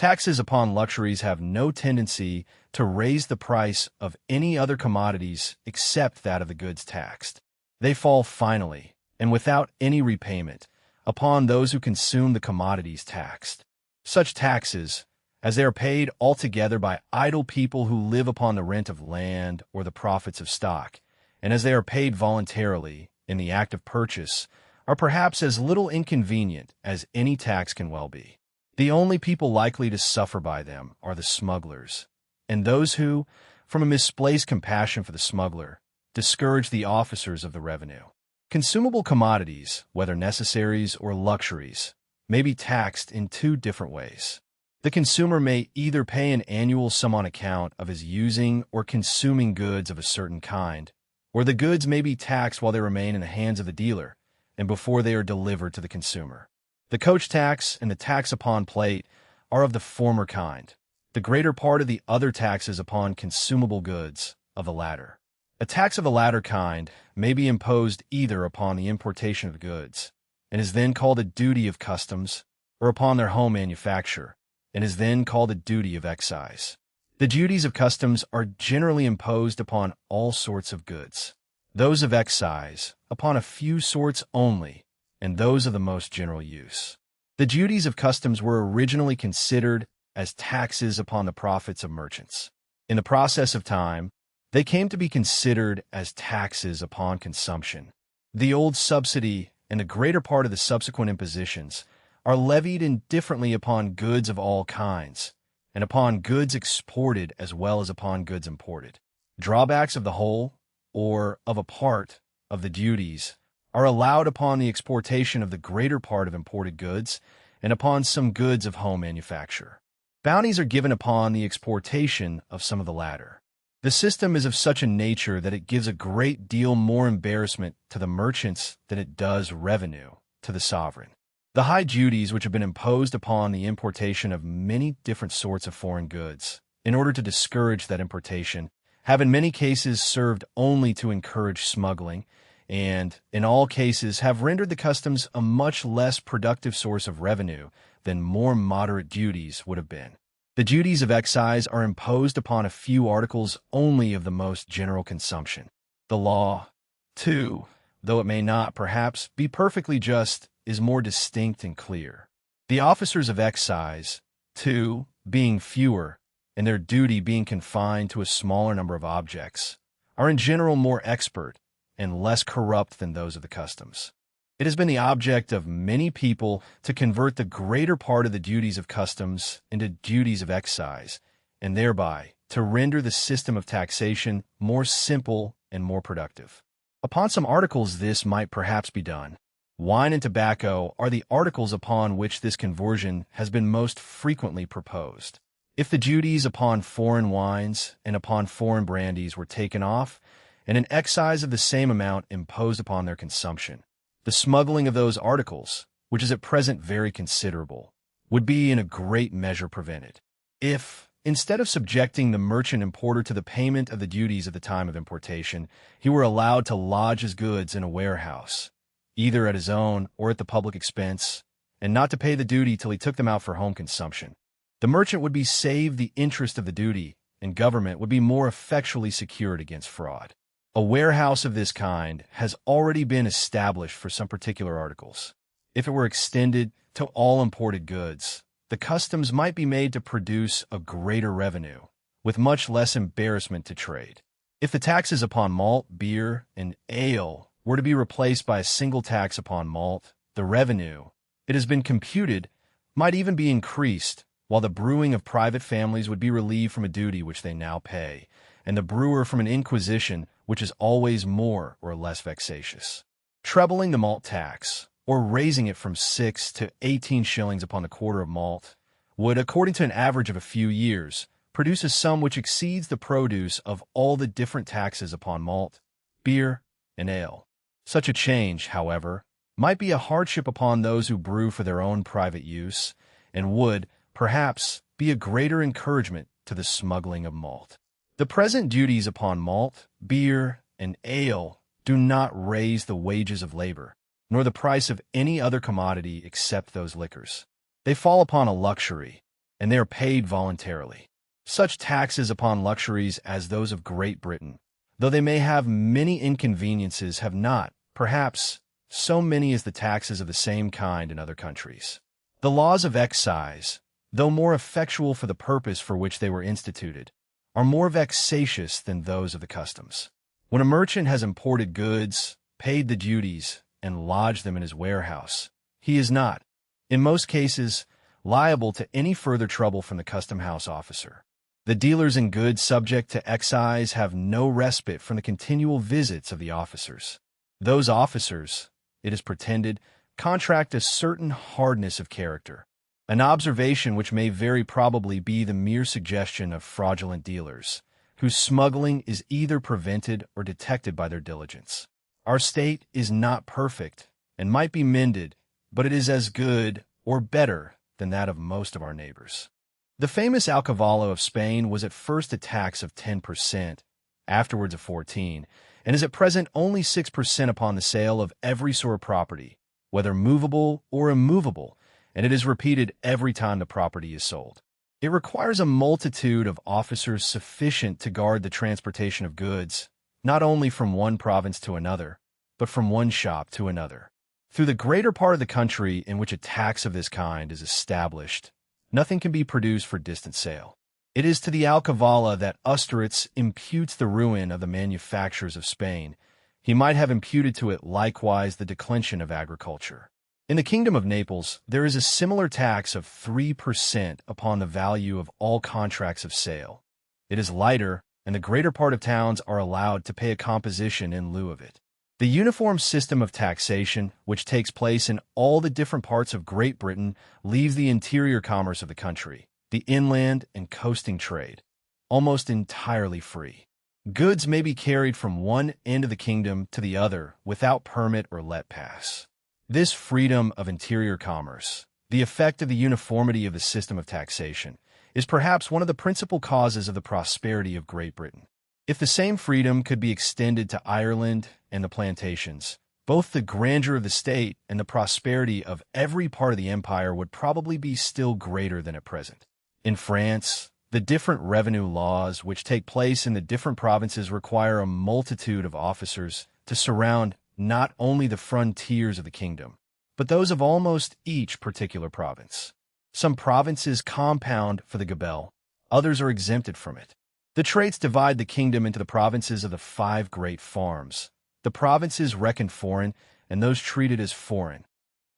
Taxes upon luxuries have no tendency to raise the price of any other commodities except that of the goods taxed. They fall finally, and without any repayment, upon those who consume the commodities taxed. Such taxes, as they are paid altogether by idle people who live upon the rent of land or the profits of stock, and as they are paid voluntarily in the act of purchase, are perhaps as little inconvenient as any tax can well be. The only people likely to suffer by them are the smugglers, and those who, from a misplaced compassion for the smuggler, discourage the officers of the revenue. Consumable commodities, whether necessaries or luxuries, may be taxed in two different ways. The consumer may either pay an annual sum on account of his using or consuming goods of a certain kind, or the goods may be taxed while they remain in the hands of the dealer and before they are delivered to the consumer. The coach tax and the tax upon plate are of the former kind, the greater part of the other taxes upon consumable goods of the latter. A tax of the latter kind may be imposed either upon the importation of goods, and is then called a duty of customs, or upon their home manufacture, and is then called a duty of excise. The duties of customs are generally imposed upon all sorts of goods, those of excise upon a few sorts only, and those of the most general use. The duties of customs were originally considered as taxes upon the profits of merchants. In the process of time, they came to be considered as taxes upon consumption. The old subsidy and the greater part of the subsequent impositions are levied indifferently upon goods of all kinds, and upon goods exported as well as upon goods imported. Drawbacks of the whole, or of a part, of the duties are allowed upon the exportation of the greater part of imported goods and upon some goods of home manufacture. Bounties are given upon the exportation of some of the latter. The system is of such a nature that it gives a great deal more embarrassment to the merchants than it does revenue to the sovereign. The high duties which have been imposed upon the importation of many different sorts of foreign goods, in order to discourage that importation, have in many cases served only to encourage smuggling, and, in all cases, have rendered the customs a much less productive source of revenue than more moderate duties would have been. The duties of excise are imposed upon a few articles only of the most general consumption. The law, too, though it may not, perhaps, be perfectly just, is more distinct and clear. The officers of excise, too, being fewer, and their duty being confined to a smaller number of objects, are in general more expert and less corrupt than those of the customs. It has been the object of many people to convert the greater part of the duties of customs into duties of excise, and thereby to render the system of taxation more simple and more productive. Upon some articles this might perhaps be done. Wine and tobacco are the articles upon which this conversion has been most frequently proposed. If the duties upon foreign wines and upon foreign brandies were taken off, and an excise of the same amount imposed upon their consumption, the smuggling of those articles, which is at present very considerable, would be in a great measure prevented. If, instead of subjecting the merchant importer to the payment of the duties at the time of importation, he were allowed to lodge his goods in a warehouse, either at his own or at the public expense, and not to pay the duty till he took them out for home consumption, the merchant would be saved the interest of the duty, and government would be more effectually secured against fraud. A warehouse of this kind has already been established for some particular articles. If it were extended to all imported goods, the customs might be made to produce a greater revenue, with much less embarrassment to trade. If the taxes upon malt, beer, and ale were to be replaced by a single tax upon malt, the revenue, it has been computed, might even be increased, while the brewing of private families would be relieved from a duty which they now pay, and the brewer from an inquisition which is always more or less vexatious. Trebling the malt tax, or raising it from 6 to 18 shillings upon the quarter of malt, would, according to an average of a few years, produce a sum which exceeds the produce of all the different taxes upon malt, beer, and ale. Such a change, however, might be a hardship upon those who brew for their own private use, and would, perhaps, be a greater encouragement to the smuggling of malt. The present duties upon malt, beer, and ale do not raise the wages of labor, nor the price of any other commodity except those liquors. They fall upon a luxury, and they are paid voluntarily. Such taxes upon luxuries as those of Great Britain, though they may have many inconveniences, have not, perhaps, so many as the taxes of the same kind in other countries. The laws of excise, though more effectual for the purpose for which they were instituted, are more vexatious than those of the customs. When a merchant has imported goods, paid the duties, and lodged them in his warehouse, he is not, in most cases, liable to any further trouble from the custom house officer. The dealers in goods subject to excise have no respite from the continual visits of the officers. Those officers, it is pretended, contract a certain hardness of character, an observation which may very probably be the mere suggestion of fraudulent dealers, whose smuggling is either prevented or detected by their diligence. Our state is not perfect and might be mended, but it is as good or better than that of most of our neighbors. The famous alcavala of Spain was at first a tax of 10%, afterwards of 14%, and is at present only 6% upon the sale of every sort of property, whether movable or immovable, and it is repeated every time the property is sold. It requires a multitude of officers sufficient to guard the transportation of goods, not only from one province to another, but from one shop to another. Through the greater part of the country in which a tax of this kind is established, nothing can be produced for distant sale. It is to the alcavala that Usteritz imputes the ruin of the manufactures of Spain. He might have imputed to it likewise the declension of agriculture. In the kingdom of Naples, there is a similar tax of 3% upon the value of all contracts of sale. It is lighter, and the greater part of towns are allowed to pay a composition in lieu of it. The uniform system of taxation, which takes place in all the different parts of Great Britain, leaves the interior commerce of the country, the inland and coasting trade, almost entirely free. Goods may be carried from one end of the kingdom to the other without permit or let pass. This freedom of interior commerce, the effect of the uniformity of the system of taxation, is perhaps one of the principal causes of the prosperity of Great Britain. If the same freedom could be extended to Ireland and the plantations, both the grandeur of the state and the prosperity of every part of the empire would probably be still greater than at present. In France, the different revenue laws which take place in the different provinces require a multitude of officers to surround not only the frontiers of the kingdom, but those of almost each particular province. Some provinces compound for the gabelle, others are exempted from it. The traits divide the kingdom into the provinces of the 5 great farms, the provinces reckoned foreign, and those treated as foreign,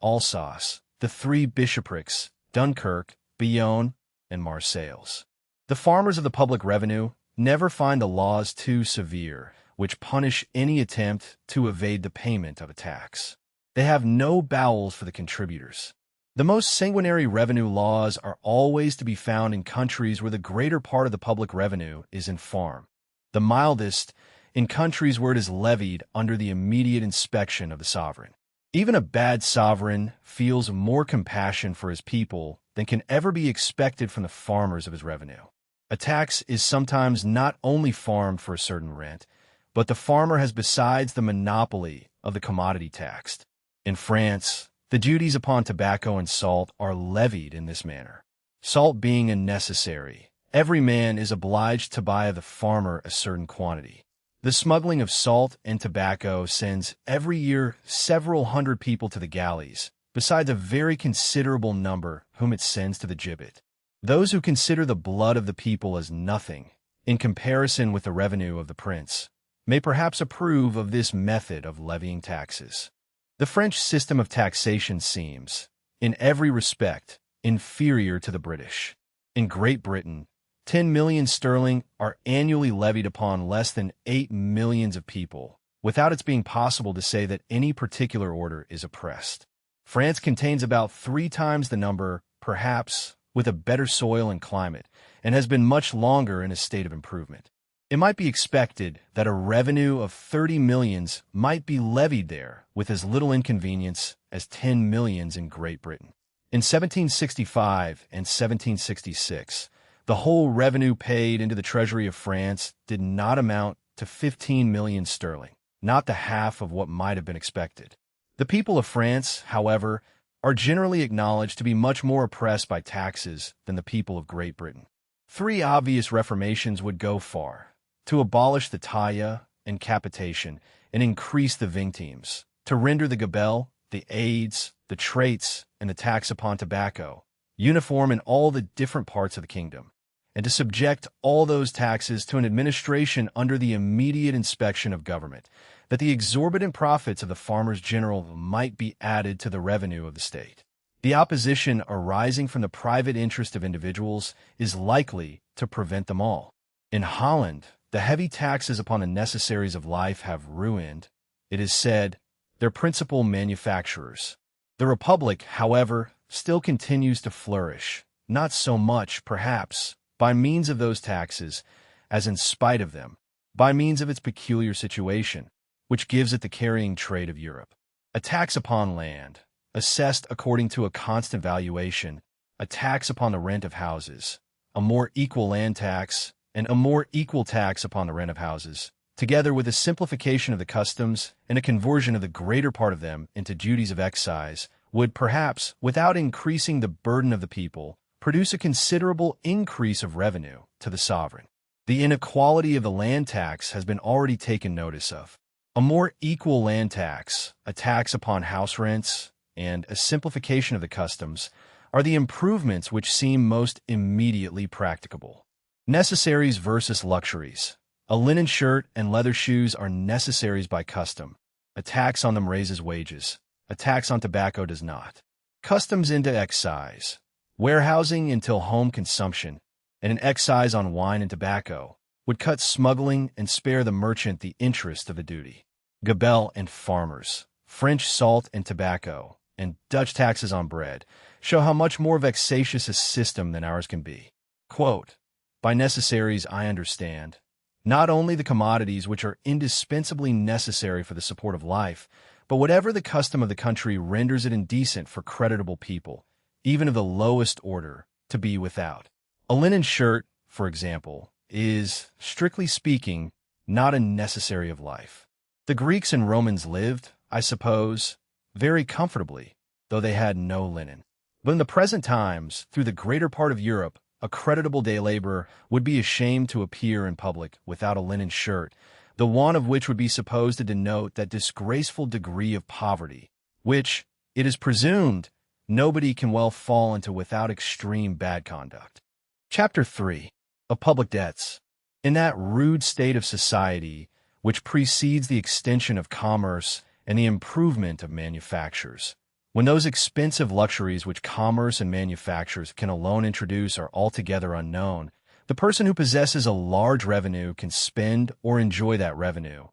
Alsace, the 3 bishoprics, Dunkirk, Bayonne, and Marseilles. The farmers of the public revenue never find the laws too severe, which punish any attempt to evade the payment of a tax. They have no bowels for the contributors. The most sanguinary revenue laws are always to be found in countries where the greater part of the public revenue is in farm, the mildest in countries where it is levied under the immediate inspection of the sovereign. Even a bad sovereign feels more compassion for his people than can ever be expected from the farmers of his revenue. A tax is sometimes not only farmed for a certain rent, but the farmer has besides the monopoly of the commodity taxed. In France, the duties upon tobacco and salt are levied in this manner. Salt being a necessary, every man is obliged to buy of the farmer a certain quantity. The smuggling of salt and tobacco sends every year several hundred people to the galleys, besides a very considerable number whom it sends to the gibbet. Those who consider the blood of the people as nothing, in comparison with the revenue of the prince, may perhaps approve of this method of levying taxes. The French system of taxation seems, in every respect, inferior to the British. In Great Britain, 10 million sterling are annually levied upon less than 8 millions of people, without its being possible to say that any particular order is oppressed. France contains about 3 times the number, perhaps, with a better soil and climate, and has been much longer in a state of improvement. It might be expected that a revenue of 30 millions might be levied there with as little inconvenience as 10 millions in Great Britain. In 1765 and 1766, the whole revenue paid into the treasury of France did not amount to 15 million sterling, not the half of what might have been expected. The people of France, however, are generally acknowledged to be much more oppressed by taxes than the people of Great Britain. Three obvious reformations would go far: to abolish the taille and capitation and increase the vingtiemes, to render the gabelle, the aides, the traits, and the tax upon tobacco uniform in all the different parts of the kingdom, and to subject all those taxes to an administration under the immediate inspection of government, that the exorbitant profits of the farmers general might be added to the revenue of the state. The opposition arising from the private interest of individuals is likely to prevent them all. In Holland, the heavy taxes upon the necessaries of life have ruined, it is said, their principal manufacturers. The Republic, however, still continues to flourish, not so much, perhaps, by means of those taxes, as in spite of them, by means of its peculiar situation, which gives it the carrying trade of Europe. A tax upon land, assessed according to a constant valuation, a tax upon the rent of houses, a more equal land tax, and a more equal tax upon the rent of houses, together with a simplification of the customs and a conversion of the greater part of them into duties of excise, would perhaps, without increasing the burden of the people, produce a considerable increase of revenue to the sovereign. The inequality of the land tax has been already taken notice of. A more equal land tax, a tax upon house rents, and a simplification of the customs are the improvements which seem most immediately practicable. Necessaries versus luxuries. A linen shirt and leather shoes are necessaries by custom. A tax on them raises wages. A tax on tobacco does not. Customs into excise. Warehousing until home consumption, and an excise on wine and tobacco, would cut smuggling and spare the merchant the interest of the duty. Gabelle and farmers, French salt and tobacco, and Dutch taxes on bread show how much more vexatious a system than ours can be. Quote, by necessaries I understand not only the commodities which are indispensably necessary for the support of life, but whatever the custom of the country renders it indecent for creditable people, even of the lowest order, to be without. A linen shirt, for example, is, strictly speaking, not a necessary of life. The Greeks and Romans lived, I suppose, very comfortably, though they had no linen. But in the present times, through the greater part of Europe, a creditable day laborer would be ashamed to appear in public without a linen shirt, the want of which would be supposed to denote that disgraceful degree of poverty, which, it is presumed, nobody can well fall into without extreme bad conduct. Chapter 3. Of Public Debts. In that rude state of society which precedes the extension of commerce and the improvement of manufactures, when those expensive luxuries which commerce and manufactures can alone introduce are altogether unknown, the person who possesses a large revenue can spend or enjoy that revenue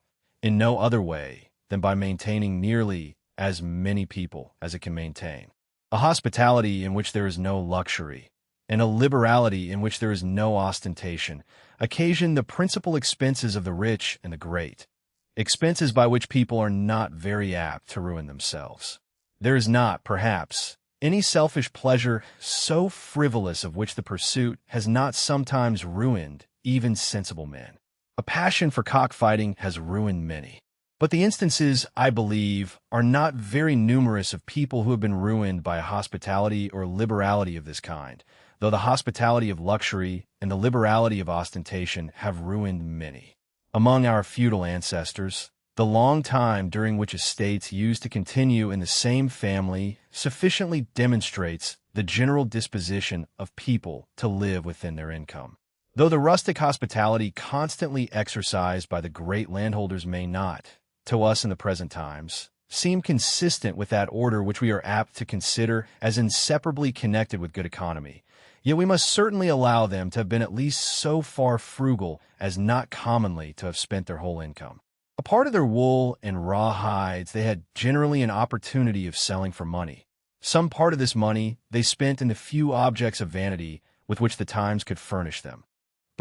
in no other way than by maintaining nearly as many people as it can maintain. A hospitality in which there is no luxury, and a liberality in which there is no ostentation, occasion the principal expenses of the rich and the great, expenses by which people are not very apt to ruin themselves. There is not, perhaps, any selfish pleasure so frivolous of which the pursuit has not sometimes ruined even sensible men. A passion for cockfighting has ruined many. But the instances, I believe, are not very numerous of people who have been ruined by a hospitality or liberality of this kind, though the hospitality of luxury and the liberality of ostentation have ruined many. Among our feudal ancestors, the long time during which estates used to continue in the same family sufficiently demonstrates the general disposition of people to live within their income. Though the rustic hospitality constantly exercised by the great landholders may not, to us in the present times, seem consistent with that order which we are apt to consider as inseparably connected with good economy, yet we must certainly allow them to have been at least so far frugal as not commonly to have spent their whole income. A part of their wool and raw hides they had generally an opportunity of selling for money. Some part of this money they spent in the few objects of vanity with which the times could furnish them.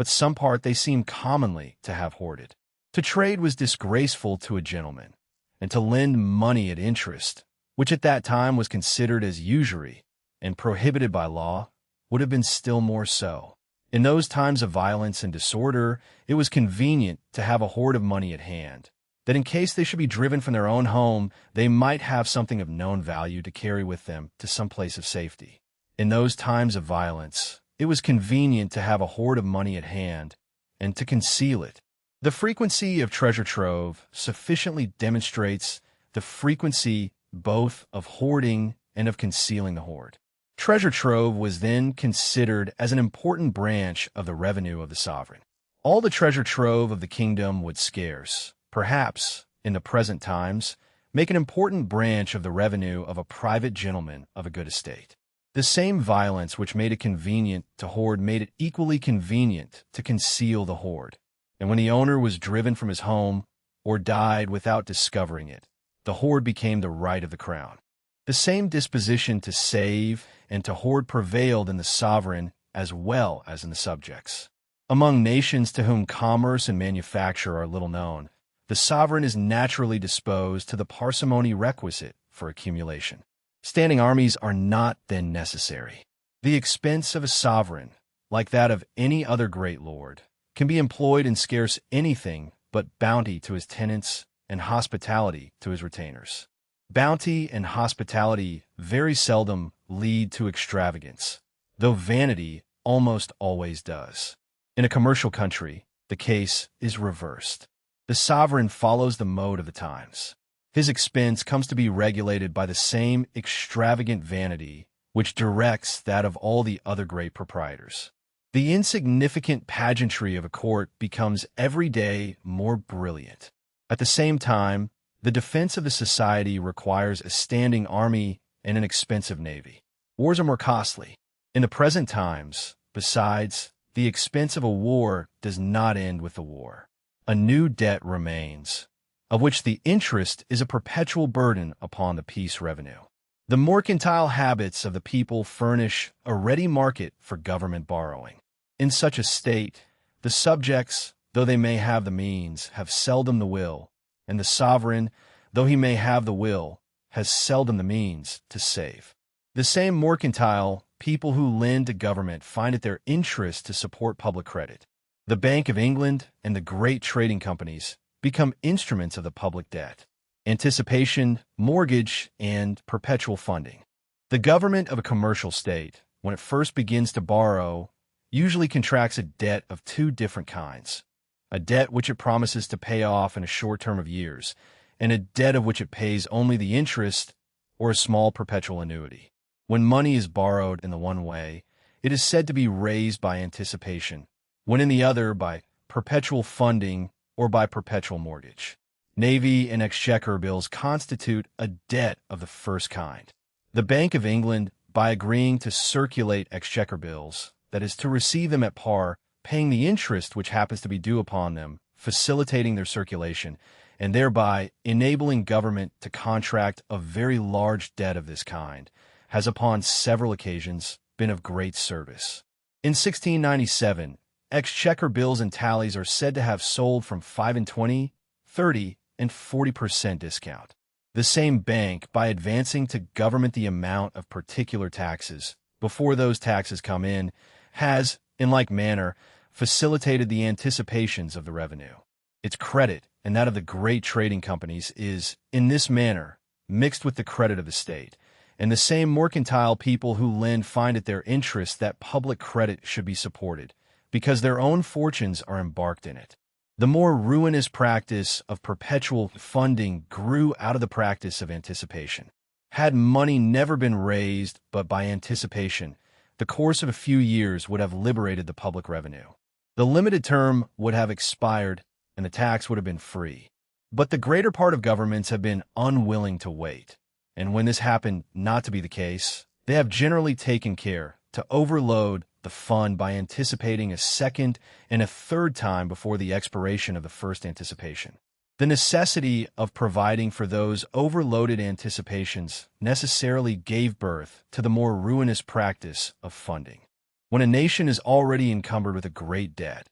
but some part they seem commonly to have hoarded. To trade was disgraceful to a gentleman, and to lend money at interest, which at that time was considered as usury and prohibited by law, would have been still more so. In those times of violence and disorder, it was convenient to have a hoard of money at hand, that in case they should be driven from their own home, they might have something of known value to carry with them to some place of safety. In those times of violence, it was convenient to have a hoard of money at hand and to conceal it. The frequency of treasure trove sufficiently demonstrates the frequency both of hoarding and of concealing the hoard. Treasure trove was then considered as an important branch of the revenue of the sovereign. All the treasure trove of the kingdom would scarce, perhaps, in the present times, make an important branch of the revenue of a private gentleman of a good estate. The same violence which made it convenient to hoard made it equally convenient to conceal the hoard. And when the owner was driven from his home or died without discovering it, the hoard became the right of the crown. The same disposition to save and to hoard prevailed in the sovereign as well as in the subjects. Among nations to whom commerce and manufacture are little known, the sovereign is naturally disposed to the parsimony requisite for accumulation. Standing armies are not then necessary. The expense of a sovereign, like that of any other great lord, can be employed in scarce anything but bounty to his tenants and hospitality to his retainers. Bounty and hospitality very seldom lead to extravagance, though vanity almost always does. In a commercial country, the case is reversed. The sovereign follows the mode of the times. His expense comes to be regulated by the same extravagant vanity which directs that of all the other great proprietors. The insignificant pageantry of a court becomes every day more brilliant. At the same time, the defense of the society requires a standing army and an expensive navy. Wars are more costly. In the present times, besides, the expense of a war does not end with the war. A new debt remains, of which the interest is a perpetual burden upon the peace revenue. The mercantile habits of the people furnish a ready market for government borrowing. In such a state, the subjects, though they may have the means, have seldom the will, and the sovereign, though he may have the will, has seldom the means to save. The same mercantile people who lend to government find it their interest to support public credit. The Bank of England and the great trading companies become instruments of the public debt, anticipation, mortgage, and perpetual funding. The government of a commercial state, when it first begins to borrow, usually contracts a debt of two different kinds: a debt which it promises to pay off in a short term of years, and a debt of which it pays only the interest or a small perpetual annuity. When money is borrowed in the one way, it is said to be raised by anticipation, when in the other by perpetual funding or by perpetual mortgage. Navy and exchequer bills constitute a debt of the first kind. The Bank of England, by agreeing to circulate exchequer bills, that is, to receive them at par, paying the interest which happens to be due upon them, facilitating their circulation, and thereby enabling government to contract a very large debt of this kind, has upon several occasions been of great service. In 1697, exchequer bills and tallies are said to have sold from 5.20, 30, and 40% discount. The same bank, by advancing to government the amount of particular taxes before those taxes come in, has, in like manner, facilitated the anticipations of the revenue. Its credit, and that of the great trading companies, is, in this manner, mixed with the credit of the state, and the same mercantile people who lend find it their interest that public credit should be supported, because their own fortunes are embarked in it. The more ruinous practice of perpetual funding grew out of the practice of anticipation. Had money never been raised but by anticipation, the course of a few years would have liberated the public revenue. The limited term would have expired, and the tax would have been free. But the greater part of governments have been unwilling to wait, and when this happened not to be the case, they have generally taken care to overload the fund by anticipating a second and a third time before the expiration of the first anticipation. The necessity of providing for those overloaded anticipations necessarily gave birth to the more ruinous practice of funding. When a nation is already encumbered with a great debt,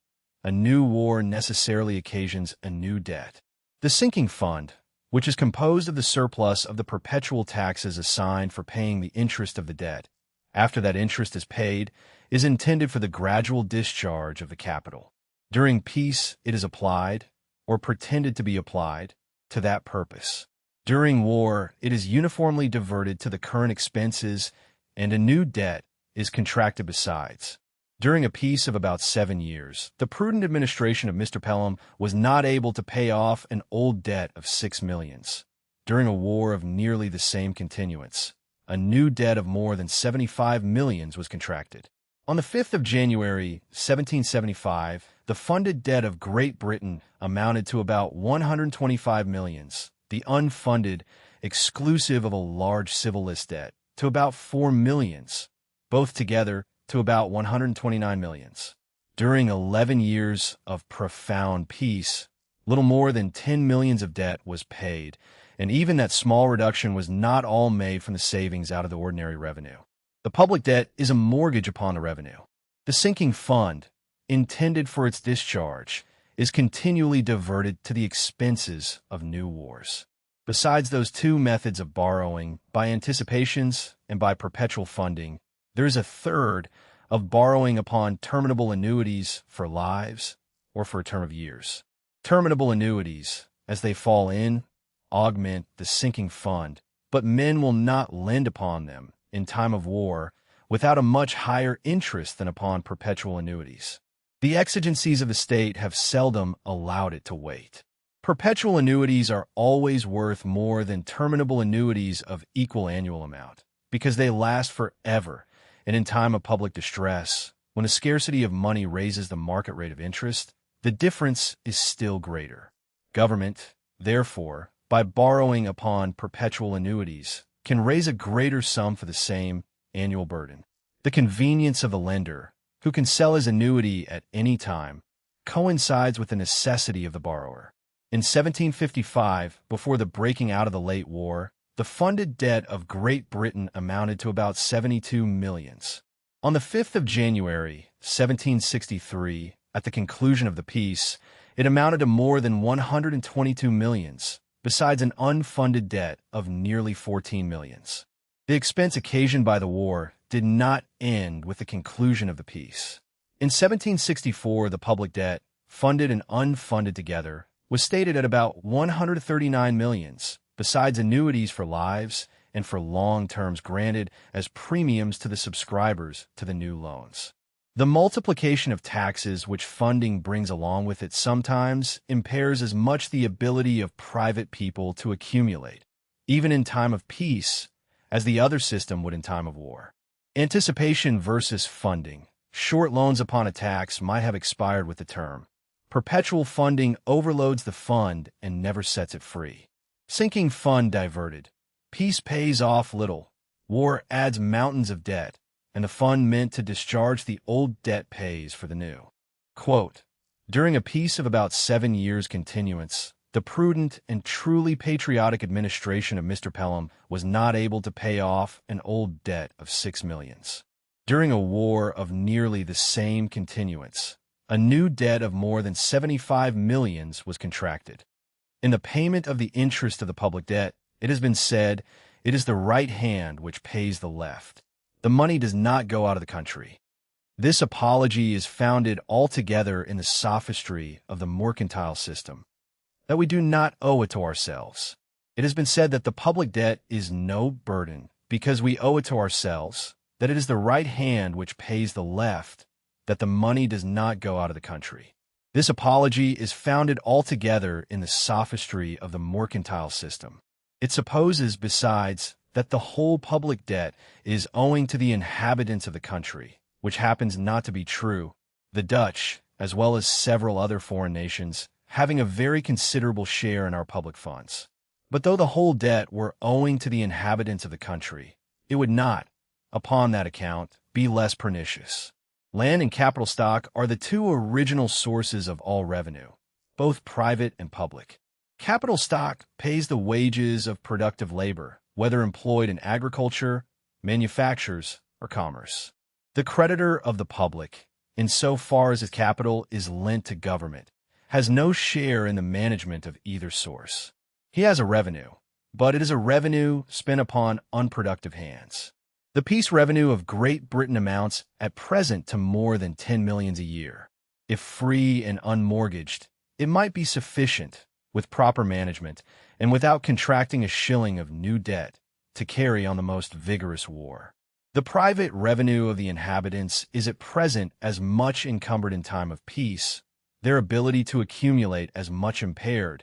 A new war necessarily occasions a new debt. The sinking fund, which is composed of the surplus of the perpetual taxes assigned for paying the interest of the debt, after that interest is paid, is intended for the gradual discharge of the capital. During peace, it is applied, or pretended to be applied, to that purpose. During war, it is uniformly diverted to the current expenses, and a new debt is contracted besides. During a peace of about 7 years, the prudent administration of Mr. Pelham was not able to pay off an old debt of 6 millions. During a war of nearly the same continuance, a new debt of more than 75 millions was contracted. On the 5th of January, 1775, the funded debt of Great Britain amounted to about 125 millions, the unfunded, exclusive of a large civil list debt, to about 4 millions, both together to about 129 millions. During 11 years of profound peace, little more than 10 millions of debt was paid, and even that small reduction was not all made from the savings out of the ordinary revenue. The public debt is a mortgage upon the revenue. The sinking fund, intended for its discharge, is continually diverted to the expenses of new wars. Besides those two methods of borrowing, by anticipations and by perpetual funding, there is a third of borrowing upon terminable annuities for lives or for a term of years. Terminable annuities, as they fall in, augment the sinking fund, but men will not lend upon them in time of war without a much higher interest than upon perpetual annuities. The exigencies of the state have seldom allowed it to wait. Perpetual annuities are always worth more than terminable annuities of equal annual amount, because they last forever, and in time of public distress, when a scarcity of money raises the market rate of interest, the difference is still greater. Government, therefore, by borrowing upon perpetual annuities, can raise a greater sum for the same annual burden. The convenience of the lender, who can sell his annuity at any time, coincides with the necessity of the borrower. In 1755, before the breaking out of the late war, the funded debt of Great Britain amounted to about 72 millions. On the 5th of January, 1763, at the conclusion of the peace, it amounted to more than 122 millions, besides an unfunded debt of nearly 14 millions. The expense occasioned by the war did not end with the conclusion of the peace. In 1764, the public debt, funded and unfunded together, was stated at about 139 millions, besides annuities for lives and for long terms granted as premiums to the subscribers to the new loans. The multiplication of taxes which funding brings along with it sometimes impairs as much the ability of private people to accumulate, even in time of peace, as the other system would in time of war. Anticipation versus funding. Short loans upon a tax might have expired with the term. Perpetual funding overloads the fund and never sets it free. Sinking fund diverted. Peace pays off little. War adds mountains of debt, and the fund meant to discharge the old debt pays for the new. Quote, during a peace of about 7 years' continuance, the prudent and truly patriotic administration of Mr. Pelham was not able to pay off an old debt of 6 millions. During a war of nearly the same continuance, a new debt of more than 75 millions was contracted. In the payment of the interest of the public debt, it has been said, it is the right hand which pays the left. The money does not go out of the country. This apology is founded altogether in the sophistry of the mercantile system, that we do not owe it to ourselves. It has been said that the public debt is no burden because we owe it to ourselves, that it is the right hand which pays the left, that the money does not go out of the country. This apology is founded altogether in the sophistry of the mercantile system. It supposes, besides, that the whole public debt is owing to the inhabitants of the country, which happens not to be true, the Dutch, as well as several other foreign nations, having a very considerable share in our public funds. But though the whole debt were owing to the inhabitants of the country, it would not, upon that account, be less pernicious. Land and capital stock are the two original sources of all revenue, both private and public. Capital stock pays the wages of productive labor, whether employed in agriculture, manufactures, or commerce. The creditor of the public insofar as its capital is lent to government, has no share in the management of either source. He has a revenue, but it is a revenue spent upon unproductive hands. The peace revenue of Great Britain amounts at present to more than 10 millions a year. If free and unmortgaged, it might be sufficient, with proper management and without contracting a shilling of new debt, to carry on the most vigorous war. The private revenue of the inhabitants is at present as much encumbered in time of peace, their ability to accumulate as much impaired,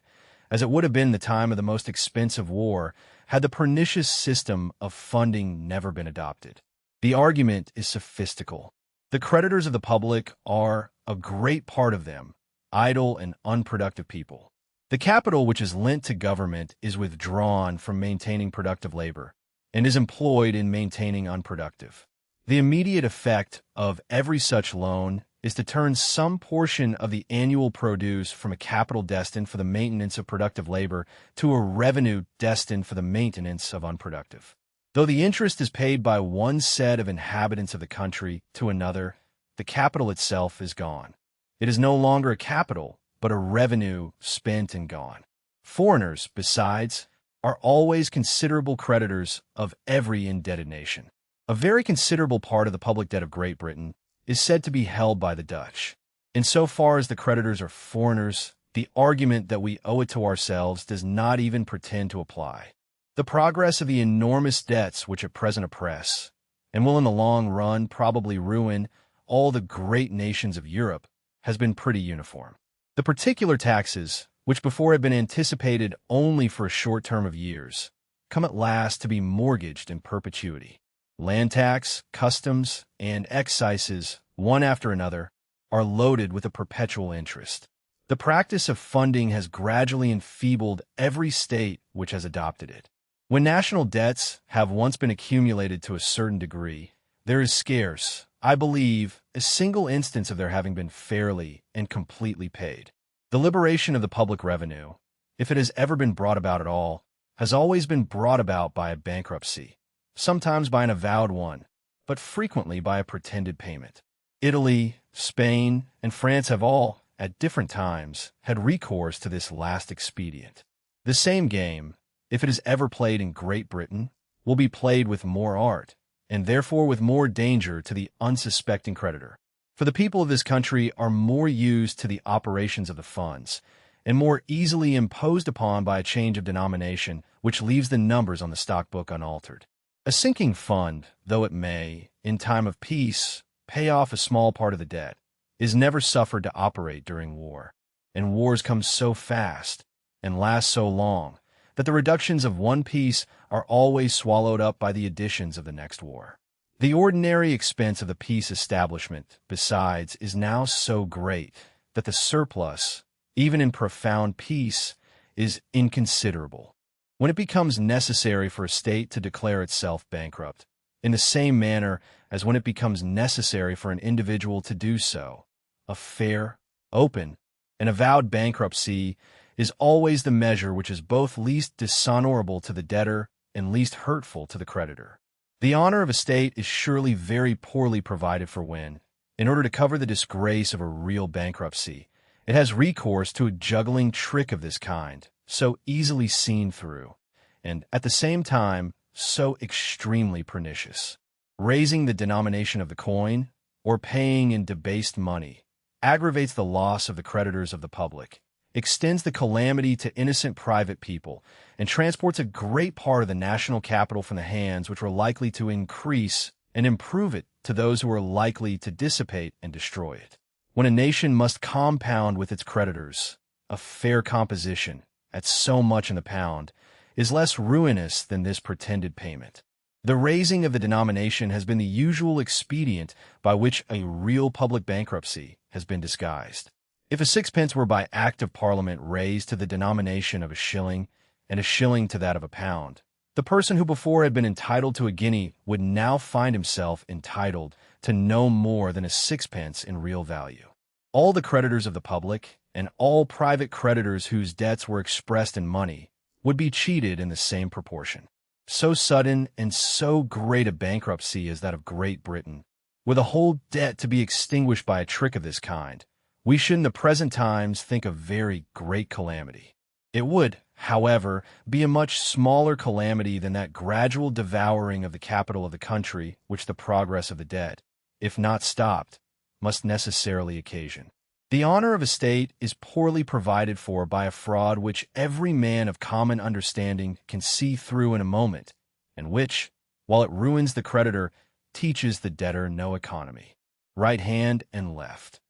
as it would have been in the time of the most expensive war had the pernicious system of funding never been adopted. The argument is sophistical. The creditors of the public are, a great part of them, idle and unproductive people. The capital which is lent to government is withdrawn from maintaining productive labor and is employed in maintaining unproductive. The immediate effect of every such loan is to turn some portion of the annual produce from a capital destined for the maintenance of productive labor to a revenue destined for the maintenance of unproductive. Though the interest is paid by one set of inhabitants of the country to another, the capital itself is gone. It is no longer a capital, but a revenue spent and gone. Foreigners, besides, are always considerable creditors of every indebted nation. A very considerable part of the public debt of Great Britain is said to be held by the Dutch. Insofar as the creditors are foreigners, the argument that we owe it to ourselves does not even pretend to apply. The progress of the enormous debts which at present oppress, and will in the long run probably ruin, all the great nations of Europe, has been pretty uniform. The particular taxes, which before had been anticipated only for a short term of years, come at last to be mortgaged in perpetuity. Land tax, customs, and excises, one after another, are loaded with a perpetual interest. The practice of funding has gradually enfeebled every state which has adopted it. When national debts have once been accumulated to a certain degree, there is scarce, I believe, a single instance of their having been fairly and completely paid. The liberation of the public revenue, if it has ever been brought about at all, has always been brought about by a bankruptcy, sometimes by an avowed one, but frequently by a pretended payment. Italy, Spain, and France have all, at different times, had recourse to this last expedient. The same game, if it is ever played in Great Britain, will be played with more art, and therefore with more danger to the unsuspecting creditor. For the people of this country are more used to the operations of the funds, and more easily imposed upon by a change of denomination which leaves the numbers on the stock book unaltered. A sinking fund, though it may, in time of peace, pay off a small part of the debt, is never suffered to operate during war, and wars come so fast and last so long that the reductions of one piece are always swallowed up by the additions of the next war. The ordinary expense of the peace establishment, besides, is now so great that the surplus, even in profound peace, is inconsiderable. When it becomes necessary for a state to declare itself bankrupt, in the same manner as when it becomes necessary for an individual to do so, a fair, open, and avowed bankruptcy is always the measure which is both least dishonorable to the debtor and least hurtful to the creditor. The honor of a state is surely very poorly provided for when, in order to cover the disgrace of a real bankruptcy, it has recourse to a juggling trick of this kind, so easily seen through, and, at the same time, so extremely pernicious. Raising the denomination of the coin, or paying in debased money, aggravates the loss of the creditors of the public, extends the calamity to innocent private people, and transports a great part of the national capital from the hands which were likely to increase and improve it to those who were likely to dissipate and destroy it. When a nation must compound with its creditors, a fair composition, at so much in the pound, is less ruinous than this pretended payment. The raising of the denomination has been the usual expedient by which a real public bankruptcy has been disguised. If a sixpence were by Act of Parliament raised to the denomination of a shilling, and a shilling to that of a pound, the person who before had been entitled to a guinea would now find himself entitled to no more than a sixpence in real value. All the creditors of the public, and all private creditors whose debts were expressed in money, would be cheated in the same proportion. So sudden and so great a bankruptcy as that of Great Britain With a whole debt to be extinguished by a trick of this kind, we should in the present times think of very great calamity. It would, however, be a much smaller calamity than that gradual devouring of the capital of the country which the progress of the debt, if not stopped, must necessarily occasion. The honor of a state is poorly provided for by a fraud which every man of common understanding can see through in a moment, and which, while it ruins the creditor, teaches the debtor no economy. Right hand and left.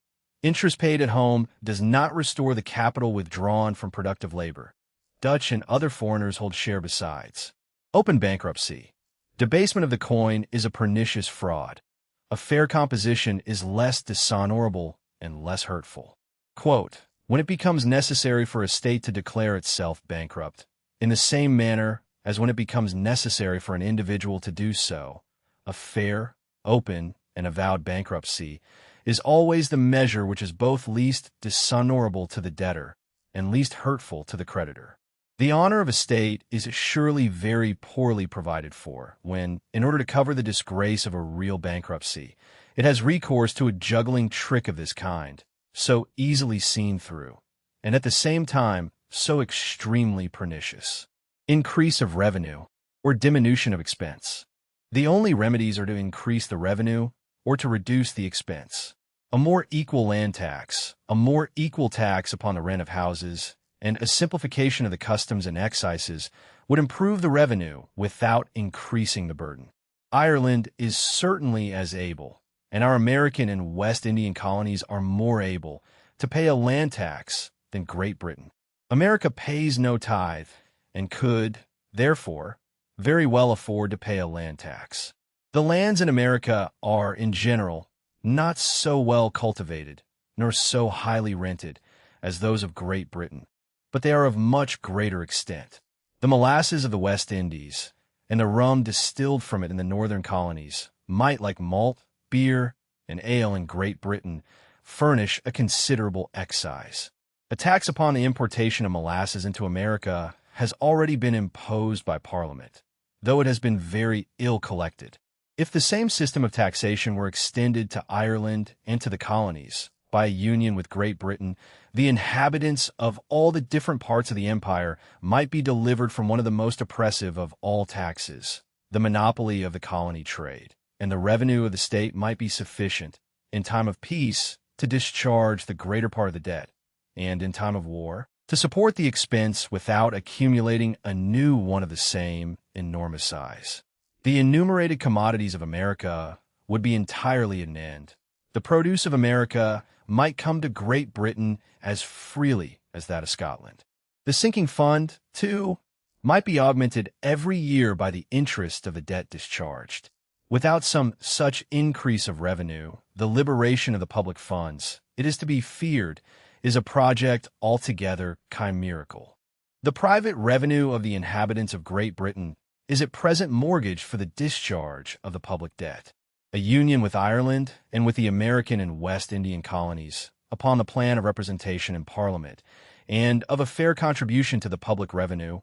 Interest paid at home does not restore the capital withdrawn from productive labor. Dutch and other foreigners hold share besides. Open bankruptcy. Debasement of the coin is a pernicious fraud. A fair composition is less dishonorable and less hurtful. Quote, when it becomes necessary for a state to declare itself bankrupt, in the same manner as when it becomes necessary for an individual to do so, a fair, open, and avowed bankruptcy is always the measure which is both least dishonorable to the debtor and least hurtful to the creditor. The honor of a state is surely very poorly provided for when, in order to cover the disgrace of a real bankruptcy, it has recourse to a juggling trick of this kind, so easily seen through, and at the same time so extremely pernicious. Increase of revenue or diminution of expense. The only remedies are to increase the revenue or to reduce the expense. A more equal land tax, a more equal tax upon the rent of houses, and a simplification of the customs and excises would improve the revenue without increasing the burden. Ireland is certainly as able, and our American and West Indian colonies are more able, to pay a land tax than Great Britain. America pays no tithe, and could, therefore, very well afford to pay a land tax. The lands in America are, in general, not so well cultivated, nor so highly rented, as those of Great Britain, but they are of much greater extent. The molasses of the West Indies, and the rum distilled from it in the northern colonies, might, like malt, beer, and ale in Great Britain, furnish a considerable excise. A tax upon the importation of molasses into America has already been imposed by Parliament, though it has been very ill collected. If the same system of taxation were extended to Ireland and to the colonies, by a union with Great Britain, the inhabitants of all the different parts of the empire might be delivered from one of the most oppressive of all taxes, the monopoly of the colony trade, and the revenue of the state might be sufficient, in time of peace, to discharge the greater part of the debt, and in time of war, to support the expense without accumulating a new one of the same enormous size. The enumerated commodities of America would be entirely at an end. The produce of America might come to Great Britain as freely as that of Scotland. The sinking fund, too, might be augmented every year by the interest of the debt discharged. Without some such increase of revenue, the liberation of the public funds, it is to be feared, is a project altogether chimerical. The private revenue of the inhabitants of Great Britain is at present mortgaged for the discharge of the public debt. A union with Ireland and with the American and West Indian colonies, upon the plan of representation in Parliament, and of a fair contribution to the public revenue,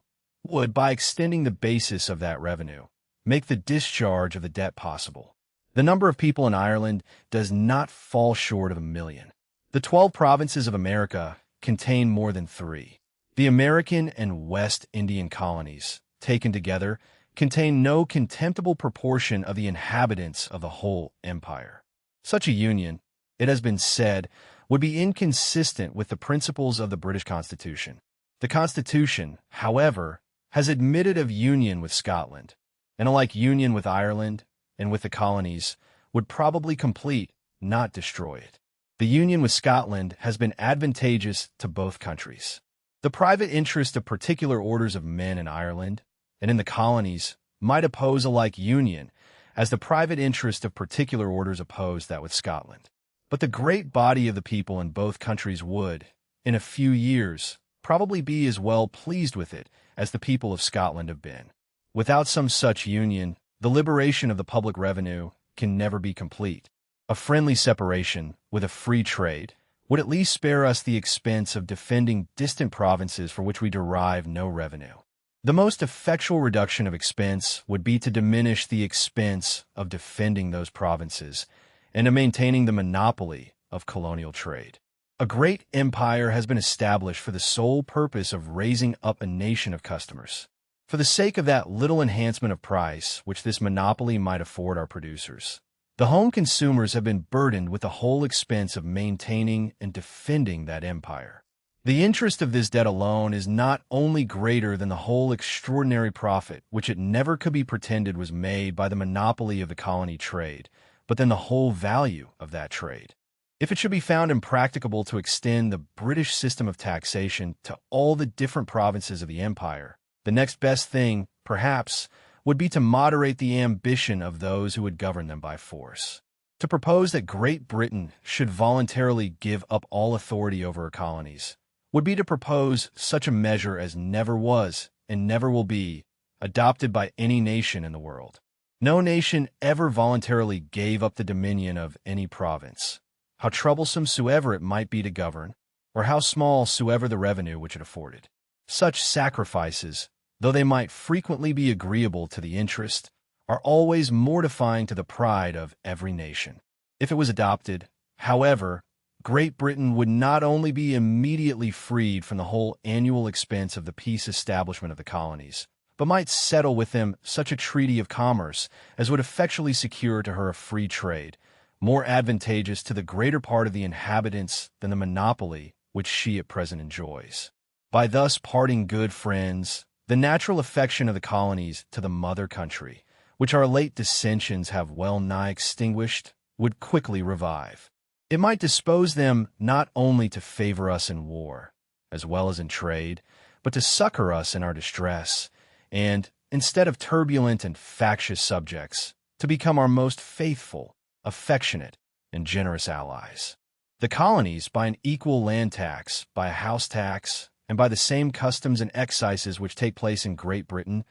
would, by extending the basis of that revenue, make the discharge of the debt possible. The number of people in Ireland does not fall short of 1 million. The 12 provinces of America contain more than 3. The American and West Indian colonies, taken together, contain no contemptible proportion of the inhabitants of the whole empire. Such a union, it has been said, would be inconsistent with the principles of the British Constitution. The Constitution, however, has admitted of union with Scotland, and a like union with Ireland and with the colonies would probably complete, not destroy it. The union with Scotland has been advantageous to both countries. The private interest of particular orders of men in Ireland and in the colonies might oppose a like union, as the private interest of particular orders opposed that with Scotland. But the great body of the people in both countries would, in a few years, probably be as well pleased with it as the people of Scotland have been. Without some such union, the liberation of the public revenue can never be complete. A friendly separation, with a free trade, would at least spare us the expense of defending distant provinces for which we derive no revenue. The most effectual reduction of expense would be to diminish the expense of defending those provinces, and to maintaining the monopoly of colonial trade. A great empire has been established for the sole purpose of raising up a nation of customers, for the sake of that little enhancement of price which this monopoly might afford our producers. The home consumers have been burdened with the whole expense of maintaining and defending that empire. The interest of this debt alone is not only greater than the whole extraordinary profit which it never could be pretended was made by the monopoly of the colony trade, but than the whole value of that trade. If it should be found impracticable to extend the British system of taxation to all the different provinces of the empire, the next best thing, perhaps, would be to moderate the ambition of those who would govern them by force. To propose that Great Britain should voluntarily give up all authority over her colonies would be to propose such a measure as never was and never will be adopted by any nation in the world. No nation ever voluntarily gave up the dominion of any province, how troublesome soever it might be to govern, or how small soever the revenue which it afforded. Such sacrifices, though they might frequently be agreeable to the interest, are always mortifying to the pride of every nation. If it was adopted, however, Great Britain would not only be immediately freed from the whole annual expense of the peace establishment of the colonies, but might settle with them such a treaty of commerce as would effectually secure to her a free trade, more advantageous to the greater part of the inhabitants than the monopoly which she at present enjoys. By thus parting good friends, the natural affection of the colonies to the mother country, which our late dissensions have well nigh extinguished, would quickly revive. It might dispose them not only to favor us in war, as well as in trade, but to succor us in our distress, and, instead of turbulent and factious subjects, to become our most faithful, affectionate, and generous allies. The colonies, by an equal land tax, by a house tax, and by the same customs and excises which take place in Great Britain,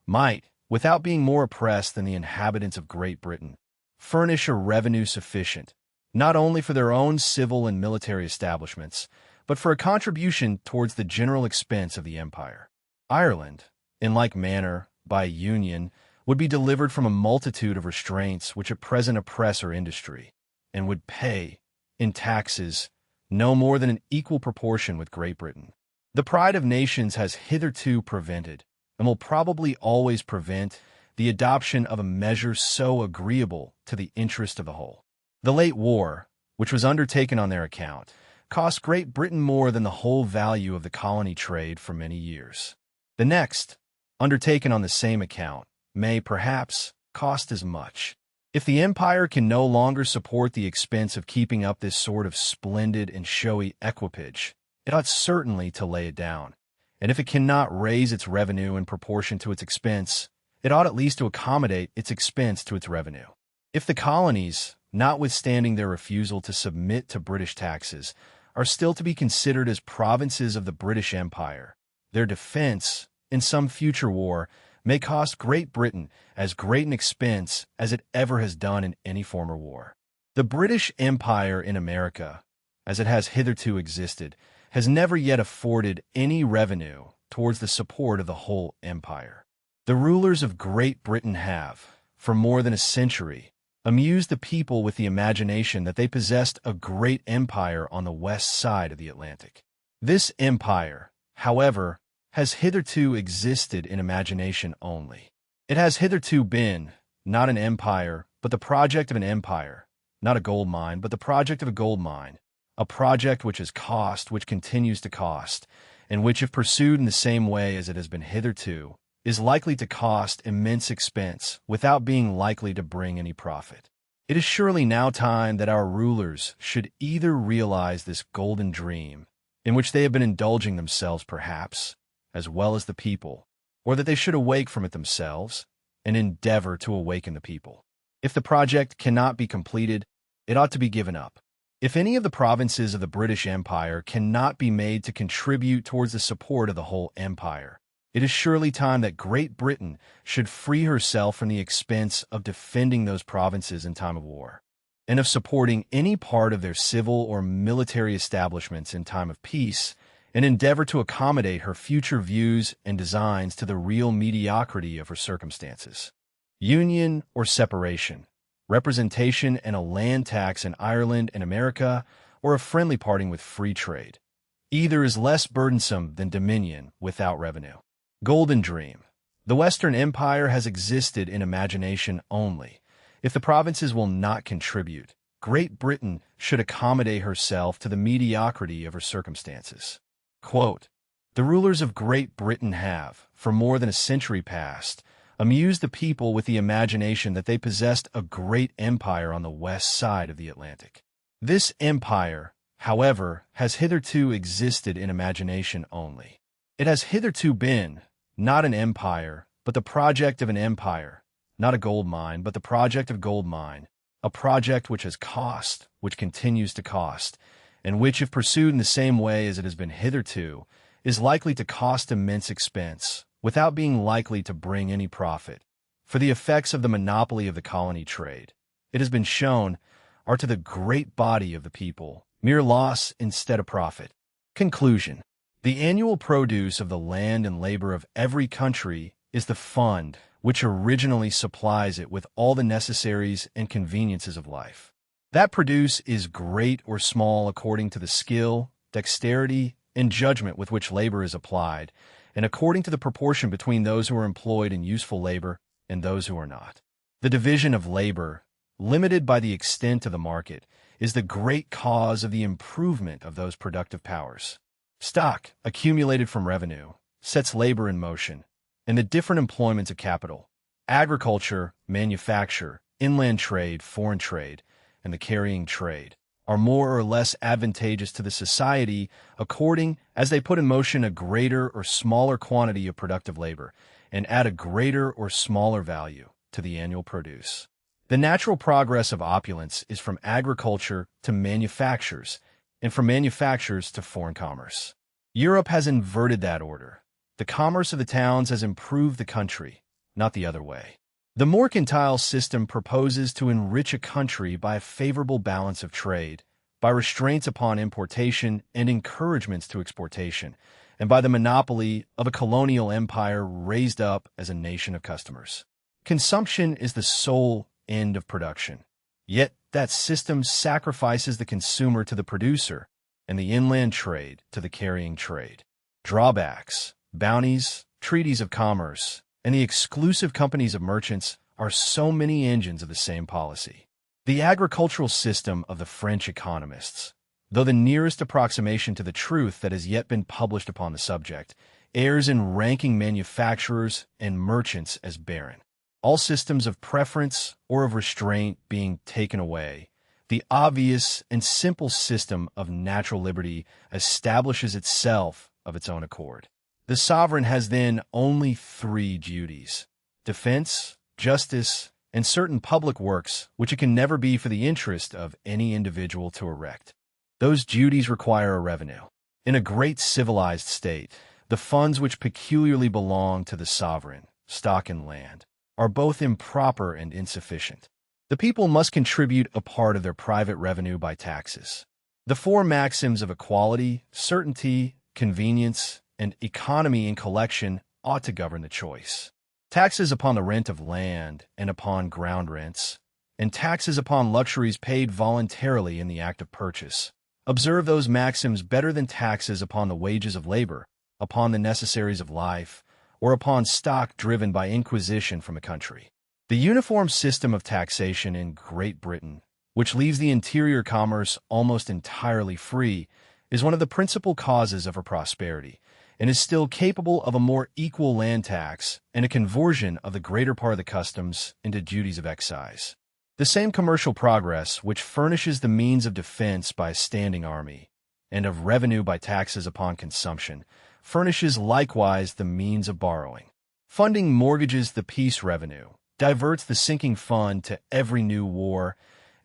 might, without being more oppressed than the inhabitants of Great Britain, furnish a revenue sufficient, not only for their own civil and military establishments, but for a contribution towards the general expense of the empire. Ireland, in like manner, by union, would be delivered from a multitude of restraints which at present oppress her industry, and would pay, in taxes, no more than an equal proportion with Great Britain. The pride of nations has hitherto prevented, and will probably always prevent, the adoption of a measure so agreeable to the interest of the whole. The late war, which was undertaken on their account, cost Great Britain more than the whole value of the colony trade for many years. The next, undertaken on the same account, may, perhaps, cost as much. If the empire can no longer support the expense of keeping up this sort of splendid and showy equipage, it ought certainly to lay it down, and if it cannot raise its revenue in proportion to its expense, it ought at least to accommodate its expense to its revenue. If the colonies, notwithstanding their refusal to submit to British taxes, are still to be considered as provinces of the British Empire, their defense, in some future war, may cost Great Britain as great an expense as it ever has done in any former war. The British Empire in America, as it has hitherto existed, has never yet afforded any revenue towards the support of the whole empire. The rulers of Great Britain have, for more than a century, amused the people with the imagination that they possessed a great empire on the west side of the Atlantic. This empire, however, has hitherto existed in imagination only. It has hitherto been, not an empire, but the project of an empire, not a gold mine, but the project of a gold mine, a project which has cost, which continues to cost, and which, if pursued in the same way as it has been hitherto, is likely to cost immense expense without being likely to bring any profit. It is surely now time that our rulers should either realize this golden dream, in which they have been indulging themselves perhaps, as well as the people, or that they should awake from it themselves and endeavor to awaken the people. If the project cannot be completed, it ought to be given up. If any of the provinces of the British Empire cannot be made to contribute towards the support of the whole empire, it is surely time that Great Britain should free herself from the expense of defending those provinces in time of war, and of supporting any part of their civil or military establishments in time of peace, and endeavor to accommodate her future views and designs to the real mediocrity of her circumstances. Union or separation, representation and a land tax in Ireland and America, or a friendly parting with free trade. Either is less burdensome than dominion without revenue. Golden Dream. The Western Empire has existed in imagination only. If the provinces will not contribute, Great Britain should accommodate herself to the mediocrity of her circumstances. Quote, "The rulers of Great Britain have, for more than a century past, amused the people with the imagination that they possessed a great empire on the west side of the Atlantic. This empire, however, has hitherto existed in imagination only. It has hitherto been, not an empire, but the project of an empire, not a gold mine, but the project of gold mine, a project which has cost, which continues to cost, and which, if pursued in the same way as it has been hitherto, is likely to cost immense expense, without being likely to bring any profit. For the effects of the monopoly of the colony trade, it has been shown, are to the great body of the people mere loss instead of profit." Conclusion. The annual produce of the land and labor of every country is the fund which originally supplies it with all the necessaries and conveniences of life. That produce is great or small according to the skill, dexterity, and judgment with which labor is applied, and according to the proportion between those who are employed in useful labor and those who are not. The division of labor, limited by the extent of the market, is the great cause of the improvement of those productive powers. Stock, accumulated from revenue, sets labor in motion, and the different employments of capital, agriculture, manufacture, inland trade, foreign trade, and the carrying trade, are more or less advantageous to the society according as they put in motion a greater or smaller quantity of productive labor and add a greater or smaller value to the annual produce. The natural progress of opulence is from agriculture to manufactures, and from manufactures to foreign commerce. Europe has inverted that order. The commerce of the towns has improved the country, not the other way. The mercantile system proposes to enrich a country by a favorable balance of trade, by restraints upon importation and encouragements to exportation, and by the monopoly of a colonial empire raised up as a nation of customers. Consumption is the sole end of production. Yet that system sacrifices the consumer to the producer and the inland trade to the carrying trade. Drawbacks, bounties, treaties of commerce, and the exclusive companies of merchants are so many engines of the same policy. The agricultural system of the French economists, though the nearest approximation to the truth that has yet been published upon the subject, errs in ranking manufacturers and merchants as barren. All systems of preference or of restraint being taken away, the obvious and simple system of natural liberty establishes itself of its own accord. The sovereign has then only 3 duties: defense, justice, and certain public works which it can never be for the interest of any individual to erect. Those duties require a revenue. In a great civilized state, the funds which peculiarly belong to the sovereign, stock and land, are both improper and insufficient. The people must contribute a part of their private revenue by taxes. The 4 maxims of equality, certainty, convenience, and economy in collection ought to govern the choice. Taxes upon the rent of land and upon ground rents, and taxes upon luxuries paid voluntarily in the act of purchase. Observe those maxims better than taxes upon the wages of labor, upon the necessaries of life, or upon stock driven by inquisition from a country. The uniform system of taxation in Great Britain, which leaves the interior commerce almost entirely free, is one of the principal causes of her prosperity, and is still capable of a more equal land tax and a conversion of the greater part of the customs into duties of excise. The same commercial progress which furnishes the means of defense by a standing army, and of revenue by taxes upon consumption, furnishes likewise the means of borrowing. Funding mortgages the peace revenue, diverts the sinking fund to every new war,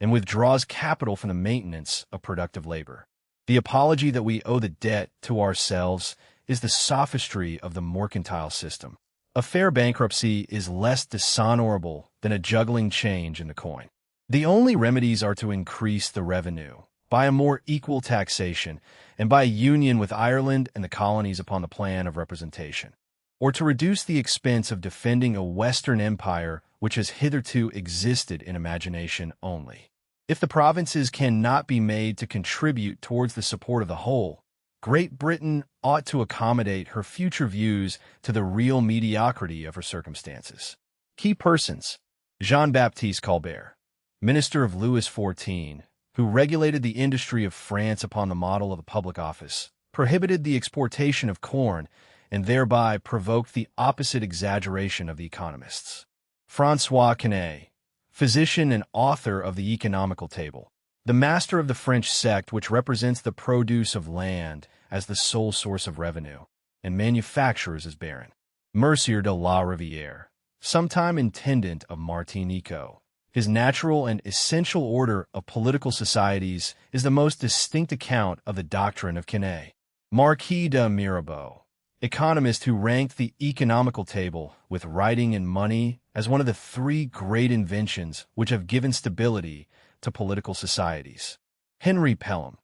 and withdraws capital from the maintenance of productive labor. The apology that we owe the debt to ourselves is the sophistry of the mercantile system. A fair bankruptcy is less dishonorable than a juggling change in the coin. The only remedies are to increase the revenue by a more equal taxation and by a union with Ireland and the colonies upon the plan of representation. or to reduce the expense of defending a Western empire which has hitherto existed in imagination only. If the provinces cannot be made to contribute towards the support of the whole, Great Britain ought to accommodate her future views to the real mediocrity of her circumstances. Key persons: Jean-Baptiste Colbert, minister of Louis XIV, who regulated the industry of France upon the model of a public office, prohibited the exportation of corn, and thereby provoked the opposite exaggeration of the economists. François Quesnay, physician and author of the Economical Table, the master of the French sect which represents the produce of land as the sole source of revenue, and manufacturers as barren. Mercier de la Rivière, sometime intendant of Martinico. His natural and essential order of political societies is the most distinct account of the doctrine of Quesnay. Marquis de Mirabeau, economist who ranked the Economical Table with writing and money as one of the three great inventions which have given stability to political societies. Henry Pelham,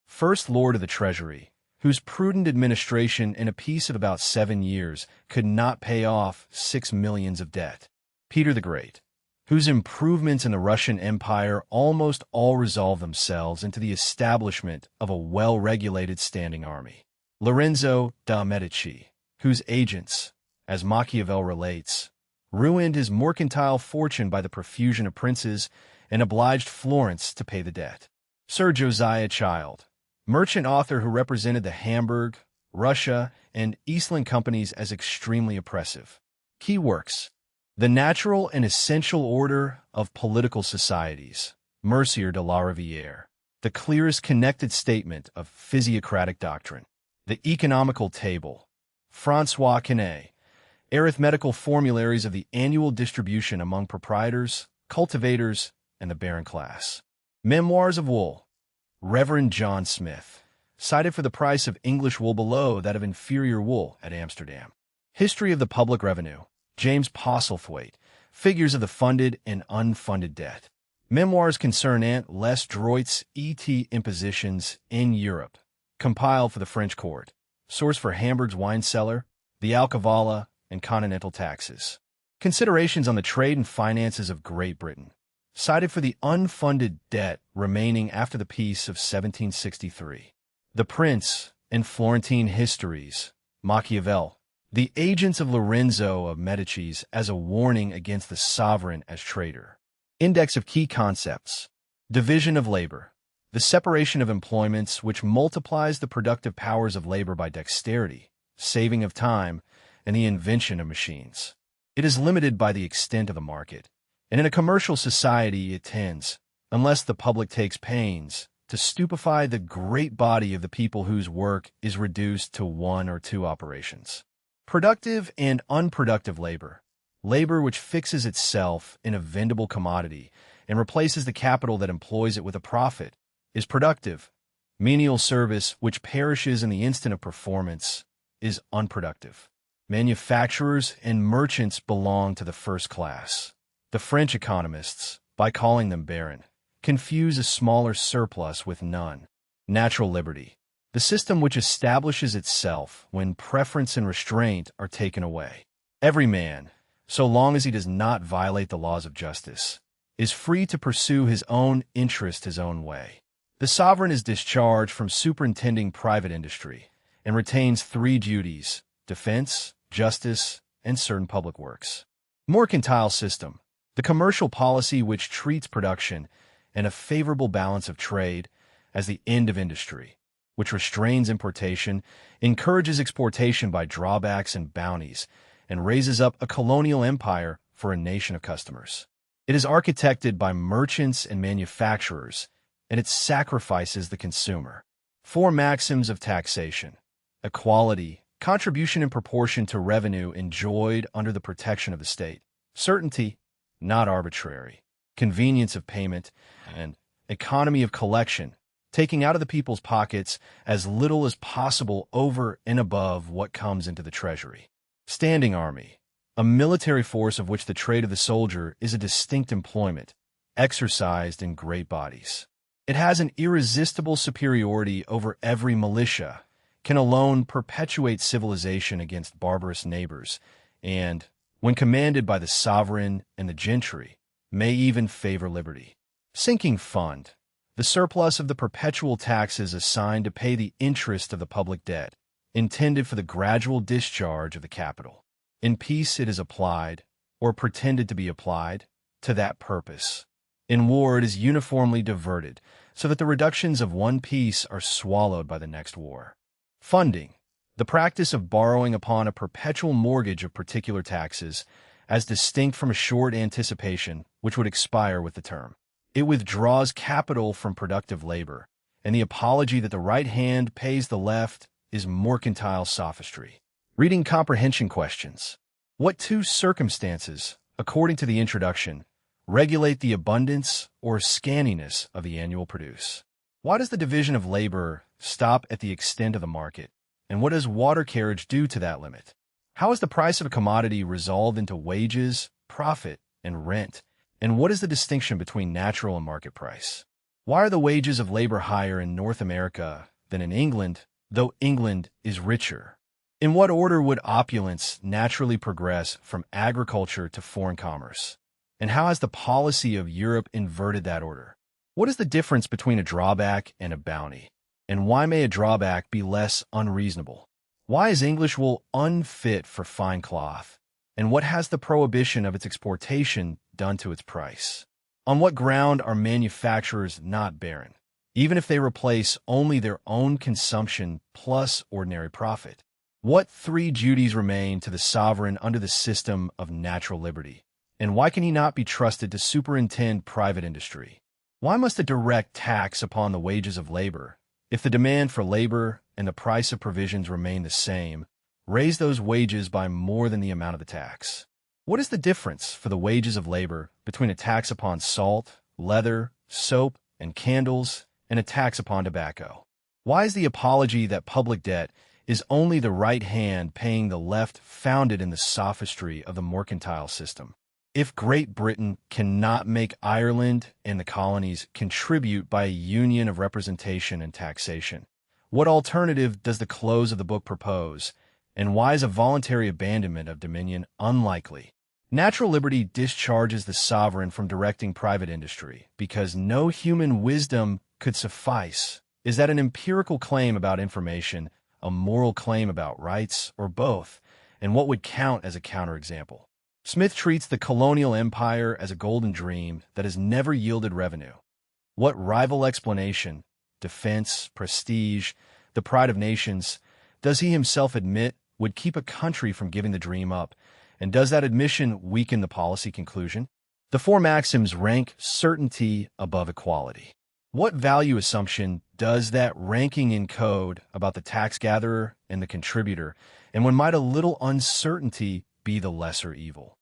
First Lord of the Treasury, whose prudent administration in a peace of about 7 years could not pay off 6 millions of debt. Peter the Great, whose improvements in the Russian Empire almost all resolve themselves into the establishment of a well-regulated standing army. Lorenzo de' Medici, whose agents, as Machiavel relates, ruined his mercantile fortune by the profusion of princes and obliged Florence to pay the debt. Sir Josiah Child, merchant author who represented the Hamburg, Russia, and Eastland companies as extremely oppressive. Key works: The Natural and Essential Order of Political Societies, Mercier de la Rivière, the clearest connected statement of physiocratic doctrine. The Economical Table, François Quesnay, arithmetical formularies of the annual distribution among proprietors, cultivators, and the barren class. Memoirs of Wool, Reverend John Smith, cited for the price of English wool below that of inferior wool at Amsterdam. History of the Public Revenue, James Postlethwaite, Figures of the Funded and Unfunded Debt. Memoirs concernant les droits et impositions in Europe, compiled for the French court. Source for Hamburg's wine cellar, the Alcavala, and continental taxes. Considerations on the trade and finances of Great Britain, cited for the unfunded debt remaining after the peace of 1763. The Prince and Florentine Histories, Machiavel, the agents of Lorenzo of Medicis as a warning against the sovereign as traitor. Index of Key Concepts, Division of Labor, the separation of employments which multiplies the productive powers of labor by dexterity, saving of time, and the invention of machines. It is limited by the extent of the market, and in a commercial society it tends, unless the public takes pains, to stupefy the great body of the people whose work is reduced to 1 or 2 operations. Productive and unproductive labor, labor which fixes itself in a vendible commodity and replaces the capital that employs it with a profit, is productive. Menial service, which perishes in the instant of performance, is unproductive. Manufacturers and merchants belong to the first class. The French economists, by calling them barren, confuse a smaller surplus with none. Natural liberty, the system which establishes itself when preference and restraint are taken away. Every man, so long as he does not violate the laws of justice, is free to pursue his own interest his own way. The sovereign is discharged from superintending private industry and retains 3 duties: defense, justice, and certain public works. Mercantile system, the commercial policy which treats production and a favorable balance of trade as the end of industry, which restrains importation, encourages exportation by drawbacks and bounties, and raises up a colonial empire for a nation of customers. It is architected by merchants and manufacturers, and it sacrifices the consumer. 4 maxims of taxation: equality, contribution in proportion to revenue enjoyed under the protection of the state, certainty, not arbitrary, convenience of payment, and economy of collection, taking out of the people's pockets as little as possible over and above what comes into the treasury. Standing army, a military force of which the trade of the soldier is a distinct employment, exercised in great bodies. It has an irresistible superiority over every militia, can alone perpetuate civilization against barbarous neighbors, and, when commanded by the sovereign and the gentry, may even favor liberty. Sinking fund. The surplus of the perpetual taxes assigned to pay the interest of the public debt, intended for the gradual discharge of the capital. In peace it is applied, or pretended to be applied, to that purpose. In war it is uniformly diverted, so that the reductions of one peace are swallowed by the next war. Funding. The practice of borrowing upon a perpetual mortgage of particular taxes, as distinct from a short anticipation which would expire with the term. It withdraws capital from productive labor, and the apology that the right hand pays the left is mercantile sophistry. Reading comprehension questions. What two circumstances, according to the introduction, regulate the abundance or scantiness of the annual produce? Why does the division of labor stop at the extent of the market, and what does water carriage do to that limit? How is the price of a commodity resolved into wages, profit, and rent, and what is the distinction between natural and market price? Why are the wages of labor higher in North America than in England, though England is richer? In what order would opulence naturally progress from agriculture to foreign commerce? And how has the policy of Europe inverted that order? What is the difference between a drawback and a bounty? And why may a drawback be less unreasonable? Why is English wool unfit for fine cloth? And what has the prohibition of its exportation done to its price? On what ground are manufacturers not barren, even if they replace only their own consumption plus ordinary profit? What three duties remain to the sovereign under the system of natural liberty? And why can he not be trusted to superintend private industry? Why must a direct tax upon the wages of labor, if the demand for labor and the price of provisions remain the same, raise those wages by more than the amount of the tax? What is the difference for the wages of labor between a tax upon salt, leather, soap, and candles, and a tax upon tobacco? Why is the apology that public debt is only the right hand paying the left founded in the sophistry of the mercantile system? If Great Britain cannot make Ireland and the colonies contribute by a union of representation and taxation, what alternative does the close of the book propose, and why is a voluntary abandonment of dominion unlikely? Natural liberty discharges the sovereign from directing private industry because no human wisdom could suffice. Is that an empirical claim about information, a moral claim about rights, or both? And what would count as a counterexample? Smith treats the colonial empire as a golden dream that has never yielded revenue. What rival explanation, defense, prestige, the pride of nations, does he himself admit would keep a country from giving the dream up, and does that admission weaken the policy conclusion? The four maxims rank certainty above equality. What value assumption does that ranking encode about the tax gatherer and the contributor, and when might a little uncertainty be the lesser evil?